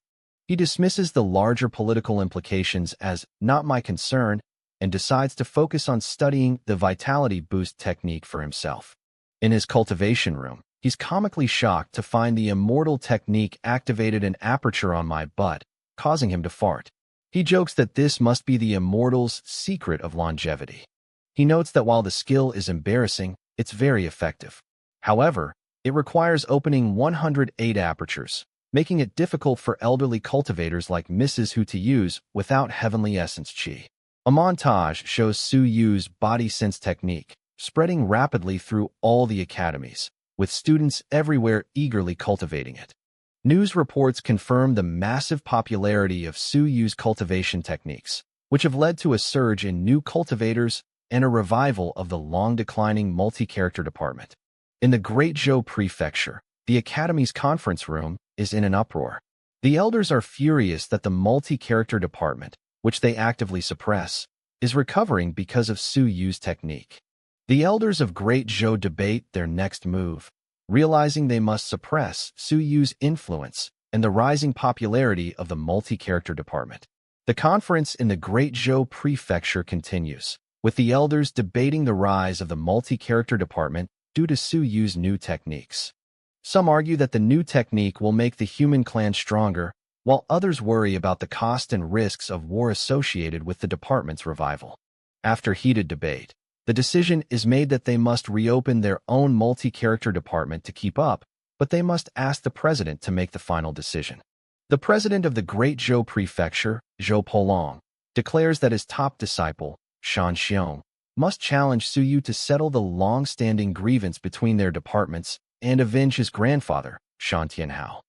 He dismisses the larger political implications as not my concern and decides to focus on studying the Vitality Boost technique for himself. In his cultivation room, he's comically shocked to find the immortal technique activated an aperture on my butt, causing him to fart. He jokes that this must be the immortal's secret of longevity. He notes that while the skill is embarrassing, it's very effective. However, it requires opening 108 apertures, making it difficult for elderly cultivators like Mrs. Hu to use without heavenly essence chi. A montage shows Suyu's body sense technique, spreading rapidly through all the academies, with students everywhere eagerly cultivating it. News reports confirm the massive popularity of Suyu's cultivation techniques, which have led to a surge in new cultivators and a revival of the long-declining multi-character department. In the Great Zhou Prefecture, the Academy's conference room is in an uproar. The elders are furious that the multi-character department, which they actively suppress, is recovering because of Suyu's technique. The elders of Great Zhou debate their next move, realizing they must suppress Suyu's influence and the rising popularity of the multi-character department. The conference in the Great Zhou Prefecture continues, with the elders debating the rise of the multi-character department due to Suyu's new techniques. Some argue that the new technique will make the human clan stronger, while others worry about the cost and risks of war associated with the department's revival. After heated debate, the decision is made that they must reopen their own multi-character department to keep up, but they must ask the president to make the final decision. The president of the Great Zhou Prefecture, Zhou Polong, declares that his top disciple, Shan Xiong, must challenge Suyu to settle the long-standing grievance between their departments and avenge his grandfather, Shan Tianhao.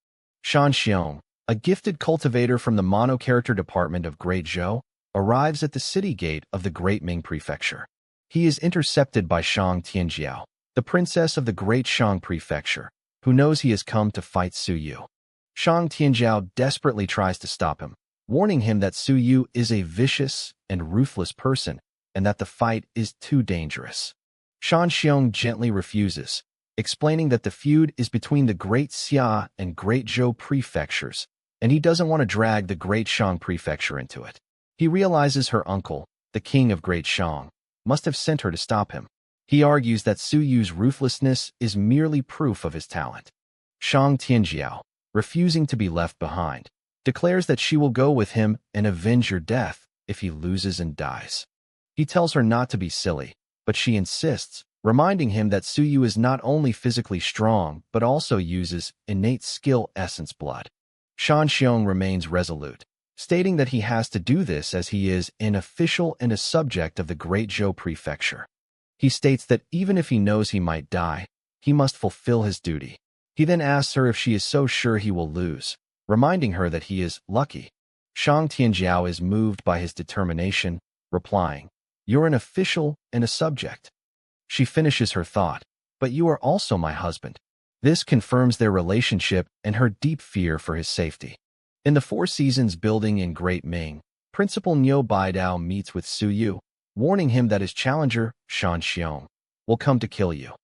Shan Xiong, a gifted cultivator from the mono-character department of Great Zhou, arrives at the city gate of the Great Ming Prefecture. He is intercepted by Shang Tianjiao, the princess of the Great Shang Prefecture, who knows he has come to fight Suyu. Shang Tianjiao desperately tries to stop him, warning him that Suyu is a vicious and ruthless person and that the fight is too dangerous. Shan Xiong gently refuses, explaining that the feud is between the Great Xia and Great Zhou prefectures, and he doesn't want to drag the Great Shang Prefecture into it. He realizes her uncle, the king of Great Shang, must have sent her to stop him. He argues that Suyu's ruthlessness is merely proof of his talent. Shang Tianjiao, refusing to be left behind, declares that she will go with him and avenge your death if he loses and dies. He tells her not to be silly, but she insists, reminding him that Suyu is not only physically strong but also uses innate skill essence blood. Shan Xiong remains resolute, stating that he has to do this as he is an official and a subject of the Great Zhou Prefecture. He states that even if he knows he might die, he must fulfill his duty. He then asks her if she is so sure he will lose, reminding her that he is lucky. Shang Tianjiao is moved by his determination, replying, "You're an official and a subject." She finishes her thought, "But you are also my husband." This confirms their relationship and her deep fear for his safety. In the Four Seasons building in Great Ming, Principal Niu Baidao meets with Suyu, warning him that his challenger, Shan Xiong, will come to kill you.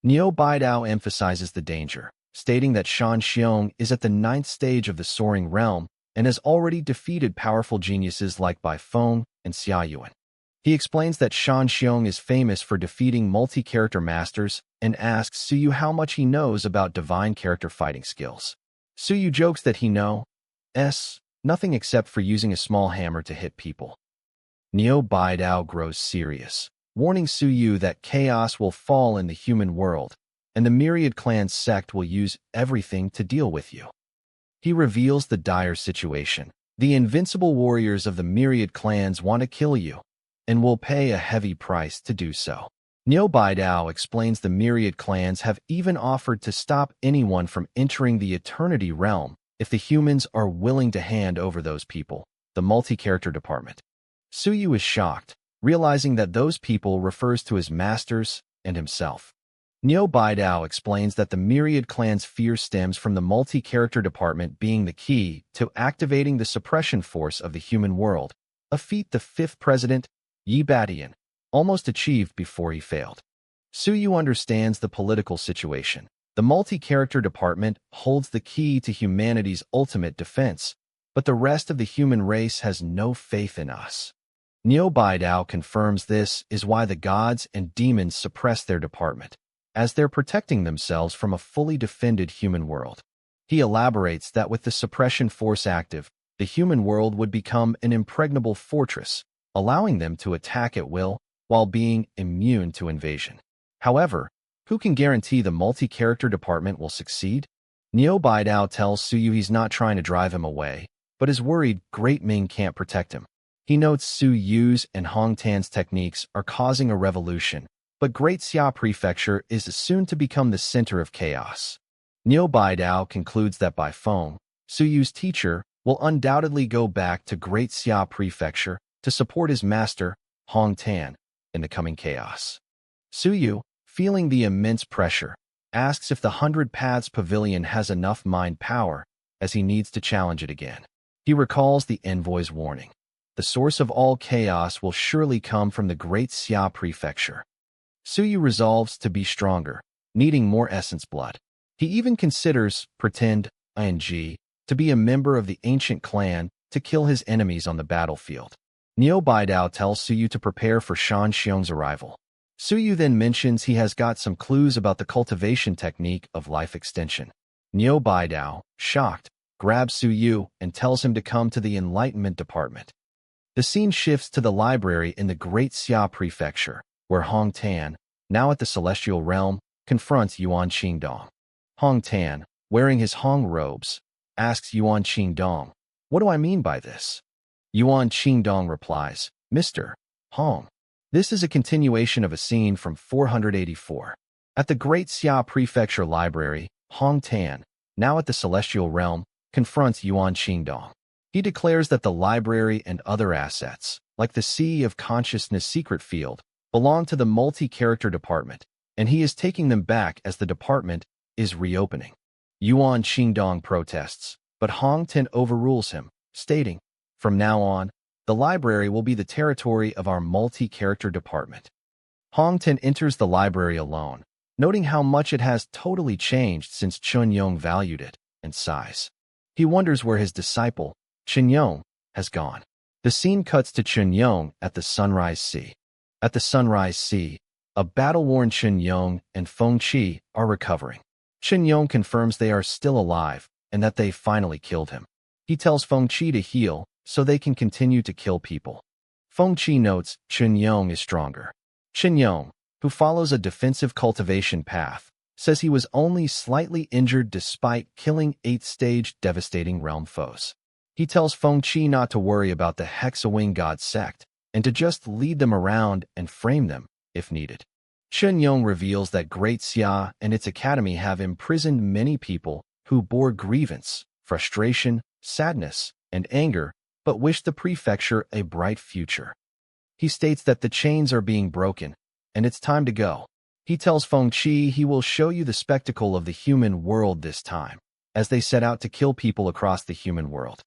Niu Baidao emphasizes the danger, stating that Shan Xiong is at the 9th stage of the Soaring Realm and has already defeated powerful geniuses like Bai Feng and Xia Yuan. He explains that Shan Xiong is famous for defeating multi-character masters and asks Suyu how much he knows about divine character fighting skills. Suyu jokes that he knows nothing except for using a small hammer to hit people. Niu Baidao grows serious, warning Suyu that chaos will fall in the human world, and the Myriad Clans sect will use everything to deal with you. He reveals the dire situation. The invincible warriors of the Myriad Clans want to kill you, and will pay a heavy price to do so. Niu Baidao explains the Myriad Clans have even offered to stop anyone from entering the Eternity Realm if the humans are willing to hand over those people, the multi-character department. Suyu is shocked, realizing that those people refers to his masters and himself. Niu Baidao explains that the Myriad Clan's fear stems from the multi-character department being the key to activating the suppression force of the human world, a feat the fifth president, Yi Badian, almost achieved before he failed. Suyu understands the political situation. The multi-character department holds the key to humanity's ultimate defense, but the rest of the human race has no faith in us. Niu Baidao confirms this is why the gods and demons suppress their department, as they're protecting themselves from a fully defended human world. He elaborates that with the suppression force active, the human world would become an impregnable fortress, allowing them to attack at will while being immune to invasion. However, who can guarantee the multi-character department will succeed? Niu Baidao tells Suyu he's not trying to drive him away, but is worried Great Ming can't protect him. He notes Suyu's and Hong Tan's techniques are causing a revolution, but Great Xia Prefecture is soon to become the center of chaos. Niu Baidao concludes that Bai Feng, Suyu's teacher, will undoubtedly go back to Great Xia Prefecture to support his master, Hong Tan, in the coming chaos. Suyu, feeling the immense pressure, asks if the 100 Paths Pavilion has enough mind power, as he needs to challenge it again. He recalls the envoy's warning. The source of all chaos will surely come from the Great Xia Prefecture. Suyu resolves to be stronger, needing more essence blood. He even considers ing to be a member of the ancient clan to kill his enemies on the battlefield. Niu Baidao tells Suyu to prepare for Shan Xiong's arrival. Suyu then mentions he has got some clues about the cultivation technique of life extension. Niu Baidao, shocked, grabs Suyu and tells him to come to the Enlightenment Department. The scene shifts to the library in the Great Xia Prefecture, where Hong Tan, now at the Celestial Realm, confronts Yuan Qingdong. Hong Tan, wearing his Hong robes, asks Yuan Qingdong, "What do I mean by this?" Yuan Qingdong replies, "Mr. Hong." This is a continuation of a scene from 484. At the Great Xia Prefecture Library, Hong Tan, now at the Celestial Realm, confronts Yuan Qingdong. He declares that the library and other assets, like the Sea of Consciousness secret field, belong to the multi-character department, and he is taking them back as the department is reopening. Yuan Qingdong protests, but Hong Tan overrules him, stating, "From now on, the library will be the territory of our multi-character department." Hong Tan enters the library alone, noting how much it has totally changed since Chun Yong valued it, and sighs. He wonders where his disciple, Chun Yong, has gone. The scene cuts to Chun Yong at the Sunrise Sea. At the Sunrise Sea, a battle-worn Chun Yong and Feng Qi are recovering. Chun Yong confirms they are still alive and that they finally killed him. He tells Feng Qi to heal so they can continue to kill people. Feng Qi notes Chun Yong is stronger. Chun Yong, who follows a defensive cultivation path, says he was only slightly injured despite killing 8th-stage devastating realm foes. He tells Feng Qi not to worry about the Hexawing God sect and to just lead them around and frame them if needed. Chun Yong reveals that Great Xia and its academy have imprisoned many people who bore grievance, frustration, sadness, and anger, but wish the prefecture a bright future. He states that the chains are being broken, and it's time to go. He tells Feng Qi he will show you the spectacle of the human world this time, as they set out to kill people across the human world.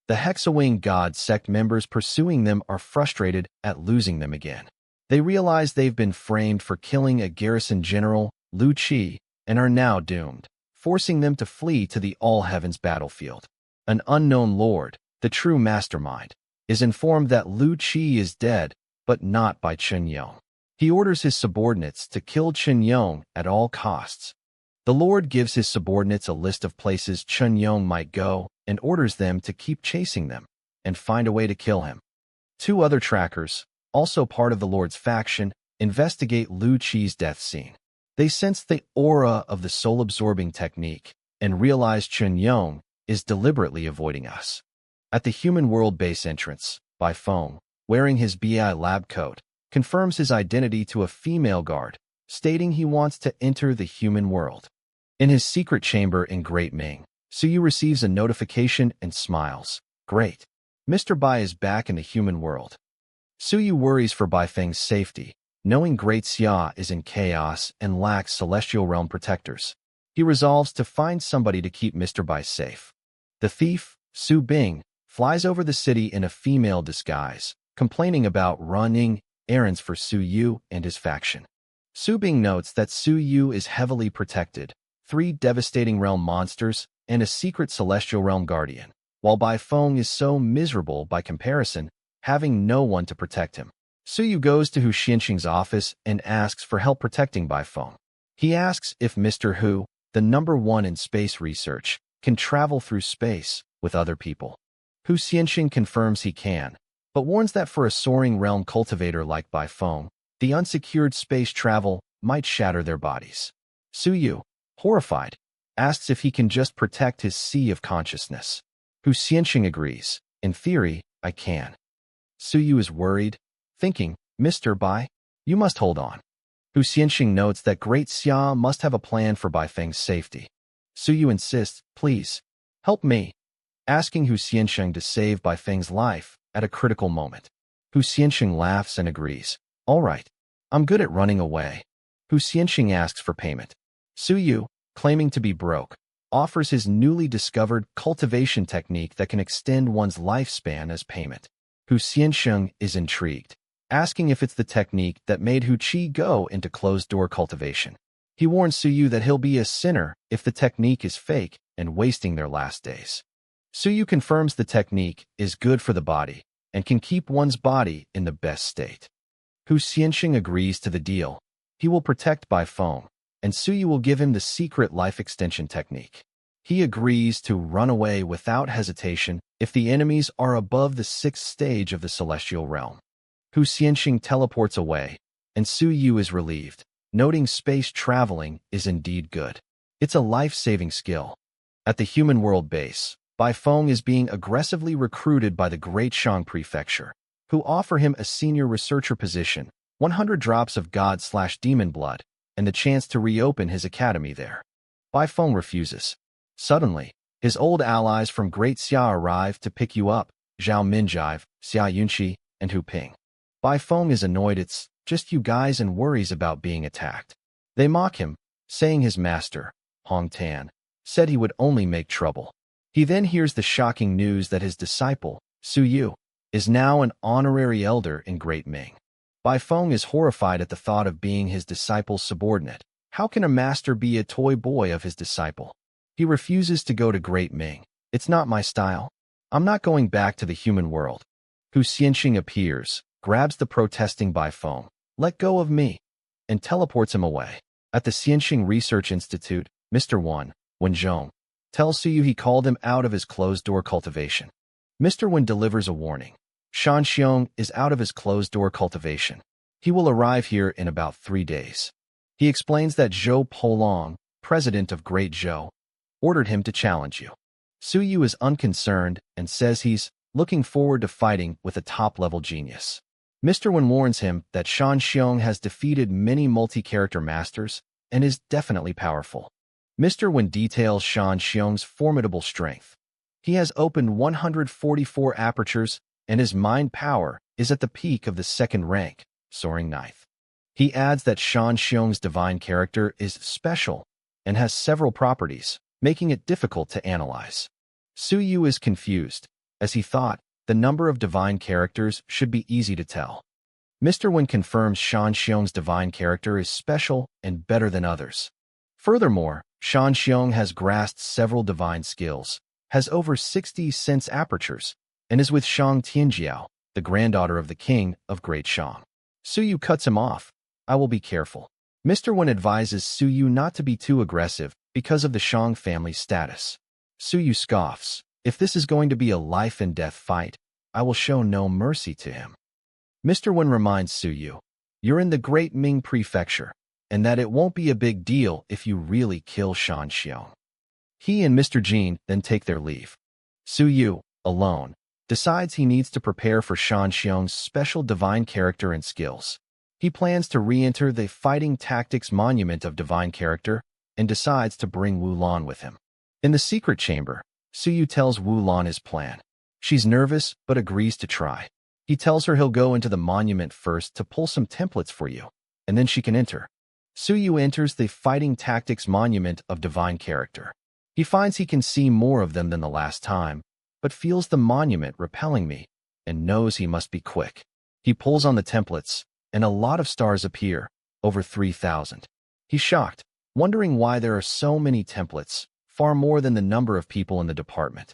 The Hexawing God sect members pursuing them are frustrated at losing them again. They realize they've been framed for killing a garrison general, Lu Qi, and are now doomed, forcing them to flee to the All Heavens battlefield. An unknown lord, the true mastermind, is informed that Lu Qi is dead, but not by Chen Yong. He orders his subordinates to kill Chen Yong at all costs. The lord gives his subordinates a list of places Chen Yong might go and orders them to keep chasing them and find a way to kill him. Two other trackers, also part of the lord's faction, investigate Lu Qi's death scene. They sense the aura of the soul-absorbing technique and realize Chen Yong is deliberately avoiding us. At the human world base entrance, Bai Feng, wearing his BI lab coat, confirms his identity to a female guard, stating he wants to enter the human world. In his secret chamber in Great Ming, Suyu receives a notification and smiles. Great. Mr. Bai is back in the human world. Suyu worries for Bai Feng's safety, knowing Great Xia is in chaos and lacks celestial realm protectors. He resolves to find somebody to keep Mr. Bai safe. The thief, Su Bing, flies over the city in a female disguise, complaining about running errands for Su Yu and his faction. Su Bing notes that Su Yu is heavily protected, 3 devastating realm monsters, and a secret celestial realm guardian, while Bai Feng is so miserable by comparison, having no one to protect him. Su Yu goes to Hu Xianqing's office and asks for help protecting Bai Feng. He asks if Mr. Hu, the #1 in space research, can travel through space with other people. Hu Xianqing confirms he can, but warns that for a soaring realm cultivator like Bai Feng, the unsecured space travel might shatter their bodies. Su Yu, horrified, asks if he can just protect his sea of consciousness. Hu Xianqing agrees. In theory, I can. Su Yu is worried, thinking, Mr. Bai, you must hold on. Hu Xianqing notes that Great Xia must have a plan for Bai Feng's safety. Su Yu insists, please, help me, asking Hu Xianqing to save Bai Feng's life at a critical moment. Hu Xianqing laughs and agrees. All right, I'm good at running away. Hu Xianqing asks for payment. Su Yu, claiming to be broke, offers his newly discovered cultivation technique that can extend one's lifespan as payment. Hu Xianqing is intrigued, asking if it's the technique that made Hu Qi go into closed-door cultivation. He warns Su Yu that he'll be a sinner if the technique is fake and wasting their last days. Su Yu confirms the technique is good for the body and can keep one's body in the best state. Hu Xianqing agrees to the deal. He will protect Bai Feng, and Su Yu will give him the secret life extension technique. He agrees to run away without hesitation if the enemies are above the 6th stage of the celestial realm. Hu Xianqing teleports away, and Su Yu is relieved, noting space traveling is indeed good. It's a life-saving skill. At the human world base, Bai Feng is being aggressively recruited by the Great Shang Prefecture, who offer him a senior researcher position, 100 drops of god/demon blood, and the chance to reopen his academy there. Bai Feng refuses. Suddenly, his old allies from Great Xia arrive to pick you up, Zhao Minjive, Xia Yunqi, and Hu Ping. Bai Feng is annoyed it's just you guys and worries about being attacked. They mock him, saying his master, Hong Tan, said he would only make trouble. He then hears the shocking news that his disciple, Su Yu, is now an honorary elder in Great Ming. Bai Feng is horrified at the thought of being his disciple's subordinate. How can a master be a toy boy of his disciple? He refuses to go to Great Ming. It's not my style. I'm not going back to the human world. Hu Xianqing appears, grabs the protesting Bai Feng, let go of me, and teleports him away. At the Xianqing Research Institute, Mr. Wen Zhong tells Su Yu he called him out of his closed-door cultivation. Mr. Wen delivers a warning. Shan Xiong is out of his closed-door cultivation. He will arrive here in about 3 days. He explains that Zhou Polong, president of Great Zhou, ordered him to challenge you. Su Yu is unconcerned and says he's looking forward to fighting with a top-level genius. Mr. Wen warns him that Shan Xiong has defeated many multi-character masters and is definitely powerful. Mr. Wen details Shan Xiong's formidable strength. He has opened 144 apertures, and his mind power is at the peak of the 2nd rank, soaring 9th. He adds that Shan Xiong's divine character is special and has several properties, making it difficult to analyze. Su Yu is confused, as he thought the number of divine characters should be easy to tell. Mr. Wen confirms Shan Xiong's divine character is special and better than others. Furthermore, Shan Xiong has grasped several divine skills, has over 60 sense apertures, and is with Shang Tianjiao, the granddaughter of the king of Great Shang. Suyu cuts him off. I will be careful. Mr. Wen advises Suyu not to be too aggressive because of the Shang family's status. Suyu scoffs. If this is going to be a life-and-death fight, I will show no mercy to him. Mr. Wen reminds Suyu, you're in the Great Ming Prefecture, and that it won't be a big deal if you really kill Shan Xiong. He and Mr. Jin then take their leave. Suyu, alone, decides he needs to prepare for Shan Xiong's special divine character and skills. He plans to re-enter the Fighting Tactics Monument of Divine Character and decides to bring Wu Lan with him. In the secret chamber, Suyu tells Wu Lan his plan. She's nervous but agrees to try. He tells her he'll go into the monument first to pull some templates for you, and then she can enter. Suyu enters the Fighting Tactics Monument of Divine Character. He finds he can see more of them than the last time, but feels the monument repelling me and knows he must be quick. He pulls on the templates, and a lot of stars appear, over 3,000. He's shocked, wondering why there are so many templates, far more than the number of people in the department.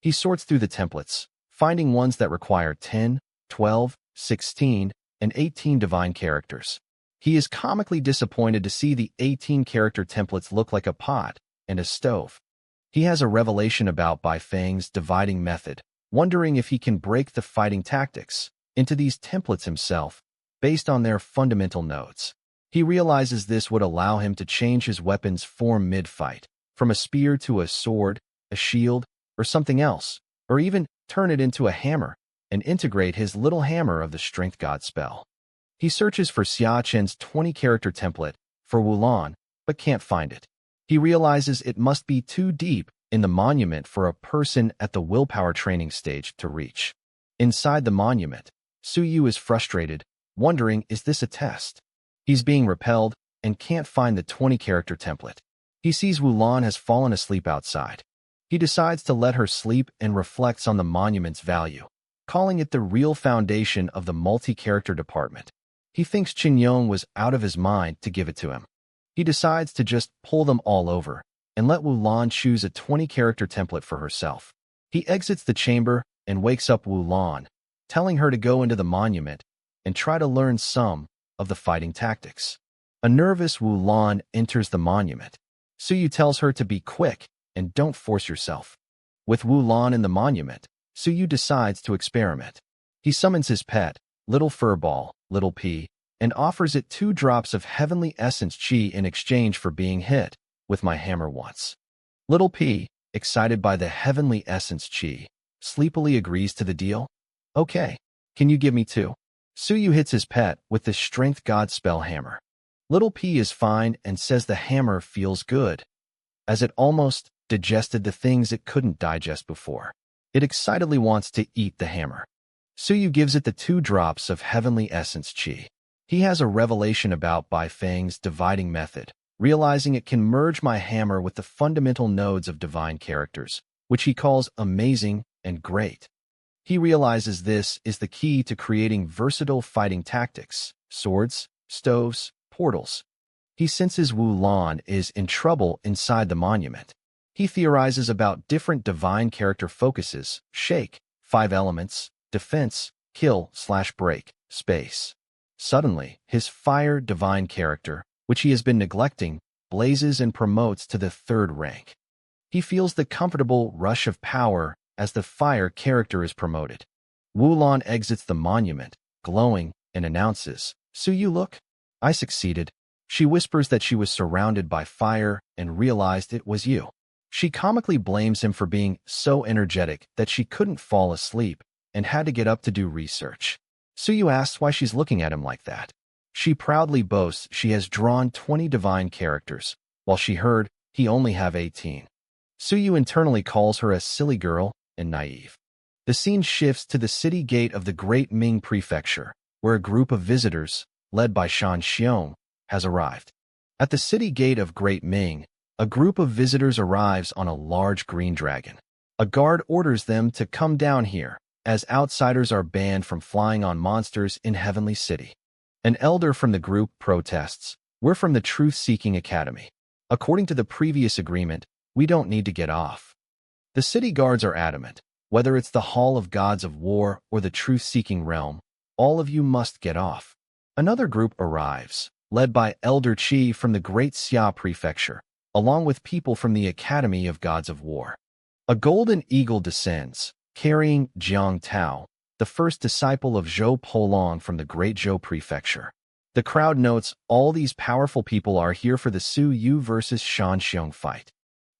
He sorts through the templates, finding ones that require 10, 12, 16, and 18 divine characters. He is comically disappointed to see the 18-character templates look like a pot and a stove. He has a revelation about Bai Feng's dividing method, wondering if he can break the fighting tactics into these templates himself, based on their fundamental nodes. He realizes this would allow him to change his weapon's form mid-fight, from a spear to a sword, a shield, or something else, or even turn it into a hammer and integrate his little hammer of the Strength God spell. He searches for Xia Chen's 20-character template for Wu Lan, but can't find it. He realizes it must be too deep in the monument for a person at the willpower training stage to reach. Inside the monument, Suyu is frustrated, wondering, is this a test? He's being repelled and can't find the 20-character template. He sees Wu Lan has fallen asleep outside. He decides to let her sleep and reflects on the monument's value, calling it the real foundation of the multi-character department. He thinks Qin Yong was out of his mind to give it to him. He decides to just pull them all over and let Wu Lan choose a 20-character template for herself. He exits the chamber and wakes up Wu Lan, telling her to go into the monument and try to learn some of the fighting tactics. A nervous Wu Lan enters the monument. Suyu tells her to be quick and don't force yourself. With Wu Lan in the monument, Suyu decides to experiment. He summons his pet, Little Furball, Little P, and offers it 2 drops of Heavenly Essence Chi in exchange for being hit with my hammer once. Little P, excited by the Heavenly Essence Chi, sleepily agrees to the deal. Okay, can you give me 2? Suyu hits his pet with the Strength God spell hammer. Little P is fine and says the hammer feels good, as it almost digested the things it couldn't digest before. It excitedly wants to eat the hammer. Suyu gives it the 2 drops of Heavenly Essence Chi. He has a revelation about Bai Feng's dividing method, realizing it can merge my hammer with the fundamental nodes of divine characters, which he calls amazing and great. He realizes this is the key to creating versatile fighting tactics, swords, stoves, portals. He senses Wu Lan is in trouble inside the monument. He theorizes about different divine character focuses: shake, 5 elements, defense, kill/break, space. Suddenly, his fire divine character, which he has been neglecting, blazes and promotes to the 3rd rank. He feels the comfortable rush of power as the fire character is promoted. Wu Lan exits the monument, glowing, and announces, Suyu, look, I succeeded. She whispers that she was surrounded by fire and realized it was you. She comically blames him for being so energetic that she couldn't fall asleep and had to get up to do research. Suyu asks why she's looking at him like that. She proudly boasts she has drawn 20 divine characters, while she heard he only have 18. Suyu internally calls her a silly girl and naive. The scene shifts to the city gate of the Great Ming Prefecture, where a group of visitors, led by Shan Xiong, has arrived. At the city gate of Great Ming, a group of visitors arrives on a large green dragon. A guard orders them to come down here, as outsiders are banned from flying on monsters in Heavenly City. An elder from the group protests, we're from the Truth-Seeking Academy. According to the previous agreement, we don't need to get off. The city guards are adamant. Whether it's the Hall of Gods of War or the Truth-Seeking Realm, all of you must get off. Another group arrives, led by Elder Qi from the Great Xia Prefecture, along with people from the Academy of Gods of War. A golden eagle descends, carrying Jiang Tao, the first disciple of Zhou Polong from the Great Zhou Prefecture. The crowd notes all these powerful people are here for the Su Yu versus Shan Xiong fight.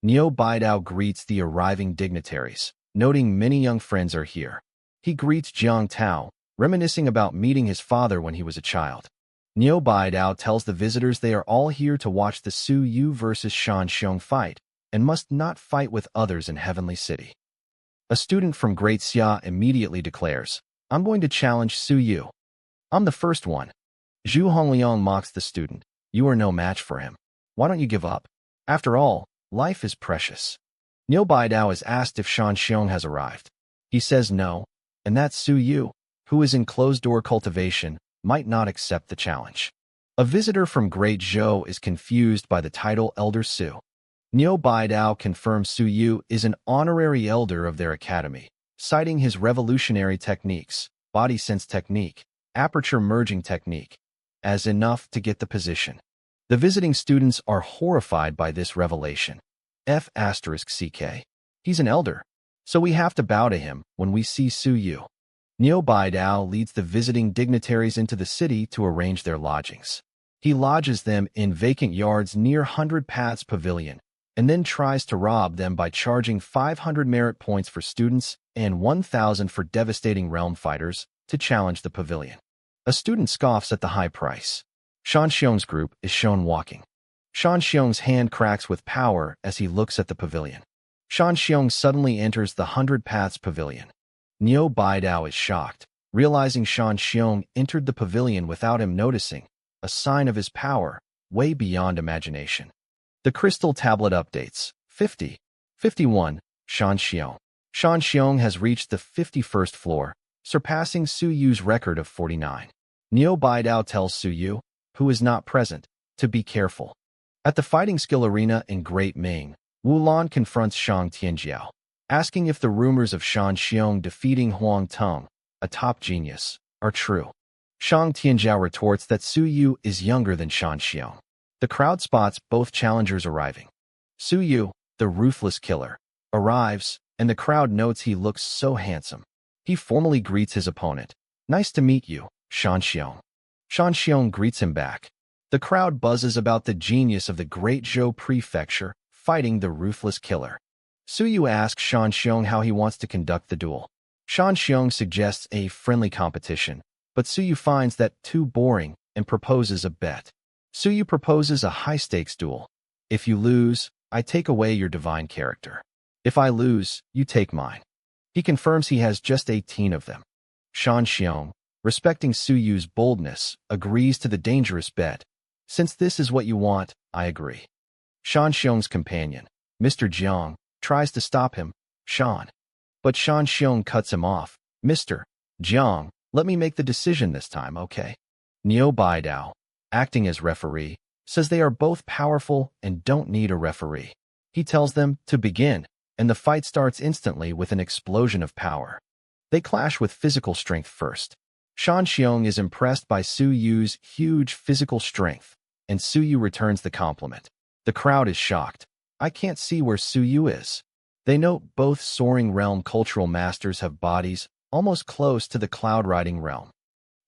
Niu Baidao greets the arriving dignitaries, noting many young friends are here. He greets Jiang Tao, reminiscing about meeting his father when he was a child. Niu Baidao tells the visitors they are all here to watch the Su Yu versus Shan Xiong fight, and must not fight with others in Heavenly City. A student from Great Xia immediately declares, "I'm going to challenge Su Yu. I'm the first one." Zhu Hongliang mocks the student. "You are no match for him. Why don't you give up? After all, life is precious." Niu Baidao is asked if Shan Xiong has arrived. He says no, and that Su Yu, who is in closed-door cultivation, might not accept the challenge. A visitor from Great Zhou is confused by the title Elder Su. Niu Baidao confirms Su Yu is an honorary elder of their academy, citing his revolutionary techniques, body sense technique, aperture merging technique, as enough to get the position. The visiting students are horrified by this revelation. F***CK. He's an elder, so we have to bow to him when we see Su Yu. Niu Baidao leads the visiting dignitaries into the city to arrange their lodgings. He lodges them in vacant yards near 100 Paths Pavilion, and then tries to rob them by charging 500 merit points for students and 1,000 for devastating realm fighters to challenge the pavilion. A student scoffs at the high price. Shan Xiong's group is shown walking. Shan Xiong's hand cracks with power as he looks at the pavilion. Shan Xiong suddenly enters the 100 Paths Pavilion. Niu Baidao is shocked, realizing Shan Xiong entered the pavilion without him noticing, a sign of his power, way beyond imagination. The crystal tablet updates. 50. 51. Shan Xiong. Shan Xiong has reached the 51st floor, surpassing Su Yu's record of 49. Niu Baidao tells Su Yu, who is not present, to be careful. At the fighting skill arena in Great Ming, Wu Lan confronts Shang Tianjiao, asking if the rumors of Shan Xiong defeating Huang Tong, a top genius, are true. Shang Tianjiao retorts that Su Yu is younger than Shan Xiong. The crowd spots both challengers arriving. Su Yu, the ruthless killer, arrives, and the crowd notes he looks so handsome. He formally greets his opponent. "Nice to meet you, Shan Xiong." Shan Xiong greets him back. The crowd buzzes about the genius of the Great Zhou Prefecture fighting the ruthless killer. Su Yu asks Shan Xiong how he wants to conduct the duel. Shan Xiong suggests a friendly competition, but Su Yu finds that too boring and proposes a bet. Su Yu proposes a high-stakes duel. "If you lose, I take away your divine character. If I lose, you take mine." He confirms he has just 18 of them. Shan Xiong, respecting Su Yu's boldness, agrees to the dangerous bet. "Since this is what you want, I agree." Shan Xiong's companion, Mr. Jiang, tries to stop him, Shan. But Shan Xiong cuts him off. "Mr. Jiang, let me make the decision this time, okay?" Niu Baidao, acting as referee, says they are both powerful and don't need a referee. He tells them to begin, and the fight starts instantly with an explosion of power. They clash with physical strength first. Shan Xiong is impressed by Su Yu's huge physical strength, and Su Yu returns the compliment. The crowd is shocked. I can't see where Su Yu is. They note both soaring realm cultural masters have bodies almost close to the cloud-riding realm.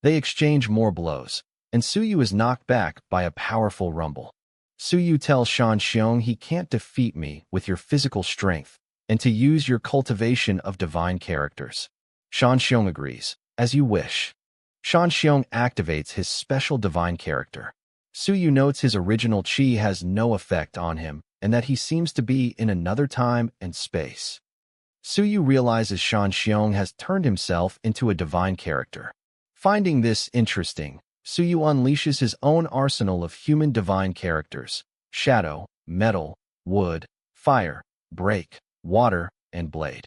They exchange more blows, and Su Yu is knocked back by a powerful rumble. Su Yu tells Shan Xiong he can't defeat me with your physical strength, and to use your cultivation of divine characters. Shan Xiong agrees, "As you wish." Shan Xiong activates his special divine character. Su Yu notes his original chi has no effect on him, and that he seems to be in another time and space. Su Yu realizes Shan Xiong has turned himself into a divine character. Finding this interesting, Su Yu unleashes his own arsenal of human divine characters: shadow, metal, wood, fire, break, water, and blade.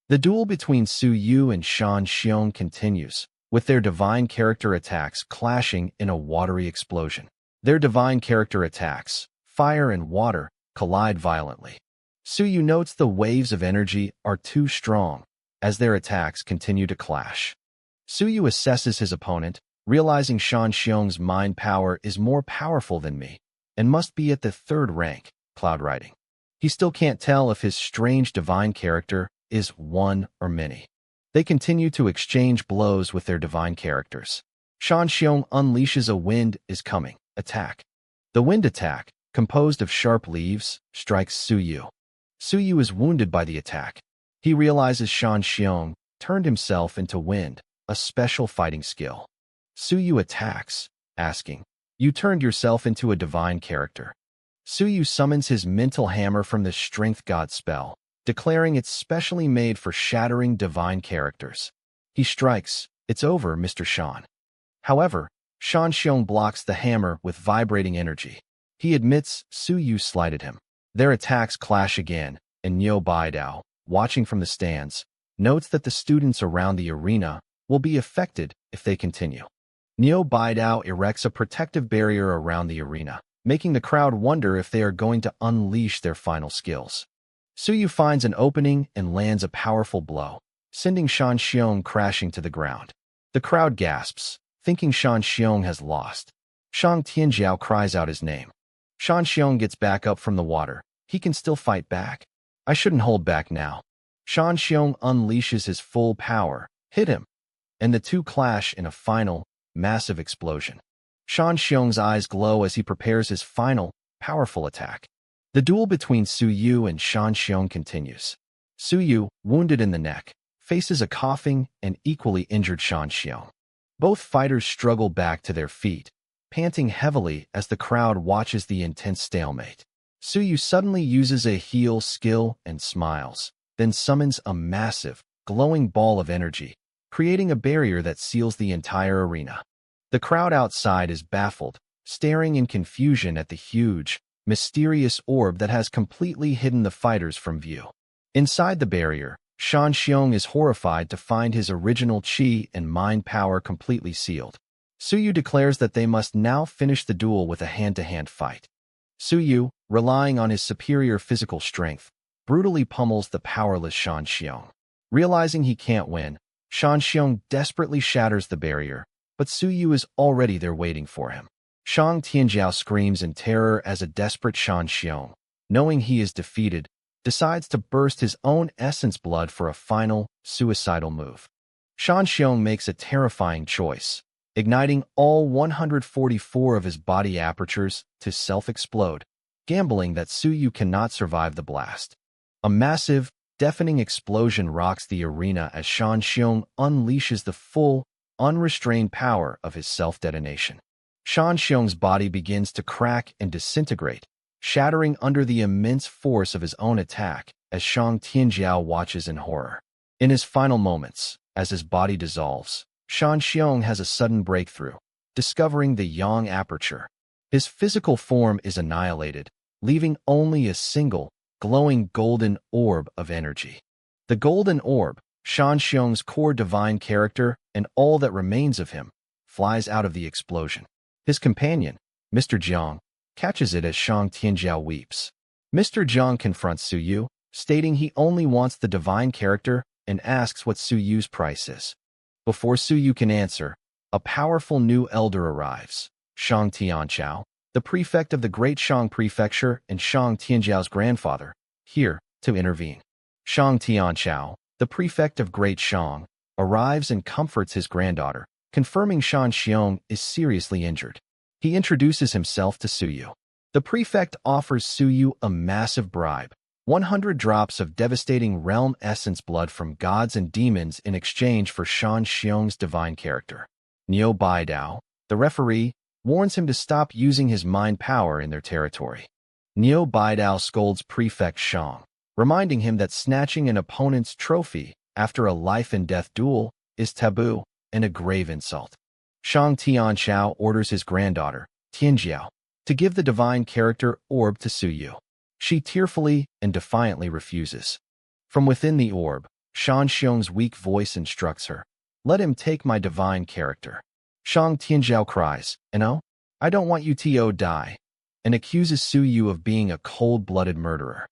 The duel between Su Yu and Shan Xiong continues, with their divine character attacks clashing in a watery explosion. Their divine character attacks, fire and water, collide violently. Suyu notes the waves of energy are too strong as their attacks continue to clash. Suyu assesses his opponent, realizing Shan Xiong's mind power is more powerful than me and must be at the third rank, cloud riding. He still can't tell if his strange divine character is one or many. They continue to exchange blows with their divine characters. Shan Xiong unleashes a wind is coming attack. The wind attack, composed of sharp leaves, strikes Suyu. Suyu is wounded by the attack. He realizes Shan Xiong turned himself into wind, a special fighting skill. Suyu attacks, asking, "You turned yourself into a divine character." Suyu summons his mental hammer from the Strength God spell, declaring it's specially made for shattering divine characters. He strikes, "It's over, Mr. Shan." However, Shan Xiong blocks the hammer with vibrating energy. He admits Suyu slighted him. Their attacks clash again, and Niu Baidao, watching from the stands, notes that the students around the arena will be affected if they continue. Niu Baidao erects a protective barrier around the arena, making the crowd wonder if they are going to unleash their final skills. Suyu finds an opening and lands a powerful blow, sending Shan Xiong crashing to the ground. The crowd gasps, thinking Shan Xiong has lost. Shang Tianjiao cries out his name. Shan Xiong gets back up from the water. He can still fight back. "I shouldn't hold back now." Shan Xiong unleashes his full power, hit him, and the two clash in a final, massive explosion. Shan Xiong's eyes glow as he prepares his final, powerful attack. The duel between Suyu and Shan Xiong continues. Suyu, wounded in the neck, faces a coughing and equally injured Shan Xiong. Both fighters struggle back to their feet, panting heavily as the crowd watches the intense stalemate. Suyu suddenly uses a heal skill and smiles, then summons a massive, glowing ball of energy, creating a barrier that seals the entire arena. The crowd outside is baffled, staring in confusion at the huge, mysterious orb that has completely hidden the fighters from view. Inside the barrier, Shan Xiong is horrified to find his original chi and mind power completely sealed. Suyu declares that they must now finish the duel with a hand-to-hand fight. Suyu, relying on his superior physical strength, brutally pummels the powerless Shan Xiong. Realizing he can't win, Shan Xiong desperately shatters the barrier, but Suyu is already there waiting for him. Shang Tianjiao screams in terror as a desperate Shan Xiong, knowing he is defeated, decides to burst his own essence blood for a final, suicidal move. Shan Xiong makes a terrifying choice, igniting all 144 of his body apertures to self-explode, gambling that Suyu cannot survive the blast. A massive, deafening explosion rocks the arena as Shan Xiong unleashes the full, unrestrained power of his self-detonation. Shan Xiong's body begins to crack and disintegrate, shattering under the immense force of his own attack as Shang Tianjiao watches in horror. In his final moments, as his body dissolves, Shan Xiong has a sudden breakthrough, discovering the yang aperture. His physical form is annihilated, leaving only a single, glowing golden orb of energy. The golden orb, Shan Xiong's core divine character and all that remains of him, flies out of the explosion. His companion, Mr. Jiang, catches it as Shang Tianjiao weeps. Mr. Jiang confronts Suyu, stating he only wants the divine character and asks what Suyu's price is. Before Suyu can answer, a powerful new elder arrives, Shang Tianjiao, the prefect of the Great Shang Prefecture and Shang Tianjiao's grandfather, here to intervene. Shang Tianjiao, the prefect of Great Shang, arrives and comforts his granddaughter, confirming Shan Xiong is seriously injured. He introduces himself to Suyu. The prefect offers Suyu a massive bribe, 100 drops of devastating realm essence blood from gods and demons in exchange for Shan Xiong's divine character. Niu Baidao, the referee, warns him to stop using his mind power in their territory. Niu Baidao scolds Prefect Shang, reminding him that snatching an opponent's trophy after a life-and-death duel is taboo and a grave insult. Shang Tianjiao orders his granddaughter, Tianjiao, to give the divine character orb to Suyu. She tearfully and defiantly refuses. From within the orb, Shan Xiong's weak voice instructs her, "Let him take my divine character." Shang Tianjiao cries, "No, I don't want you to die," and accuses Suyu of being a cold-blooded murderer.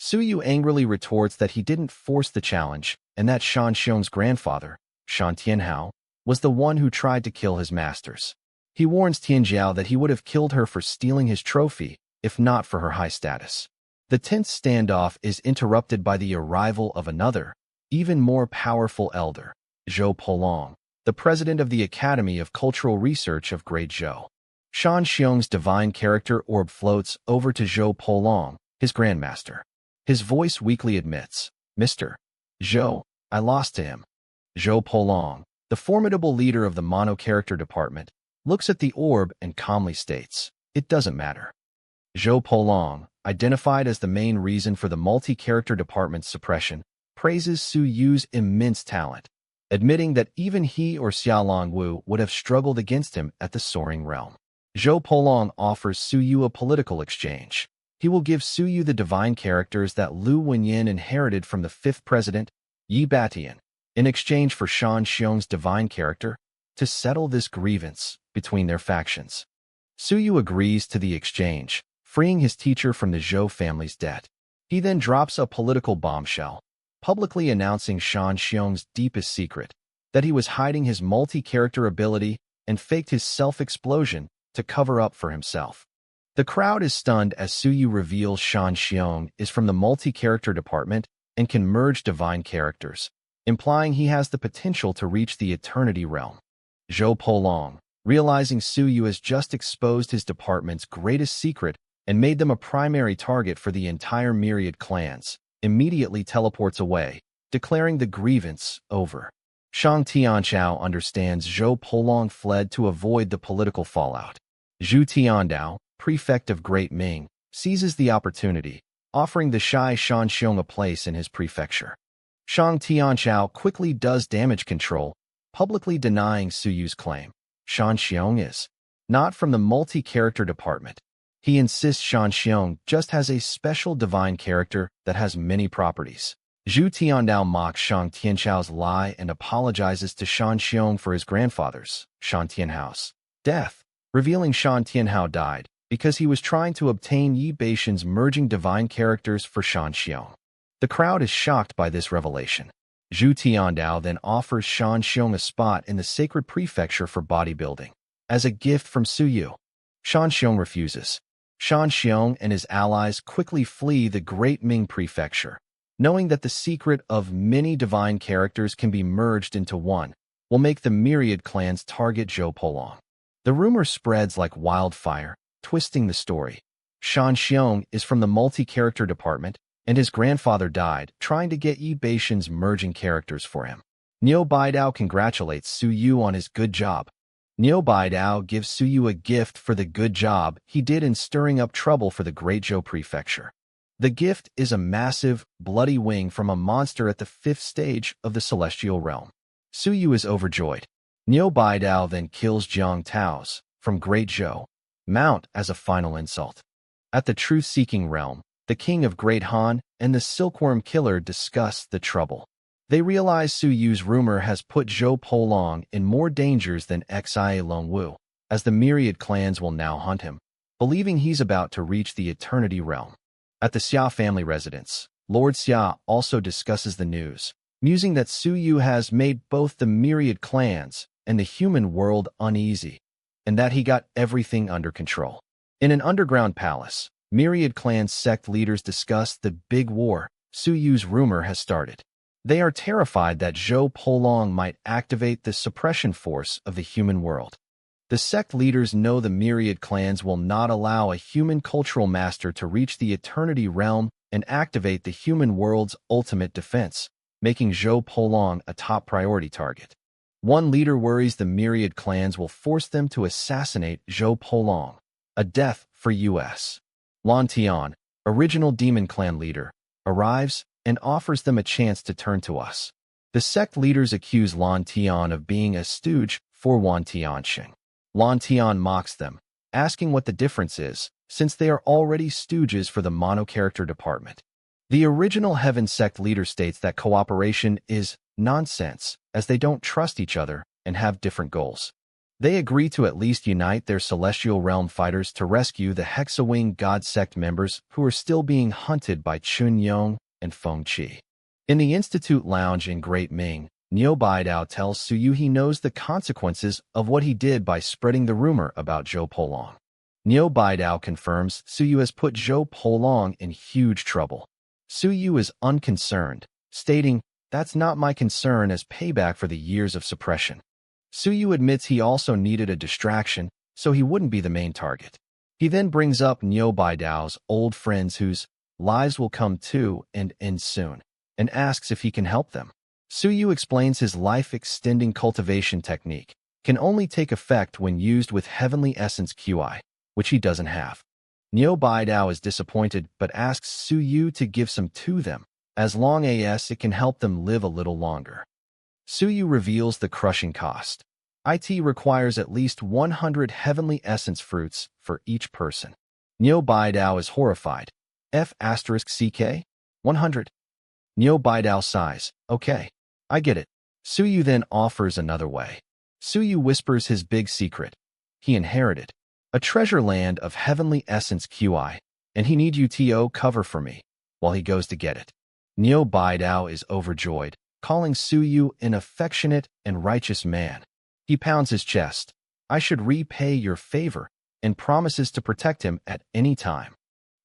Suyu angrily retorts that he didn't force the challenge and that Shan Xiong's grandfather, Shan Tianhao, was the one who tried to kill his masters. He warns Tianjiao that he would have killed her for stealing his trophy, if not for her high status. The tense standoff is interrupted by the arrival of another, even more powerful elder, Zhou Polong, the president of the Academy of Cultural Research of Great Zhou. Shan Xiong's divine character orb floats over to Zhou Polong, his grandmaster. His voice weakly admits, "Mr. Zhou, I lost to him." Zhou Polong, the formidable leader of the mono-character department, looks at the orb and calmly states, "It doesn't matter." Zhou Polong, identified as the main reason for the multi-character department's suppression, praises Su Yu's immense talent, admitting that even he or Xiaolong Wu would have struggled against him at the Soaring Realm. Zhou Polong offers Su Yu a political exchange. He will give Su Yu the divine characters that Lu Wenyin inherited from the fifth president, Yi Batian, in exchange for Shan Xiong's divine character, to settle this grievance between their factions. Su Yu agrees to the exchange, freeing his teacher from the Zhou family's debt. He then drops a political bombshell, publicly announcing Shan Xiong's deepest secret, that he was hiding his multi-character ability and faked his self-explosion to cover up for himself. The crowd is stunned as Su Yu reveals Shan Xiong is from the multi-character department and can merge divine characters, implying he has the potential to reach the Eternity Realm. Zhou Polong, realizing Su Yu has just exposed his department's greatest secret and made them a primary target for the entire Myriad clans, immediately teleports away, declaring the grievance over. Shang Tianchao understands Zhou Polong fled to avoid the political fallout. Zhu Tiandao, prefect of Great Ming, seizes the opportunity, offering the shy Shan Xiong a place in his prefecture. Shang Tianchao quickly does damage control, publicly denying Su Yu's claim. Shan Xiong is not from the multi-character department. He insists Shan Xiong just has a special divine character that has many properties. Zhu Tiandao mocks Shang Tianchao's lie and apologizes to Shan Xiong for his grandfather's, Shan Tianhao's, death, revealing Shan Tianhao died because he was trying to obtain Yi Beishan's merging divine characters for Shan Xiong. The crowd is shocked by this revelation. Zhu Tiandao then offers Shan Xiong a spot in the sacred prefecture for bodybuilding, as a gift from Su Yu. Shan Xiong refuses. Shan Xiong and his allies quickly flee the Great Ming prefecture, knowing that the secret of many divine characters can be merged into one will make the Myriad clans target Zhou Polong. The rumor spreads like wildfire, twisting the story. Shan Xiong is from the multi-character department, and his grandfather died trying to get Yi Beishan's merging characters for him. Niu Baidao congratulates Su Yu on his good job. Niu Baidao gives Su Yu a gift for the good job he did in stirring up trouble for the Great Zhou prefecture. The gift is a massive, bloody wing from a monster at the 5th stage of the Celestial Realm. Su Yu is overjoyed. Niu Baidao then kills Jiang Tao's, from Great Zhou, mount as a final insult. At the truth-seeking realm, the king of Great Han and the silkworm killer discuss the trouble. They realize Su Yu's rumor has put Zhou Polong in more dangers than Xia Longwu, as the Myriad clans will now hunt him, believing he's about to reach the Eternity Realm. At the Xia family residence, Lord Xia also discusses the news, musing that Su Yu has made both the Myriad clans and the human world uneasy, and that he got everything under control. In an underground palace, Myriad clan sect leaders discuss the big war Su Yu's rumor has started. They are terrified that Zhou Polong might activate the suppression force of the human world. The sect leaders know the Myriad clans will not allow a human cultural master to reach the Eternity Realm and activate the human world's ultimate defense, making Zhou Polong a top priority target. One leader worries the Myriad clans will force them to assassinate Zhou Polong, a death for U.S. Lan Tian, original Demon Clan leader, arrives and offers them a chance to turn to us. The sect leaders accuse Lan Tian of being a stooge for Wan Tianxing. Lan Tian mocks them, asking what the difference is, since they are already stooges for the mono-character department. The original Heaven sect leader states that cooperation is nonsense, as they don't trust each other and have different goals. They agree to at least unite their Celestial Realm fighters to rescue the Hexawing God Sect members who are still being hunted by Chun Yong and Feng Qi. In the Institute Lounge in Great Ming, Niu Baidao tells Suyu he knows the consequences of what he did by spreading the rumor about Zhou Polong. Niu Baidao confirms Suyu has put Zhou Polong in huge trouble. Suyu is unconcerned, stating, "That's not my concern as payback for the years of suppression." Suyu admits he also needed a distraction, so he wouldn't be the main target. He then brings up Niu Baidao's old friends whose lives will come to and end soon, and asks if he can help them. Suyu explains his life-extending cultivation technique can only take effect when used with Heavenly Essence QI, which he doesn't have. Niu Baidao is disappointed but asks Suyu to give some to them, as long as it can help them live a little longer. Suyu reveals the crushing cost. It requires at least 100 Heavenly Essence fruits for each person. Niu Baidao is horrified. F*CK? 100? Niu Baidao sighs. Okay, I get it. Suyu then offers another way. Suyu whispers his big secret. He inherited a treasure land of Heavenly Essence QI, and he need UTO cover for me while he goes to get it. Niu Baidao is overjoyed, calling Suyu an affectionate and righteous man. He pounds his chest. I should repay your favor, and promises to protect him at any time.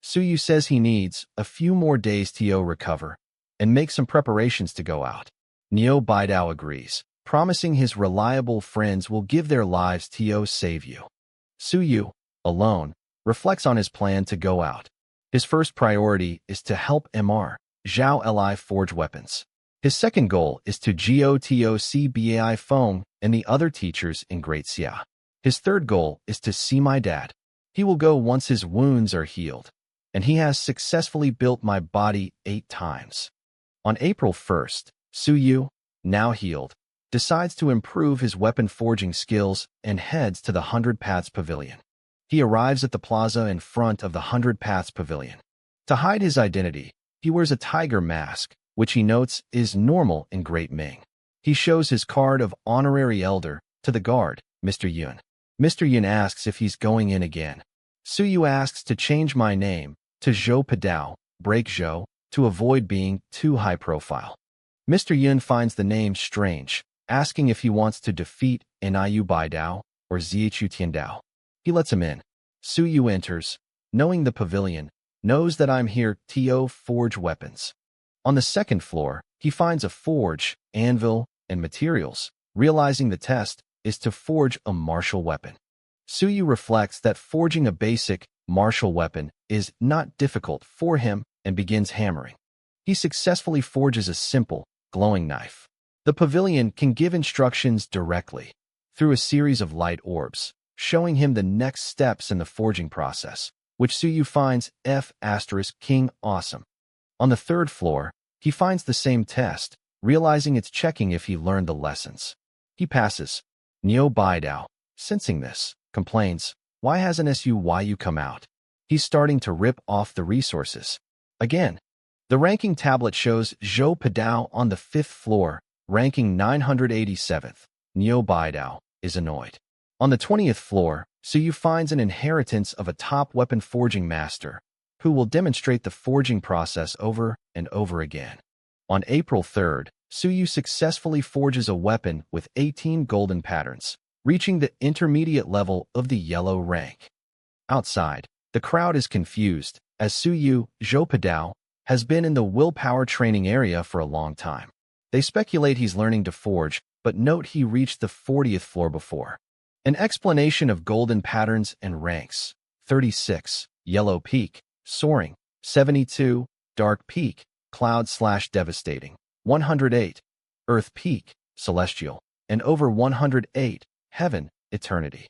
Suyu says he needs a few more days to recover and make some preparations to go out. Niu Baidao agrees, promising his reliable friends will give their lives to save you. Suyu, alone, reflects on his plan to go out. His first priority is to help Mr. Zhao Li forge weapons. His second goal is to GOTOCBAI Feng and the other teachers in Great Xia. His third goal is to see my dad. He will go once his wounds are healed, and he has successfully built my body 8 times. On April 1st, Suyu, now healed, decides to improve his weapon forging skills and heads to the 100 Paths Pavilion. He arrives at the plaza in front of the 100 Paths Pavilion. To hide his identity, he wears a tiger mask, which he notes is normal in Great Ming. He shows his card of honorary elder to the guard, Mr. Yun. Mr. Yun asks if he's going in again. Suyu asks to change my name to Zhou Padao, break Zhou, to avoid being too high profile. Mr. Yun finds the name strange, asking if he wants to defeat Niu Baidao or Zichu Tiandao. He lets him in. Suyu enters, knowing the pavilion, knows that I'm here to forge weapons. On the second floor, he finds a forge, anvil, and materials, realizing the test is to forge a martial weapon. Suyu reflects that forging a basic, martial weapon is not difficult for him and begins hammering. He successfully forges a simple, glowing knife. The pavilion can give instructions directly through a series of light orbs, showing him the next steps in the forging process, which Suyu finds F*King awesome. On the third floor, he finds the same test, realizing it's checking if he learned the lessons. He passes. Niu Baidao, sensing this, complains, "Why hasn't SUYU come out?" He's starting to rip off the resources. Again, the ranking tablet shows Zhou Padao on the 5th floor, ranking 987th. Niu Baidao is annoyed. On the 20th floor, Suyu finds an inheritance of a top weapon forging master, who will demonstrate the forging process over and over again. On April 3rd, Suyu successfully forges a weapon with 18 golden patterns, reaching the intermediate level of the yellow rank. Outside, the crowd is confused, as Suyu, Zhou Padao, has been in the willpower training area for a long time. They speculate he's learning to forge, but note he reached the 40th floor before. An explanation of golden patterns and ranks: 36, Yellow Peak, Soaring, 72, Dark Peak, Cloud/Devastating, 108, Earth Peak, Celestial, and over 108, Heaven, Eternity.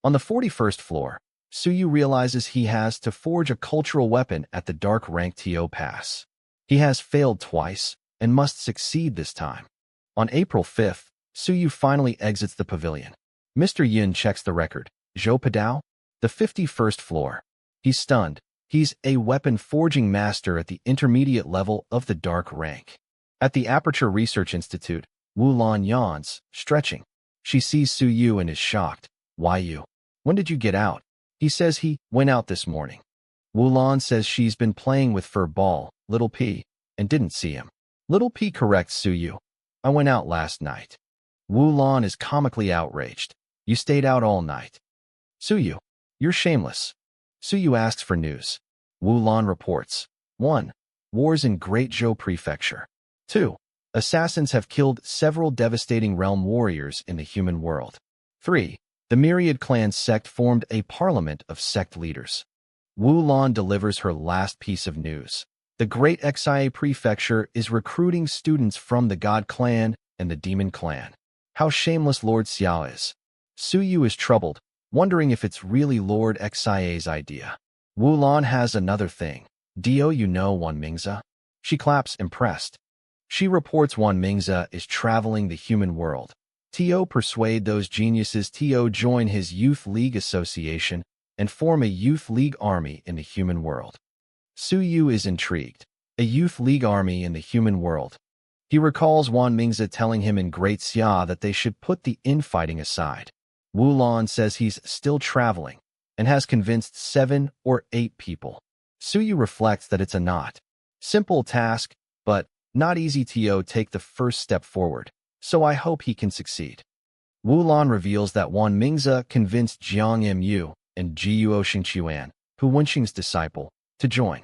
On the 41st floor, Suyu realizes he has to forge a cultural weapon at the Dark Rank TO Pass. He has failed twice and must succeed this time. On April 5th, Suyu finally exits the pavilion. Mr. Yin checks the record. Zhou Padao? The 51st floor. He's stunned. He's a weapon forging master at the intermediate level of the Dark Rank. At the Aperture Research Institute, Wulan yawns, stretching. She sees Su Yu and is shocked. Why you? When did you get out? He says he went out this morning. Wulan says she's been playing with Fur Ball, Little P, and didn't see him. Little P corrects Su Yu. I went out last night. Wulan is comically outraged. You stayed out all night. Su Yu, you're shameless. Su Yu asks for news. Wulan reports. 1. Wars in Great Zhou Prefecture. 2. Assassins have killed several devastating realm warriors in the human world. 3. The Myriad Clans sect formed a parliament of sect leaders. Wulan delivers her last piece of news. The Great Xia Prefecture is recruiting students from the God Clan and the Demon Clan. How shameless Lord Xiao is. Su Yu is troubled, wondering if it's really Lord Xia's idea. Wulan has another thing. Do you know Wan Mingze? She claps, impressed. She reports Wan Mingze is traveling the human world. To persuade those geniuses to join his Youth League Association and form a Youth League army in the human world. Su Yu is intrigued. A Youth League army in the human world. He recalls Wan Mingze telling him in Great Xia that they should put the infighting aside. Wulan says he's still traveling and has convinced 7 or 8 people. Su Yu reflects that it's a not simple task, but not easy to take the first step forward, so I hope he can succeed. Wulan reveals that Wan Mingze convinced Jiang Mu and Jiuo Xingqiuan, Hu Wenxing's disciple, to join.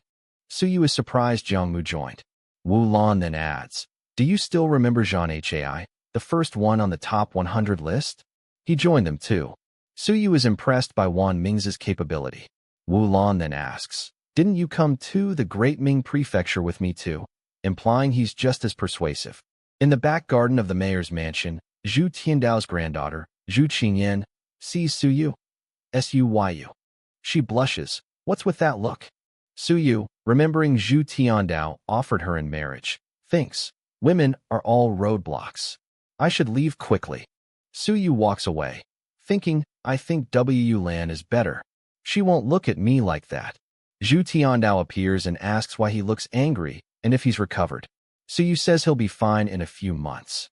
Su Yu is surprised Jiang Mu joined. Wulan then adds, do you still remember Zhan Hai, the first one on the top 100 list? He joined them too. Su Yu is impressed by Wan Mingze's capability. Wulan then asks, didn't you come to the Great Ming Prefecture with me too? Implying he's just as persuasive. In the back garden of the mayor's mansion, Zhu Tiandao's granddaughter, Zhu Qingyan, sees Su Yu. Suyu. She blushes. What's with that look? Su Yu, remembering Zhu Tiandao offered her in marriage, thinks, women are all roadblocks. I should leave quickly. Su Yu walks away, thinking, I think Wu Lan is better. She won't look at me like that. Zhu Tiandao appears and asks why he looks angry and if he's recovered. Su Yu says he'll be fine in a few months.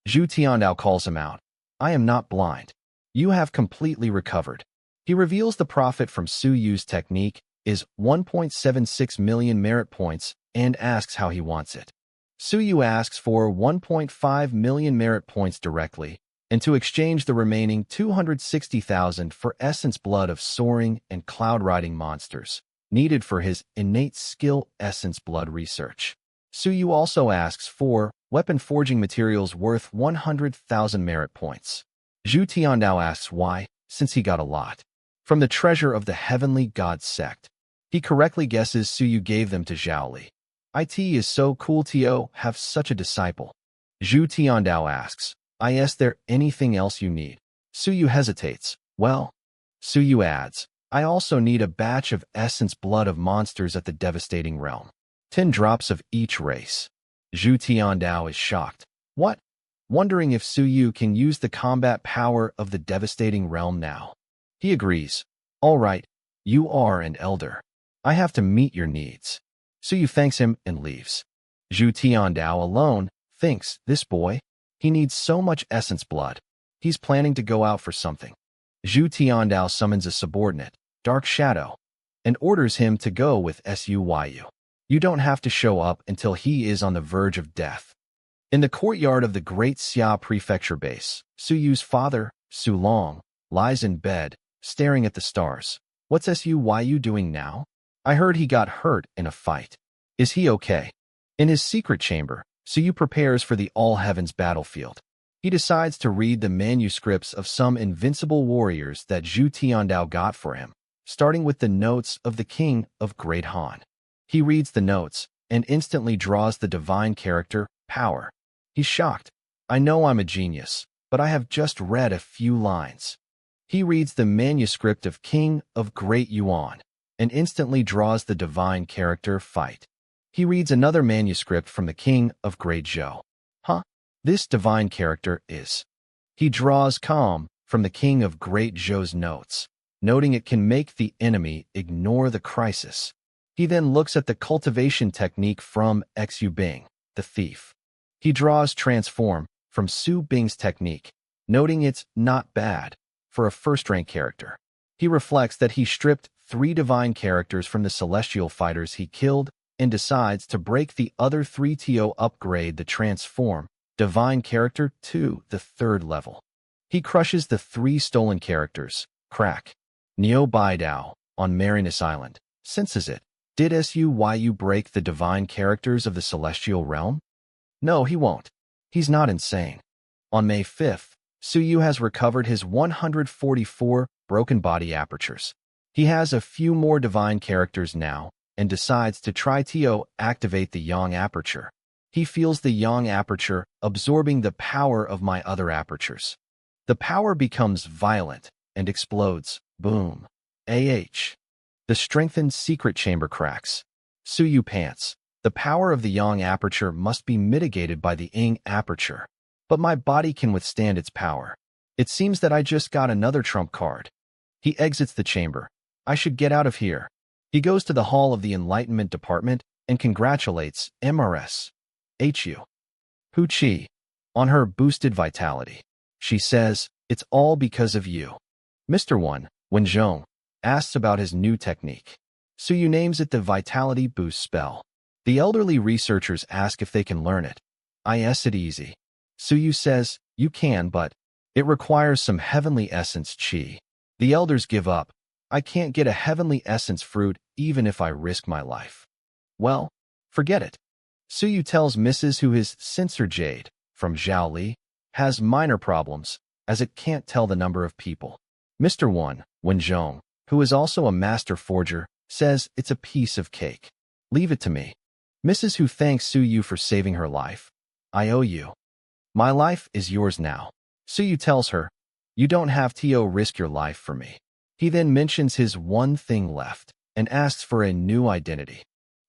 Zhu Tiandao calls him out. I am not blind. You have completely recovered. He reveals the profit from Su Yu's technique is 1.76 million merit points and asks how he wants it. Su Yu asks for 1.5 million merit points directly and to exchange the remaining 260,000 for essence blood of soaring and cloud-riding monsters, needed for his innate skill essence blood research. Su Yu also asks for weapon forging materials worth 100,000 merit points. Zhu Tiandao asks why, since he got a lot from the treasure of the Heavenly God sect. He correctly guesses Su Yu gave them to Zhaoli. It is so cool to have such a disciple. Zhu Tiandao asks, is there anything else you need? Su Yu hesitates. Well, Su Yu adds, I also need a batch of essence blood of monsters at the devastating realm. 10 drops of each race. Zhu Tiandao is shocked. What? Wondering if Su Yu can use the combat power of the devastating realm now. He agrees. All right, you are an elder. I have to meet your needs. Su Yu thanks him and leaves. Zhu Tiandao alone thinks, this boy, he needs so much essence blood. He's planning to go out for something. Zhu Tiandao summons a subordinate, Dark Shadow, and orders him to go with Suyu. You don't have to show up until he is on the verge of death. In the courtyard of the Great Xia Prefecture base, Su Yu's father, Su Long, lies in bed, staring at the stars. What's Suyu doing now? I heard he got hurt in a fight. Is he okay? In his secret chamber, Su Yu prepares for the All Heavens battlefield. He decides to read the manuscripts of some invincible warriors that Zhu Tiandao got for him, starting with the notes of the King of Great Han. He reads the notes and instantly draws the divine character, Power. He's shocked. I know I'm a genius, but I have just read a few lines. He reads the manuscript of King of Great Yuan and instantly draws the divine character, Fight. He reads another manuscript from the King of Great Zhou. This divine character is. He draws Calm from the King of Great Zhou's notes, noting it can make the enemy ignore the crisis. He then looks at the cultivation technique from Xu Bing, the thief. He draws Transform from Su Bing's technique, noting it's not bad for a first-rank character. He reflects that he stripped 3 divine characters from the celestial fighters he killed and decides to break the other 3 to upgrade the transform divine character to the 3rd level. He crushes the 3 stolen characters, Crack, Neo Baidao, on Marinus Island, senses it. Did SUYU break the divine characters of the celestial realm? No, he won't. He's not insane. On May 5th, Suyu has recovered his 144 broken body apertures. He has a few more divine characters now and decides to try to activate the Yang aperture. He feels the Yang aperture absorbing the power of my other apertures. The power becomes violent and explodes. Boom. The strengthened secret chamber cracks. Suyu pants. The power of the Yang aperture must be mitigated by the Ying aperture. But my body can withstand its power. It seems that I just got another trump card. He exits the chamber. I should get out of here. He goes to the Hall of the Enlightenment Department and congratulates MRS. Hu-Chi on her boosted vitality. She says, "It's all because of you." Mr. Wen-Zhong asks about his new technique. Suyu names it the Vitality Boost spell. The elderly researchers ask if they can learn it. Is it easy? Suyu says, "You can, but it requires some heavenly essence chi." The elders give up. I can't get a heavenly essence fruit even if I risk my life. Well, forget it. Suyu tells Mrs. Hu his sensor jade, from Zhao has minor problems, as it can't tell the number of people. Mr. Wen-Zhong, who is also a master forger, says it's a piece of cake. Leave it to me. Mrs. Hu thanks Suyu for saving her life. I owe you. My life is yours now. Suyu tells her, you don't have to risk your life for me. He then mentions his one thing left and asks for a new identity.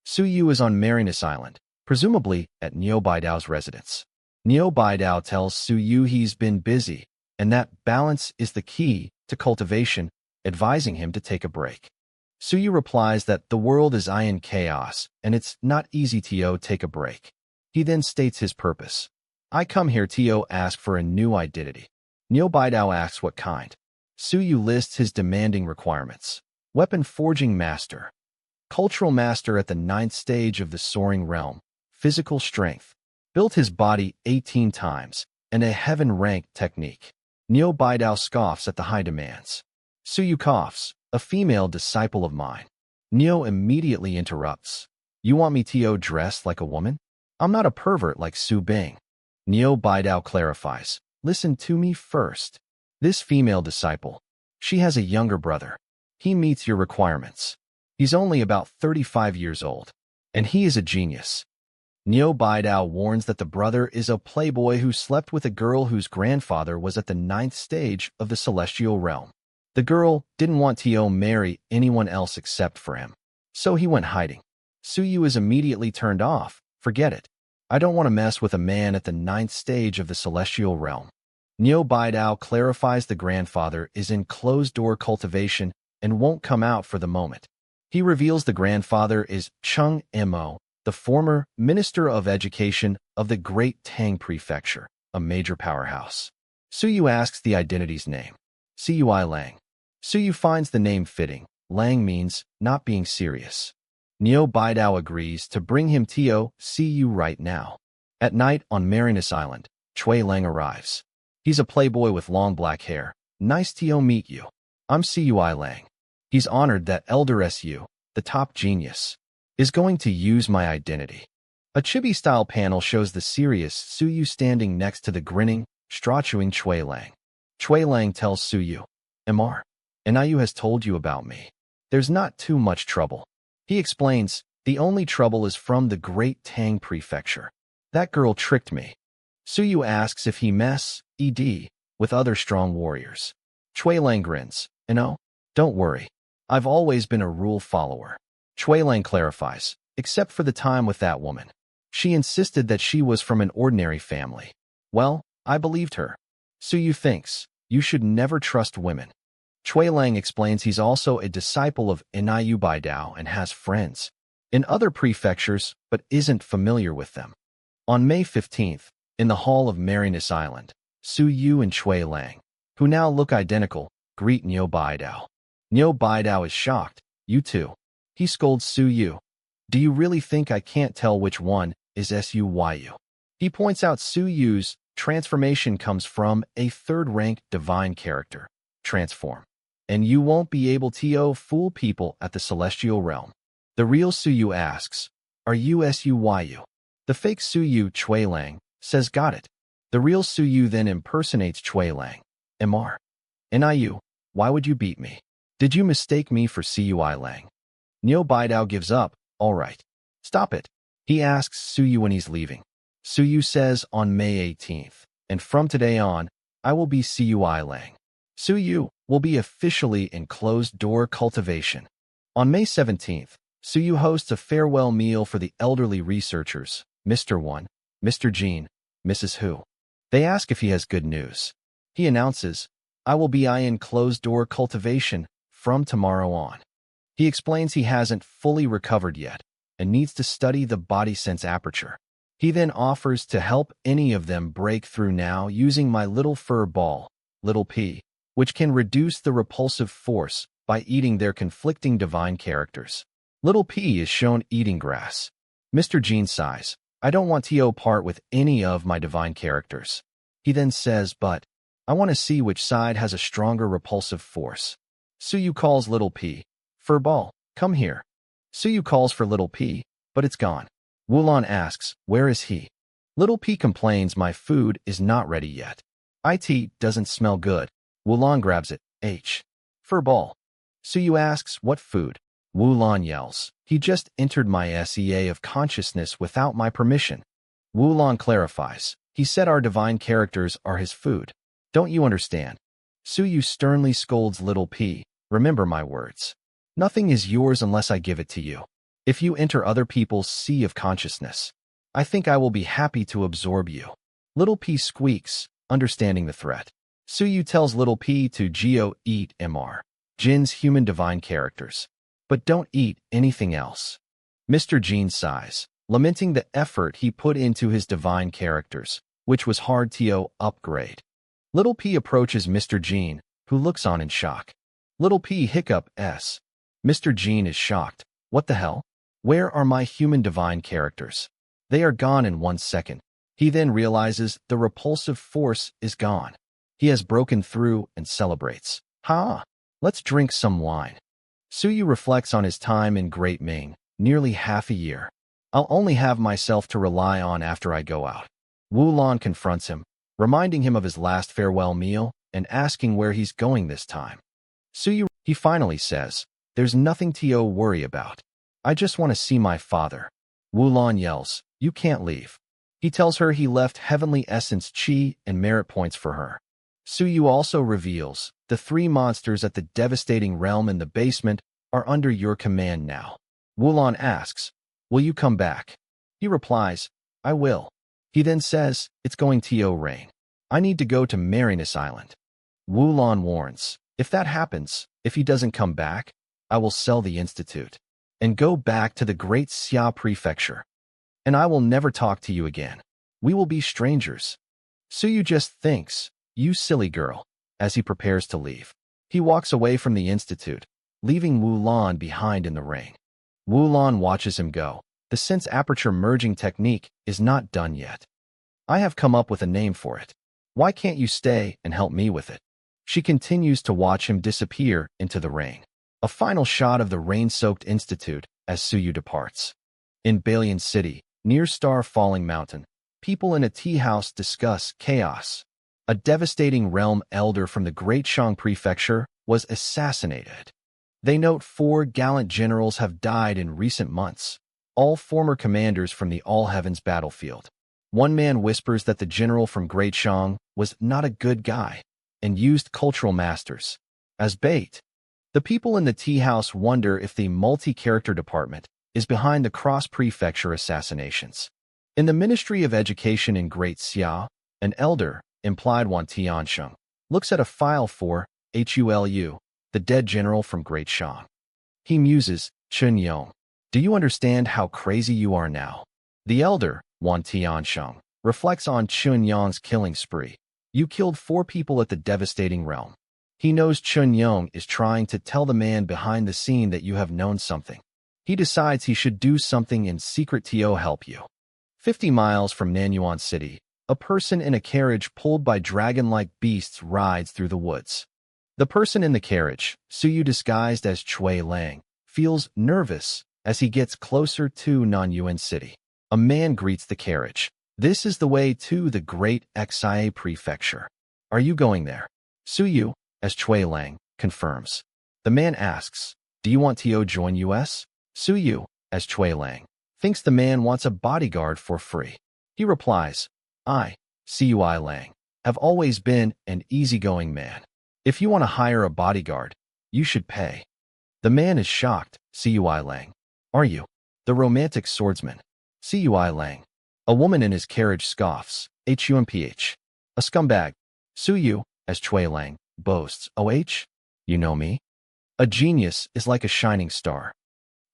Suyu is on Marinus Island, presumably at Neo Baidao's residence. Neo Baidao tells Suyu he's been busy and that balance is the key to cultivation, advising him to take a break. Suyu replies that the world is in chaos and it's not easy to take a break. He then states his purpose. I come here to ask for a new identity. Neo Baidao asks what kind. Suyu lists his demanding requirements. Weapon Forging Master. Cultural Master at the 9th stage of the Soaring Realm. Physical Strength. Built his body 18 times. And a Heaven-ranked technique. Neo Baidao scoffs at the high demands. Suyu coughs. A female disciple of mine. Neo immediately interrupts. You want me to dress like a woman? I'm not a pervert like Su Bing. Neo Baidao clarifies. Listen to me first. This female disciple, she has a younger brother. He meets your requirements. He's only about 35 years old, and he is a genius. Neo Baidao warns that the brother is a playboy who slept with a girl whose grandfather was at the 9th stage of the celestial realm. The girl didn't want to marry anyone else except for him, so he went hiding. Suyu is immediately turned off. Forget it. I don't want to mess with a man at the 9th stage of the celestial realm. Neo Baidao clarifies the grandfather is in closed-door cultivation and won't come out for the moment. He reveals the grandfather is Chung Mo, the former Minister of Education of the Great Tang Prefecture, a major powerhouse. Suyu asks the identity's name. Cui Lang. Suyu finds the name fitting. Lang means not being serious. Neo Baidao agrees to bring him to see you right now. At night on Marinus Island, Cui Lang arrives. He's a playboy with long black hair. Nice to meet you. I'm Cui Lang. He's honored that Elder Su, the top genius, is going to use my identity. A chibi-style panel shows the serious Suyu standing next to the grinning, straw-chewing Cui Lang. Cui Lang tells Suyu, Mr. Niu has told you about me. There's not too much trouble. He explains, the only trouble is from the Great Tang Prefecture. That girl tricked me. Suyu asks if he mess, with other strong warriors. Cui Lang grins, don't worry. I've always been a rule follower. Cui Lang clarifies, except for the time with that woman. She insisted that she was from an ordinary family. Well, I believed her. Suyu thinks, you should never trust women. Cui Lang explains he's also a disciple of Niu Baidao and has friends in other prefectures but isn't familiar with them. On May 15th, in the Hall of Marinus Island, Su Yu and Chui Lang, who now look identical, greet Niu Baidao. Niu Baidao is shocked. You too. He scolds Su Yu. Do you really think I can't tell which one is Suyu? He points out Su Yu's transformation comes from a third-rank divine character, transform. And you won't be able to fool people at the celestial realm. The real Su Yu asks, are you Suyu? The fake Su Yu, Chui Lang, says got it. The real Su Yu then impersonates Chui Lang. Mr. Niu, why would you beat me? Did you mistake me for Cui Lang? Niu Baidao gives up. All right. Stop it. He asks Su Yu when he's leaving. Su Yu says on May 18th, and from today on, I will be Cui Lang. Su Yu will be officially in closed-door cultivation. On May 17th, Su Yu hosts a farewell meal for the elderly researchers, Mr. 1, Mr. Jean, Mrs. Hu. They ask if he has good news. He announces, I will be in closed-door cultivation from tomorrow on. He explains he hasn't fully recovered yet and needs to study the body sense aperture. He then offers to help any of them break through now using my little fur ball, Little P, which can reduce the repulsive force by eating their conflicting divine characters. Little P is shown eating grass. Mr. Jean sighs, I don't want to part with any of my divine characters. He then says, but I want to see which side has a stronger repulsive force. Su Yu calls Little P. Furball, come here. Su Yu calls for Little P, but it's gone. Wulan asks, where is he? Little P complains my food is not ready yet. It doesn't smell good. Wulan grabs it. Furball. Su Yu asks, what food? Wulan yells, he just entered my SEA of consciousness without my permission. Wulan clarifies, he said our divine characters are his food. Don't you understand? Su Yu sternly scolds Little P, remember my words. Nothing is yours unless I give it to you. If you enter other people's sea of consciousness, I think I will be happy to absorb you. Little P squeaks, understanding the threat. Su Yu tells Little P to eat Mr. Jin's human divine characters. But don't eat anything else. Mr. Jean sighs, lamenting the effort he put into his divine characters, which was hard to upgrade. Little P approaches Mr. Jean, who looks on in shock. Little P hiccups. Mr. Jean is shocked. What the hell? Where are my human divine characters? They are gone in 1 second. He then realizes the repulsive force is gone. He has broken through and celebrates. Let's drink some wine. Su Yu reflects on his time in Great Ming, nearly half a year. I'll only have myself to rely on after I go out. Wulan confronts him, reminding him of his last farewell meal and asking where he's going this time. He finally says, there's nothing to worry about. I just want to see my father. Wulan yells, you can't leave. He tells her he left heavenly essence chi and merit points for her. Su Yu also reveals, the 3 monsters at the devastating realm in the basement are under your command now. Wulan asks, will you come back? He replies, I will. He then says, it's going to rain. I need to go to Marinus Island. Wulan warns, if that happens, if he doesn't come back, I will sell the institute and go back to the great Xia prefecture. And I will never talk to you again. We will be strangers. Su Yu just thinks, you silly girl, as he prepares to leave. He walks away from the institute, leaving Wulan behind in the rain. Wulan watches him go. The sense aperture merging technique is not done yet. I have come up with a name for it. Why can't you stay and help me with it? She continues to watch him disappear into the rain. A final shot of the rain-soaked institute as Su Yu departs. In Balian City, near Star Falling Mountain, people in a tea house discuss chaos. A devastating realm elder from the Great Shang Prefecture was assassinated. They note 4 gallant generals have died in recent months, all former commanders from the All Heavens battlefield. One man whispers that the general from Great Shang was not a good guy and used cultural masters as bait. The people in the tea house wonder if the multi-character department is behind the cross-prefecture assassinations. In the Ministry of Education in Great Xia, an elder, implied Wan Tiansheng, looks at a file for Hulu, the dead general from Great Shang. He muses, Chun Yong, do you understand how crazy you are now? The elder, Wan Tiansheng, reflects on Chun Yong's killing spree. You killed 4 people at the devastating realm. He knows Chun Yong is trying to tell the man behind the scene that you have known something. He decides he should do something in secret to help you. 50 miles from Nanyuan City, a person in a carriage pulled by dragon-like beasts rides through the woods. The person in the carriage, Suyu disguised as Chui Lang, feels nervous as he gets closer to Nanyuan City. A man greets the carriage. This is the way to the great Xia prefecture. Are you going there? Suyu, as Chui Lang, confirms. The man asks, do you want to join us? Suyu, as Chui Lang, thinks the man wants a bodyguard for free. He replies, I, Cui Lang, have always been an easygoing man. If you want to hire a bodyguard, you should pay. The man is shocked. Cui Lang, are you the romantic swordsman? Cui Lang. A woman in his carriage scoffs. Humph. A scumbag. Suyu, as Chui Lang, boasts. You know me? A genius is like a shining star.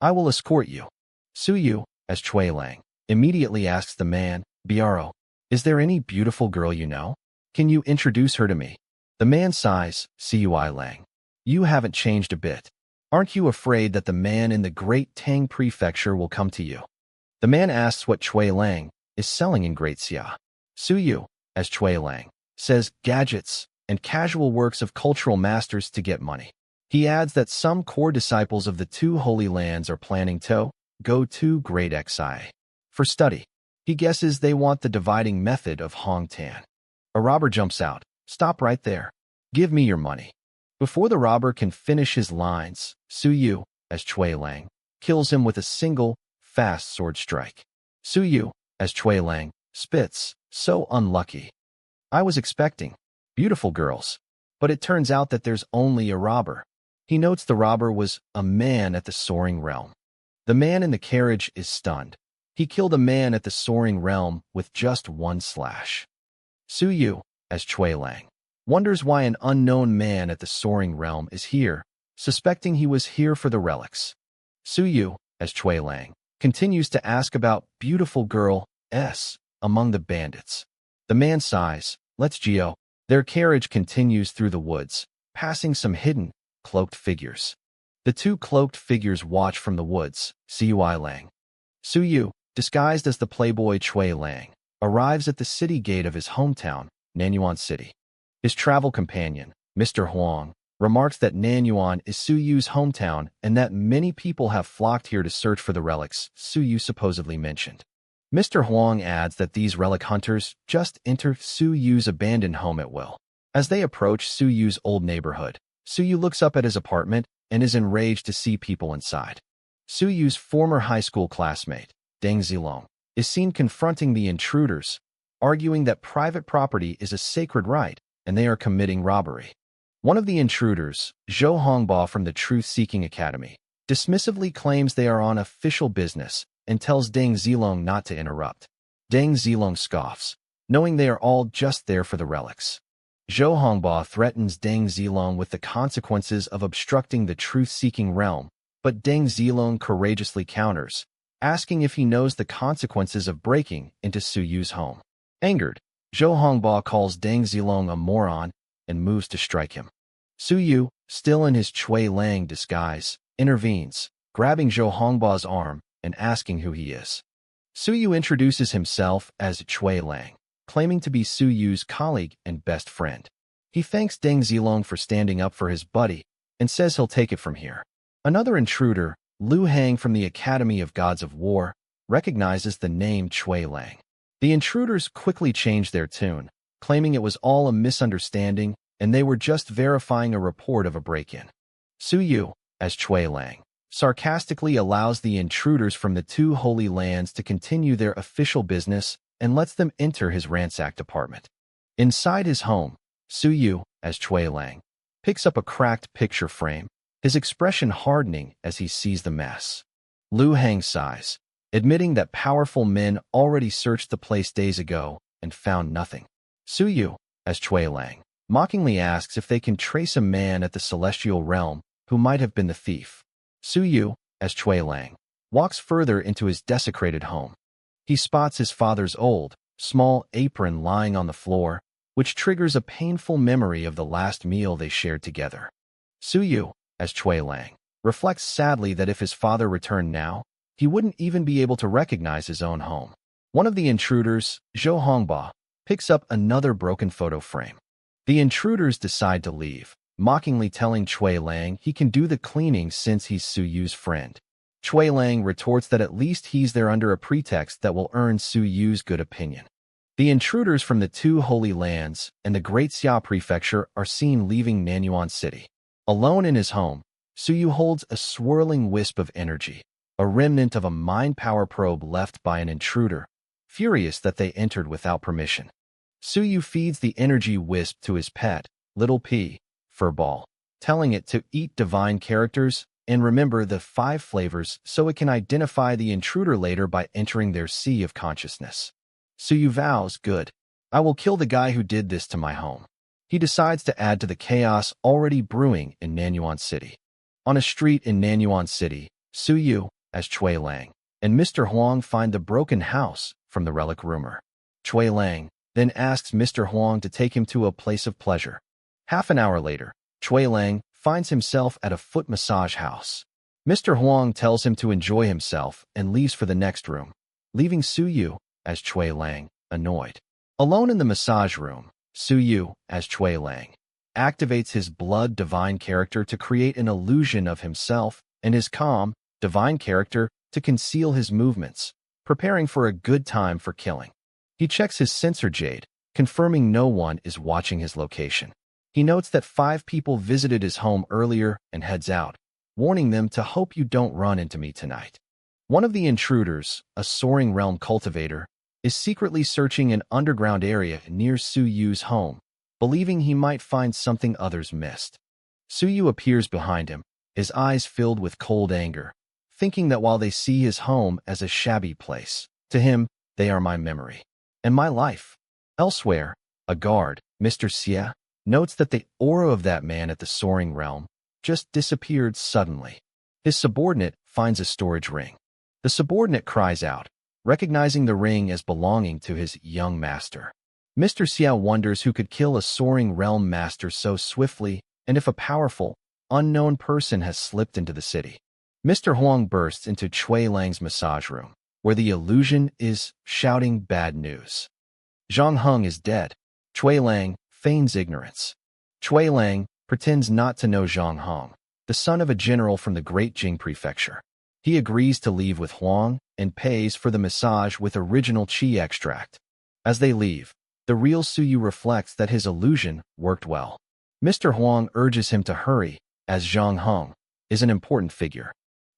I will escort you. Suyu, as Chui Lang, immediately asks the man, Biaro, is there any beautiful girl you know? Can you introduce her to me? The man sighs. Cui Lang, you haven't changed a bit. Aren't you afraid that the man in the Great Tang Prefecture will come to you? The man asks what Chui Lang is selling in Great Xia. Suyu, as Chui Lang, says gadgets and casual works of cultural masters to get money. He adds that some core disciples of the 2 holy lands are planning to go to Great Xia for study. He guesses they want the dividing method of Hong Tan. A robber jumps out. Stop right there. Give me your money. Before the robber can finish his lines, Suyu, as Chui Lang, kills him with a single, fast sword strike. Suyu, as Chui Lang, spits, so unlucky. I was expecting beautiful girls, but it turns out that there's only a robber. He notes the robber was a man at the Soaring Realm. The man in the carriage is stunned. He killed a man at the Soaring Realm with just 1 slash. Suyu, as Chui Lang, wonders why an unknown man at the Soaring Realm is here, suspecting he was here for the relics. Suyu, as Chui Lang, continues to ask about beautiful girl S among the bandits. The man sighs. Let's go. Their carriage continues through the woods, passing some hidden, cloaked figures. The 2 cloaked figures watch from the woods. Cui Lang. Suyu, disguised as the playboy Chui Lang, arrives at the city gate of his hometown, Nanyuan City. His travel companion, Mr. Huang, remarks that Nanyuan is Suyu's hometown and that many people have flocked here to search for the relics Suyu supposedly mentioned. Mr. Huang adds that these relic hunters just enter Suyu's abandoned home at will. As they approach Suyu's old neighborhood, Suyu looks up at his apartment and is enraged to see people inside. Suyu's former high school classmate, Deng Zilong, is seen confronting the intruders, arguing that private property is a sacred right and they are committing robbery. One of the intruders, Zhou Hongba from the Truth-Seeking Academy, dismissively claims they are on official business and tells Deng Zilong not to interrupt. Deng Zilong scoffs, knowing they are all just there for the relics. Zhou Hongba threatens Deng Zilong with the consequences of obstructing the truth-seeking realm, but Deng Zilong courageously counters, asking if he knows the consequences of breaking into Suyu's home. Angered, Zhou Hongba calls Deng Zilong a moron and moves to strike him. Suyu, still in his Chui Lang disguise, intervenes, grabbing Zhou Hongba's arm and asking who he is. Suyu introduces himself as Chui Lang, claiming to be Suyu's colleague and best friend. He thanks Deng Zilong for standing up for his buddy and says he'll take it from here. Another intruder, Lu Hang from the Academy of Gods of War, recognizes the name Chui Lang. The intruders quickly change their tune, claiming it was all a misunderstanding and they were just verifying a report of a break-in. Suyu, as Chui Lang, sarcastically allows the intruders from the 2 holy lands to continue their official business and lets them enter his ransacked apartment. Inside his home, Suyu, as Chui Lang, picks up a cracked picture frame, his expression hardening as he sees the mess. Lu Hang sighs, admitting that powerful men already searched the place days ago and found nothing. Suyu, as Chui Lang, mockingly asks if they can trace a man at the celestial realm who might have been the thief. Suyu, as Chui Lang, walks further into his desecrated home. He spots his father's old, small apron lying on the floor which triggers a painful memory of the last meal they shared together. Suyu, as Chui Lang, reflects sadly that if his father returned now, he wouldn't even be able to recognize his own home. One of the intruders, Zhou Hongba, picks up another broken photo frame. The intruders decide to leave, mockingly telling Chui Lang he can do the cleaning since he's Suyu's friend. Chui Lang retorts that at least he's there under a pretext that will earn Suyu's good opinion. The intruders from the two Holy Lands and the Great Xia Prefecture are seen leaving Nanyuan City. Alone in his home, Suyu holds a swirling wisp of energy, a remnant of a mind power probe left by an intruder, furious that they entered without permission. Suyu feeds the energy wisp to his pet, Little P, Furball, telling it to eat divine characters and remember the 5 flavors so it can identify the intruder later by entering their sea of consciousness. Suyu vows, good. I will kill the guy who did this to my home. He decides to add to the chaos already brewing in Nanyuan City. On a street in Nanyuan City, Suyu, as Chui Lang, and Mr. Huang find the broken house from the relic rumor. Chui Lang then asks Mr. Huang to take him to a place of pleasure. Half an hour later, Chui Lang finds himself at a foot massage house. Mr. Huang tells him to enjoy himself and leaves for the next room, leaving Suyu, as Chui Lang, annoyed. Alone in the massage room, Suyu, as Chui Lang, activates his blood divine character to create an illusion of himself and his calm, divine character to conceal his movements, preparing for a good time for killing. He checks his sensor jade, confirming no one is watching his location. He notes that 5 people visited his home earlier and heads out, warning them to hope you don't run into me tonight. One of the intruders, a soaring realm cultivator, is secretly searching an underground area near Suyu's home, believing he might find something others missed. Suyu appears behind him, his eyes filled with cold anger, thinking that while they see his home as a shabby place, to him, they are my memory and my life. Elsewhere, a guard, Mr. Xie, notes that the aura of that man at the soaring realm just disappeared suddenly. His subordinate finds a storage ring. The subordinate cries out, recognizing the ring as belonging to his young master. Mr. Xie wonders who could kill a soaring realm master so swiftly and if a powerful, unknown person has slipped into the city. Mr. Huang bursts into Chui Lang's massage room, where the illusion is shouting bad news. Zhang Heng is dead. Chui Lang feigns ignorance. Chui Lang pretends not to know Zhang Heng, the son of a general from the Great Jing Prefecture. He agrees to leave with Huang and pays for the massage with original qi extract. As they leave, the real Suyu reflects that his illusion worked well. Mr. Huang urges him to hurry, as Zhang Heng is an important figure.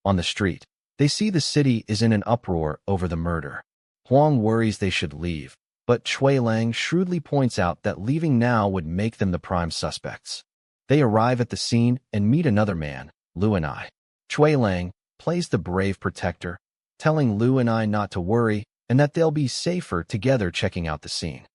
On the street, they see the city is in an uproar over the murder. Huang worries they should leave, but Chui Lang shrewdly points out that leaving now would make them the prime suspects. They arrive at the scene and meet another man, Lu and I. Chui Lang plays the brave protector, telling Lu and I not to worry and that they'll be safer together checking out the scene.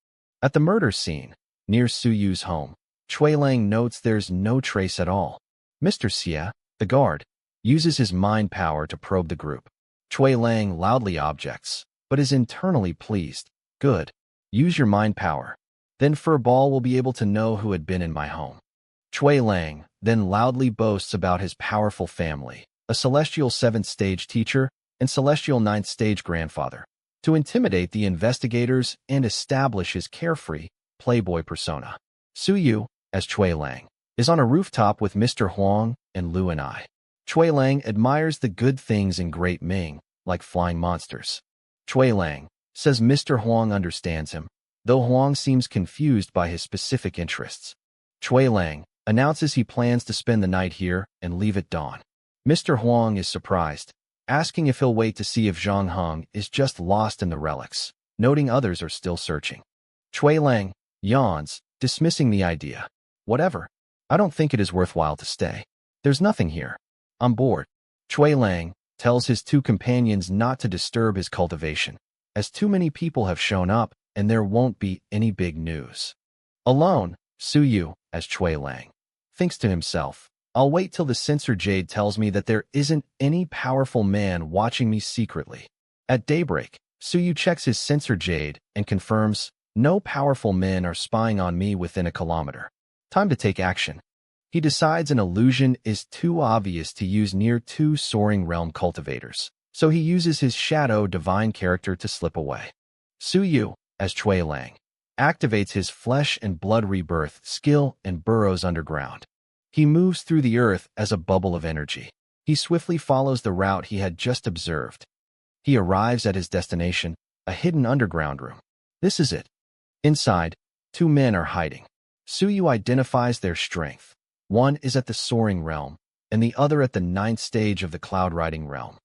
At the murder scene, near Suyu's home, Chui Lang notes there's no trace at all. Mr. Xie, the guard, uses his mind power to probe the group. Chui Lang loudly objects, but is internally pleased. Good. Use your mind power. Then Furball will be able to know who had been in my home. Chui Lang then loudly boasts about his powerful family, a Celestial 7th stage teacher and Celestial 9th stage grandfather, to intimidate the investigators and establish his carefree, playboy persona. Suyu, as Chui Lang, is on a rooftop with Mr. Huang and Lu and I. Chui Lang admires the good things in Great Ming, like flying monsters. Chui Lang says Mr. Huang understands him, though Huang seems confused by his specific interests. Chui Lang announces he plans to spend the night here and leave at dawn. Mr. Huang is surprised, asking if he'll wait to see if Zhang Heng is just lost in the relics, noting others are still searching. Chui Lang yawns, dismissing the idea. Whatever. I don't think it is worthwhile to stay. There's nothing here. I'm bored. Chui Lang tells his 2 companions not to disturb his cultivation, as too many people have shown up and there won't be any big news. Alone, Suyu, as Chui Lang, thinks to himself, I'll wait till the censor jade tells me that there isn't any powerful man watching me secretly. At daybreak, Suyu checks his censor jade and confirms, No powerful men are spying on me within a kilometer. Time to take action. He decides an illusion is too obvious to use near two soaring realm cultivators, so he uses his shadow divine character to slip away. Su Yu, as Chui Lang, activates his flesh and blood rebirth skill and burrows underground. He moves through the earth as a bubble of energy. He swiftly follows the route he had just observed. He arrives at his destination, a hidden underground room. This is it. Inside, two men are hiding. Su Yu identifies their strength. One is at the soaring realm, and the other at the 9th stage of the cloud riding realm.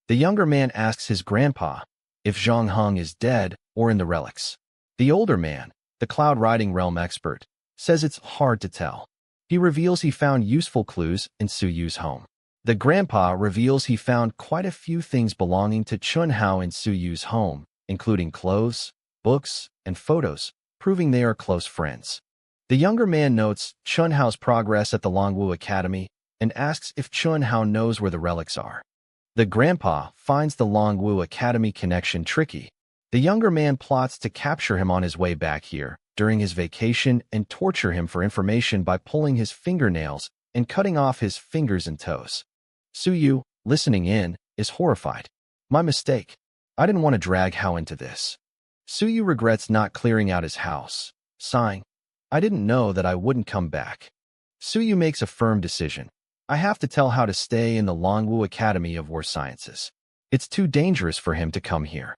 The younger man asks his grandpa if Zhang Heng is dead or in the relics. The older man, the cloud riding realm expert, says it's hard to tell. He reveals he found useful clues in Su Yu's home. The grandpa reveals he found quite a few things belonging to Chun Hao in Su Yu's home, including clothes, books, and photos, proving they are close friends. The younger man notes Chun Hao's progress at the Longwu Academy and asks if Chun Hao knows where the relics are. The grandpa finds the Longwu Academy connection tricky. The younger man plots to capture him on his way back here during his vacation and torture him for information by pulling his fingernails and cutting off his fingers and toes. Su Yu, listening in, is horrified. My mistake. I didn't want to drag Hao into this. Su Yu regrets not clearing out his house, sighing, I didn't know that I wouldn't come back. Su Yu makes a firm decision. I have to tell Hao to stay in the Longwu Academy of War Sciences. It's too dangerous for him to come here.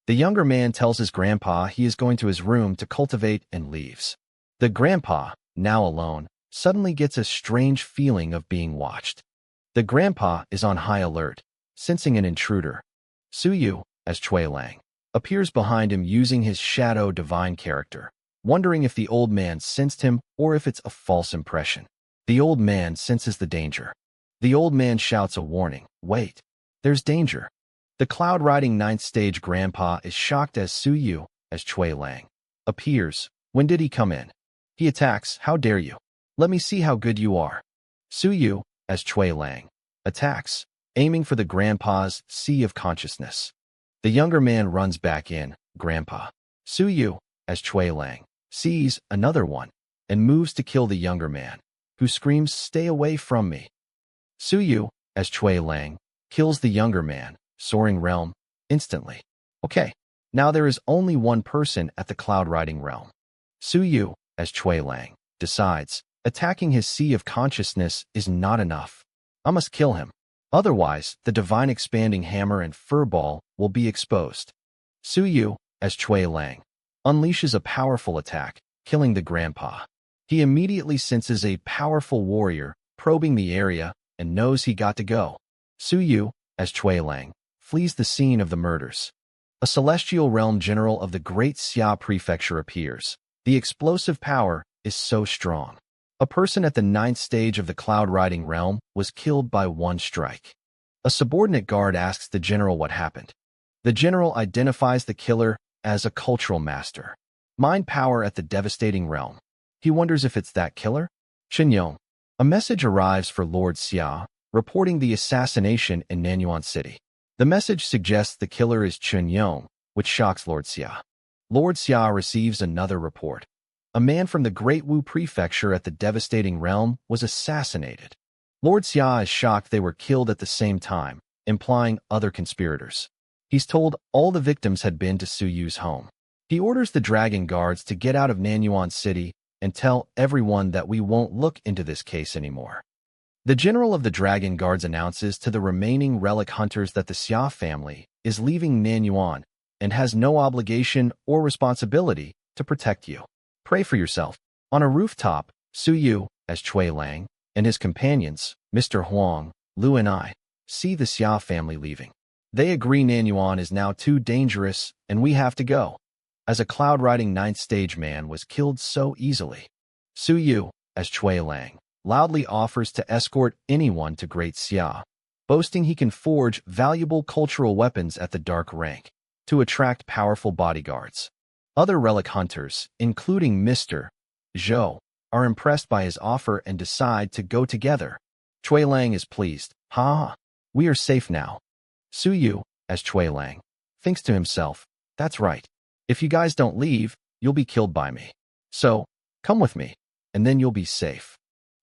The younger man tells his grandpa he is going to his room to cultivate and leaves. The grandpa, now alone, suddenly gets a strange feeling of being watched. The grandpa is on high alert, sensing an intruder. Su Yu, as Chui Lang, appears behind him using his shadow divine character, wondering if the old man sensed him or if it's a false impression. The old man senses the danger. The old man shouts a warning. Wait, there's danger. The cloud-riding 9th stage grandpa is shocked as Su Yu, as Chui Lang, appears. When did he come in? He attacks. How dare you? Let me see how good you are. Su Yu, as Chui Lang, attacks, aiming for the grandpa's sea of consciousness. The younger man runs back in. Grandpa. Su Yu, as Chui Lang, sees another one and moves to kill the younger man, who screams, stay away from me. Su Yu, as Chui Lang, kills the younger man, soaring realm, instantly. Okay, now there is only one person at the cloud riding realm. Su Yu, as Chui Lang, decides, attacking his sea of consciousness is not enough. I must kill him. Otherwise, the divine expanding hammer and furball will be exposed. Su Yu, as Chui Lang, unleashes a powerful attack, killing the grandpa. He immediately senses a powerful warrior probing the area and knows he got to go. Su Yu, as Chui Lang, flees the scene of the murders. A celestial realm general of the Great Xia Prefecture appears. The explosive power is so strong. A person at the 9th stage of the cloud-riding realm was killed by one strike. A subordinate guard asks the general what happened. The general identifies the killer as a cultural master. Mind power at the devastating realm. He wonders if it's that killer? Qinyong. A message arrives for Lord Xia, reporting the assassination in Nanyuan City. The message suggests the killer is Qinyong, which shocks Lord Xia. Lord Xia receives another report. A man from the Great Wu Prefecture at the devastating realm was assassinated. Lord Xia is shocked they were killed at the same time, implying other conspirators. He's told all the victims had been to Su Yu's home. He orders the dragon guards to get out of Nanyuan City and tell everyone that we won't look into this case anymore. The general of the dragon guards announces to the remaining relic hunters that the Xia family is leaving Nanyuan and has no obligation or responsibility to protect you. Pray for yourself. On a rooftop, Su Yu, as Chui Lang, and his companions, Mr. Huang, Lu and I, see the Xia family leaving. They agree Nanyuan is now too dangerous and we have to go, as a cloud-riding 9th stage man was killed so easily. Su Yu, as Chui Lang, loudly offers to escort anyone to Great Xia, boasting he can forge valuable cultural weapons at the dark rank to attract powerful bodyguards. Other relic hunters, including Mr. Zhou, are impressed by his offer and decide to go together. Chui Lang is pleased. Ha! We are safe now. Su Yu, as Chui Lang, thinks to himself, that's right. If you guys don't leave, you'll be killed by me. So, come with me, and then you'll be safe.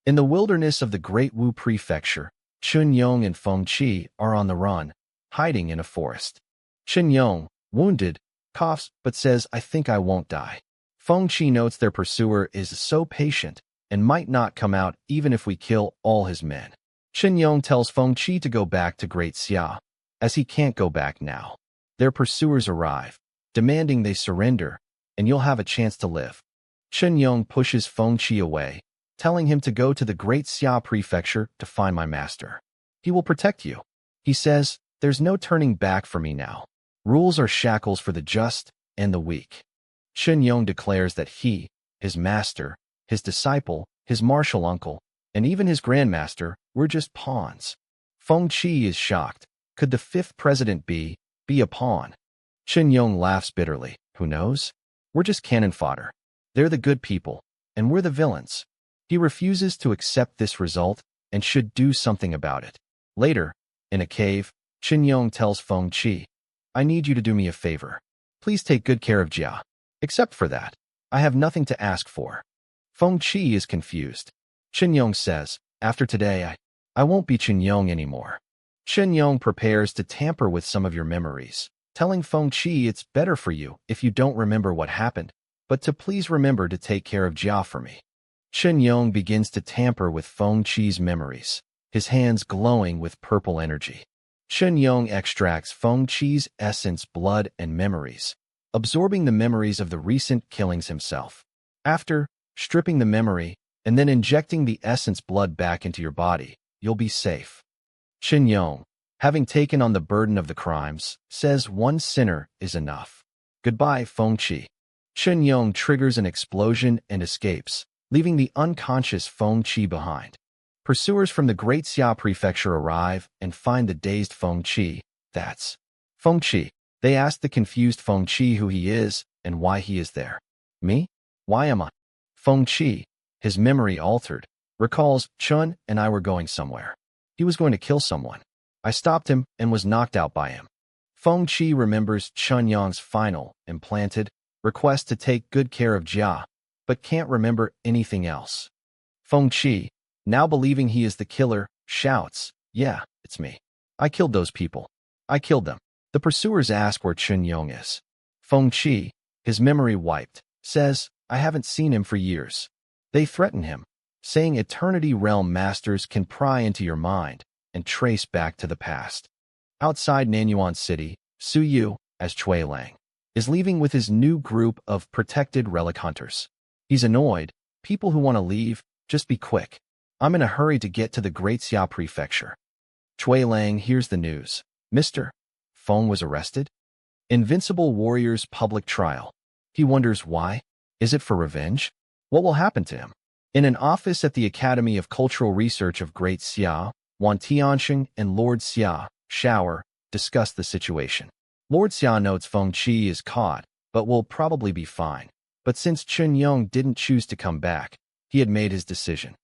In the wilderness of the Great Wu Prefecture, Chun Yong and Feng Qi are on the run, hiding in a forest. Chun Yong, wounded, coughs but says, "I think I won't die." Feng Qi notes their pursuer is so patient and might not come out even if we kill all his men. Chun Yong tells Feng Qi to go back to Great Xia, as he can't go back now. Their pursuers arrive, demanding they surrender, and you'll have a chance to live. Chun Yong pushes Feng Qi away, telling him to go to the Great Xia Prefecture to find my master. He will protect you. He says, "There's no turning back for me now. Rules are shackles for the just and the weak." Chun Yong declares that he, his master, his disciple, his martial uncle, and even his grandmaster were just pawns. Feng Qi is shocked. Could the fifth president be a pawn? Chun Yong laughs bitterly. Who knows? We're just cannon fodder. They're the good people, and we're the villains. He refuses to accept this result and should do something about it. Later, in a cave, Chun Yong tells Feng Qi, "I need you to do me a favor. Please take good care of Jia. Except for that, I have nothing to ask for." Feng Qi is confused. Chun Yong says, "After today, I won't be Chun Yong anymore." Chun Yong prepares to tamper with some of your memories, telling Feng Qi it's better for you if you don't remember what happened, but to please remember to take care of Jia for me. Chun Yong begins to tamper with Feng Qi's memories, his hands glowing with purple energy. Chun Yong extracts Feng Qi's essence, blood, and memories, absorbing the memories of the recent killings himself. After stripping the memory and then injecting the essence blood back into your body, you'll be safe. Chun Yong, having taken on the burden of the crimes, says one sinner is enough. Goodbye, Feng Qi. Chun Yong triggers an explosion and escapes, leaving the unconscious Feng Qi behind. Pursuers from the Great Xia Prefecture arrive and find the dazed Feng Qi. That's Feng Qi. They ask the confused Feng Qi who he is and why he is there. Me? Why am I? Feng Qi, his memory altered, recalls Chun and I were going somewhere. He was going to kill someone. I stopped him and was knocked out by him. Feng Qi remembers Chun Yong's final, implanted, request to take good care of Jia, but can't remember anything else. Feng Qi, now believing he is the killer, shouts, "Yeah, it's me. I killed those people. I killed them." The pursuers ask where Chun Yong is. Feng Qi, his memory wiped, says, "I haven't seen him for years." They threaten him, saying Eternity Realm masters can pry into your mind and trace back to the past. Outside Nanyuan City, Su Yu, as Cui Lang, is leaving with his new group of protected relic hunters. He's annoyed. "People who want to leave, just be quick. I'm in a hurry to get to the Great Xia Prefecture." Cui Lang hears the news. Mr. Feng was arrested? Invincible Warrior's public trial. He wonders why. Is it for revenge? What will happen to him? In an office at the Academy of Cultural Research of Great Xia, Wan Tianxing and Lord Xia, Shower, discuss the situation. Lord Xia notes Feng Qi is caught, but will probably be fine. But since Chun Yong didn't choose to come back, he had made his decision.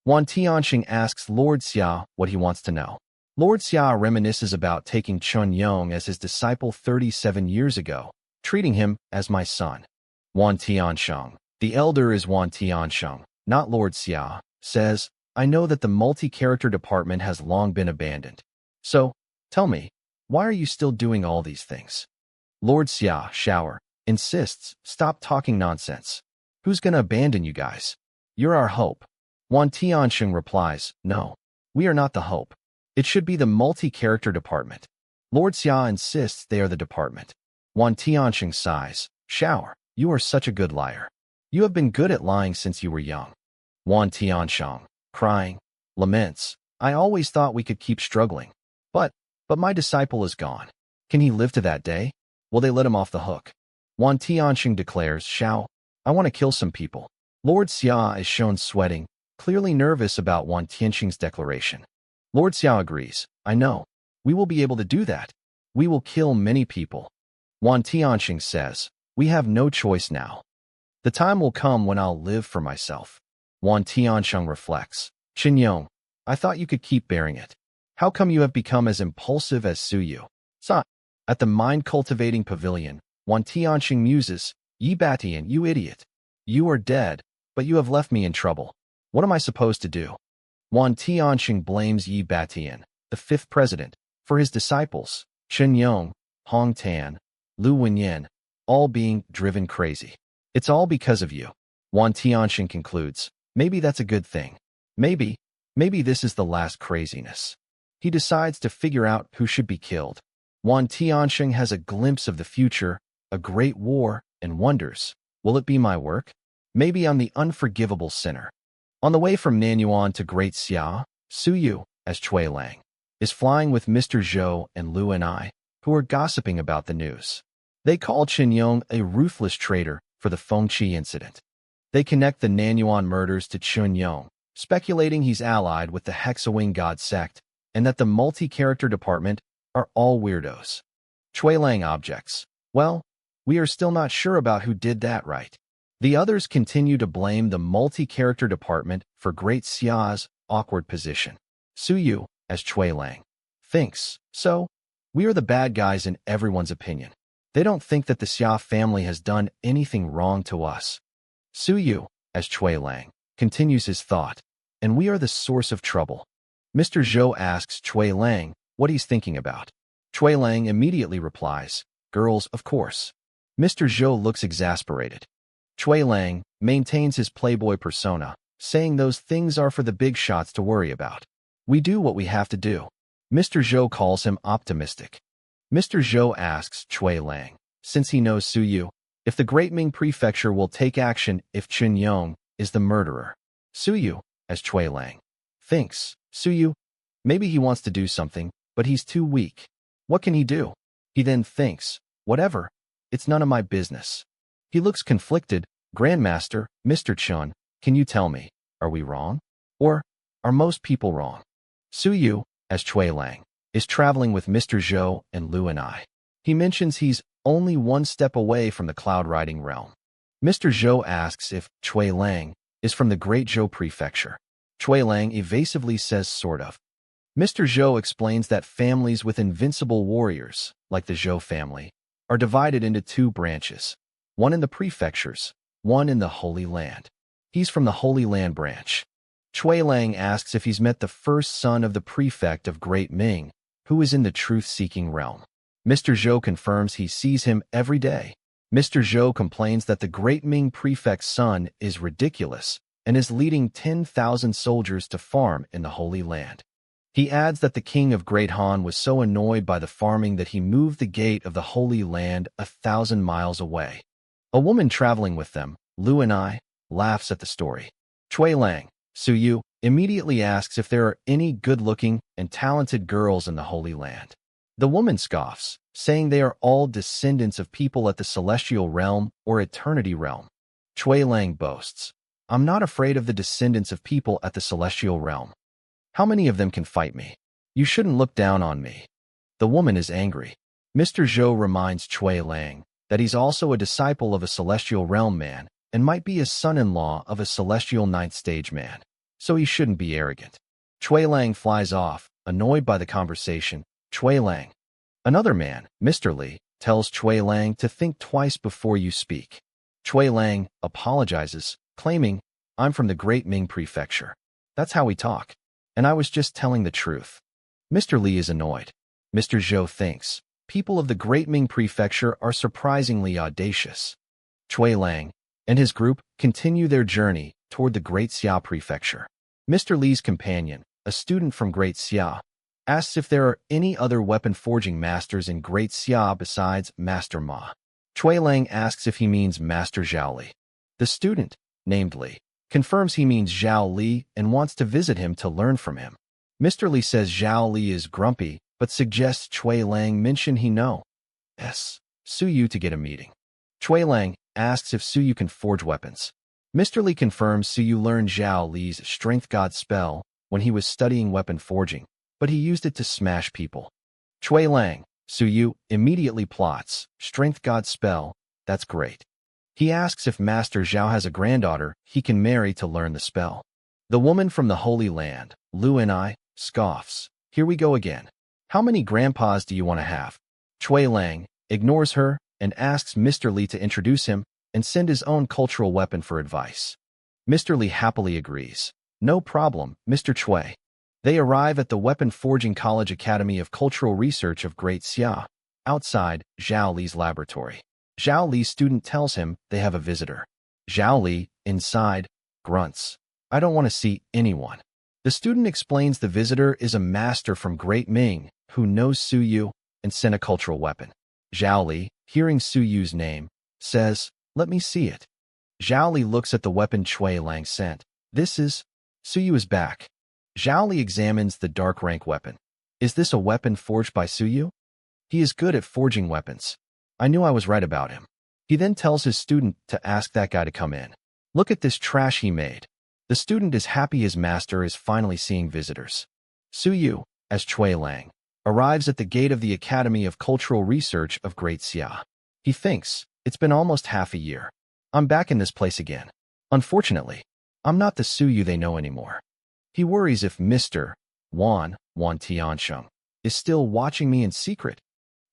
Wan Tianxing asks Lord Xia what he wants to know. Lord Xia reminisces about taking Chun Yong as his disciple 37 years ago, treating him as my son. Wan Tianxing, the elder is Wan Tianxing, not Lord Xia, says, "I know that the multi-character department has long been abandoned. So, tell me, why are you still doing all these things?" Lord Xia, Shower, insists, "Stop talking nonsense. Who's gonna abandon you guys? You're our hope." Wan Tianxing replies, "No, we are not the hope. It should be the multi-character department." Lord Xia insists they are the department. Wan Tianxing sighs, "Shower, you are such a good liar. You have been good at lying since you were young." Wan Tianxing, crying, laments, "I always thought we could keep struggling. But my disciple is gone. Can he live to that day? Will they let him off the hook?" Wan Tianxing declares, "Shao, I want to kill some people." Lord Xia is shown sweating, clearly nervous about Wan Tianxing's declaration. Lord Xia agrees, "I know. We will be able to do that. We will kill many people." Wan Tianxing says, "We have no choice now. The time will come when I'll live for myself." Wan Tianxing reflects, "Chun Yong, I thought you could keep bearing it. How come you have become as impulsive as Su Yu?" At the mind-cultivating pavilion, Wan Tianxing muses, Yi Batian, you idiot. You are dead, but you have left me in trouble. What am I supposed to do? Wan Tianxing blames Yi Batian, the fifth president, for his disciples, Chen Yong, Hong Tan, Lu Wenyan, all being driven crazy. It's all because of you. Wan Tianxing concludes, maybe that's a good thing. Maybe this is the last craziness. He decides to figure out who should be killed. Wan Tianxing has a glimpse of the future, a great war, and wonders, will it be my work? Maybe I'm the unforgivable sinner. On the way from Nanyuan to Great Xia, Su Yu, as Chui Lang, is flying with Mr. Zhou and Lu and I, who are gossiping about the news. They call Chen Yong a ruthless traitor for the Fengqi incident. They connect the Nanyuan murders to Chen Yong, speculating he's allied with the Hexawing God sect and that the multi-character department are all weirdos. Chui Lang objects, well, we are still not sure about who did that, right? The others continue to blame the multi-character department for Great Xia's awkward position. Su Yu, as Chui Lang, thinks, so, we are the bad guys in everyone's opinion. They don't think that the Xia family has done anything wrong to us. Su Yu, as Chui Lang, continues his thought, and we are the source of trouble. Mr. Zhou asks Chui Lang what he's thinking about. Chui Lang immediately replies, girls, of course. Mr. Zhou looks exasperated. Chui Lang maintains his playboy persona, saying those things are for the big shots to worry about. We do what we have to do. Mr. Zhou calls him optimistic. Mr. Zhou asks Chui Lang, since he knows Su Yu, if the Great Ming Prefecture will take action if Chen Yong is the murderer. Su Yu, as Chui Lang, thinks, Su Yu, maybe he wants to do something, but he's too weak. What can he do? He then thinks, whatever, it's none of my business. He looks conflicted. Grandmaster, Mr. Chun, can you tell me, are we wrong? Or are most people wrong? Su Yu, as Chui Lang, is traveling with Mr. Zhou and Lu and I. He mentions he's only one step away from the cloud riding realm. Mr. Zhou asks if Chui Lang is from the Great Zhou Prefecture. Chui Lang evasively says sort of. Mr. Zhou explains that families with invincible warriors, like the Zhou family, are divided into two branches, one in the prefectures, one in the Holy Land. He's from the Holy Land branch. Chui Lang asks if he's met the first son of the prefect of Great Ming, who is in the truth-seeking realm. Mr. Zhou confirms he sees him every day. Mr. Zhou complains that the Great Ming prefect's son is ridiculous and is leading 10,000 soldiers to farm in the Holy Land. He adds that the king of Great Han was so annoyed by the farming that he moved the gate of the Holy Land 1,000 miles away. A woman traveling with them, Lu and I, laughs at the story. Chui Lang, Su Yu, immediately asks if there are any good-looking and talented girls in the Holy Land. The woman scoffs, saying they are all descendants of people at the Celestial Realm or Eternity Realm. Chui Lang boasts, I'm not afraid of the descendants of people at the Celestial Realm. How many of them can fight me? You shouldn't look down on me. The woman is angry. Mr. Zhou reminds Chui Lang that he's also a disciple of a Celestial Realm man and might be a son-in-law of a Celestial Ninth Stage man, so he shouldn't be arrogant. Chui Lang flies off, annoyed by the conversation. Chui Lang. Another man, Mr. Li, tells Chui Lang to think twice before you speak. Chui Lang apologizes, claiming, I'm from the Great Ming Prefecture. That's how we talk. And I was just telling the truth. Mr. Li is annoyed. Mr. Zhou thinks, people of the Great Ming Prefecture are surprisingly audacious. Chui Lang and his group continue their journey toward the Great Xia Prefecture. Mr. Li's companion, a student from Great Xia, asks if there are any other weapon-forging masters in Great Xia besides Master Ma. Chui Lang asks if he means Master Zhao Li. The student, named Li, confirms he means Zhao Li and wants to visit him to learn from him. Mr. Li says Zhao Li is grumpy, but suggests Chui Lang mention he knows Su Yu to get a meeting. Chui Lang asks if Su Yu can forge weapons. Mr. Li confirms Su Yu learned Zhao Li's Strength God spell when he was studying weapon forging, but he used it to smash people. Chui Lang, Su Yu, immediately plots, Strength God spell, that's great. He asks if Master Zhao has a granddaughter he can marry to learn the spell. The woman from the Holy Land, Lu and I, scoffs. Here we go again. How many grandpas do you want to have? Chui Lang ignores her and asks Mr. Li to introduce him. and send his own cultural weapon for advice. Mr. Li happily agrees. No problem, Mr. Chui. They arrive at the Weapon Forging College Academy of Cultural Research of Great Xia, outside Zhao Li's laboratory. Zhao Li's student tells him they have a visitor. Zhao Li, inside, grunts. I don't want to see anyone. The student explains the visitor is a master from Great Ming who knows Su Yu and sent a cultural weapon. Zhao Li, hearing Su Yu's name, says, "Let me see it." Zhao Li looks at the weapon Chui Lang sent. This is... Su Yu is back. Zhao Li examines the dark rank weapon. Is this a weapon forged by Su Yu? He is good at forging weapons. I knew I was right about him. He then tells his student to ask that guy to come in. Look at this trash he made. The student is happy his master is finally seeing visitors. Su Yu, as Chui Lang, arrives at the gate of the Academy of Cultural Research of Great Xia. He thinks, it's been almost half a year. I'm back in this place again. Unfortunately, I'm not the Su Yu they know anymore. He worries if Mr. Wan Tiansheng is still watching me in secret.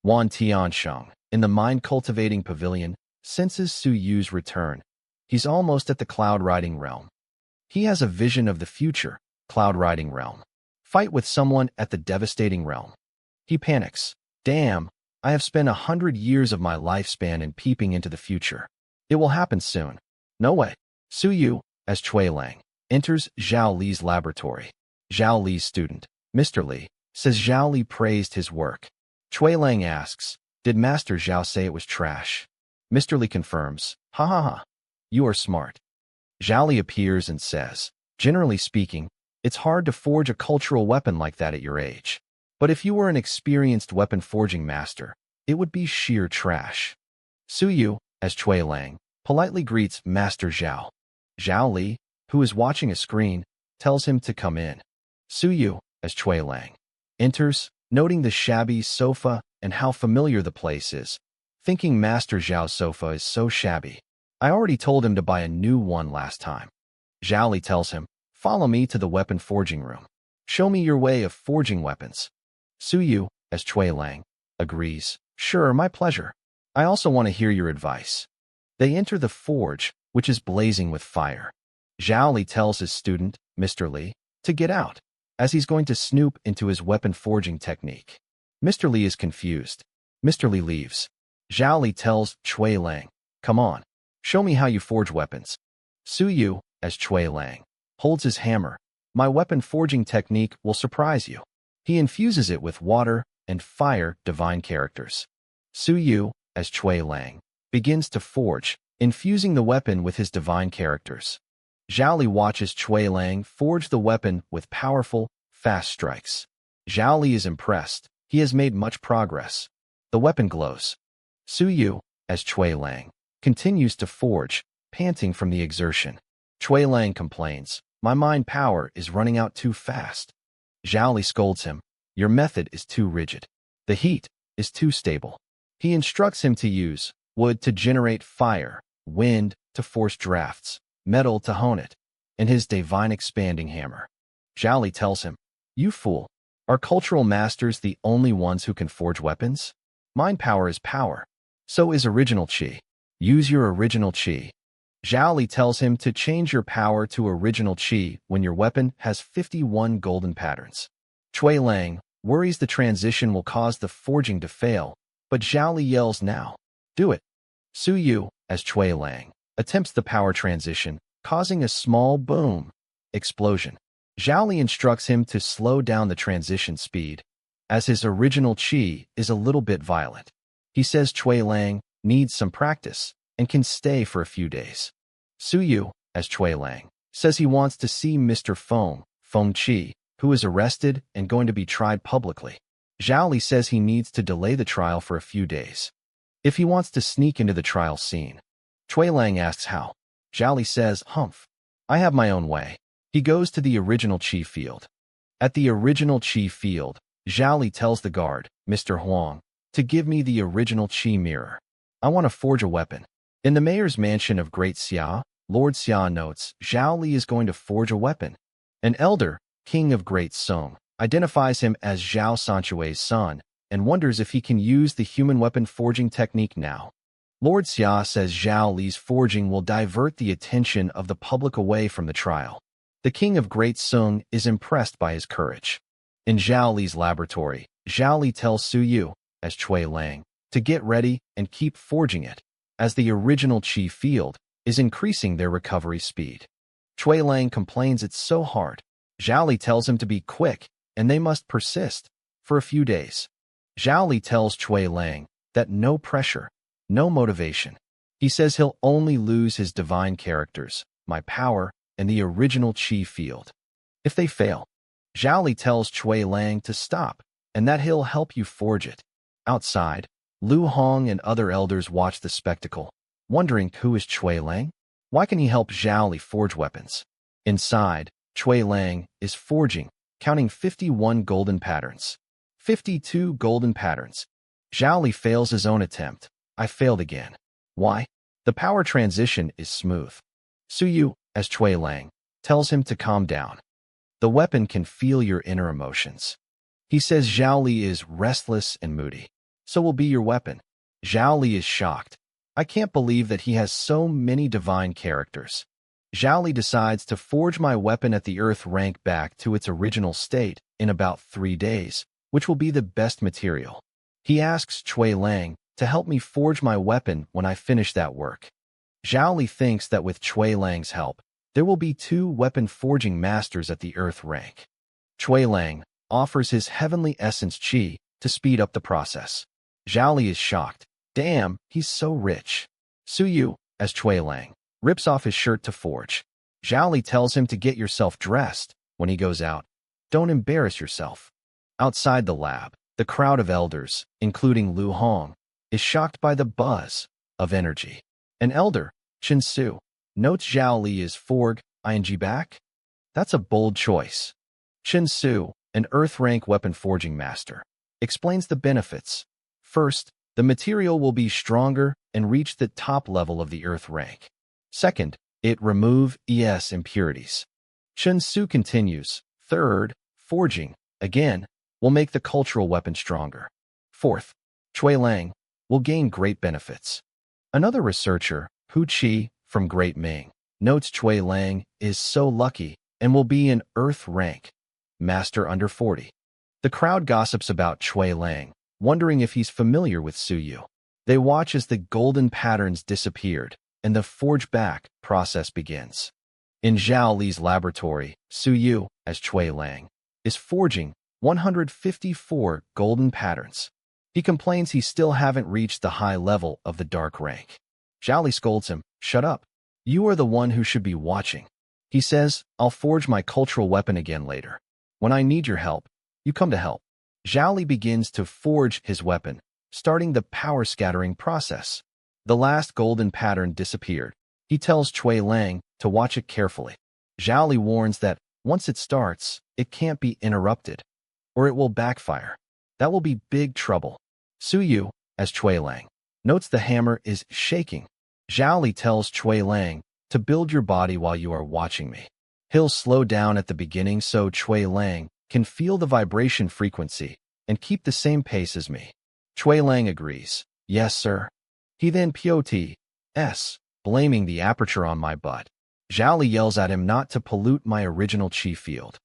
Wan Tiansheng, in the mind-cultivating pavilion, senses Su Yu's return. He's almost at the cloud-riding realm. He has a vision of the future, cloud-riding realm. Fight with someone at the devastating realm. He panics. Damn, I have spent 100 years of my lifespan in peeping into the future. It will happen soon. No way. Su Yu, as Chui Lang, enters Zhao Li's laboratory. Zhao Li's student, Mr. Li, says Zhao Li praised his work. Chui Lang asks, did Master Zhao say it was trash? Mr. Li confirms, ha ha ha. You are smart. Zhao Li appears and says, generally speaking, it's hard to forge a cultural weapon like that at your age. But if you were an experienced weapon forging master, it would be sheer trash. Su Yu, as Chui Lang, politely greets Master Zhao. Zhao Li, who is watching a screen, tells him to come in. Su Yu, as Chui Lang, enters, noting the shabby sofa and how familiar the place is, thinking Master Zhao's sofa is so shabby. I already told him to buy a new one last time. Zhao Li tells him, follow me to the weapon forging room. Show me your way of forging weapons. Su Yu, as Chui Lang, agrees. Sure, my pleasure. I also want to hear your advice. They enter the forge, which is blazing with fire. Zhao Li tells his student, Mr. Li, to get out, as he's going to snoop into his weapon forging technique. Mr. Li is confused. Mr. Li leaves. Zhao Li tells Chui Lang, come on, show me how you forge weapons. Su Yu, as Chui Lang, holds his hammer. My weapon forging technique will surprise you. He infuses it with water and fire divine characters. Su Yu, as Chui Lang, begins to forge, infusing the weapon with his divine characters. Zhao Li watches Chui Lang forge the weapon with powerful, fast strikes. Zhao Li is impressed. He has made much progress. The weapon glows. Su Yu, as Chui Lang, continues to forge, panting from the exertion. Chui Lang complains, my mind power is running out too fast. Zhao Li scolds him, your method is too rigid. The heat is too stable. He instructs him to use wood to generate fire, wind to force drafts, metal to hone it, and his divine expanding hammer. Zhao Li tells him, you fool, are cultural masters the only ones who can forge weapons? Mind power is power. So is original chi. Use your original chi. Zhao Li tells him to change your power to original chi when your weapon has 51 golden patterns. Chui Lang worries the transition will cause the forging to fail, but Zhao Li yells now. Do it. Su Yu, as Chui Lang, attempts the power transition, causing a small boom explosion. Zhao Li instructs him to slow down the transition speed, as his original chi is a little bit violent. He says Chui Lang needs some practice and can stay for a few days. Su Yu, as Chui Lang, says he wants to see Mr. Feng Chi, who is arrested and going to be tried publicly. Zhao Li says he needs to delay the trial for a few days. If he wants to sneak into the trial scene. Chui Lang asks how. Zhao Li says, humph. I have my own way. He goes to the original chi field. At the original chi field, Zhao Li tells the guard, Mr. Huang, to give me the original chi mirror. I want to forge a weapon. In the mayor's mansion of Great Xia, Lord Xia notes Zhao Li is going to forge a weapon. An elder, king of Great Song, identifies him as Zhao Sanchue's son and wonders if he can use the human weapon forging technique now. Lord Xia says Zhao Li's forging will divert the attention of the public away from the trial. The king of Great Sung is impressed by his courage. In Zhao Li's laboratory, Zhao Li tells Su Yu, as Cui Lang, to get ready and keep forging it, as the original chi field is increasing their recovery speed. Cui Lang complains it's so hard. Zhao Li tells him to be quick, and they must persist for a few days. Zhao Li tells Cui Lang that no pressure, no motivation. He says he'll only lose his divine characters, my power, and the original chi field. If they fail, Zhao Li tells Cui Lang to stop, and that he'll help you forge it. Outside, Lu Hong and other elders watch the spectacle, wondering who is Cui Lang? Why can he help Zhao Li forge weapons? Inside, Cui Lang is forging, counting 51 golden patterns. 52 golden patterns. Zhao Li fails his own attempt. I failed again. Why? The power transition is smooth. Su Yu, as Cui Lang, tells him to calm down. The weapon can feel your inner emotions. He says Zhao Li is restless and moody. So will be your weapon. Zhao Li is shocked. I can't believe that he has so many divine characters. Zhao Li decides to forge my weapon at the earth rank back to its original state in about 3 days, which will be the best material. He asks Cui Lang to help me forge my weapon when I finish that work. Zhao Li thinks that with Cui Lang's help, there will be 2 weapon forging masters at the earth rank. Cui Lang offers his heavenly essence chi to speed up the process. Zhao Li is shocked. Damn, he's so rich. Su Yu, as Cui Lang, rips off his shirt to forge. Zhao Li tells him to get yourself dressed when he goes out. Don't embarrass yourself. Outside the lab, the crowd of elders, including Lu Hong, is shocked by the buzz of energy. An elder, Chen Su, notes Zhao Li is forg ing back. That's a bold choice. Chen Su, an earth rank weapon forging master, explains the benefits. First, the material will be stronger and reach the top level of the earth rank. Second, it remove impurities. Chen Su continues. Third, forging, again, will make the cultural weapon stronger. Fourth, Cui Lang will gain great benefits. Another researcher, Hu Qi from Great Ming, notes Cui Lang is so lucky and will be an earth rank master under 40. The crowd gossips about Cui Lang, wondering if he's familiar with Su Yu. They watch as the golden patterns disappeared and the forge back process begins. In Zhao Li's laboratory, Su Yu, as Cui Lang, is forging 154 golden patterns. He complains he still haven't reached the high level of the dark rank. Zhao Li scolds him, shut up. You are the one who should be watching. He says, I'll forge my cultural weapon again later. When I need your help, you come to help. Zhao Li begins to forge his weapon, starting the power scattering process. The last golden pattern disappeared. He tells Cui Lang to watch it carefully. Zhao Li warns that once it starts, it can't be interrupted, or it will backfire. That will be big trouble. Su Yu, as Cui Lang, notes the hammer is shaking. Zhao Li tells Cui Lang to build your body while you are watching me. He'll slow down at the beginning so Cui Lang can feel the vibration frequency and keep the same pace as me. Cui Lang agrees. Yes, sir. He then POTS, blaming the aperture on my butt. Zhao Li yells at him not to pollute my original chi field.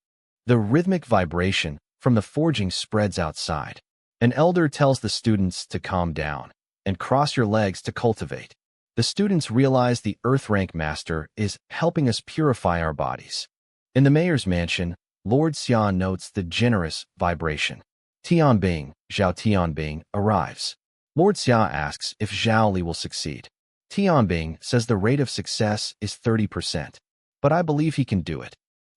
The rhythmic vibration from the forging spreads outside. An elder tells the students to calm down and cross your legs to cultivate. The students realize the earth rank master is helping us purify our bodies. In the mayor's mansion, Lord Xia notes the generous vibration. Tianbing, Zhao Tianbing, arrives. Lord Xia asks if Zhao Li will succeed. Tianbing says the rate of success is 30%, but I believe he can do it.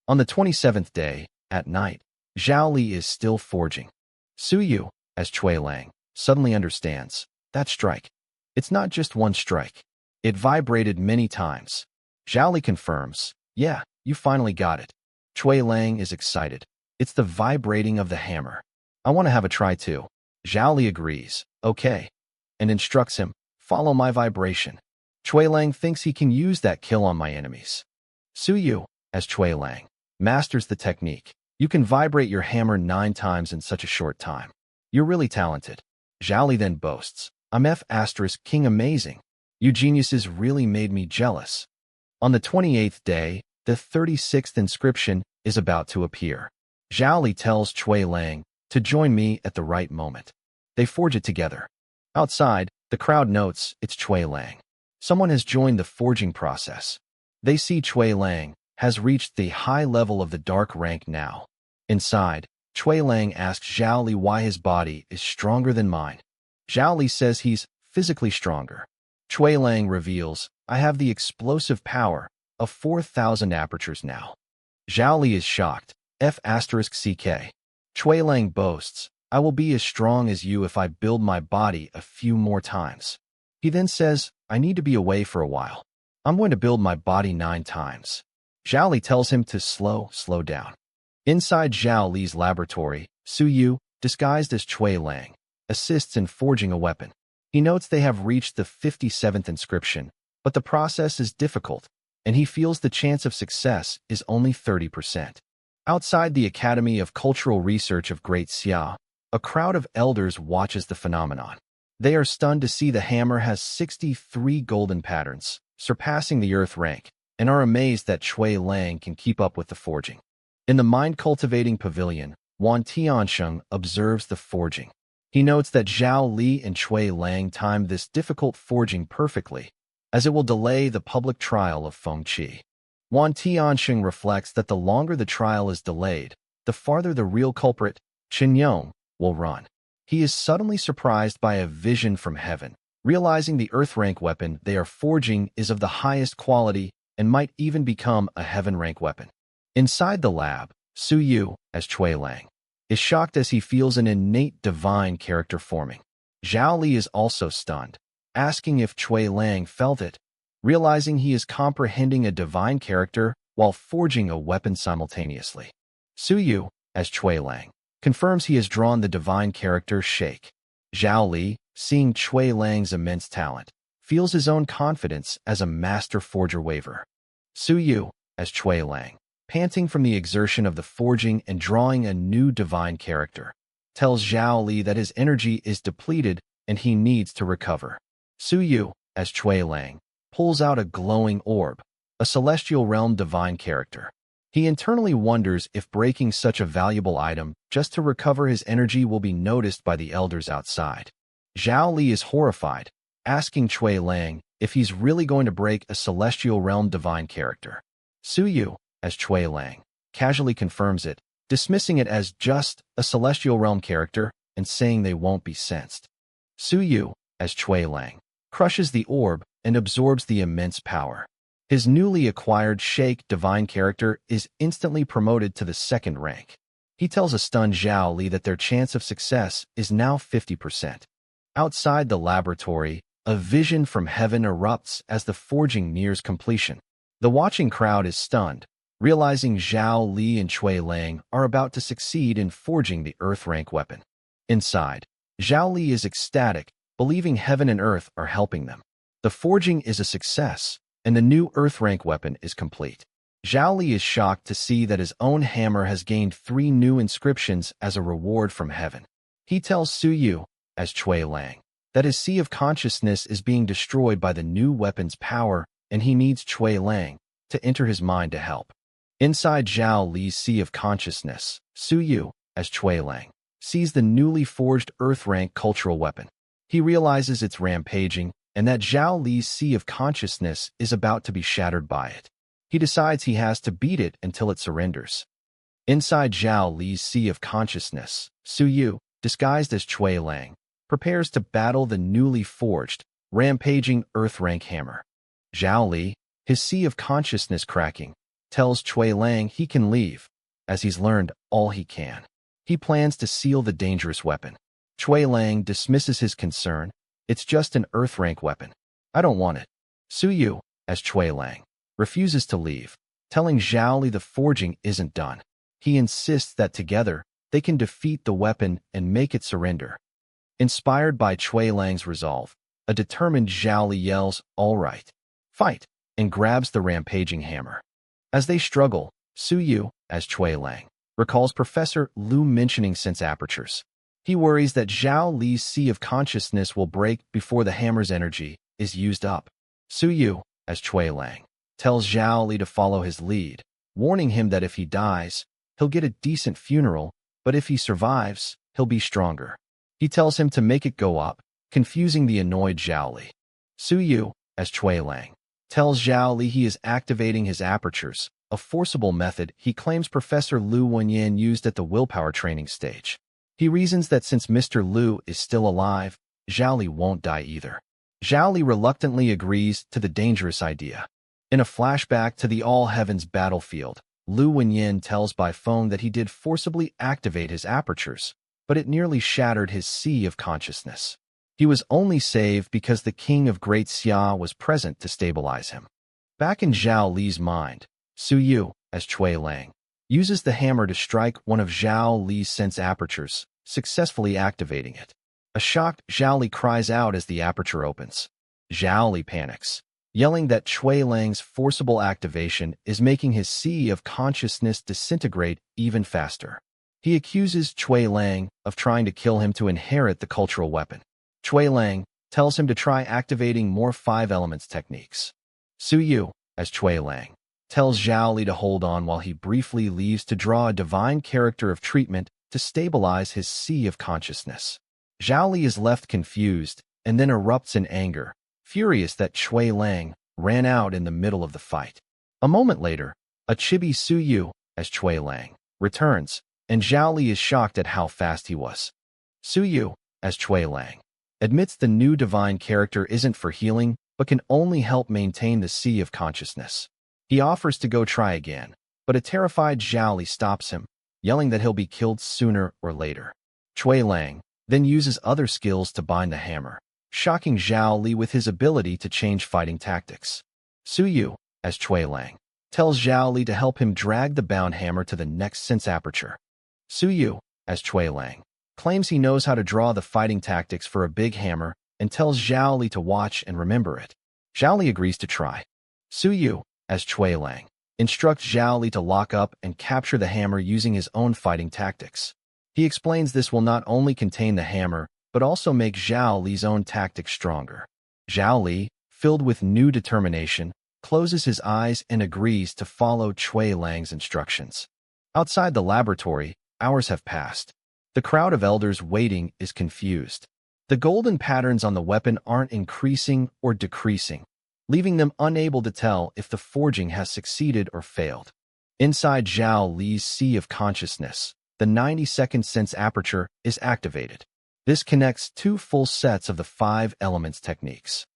On the 27th day, at night, Zhao Li is still forging. Su Yu, as Cui Lang, suddenly understands. That strike. It's not just one strike. It vibrated many times. Zhao Li confirms. Yeah, you finally got it. Cui Lang is excited. It's the vibrating of the hammer. I want to have a try too. Zhao Li agrees. Okay. And instructs him. Follow my vibration. Cui Lang thinks he can use that kill on my enemies. Su Yu, as Cui Lang, masters the technique. You can vibrate your hammer 9 times in such a short time. You're really talented. Zhao Li then boasts. I'm F*** King amazing. You geniuses really made me jealous. On the 28th day, the 36th inscription is about to appear. Zhao Li tells Cui Lang to join me at the right moment. They forge it together. Outside, the crowd notes it's Cui Lang. Someone has joined the forging process. They see Cui Lang has reached the high level of the dark rank now. Inside, Cui Lang asks Zhao Li why his body is stronger than mine. Zhao Li says he's physically stronger. Cui Lang reveals, I have the explosive power of 4,000 apertures now. Zhao Li is shocked. F***CK. Cui Lang boasts, I will be as strong as you if I build my body a few more times. He then says, I need to be away for a while. I'm going to build my body 9 times. Zhao Li tells him to slow down. Inside Zhao Li's laboratory, Su Yu, disguised as Cui Lang, assists in forging a weapon. He notes they have reached the 57th inscription, but the process is difficult, and he feels the chance of success is only 30%. Outside the Academy of Cultural Research of Great Xia, a crowd of elders watches the phenomenon. They are stunned to see the hammer has 63 golden patterns, surpassing the earth rank, and are amazed that Cui Lang can keep up with the forging. In the mind-cultivating pavilion, Wan Tiansheng observes the forging. He notes that Zhao Li and Cui Lang timed this difficult forging perfectly, as it will delay the public trial of Feng Qi. Wan Tiansheng reflects that the longer the trial is delayed, the farther the real culprit, Chen Yong, will run. He is suddenly surprised by a vision from heaven, realizing the earth rank weapon they are forging is of the highest quality and might even become a heaven rank weapon. Inside the lab, Su Yu, as Cui Lang, is shocked as he feels an innate divine character forming. Zhao Li is also stunned, asking if Cui Lang felt it, realizing he is comprehending a divine character while forging a weapon simultaneously. Su Yu, as Cui Lang, confirms he has drawn the divine character Shake. Zhao Li, seeing Cui Lang's immense talent, feels his own confidence as a master forger waver. Su Yu, as Cui Lang, panting from the exertion of the forging and drawing a new divine character, tells Zhao Li that his energy is depleted and he needs to recover. Su Yu, as Cui Lang, pulls out a glowing orb, a celestial realm divine character. He internally wonders if breaking such a valuable item just to recover his energy will be noticed by the elders outside. Zhao Li is horrified, asking Cui Lang if he's really going to break a celestial realm divine character. Su Yu, as Cui Lang, casually confirms it, dismissing it as just a celestial realm character and saying they won't be sensed. Su Yu, as Cui Lang, crushes the orb and absorbs the immense power. His newly acquired Shake divine character is instantly promoted to the 2nd rank. He tells a stunned Zhao Li that their chance of success is now 50%. Outside the laboratory, a vision from heaven erupts as the forging nears completion. The watching crowd is stunned, realizing Zhao Li and Cui Lang are about to succeed in forging the earth rank weapon. Inside, Zhao Li is ecstatic, believing heaven and earth are helping them. The forging is a success, and the new earth rank weapon is complete. Zhao Li is shocked to see that his own hammer has gained 3 new inscriptions as a reward from heaven. He tells Su Yu, as Cui Lang, that his sea of consciousness is being destroyed by the new weapon's power and he needs Cui Lang to enter his mind to help. Inside Zhao Li's sea of consciousness, Su Yu, as Cui Lang, sees the newly forged earth rank cultural weapon. He realizes it's rampaging and that Zhao Li's sea of consciousness is about to be shattered by it. He decides he has to beat it until it surrenders. Inside Zhao Li's sea of consciousness, Su Yu, disguised as Cui Lang, prepares to battle the newly forged, rampaging earth rank hammer. Zhao Li, his sea of consciousness cracking, tells Cui Lang he can leave, as he's learned all he can. He plans to seal the dangerous weapon. Cui Lang dismisses his concern. It's just an earth rank weapon. I don't want it. Su Yu, as Cui Lang, refuses to leave, telling Zhao Li the forging isn't done. He insists that together, they can defeat the weapon and make it surrender. Inspired by Cui Lang's resolve, a determined Zhao Li yells, "All right, fight," and grabs the rampaging hammer. As they struggle, Su Yu, as Cui Lang, recalls Professor Lu mentioning sense apertures. He worries that Zhao Li's sea of consciousness will break before the hammer's energy is used up. Su Yu, as Chui Lang, tells Zhao Li to follow his lead, warning him that if he dies, he'll get a decent funeral, but if he survives, he'll be stronger. He tells him to make it go up, confusing the annoyed Zhao Li. Su Yu, as Chui Lang, tells Zhao Li he is activating his apertures, a forcible method he claims Professor Lu Wenyan used at the willpower training stage. He reasons that since Mr. Lu is still alive, Zhao Li won't die either. Zhao Li reluctantly agrees to the dangerous idea. In a flashback to the All Heavens battlefield, Lu Wenyan tells by phone that he did forcibly activate his apertures, but it nearly shattered his sea of consciousness. He was only saved because the king of Great Xia was present to stabilize him. Back in Zhao Li's mind, Su Yu, as Chui Lang, uses the hammer to strike one of Zhao Li's sense apertures, successfully activating it. A shocked Zhao Li cries out as the aperture opens. Zhao Li panics, yelling that Chui Lang's forcible activation is making his sea of consciousness disintegrate even faster. He accuses Chui Lang of trying to kill him to inherit the cultural weapon. Chui Lang tells him to try activating more 5 elements techniques. Su Yu, as Chui Lang, tells Zhao Li to hold on while he briefly leaves to draw a divine character of treatment to stabilize his sea of consciousness. Zhao Li is left confused and then erupts in anger, furious that Chui Lang ran out in the middle of the fight. A moment later, a chibi Su Yu, as Chui Lang, returns, and Zhao Li is shocked at how fast he was. Su Yu, as Chui Lang, admits the new divine character isn't for healing, but can only help maintain the sea of consciousness. He offers to go try again, but a terrified Zhao Li stops him, yelling that he'll be killed sooner or later. Chui Lang then uses other skills to bind the hammer, shocking Zhao Li with his ability to change fighting tactics. Su Yu, as Chui Lang, tells Zhao Li to help him drag the bound hammer to the next sense aperture. Su Yu, as Chui Lang, claims he knows how to draw the fighting tactics for a big hammer and tells Zhao Li to watch and remember it. Zhao Li agrees to try. Su Yu, as Chui Lang, instructs Zhao Li to lock up and capture the hammer using his own fighting tactics. He explains this will not only contain the hammer, but also make Zhao Li's own tactics stronger. Zhao Li, filled with new determination, closes his eyes and agrees to follow Chui Lang's instructions. Outside the laboratory, hours have passed. The crowd of elders waiting is confused. The golden patterns on the weapon aren't increasing or decreasing, leaving them unable to tell if the forging has succeeded or failed. Inside Zhao Li's sea of consciousness, the 90-second sense aperture is activated. This connects 2 full sets of the 5 elements techniques.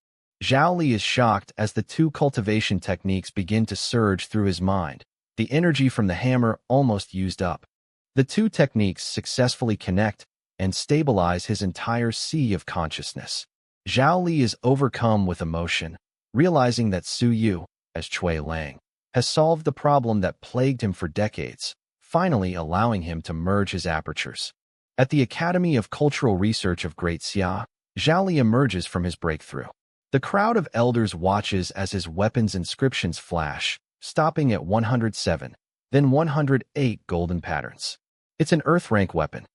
Zhao Li is shocked as the 2 cultivation techniques begin to surge through his mind, the energy from the hammer almost used up. The 2 techniques successfully connect and stabilize his entire sea of consciousness. Zhao Li is overcome with emotion, realizing that Su Yu, as Chui Lang, has solved the problem that plagued him for decades, finally allowing him to merge his apertures. At the Academy of Cultural Research of Great Xia, Zhao Li emerges from his breakthrough. The crowd of elders watches as his weapon's inscriptions flash, stopping at 107, then 108 golden patterns. It's an Earth rank weapon.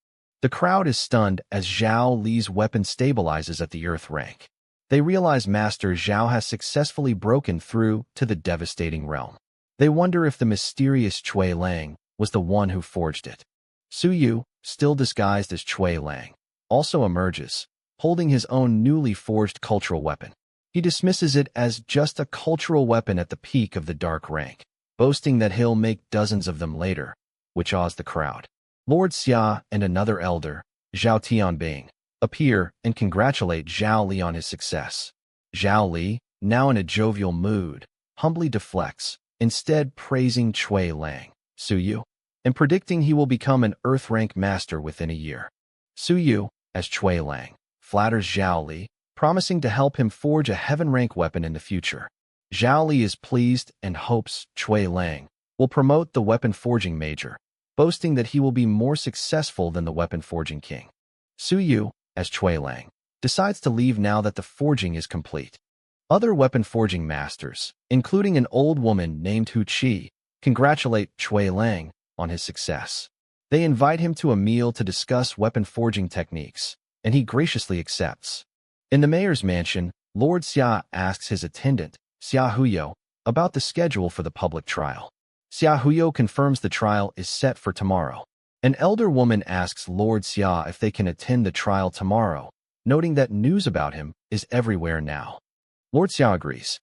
The crowd is stunned as Zhao Li's weapon stabilizes at the Earth rank. They realize Master Zhao has successfully broken through to the devastating realm. They wonder if the mysterious Chui Lang was the one who forged it. Su Yu, still disguised as Chui Lang, also emerges, holding his own newly forged cultural weapon. He dismisses it as just a cultural weapon at the peak of the dark rank, boasting that he'll make dozens of them later, which awes the crowd. Lord Xia and another elder, Zhao Tianbing, appear and congratulate Zhao Li on his success. Zhao Li, now in a jovial mood, humbly deflects, instead praising Chui Lang, Su Yu, and predicting he will become an Earth rank master within a year. Su Yu, as Chui Lang, flatters Zhao Li, promising to help him forge a heaven rank weapon in the future. Zhao Li is pleased and hopes Chui Lang will promote the weapon forging major, boasting that he will be more successful than the weapon forging king. Su Yu, as Chui Lang, decides to leave now that the forging is complete. Other weapon forging masters, including an old woman named Hu Qi, congratulate Chui Lang on his success. They invite him to a meal to discuss weapon forging techniques, and he graciously accepts. In the mayor's mansion, Lord Xia asks his attendant, Xia Huyo, about the schedule for the public trial. Xia Huyo confirms the trial is set for tomorrow. An elder woman asks Lord Xia if they can attend the trial tomorrow, noting that news about him is everywhere now. Lord Xia agrees.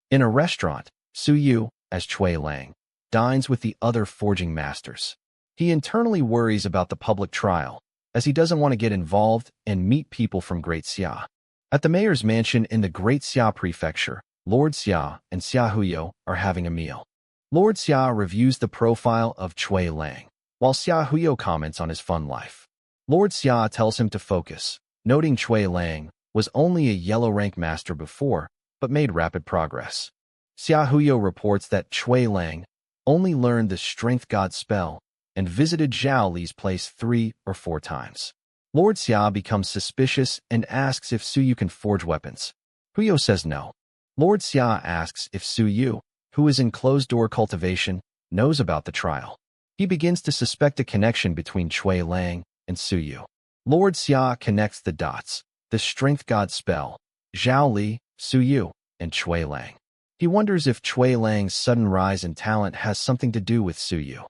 In a restaurant, Su Yu, as Chui Lang, dines with the other forging masters. He internally worries about the public trial, as he doesn't want to get involved and meet people from Great Xia. At the mayor's mansion in the Great Xia Prefecture, Lord Xia and Xia Huyo are having a meal. Lord Xia reviews the profile of Chui Lang, while Xia Huyo comments on his fun life. Lord Xia tells him to focus, noting Chui Lang was only a yellow rank master before, but made rapid progress. Xia Huyo reports that Chui Lang only learned the Strength God spell and visited Zhao Li's place 3 or 4 times. Lord Xia becomes suspicious and asks if Su Yu can forge weapons. Huyo says no. Lord Xia asks if Su Yu, who is in closed-door cultivation, knows about the trial. He begins to suspect a connection between Chui Lang and Su Yu. Lord Xia connects the dots, the Strength God spell, Zhao Li, Su Yu, and Chui Lang. He wonders if Chui Lang's sudden rise in talent has something to do with Su Yu.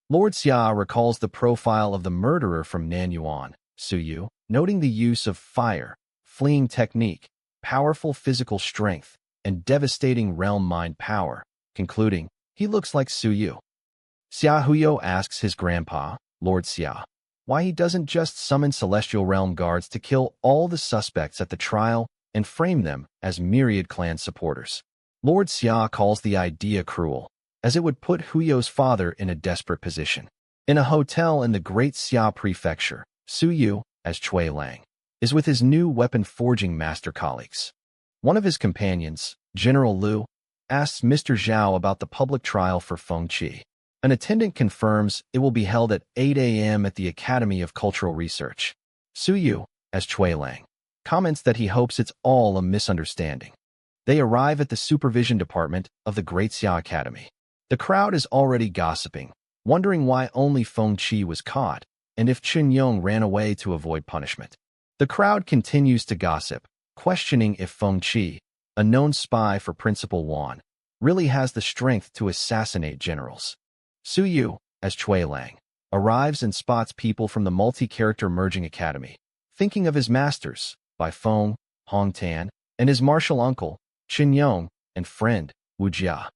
Lord Xia recalls the profile of the murderer from Nanyuan, Su Yu, noting the use of fire, fleeing technique, powerful physical strength, and devastating realm mind power, concluding, he looks like Su Yu. Xia Huyo asks his grandpa, Lord Xia, why he doesn't just summon Celestial Realm guards to kill all the suspects at the trial and frame them as Myriad Clan supporters. Lord Xia calls the idea cruel, as it would put Huyo's father in a desperate position. In a hotel in the Great Xia Prefecture, Su Yu, as Chui Lang, is with his new weapon forging master colleagues. One of his companions, General Liu, asks Mr. Zhao about the public trial for Feng Qi. An attendant confirms it will be held at 8 a.m. at the Academy of Cultural Research. Su Yu, as Chui Lang, comments that he hopes it's all a misunderstanding. They arrive at the supervision department of the Great Xia Academy. The crowd is already gossiping, wondering why only Feng Qi was caught, and if Chen Yong ran away to avoid punishment. The crowd continues to gossip, questioning if Feng Qi, a known spy for Principal Wan, really has the strength to assassinate generals. Su Yu, as Chui Lang, arrives and spots people from the multi-character merging academy, thinking of his masters, Bai Feng, Hong Tan, and his martial uncle, Chen Yong, and friend, Wu Jia.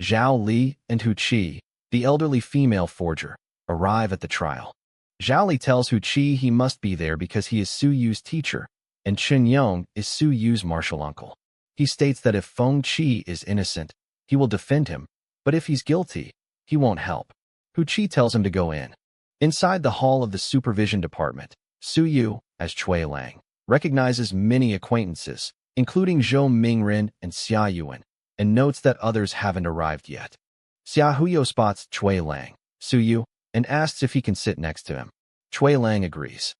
Zhao Li and Hu Qi, the elderly female forger, arrive at the trial. Zhao Li tells Hu Qi he must be there because he is Su Yu's teacher, and Chen Yong is Su Yu's martial uncle. He states that if Feng Qi is innocent, he will defend him, but if he's guilty, he won't help. Hu Qi tells him to go in. Inside the hall of the supervision department, Su Yu, as Chui Lang, recognizes many acquaintances, including Zhou Mingren and Xia Yuan, and notes that others haven't arrived yet. Xia Huyo spots Chui Lang, Su Yu, and asks if he can sit next to him. Chui Lang agrees.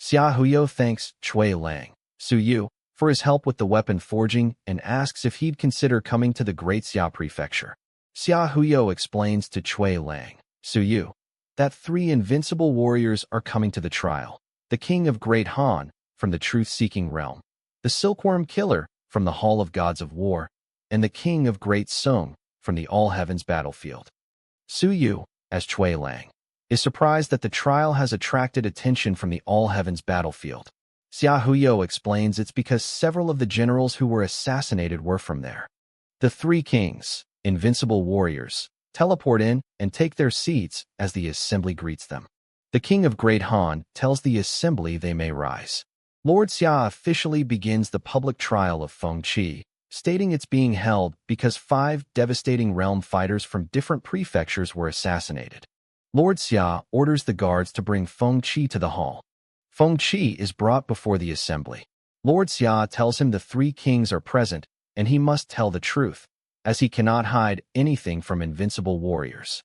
Xia Huyo thanks Chui Lang, Su Yu, for his help with the weapon forging and asks if he'd consider coming to the Great Xia Prefecture. Xia Huyo explains to Chui Lang, Su Yu, that 3 invincible warriors are coming to the trial: the King of Great Han, from the Truth-Seeking Realm, the Silkworm Killer, from the Hall of Gods of War, and the King of Great Sung, from the All Heavens Battlefield. Su Yu, as Chui Lang, is surprised that the trial has attracted attention from the All Heavens Battlefield. Xia Huyo explains it's because several of the generals who were assassinated were from there. The 3 kings, invincible warriors, teleport in and take their seats as the assembly greets them. The King of Great Han tells the assembly they may rise. Lord Xia officially begins the public trial of Feng Qi, stating it's being held because 5 devastating realm fighters from different prefectures were assassinated. Lord Xia orders the guards to bring Feng Qi to the hall. Feng Qi is brought before the assembly. Lord Xia tells him the 3 kings are present and he must tell the truth, as he cannot hide anything from invincible warriors.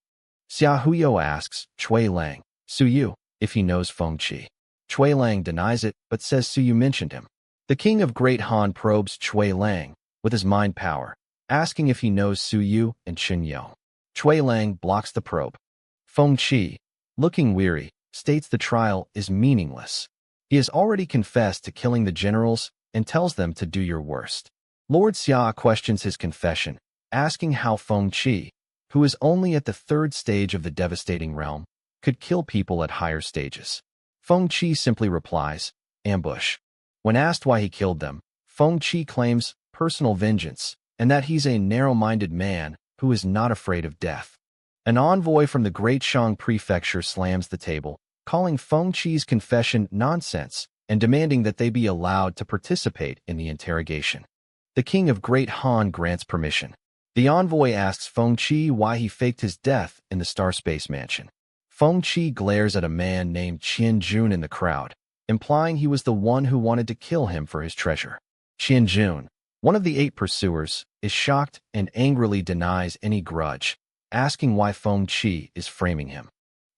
Xia Huyo asks Chui Lang, Su Yu, if he knows Feng Qi. Chui Lang denies it, but says Su Yu mentioned him. The King of Great Han probes Chui Lang with his mind power, asking if he knows Su Yu and Chen Yong. Chui Lang blocks the probe. Feng Qi, looking weary, states the trial is meaningless. He has already confessed to killing the generals and tells them to do your worst. Lord Xia questions his confession, asking how Feng Qi, who is only at the third stage of the devastating realm, could kill people at higher stages. Feng Qi simply replies, ambush. When asked why he killed them, Feng Qi claims personal vengeance and that he's a narrow-minded man who is not afraid of death. An envoy from the Great Shang Prefecture slams the table, calling Feng Qi's confession nonsense and demanding that they be allowed to participate in the interrogation. The king of Great Han grants permission. The envoy asks Feng Qi why he faked his death in the Star Space Mansion. Feng Qi glares at a man named Qian Jun in the crowd, implying he was the one who wanted to kill him for his treasure. Qian Jun, one of the 8 pursuers, is shocked and angrily denies any grudge, asking why Feng Qi is framing him.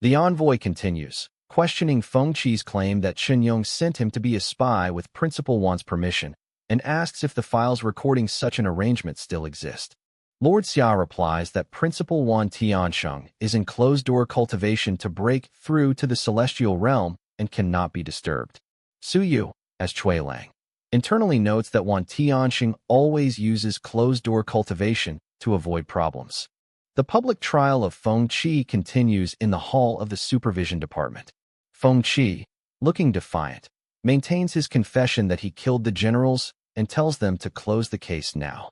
The envoy continues, questioning Feng Qi's claim that Chen Yong sent him to be a spy with Principal Wan's permission, and asks if the files recording such an arrangement still exist. Lord Xia replies that Principal Wan Tiansheng is in closed-door cultivation to break through to the celestial realm and cannot be disturbed. Su Yu, as Cui Lang, internally notes that Wan Tiansheng always uses closed-door cultivation to avoid problems. The public trial of Feng Qi continues in the hall of the Supervision Department. Feng Qi, looking defiant, maintains his confession that he killed the generals and tells them to close the case now.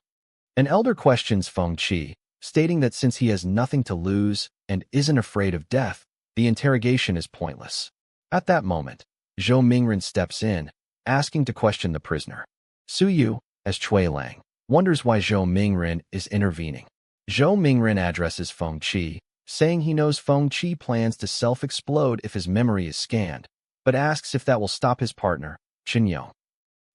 An elder questions Feng Qi, stating that since he has nothing to lose and isn't afraid of death, the interrogation is pointless. At that moment, Zhou Mingren steps in, asking to question the prisoner. Su Yu, as Cui Lang, wonders why Zhou Mingren is intervening. Zhou Mingren addresses Feng Qi, saying he knows Feng Qi plans to self-explode if his memory is scanned, but asks if that will stop his partner, Chen Yong.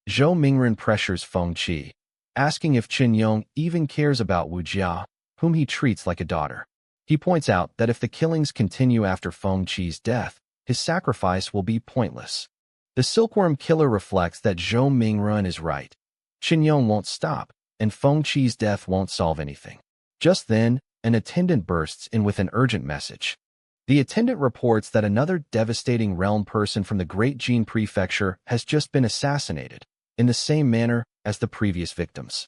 Zhou Mingren pressures Feng Qi, asking if Chen Yong even cares about Wu Jia, whom he treats like a daughter. He points out that if the killings continue after Feng Qi's death, his sacrifice will be pointless. The silkworm killer reflects that Zhou Mingren is right. Chen Yong won't stop, and Feng Qi's death won't solve anything. Just then, an attendant bursts in with an urgent message. The attendant reports that another devastating realm person from the Great Jin Prefecture has just been assassinated, in the same manner as the previous victims.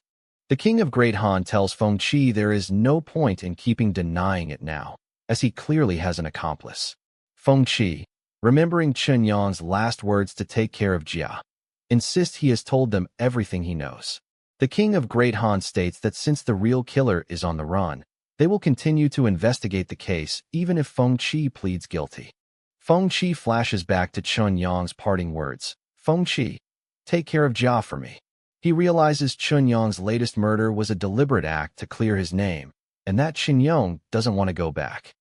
The king of Great Han tells Feng Qi there is no point in keeping denying it now, as he clearly has an accomplice. Feng Qi, remembering Chen Yong's last words to take care of Jia, insists he has told them everything he knows. The king of Great Han states that since the real killer is on the run, they will continue to investigate the case even if Feng Qi pleads guilty. Feng Qi flashes back to Chen Yong's parting words. Feng Qi, take care of Jia for me. He realizes Chen Yong's latest murder was a deliberate act to clear his name, and that Chen Yong doesn't want to go back.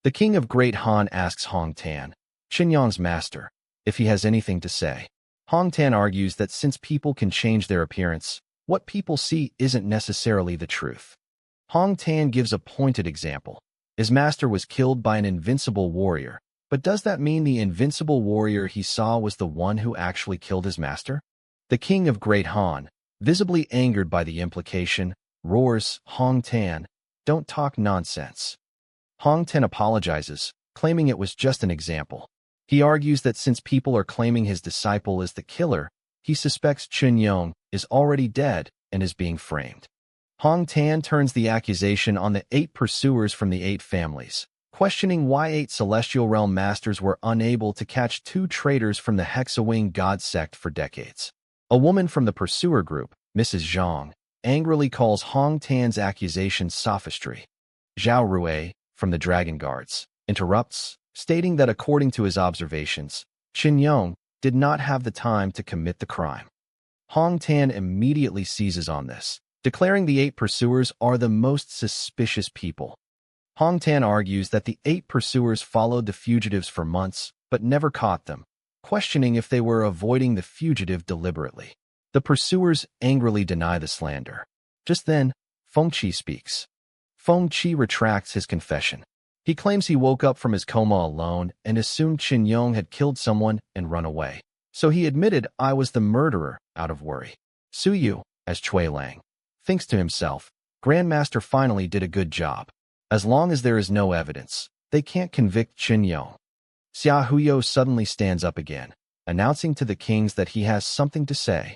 The king of Great Han asks Hong Tan, Chen Yong's master, if he has anything to say. Hong Tan argues that since people can change their appearance, what people see isn't necessarily the truth. Hong Tan gives a pointed example. His master was killed by an invincible warrior, but does that mean the invincible warrior he saw was the one who actually killed his master? The king of Great Han, visibly angered by the implication, roars, Hong Tan, don't talk nonsense. Hong Tan apologizes, claiming it was just an example. He argues that since people are claiming his disciple is the killer, he suspects Chen Yong is already dead and is being framed. Hong Tan turns the accusation on the 8 pursuers from the 8 families, questioning why 8 Celestial Realm Masters were unable to catch 2 traitors from the Hexawing God sect for decades. A woman from the pursuer group, Mrs. Zhang, angrily calls Hong Tan's accusation sophistry. Zhao Rui, from the Dragon Guards, interrupts, stating that according to his observations, Chen Yong did not have the time to commit the crime. Hong Tan immediately seizes on this, declaring the 8 pursuers are the most suspicious people. Hong Tan argues that the 8 pursuers followed the fugitives for months, but never caught them, questioning if they were avoiding the fugitive deliberately. The pursuers angrily deny the slander. Just then, Feng Qi speaks. Feng Qi retracts his confession. He claims he woke up from his coma alone and assumed Chen Yong had killed someone and run away. So he admitted I was the murderer out of worry. Su Yu, as Cui Lang, thinks to himself, Grandmaster finally did a good job. As long as there is no evidence, they can't convict Chen Yong. Xia Huyo suddenly stands up again, announcing to the kings that he has something to say.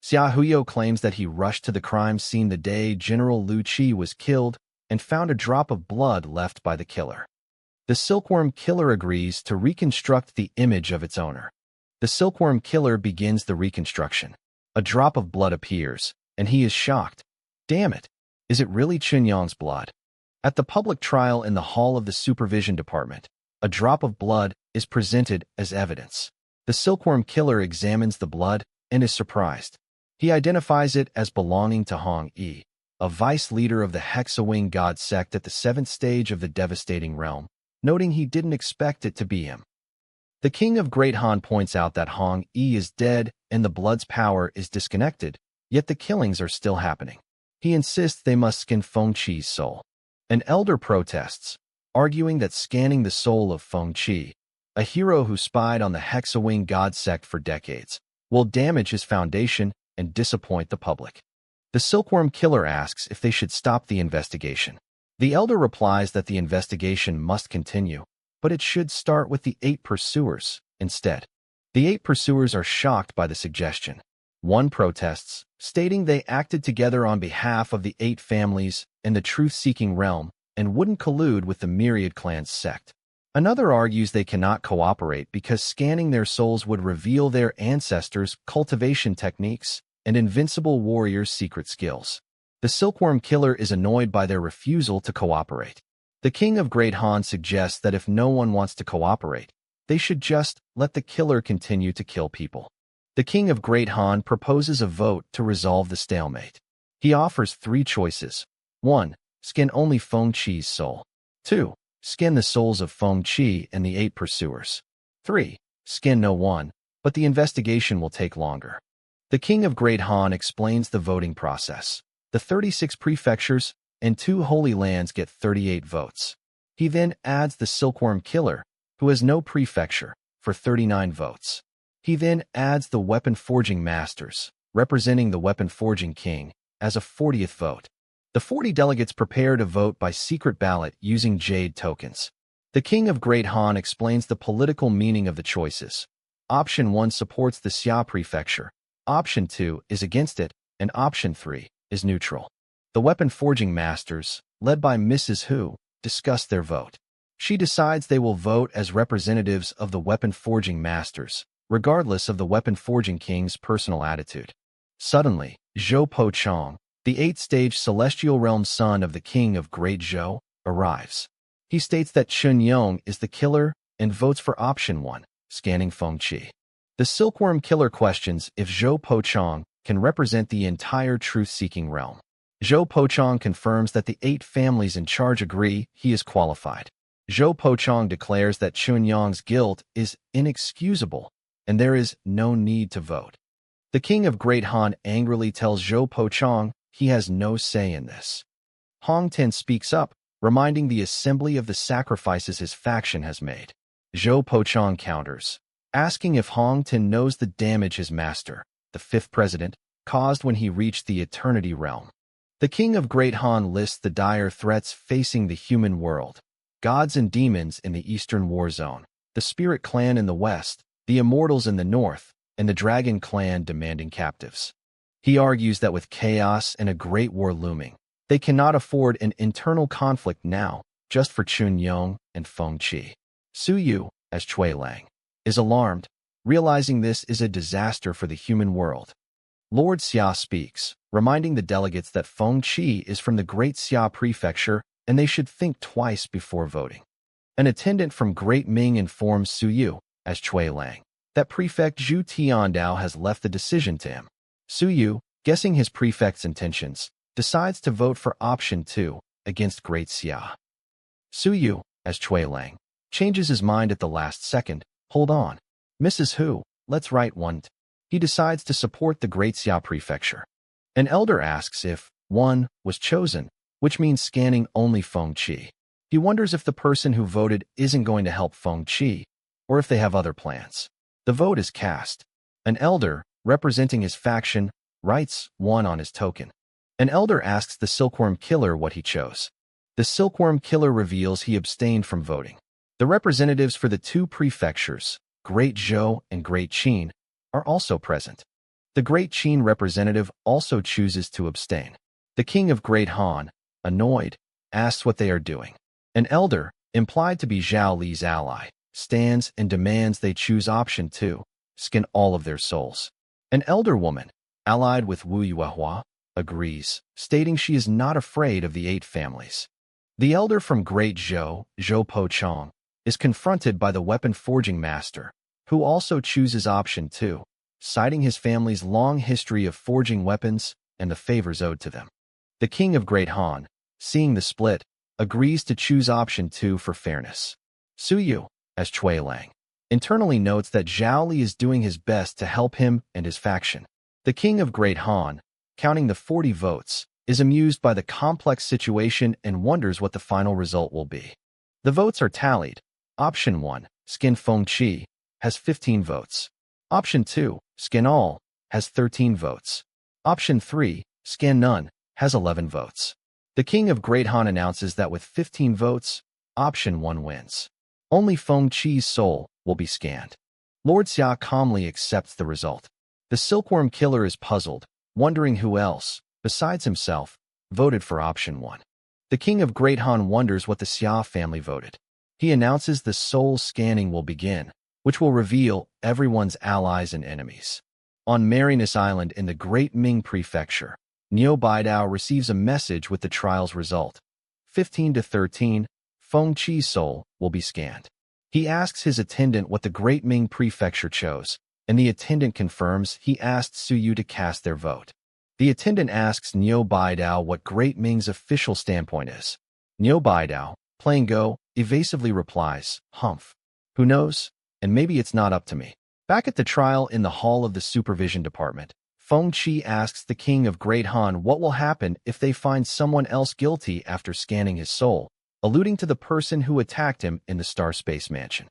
Xia Huyo claims that he rushed to the crime scene the day General Lu Qi was killed and found a drop of blood left by the killer. The silkworm killer agrees to reconstruct the image of its owner. The silkworm killer begins the reconstruction. A drop of blood appears, and he is shocked. Damn it! Is it really Chunyang's blood? At the public trial in the hall of the supervision department, a drop of blood is presented as evidence. The silkworm killer examines the blood and is surprised. He identifies it as belonging to Hong Yi, a vice leader of the Hexawing God sect at the 7th stage of the devastating realm, noting he didn't expect it to be him. The king of Great Han points out that Hong Yi is dead and the blood's power is disconnected, yet the killings are still happening. He insists they must skin Feng Qi's soul. An elder protests, arguing that scanning the soul of Feng Qi, a hero who spied on the Hexawing God sect for decades, will damage his foundation and disappoint the public. The silkworm killer asks if they should stop the investigation. The elder replies that the investigation must continue, but it should start with the 8 pursuers instead. The 8 pursuers are shocked by the suggestion. One protests, stating they acted together on behalf of the 8 families in the truth-seeking realm and wouldn't collude with the Myriad Clans sect. Another argues they cannot cooperate because scanning their souls would reveal their ancestors' cultivation techniques and invincible warriors' secret skills. The silkworm killer is annoyed by their refusal to cooperate. The king of Great Han suggests that if no one wants to cooperate, they should just let the killer continue to kill people. The king of Great Han proposes a vote to resolve the stalemate. He offers 3 choices. 1. Skin only Feng Qi's soul. 2. Skin the souls of Feng Qi and the 8 pursuers. 3. Skin no one, but the investigation will take longer. The king of Great Han explains the voting process. The 36 prefectures and 2 holy lands get 38 votes. He then adds the silkworm killer, who has no prefecture, for 39 votes. He then adds the weapon forging masters, representing the weapon forging king, as a 40th vote. The 40 delegates prepare to vote by secret ballot using jade tokens. The king of Great Han explains the political meaning of the choices. Option 1 supports the Xia prefecture, Option 2 is against it, and Option 3 is neutral. The weapon forging masters, led by Mrs. Hu, discuss their vote. She decides they will vote as representatives of the weapon forging masters, regardless of the weapon forging king's personal attitude. Suddenly, Zhou Po Chong, the 8th-stage celestial realm son of the king of Great Zhou, arrives. He states that Chun Yong is the killer and votes for Option 1, scanning Feng Qi. The silkworm killer questions if Zhou Po Chong can represent the entire truth-seeking realm. Zhou Po Chong confirms that the 8 families in charge agree he is qualified. Zhou Po Chong declares that Chun Yong's guilt is inexcusable and there is no need to vote. The king of Great Han angrily tells Zhou Po Chong he has no say in this. Hong Ten speaks up, reminding the assembly of the sacrifices his faction has made. Zhou Po Chong counters, asking if Hong Ten knows the damage his master, the 5th president, caused when he reached the Eternity Realm. The king of Great Han lists the dire threats facing the human world: gods and demons in the Eastern War Zone, the Spirit Clan in the West, the Immortals in the North, and the Dragon Clan demanding captives. He argues that with chaos and a great war looming, they cannot afford an internal conflict now, just for Chun Yong and Feng Qi. Su Yu, as Chui Lang, is alarmed, realizing this is a disaster for the human world. Lord Xia speaks, reminding the delegates that Feng Qi is from the Great Xia Prefecture and they should think twice before voting. An attendant from Great Ming informs Su Yu, as Chui Lang, that Prefect Zhu Tiandao has left the decision to him. Su Yu, guessing his prefect's intentions, decides to vote for Option 2 against Great Xia. Su Yu, as Chui Lang, changes his mind at the last second. Hold on. Mrs. Hu, let's write one. He decides to support the Great Xia Prefecture. An elder asks if 1 was chosen, which means scanning only Feng Qi. He wonders if the person who voted isn't going to help Feng Qi, or if they have other plans. The vote is cast. An elder, representing his faction, writes 1 on his token. An elder asks the silkworm killer what he chose. The silkworm killer reveals he abstained from voting. The representatives for the 2 prefectures, Great Zhou and Great Qin, are also present. The Great Qin representative also chooses to abstain. The king of Great Han, annoyed, asks what they are doing. An elder, implied to be Zhao Li's ally, stands and demands they choose option 2, skin all of their souls. An elder woman, allied with Wu Yuehua, agrees, stating she is not afraid of the 8 families. The elder from Great Zhou, Zhou Po Chong, is confronted by the weapon forging master, who also chooses option 2, citing his family's long history of forging weapons and the favors owed to them. The king of Great Han, seeing the split, agrees to choose option 2 for fairness. Su Yu, as Chui Lang, internally notes that Zhao Li is doing his best to help him and his faction. The king of Great Han, counting the 40 votes, is amused by the complex situation and wonders what the final result will be. The votes are tallied. Option 1, Skin Feng Qi, has 15 votes. Option 2, Skin All, has 13 votes. Option 3, Skin None, has 11 votes. The king of Great Han announces that with 15 votes, option 1 wins. Only Feng Qi's soul will be scanned. Lord Xia calmly accepts the result. The silkworm killer is puzzled, wondering who else, besides himself, voted for option 1. The king of Great Han wonders what the Xia family voted. He announces the soul scanning will begin, which will reveal everyone's allies and enemies. On Marinus Island in the Great Ming Prefecture, Niu Baidao receives a message with the trial's result. 15-13, Feng Qi's soul will be scanned. He asks his attendant what the Great Ming Prefecture chose, and the attendant confirms he asked Su Yu to cast their vote. The attendant asks Niu Baidao what Great Ming's official standpoint is. Niu Baidao, playing Go, evasively replies, "Humph. Who knows? And maybe it's not up to me." Back at the trial in the hall of the supervision department, Feng Qi asks the king of Great Han what will happen if they find someone else guilty after scanning his soul, alluding to the person who attacked him in the Star Space Mansion.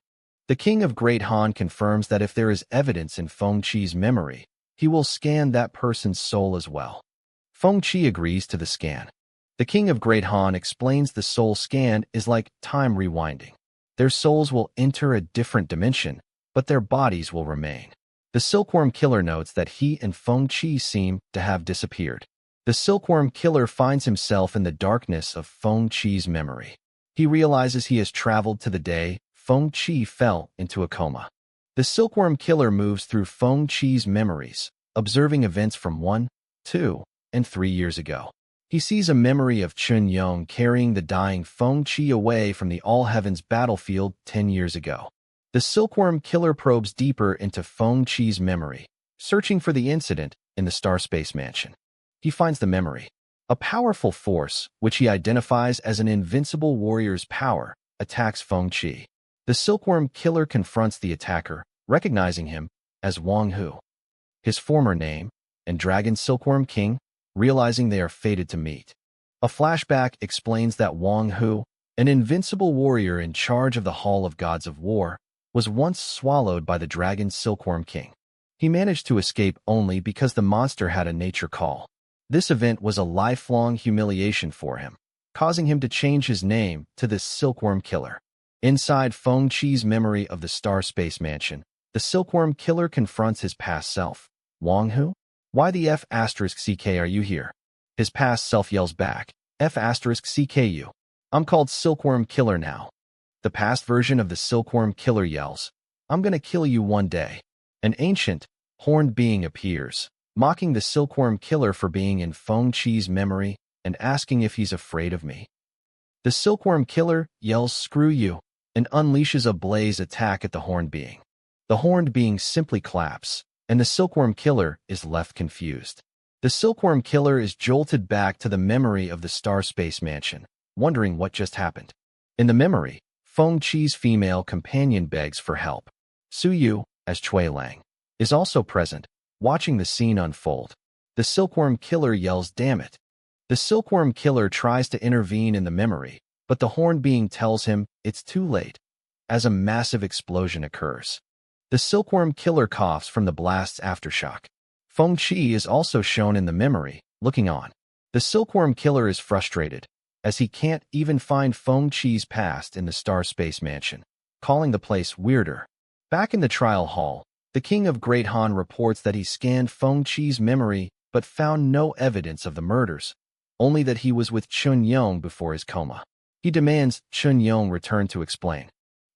The king of Great Han confirms that if there is evidence in Feng Qi's memory, he will scan that person's soul as well. Feng Qi agrees to the scan. The king of Great Han explains the soul scan is like time rewinding. Their souls will enter a different dimension, but their bodies will remain. The silkworm killer notes that he and Feng Qi seem to have disappeared. The silkworm killer finds himself in the darkness of Feng Qi's memory. He realizes he has traveled to the day Feng Qi fell into a coma. The silkworm killer moves through Feng Qi's memories, observing events from 1, 2, and 3 years ago. He sees a memory of Chun Yong carrying the dying Feng Qi away from the All Heavens battlefield 10 years ago. The silkworm killer probes deeper into Feng Qi's memory, searching for the incident in the Star Space Mansion. He finds the memory. A powerful force, which he identifies as an invincible warrior's power, attacks Feng Qi. The silkworm killer confronts the attacker, recognizing him as Wang Hu, his former name, and Dragon Silkworm King, realizing they are fated to meet. A flashback explains that Wang Hu, an invincible warrior in charge of the Hall of Gods of War, was once swallowed by the Dragon Silkworm King. He managed to escape only because the monster had a nature call. This event was a lifelong humiliation for him, causing him to change his name to the Silkworm Killer. Inside Feng Qi's memory of the Star Space Mansion, the Silkworm Killer confronts his past self. Wang Hu? Why the F***ck are you here? His past self yells back, F***ck. I'm called Silkworm Killer now. The past version of the Silkworm Killer yells, I'm gonna kill you one day. An ancient, horned being appears, mocking the Silkworm Killer for being in Feng Qi's memory and asking if he's afraid of me. The Silkworm Killer yells, screw you, and unleashes a blaze attack at the horned being. The horned being simply claps, and the Silkworm Killer is left confused. The Silkworm Killer is jolted back to the memory of the Star Space Mansion, wondering what just happened. In the memory, Feng Qi's female companion begs for help. Su Yu, as Chui Lang, is also present, watching the scene unfold. The Silkworm Killer yells, damn it. The Silkworm Killer tries to intervene in the memory, but the horned being tells him it's too late, as a massive explosion occurs. The Silkworm Killer coughs from the blast's aftershock. Feng Qi is also shown in the memory, looking on. The Silkworm Killer is frustrated, as he can't even find Feng Qi's past in the Star Space Mansion, calling the place weirder. Back in the trial hall, The king of Great Han reports that he scanned Feng Qi's memory but found no evidence of the murders, only that he was with Chun Yong before his coma. He demands Chun Yong return to explain.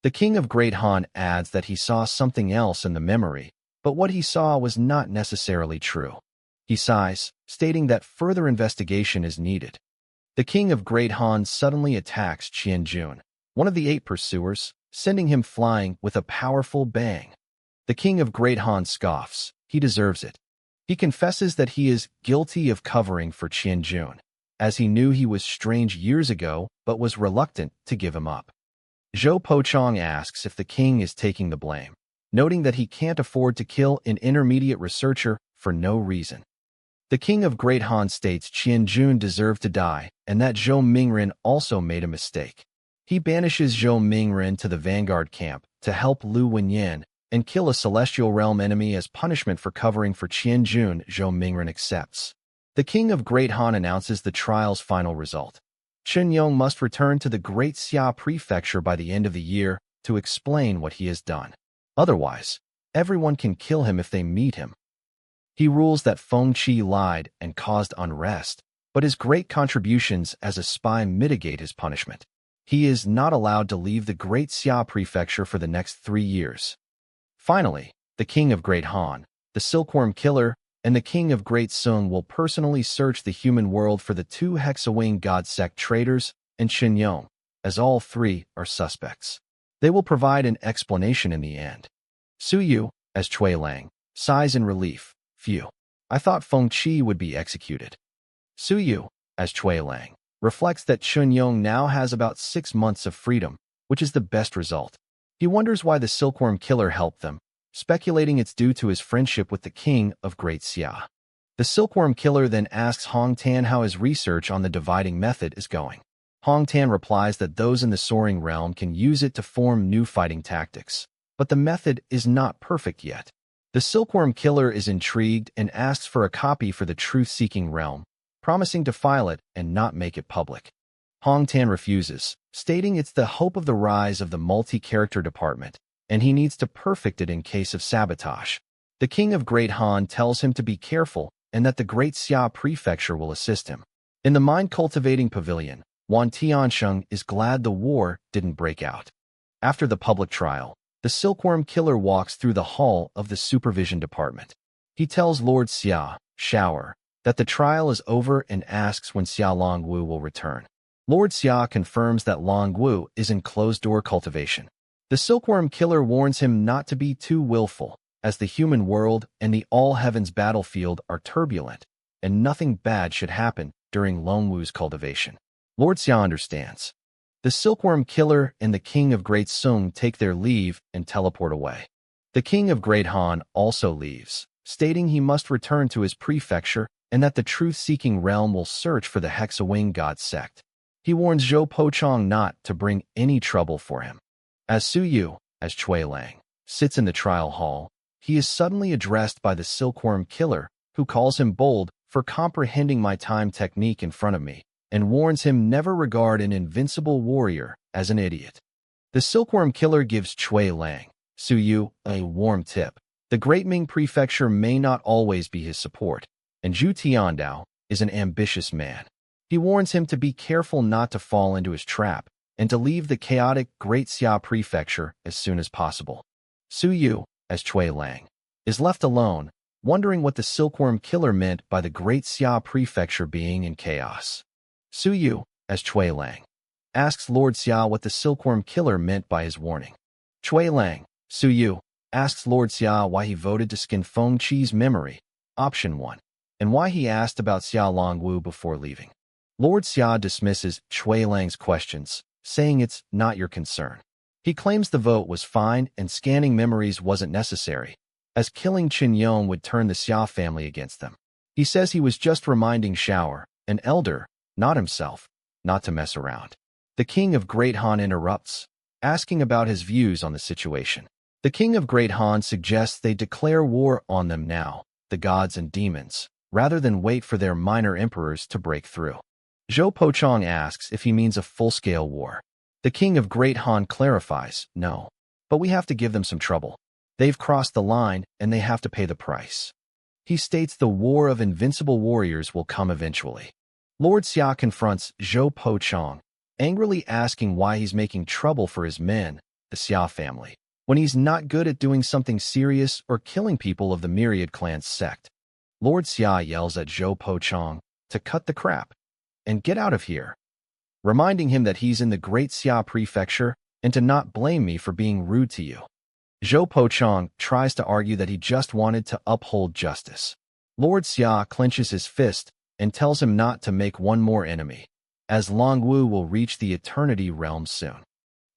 The king of Great Han adds that he saw something else in the memory, but what he saw was not necessarily true. He sighs, stating that further investigation is needed. The king of Great Han suddenly attacks Qian Jun, one of the 8 pursuers, sending him flying with a powerful bang. The king of Great Han scoffs. He deserves it. He confesses that he is guilty of covering for Qian Jun, as he knew he was strange years ago but was reluctant to give him up. Zhou Pochong asks if the king is taking the blame, noting that he can't afford to kill an intermediate researcher for no reason. The king of Great Han states Qian Jun deserved to die and that Zhou Mingren also made a mistake. He banishes Zhou Mingren to the vanguard camp to help Lu Wenyan and kill a celestial realm enemy as punishment for covering for Qian Jun. Zhou Mingren accepts. The king of Great Han announces the trial's final result. Chun Yong must return to the Great Xia Prefecture by the end of the year to explain what he has done. Otherwise, everyone can kill him if they meet him. He rules that Feng Qi lied and caused unrest, but his great contributions as a spy mitigate his punishment. He is not allowed to leave the Great Xia Prefecture for the next 3 years. Finally, the king of Great Han, the Silkworm Killer, and the king of Great Sung will personally search the human world for the 2 Hexawing God Sect traitors and Chun Yong, as all 3 are suspects. They will provide an explanation in the end. Su Yu, as Cui Lang, sighs in relief. Phew. I thought Feng Qi would be executed. Su Yu, as Cui Lang, reflects that Chun Yong now has about 6 months of freedom, which is the best result. He wonders why the Silkworm Killer helped them, speculating it's due to his friendship with the king of Great Xia. The Silkworm Killer then asks Hong Tan how his research on the dividing method is going. Hong Tan replies that those in the soaring realm can use it to form new fighting tactics, but the method is not perfect yet. The Silkworm Killer is intrigued and asks for a copy for the truth-seeking realm, promising to file it and not make it public. Hong Tan refuses, stating it's the hope of the rise of the multi-character department, and he needs to perfect it in case of sabotage. The king of Great Han tells him to be careful and that the Great Xia Prefecture will assist him. In the mind-cultivating pavilion, Wan Tiansheng is glad the war didn't break out. After the public trial, the Silkworm Killer walks through the hall of the Supervision Department. He tells Lord Xia, Shower, that the trial is over and asks when Xia Longwu will return. Lord Xia confirms that Longwu is in closed-door cultivation. The Silkworm Killer warns him not to be too willful, as the human world and the all-heavens battlefield are turbulent, and nothing bad should happen during Longwu's cultivation. Lord Xia understands. The Silkworm Killer and the King of Great Sung take their leave and teleport away. The King of Great Han also leaves, stating he must return to his prefecture and that the truth-seeking realm will search for the Hexawing God Sect. He warns Zhou Pochong not to bring any trouble for him. As Su Yu, as Cui Lang, sits in the trial hall, he is suddenly addressed by the Silkworm Killer, who calls him bold for comprehending my time technique in front of me, and warns him never regard an invincible warrior as an idiot. The Silkworm Killer gives Cui Lang, Su Yu, a warm tip. The Great Ming Prefecture may not always be his support, and Zhu Tiandao is an ambitious man. He warns him to be careful not to fall into his trap, and to leave the chaotic Great Xia Prefecture as soon as possible. Su Yu, as Cui Lang, is left alone, wondering what the Silkworm Killer meant by the Great Xia Prefecture being in chaos. Su Yu, as Cui Lang, asks Lord Xia what the Silkworm Killer meant by his warning. Cui Lang, Su Yu, asks Lord Xia why he voted to skin Feng Qi's memory, option 1, and why he asked about Xia Longwu before leaving. Lord Xia dismisses Cui Lang's questions, saying it's not your concern. He claims the vote was fine and scanning memories wasn't necessary, as killing Qin Yong would turn the Xia family against them. He says he was just reminding Shower, an elder, not himself, not to mess around. The King of Great Han interrupts, asking about his views on the situation. The King of Great Han suggests they declare war on them now, the gods and demons, rather than wait for their minor emperors to break through. Zhou Pochong asks if he means a full-scale war. The King of Great Han clarifies, no, but we have to give them some trouble. They've crossed the line, and they have to pay the price. He states the war of invincible warriors will come eventually. Lord Xia confronts Zhou Pochong, angrily asking why he's making trouble for his men, the Xia family, when he's not good at doing something serious or killing people of the Myriad Clans sect. Lord Xia yells at Zhou Pochong to cut the crap and get out of here, reminding him that he's in the Great Xia Prefecture and to not blame me for being rude to you. Zhou Pochong tries to argue that he just wanted to uphold justice. Lord Xia clenches his fist and tells him not to make one more enemy, as Longwu will reach the Eternity Realm soon.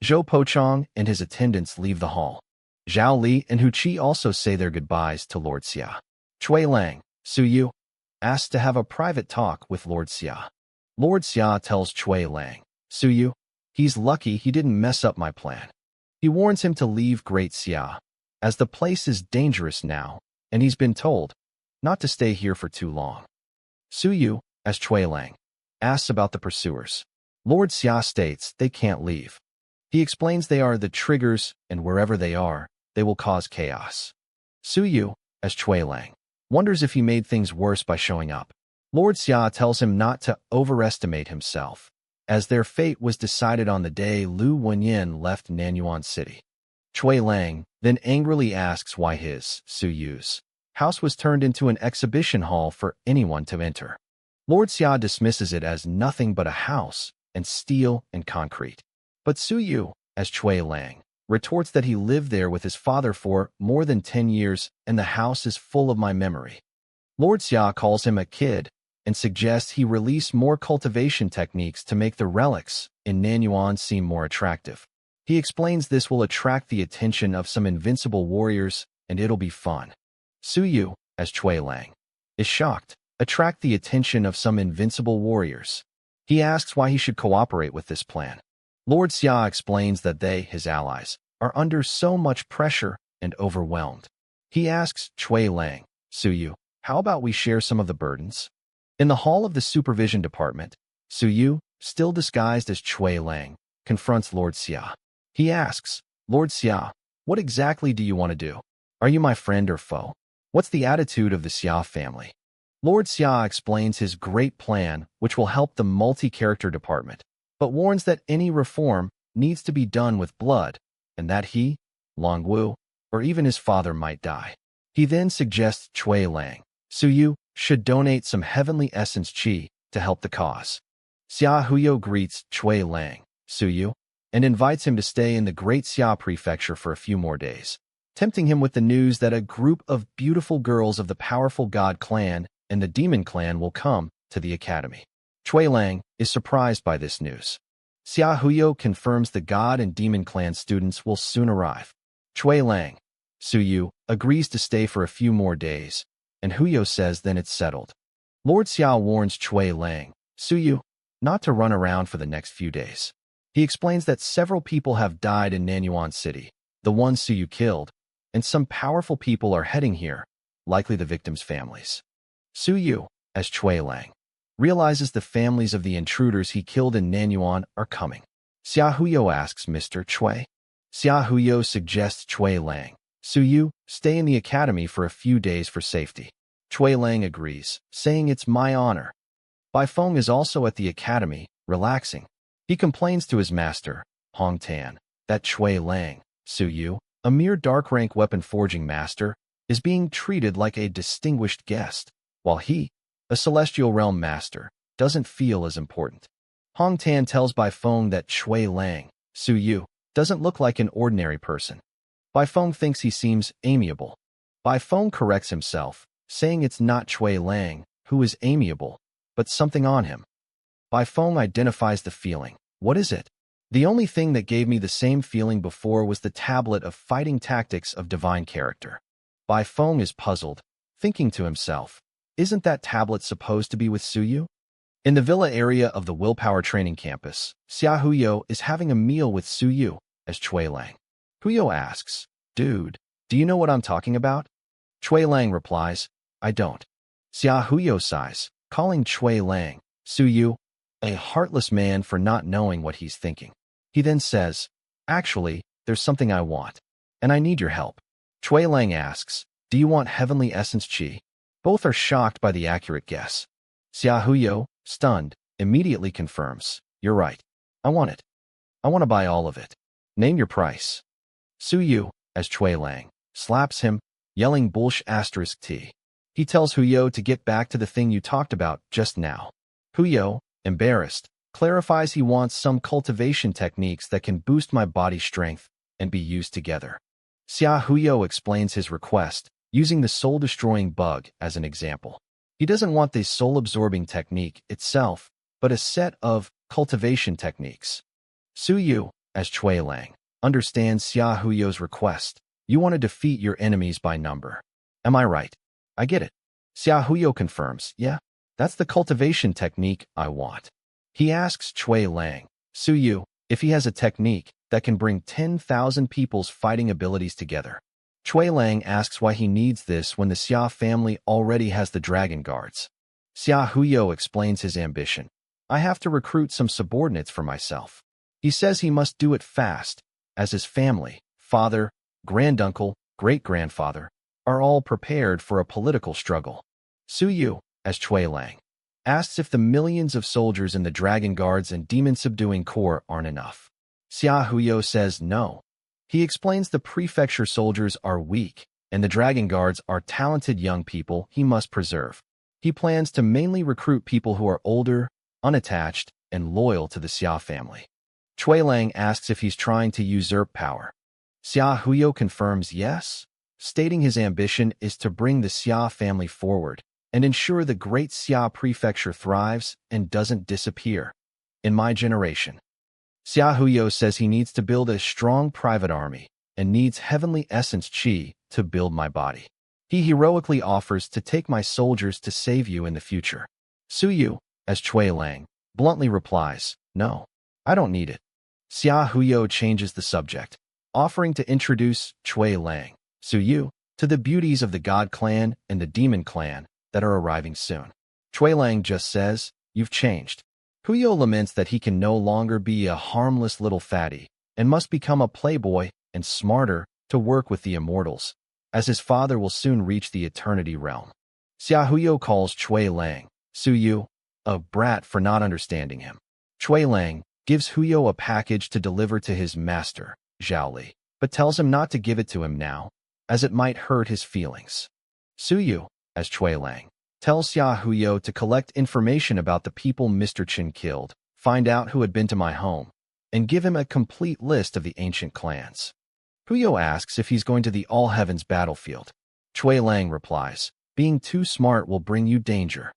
Zhou Pochong and his attendants leave the hall. Zhao Li and Hu Qi also say their goodbyes to Lord Xia. Cui Lang, Su Yu, asks to have a private talk with Lord Xia. Lord Xia tells Cui Lang, Su Yu, he's lucky he didn't mess up my plan. He warns him to leave Great Xia, as the place is dangerous now, and he's been told not to stay here for too long. Su Yu, as Cui Lang, asks about the pursuers. Lord Xia states they can't leave. He explains they are the triggers, and wherever they are, they will cause chaos. Su Yu, as Cui Lang, wonders if he made things worse by showing up. Lord Xia tells him not to overestimate himself, as their fate was decided on the day Lu Wenyin left Nanyuan City. Cui Lang then angrily asks why his, Su Yu's, house was turned into an exhibition hall for anyone to enter. Lord Xia dismisses it as nothing but a house and steel and concrete. But Su Yu, as Cui Lang, retorts that he lived there with his father for more than 10 years and the house is full of my memory. Lord Xia calls him a kid and suggests he release more cultivation techniques to make the relics in Nanyuan seem more attractive. He explains this will attract the attention of some invincible warriors and it'll be fun. Su Yu, as Cui Lang, is shocked. Attract the attention of some invincible warriors. He asks why he should cooperate with this plan. Lord Xia explains that they, his allies, are under so much pressure and overwhelmed. He asks Cui Lang, Su Yu, how about we share some of the burdens? In the hall of the supervision department, Su Yu, still disguised as Cui Lang, confronts Lord Xia. He asks, Lord Xia, what exactly do you want to do? Are you my friend or foe? What's the attitude of the Xia family? Lord Xia explains his great plan, which will help the multi-character department, but warns that any reform needs to be done with blood, and that he, Longwu, or even his father might die. He then suggests Cui Lang, Su Yu, should donate some heavenly essence qi to help the cause. Xia Huyo greets Cui Lang, Su Yu, and invites him to stay in the Great Xia Prefecture for a few more days, tempting him with the news that a group of beautiful girls of the powerful God clan and the demon clan will come to the academy. Cui Lang is surprised by this news. Xia Huyo confirms the God and demon clan students will soon arrive. Cui Lang, Su Yu, agrees to stay for a few more days, and Huyo says then it's settled. Lord Xia warns Cui Lang, Su Yu, not to run around for the next few days. He explains that several people have died in Nanyuan City, the ones Su Yu killed, and some powerful people are heading here, likely the victims' families. Su Yu, as Cui Lang, realizes the families of the intruders he killed in Nanyuan are coming. Xia Huyo asks Mr. Cui. Xia Huyo suggests Cui Lang, Su Yu, stay in the academy for a few days for safety. Cui Lang agrees, saying it's my honor. Bai Feng is also at the academy, relaxing. He complains to his master, Hong Tan, that Cui Lang, Su Yu, a mere dark-rank weapon-forging master, is being treated like a distinguished guest, while he, a celestial realm master, doesn't feel as important. Hong Tan tells Bai Feng that Cui Lang, Su Yu, doesn't look like an ordinary person. Bai Feng thinks he seems amiable. Bai Feng corrects himself, saying it's not Cui Lang who is amiable, but something on him. Bai Feng identifies the feeling. What is it? The only thing that gave me the same feeling before was the tablet of fighting tactics of divine character. Bai Feng is puzzled, thinking to himself, isn't that tablet supposed to be with Su Yu? In the villa area of the willpower training campus, Xia Huyo is having a meal with Su Yu, as Cui Lang. Huyo asks, dude, do you know what I'm talking about? Cui Lang replies, I don't. Xia Huyo sighs, calling Cui Lang, Su Yu, a heartless man for not knowing what he's thinking. He then says, actually, there's something I want, and I need your help. Chui Lang asks, do you want heavenly essence chi? Both are shocked by the accurate guess. Xia Huyo, stunned, immediately confirms, you're right. I want it. I want to buy all of it. Name your price. Su Yu, as Chui Lang, slaps him, yelling bullsh asterisk T. He tells Huyo to get back to the thing you talked about just now. Huyo, embarrassed, clarifies he wants some cultivation techniques that can boost my body strength and be used together. Xia Huyo explains his request, using the soul-destroying bug as an example. He doesn't want the soul-absorbing technique itself, but a set of cultivation techniques. Su Yu, as Chui Lang, understands Xia Huyo's request. You want to defeat your enemies by number. Am I right? I get it. Xia Huyo confirms, yeah, that's the cultivation technique I want. He asks Chui Lang, Su Yu, if he has a technique that can bring 10,000 people's fighting abilities together. Chui Lang asks why he needs this when the Xia family already has the dragon guards. Xia Huyo explains his ambition. I have to recruit some subordinates for myself. He says he must do it fast, as his family, father, granduncle, great-grandfather, are all prepared for a political struggle. Su Yu, as Chui Lang, asks if the millions of soldiers in the Dragon Guards and Demon-Subduing Corps aren't enough. Xia Huyo says no. He explains the prefecture soldiers are weak, and the Dragon Guards are talented young people he must preserve. He plans to mainly recruit people who are older, unattached, and loyal to the Xia family. Chui Lang asks if he's trying to usurp power. Xia Huyo confirms yes, stating his ambition is to bring the Xia family forward and ensure the great Xia prefecture thrives and doesn't disappear. In my generation. Xia Huyo says he needs to build a strong private army and needs heavenly essence chi to build my body. He heroically offers to take my soldiers to save you in the future. Su Yu, as Chui Lang, bluntly replies, no, I don't need it. Xia Huyo changes the subject, offering to introduce Chui Lang, Su Yu, to the beauties of the God clan and the Demon clan that are arriving soon. Chui Lang just says, you've changed. Huyo laments that he can no longer be a harmless little fatty and must become a playboy and smarter to work with the immortals, as his father will soon reach the eternity realm. Xia Huyo calls Chui Lang, Su Yu, a brat for not understanding him. Chui Lang gives Huyo a package to deliver to his master, Zhao Li, but tells him not to give it to him now, as it might hurt his feelings. Su Yu, as Chui Lang, tells Xia Huyo to collect information about the people Mr. Chen killed, find out who had been to my home, and give him a complete list of the ancient clans. Huyo asks if he's going to the All Heavens battlefield. Chui Lang replies, being too smart will bring you danger.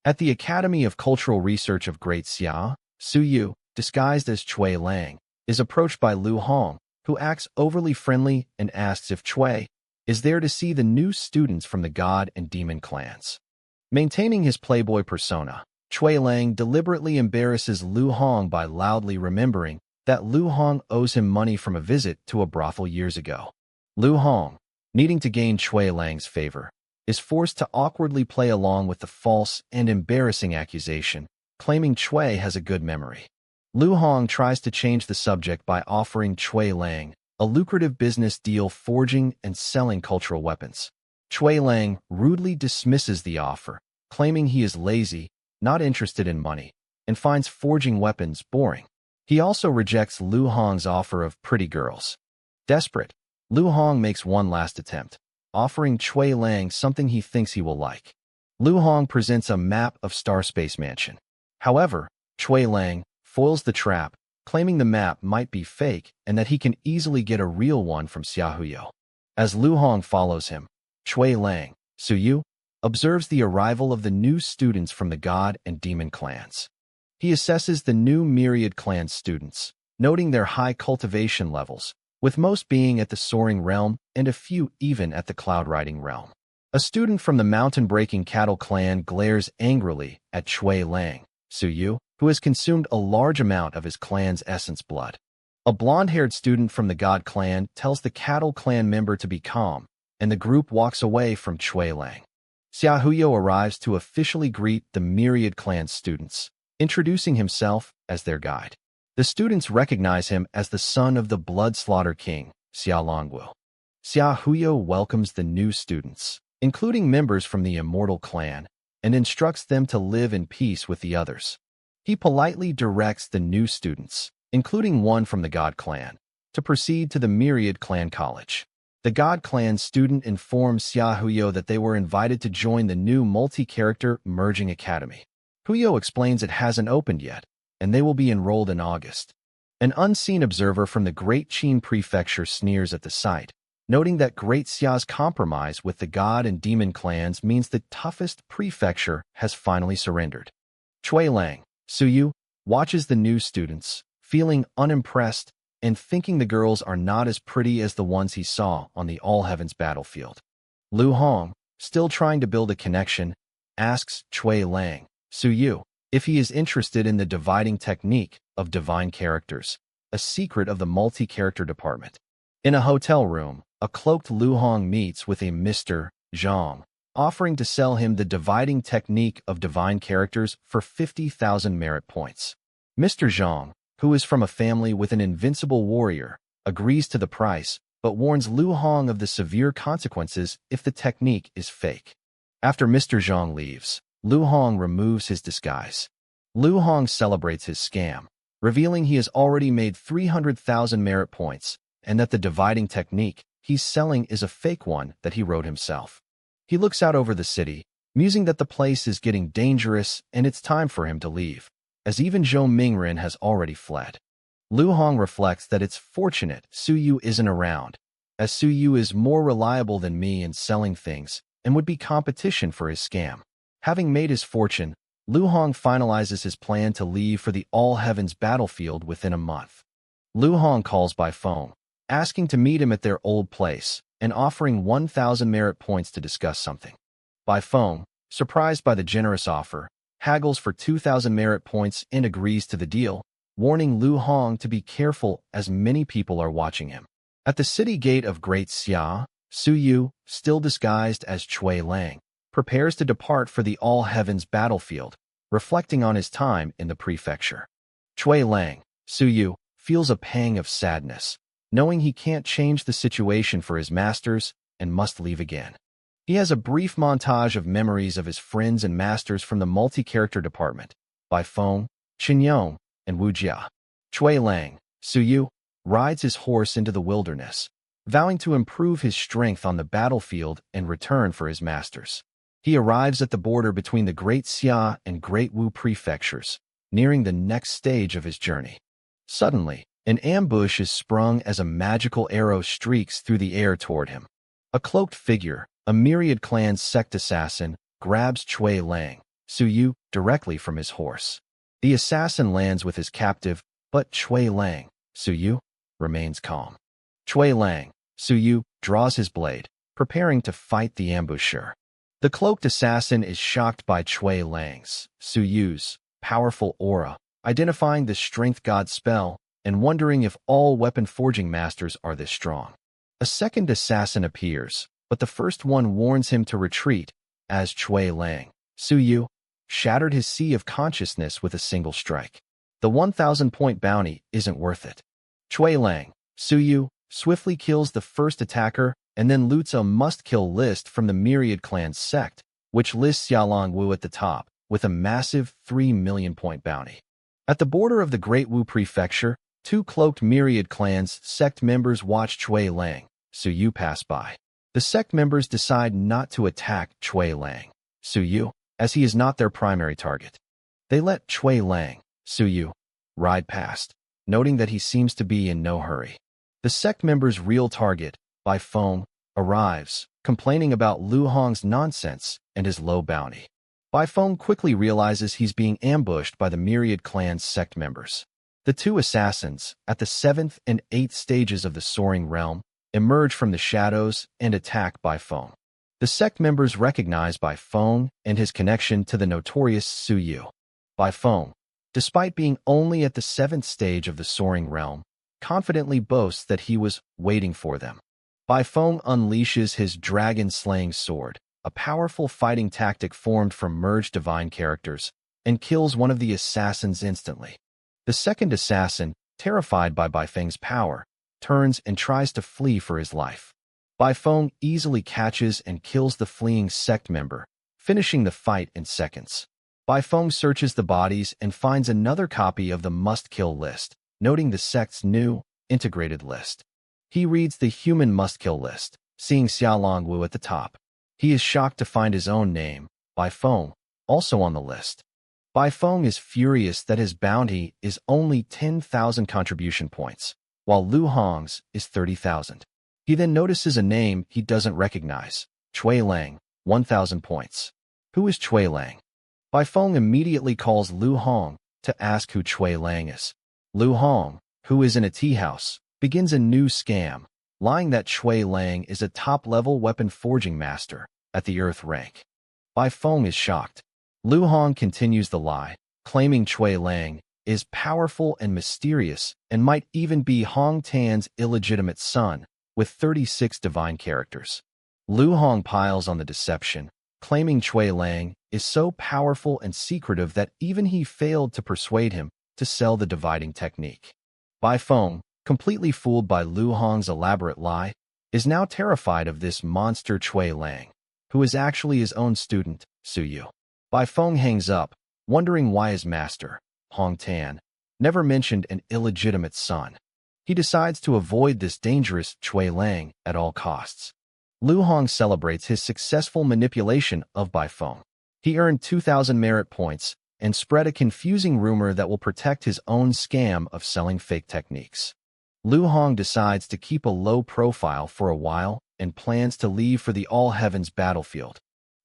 At the Academy of Cultural Research of Great Xia, Su Yu, disguised as Chui Lang, is approached by Lu Hong, who acts overly friendly and asks if Chui is there to see the new students from the God and Demon clans. Maintaining his playboy persona, Chui Lang deliberately embarrasses Lu Hong by loudly remembering that Lu Hong owes him money from a visit to a brothel years ago. Lu Hong, needing to gain Chui Lang's favor, is forced to awkwardly play along with the false and embarrassing accusation, claiming Chui has a good memory. Lu Hong tries to change the subject by offering Chui Lang a lucrative business deal forging and selling cultural weapons. Chui Lang rudely dismisses the offer, claiming he is lazy, not interested in money, and finds forging weapons boring. He also rejects Lu Hong's offer of pretty girls. Desperate, Lu Hong makes one last attempt, offering Chui Lang something he thinks he will like. Lu Hong presents a map of Star Space Mansion. However, Chui Lang foils the trap, claiming the map might be fake and that he can easily get a real one from Xia Huyo. As Lu Hong follows him, Chui Lang, Su Yu, observes the arrival of the new students from the God and Demon clans. He assesses the new Myriad Clan students, noting their high cultivation levels, with most being at the Soaring Realm and a few even at the Cloud Riding Realm. A student from the Mountain-Breaking Cattle Clan glares angrily at Chui Lang, Su Yu, who has consumed a large amount of his clan's essence blood. A blonde-haired student from the God Clan tells the Cattle Clan member to be calm, and the group walks away from Chui Lang. Xia Huyo arrives to officially greet the Myriad Clan students, introducing himself as their guide. The students recognize him as the son of the Blood Slaughter King, Xia Longwu. Xia Huyo welcomes the new students, including members from the Immortal Clan, and instructs them to live in peace with the others. He politely directs the new students, including one from the God Clan, to proceed to the Myriad Clan College. The God Clan student informs Xia Huyo that they were invited to join the new multi-character merging academy. Huyo explains it hasn't opened yet, and they will be enrolled in August. An unseen observer from the Great Qin Prefecture sneers at the sight, noting that Great Xia's compromise with the God and Demon clans means the toughest prefecture has finally surrendered. Cui Lang, Suyu, watches the new students, feeling unimpressed and thinking the girls are not as pretty as the ones he saw on the All Heavens battlefield. Lu Hong, still trying to build a connection, asks Cui Lang, Suyu, if he is interested in the dividing technique of divine characters, a secret of the multi-character department. In a hotel room, a cloaked Lu Hong meets with a Mr. Zhang, offering to sell him the dividing technique of divine characters for 50,000 merit points. Mr. Zhang, who is from a family with an invincible warrior, agrees to the price, but warns Lu Hong of the severe consequences if the technique is fake. After Mr. Zhang leaves, Lu Hong removes his disguise. Lu Hong celebrates his scam, revealing he has already made 300,000 merit points and that the dividing technique he's selling is a fake one that he wrote himself. He looks out over the city, musing that the place is getting dangerous and it's time for him to leave, as even Zhou Mingren has already fled. Lu Hong reflects that it's fortunate Suyu isn't around, as Suyu is more reliable than me in selling things and would be competition for his scam. Having made his fortune, Lu Hong finalizes his plan to leave for the All Heavens battlefield within a month. Lu Hong calls by phone, asking to meet him at their old place and offering 1,000 merit points to discuss something. By phone, surprised by the generous offer, haggles for 2,000 merit points and agrees to the deal, warning Lu Hong to be careful as many people are watching him. At the city gate of Great Xia, Suyu, still disguised as Cui Lang, prepares to depart for the All Heavens battlefield, reflecting on his time in the prefecture. Cui Lang, Suyu, feels a pang of sadness, knowing he can't change the situation for his masters and must leave again. He has a brief montage of memories of his friends and masters from the multi-character department, by Feng, Qinyong, and Wu Jia. Cui Lang, Suyu, rides his horse into the wilderness, vowing to improve his strength on the battlefield and return for his masters. He arrives at the border between the Great Xia and Great Wu prefectures, nearing the next stage of his journey. Suddenly, an ambush is sprung as a magical arrow streaks through the air toward him. A cloaked figure, a Myriad Clan's sect assassin, grabs Cui Lang, Suyu, directly from his horse. The assassin lands with his captive, but Cui Lang, Suyu, remains calm. Cui Lang, Suyu, draws his blade, preparing to fight the ambusher. The cloaked assassin is shocked by Cui Lang's, Suyu's, powerful aura, identifying the Strength God spell, and wondering if all weapon forging masters are this strong. A second assassin appears, but the first one warns him to retreat, as Cui Lang, Suyu, shattered his sea of consciousness with a single strike. The 1,000-point bounty isn't worth it. Cui Lang, Suyu, swiftly kills the first attacker and then loots a must-kill list from the Myriad Clan's sect, which lists Xiaolong Wu at the top, with a massive 3 million-point bounty. At the border of the Great Wu Prefecture, two cloaked Myriad Clan's sect members watch Cui Lang, Suyu pass by. The sect members decide not to attack Cui Lang, Suyu, as he is not their primary target. They let Cui Lang, Suyu, ride past, noting that he seems to be in no hurry. The sect member's real target, by phone, arrives, complaining about Lu Hong's nonsense and his low bounty. Bai Feng quickly realizes he's being ambushed by the Myriad Clan's sect members. The two assassins, at the 7th and 8th stages of the Soaring Realm, emerge from the shadows and attack Bai Feng. The sect members recognize Bai Feng and his connection to the notorious Suyu. Bai Feng, despite being only at the 7th stage of the Soaring Realm, confidently boasts that he was waiting for them. Bai Feng unleashes his dragon-slaying sword, a powerful fighting tactic formed from merged divine characters, and kills one of the assassins instantly. The second assassin, terrified by Bai Feng's power, turns and tries to flee for his life. Bai Feng easily catches and kills the fleeing sect member, finishing the fight in seconds. Bai Feng searches the bodies and finds another copy of the must-kill list, noting the sect's new, integrated list. He reads the human must-kill list, seeing Xia Longwu at the top. He is shocked to find his own name, Bai Feng, also on the list. Bai Feng is furious that his bounty is only 10,000 contribution points, while Lu Hong's is 30,000. He then notices a name he doesn't recognize, Chui Lang, 1,000 points. Who is Chui Lang? Bai Feng immediately calls Lu Hong to ask who Chui Lang is. Lu Hong, who is in a tea house, begins a new scam, lying that Chui Lang is a top-level weapon forging master at the Earth rank. Bai Feng is shocked. Lu Hong continues the lie, claiming Chui Lang is powerful and mysterious and might even be Hong Tan's illegitimate son, with 36 divine characters. Lu Hong piles on the deception, claiming Chui Lang is so powerful and secretive that even he failed to persuade him to sell the dividing technique. Bai Feng, completely fooled by Lu Hong's elaborate lie, is now terrified of this monster Chui Lang, who is actually his own student, Su Yu. Bai Feng hangs up, wondering why his master, Hong Tan, never mentioned an illegitimate son. He decides to avoid this dangerous Chui Lang at all costs. Lu Hong celebrates his successful manipulation of Bai Feng. He earned 2,000 merit points and spread a confusing rumor that will protect his own scam of selling fake techniques. Lu Hong decides to keep a low profile for a while and plans to leave for the All Heavens battlefield.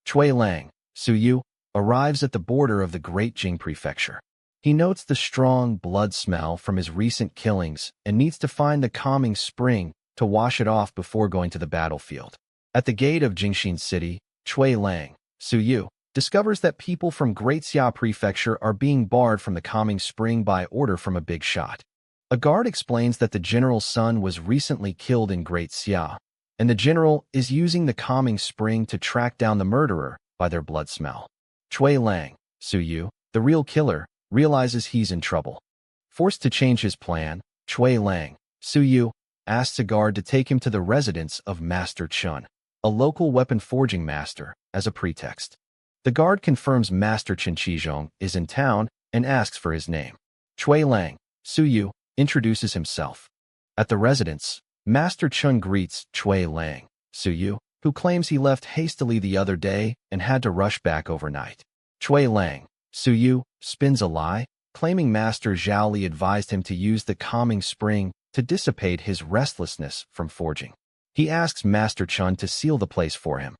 Chui Lang, Su Yu, arrives at the border of the Great Jing Prefecture. He notes the strong blood smell from his recent killings and needs to find the calming spring to wash it off before going to the battlefield. At the gate of Jingxin City, Chui Lang, Su Yu, discovers that people from Great Xia Prefecture are being barred from the calming spring by order from a big shot. A guard explains that the general's son was recently killed in Great Xia, and the general is using the calming spring to track down the murderer by their blood smell. Chui Lang, Su Yu, the real killer, realizes he's in trouble. Forced to change his plan, Chui Lang, Su Yu, asks a guard to take him to the residence of Master Chun, a local weapon forging master, as a pretext. The guard confirms Master Chen Qizhong is in town and asks for his name. Chui Lang, Su Yu, introduces himself. At the residence, Master Chun greets Chui Lang, Su Yu, who claims he left hastily the other day and had to rush back overnight. Chui Lang, Su Yu, spins a lie, claiming Master Zhao Li advised him to use the calming spring to dissipate his restlessness from forging. He asks Master Chun to seal the place for him.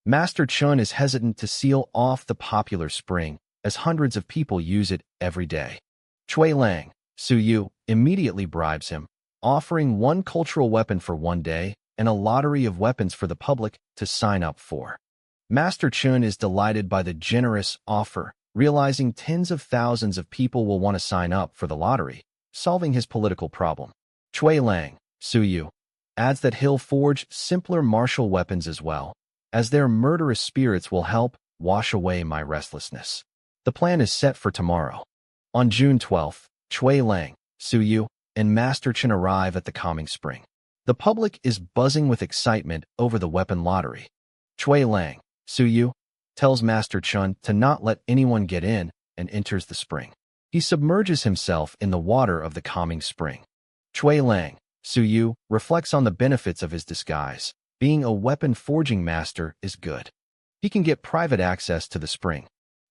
Master Chun is hesitant to seal off the popular spring, as hundreds of people use it every day. Chui Lang, Su Yu, immediately bribes him, offering one cultural weapon for one day and a lottery of weapons for the public to sign up for. Master Chun is delighted by the generous offer, realizing tens of thousands of people will want to sign up for the lottery, solving his political problem. Chui Lang, Su Yu, adds that he'll forge simpler martial weapons as well, as their murderous spirits will help wash away my restlessness. The plan is set for tomorrow. On June 12th, Chui Lang, Su Yu, and Master Chen arrive at the calming spring. The public is buzzing with excitement over the weapon lottery. Chui Lang, Su Yu, tells Master Chun to not let anyone get in and enters the spring. He submerges himself in the water of the calming spring. Chui Lang, Su Yu, reflects on the benefits of his disguise. Being a weapon forging master is good. He can get private access to the spring.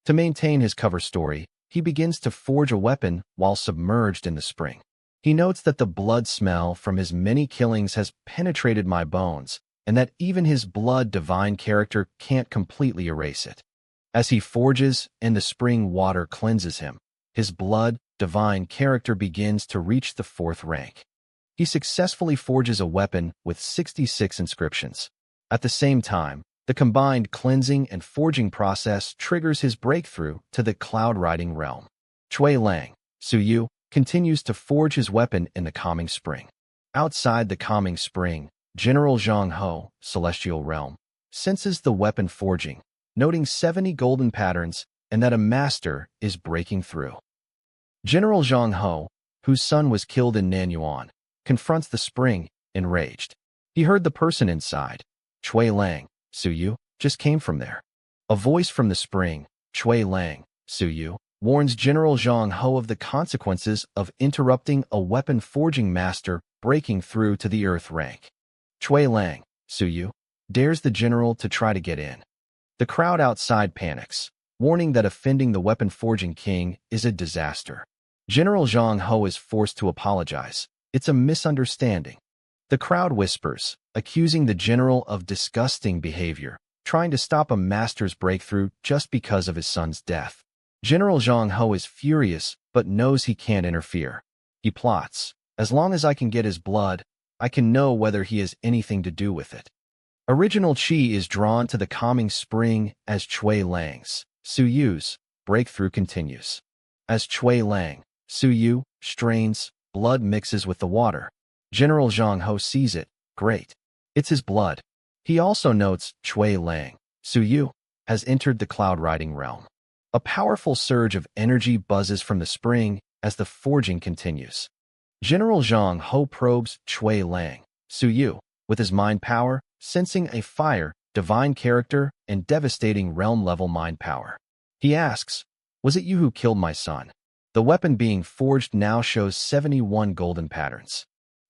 To maintain his cover story, he begins to forge a weapon while submerged in the spring. He notes that the blood smell from his many killings has penetrated my bones, and that even his blood divine character can't completely erase it. As he forges and the spring water cleanses him, his blood divine character begins to reach the 4th rank. He successfully forges a weapon with 66 inscriptions. At the same time, the combined cleansing and forging process triggers his breakthrough to the cloud riding realm. Chui Lang, Su Yu, continues to forge his weapon in the calming spring. Outside the calming spring, General Zhang Ho, Celestial Realm, senses the weapon forging, noting 70 golden patterns and that a master is breaking through. General Zhang Ho, whose son was killed in Nanyuan, confronts the spring, enraged. He heard the person inside. Chui Lang, Su Yu, just came from there. A voice from the spring, Chui Lang, Su Yu, warns General Zhang Ho of the consequences of interrupting a weapon forging master breaking through to the earth rank. Chui Lang, Su Yu, dares the general to try to get in. The crowd outside panics, warning that offending the weapon forging king is a disaster. General Zhang Ho is forced to apologize. It's a misunderstanding. The crowd whispers, accusing the general of disgusting behavior, trying to stop a master's breakthrough just because of his son's death. General Zhang Ho is furious, but knows he can't interfere. He plots, as long as I can get his blood, I can know whether he has anything to do with it. Original Qi is drawn to the calming spring as Chui Lang's, Su Yu's, breakthrough continues. As Chui Lang, Su Yu, strains, blood mixes with the water. General Zhang Ho sees it. Great. It's his blood. He also notes Chui Lang, Su Yu, has entered the cloud riding realm. A powerful surge of energy buzzes from the spring as the forging continues. General Zhang Ho probes Chui Lang, Su Yu, with his mind power, sensing a fire, divine character, and devastating realm-level mind power. He asks, "Was it you who killed my son?" The weapon being forged now shows 71 golden patterns.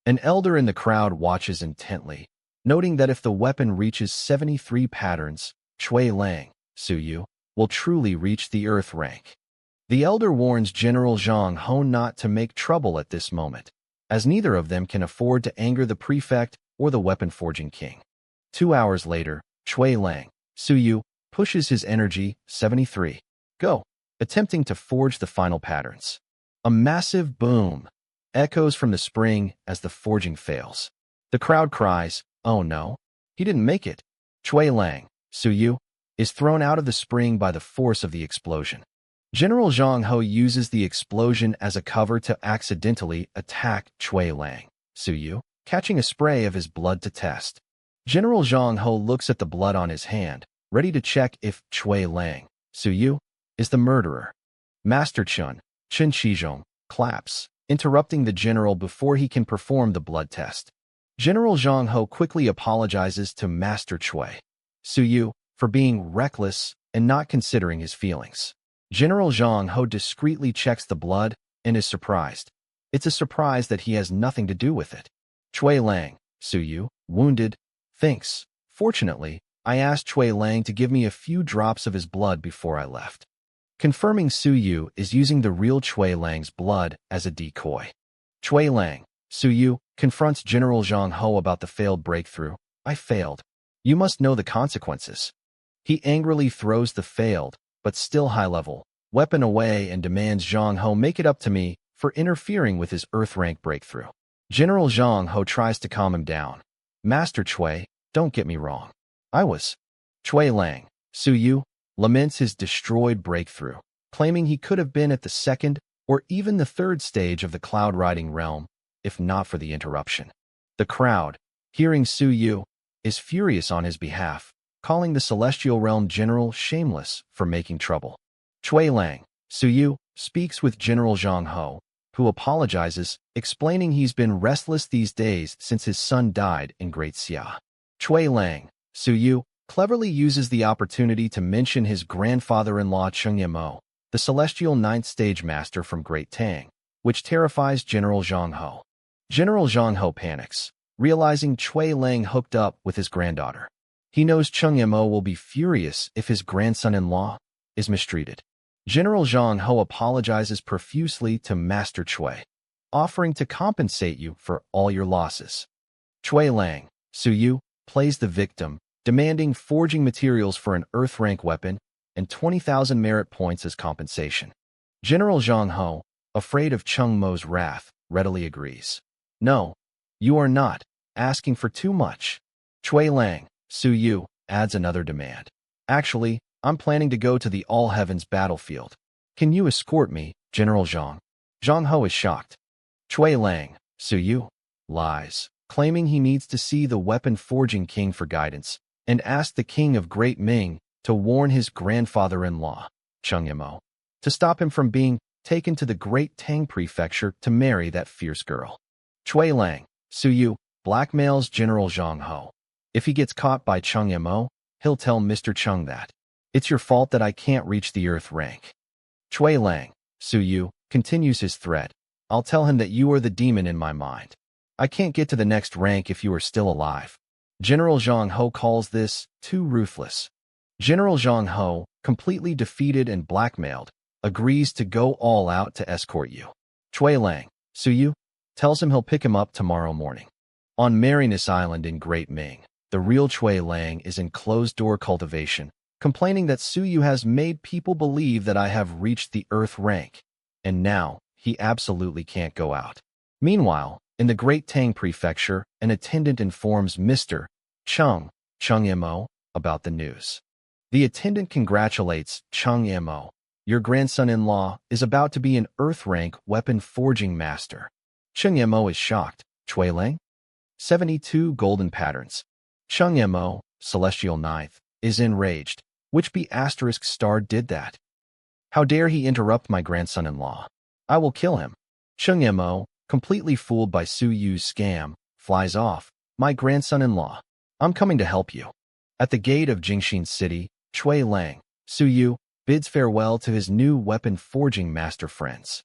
An elder in the crowd watches intently, noting that if the weapon reaches 73 patterns, Chui Lang, Su Yu, will truly reach the earth rank. The elder warns General Zhang Ho not to make trouble at this moment, as neither of them can afford to anger the prefect or the weapon forging king. 2 hours later, Chui Lang, Su Yu, pushes his energy, 73. Go, attempting to forge the final patterns. A massive boom echoes from the spring as the forging fails. The crowd cries, "Oh no, he didn't make it." Chui Lang, Su Yu, is thrown out of the spring by the force of the explosion. General Zhang Ho uses the explosion as a cover to accidentally attack Chui Lang, Su Yu, catching a spray of his blood to test. General Zhang Ho looks at the blood on his hand, ready to check if Chui Lang, Su Yu, is the murderer. Master Chen Qizhong, claps, interrupting the general before he can perform the blood test. General Zhang Ho quickly apologizes to Master Chui, Su Yu, for being reckless and not considering his feelings. General Zhang Ho discreetly checks the blood and is surprised. It's a surprise that he has nothing to do with it. Chui Lang, Su Yu, wounded, thinks, "Fortunately, I asked Chui Lang to give me a few drops of his blood before I left." Confirming Su Yu is using the real Chui Lang's blood as a decoy. Chui Lang, Su Yu, confronts General Zhang Ho about the failed breakthrough. "I failed. You must know the consequences." He angrily throws the failed, but still high-level, weapon away and demands Zhang Ho make it up to me for interfering with his Earth-rank breakthrough. General Zhang Ho tries to calm him down. "Master Chui, don't get me wrong. I was." Chui Lang, Su Yu, laments his destroyed breakthrough, claiming he could have been at the second or even the third stage of the cloud-riding realm, if not for the interruption. The crowd, hearing Su Yu, is furious on his behalf, calling the Celestial Realm General shameless for making trouble. Chui Lang, Su Yu, speaks with General Zhang Ho, who apologizes, explaining he's been restless these days since his son died in Great Xia. Chui Lang, Su Yu, cleverly uses the opportunity to mention his grandfather-in-law Cheng Yamo, the Celestial Ninth Stage Master from Great Tang, which terrifies General Zhang Ho. General Zhang Ho panics, realizing Chui Lang hooked up with his granddaughter. He knows Cheng Yamo will be furious if his grandson-in-law is mistreated. General Zhang Ho apologizes profusely to Master Chui, offering to compensate you for all your losses. Chui Lang, Su Yu, plays the victim, demanding forging materials for an Earth-rank weapon and 20,000 merit points as compensation. General Zhang Ho, afraid of Cheng Mo's wrath, readily agrees. "No, you are not asking for too much." Chui Lang, Su Yu, adds another demand. "Actually, I'm planning to go to the All Heavens battlefield. Can you escort me, General Zhang?" Zhang Ho is shocked. Chui Lang, Su Yu, lies, claiming he needs to see the weapon forging king for guidance, and ask the king of Great Ming to warn his grandfather-in-law, Cheng Yamo, to stop him from being taken to the Great Tang Prefecture to marry that fierce girl. Chui Lang, Su Yu, blackmails General Zhang Ho. If he gets caught by Cheng Yemo, he'll tell Mr. Cheng that it's your fault that I can't reach the Earth rank. Chui Lang, Su Yu, continues his threat. I'll tell him that you are the demon in my mind. I can't get to the next rank if you are still alive. General Zhang Ho calls this too ruthless. General Zhang Ho, completely defeated and blackmailed, agrees to go all out to escort you. Chui Lang, Su Yu, tells him he'll pick him up tomorrow morning. On Marinus Island in Great Ming, the real Chui Lang is in closed-door cultivation, complaining that Su Yu has made people believe that I have reached the Earth rank, and now he absolutely can't go out. Meanwhile, in the Great Tang Prefecture, an attendant informs Mr. Cheng Yemo about the news. The attendant congratulates Cheng Yemo. Your grandson-in-law is about to be an Earth-rank weapon forging master. Cheng Yemo is shocked. Chui Lang? 72 golden patterns. Cheng Yemo, Celestial Ninth, is enraged. Which B***star did that? How dare he interrupt my grandson-in-law? I will kill him. Cheng Yemo, completely fooled by Su Yu's scam, flies off. My grandson-in-law. I'm coming to help you. At the gate of Jingxin City, Chui Lang, Su Yu, bids farewell to his new weapon forging master friends.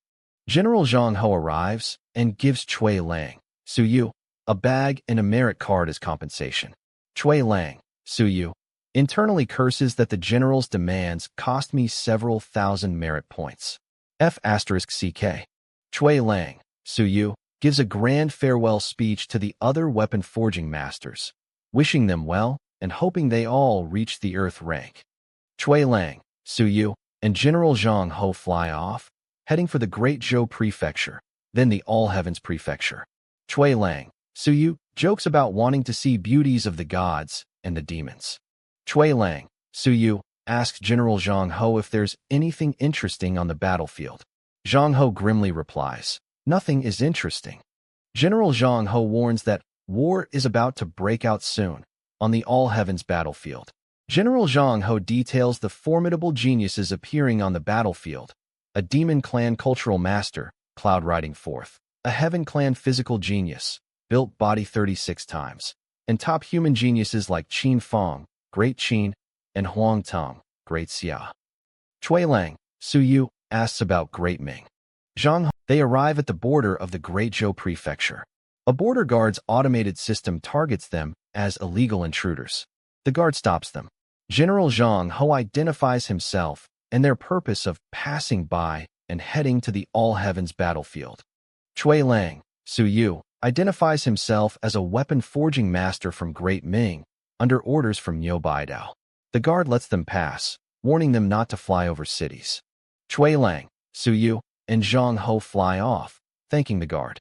General Zhang Ho arrives and gives Chui Lang, Su Yu, a bag and a merit card as compensation. Chui Lang, Su Yu, internally curses that the general's demands cost me several thousand merit points. F***CK. Chui Lang, Su Yu, gives a grand farewell speech to the other weapon forging masters, wishing them well and hoping they all reach the Earth rank. Chui Lang, Su Yu, and General Zhang Ho fly off, heading for the Great Zhou Prefecture, then the All Heavens Prefecture. Chui Lang, Su Yu, jokes about wanting to see beauties of the gods and the demons. Chui Lang, Su Yu, asks General Zhang Ho if there's anything interesting on the battlefield. Zhang Ho grimly replies, nothing is interesting. General Zhang Ho warns that war is about to break out soon on the All Heavens battlefield. General Zhang Ho details the formidable geniuses appearing on the battlefield. A Demon Clan cultural master, Cloud Riding Forth. A Heaven Clan physical genius, built body 36 times. And top human geniuses like Qin Fong, Great Qin, and Huang Tong, Great Xia. Chui Lang, Su Yu, asks about Great Ming. Zhang Ho. They arrive at the border of the Great Zhou Prefecture. A border guard's automated system targets them as illegal intruders. The guard stops them. General Zhang Ho identifies himself and their purpose of passing by and heading to the All Heavens battlefield. Chui Lang, Su Yu, identifies himself as a weapon forging master from Great Ming, under orders from Niu Baidao. The guard lets them pass, warning them not to fly over cities. Chui Lang, Su Yu, and Zhang Ho fly off, thanking the guard.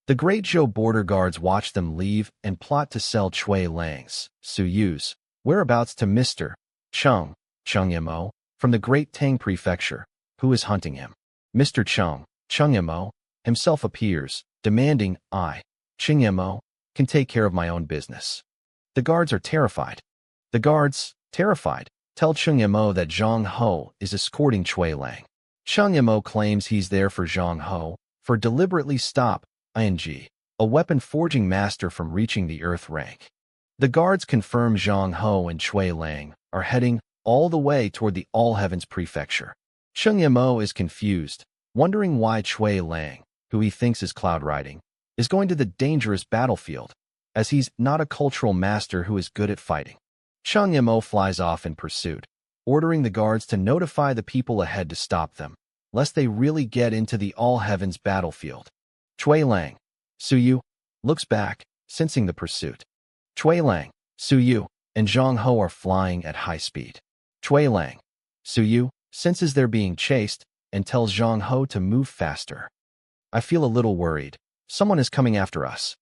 The Great Zhou border guards watch them leave and plot to sell Chui Lang's, Su Yu's, whereabouts to Mr. Cheng Yemo, from the Great Tang Prefecture, who is hunting him. Mr. Cheng Yemo, himself appears, demanding Cheng Yemo, can take care of my own business. The guards are terrified. The guards, terrified, tell Cheng Yemo that Zhang Ho is escorting Chui Lang. Cheng Yemo claims he's there for Zhang Ho, for deliberately stop a weapon forging master from reaching the Earth rank. The guards confirm Zhang Ho and Chui Lang are heading all the way toward the All Heavens Prefecture. Cheng Yemo is confused, wondering why Chui Lang, who he thinks is cloud riding, is going to the dangerous battlefield, as he's not a cultural master who is good at fighting. Cheng Yemo flies off in pursuit, ordering the guards to notify the people ahead to stop them, lest they really get into the All Heavens battlefield. Chui Lang, Su Yu, looks back, sensing the pursuit. Chui Lang, Su Yu, and Zhang Ho are flying at high speed. Chui Lang, Su Yu, senses they're being chased and tells Zhang Ho to move faster. I feel a little worried. Someone is coming after us.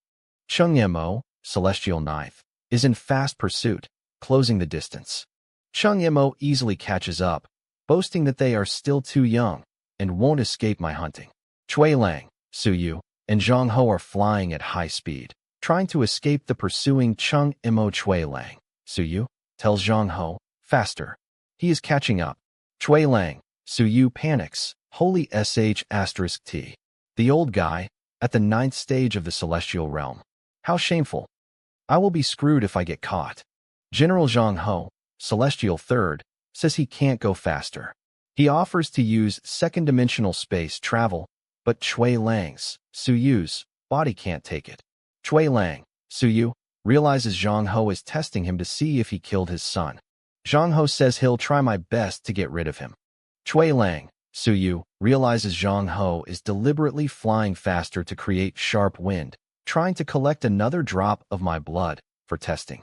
Cheng Yemo, Celestial Ninth, is in fast pursuit, closing the distance. Cheng Yemo easily catches up, boasting that they are still too young and won't escape my hunting. Chui Lang, Su Yu, and Zhang Ho are flying at high speed, trying to escape the pursuing Cheng Yemo. Chui Lang, Su Yu, tells Zhang Ho, faster. He is catching up. Chui Lang, Su Yu panics. Holy sh**t. The old guy, at the 9th stage of the celestial realm. How shameful. I will be screwed if I get caught. General Zhang Ho, Celestial Third, says he can't go faster. He offers to use second-dimensional space travel, but Chui Lang's, Su Yu's, body can't take it. Chui Lang, Su Yu, realizes Zhang Ho is testing him to see if he killed his son. Zhang Ho says he'll try my best to get rid of him. Chui Lang, Su Yu, realizes Zhang Ho is deliberately flying faster to create sharp wind, trying to collect another drop of my blood for testing.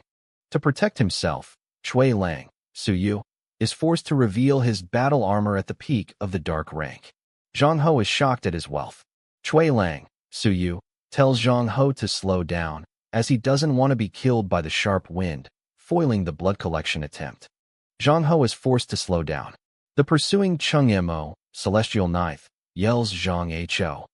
To protect himself, Chui Lang, Su Yu, is forced to reveal his battle armor at the peak of the dark rank. Zhang Ho is shocked at his wealth. Chui Lang, Su Yu, tells Zhang Ho to slow down, as he doesn't want to be killed by the sharp wind, foiling the blood collection attempt. Zhang Ho is forced to slow down. The pursuing Chung Mo, Celestial Ninth, yells Zhang Ho.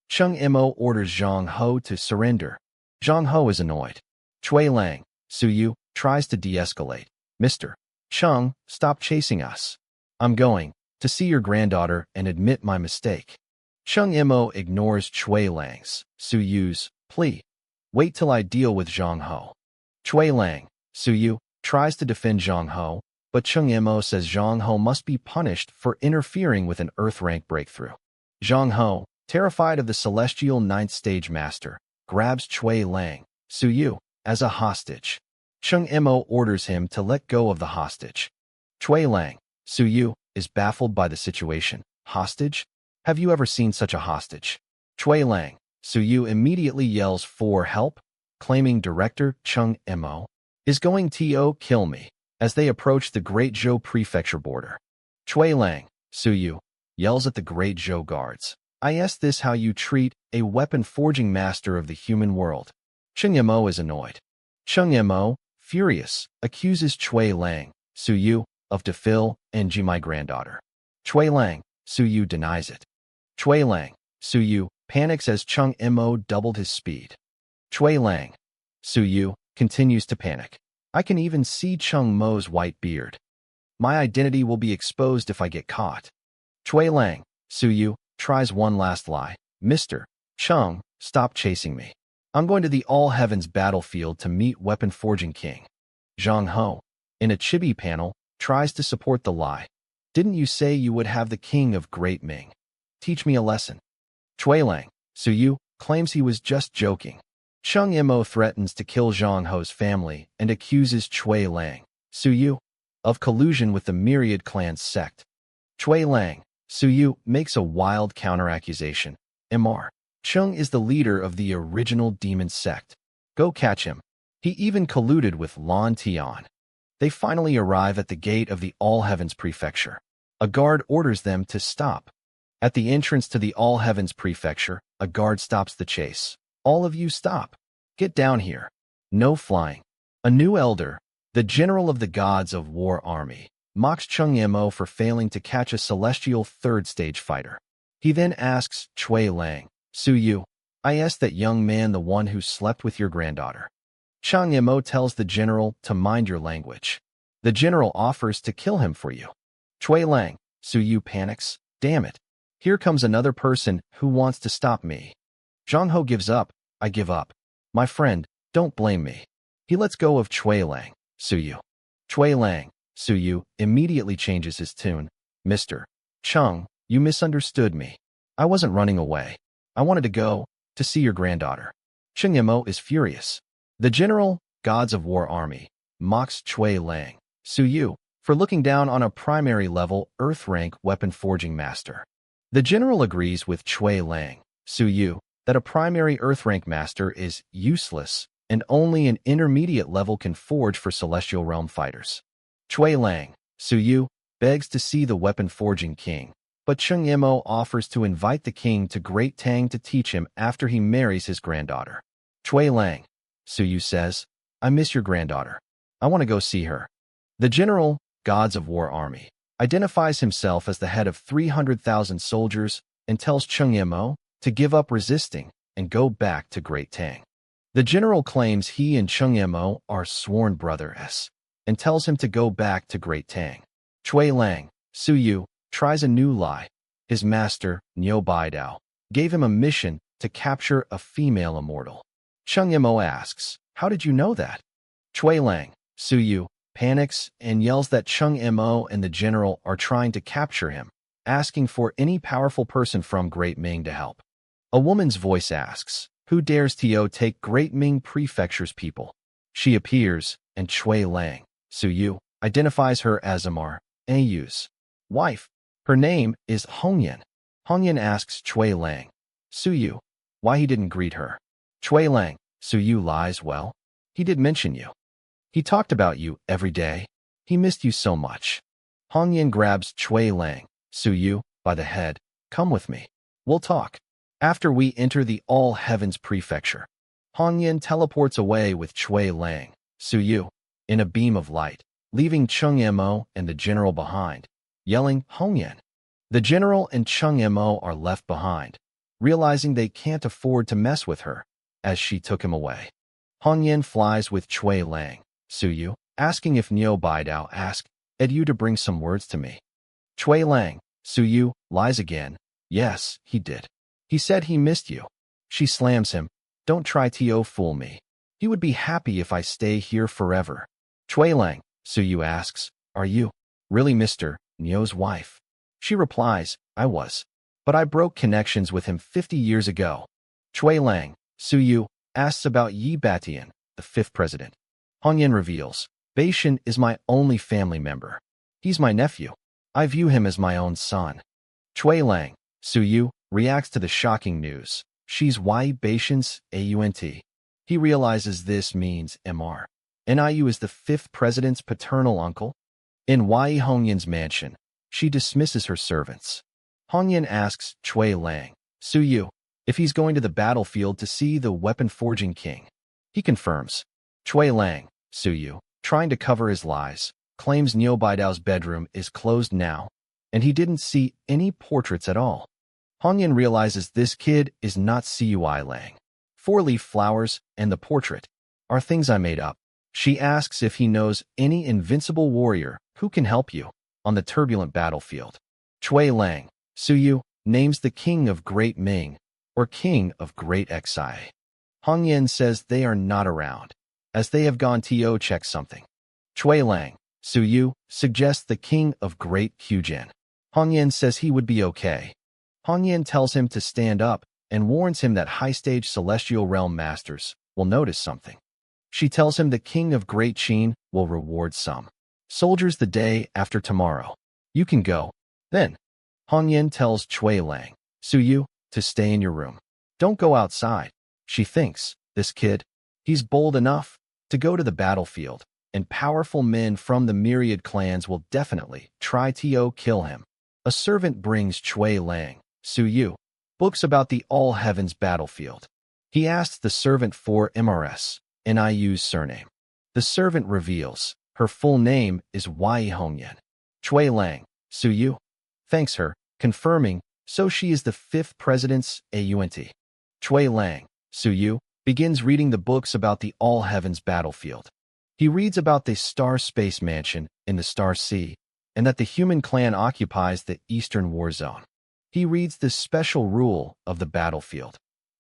Chung Mo orders Zhang Ho to surrender. Zhang Ho is annoyed. Chui Lang, Su Yu, tries to de-escalate. Mr. Chung, stop chasing us. I'm going to see your granddaughter and admit my mistake. Chung Mo ignores Chui Lang's, Su Yu's, plea. Wait till I deal with Zhang Ho. Chui Lang, Su Yu, tries to defend Zhang Ho, but Chung Mo says Zhang Ho must be punished for interfering with an Earth rank breakthrough. Zhang Ho, terrified of the Celestial Ninth Stage Master, grabs Chui Lang, Su Yu, as a hostage. Chung Mo orders him to let go of the hostage. Chui Lang, Su Yu, is baffled by the situation. Hostage? Have you ever seen such a hostage? Chui Lang, Su Yu immediately yells for help, claiming Director Chung Mo is going to kill me as they approach the Great Zhou Prefecture border. Chui Lang, Su Yu, yells at the Great Zhou guards. I ask this how you treat a weapon-forging master of the human world. Chung Mo is annoyed. Chung Mo, furious, accuses Chui Lang, Su Yu, of Defil and Ji my granddaughter. Chui Lang, Su Yu denies it. Chui Lang, Su Yu, panics as Chung Mo doubled his speed. Chui Lang, Su Yu, continues to panic. I can even see Chung Mo's white beard. My identity will be exposed if I get caught. Chui Lang, Su Yu, tries one last lie. Mr. Chung, stop chasing me. I'm going to the All Heavens battlefield to meet Weapon Forging King. Zhang Ho, in a chibi panel, tries to support the lie. Didn't you say you would have the King of Great Ming? Teach me a lesson. Chui Lang, Su Yu, claims he was just joking. Chung Mo threatens to kill Zhang Ho's family and accuses Chui Lang, Su Yu, of collusion with the Myriad Clans sect. Chui Lang, Su Yu, makes a wild counter-accusation. Mr. Chung is the leader of the original demon sect. Go catch him. He even colluded with Lan Tian. They finally arrive at the gate of the All Heavens Prefecture. A guard orders them to stop. At the entrance to the All Heavens Prefecture, a guard stops the chase. All of you stop. Get down here. No flying. A new elder, the general of the Gods of War Army, mocks Chung Mo for failing to catch a celestial third-stage fighter. He then asks Chui Lang, Su Yu, I asked that young man the one who slept with your granddaughter. Chung Mo tells the general to mind your language. The general offers to kill him for you. Chui Lang, Su Yu panics. Damn it. Here comes another person who wants to stop me. Zhang Ho gives up. I give up. My friend, don't blame me. He lets go of Chui Lang, Su Yu. Chui Lang, Su Yu, immediately changes his tune. Mr. Chung, you misunderstood me. I wasn't running away. I wanted to go to see your granddaughter. Chung Mo is furious. The general, Gods of War Army, mocks Chui Lang, Su Yu, for looking down on a primary level Earth rank weapon forging master. The general agrees with Chui Lang, Su Yu, that a primary Earth rank master is useless and only an intermediate level can forge for Celestial Realm fighters. Chui Lang, Su Yu, begs to see the weapon forging king, but Chung Mo offers to invite the king to Great Tang to teach him after he marries his granddaughter. Chui Lang, Su Yu says, I miss your granddaughter. I want to go see her. The general, Gods of War Army, identifies himself as the head of 300,000 soldiers and tells Chung Mo to give up resisting and go back to Great Tang. The general claims he and Chung Mo are sworn brothers and tells him to go back to Great Tang. Chui Lang, Su Yu, tries a new lie. His master, Niu Baidao, gave him a mission to capture a female immortal. Chung Mo asks, how did you know that? Chui Lang, Su Yu, panics and yells that Chung Mo and the general are trying to capture him, asking for any powerful person from Great Ming to help. A woman's voice asks, who dares to take Great Ming Prefecture's people? She appears, and Chui Lang, Su Yu, identifies her as Amar, Ayu's wife. Her name is Hongyan. Hongyan asks Chui Lang, Su Yu, why he didn't greet her. Chui Lang, Su Yu lies, well, he did mention you. He talked about you every day. He missed you so much. Hongyan grabs Chui Lang, Su Yu, by the head. Come with me. We'll talk. After we enter the All Heavens Prefecture, Hongyan teleports away with Chui Lang, Su Yu, in a beam of light, leaving Chung Mo and the general behind, yelling, Hongyan. The general and Chung Mo are left behind, realizing they can't afford to mess with her, as she took him away. Hongyan flies with Chui Lang, Su Yu, asking if Niu Baidao asked Edu to bring some words to me. Chui Lang, Su Yu, lies again. Yes, he did. He said he missed you. She slams him. Don't try to fool me. He would be happy if I stay here forever. Chui Lang, Su Yu asks, are you really Mr. Niu's wife? She replies, I was. But I broke connections with him 50 years ago. Chui Lang, Su Yu, asks about Yi Batian, the 5th president. Hongyan reveals, Beishan is my only family member. He's my nephew. I view him as my own son. Chui Lang, Su Yu, reacts to the shocking news. She's Yi Beishan's aunt. He realizes this means Mr. Niu is the 5th president's paternal uncle. In Yi Hongyan's mansion, she dismisses her servants. Hongyan asks Chui Lang, Su Yu, if he's going to the battlefield to see the weapon-forging king. He confirms. Chui Lang, Su Yu, trying to cover his lies, claims Niu Baidao's bedroom is closed now, and he didn't see any portraits at all. Hongyan realizes this kid is not Cui Lang. 4-leaf flowers and the portrait are things I made up. She asks if he knows any invincible warrior who can help you on the turbulent battlefield. Chui Lang, Su Yu, names the king of Great Ming, or king of Great Xi. Hongyan says they are not around, as they have gone to check something. Chui Lang, Su Yu, suggests the king of Great Qujin. Hongyan says he would be okay. Hongyan tells him to stand up and warns him that high-stage celestial realm masters will notice something. She tells him the king of Great Qin will reward some soldiers the day after tomorrow. You can go. Then, Hongyan tells Chui Lang, Su Yu, to stay in your room. Don't go outside. She thinks, this kid, he's bold enough to go to the battlefield, and powerful men from the Myriad Clans will definitely try to kill him. A servant brings Chui Lang, Su Yu, books about the All Heavens battlefield. He asks the servant for Mrs. Niu's surname. The servant reveals her full name is Yi Hongyan. Chui Lang, Su Yu, thanks her, confirming, so she is the 5th president's aunt. Chui Lang, Su Yu, begins reading the books about the All Heavens battlefield. He reads about the Star Space Mansion in the Star Sea, and that the human clan occupies the Eastern War Zone. He reads the special rule of the battlefield.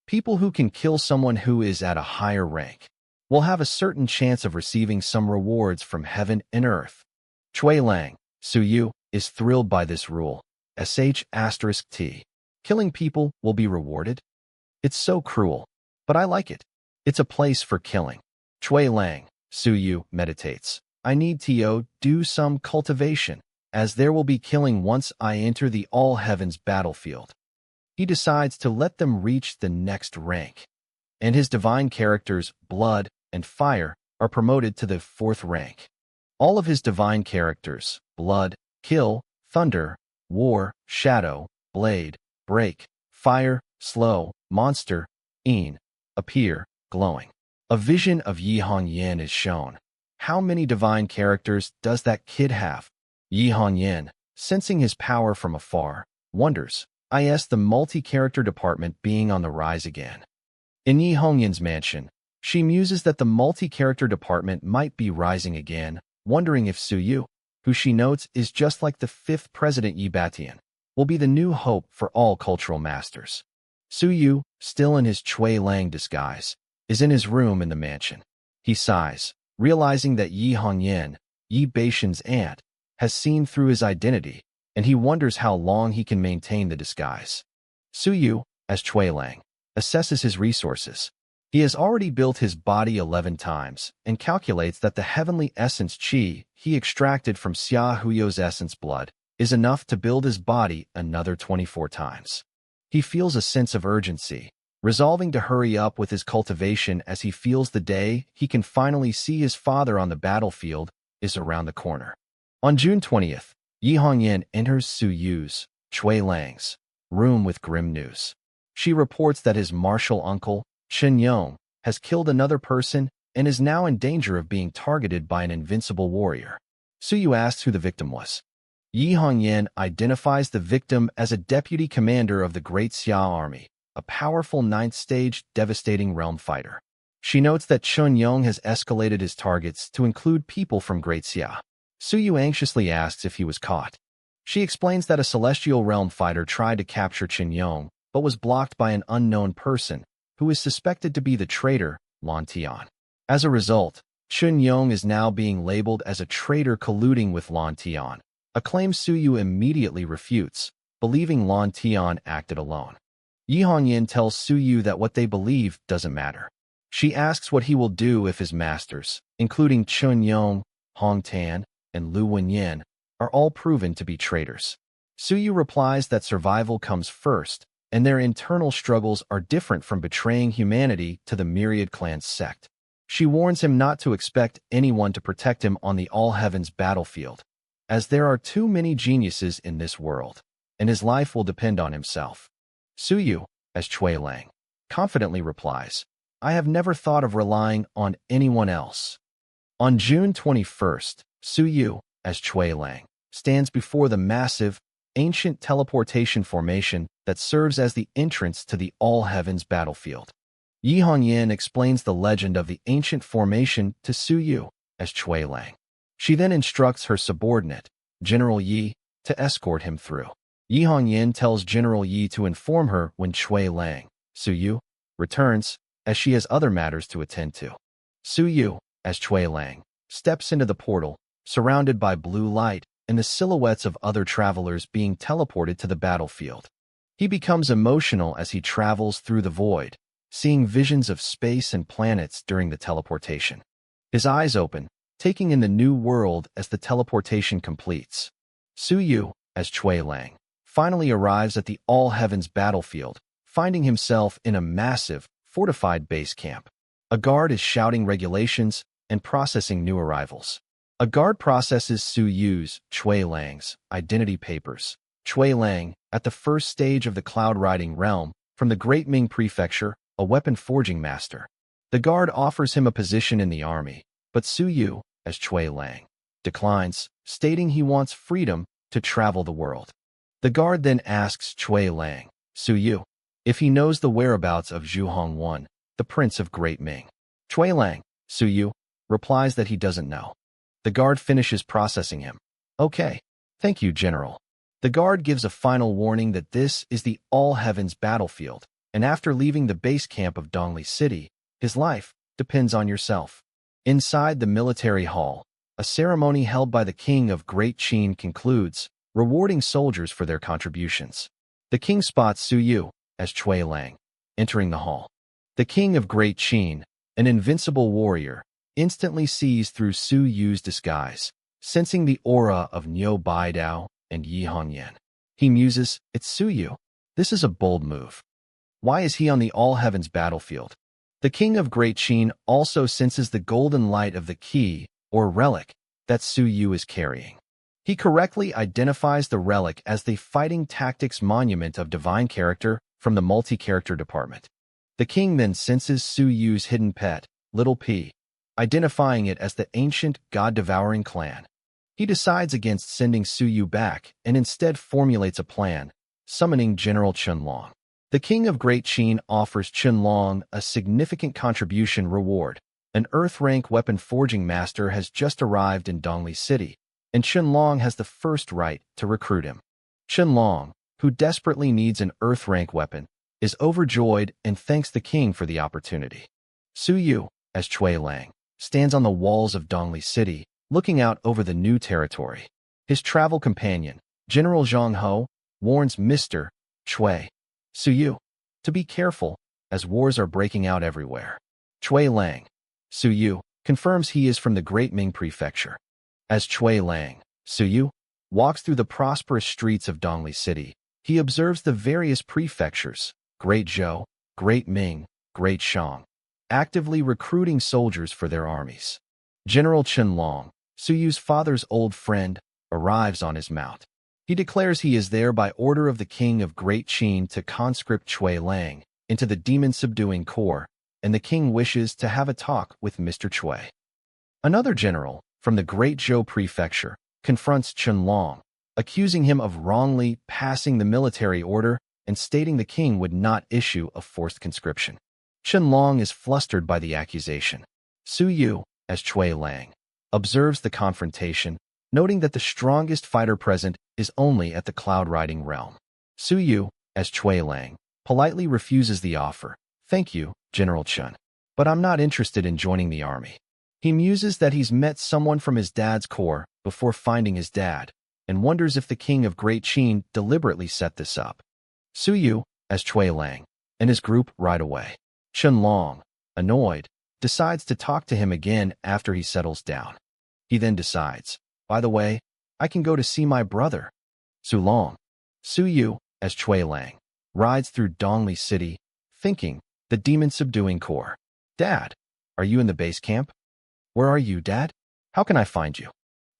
People who can kill someone who is at a higher rank will have a certain chance of receiving some rewards from heaven and earth. Chui Lang, Su Yu, is thrilled by this rule. *T. Killing people will be rewarded? It's so cruel, but I like it. It's a place for killing. Chui Lang, Su Yu, meditates. I need to do some cultivation, as there will be killing once I enter the All Heavens battlefield. He decides to let them reach the next rank, and his divine characters, Blood and Fire, are promoted to the 4th rank. All of his divine characters, Blood, Kill, Thunder, War, Shadow, Blade, Break, Fire, Slow, Monster, appear, glowing. A vision of Yi Hongyan is shown. How many divine characters does that kid have? Yi Hongyan, sensing his power from afar, wonders, the multi-character department being on the rise again. In Yi Hongyan's mansion, she muses that the multi-character department might be rising again, wondering if Su Yu, who she notes is just like the 5th president Yi Batian, will be the new hope for all cultural masters. Su Yu, still in his Chui Lang disguise, is in his room in the mansion. He sighs, realizing that Yi Hongyan, Yi Beishan's aunt, has seen through his identity, and he wonders how long he can maintain the disguise. Su Yu, as Cui Lang, assesses his resources. He has already built his body 11 times and calculates that the heavenly essence qi he extracted from Xia Huyo's essence blood is enough to build his body another 24 times. He feels a sense of urgency, resolving to hurry up with his cultivation as he feels the day he can finally see his father on the battlefield is around the corner. On June 20th, Yi Hongyan enters Su Yu's, Cui Lang's, room with grim news. She reports that his martial uncle, Chen Yong, has killed another person and is now in danger of being targeted by an invincible warrior. Su Yu asks who the victim was. Yi Hongyan identifies the victim as a deputy commander of the Great Xia Army, a powerful 9th-stage devastating realm fighter. She notes that Chen Yong has escalated his targets to include people from Great Xia. Su Yu anxiously asks if he was caught. She explains that a celestial realm fighter tried to capture Chen Yong, but was blocked by an unknown person, who is suspected to be the traitor, Lan Tian. As a result, Chen Yong is now being labeled as a traitor colluding with Lan Tian, a claim Su Yu immediately refutes, believing Lan Tian acted alone. Yi Hongyan tells Su Yu that what they believe doesn't matter. She asks what he will do if his masters, including Chen Yong, Hong Tan, and Lu Wenyan, are all proven to be traitors. Su Yu replies that survival comes first, and their internal struggles are different from betraying humanity to the Myriad Clans sect. She warns him not to expect anyone to protect him on the All-Heavens battlefield, as there are too many geniuses in this world, and his life will depend on himself. Su Yu, as Cui Lang, confidently replies, I have never thought of relying on anyone else. On June 21st, Su Yu, as Cui Lang, stands before the massive, ancient teleportation formation that serves as the entrance to the All-Heavens battlefield. Yi Hongyan explains the legend of the ancient formation to Su Yu, as Cui Lang. She then instructs her subordinate, General Yi, to escort him through. Yi Hongyan tells General Yi to inform her when Cui Lang, Su Yu, returns, as she has other matters to attend to. Su Yu, as Cui Lang, steps into the portal, surrounded by blue light and the silhouettes of other travelers being teleported to the battlefield. He becomes emotional as he travels through the void, seeing visions of space and planets during the teleportation. His eyes open, taking in the new world as the teleportation completes. Su Yu, as Cui Lang, finally arrives at the All-Heavens battlefield, finding himself in a massive, fortified base camp. A guard is shouting regulations and processing new arrivals. A guard processes Su Yu's, Cui Lang's, identity papers. Cui Lang, at the first stage of the cloud riding realm, from the Great Ming Prefecture, a weapon forging master. The guard offers him a position in the army, but Su Yu, as Cui Lang, declines, stating he wants freedom to travel the world. The guard then asks Cui Lang, Su Yu, if he knows the whereabouts of Zhu Hongwan, the Prince of Great Ming. Cui Lang, Su Yu, replies that he doesn't know. The guard finishes processing him. Okay, thank you, General. The guard gives a final warning that this is the All-Heavens battlefield, and after leaving the base camp of Dongli City, his life depends on yourself. Inside the military hall, a ceremony held by the King of Great Qin concludes, rewarding soldiers for their contributions. The king spots Su Yu, as Cui Lang, entering the hall. The King of Great Qin, an invincible warrior, instantly sees through Su Yu's disguise, sensing the aura of Niu Baidao and Yi Hongyan. He muses, it's Su Yu. This is a bold move. Why is he on the All-Heavens battlefield? The King of Great Qin also senses the golden light of the key, or relic, that Su Yu is carrying. He correctly identifies the relic as the Fighting Tactics Monument of Divine Character from the Multi-Character Department. The king then senses Su Yu's hidden pet, Little P, identifying it as the ancient god-devouring clan. He decides against sending Su Yu back and instead formulates a plan, summoning General Chen Long. The King of Great Qin offers Chen Long a significant contribution reward. An Earth-rank weapon forging master has just arrived in Dongli City, and Chen Long has the first right to recruit him. Chen Long, who desperately needs an Earth-rank weapon, is overjoyed and thanks the king for the opportunity. Su Yu, as Chui Lang, stands on the walls of Dongli City, looking out over the new territory. His travel companion, General Zhang Ho, warns Mr. Chui, Su Yu, to be careful, as wars are breaking out everywhere. Chui Lang, Su Yu, confirms he is from the Great Ming Prefecture. As Chui Lang, Su Yu, walks through the prosperous streets of Dongli City, he observes the various prefectures, Great Zhou, Great Ming, Great Shang, actively recruiting soldiers for their armies. General Chen Long, Su Yu's father's old friend, arrives on his mount. He declares he is there by order of the king of Great Qin to conscript Chui Lang into the demon-subduing corps, and the king wishes to have a talk with Mr. Chui. Another general, from the Great Zhou Prefecture, confronts Chen Long, accusing him of wrongly passing the military order and stating the king would not issue a forced conscription. Chen Long is flustered by the accusation. Su Yu, as Chui Lang, observes the confrontation, noting that the strongest fighter present is only at the cloud-riding realm. Su Yu, as Chui Lang, politely refuses the offer. Thank you, General Chen, but I'm not interested in joining the army. He muses that he's met someone from his dad's corps before finding his dad, and wonders if the king of Great Qin deliberately set this up. Su Yu, as Chui Lang, and his group ride away. Chen Long, annoyed, decides to talk to him again after he settles down. He then decides, by the way, I can go to see my brother. Su Long, Su Yu, as Chui Lang, rides through Dongli City, thinking, the demon-subduing corps. Dad, are you in the base camp? Where are you, Dad? How can I find you?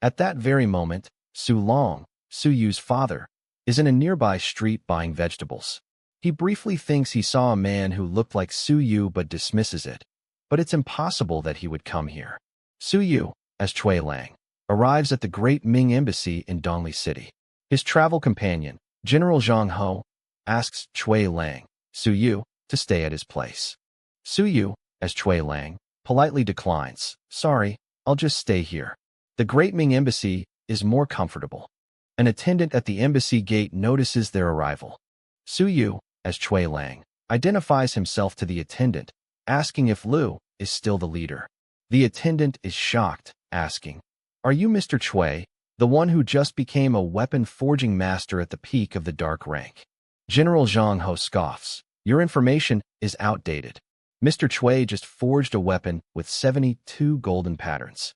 At that very moment, Su Long, Su Yu's father, is in a nearby street buying vegetables. He briefly thinks he saw a man who looked like Su Yu but dismisses it. But it's impossible that he would come here. Su Yu, as Chui Lang, arrives at the Great Ming Embassy in Dongli City. His travel companion, General Zhang Ho, asks Chui Lang, Su Yu, to stay at his place. Su Yu, as Chui Lang, politely declines. Sorry, I'll just stay here. The Great Ming Embassy is more comfortable. An attendant at the embassy gate notices their arrival. Su Yu, as Chui Lang, identifies himself to the attendant, asking if Lu is still the leader. The attendant is shocked, asking, Are you Mr. Chui, the one who just became a weapon forging master at the peak of the dark rank? General Zhang Ho scoffs. Your information is outdated. Mr. Chui just forged a weapon with 72 golden patterns.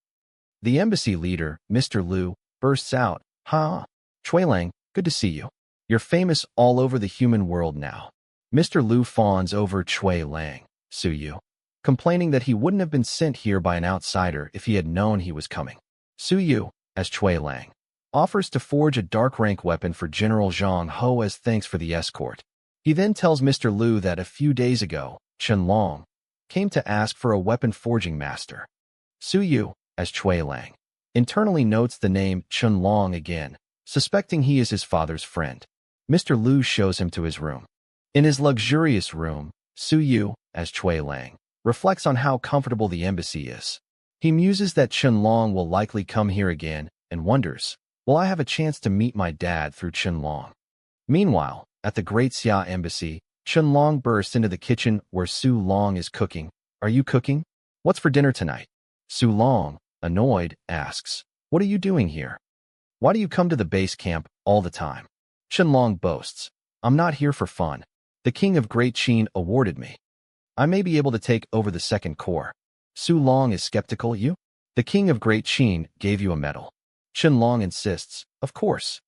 The embassy leader, Mr. Lu, bursts out, Ha! Chui Lang, good to see you. You're famous all over the human world now. Mr. Lu fawns over Chui Lang, Su Yu, complaining that he wouldn't have been sent here by an outsider if he had known he was coming. Su Yu, as Chui Lang, offers to forge a dark rank weapon for General Zhang Ho as thanks for the escort. He then tells Mr. Lu that a few days ago, Chen Long came to ask for a weapon forging master. Su Yu, as Chui Lang, internally notes the name Chen Long again, suspecting he is his father's friend. Mr. Lu shows him to his room. In his luxurious room, Su Yu, as Chui Lang, reflects on how comfortable the embassy is. He muses that Chen Long will likely come here again and wonders, will I have a chance to meet my dad through Chen Long? Meanwhile, at the Great Xia Embassy, Chen Long bursts into the kitchen where Su Long is cooking. Are you cooking? What's for dinner tonight? Su Long, annoyed, asks, What are you doing here? Why do you come to the base camp all the time? Chen Long boasts, I'm not here for fun. The king of Great Qin awarded me. I may be able to take over the second corps. Su Long is skeptical. You? The king of Great Qin gave you a medal. Chen Long insists, of course.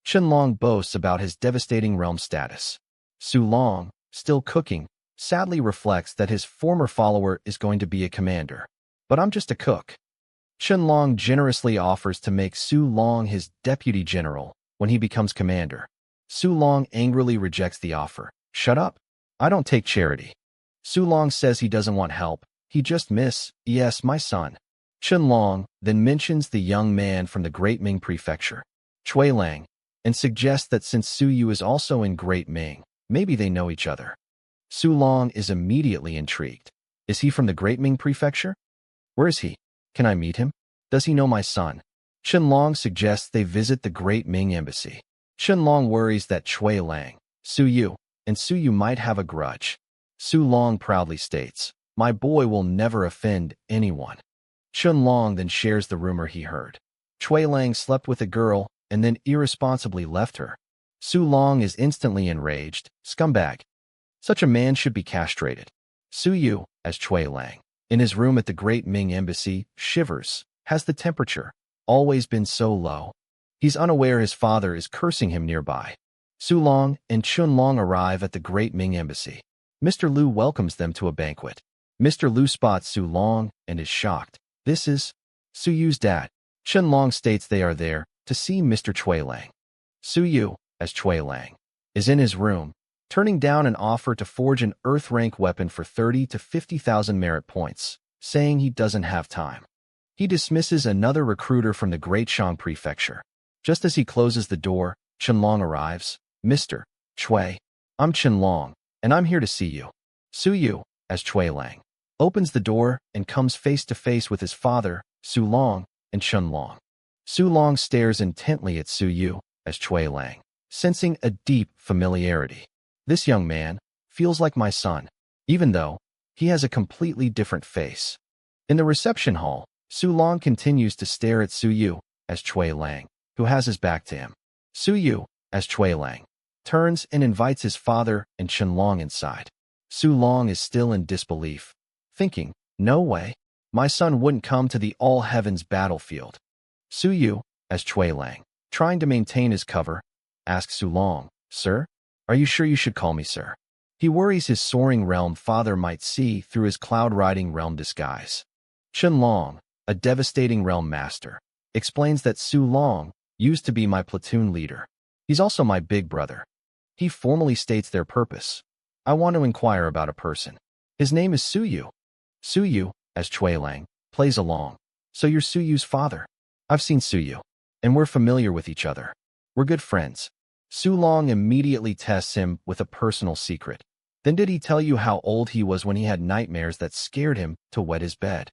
Chen Long boasts about his devastating realm status. Su Long, still cooking, sadly reflects that his former follower is going to be a commander. But I'm just a cook. Chen Long generously offers to make Su Long his deputy general when he becomes commander. Su Long angrily rejects the offer. Shut up. I don't take charity. Su Long says he doesn't want help. He just yes, my son. Chen Long then mentions the young man from the Great Ming Prefecture, Chui Lang, and suggests that since Su Yu is also in Great Ming, maybe they know each other. Su Long is immediately intrigued. Is he from the Great Ming Prefecture? Where is he? Can I meet him? Does he know my son? Chen Long suggests they visit the Great Ming Embassy. Chen Long worries that Chui Lang, Su Yu, and Su Yu might have a grudge. Su Long proudly states, My boy will never offend anyone. Chun-Long then shares the rumor he heard. Chui Lang slept with a girl and then irresponsibly left her. Su Long is instantly enraged. Scumbag. Such a man should be castrated. Su Yu, as Chui Lang, in his room at the Great Ming Embassy, shivers. Has the temperature always been so low? He's unaware his father is cursing him nearby. Su Long and Chun Long arrive at the Great Ming Embassy. Mr. Liu welcomes them to a banquet. Mr. Liu spots Su Long and is shocked. This is Su Yu's dad. Chun Long states they are there to see Mr. Chui Lang. Su Yu, as Chui Lang, is in his room, turning down an offer to forge an Earth-rank weapon for 30 to 50,000 merit points, saying he doesn't have time. He dismisses another recruiter from the Great Shang Prefecture. Just as he closes the door, Chun Long arrives. Mr. Chui, I'm Chun Long, and I'm here to see you. Su Yu, as Chui Lang, opens the door and comes face to face with his father, Su Long, and Chun Long. Su Long stares intently at Su Yu, as Chui Lang, sensing a deep familiarity. This young man feels like my son, even though he has a completely different face. In the reception hall, Su Long continues to stare at Su Yu, as Chui Lang, who has his back to him. Su Yu, as Chui Lang, turns and invites his father and Chun Long inside. Su Long is still in disbelief, thinking, no way, my son wouldn't come to the all-heavens battlefield. Su Yu, as Chui Lang, trying to maintain his cover, asks Su Long, Sir, are you sure you should call me sir? He worries his soaring realm father might see through his cloud-riding realm disguise. Chun Long, a devastating realm master, explains that Su Long used to be my platoon leader. He's also my big brother. He formally states their purpose. I want to inquire about a person. His name is Su Yu. Su Yu, as Chui Lang, plays along. So you're Su Yu's father? I've seen Su Yu, and we're familiar with each other. We're good friends. Su Long immediately tests him with a personal secret. Then did he tell you how old he was when he had nightmares that scared him to wet his bed?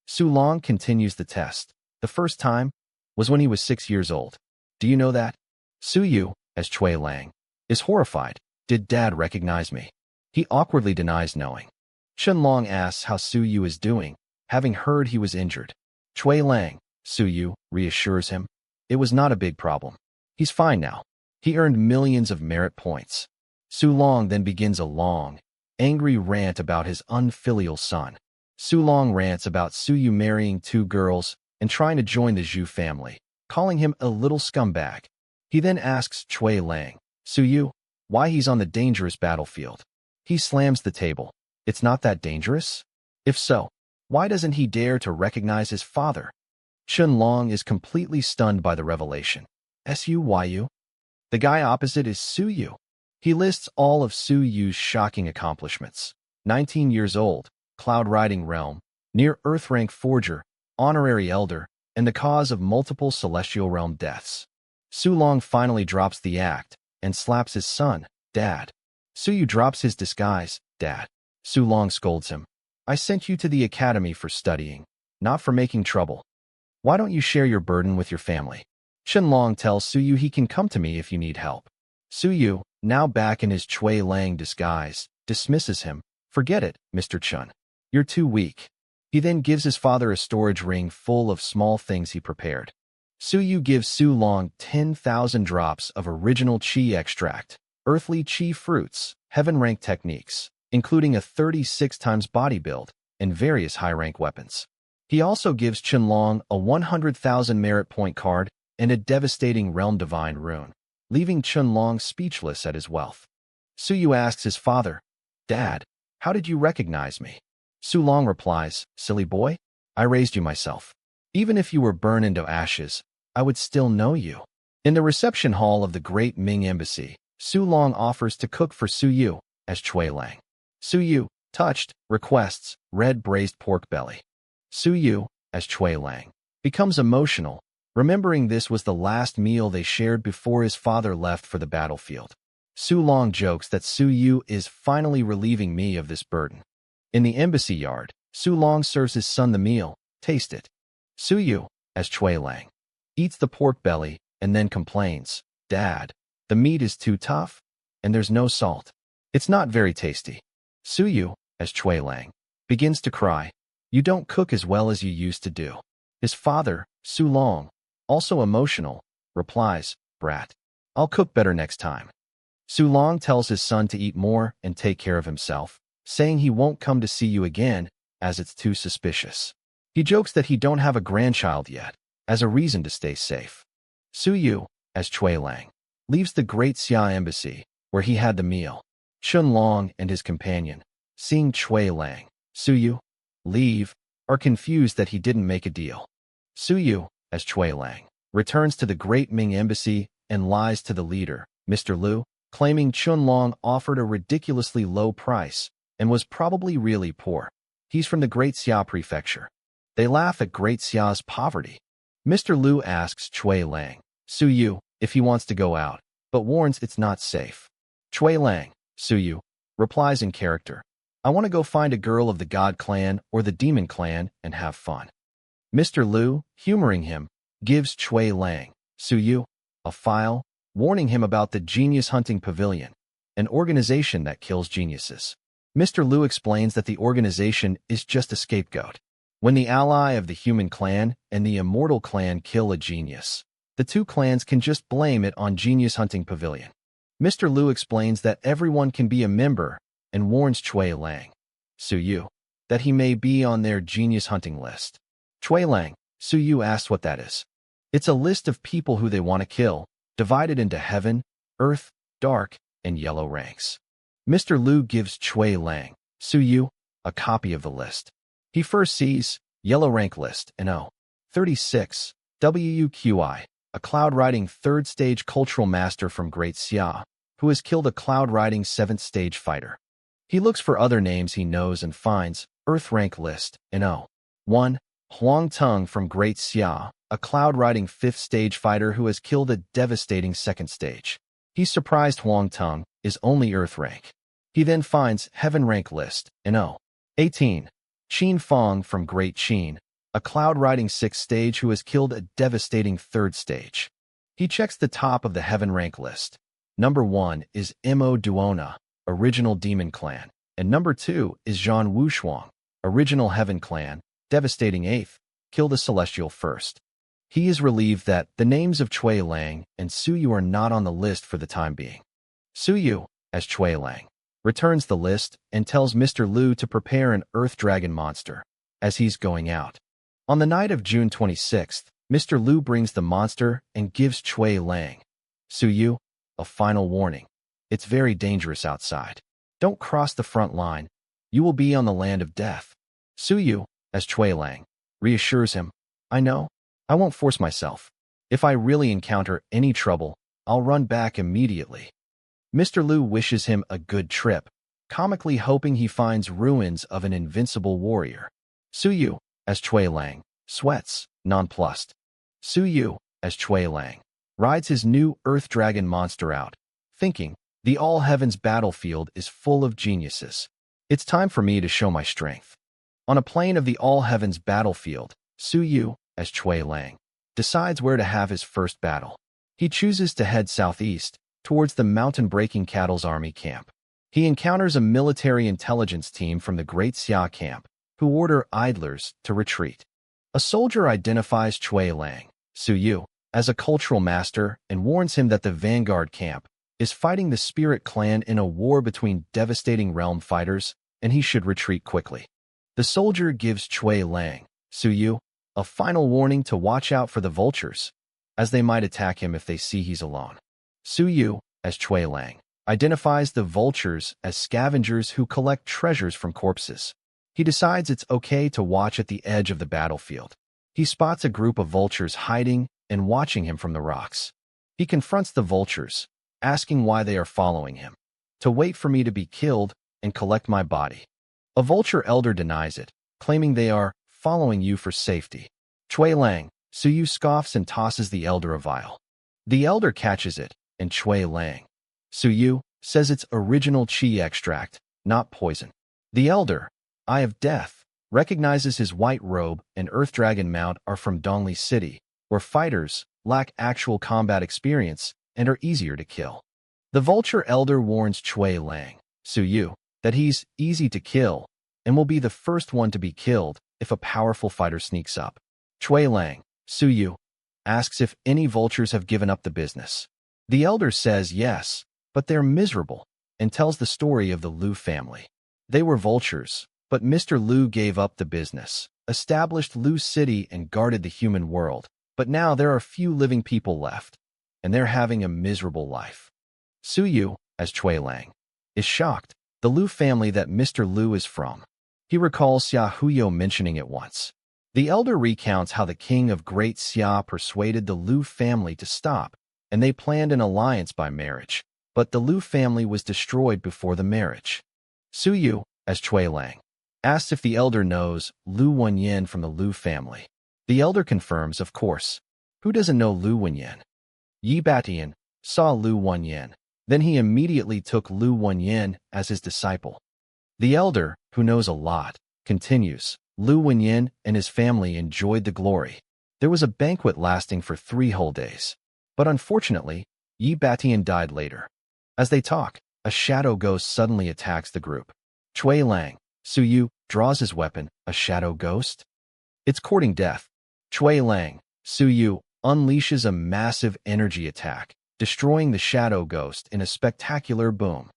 Su Long continues the test. The first time was when he was 6 years old. Do you know that? Su Yu, as Chui Lang, is horrified. Did Dad recognize me? He awkwardly denies knowing. Chun Long asks how Su Yu is doing, having heard he was injured. Chui Lang, Su Yu, reassures him. It was not a big problem. He's fine now. He earned millions of merit points. Su Long then begins a long, angry rant about his unfilial son. Su Long rants about Su Yu marrying 2 girls and trying to join the Zhu family, calling him a little scumbag. He then asks Chui Lang, Su Yu, why he's on the dangerous battlefield. He slams the table. It's not that dangerous? If so, why doesn't he dare to recognize his father? Chun Long is completely stunned by the revelation. Su-Yu? The guy opposite is Su Yu. He lists all of Su Yu's shocking accomplishments. 19 years old, cloud-riding realm, near-Earth rank forger, honorary elder, and the cause of multiple celestial realm deaths. Su Long finally drops the act and slaps his son, Dad. Su Yu drops his disguise, Dad. Su Long scolds him. I sent you to the academy for studying, not for making trouble. Why don't you share your burden with your family? Chun Long tells Su Yu he can come to me if you need help. Su Yu, now back in his Chui Lang disguise, dismisses him. Forget it, Mr. Chun. You're too weak. He then gives his father a storage ring full of small things he prepared. Su Yu gives Su Long 10,000 drops of original Qi extract, earthly Qi fruits, heaven-rank techniques, including a 36 times body build, and various high-rank weapons. He also gives Chun Long a 100,000 merit point card and a devastating Realm Divine rune, leaving Chun Long speechless at his wealth. Su Yu asks his father, Dad, how did you recognize me? Su Long replies, Silly boy, I raised you myself. Even if you were burned into ashes, I would still know you. In the reception hall of the Great Ming Embassy, Su Long offers to cook for Su Yu, as Chui Lang. Su Yu, touched, requests red braised pork belly. Su Yu, as Chui Lang, becomes emotional, remembering this was the last meal they shared before his father left for the battlefield. Su Long jokes that Su Yu is finally relieving me of this burden. In the embassy yard, Su Long serves his son the meal. Taste it. Su Yu, as Chui Lang, eats the pork belly and then complains, Dad, the meat is too tough, and there's no salt. It's not very tasty. Su Yu, as Chui Lang, begins to cry. You don't cook as well as you used to do. His father, Su Long, also emotional, replies, Brat, I'll cook better next time. Su Long tells his son to eat more and take care of himself, saying he won't come to see you again, as it's too suspicious. He jokes that he don't have a grandchild yet, as a reason to stay safe. Su Yu, as Chui Lang, leaves the Great Xia Embassy, where he had the meal. Chun Long and his companion, seeing Chui Lang, Su Yu, leave, are confused that he didn't make a deal. Su Yu, as Chui Lang, returns to the Great Ming Embassy and lies to the leader, Mr. Liu, claiming Chun Long offered a ridiculously low price and was probably really poor. He's from the Great Xia Prefecture. They laugh at Great Xia's poverty. Mr. Liu asks Chui Lang, Su Yu, if he wants to go out, but warns it's not safe. Chui Lang, Su Yu, replies in character, I want to go find a girl of the God Clan or the Demon Clan and have fun. Mr. Liu, humoring him, gives Chui Lang, Su Yu, a file, warning him about the Genius Hunting Pavilion, an organization that kills geniuses. Mr. Liu explains that the organization is just a scapegoat. When the ally of the human clan and the immortal clan kill a genius, the two clans can just blame it on Genius Hunting Pavilion. Mr. Liu explains that everyone can be a member and warns Chui Lang, Su Yu, that he may be on their genius hunting list. Chui Lang, Su Yu asks what that is. It's a list of people who they want to kill, divided into heaven, earth, dark, and yellow ranks. Mr. Liu gives Chui Lang, Su Yu, a copy of the list. He first sees yellow rank list and 36 WUQI, a cloud riding 3rd stage cultural master from Great Xia, who has killed a cloud riding 7th stage fighter. He looks for other names he knows and finds earth rank list and 1 Huang Tung from Great Xia, a cloud riding 5th stage fighter who has killed a devastating 2nd stage. He's surprised Huang Tung is only earth rank. He then finds heaven rank list and 18 Qin Fong from Great Qin, a cloud riding 6th stage who has killed a devastating 3rd stage. He checks the top of the heaven rank list. Number 1 is Mo Duona, original demon clan, and number 2 is Zhan Wushuang, original heaven clan, devastating 8th, killed a celestial 1st. He is relieved that the names of Chui Lang and Su Yu are not on the list for the time being. Su Yu, as Chui Lang, returns the list and tells Mr. Liu to prepare an earth dragon monster, as he's going out. On the night of June 26th, Mr. Liu brings the monster and gives Chui Lang, Su Yu, a final warning. It's very dangerous outside. Don't cross the front line. You will be on the land of death. Su Yu, as Chui Lang, reassures him, I know. I won't force myself. If I really encounter any trouble, I'll run back immediately. Mr. Liu wishes him a good trip, comically hoping he finds ruins of an invincible warrior. Su Yu, as Chui Lang, sweats, nonplussed. Su Yu, as Chui Lang, rides his new Earth Dragon monster out, thinking, the All Heavens battlefield is full of geniuses. It's time for me to show my strength. On a plane of the All Heavens battlefield, Su Yu, as Chui Lang, decides where to have his first battle. He chooses to head southeast, towards the mountain-breaking cattle's army camp. He encounters a military intelligence team from the Great Xia camp, who order idlers to retreat. A soldier identifies Chui Lang, Su Yu, as a cultural master and warns him that the vanguard camp is fighting the spirit clan in a war between devastating realm fighters, and he should retreat quickly. The soldier gives Chui Lang, Su Yu, a final warning to watch out for the vultures, as they might attack him if they see he's alone. Su Yu, as Chui Lang, identifies the vultures as scavengers who collect treasures from corpses. He decides it's okay to watch at the edge of the battlefield. He spots a group of vultures hiding and watching him from the rocks. He confronts the vultures, asking why they are following him. To wait for me to be killed and collect my body. A vulture elder denies it, claiming they are following you for safety. Chui Lang, Su Yu scoffs and tosses the elder a vial. The elder catches it, and Chui Lang, Su Yu, says it's original qi extract, not poison. The elder, Eye of Death, recognizes his white robe and Earth Dragon mount are from Dongli City, where fighters lack actual combat experience and are easier to kill. The vulture elder warns Chui Lang, Su Yu, that he's easy to kill and will be the first one to be killed if a powerful fighter sneaks up. Chui Lang, Su Yu, asks if any vultures have given up the business. The elder says yes, but they're miserable, and tells the story of the Lu family. They were vultures, but Mr. Lu gave up the business, established Lu City and guarded the human world, but now there are few living people left, and they're having a miserable life. Su Yu, as Chui Lang, is shocked. The Lu family that Mr. Lu is from. He recalls Xia Huyo mentioning it once. The elder recounts how the king of Great Xia persuaded the Lu family to stop, and they planned an alliance by marriage, but the Lu family was destroyed before the marriage. Su Yu, as Chui Lang, asks if the elder knows Lu Wenyan from the Lu family. The elder confirms, of course. Who doesn't know Lu Wenyan? Yi Batian saw Lu Wenyan. Then he immediately took Lu Wenyan as his disciple. The elder, who knows a lot, continues, Lu Wenyan and his family enjoyed the glory. There was a banquet lasting for 3 whole days. But unfortunately, Yi Batian died later. As they talk, a shadow ghost suddenly attacks the group. Chui Lang, Su Yu, draws his weapon, a shadow ghost? It's courting death. Chui Lang, Su Yu, unleashes a massive energy attack, destroying the shadow ghost in a spectacular boom.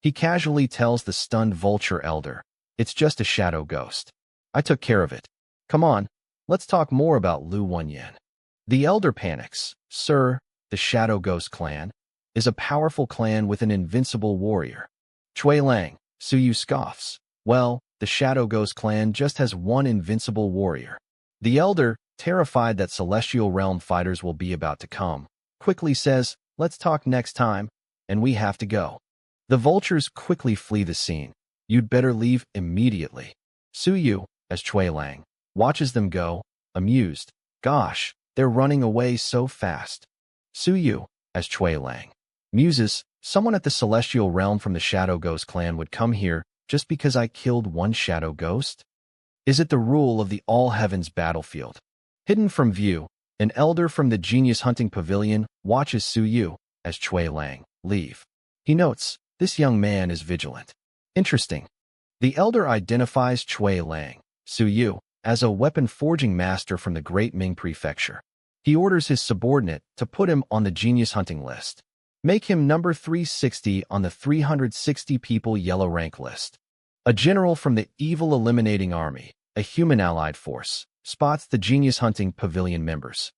He casually tells the stunned vulture elder, "It's just a shadow ghost. I took care of it. Come on, let's talk more about Lu Wenyan." The elder panics. "Sir, the Shadow Ghost clan is a powerful clan with an invincible warrior." Chui Lang, Su Yu scoffs. "Well, the Shadow Ghost clan just has one invincible warrior." The elder, terrified that Celestial Realm fighters will be about to come, quickly says, "Let's talk next time, and we have to go." The vultures quickly flee the scene. "You'd better leave immediately." Su Yu, as Chui Lang, watches them go, amused. "Gosh, they're running away so fast." Su Yu, as Chui Lang, muses, "Someone at the Celestial Realm from the Shadow Ghost clan would come here just because I killed one Shadow Ghost? Is it the rule of the All Heavens battlefield?" Hidden from view, an elder from the Genius Hunting Pavilion watches Su Yu, as Chui Lang, leave. He notes, this young man is vigilant. Interesting. The elder identifies Chui Lang, Su Yu, as a weapon forging master from the Great Ming Prefecture. He orders his subordinate to put him on the Genius Hunting list. Make him number 360 on the 360 people yellow rank list. A general from the Evil Eliminating Army, a human allied force, spots the Genius Hunting Pavilion members.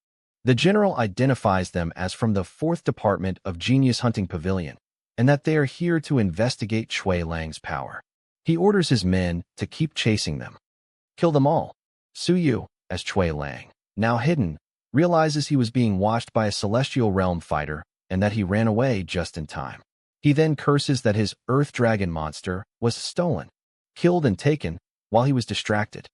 The general identifies them as from the 4th Department of Genius Hunting Pavilion, and that they are here to investigate Chui Lang's power. He orders his men to keep chasing them. Kill them all. Su Yu, as Chui Lang, now hidden, realizes he was being watched by a Celestial Realm fighter and that he ran away just in time. He then curses that his Earth Dragon monster was stolen, killed and taken while he was distracted.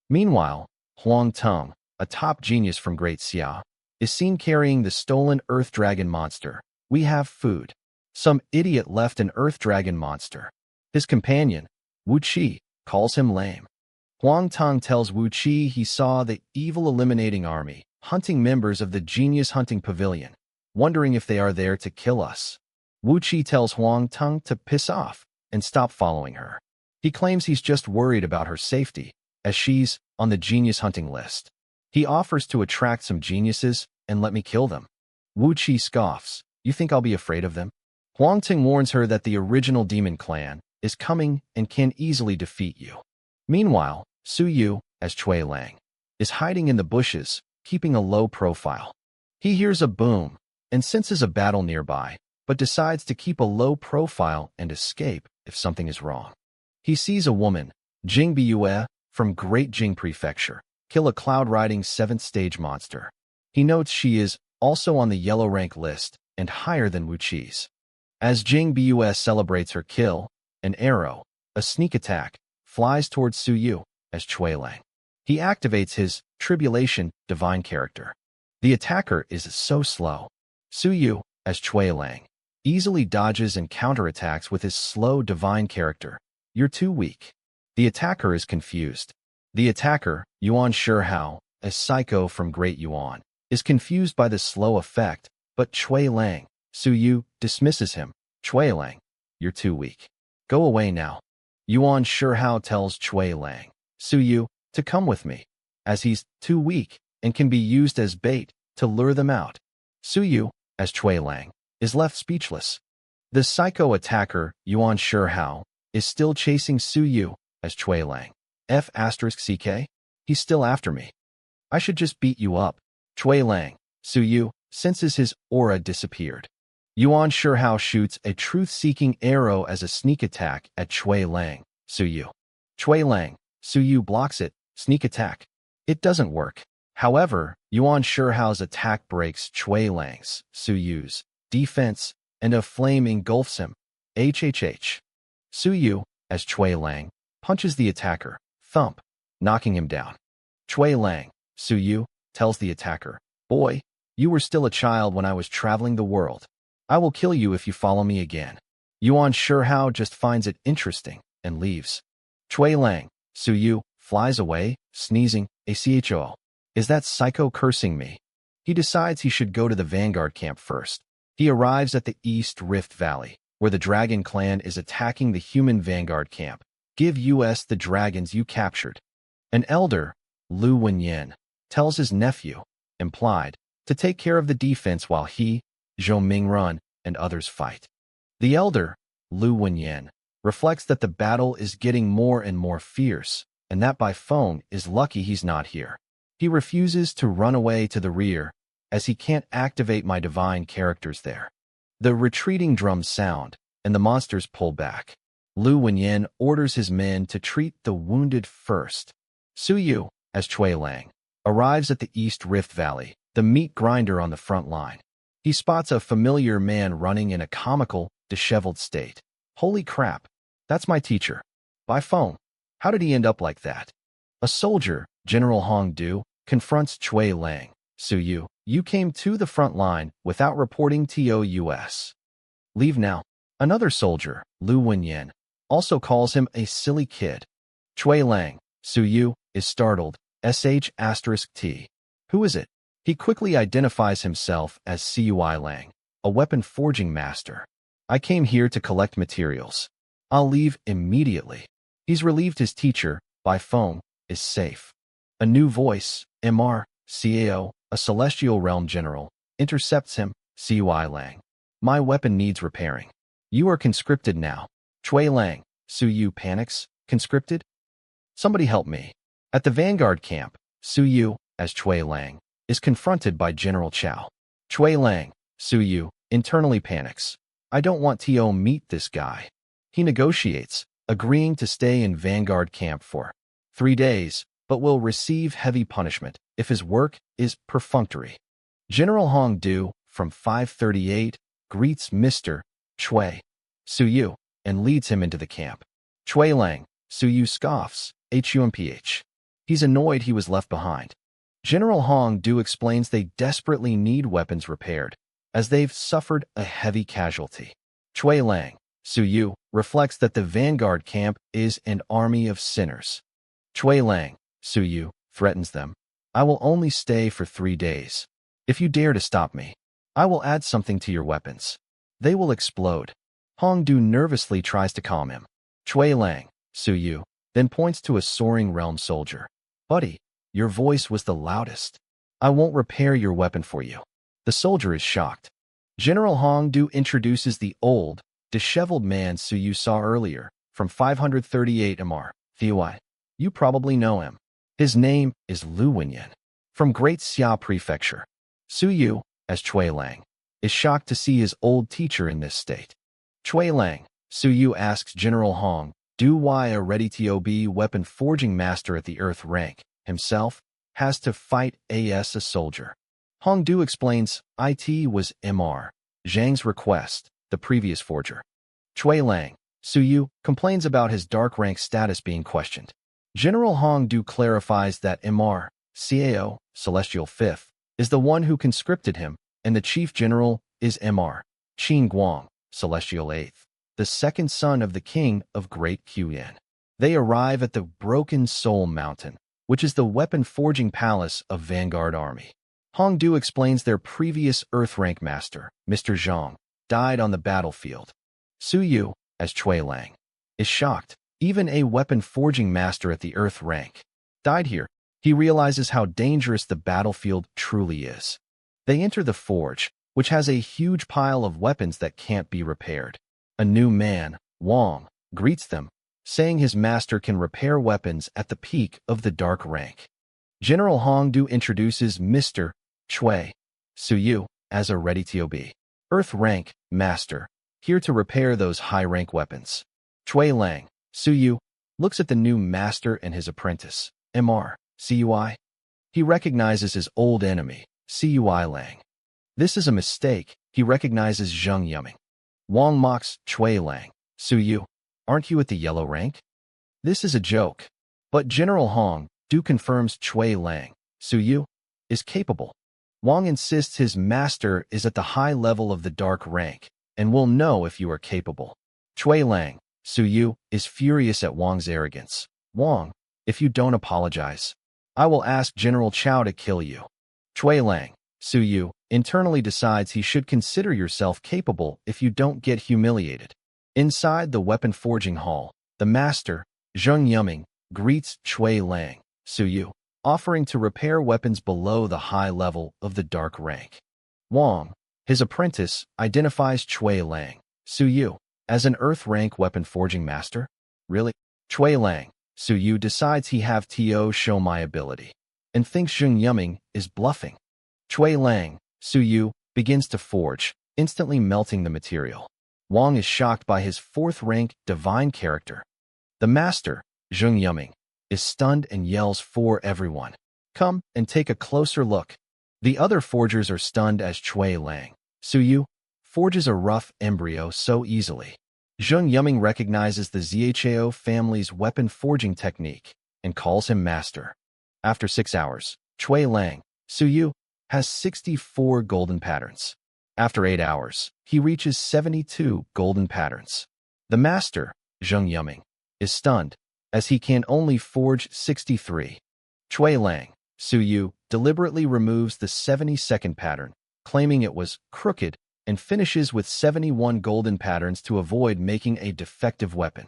Meanwhile, Huang Tong, a top genius from Great Xia, is seen carrying the stolen Earth Dragon monster. "We have food." Some idiot left an Earth Dragon monster. His companion, Wu Qi, calls him lame. Huang Tong tells Wu Qi he saw the Evil Eliminating Army hunting members of the Genius Hunting Pavilion, wondering if they are there to kill us. Wu Qi tells Huang Tong to piss off and stop following her. He claims he's just worried about her safety, as she's on the Genius Hunting list. He offers to attract some geniuses and let me kill them. Wu Qi scoffs. "You think I'll be afraid of them?" Huang Ting warns her that the original demon clan is coming and can easily defeat you. Meanwhile, Su Yu, as Chui Lang, is hiding in the bushes, keeping a low profile. He hears a boom and senses a battle nearby, but decides to keep a low profile and escape if something is wrong. He sees a woman, Jing Biyue, from Great Jing Prefecture, kill a cloud-riding 7th stage monster. He notes she is also on the yellow rank list and higher than Wu Qi's. As Jing Biyue celebrates her kill, an arrow, a sneak attack, flies towards Su Yu, as Chui Lang. He activates his Tribulation divine character. The attacker is so slow. Su Yu, as Chui Lang, easily dodges and counterattacks with his slow divine character. "You're too weak." The attacker is confused. The attacker, Yuan Shihao, a psycho from Great Yuan, is confused by the slow effect, but Chui Lang, Su Yu, dismisses him. "Chui Lang, you're too weak. Go away now. Yuan Shihao tells Chui Lang, Su Yu, to come with me, as he's too weak and can be used as bait to lure them out. Su Yu, as Chui Lang, is left speechless. The psycho attacker, Yuan Shihao, is still chasing Su Yu, as Chui Lang. F***CK? He's still after me. I should just beat you up. Chui Lang, Su Yu, senses his aura disappeared. Yuan Shihao shoots a truth-seeking arrow as a sneak attack at Chui Lang, Su Yu. Chui Lang, Su Yu blocks it, sneak attack. It doesn't work. However, Yuan Shihao's attack breaks Chui Lang's, Su Yu's, defense, and a flame engulfs him. HHH. Su Yu, as Chui Lang, punches the attacker, thump, knocking him down. Chui Lang, Su Yu, tells the attacker, Boy, you were still a child when I was traveling the world. I will kill you if you follow me again. Yuan Shihao just finds it interesting and leaves. Chui Lang, Su Yu, flies away, sneezing, ACHO. Is that psycho cursing me? He decides he should go to the Vanguard camp first. He arrives at the East Rift Valley, where the Dragon Clan is attacking the human Vanguard camp. Give us the dragons you captured. An elder, Lu Wenyan, tells his nephew, implied, to take care of the defense while he, Zhou Mingrun, and others fight. The elder, Lu Wenyan, reflects that the battle is getting more and more fierce, and that Bai Feng is lucky he's not here. He refuses to run away to the rear, as he can't activate my divine characters there. The retreating drums sound, and the monsters pull back. Lu Wenyan orders his men to treat the wounded first. Su Yu, as Chui Lang, arrives at the East Rift Valley, the meat grinder on the front line. He spots a familiar man running in a comical, disheveled state. Holy crap, that's my teacher. Bai Feng. How did he end up like that? A soldier, General Hong Du, confronts Chui Lang. Su Yu, you came to the front line without reporting TOUS. Leave now. Another soldier, Lu Wenyan, also calls him a silly kid. Chui Lang, Su Yu, is startled. *T. Who is it? He quickly identifies himself as Cui Lang, a weapon forging master. I came here to collect materials. I'll leave immediately. He's relieved his teacher, Bai Feng, is safe. A new voice, Mr. Cao, a celestial realm general, intercepts him, Cui Lang. My weapon needs repairing. You are conscripted now. Chui Lang, Su Yu panics, conscripted? Somebody help me. At the Vanguard camp, Su Yu, as Chui Lang, is confronted by General Chao. Chui Lang, Su Yu, internally panics. I don't want to meet this guy. He negotiates, agreeing to stay in Vanguard camp for 3 days, but will receive heavy punishment if his work is perfunctory. General Hong Du, from 538, greets Mr. Chui, Su Yu, and leads him into the camp. Chui Lang, Su Yu scoffs, HUMPH. He's annoyed he was left behind. General Hong Du explains they desperately need weapons repaired, as they've suffered a heavy casualty. Chui Lang, Su Yu, reflects that the Vanguard camp is an army of sinners. Chui Lang, Su Yu, threatens them. I will only stay for 3 days. If you dare to stop me, I will add something to your weapons. They will explode. Hong Du nervously tries to calm him. Chui Lang, Su Yu, then points to a soaring realm soldier. Buddy, your voice was the loudest. I won't repair your weapon for you. The soldier is shocked. General Hong Du introduces the old, disheveled man Su Yu saw earlier, from 538 Mr. Thui. You probably know him. His name is Lu Wenyan, from Great Xia Prefecture. Su Yu, as Chui Lang, is shocked to see his old teacher in this state. Chui Lang, Su Yu asks General Hong Du why a ready-to-be weapon forging master at the Earth rank, himself, has to fight a soldier. Hong Du explains it was Mr. Zhang's request, the previous forger. Chui Lang, Su Yu, complains about his dark rank status being questioned. General Hong Du clarifies that Mr. Cao, Celestial Fifth, is the one who conscripted him, and the chief general is Mr. Qin Guang, Celestial Eighth, the second son of the king of Great Qian. They arrive at the Broken Soul Mountain, which is the weapon forging palace of Vanguard Army. Hong Du explains their previous Earth rank master, Mr. Zhang, died on the battlefield. Su Yu, as Chui Lang, is shocked. Even a weapon forging master at the Earth rank died here. He realizes how dangerous the battlefield truly is. They enter the forge, which has a huge pile of weapons that can't be repaired. A new man, Wang, greets them, saying his master can repair weapons at the peak of the dark rank. General Hongdu introduces Mr. Chui Suyu as a ready TOB. Earth rank master, here to repair those high-rank weapons. Chui Lang, Suyu, looks at the new master and his apprentice, Mr. Cui. He recognizes his old enemy, Cui Lang. This is a mistake. He recognizes Zheng Yuming. Wang mocks Chui Lang. Suyu, aren't you at the yellow rank? This is a joke. But General Hong Du confirms Chui Lang, Suyu, is capable. Wang insists his master is at the high level of the dark rank and will know if you are capable. Chui Lang, Suyu, is furious at Wang's arrogance. Wang, if you don't apologize, I will ask General Chao to kill you. Chui Lang, Suyu, internally decides he should consider yourself capable if you don't get humiliated. Inside the weapon forging hall, the master, Zheng Yuming, greets Chui Lang, Suyu, offering to repair weapons below the high level of the dark rank. Wang, his apprentice, identifies Chui Lang, Suyu, as an earth rank weapon forging master. Really? Chui Lang, Suyu decides he have to show my ability, and thinks Zheng Yuming is bluffing. Chui Lang, Suyu, begins to forge, instantly melting the material. Wang is shocked by his fourth-rank divine character. The master, Zheng Yuming, is stunned and yells for everyone, "Come and take a closer look." The other forgers are stunned as Chui Lang, Suyu, forges a rough embryo so easily. Zheng Yuming recognizes the Zhao family's weapon forging technique and calls him master. After 6 hours, Chui Lang, Suyu, has 64 golden patterns. After 8 hours, he reaches 72 golden patterns. The master, Zheng Yuming, is stunned, as he can only forge 63. Chui Lang, Suyu, deliberately removes the 72nd pattern, claiming it was crooked, and finishes with 71 golden patterns to avoid making a defective weapon.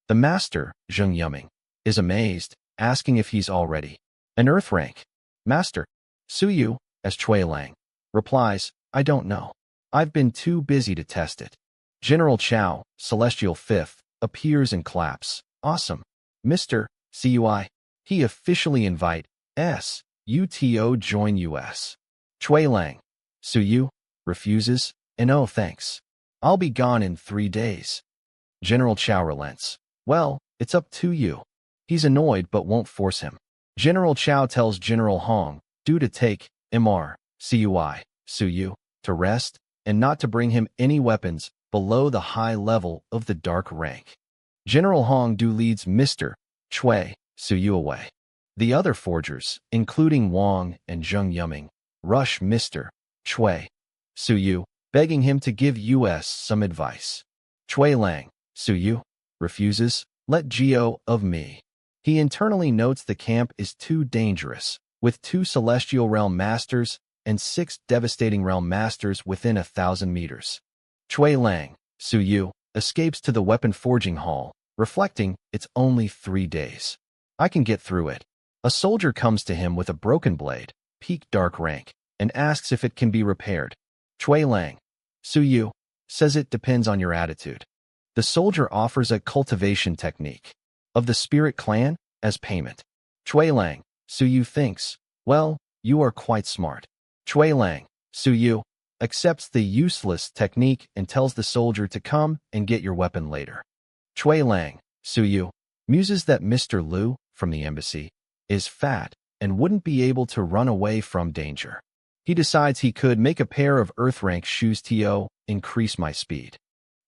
The master, Zheng Yuming, is amazed, asking if he's already an earth rank master. Suyu, as Chui Lang, replies, I don't know. I've been too busy to test it. General Chao, Celestial Fifth, appears and claps. Awesome. Mr. Cui. He officially invite UTO join US. Chui Lang, Suyu, refuses, and oh thanks. I'll be gone in 3 days. General Chao relents. Well, it's up to you. He's annoyed but won't force him. General Chao tells General Hong Du to take Mr. Cui, Suyu, to rest, and not to bring him any weapons below the high level of the dark rank. General Hong Du leads Mr. Chui Suyu away. The other forgers, including Wang and Zheng Yuming, rush Mr. Chui Suyu, begging him to give us some advice. Chui Lang, Suyu, refuses, let go of me. He internally notes the camp is too dangerous, with 2 Celestial Realm Masters and 6 Devastating Realm Masters within 1,000 meters. Chui Lang, Suyu, escapes to the weapon forging hall, reflecting it's only 3 days. I can get through it. A soldier comes to him with a broken blade, peak dark rank, and asks if it can be repaired. Chui Lang, Suyu, says it depends on your attitude. The soldier offers a cultivation technique of the spirit clan as payment. Chui Lang, Suyu thinks, well, you are quite smart. Chui Lang, Suyu, accepts the useless technique and tells the soldier to come and get your weapon later. Chui Lang, Suyu, muses that Mr. Liu, from the embassy, is fat and wouldn't be able to run away from danger. He decides he could make a pair of earth rank shoes to increase my speed.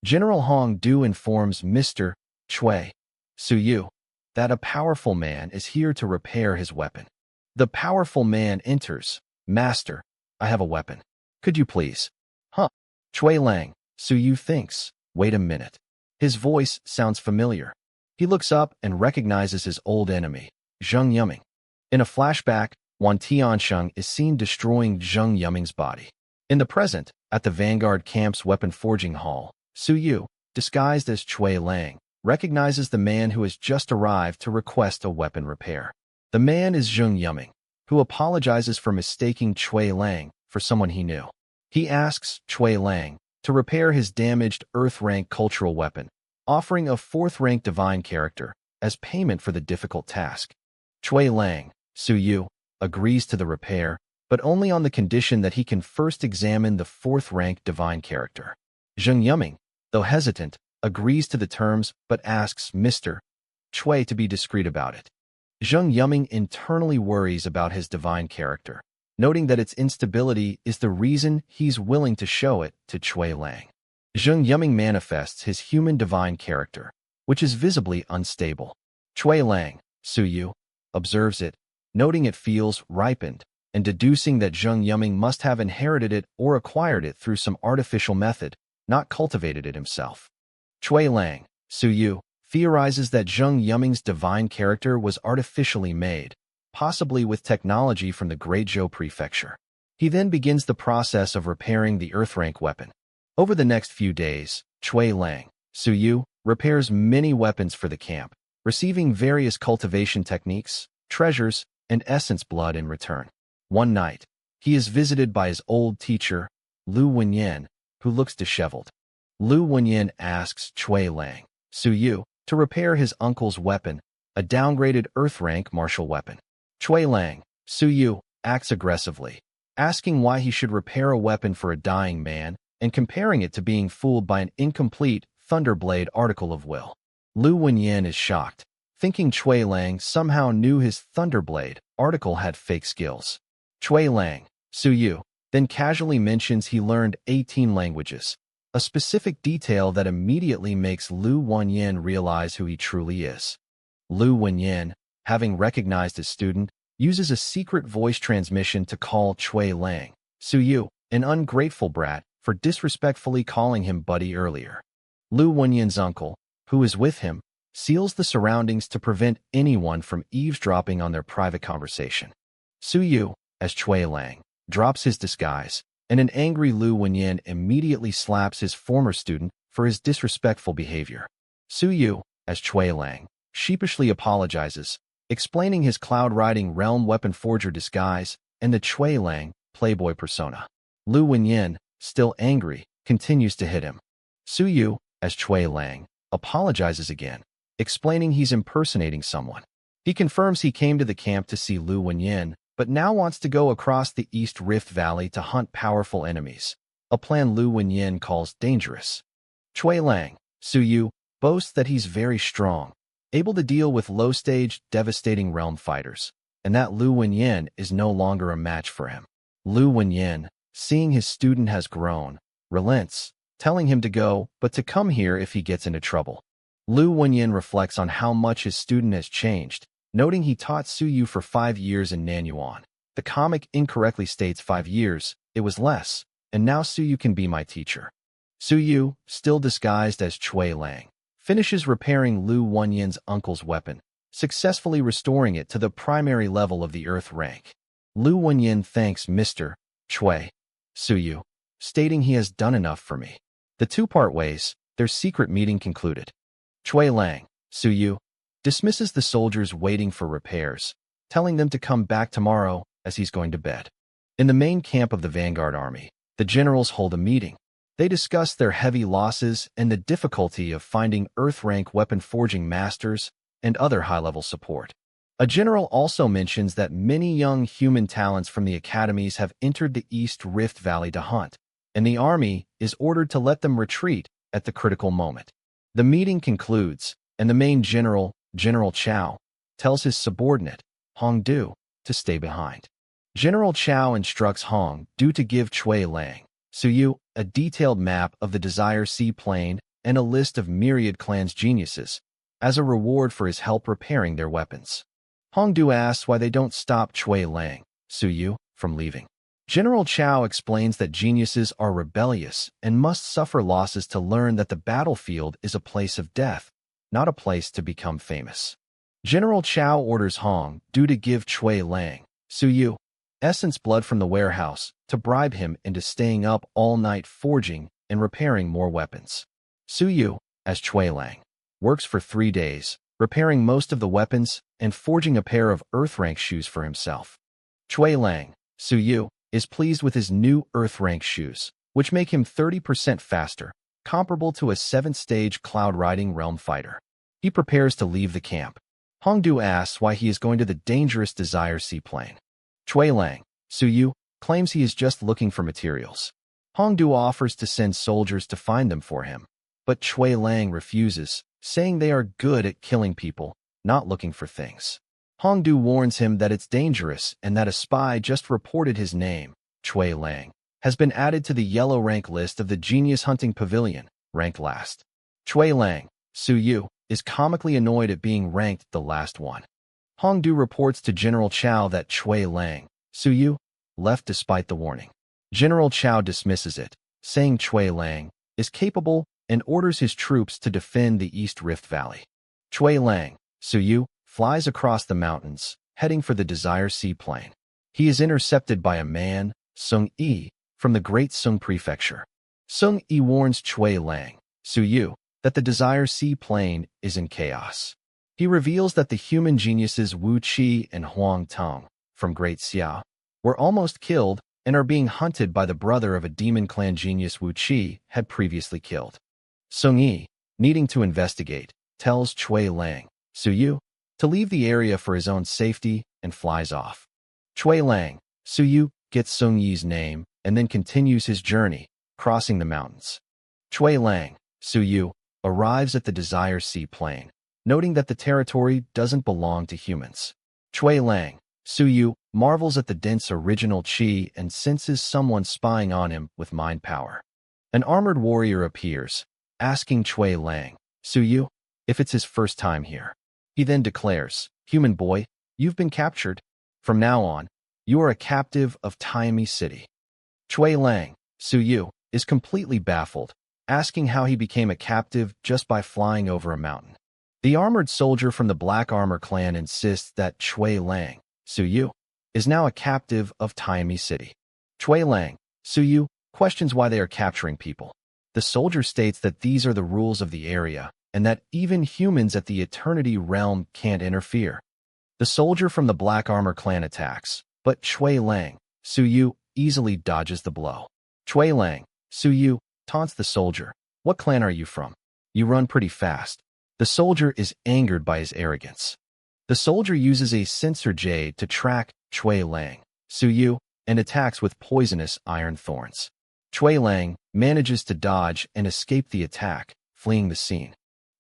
General Hong Du informs Mr. Chui Suyu that a powerful man is here to repair his weapon. The powerful man enters. Master, I have a weapon. Could you please? Huh? Chui Lang, Suyu thinks, wait a minute. His voice sounds familiar. He looks up and recognizes his old enemy, Zheng Yuming. In a flashback, Wan Tiansheng is seen destroying Zheng Yuming's body. In the present, at the Vanguard Camp's weapon forging hall, Suyu, disguised as Chui Lang, recognizes the man who has just arrived to request a weapon repair. The man is Zheng Yuming, who apologizes for mistaking Cui Lang for someone he knew. He asks Cui Lang to repair his damaged Earth-rank cultural weapon, offering a 4th-rank divine character as payment for the difficult task. Cui Lang, Su Yu, agrees to the repair, but only on the condition that he can first examine the 4th-rank divine character. Zheng Yuming, though hesitant, agrees to the terms but asks Mr. Cui to be discreet about it. Zheng Yuming internally worries about his divine character, noting that its instability is the reason he's willing to show it to Cui Lang. Zheng Yuming manifests his human divine character, which is visibly unstable. Cui Lang, Su Yu, observes it, noting it feels ripened, and deducing that Zheng Yuming must have inherited it or acquired it through some artificial method, not cultivated it himself. Cui Lang, Su Yu, theorizes that Zheng Yuming's divine character was artificially made, possibly with technology from the Great Zhou Prefecture. He then begins the process of repairing the Earth-rank weapon. Over the next few days, Cui Lang, Su Yu, repairs many weapons for the camp, receiving various cultivation techniques, treasures, and essence blood in return. One night, he is visited by his old teacher, Lu Wenyan, who looks disheveled. Lu Wenyan asks Cui Lang, Su Yu, to repair his uncle's weapon, a downgraded Earth-rank martial weapon. Cui Lang, Su Yu, acts aggressively, asking why he should repair a weapon for a dying man and comparing it to being fooled by an incomplete Thunderblade article of will. Lu Wenyan is shocked, thinking Cui Lang somehow knew his Thunderblade article had fake skills. Cui Lang, Su Yu, then casually mentions he learned 18 languages, a specific detail that immediately makes Lu Wenyan realize who he truly is. Lu Wenyan, having recognized his student, uses a secret voice transmission to call Cui Lang, Su Yu, an ungrateful brat, for disrespectfully calling him buddy earlier. Lu Wenyan's uncle, who is with him, seals the surroundings to prevent anyone from eavesdropping on their private conversation. Su Yu, as Cui Lang, drops his disguise, and an angry Lu Wenyan immediately slaps his former student for his disrespectful behavior. Su Yu, as Cui Lang, sheepishly apologizes, explaining his cloud-riding realm weapon forger disguise and the Cui Lang playboy persona. Lu Wenyan, still angry, continues to hit him. Su Yu, as Cui Lang, apologizes again, explaining he's impersonating someone. He confirms he came to the camp to see Lu Wenyan, but now wants to go across the East Rift Valley to hunt powerful enemies, a plan Lu Wenyan calls dangerous. Cui Lang, Su Yu, boasts that he's very strong, able to deal with low-stage, devastating realm fighters, and that Lu Wenyan is no longer a match for him. Lu Wenyan, seeing his student has grown, relents, telling him to go, but to come here if he gets into trouble. Lu Wenyan reflects on how much his student has changed, noting he taught Su Yu for 5 years in Nanyuan. The comic incorrectly states 5 years, it was less, and now Su Yu can be my teacher. Su Yu, still disguised as Cui Lang, finishes repairing Lu Wenyan's uncle's weapon, successfully restoring it to the primary level of the Earth rank. Lu Wenyan thanks Mr. Cui, Su Yu, stating he has done enough for me. The two part ways, their secret meeting concluded. Cui Lang, Su Yu, dismisses the soldiers waiting for repairs, telling them to come back tomorrow as he's going to bed. In the main camp of the Vanguard Army, the generals hold a meeting. They discuss their heavy losses and the difficulty of finding Earth-rank weapon forging masters and other high-level support. A general also mentions that many young human talents from the academies have entered the East Rift Valley to hunt, and the army is ordered to let them retreat at the critical moment. The meeting concludes, and the main general, General Chao, tells his subordinate, Hong Du, to stay behind. General Chao instructs Hong Du to give Cui Lang, Su Yu, a detailed map of the Desire Sea Plain and a list of Myriad Clans geniuses, as a reward for his help repairing their weapons. Hong Du asks why they don't stop Cui Lang, Su Yu, from leaving. General Chao explains that geniuses are rebellious and must suffer losses to learn that the battlefield is a place of death, not a place to become famous. General Chao orders Hong Du to give Cui Lang, Su Yu, essence blood from the warehouse to bribe him into staying up all night forging and repairing more weapons. Su Yu, as Cui Lang, works for 3 days, repairing most of the weapons and forging a pair of Earth-rank shoes for himself. Chui Lang, Su Yu, is pleased with his new Earth-rank shoes, which make him 30% faster, comparable to a 7th-stage cloud-riding realm fighter. He prepares to leave the camp. Hongdu asks why he is going to the dangerous Desire Seaplane. Chui Lang, Su Yu, claims he is just looking for materials. Hongdu offers to send soldiers to find them for him, but Chui Lang refuses, saying they are good at killing people, not looking for things. Hongdu warns him that it's dangerous and that a spy just reported his name, Chui Lang, has been added to the yellow rank list of the Genius Hunting Pavilion, ranked last. Chui Lang, Su Yu, is comically annoyed at being ranked the last one. Hongdu reports to General Chao that Chui Lang, Su Yu, left despite the warning. General Chao dismisses it, saying Chui Lang is capable and orders his troops to defend the East Rift Valley. Chui Lang, Su Yu, flies across the mountains, heading for the Desire Seaplane. He is intercepted by a man, Sung Yi, from the Great Sung Prefecture. Sung Yi warns Chui Lang, Su Yu, that the Desire Seaplane is in chaos. He reveals that the human geniuses Wu Qi and Huang Tong, from Great Xiao, were almost killed and are being hunted by the brother of a demon clan genius Wu Qi had previously killed. Sung Yi, needing to investigate, tells Chui Lang, Su Yu, to leave the area for his own safety and flies off. Chui Lang, Su Yu, gets Sung Yi's name and then continues his journey, crossing the mountains. Chui Lang, Su Yu, arrives at the Desire Seaplane, noting that the territory doesn't belong to humans. Chui Lang, Su Yu, marvels at the dense original Qi and senses someone spying on him with mind power. An armored warrior appears, asking Chui Lang, Su Yu, if it's his first time here. He then declares, "Human boy, you've been captured. From now on, you are a captive of Taimi City." Chui Lang, Su Yu, is completely baffled, asking how he became a captive just by flying over a mountain. The armored soldier from the Black Armor clan insists that Chui Lang, Su Yu, is now a captive of Taimi City. Chui Lang, Su Yu, questions why they are capturing people. The soldier states that these are the rules of the area, and that even humans at the Eternity Realm can't interfere. The soldier from the Black Armor clan attacks, but Chui Lang, Su Yu, easily dodges the blow. Chui Lang, Su Yu, taunts the soldier, "What clan are you from? You run pretty fast." The soldier is angered by his arrogance. The soldier uses a sensor jade to track Chui Lang, Su Yu, and attacks with poisonous iron thorns. Chui Lang manages to dodge and escape the attack, fleeing the scene.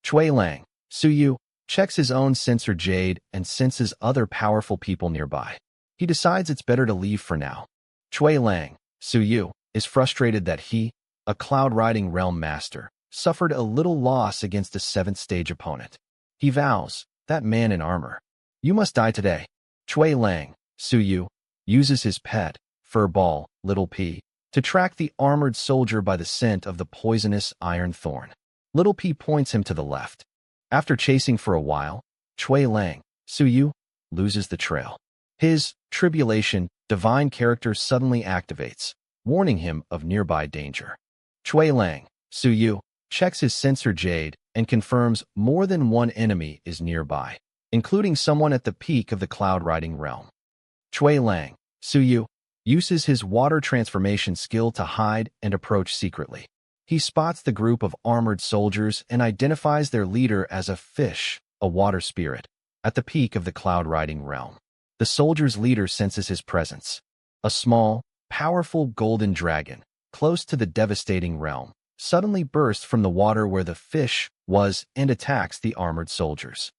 Chui Lang, Su Yu, checks his own sensor jade and senses other powerful people nearby. He decides it's better to leave for now. Chui Lang, Su Yu, is frustrated that he, a cloud-riding realm master, suffered a little loss against a 7th-stage opponent. He vows, "That man in armor, you must die today." Chui Lang, Su Yu, uses his pet, furball, Little P, to track the armored soldier by the scent of the poisonous iron thorn. Little P points him to the left. After chasing for a while, Chui Lang, Su Yu, loses the trail. His Tribulation divine character suddenly activates, warning him of nearby danger. Chui Lang, Su Yu, checks his sensor jade and confirms more than one enemy is nearby, including someone at the peak of the cloud-riding realm. Chui Lang, Su Yu, uses his water transformation skill to hide and approach secretly. He spots the group of armored soldiers and identifies their leader as a fish, a water spirit, at the peak of the cloud-riding realm. The soldier's leader senses his presence. A small, powerful golden dragon, close to the devastating realm, suddenly bursts from the water where the fish was and attacks the armored soldiers.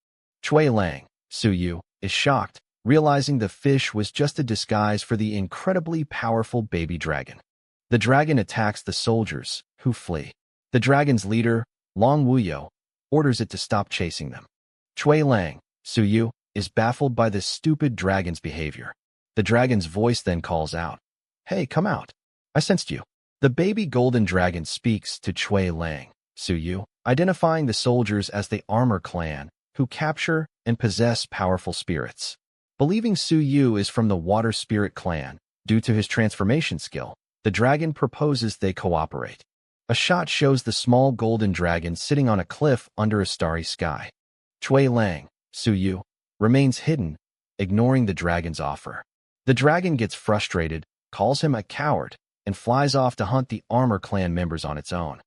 Chui Lang, Su Yu, is shocked, realizing the fish was just a disguise for the incredibly powerful baby dragon. The dragon attacks the soldiers, who flee. The dragon's leader, Long Wuyo, orders it to stop chasing them. Chui Lang, Su Yu, is baffled by this stupid dragon's behavior. The dragon's voice then calls out, "Hey, come out. I sensed you." The baby golden dragon speaks to Chui Lang, Su Yu, identifying the soldiers as the Armor Clan, who capture and possess powerful spirits. Believing Su Yu is from the Water Spirit Clan, due to his transformation skill, the dragon proposes they cooperate. A shot shows the small golden dragon sitting on a cliff under a starry sky. Chui Lang, Su Yu, remains hidden, ignoring the dragon's offer. The dragon gets frustrated, calls him a coward, and flies off to hunt the Armor Clan members on its own.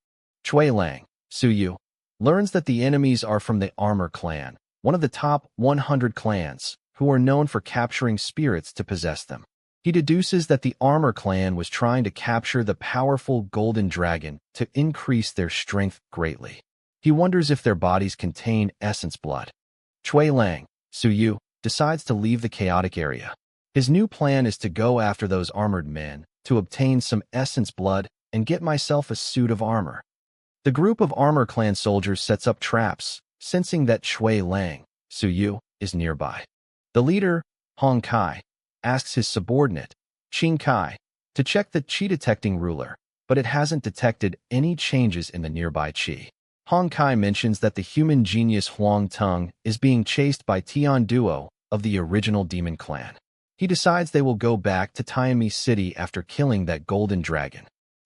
Chui Lang, Su Yu, learns that the enemies are from the Armor Clan, one of the top 100 clans, who are known for capturing spirits to possess them. He deduces that the Armor Clan was trying to capture the powerful golden dragon to increase their strength greatly. He wonders if their bodies contain essence blood. Chui Lang, Su Yu, decides to leave the chaotic area. His new plan is to go after those armored men, to obtain some essence blood and get myself a suit of armor. The group of Armor Clan soldiers sets up traps, sensing that Chui Lang, Su Yu, is nearby. The leader, Hong Kai, asks his subordinate, Qin Kai, to check the qi-detecting ruler, but it hasn't detected any changes in the nearby qi. Hong Kai mentions that the human genius Huang Tung is being chased by Tian Duo of the original demon clan. He decides they will go back to Taimi City after killing that golden dragon.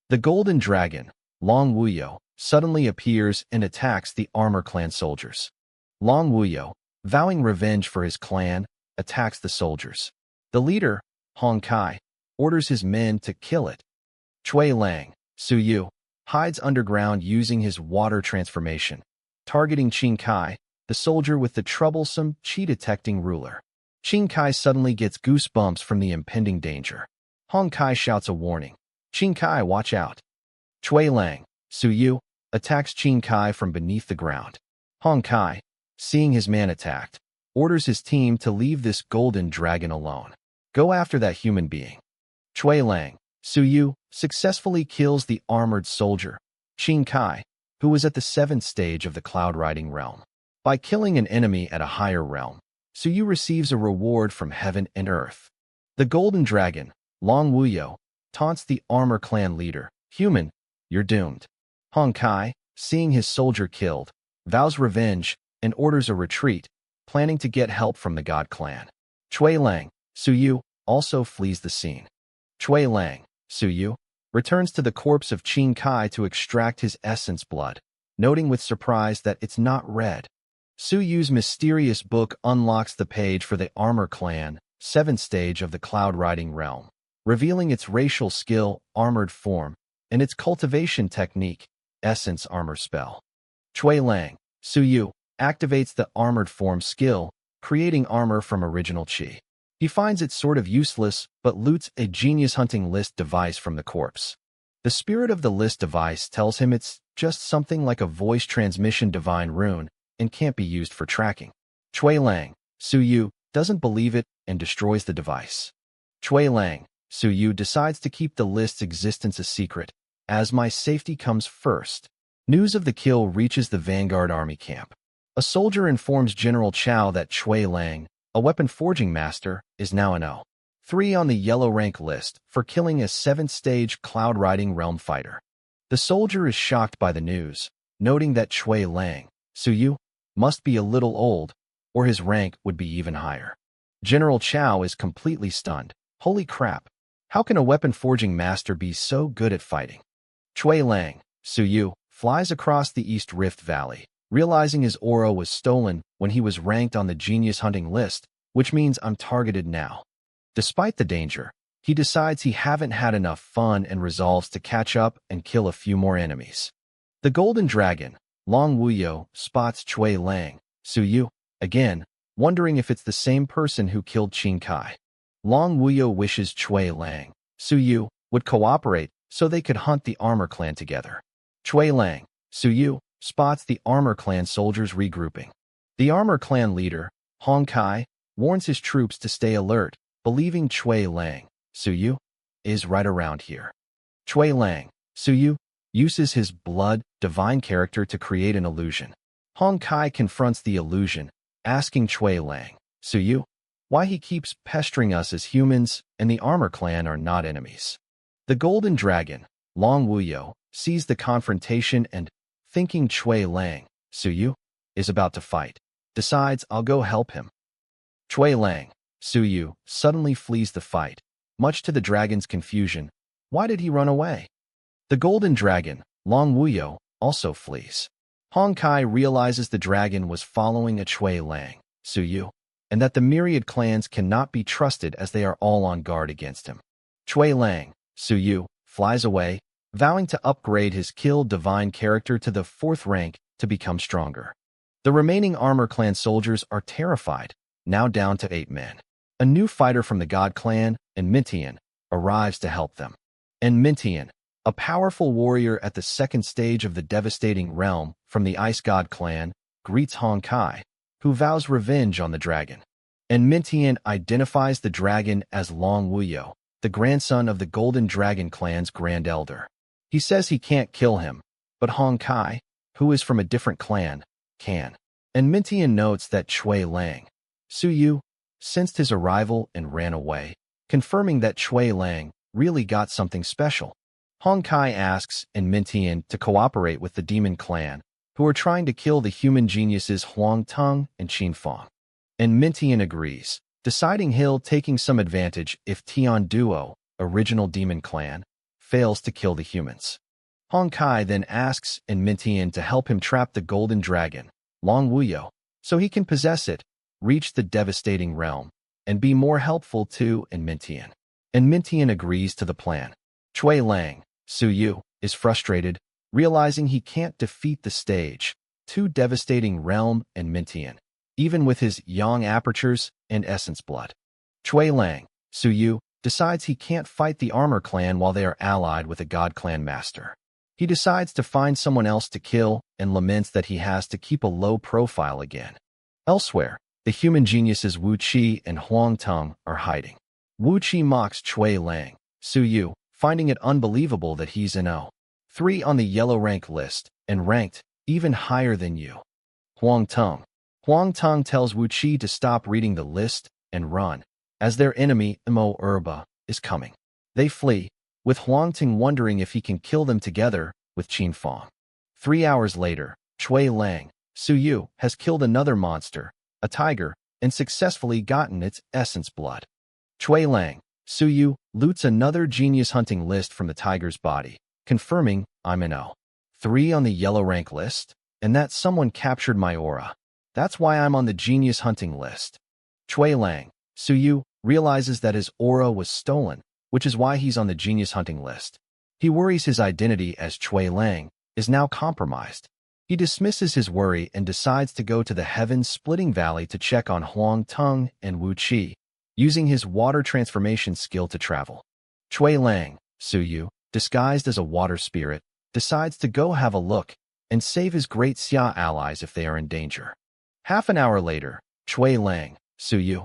The golden dragon, Long Wuyo, suddenly appears and attacks the Armor Clan soldiers. Long Wuyo, vowing revenge for his clan, attacks the soldiers. The leader, Hong Kai, orders his men to kill it. Chui Lang, Su Yu, hides underground using his water transformation, targeting Qin Kai, the soldier with the troublesome qi-detecting ruler. Qin Kai suddenly gets goosebumps from the impending danger. Hong Kai shouts a warning. Qin Kai, watch out. Chui Lang, Su Yu, attacks Qin Kai from beneath the ground. Hong Kai, seeing his man attacked, orders his team to leave this golden dragon alone. Go after that human being. Chui Lang, Su Yu, successfully kills the armored soldier, Qin Kai, who was at the 7th stage of the cloud riding realm. By killing an enemy at a higher realm, Su Yu receives a reward from heaven and earth. The golden dragon, Long Wuyo, taunts the Armor Clan leader, Human, you're doomed. Hong Kai, seeing his soldier killed, vows revenge and orders a retreat, planning to get help from the God Clan. Chui Lang, Su Yu, also flees the scene. Chui Lang, Su Yu, returns to the corpse of Qin Kai to extract his essence blood, noting with surprise that it's not red. Su Yu's mysterious book unlocks the page for the Armor Clan, 7th stage of the cloud riding realm, revealing its racial skill, armored form, and its cultivation technique, essence armor spell. Chui Lang, Su Yu, activates the armored form skill, creating armor from original qi. He finds it sort of useless, but loots a genius hunting list device from the corpse. The spirit of the list device tells him it's just something like a voice transmission divine rune and can't be used for tracking. Chui Lang, Su Yu, doesn't believe it and destroys the device. Chui Lang, Su Yu decides to keep the list's existence a secret, as my safety comes first. News of the kill reaches the Vanguard army camp. A soldier informs General Chao that Chui Lang, a weapon forging master, is now an O3 on the yellow rank list for killing a 7th stage cloud riding realm fighter. The soldier is shocked by the news, noting that Chui Lang, Su Yu, must be a little old, or his rank would be even higher. General Chao is completely stunned. Holy crap! How can a weapon forging master be so good at fighting? Chui Lang, Su Yu, flies across the East Rift Valley, realizing his aura was stolen when he was ranked on the genius hunting list, which means I'm targeted now. Despite the danger, he decides he haven't had enough fun and resolves to catch up and kill a few more enemies. The golden dragon, Long Wuyo, spots Chui Lang, Su Yu, again, wondering if it's the same person who killed Qin Kai. Long Wuyo wishes Chui Lang, Su Yu, would cooperate so they could hunt the Armor Clan together. Chui Lang, Su Yu, spots the Armor Clan soldiers regrouping. The Armor Clan leader, Hong Kai, warns his troops to stay alert, believing Chui Lang, Su Yu, is right around here. Chui Lang, Su Yu, uses his blood divine character to create an illusion. Hong Kai confronts the illusion, asking Chui Lang, Su Yu, why he keeps pestering us as humans and the Armor Clan are not enemies. The golden dragon, Long Wuyo, sees the confrontation and, thinking Chui Lang, Su Yu, is about to fight, decides I'll go help him. Chui Lang, Su Yu, suddenly flees the fight, much to the dragon's confusion. Why did he run away? The golden dragon, Long Wuyo, also flees. Hong Kai realizes the dragon was following a Chui Lang, Suyu, and that the myriad clans cannot be trusted as they are all on guard against him. Chui Lang, Suyu, flies away, vowing to upgrade his Kill Divine character to the 4th rank to become stronger. The remaining Armor Clan soldiers are terrified, now down to 8 men. A new fighter from the God Clan, Mintian, arrives to help them. Mintian, a powerful warrior at the 2nd stage of the devastating realm from the Ice God Clan, greets Hong Kai, who vows revenge on the dragon. Mintian identifies the dragon as Long Wuyo, the grandson of the Golden Dragon Clan's Grand Elder. He says he can't kill him, but Hong Kai, who is from a different clan, can. Mintian notes that Chui Lang, Suyu, sensed his arrival and ran away, confirming that Chui Lang really got something special. Hong Kai asks Mintian to cooperate with the Demon Clan, who are trying to kill the human geniuses Huang Tong and Qin Fong. Mintian agrees, deciding he'll taking some advantage if Tian Duo, original Demon Clan, fails to kill the humans. Hong Kai then asks Mintian to help him trap the Golden Dragon, Long Wuyo, so he can possess it, reach the devastating realm, and be more helpful to Mintian. Mintian agrees to the plan. Chui Lang, Suyu, is frustrated, realizing he can't defeat the stage 2 devastating realm Mintian, even with his Yang Apertures and Essence Blood. Chui Lang, Suyu, decides he can't fight the Armor Clan while they are allied with a God Clan master. He decides to find someone else to kill and laments that he has to keep a low profile again. Elsewhere, the human geniuses Wu Qi and Huang Tong are hiding. Wu Qi mocks Chui Lang, Suyu, finding it unbelievable that he's in 3 on the yellow rank list and ranked even higher than you. Huang Tong tells Wu Qi to stop reading the list and run, as their enemy, Mo Erba, is coming. They flee, with Huang Ting wondering if he can kill them together with Qin Fong. 3 hours later, Chui Lang, Suyu, has killed another monster, a tiger, and successfully gotten its essence blood. Chui Lang, Suyu, loots another genius hunting list from the tiger's body, confirming I'm in 3 on the yellow rank list, and that someone captured my aura. That's why I'm on the genius hunting list. Chui Lang, Suyu, realizes that his aura was stolen, which is why he's on the genius hunting list. He worries his identity as Chui Lang is now compromised. He dismisses his worry and decides to go to the Heaven-Splitting Valley to check on Huang Tong and Wu Qi, using his water transformation skill to travel. Chui Lang, Suyu, disguised as a water spirit, decides to go have a look and save his Great Xia allies if they are in danger. Half an hour later, Chui Lang, Suyu,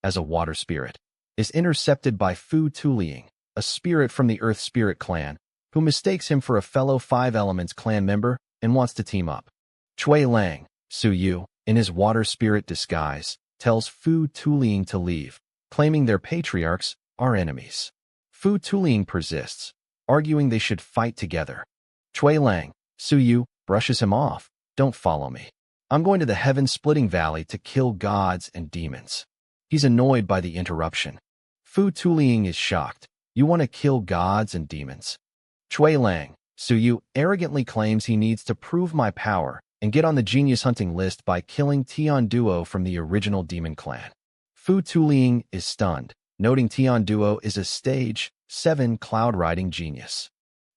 as a water spirit, is intercepted by Fu Tuliang, a spirit from the Earth Spirit Clan, who mistakes him for a fellow 5 Elements clan member and wants to team up. Chui Lang, Suyu, in his water spirit disguise, tells Fu Tuliang to leave, claiming their patriarchs are enemies. Fu Tuliang persists, arguing they should fight together. Chui Lang, Suyu, brushes him off. Don't follow me. I'm going to the Heaven-Splitting Valley to kill gods and demons. He's annoyed by the interruption. Fu Tuliang is shocked. You want to kill gods and demons? Chui Lang, Suyu, arrogantly claims he needs to prove my power and get on the genius hunting list by killing Tian Duo from the original Demon Clan. Fu Tuliang is stunned, noting Tian Duo is a stage 7 cloud riding genius.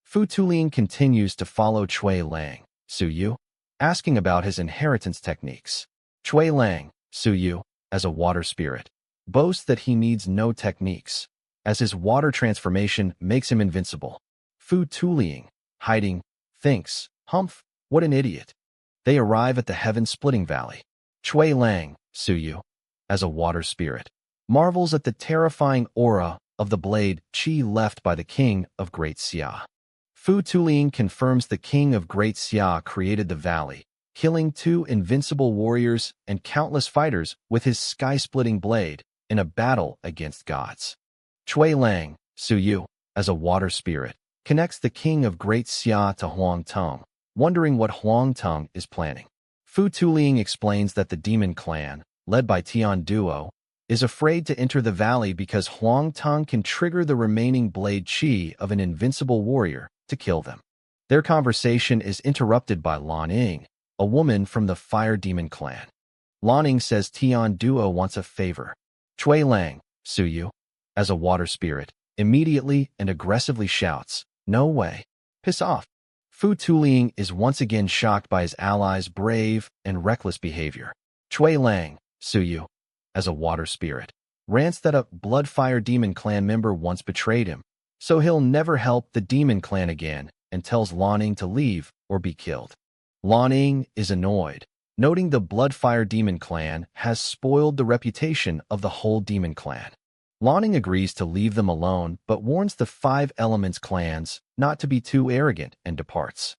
Fu Tuliang continues to follow Chui Lang, Suyu, asking about his inheritance techniques. Chui Lang, Suyu, as a water spirit, boasts that he needs no techniques, as his water transformation makes him invincible. Fu Tuliang, hiding, thinks, Humph, what an idiot. They arrive at the Heaven-Splitting Valley. Chui Lang, Suyu, as a water spirit, marvels at the terrifying aura of the blade Qi left by the King of Great Xia. Fu Tuliang confirms the King of Great Xia created the valley, killing 2 invincible warriors and countless fighters with his sky-splitting blade in a battle against gods. Chui Lang, Suyu, as a water spirit, connects the King of Great Xia to Huang Tong, wondering what Huang Tong is planning. Fu Tuliang explains that the Demon Clan, led by Tian Duo, is afraid to enter the valley because Huang Tong can trigger the remaining blade Qi of an invincible warrior to kill them. Their conversation is interrupted by Lan Ying, a woman from the Fire Demon clan. Lan Ying says Tian Duo wants a favor. Chui Lang, Suyu, as a water spirit, immediately and aggressively shouts, "No way. Piss off." Fu Tuliang is once again shocked by his allies' brave and reckless behavior. Chui Lang, Suyu, as a water spirit, rants that a Blood Fire Demon clan member once betrayed him, so he'll never help the demon clan again, and tells Lan Ying to leave or be killed. Lan Ying is annoyed, noting the Blood Fire Demon clan has spoiled the reputation of the whole demon clan. Lan Ying agrees to leave them alone, but warns the Five Elements clans not to be too arrogant and departs.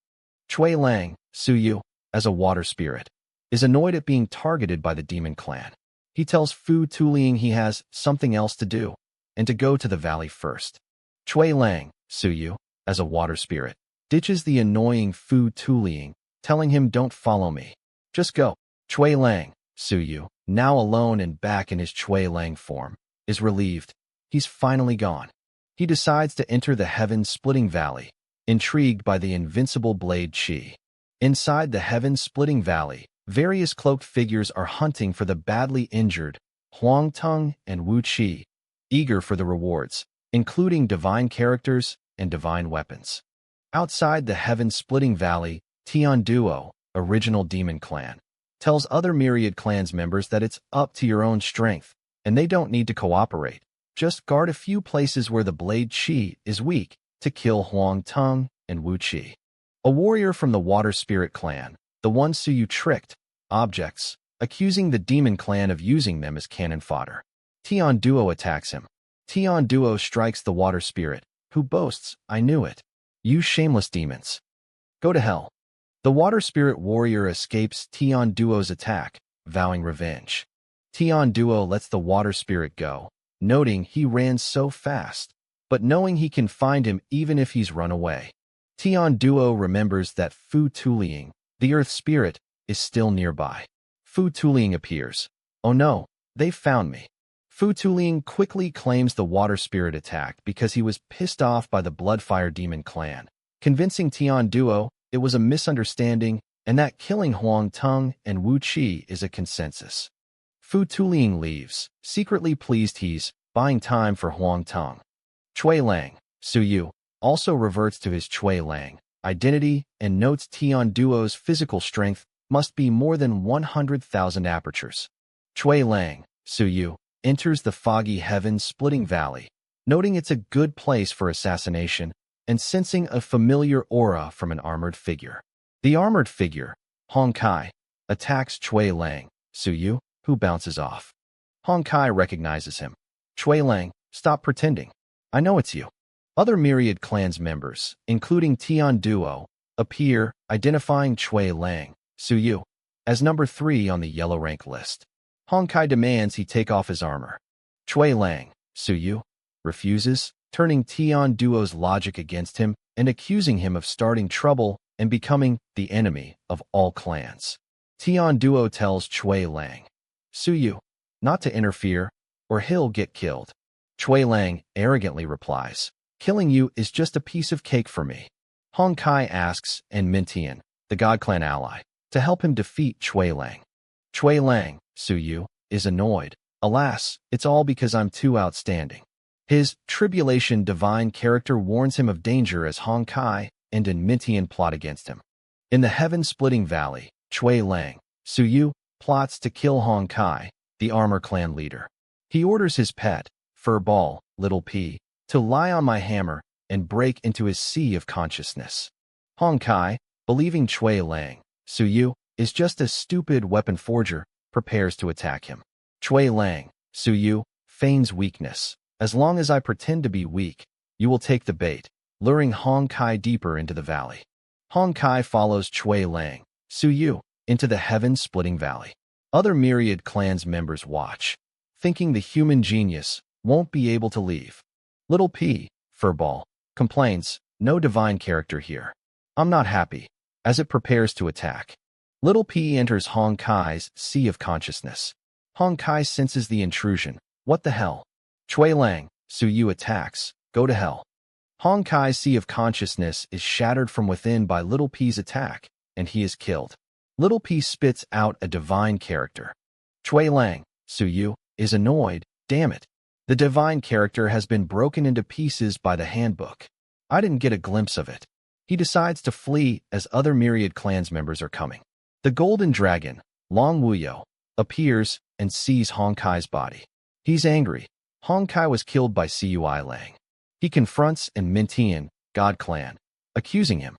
Chui Lang, Suyu, as a water spirit, is annoyed at being targeted by the demon clan. He tells Fu Tuliang he has something else to do, and to go to the valley first. Chui Lang, Suyu, as a water spirit, ditches the annoying Fu Tuliang, telling him don't follow me. Just go. Chui Lang, Suyu, now alone and back in his Chui Lang form, is relieved. He's finally gone. He decides to enter the heaven-splitting valley, intrigued by the invincible blade Qi. Inside the heaven-splitting valley, various cloaked figures are hunting for the badly injured Huang Tong and Wu Qi, eager for the rewards, including divine characters and divine weapons. Outside the heaven-splitting valley, Tian Duo, original demon clan, tells other Myriad Clans members that it's up to your own strength, and they don't need to cooperate. Just guard a few places where the blade Qi is weak to kill Huang Tong and Wu Qi. A warrior from the Water Spirit clan, the one Suyu tricked, objects, accusing the demon clan of using them as cannon fodder. Tian Duo attacks him. Tian Duo strikes the Water Spirit, who boasts, "I knew it. You shameless demons. Go to hell." The Water Spirit warrior escapes Tian Duo's attack, vowing revenge. Tian Duo lets the Water Spirit go, noting he ran so fast, but knowing he can find him even if he's run away. Tian Duo remembers that Fu Tuliang, the Earth Spirit, is still nearby. Fu Tuliang appears. "Oh no, they found me." Fu Tuliang quickly claims the Water Spirit attacked because he was pissed off by the Blood Fire Demon clan, convincing Tian Duo it was a misunderstanding and that killing Huang Tong and Wu Qi is a consensus. Fu Tuliang leaves, secretly pleased he's buying time for Huang Tong. Chui Lang, Suyu, also reverts to his Chui Lang identity and notes Tian Duo's physical strength must be more than 100,000 apertures. Chui Lang, Suyu, enters the foggy heaven-splitting valley, noting it's a good place for assassination and sensing a familiar aura from an armored figure. The armored figure, Hong Kai, attacks Chui Lang, Suyu, who bounces off. Hong Kai recognizes him. "Chui Lang, stop pretending. I know it's you." Other Myriad Clans members, including Tian Duo, appear, identifying Chui Lang, Suyu, as number 3 on the yellow rank list. Hong Kai demands he take off his armor. Chui Lang, Suyu, refuses, turning Tian Duo's logic against him and accusing him of starting trouble and becoming the enemy of all clans. Tian Duo tells Chui Lang, "Suyu, not to interfere, or he'll get killed." Chui Lang arrogantly replies, "Killing you is just a piece of cake for me." Hong Kai asks and Mintian, the God Clan ally, to help him defeat Chui Lang. Chui Lang, Suyu, is annoyed. "Alas, it's all because I'm too outstanding." His Tribulation divine character warns him of danger as Hong Kai and an Mintian plot against him. In the heaven-splitting valley, Chui Lang, Suyu, plots to kill Hong Kai, the Armor Clan leader. He orders his pet, Furball, Little P, to lie on my hammer and break into his sea of consciousness. Hong Kai, believing Chui Lang, Suyu, is just a stupid weapon forger, prepares to attack him. Chui Lang, Suyu, feigns weakness. "As long as I pretend to be weak, you will take the bait," luring Hong Kai deeper into the valley. Hong Kai follows Chui Lang, Suyu, into the heaven-splitting valley. Other Myriad Clans members watch, thinking the human genius won't be able to leave. Little P, Furball, complains, "No divine character here. I'm not happy," as it prepares to attack. Little P enters Hong Kai's sea of consciousness. Hong Kai senses the intrusion. "What the hell?" Chui Lang, Suyu attacks. "Go to hell." Hong Kai's Sea of Consciousness is shattered from within by Little P's attack, and he is killed. Little P spits out a divine character. Chui Lang, Su Yu, is annoyed. Damn it. The divine character has been broken into pieces by the handbook. I didn't get a glimpse of it. He decides to flee as other Myriad Clans members are coming. The Golden Dragon, Long Wuyo, appears and sees Hong Kai's body. He's angry. Hong Kai was killed by Cui Lang. He confronts and Mintian, God Clan, accusing him.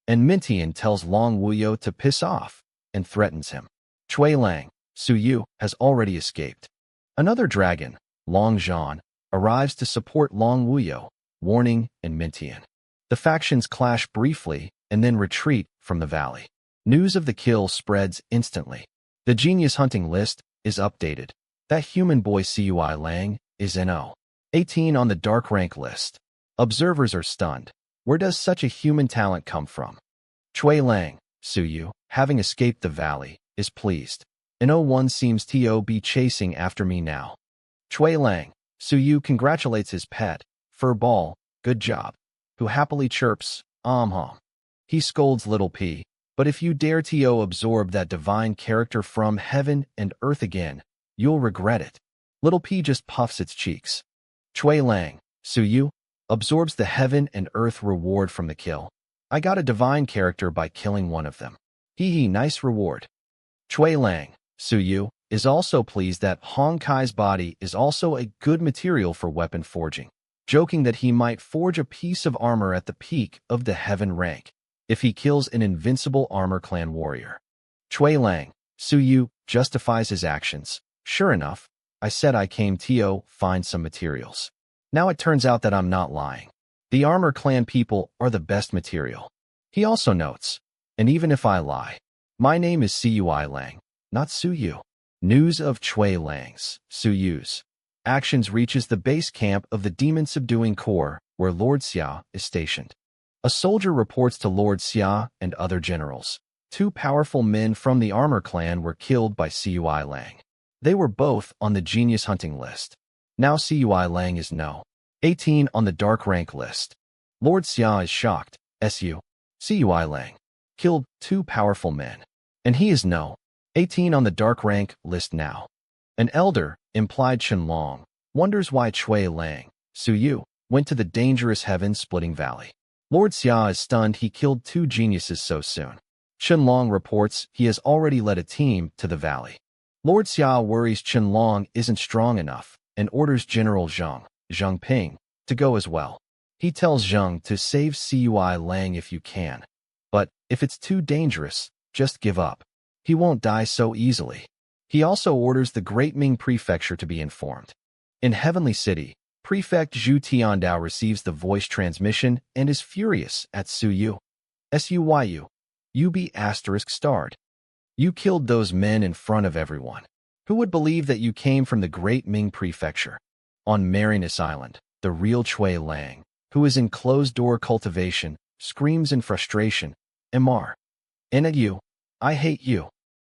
And Mintian tells Long Wuyo to piss off and threatens him. Chui Lang, Su Yu, has already escaped. Another dragon, Long Zhan, arrives to support Long Wuyo, warning and Mintian. The factions clash briefly and then retreat from the valley. News of the kill spreads instantly. The genius hunting list is updated. That human boy Cui Lang is NO. 18 on the dark rank list. Observers are stunned. Where does such a human talent come from? Chui Lang, Su Yu, having escaped the valley, is pleased. NO1 seems to be chasing after me now. Chui Lang, Su Yu congratulates his pet, Furball, good job, who happily chirps, hom. He scolds Little P, but if you dare to absorb that divine character from heaven and earth again, you'll regret it. Little P just puffs its cheeks. Chui Lang, Su Yu, absorbs the heaven and earth reward from the kill. I got a divine character by killing one of them. Hee, nice reward. Chui Lang, Su Yu, is also pleased that Hong Kai's body is also a good material for weapon forging, joking that he might forge a piece of armor at the peak of the heaven rank if he kills an invincible armor clan warrior. Chui Lang, Su Yu, justifies his actions. Sure enough, I said I came to find some materials. Now it turns out that I'm not lying. The armor clan people are the best material. He also notes, and even if I lie, my name is Cui Lang, not Su Yu. News of Chui Lang's, Su Yu's, actions reaches the base camp of the Demon Subduing Corps, where Lord Xia is stationed. A soldier reports to Lord Xia and other generals. 2 powerful men from the armor clan were killed by Cui Lang. They were both on the genius hunting list. Now Cui Lang is No. 18 on the dark rank list. Lord Xia is shocked. Cui Lang killed 2 powerful men, and he is No. 18 on the dark rank list now. An elder, implied Qianlong, wonders why Chui Lang, Su Yu, went to the dangerous heaven-splitting valley. Lord Xia is stunned he killed 2 geniuses so soon. Qianlong reports he has already led a team to the valley. Lord Xia worries Qianlong isn't strong enough and orders General Zhang Ping, to go as well. He tells Zhang to save Cui Lang if you can, but if it's too dangerous, just give up. He won't die so easily. He also orders the Great Ming Prefecture to be informed. In Heavenly City, Prefect Zhu Tiandao receives the voice transmission and is furious at Su Yu. Suyu. You be *starred. You killed those men in front of everyone. Who would believe that you came from the Great Ming Prefecture? On Marinus Island, the real Chui Lang, who is in closed-door cultivation, screams in frustration, Mr. You. I hate you.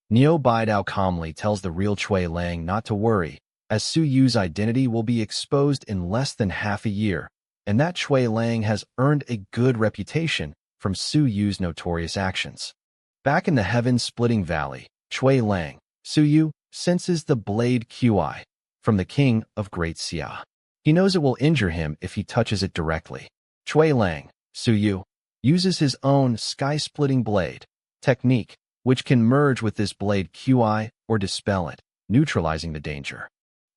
Neo Baidao calmly tells the real Chui Lang not to worry, as Su Yu's identity will be exposed in less than half a year, and that Chui Lang has earned a good reputation from Su Yu's notorious actions. Back in the heaven-splitting valley, Chui Lang, Su Yu, senses the blade Qi from the king of Great Xia. He knows it will injure him if he touches it directly. Chui Lang, Su Yu, uses his own sky-splitting blade technique, which can merge with this blade Qi or dispel it, neutralizing the danger.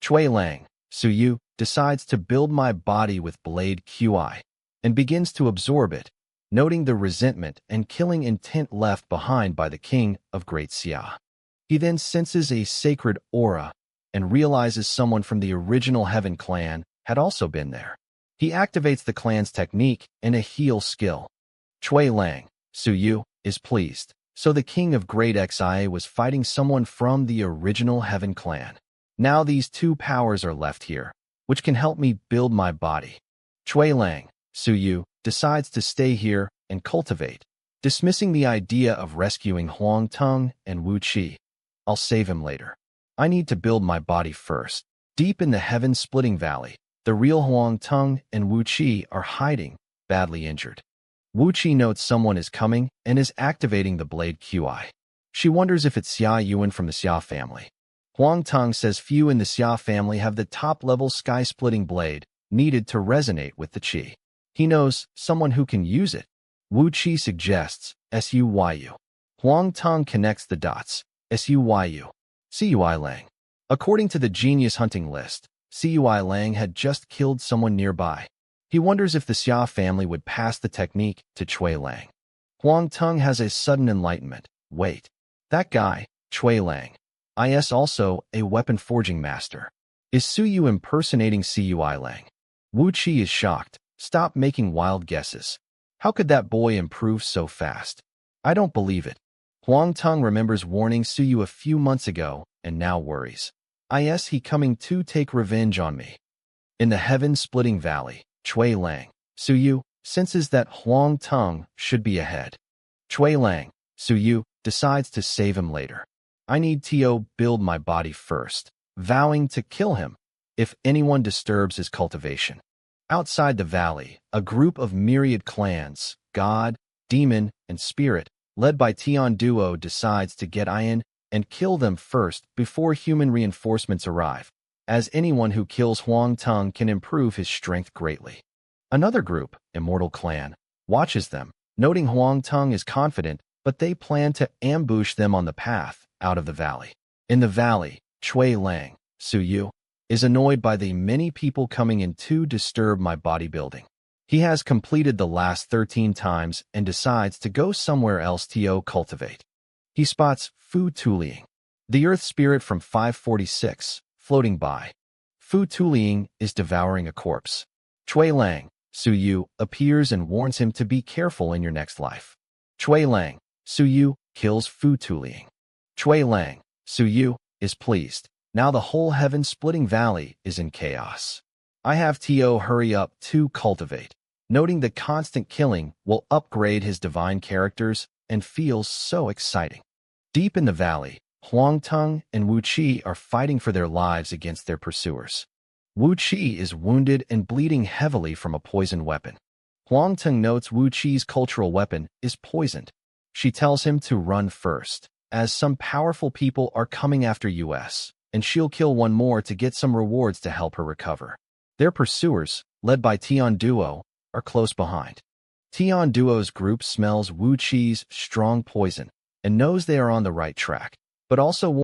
Chui Lang, Su Yu, decides to build my body with blade Qi and begins to absorb it, noting the resentment and killing intent left behind by the king of Great Xia. He then senses a sacred aura and realizes someone from the original Heaven clan had also been there. He activates the clan's technique and a heal skill. Chui Lang, Su Yu, is pleased. So the king of Great Xia was fighting someone from the original Heaven clan. Now these 2 powers are left here, which can help me build my body. Chui Lang, Su Yu, decides to stay here and cultivate, dismissing the idea of rescuing Huang Tong and Wu Qi. I'll save him later. I need to build my body first. Deep in the heaven-splitting valley, the real Huang Tong and Wu Qi are hiding, badly injured. Wu Qi notes someone is coming and is activating the blade QI. She wonders if it's Xia Yuan from the Xia family. Huang Tong says few in the Xia family have the top-level sky-splitting blade needed to resonate with the Qi. He knows someone who can use it. Wu Qi suggests Suyu. Huang Tong connects the dots. Suyu. Cui Lang. According to the genius hunting list, Cui Lang had just killed someone nearby. He wonders if the Xia family would pass the technique to Cui Lang. Huang Tong has a sudden enlightenment. Wait. That guy, Cui Lang, is also a weapon forging master. Is Suyu impersonating Cui Lang? Wu Qi is shocked. Stop making wild guesses. How could that boy improve so fast? I don't believe it. Huang Tong remembers warning Suyu a few months ago and now worries. Is he coming to take revenge on me? In the heaven-splitting valley, Cui Lang, Suyu, senses that Huang Tong should be ahead. Cui Lang, Suyu, decides to save him later. I need to build my body first, vowing to kill him if anyone disturbs his cultivation. Outside the valley, a group of myriad clans, god, demon, and spirit, led by Tian Duo, decides to get in and kill them first before human reinforcements arrive, as anyone who kills Huang Tong can improve his strength greatly. Another group, Immortal Clan, watches them, noting Huang Tong is confident, but they plan to ambush them on the path out of the valley. In the valley, Cui Lang, Suyu, is annoyed by the many people coming in to disturb my bodybuilding. He has completed the last 13 times and decides to go somewhere else to cultivate. He spots Fu Tuliang, the earth spirit from 546, floating by. Fu Tuliang is devouring a corpse. Cui Lang, Suyu, appears and warns him to be careful in your next life. Cui Lang, Suyu, kills Fu Tuliang. Cui Lang, Suyu, is pleased. Now the whole heaven-splitting valley is in chaos. I have to hurry up to cultivate. Noting the constant killing will upgrade his divine characters and feels so exciting. Deep in the valley, Huang Tong and Wu Qi are fighting for their lives against their pursuers. Wu Qi is wounded and bleeding heavily from a poison weapon. Huang Tong notes Wu Qi's cultural weapon is poisoned. She tells him to run first, as some powerful people are coming after us, and she'll kill one more to get some rewards to help her recover. Their pursuers, led by Tian Duo, are close behind. Tian Duo's group smells Wu Qi's strong poison and knows they are on the right track, but also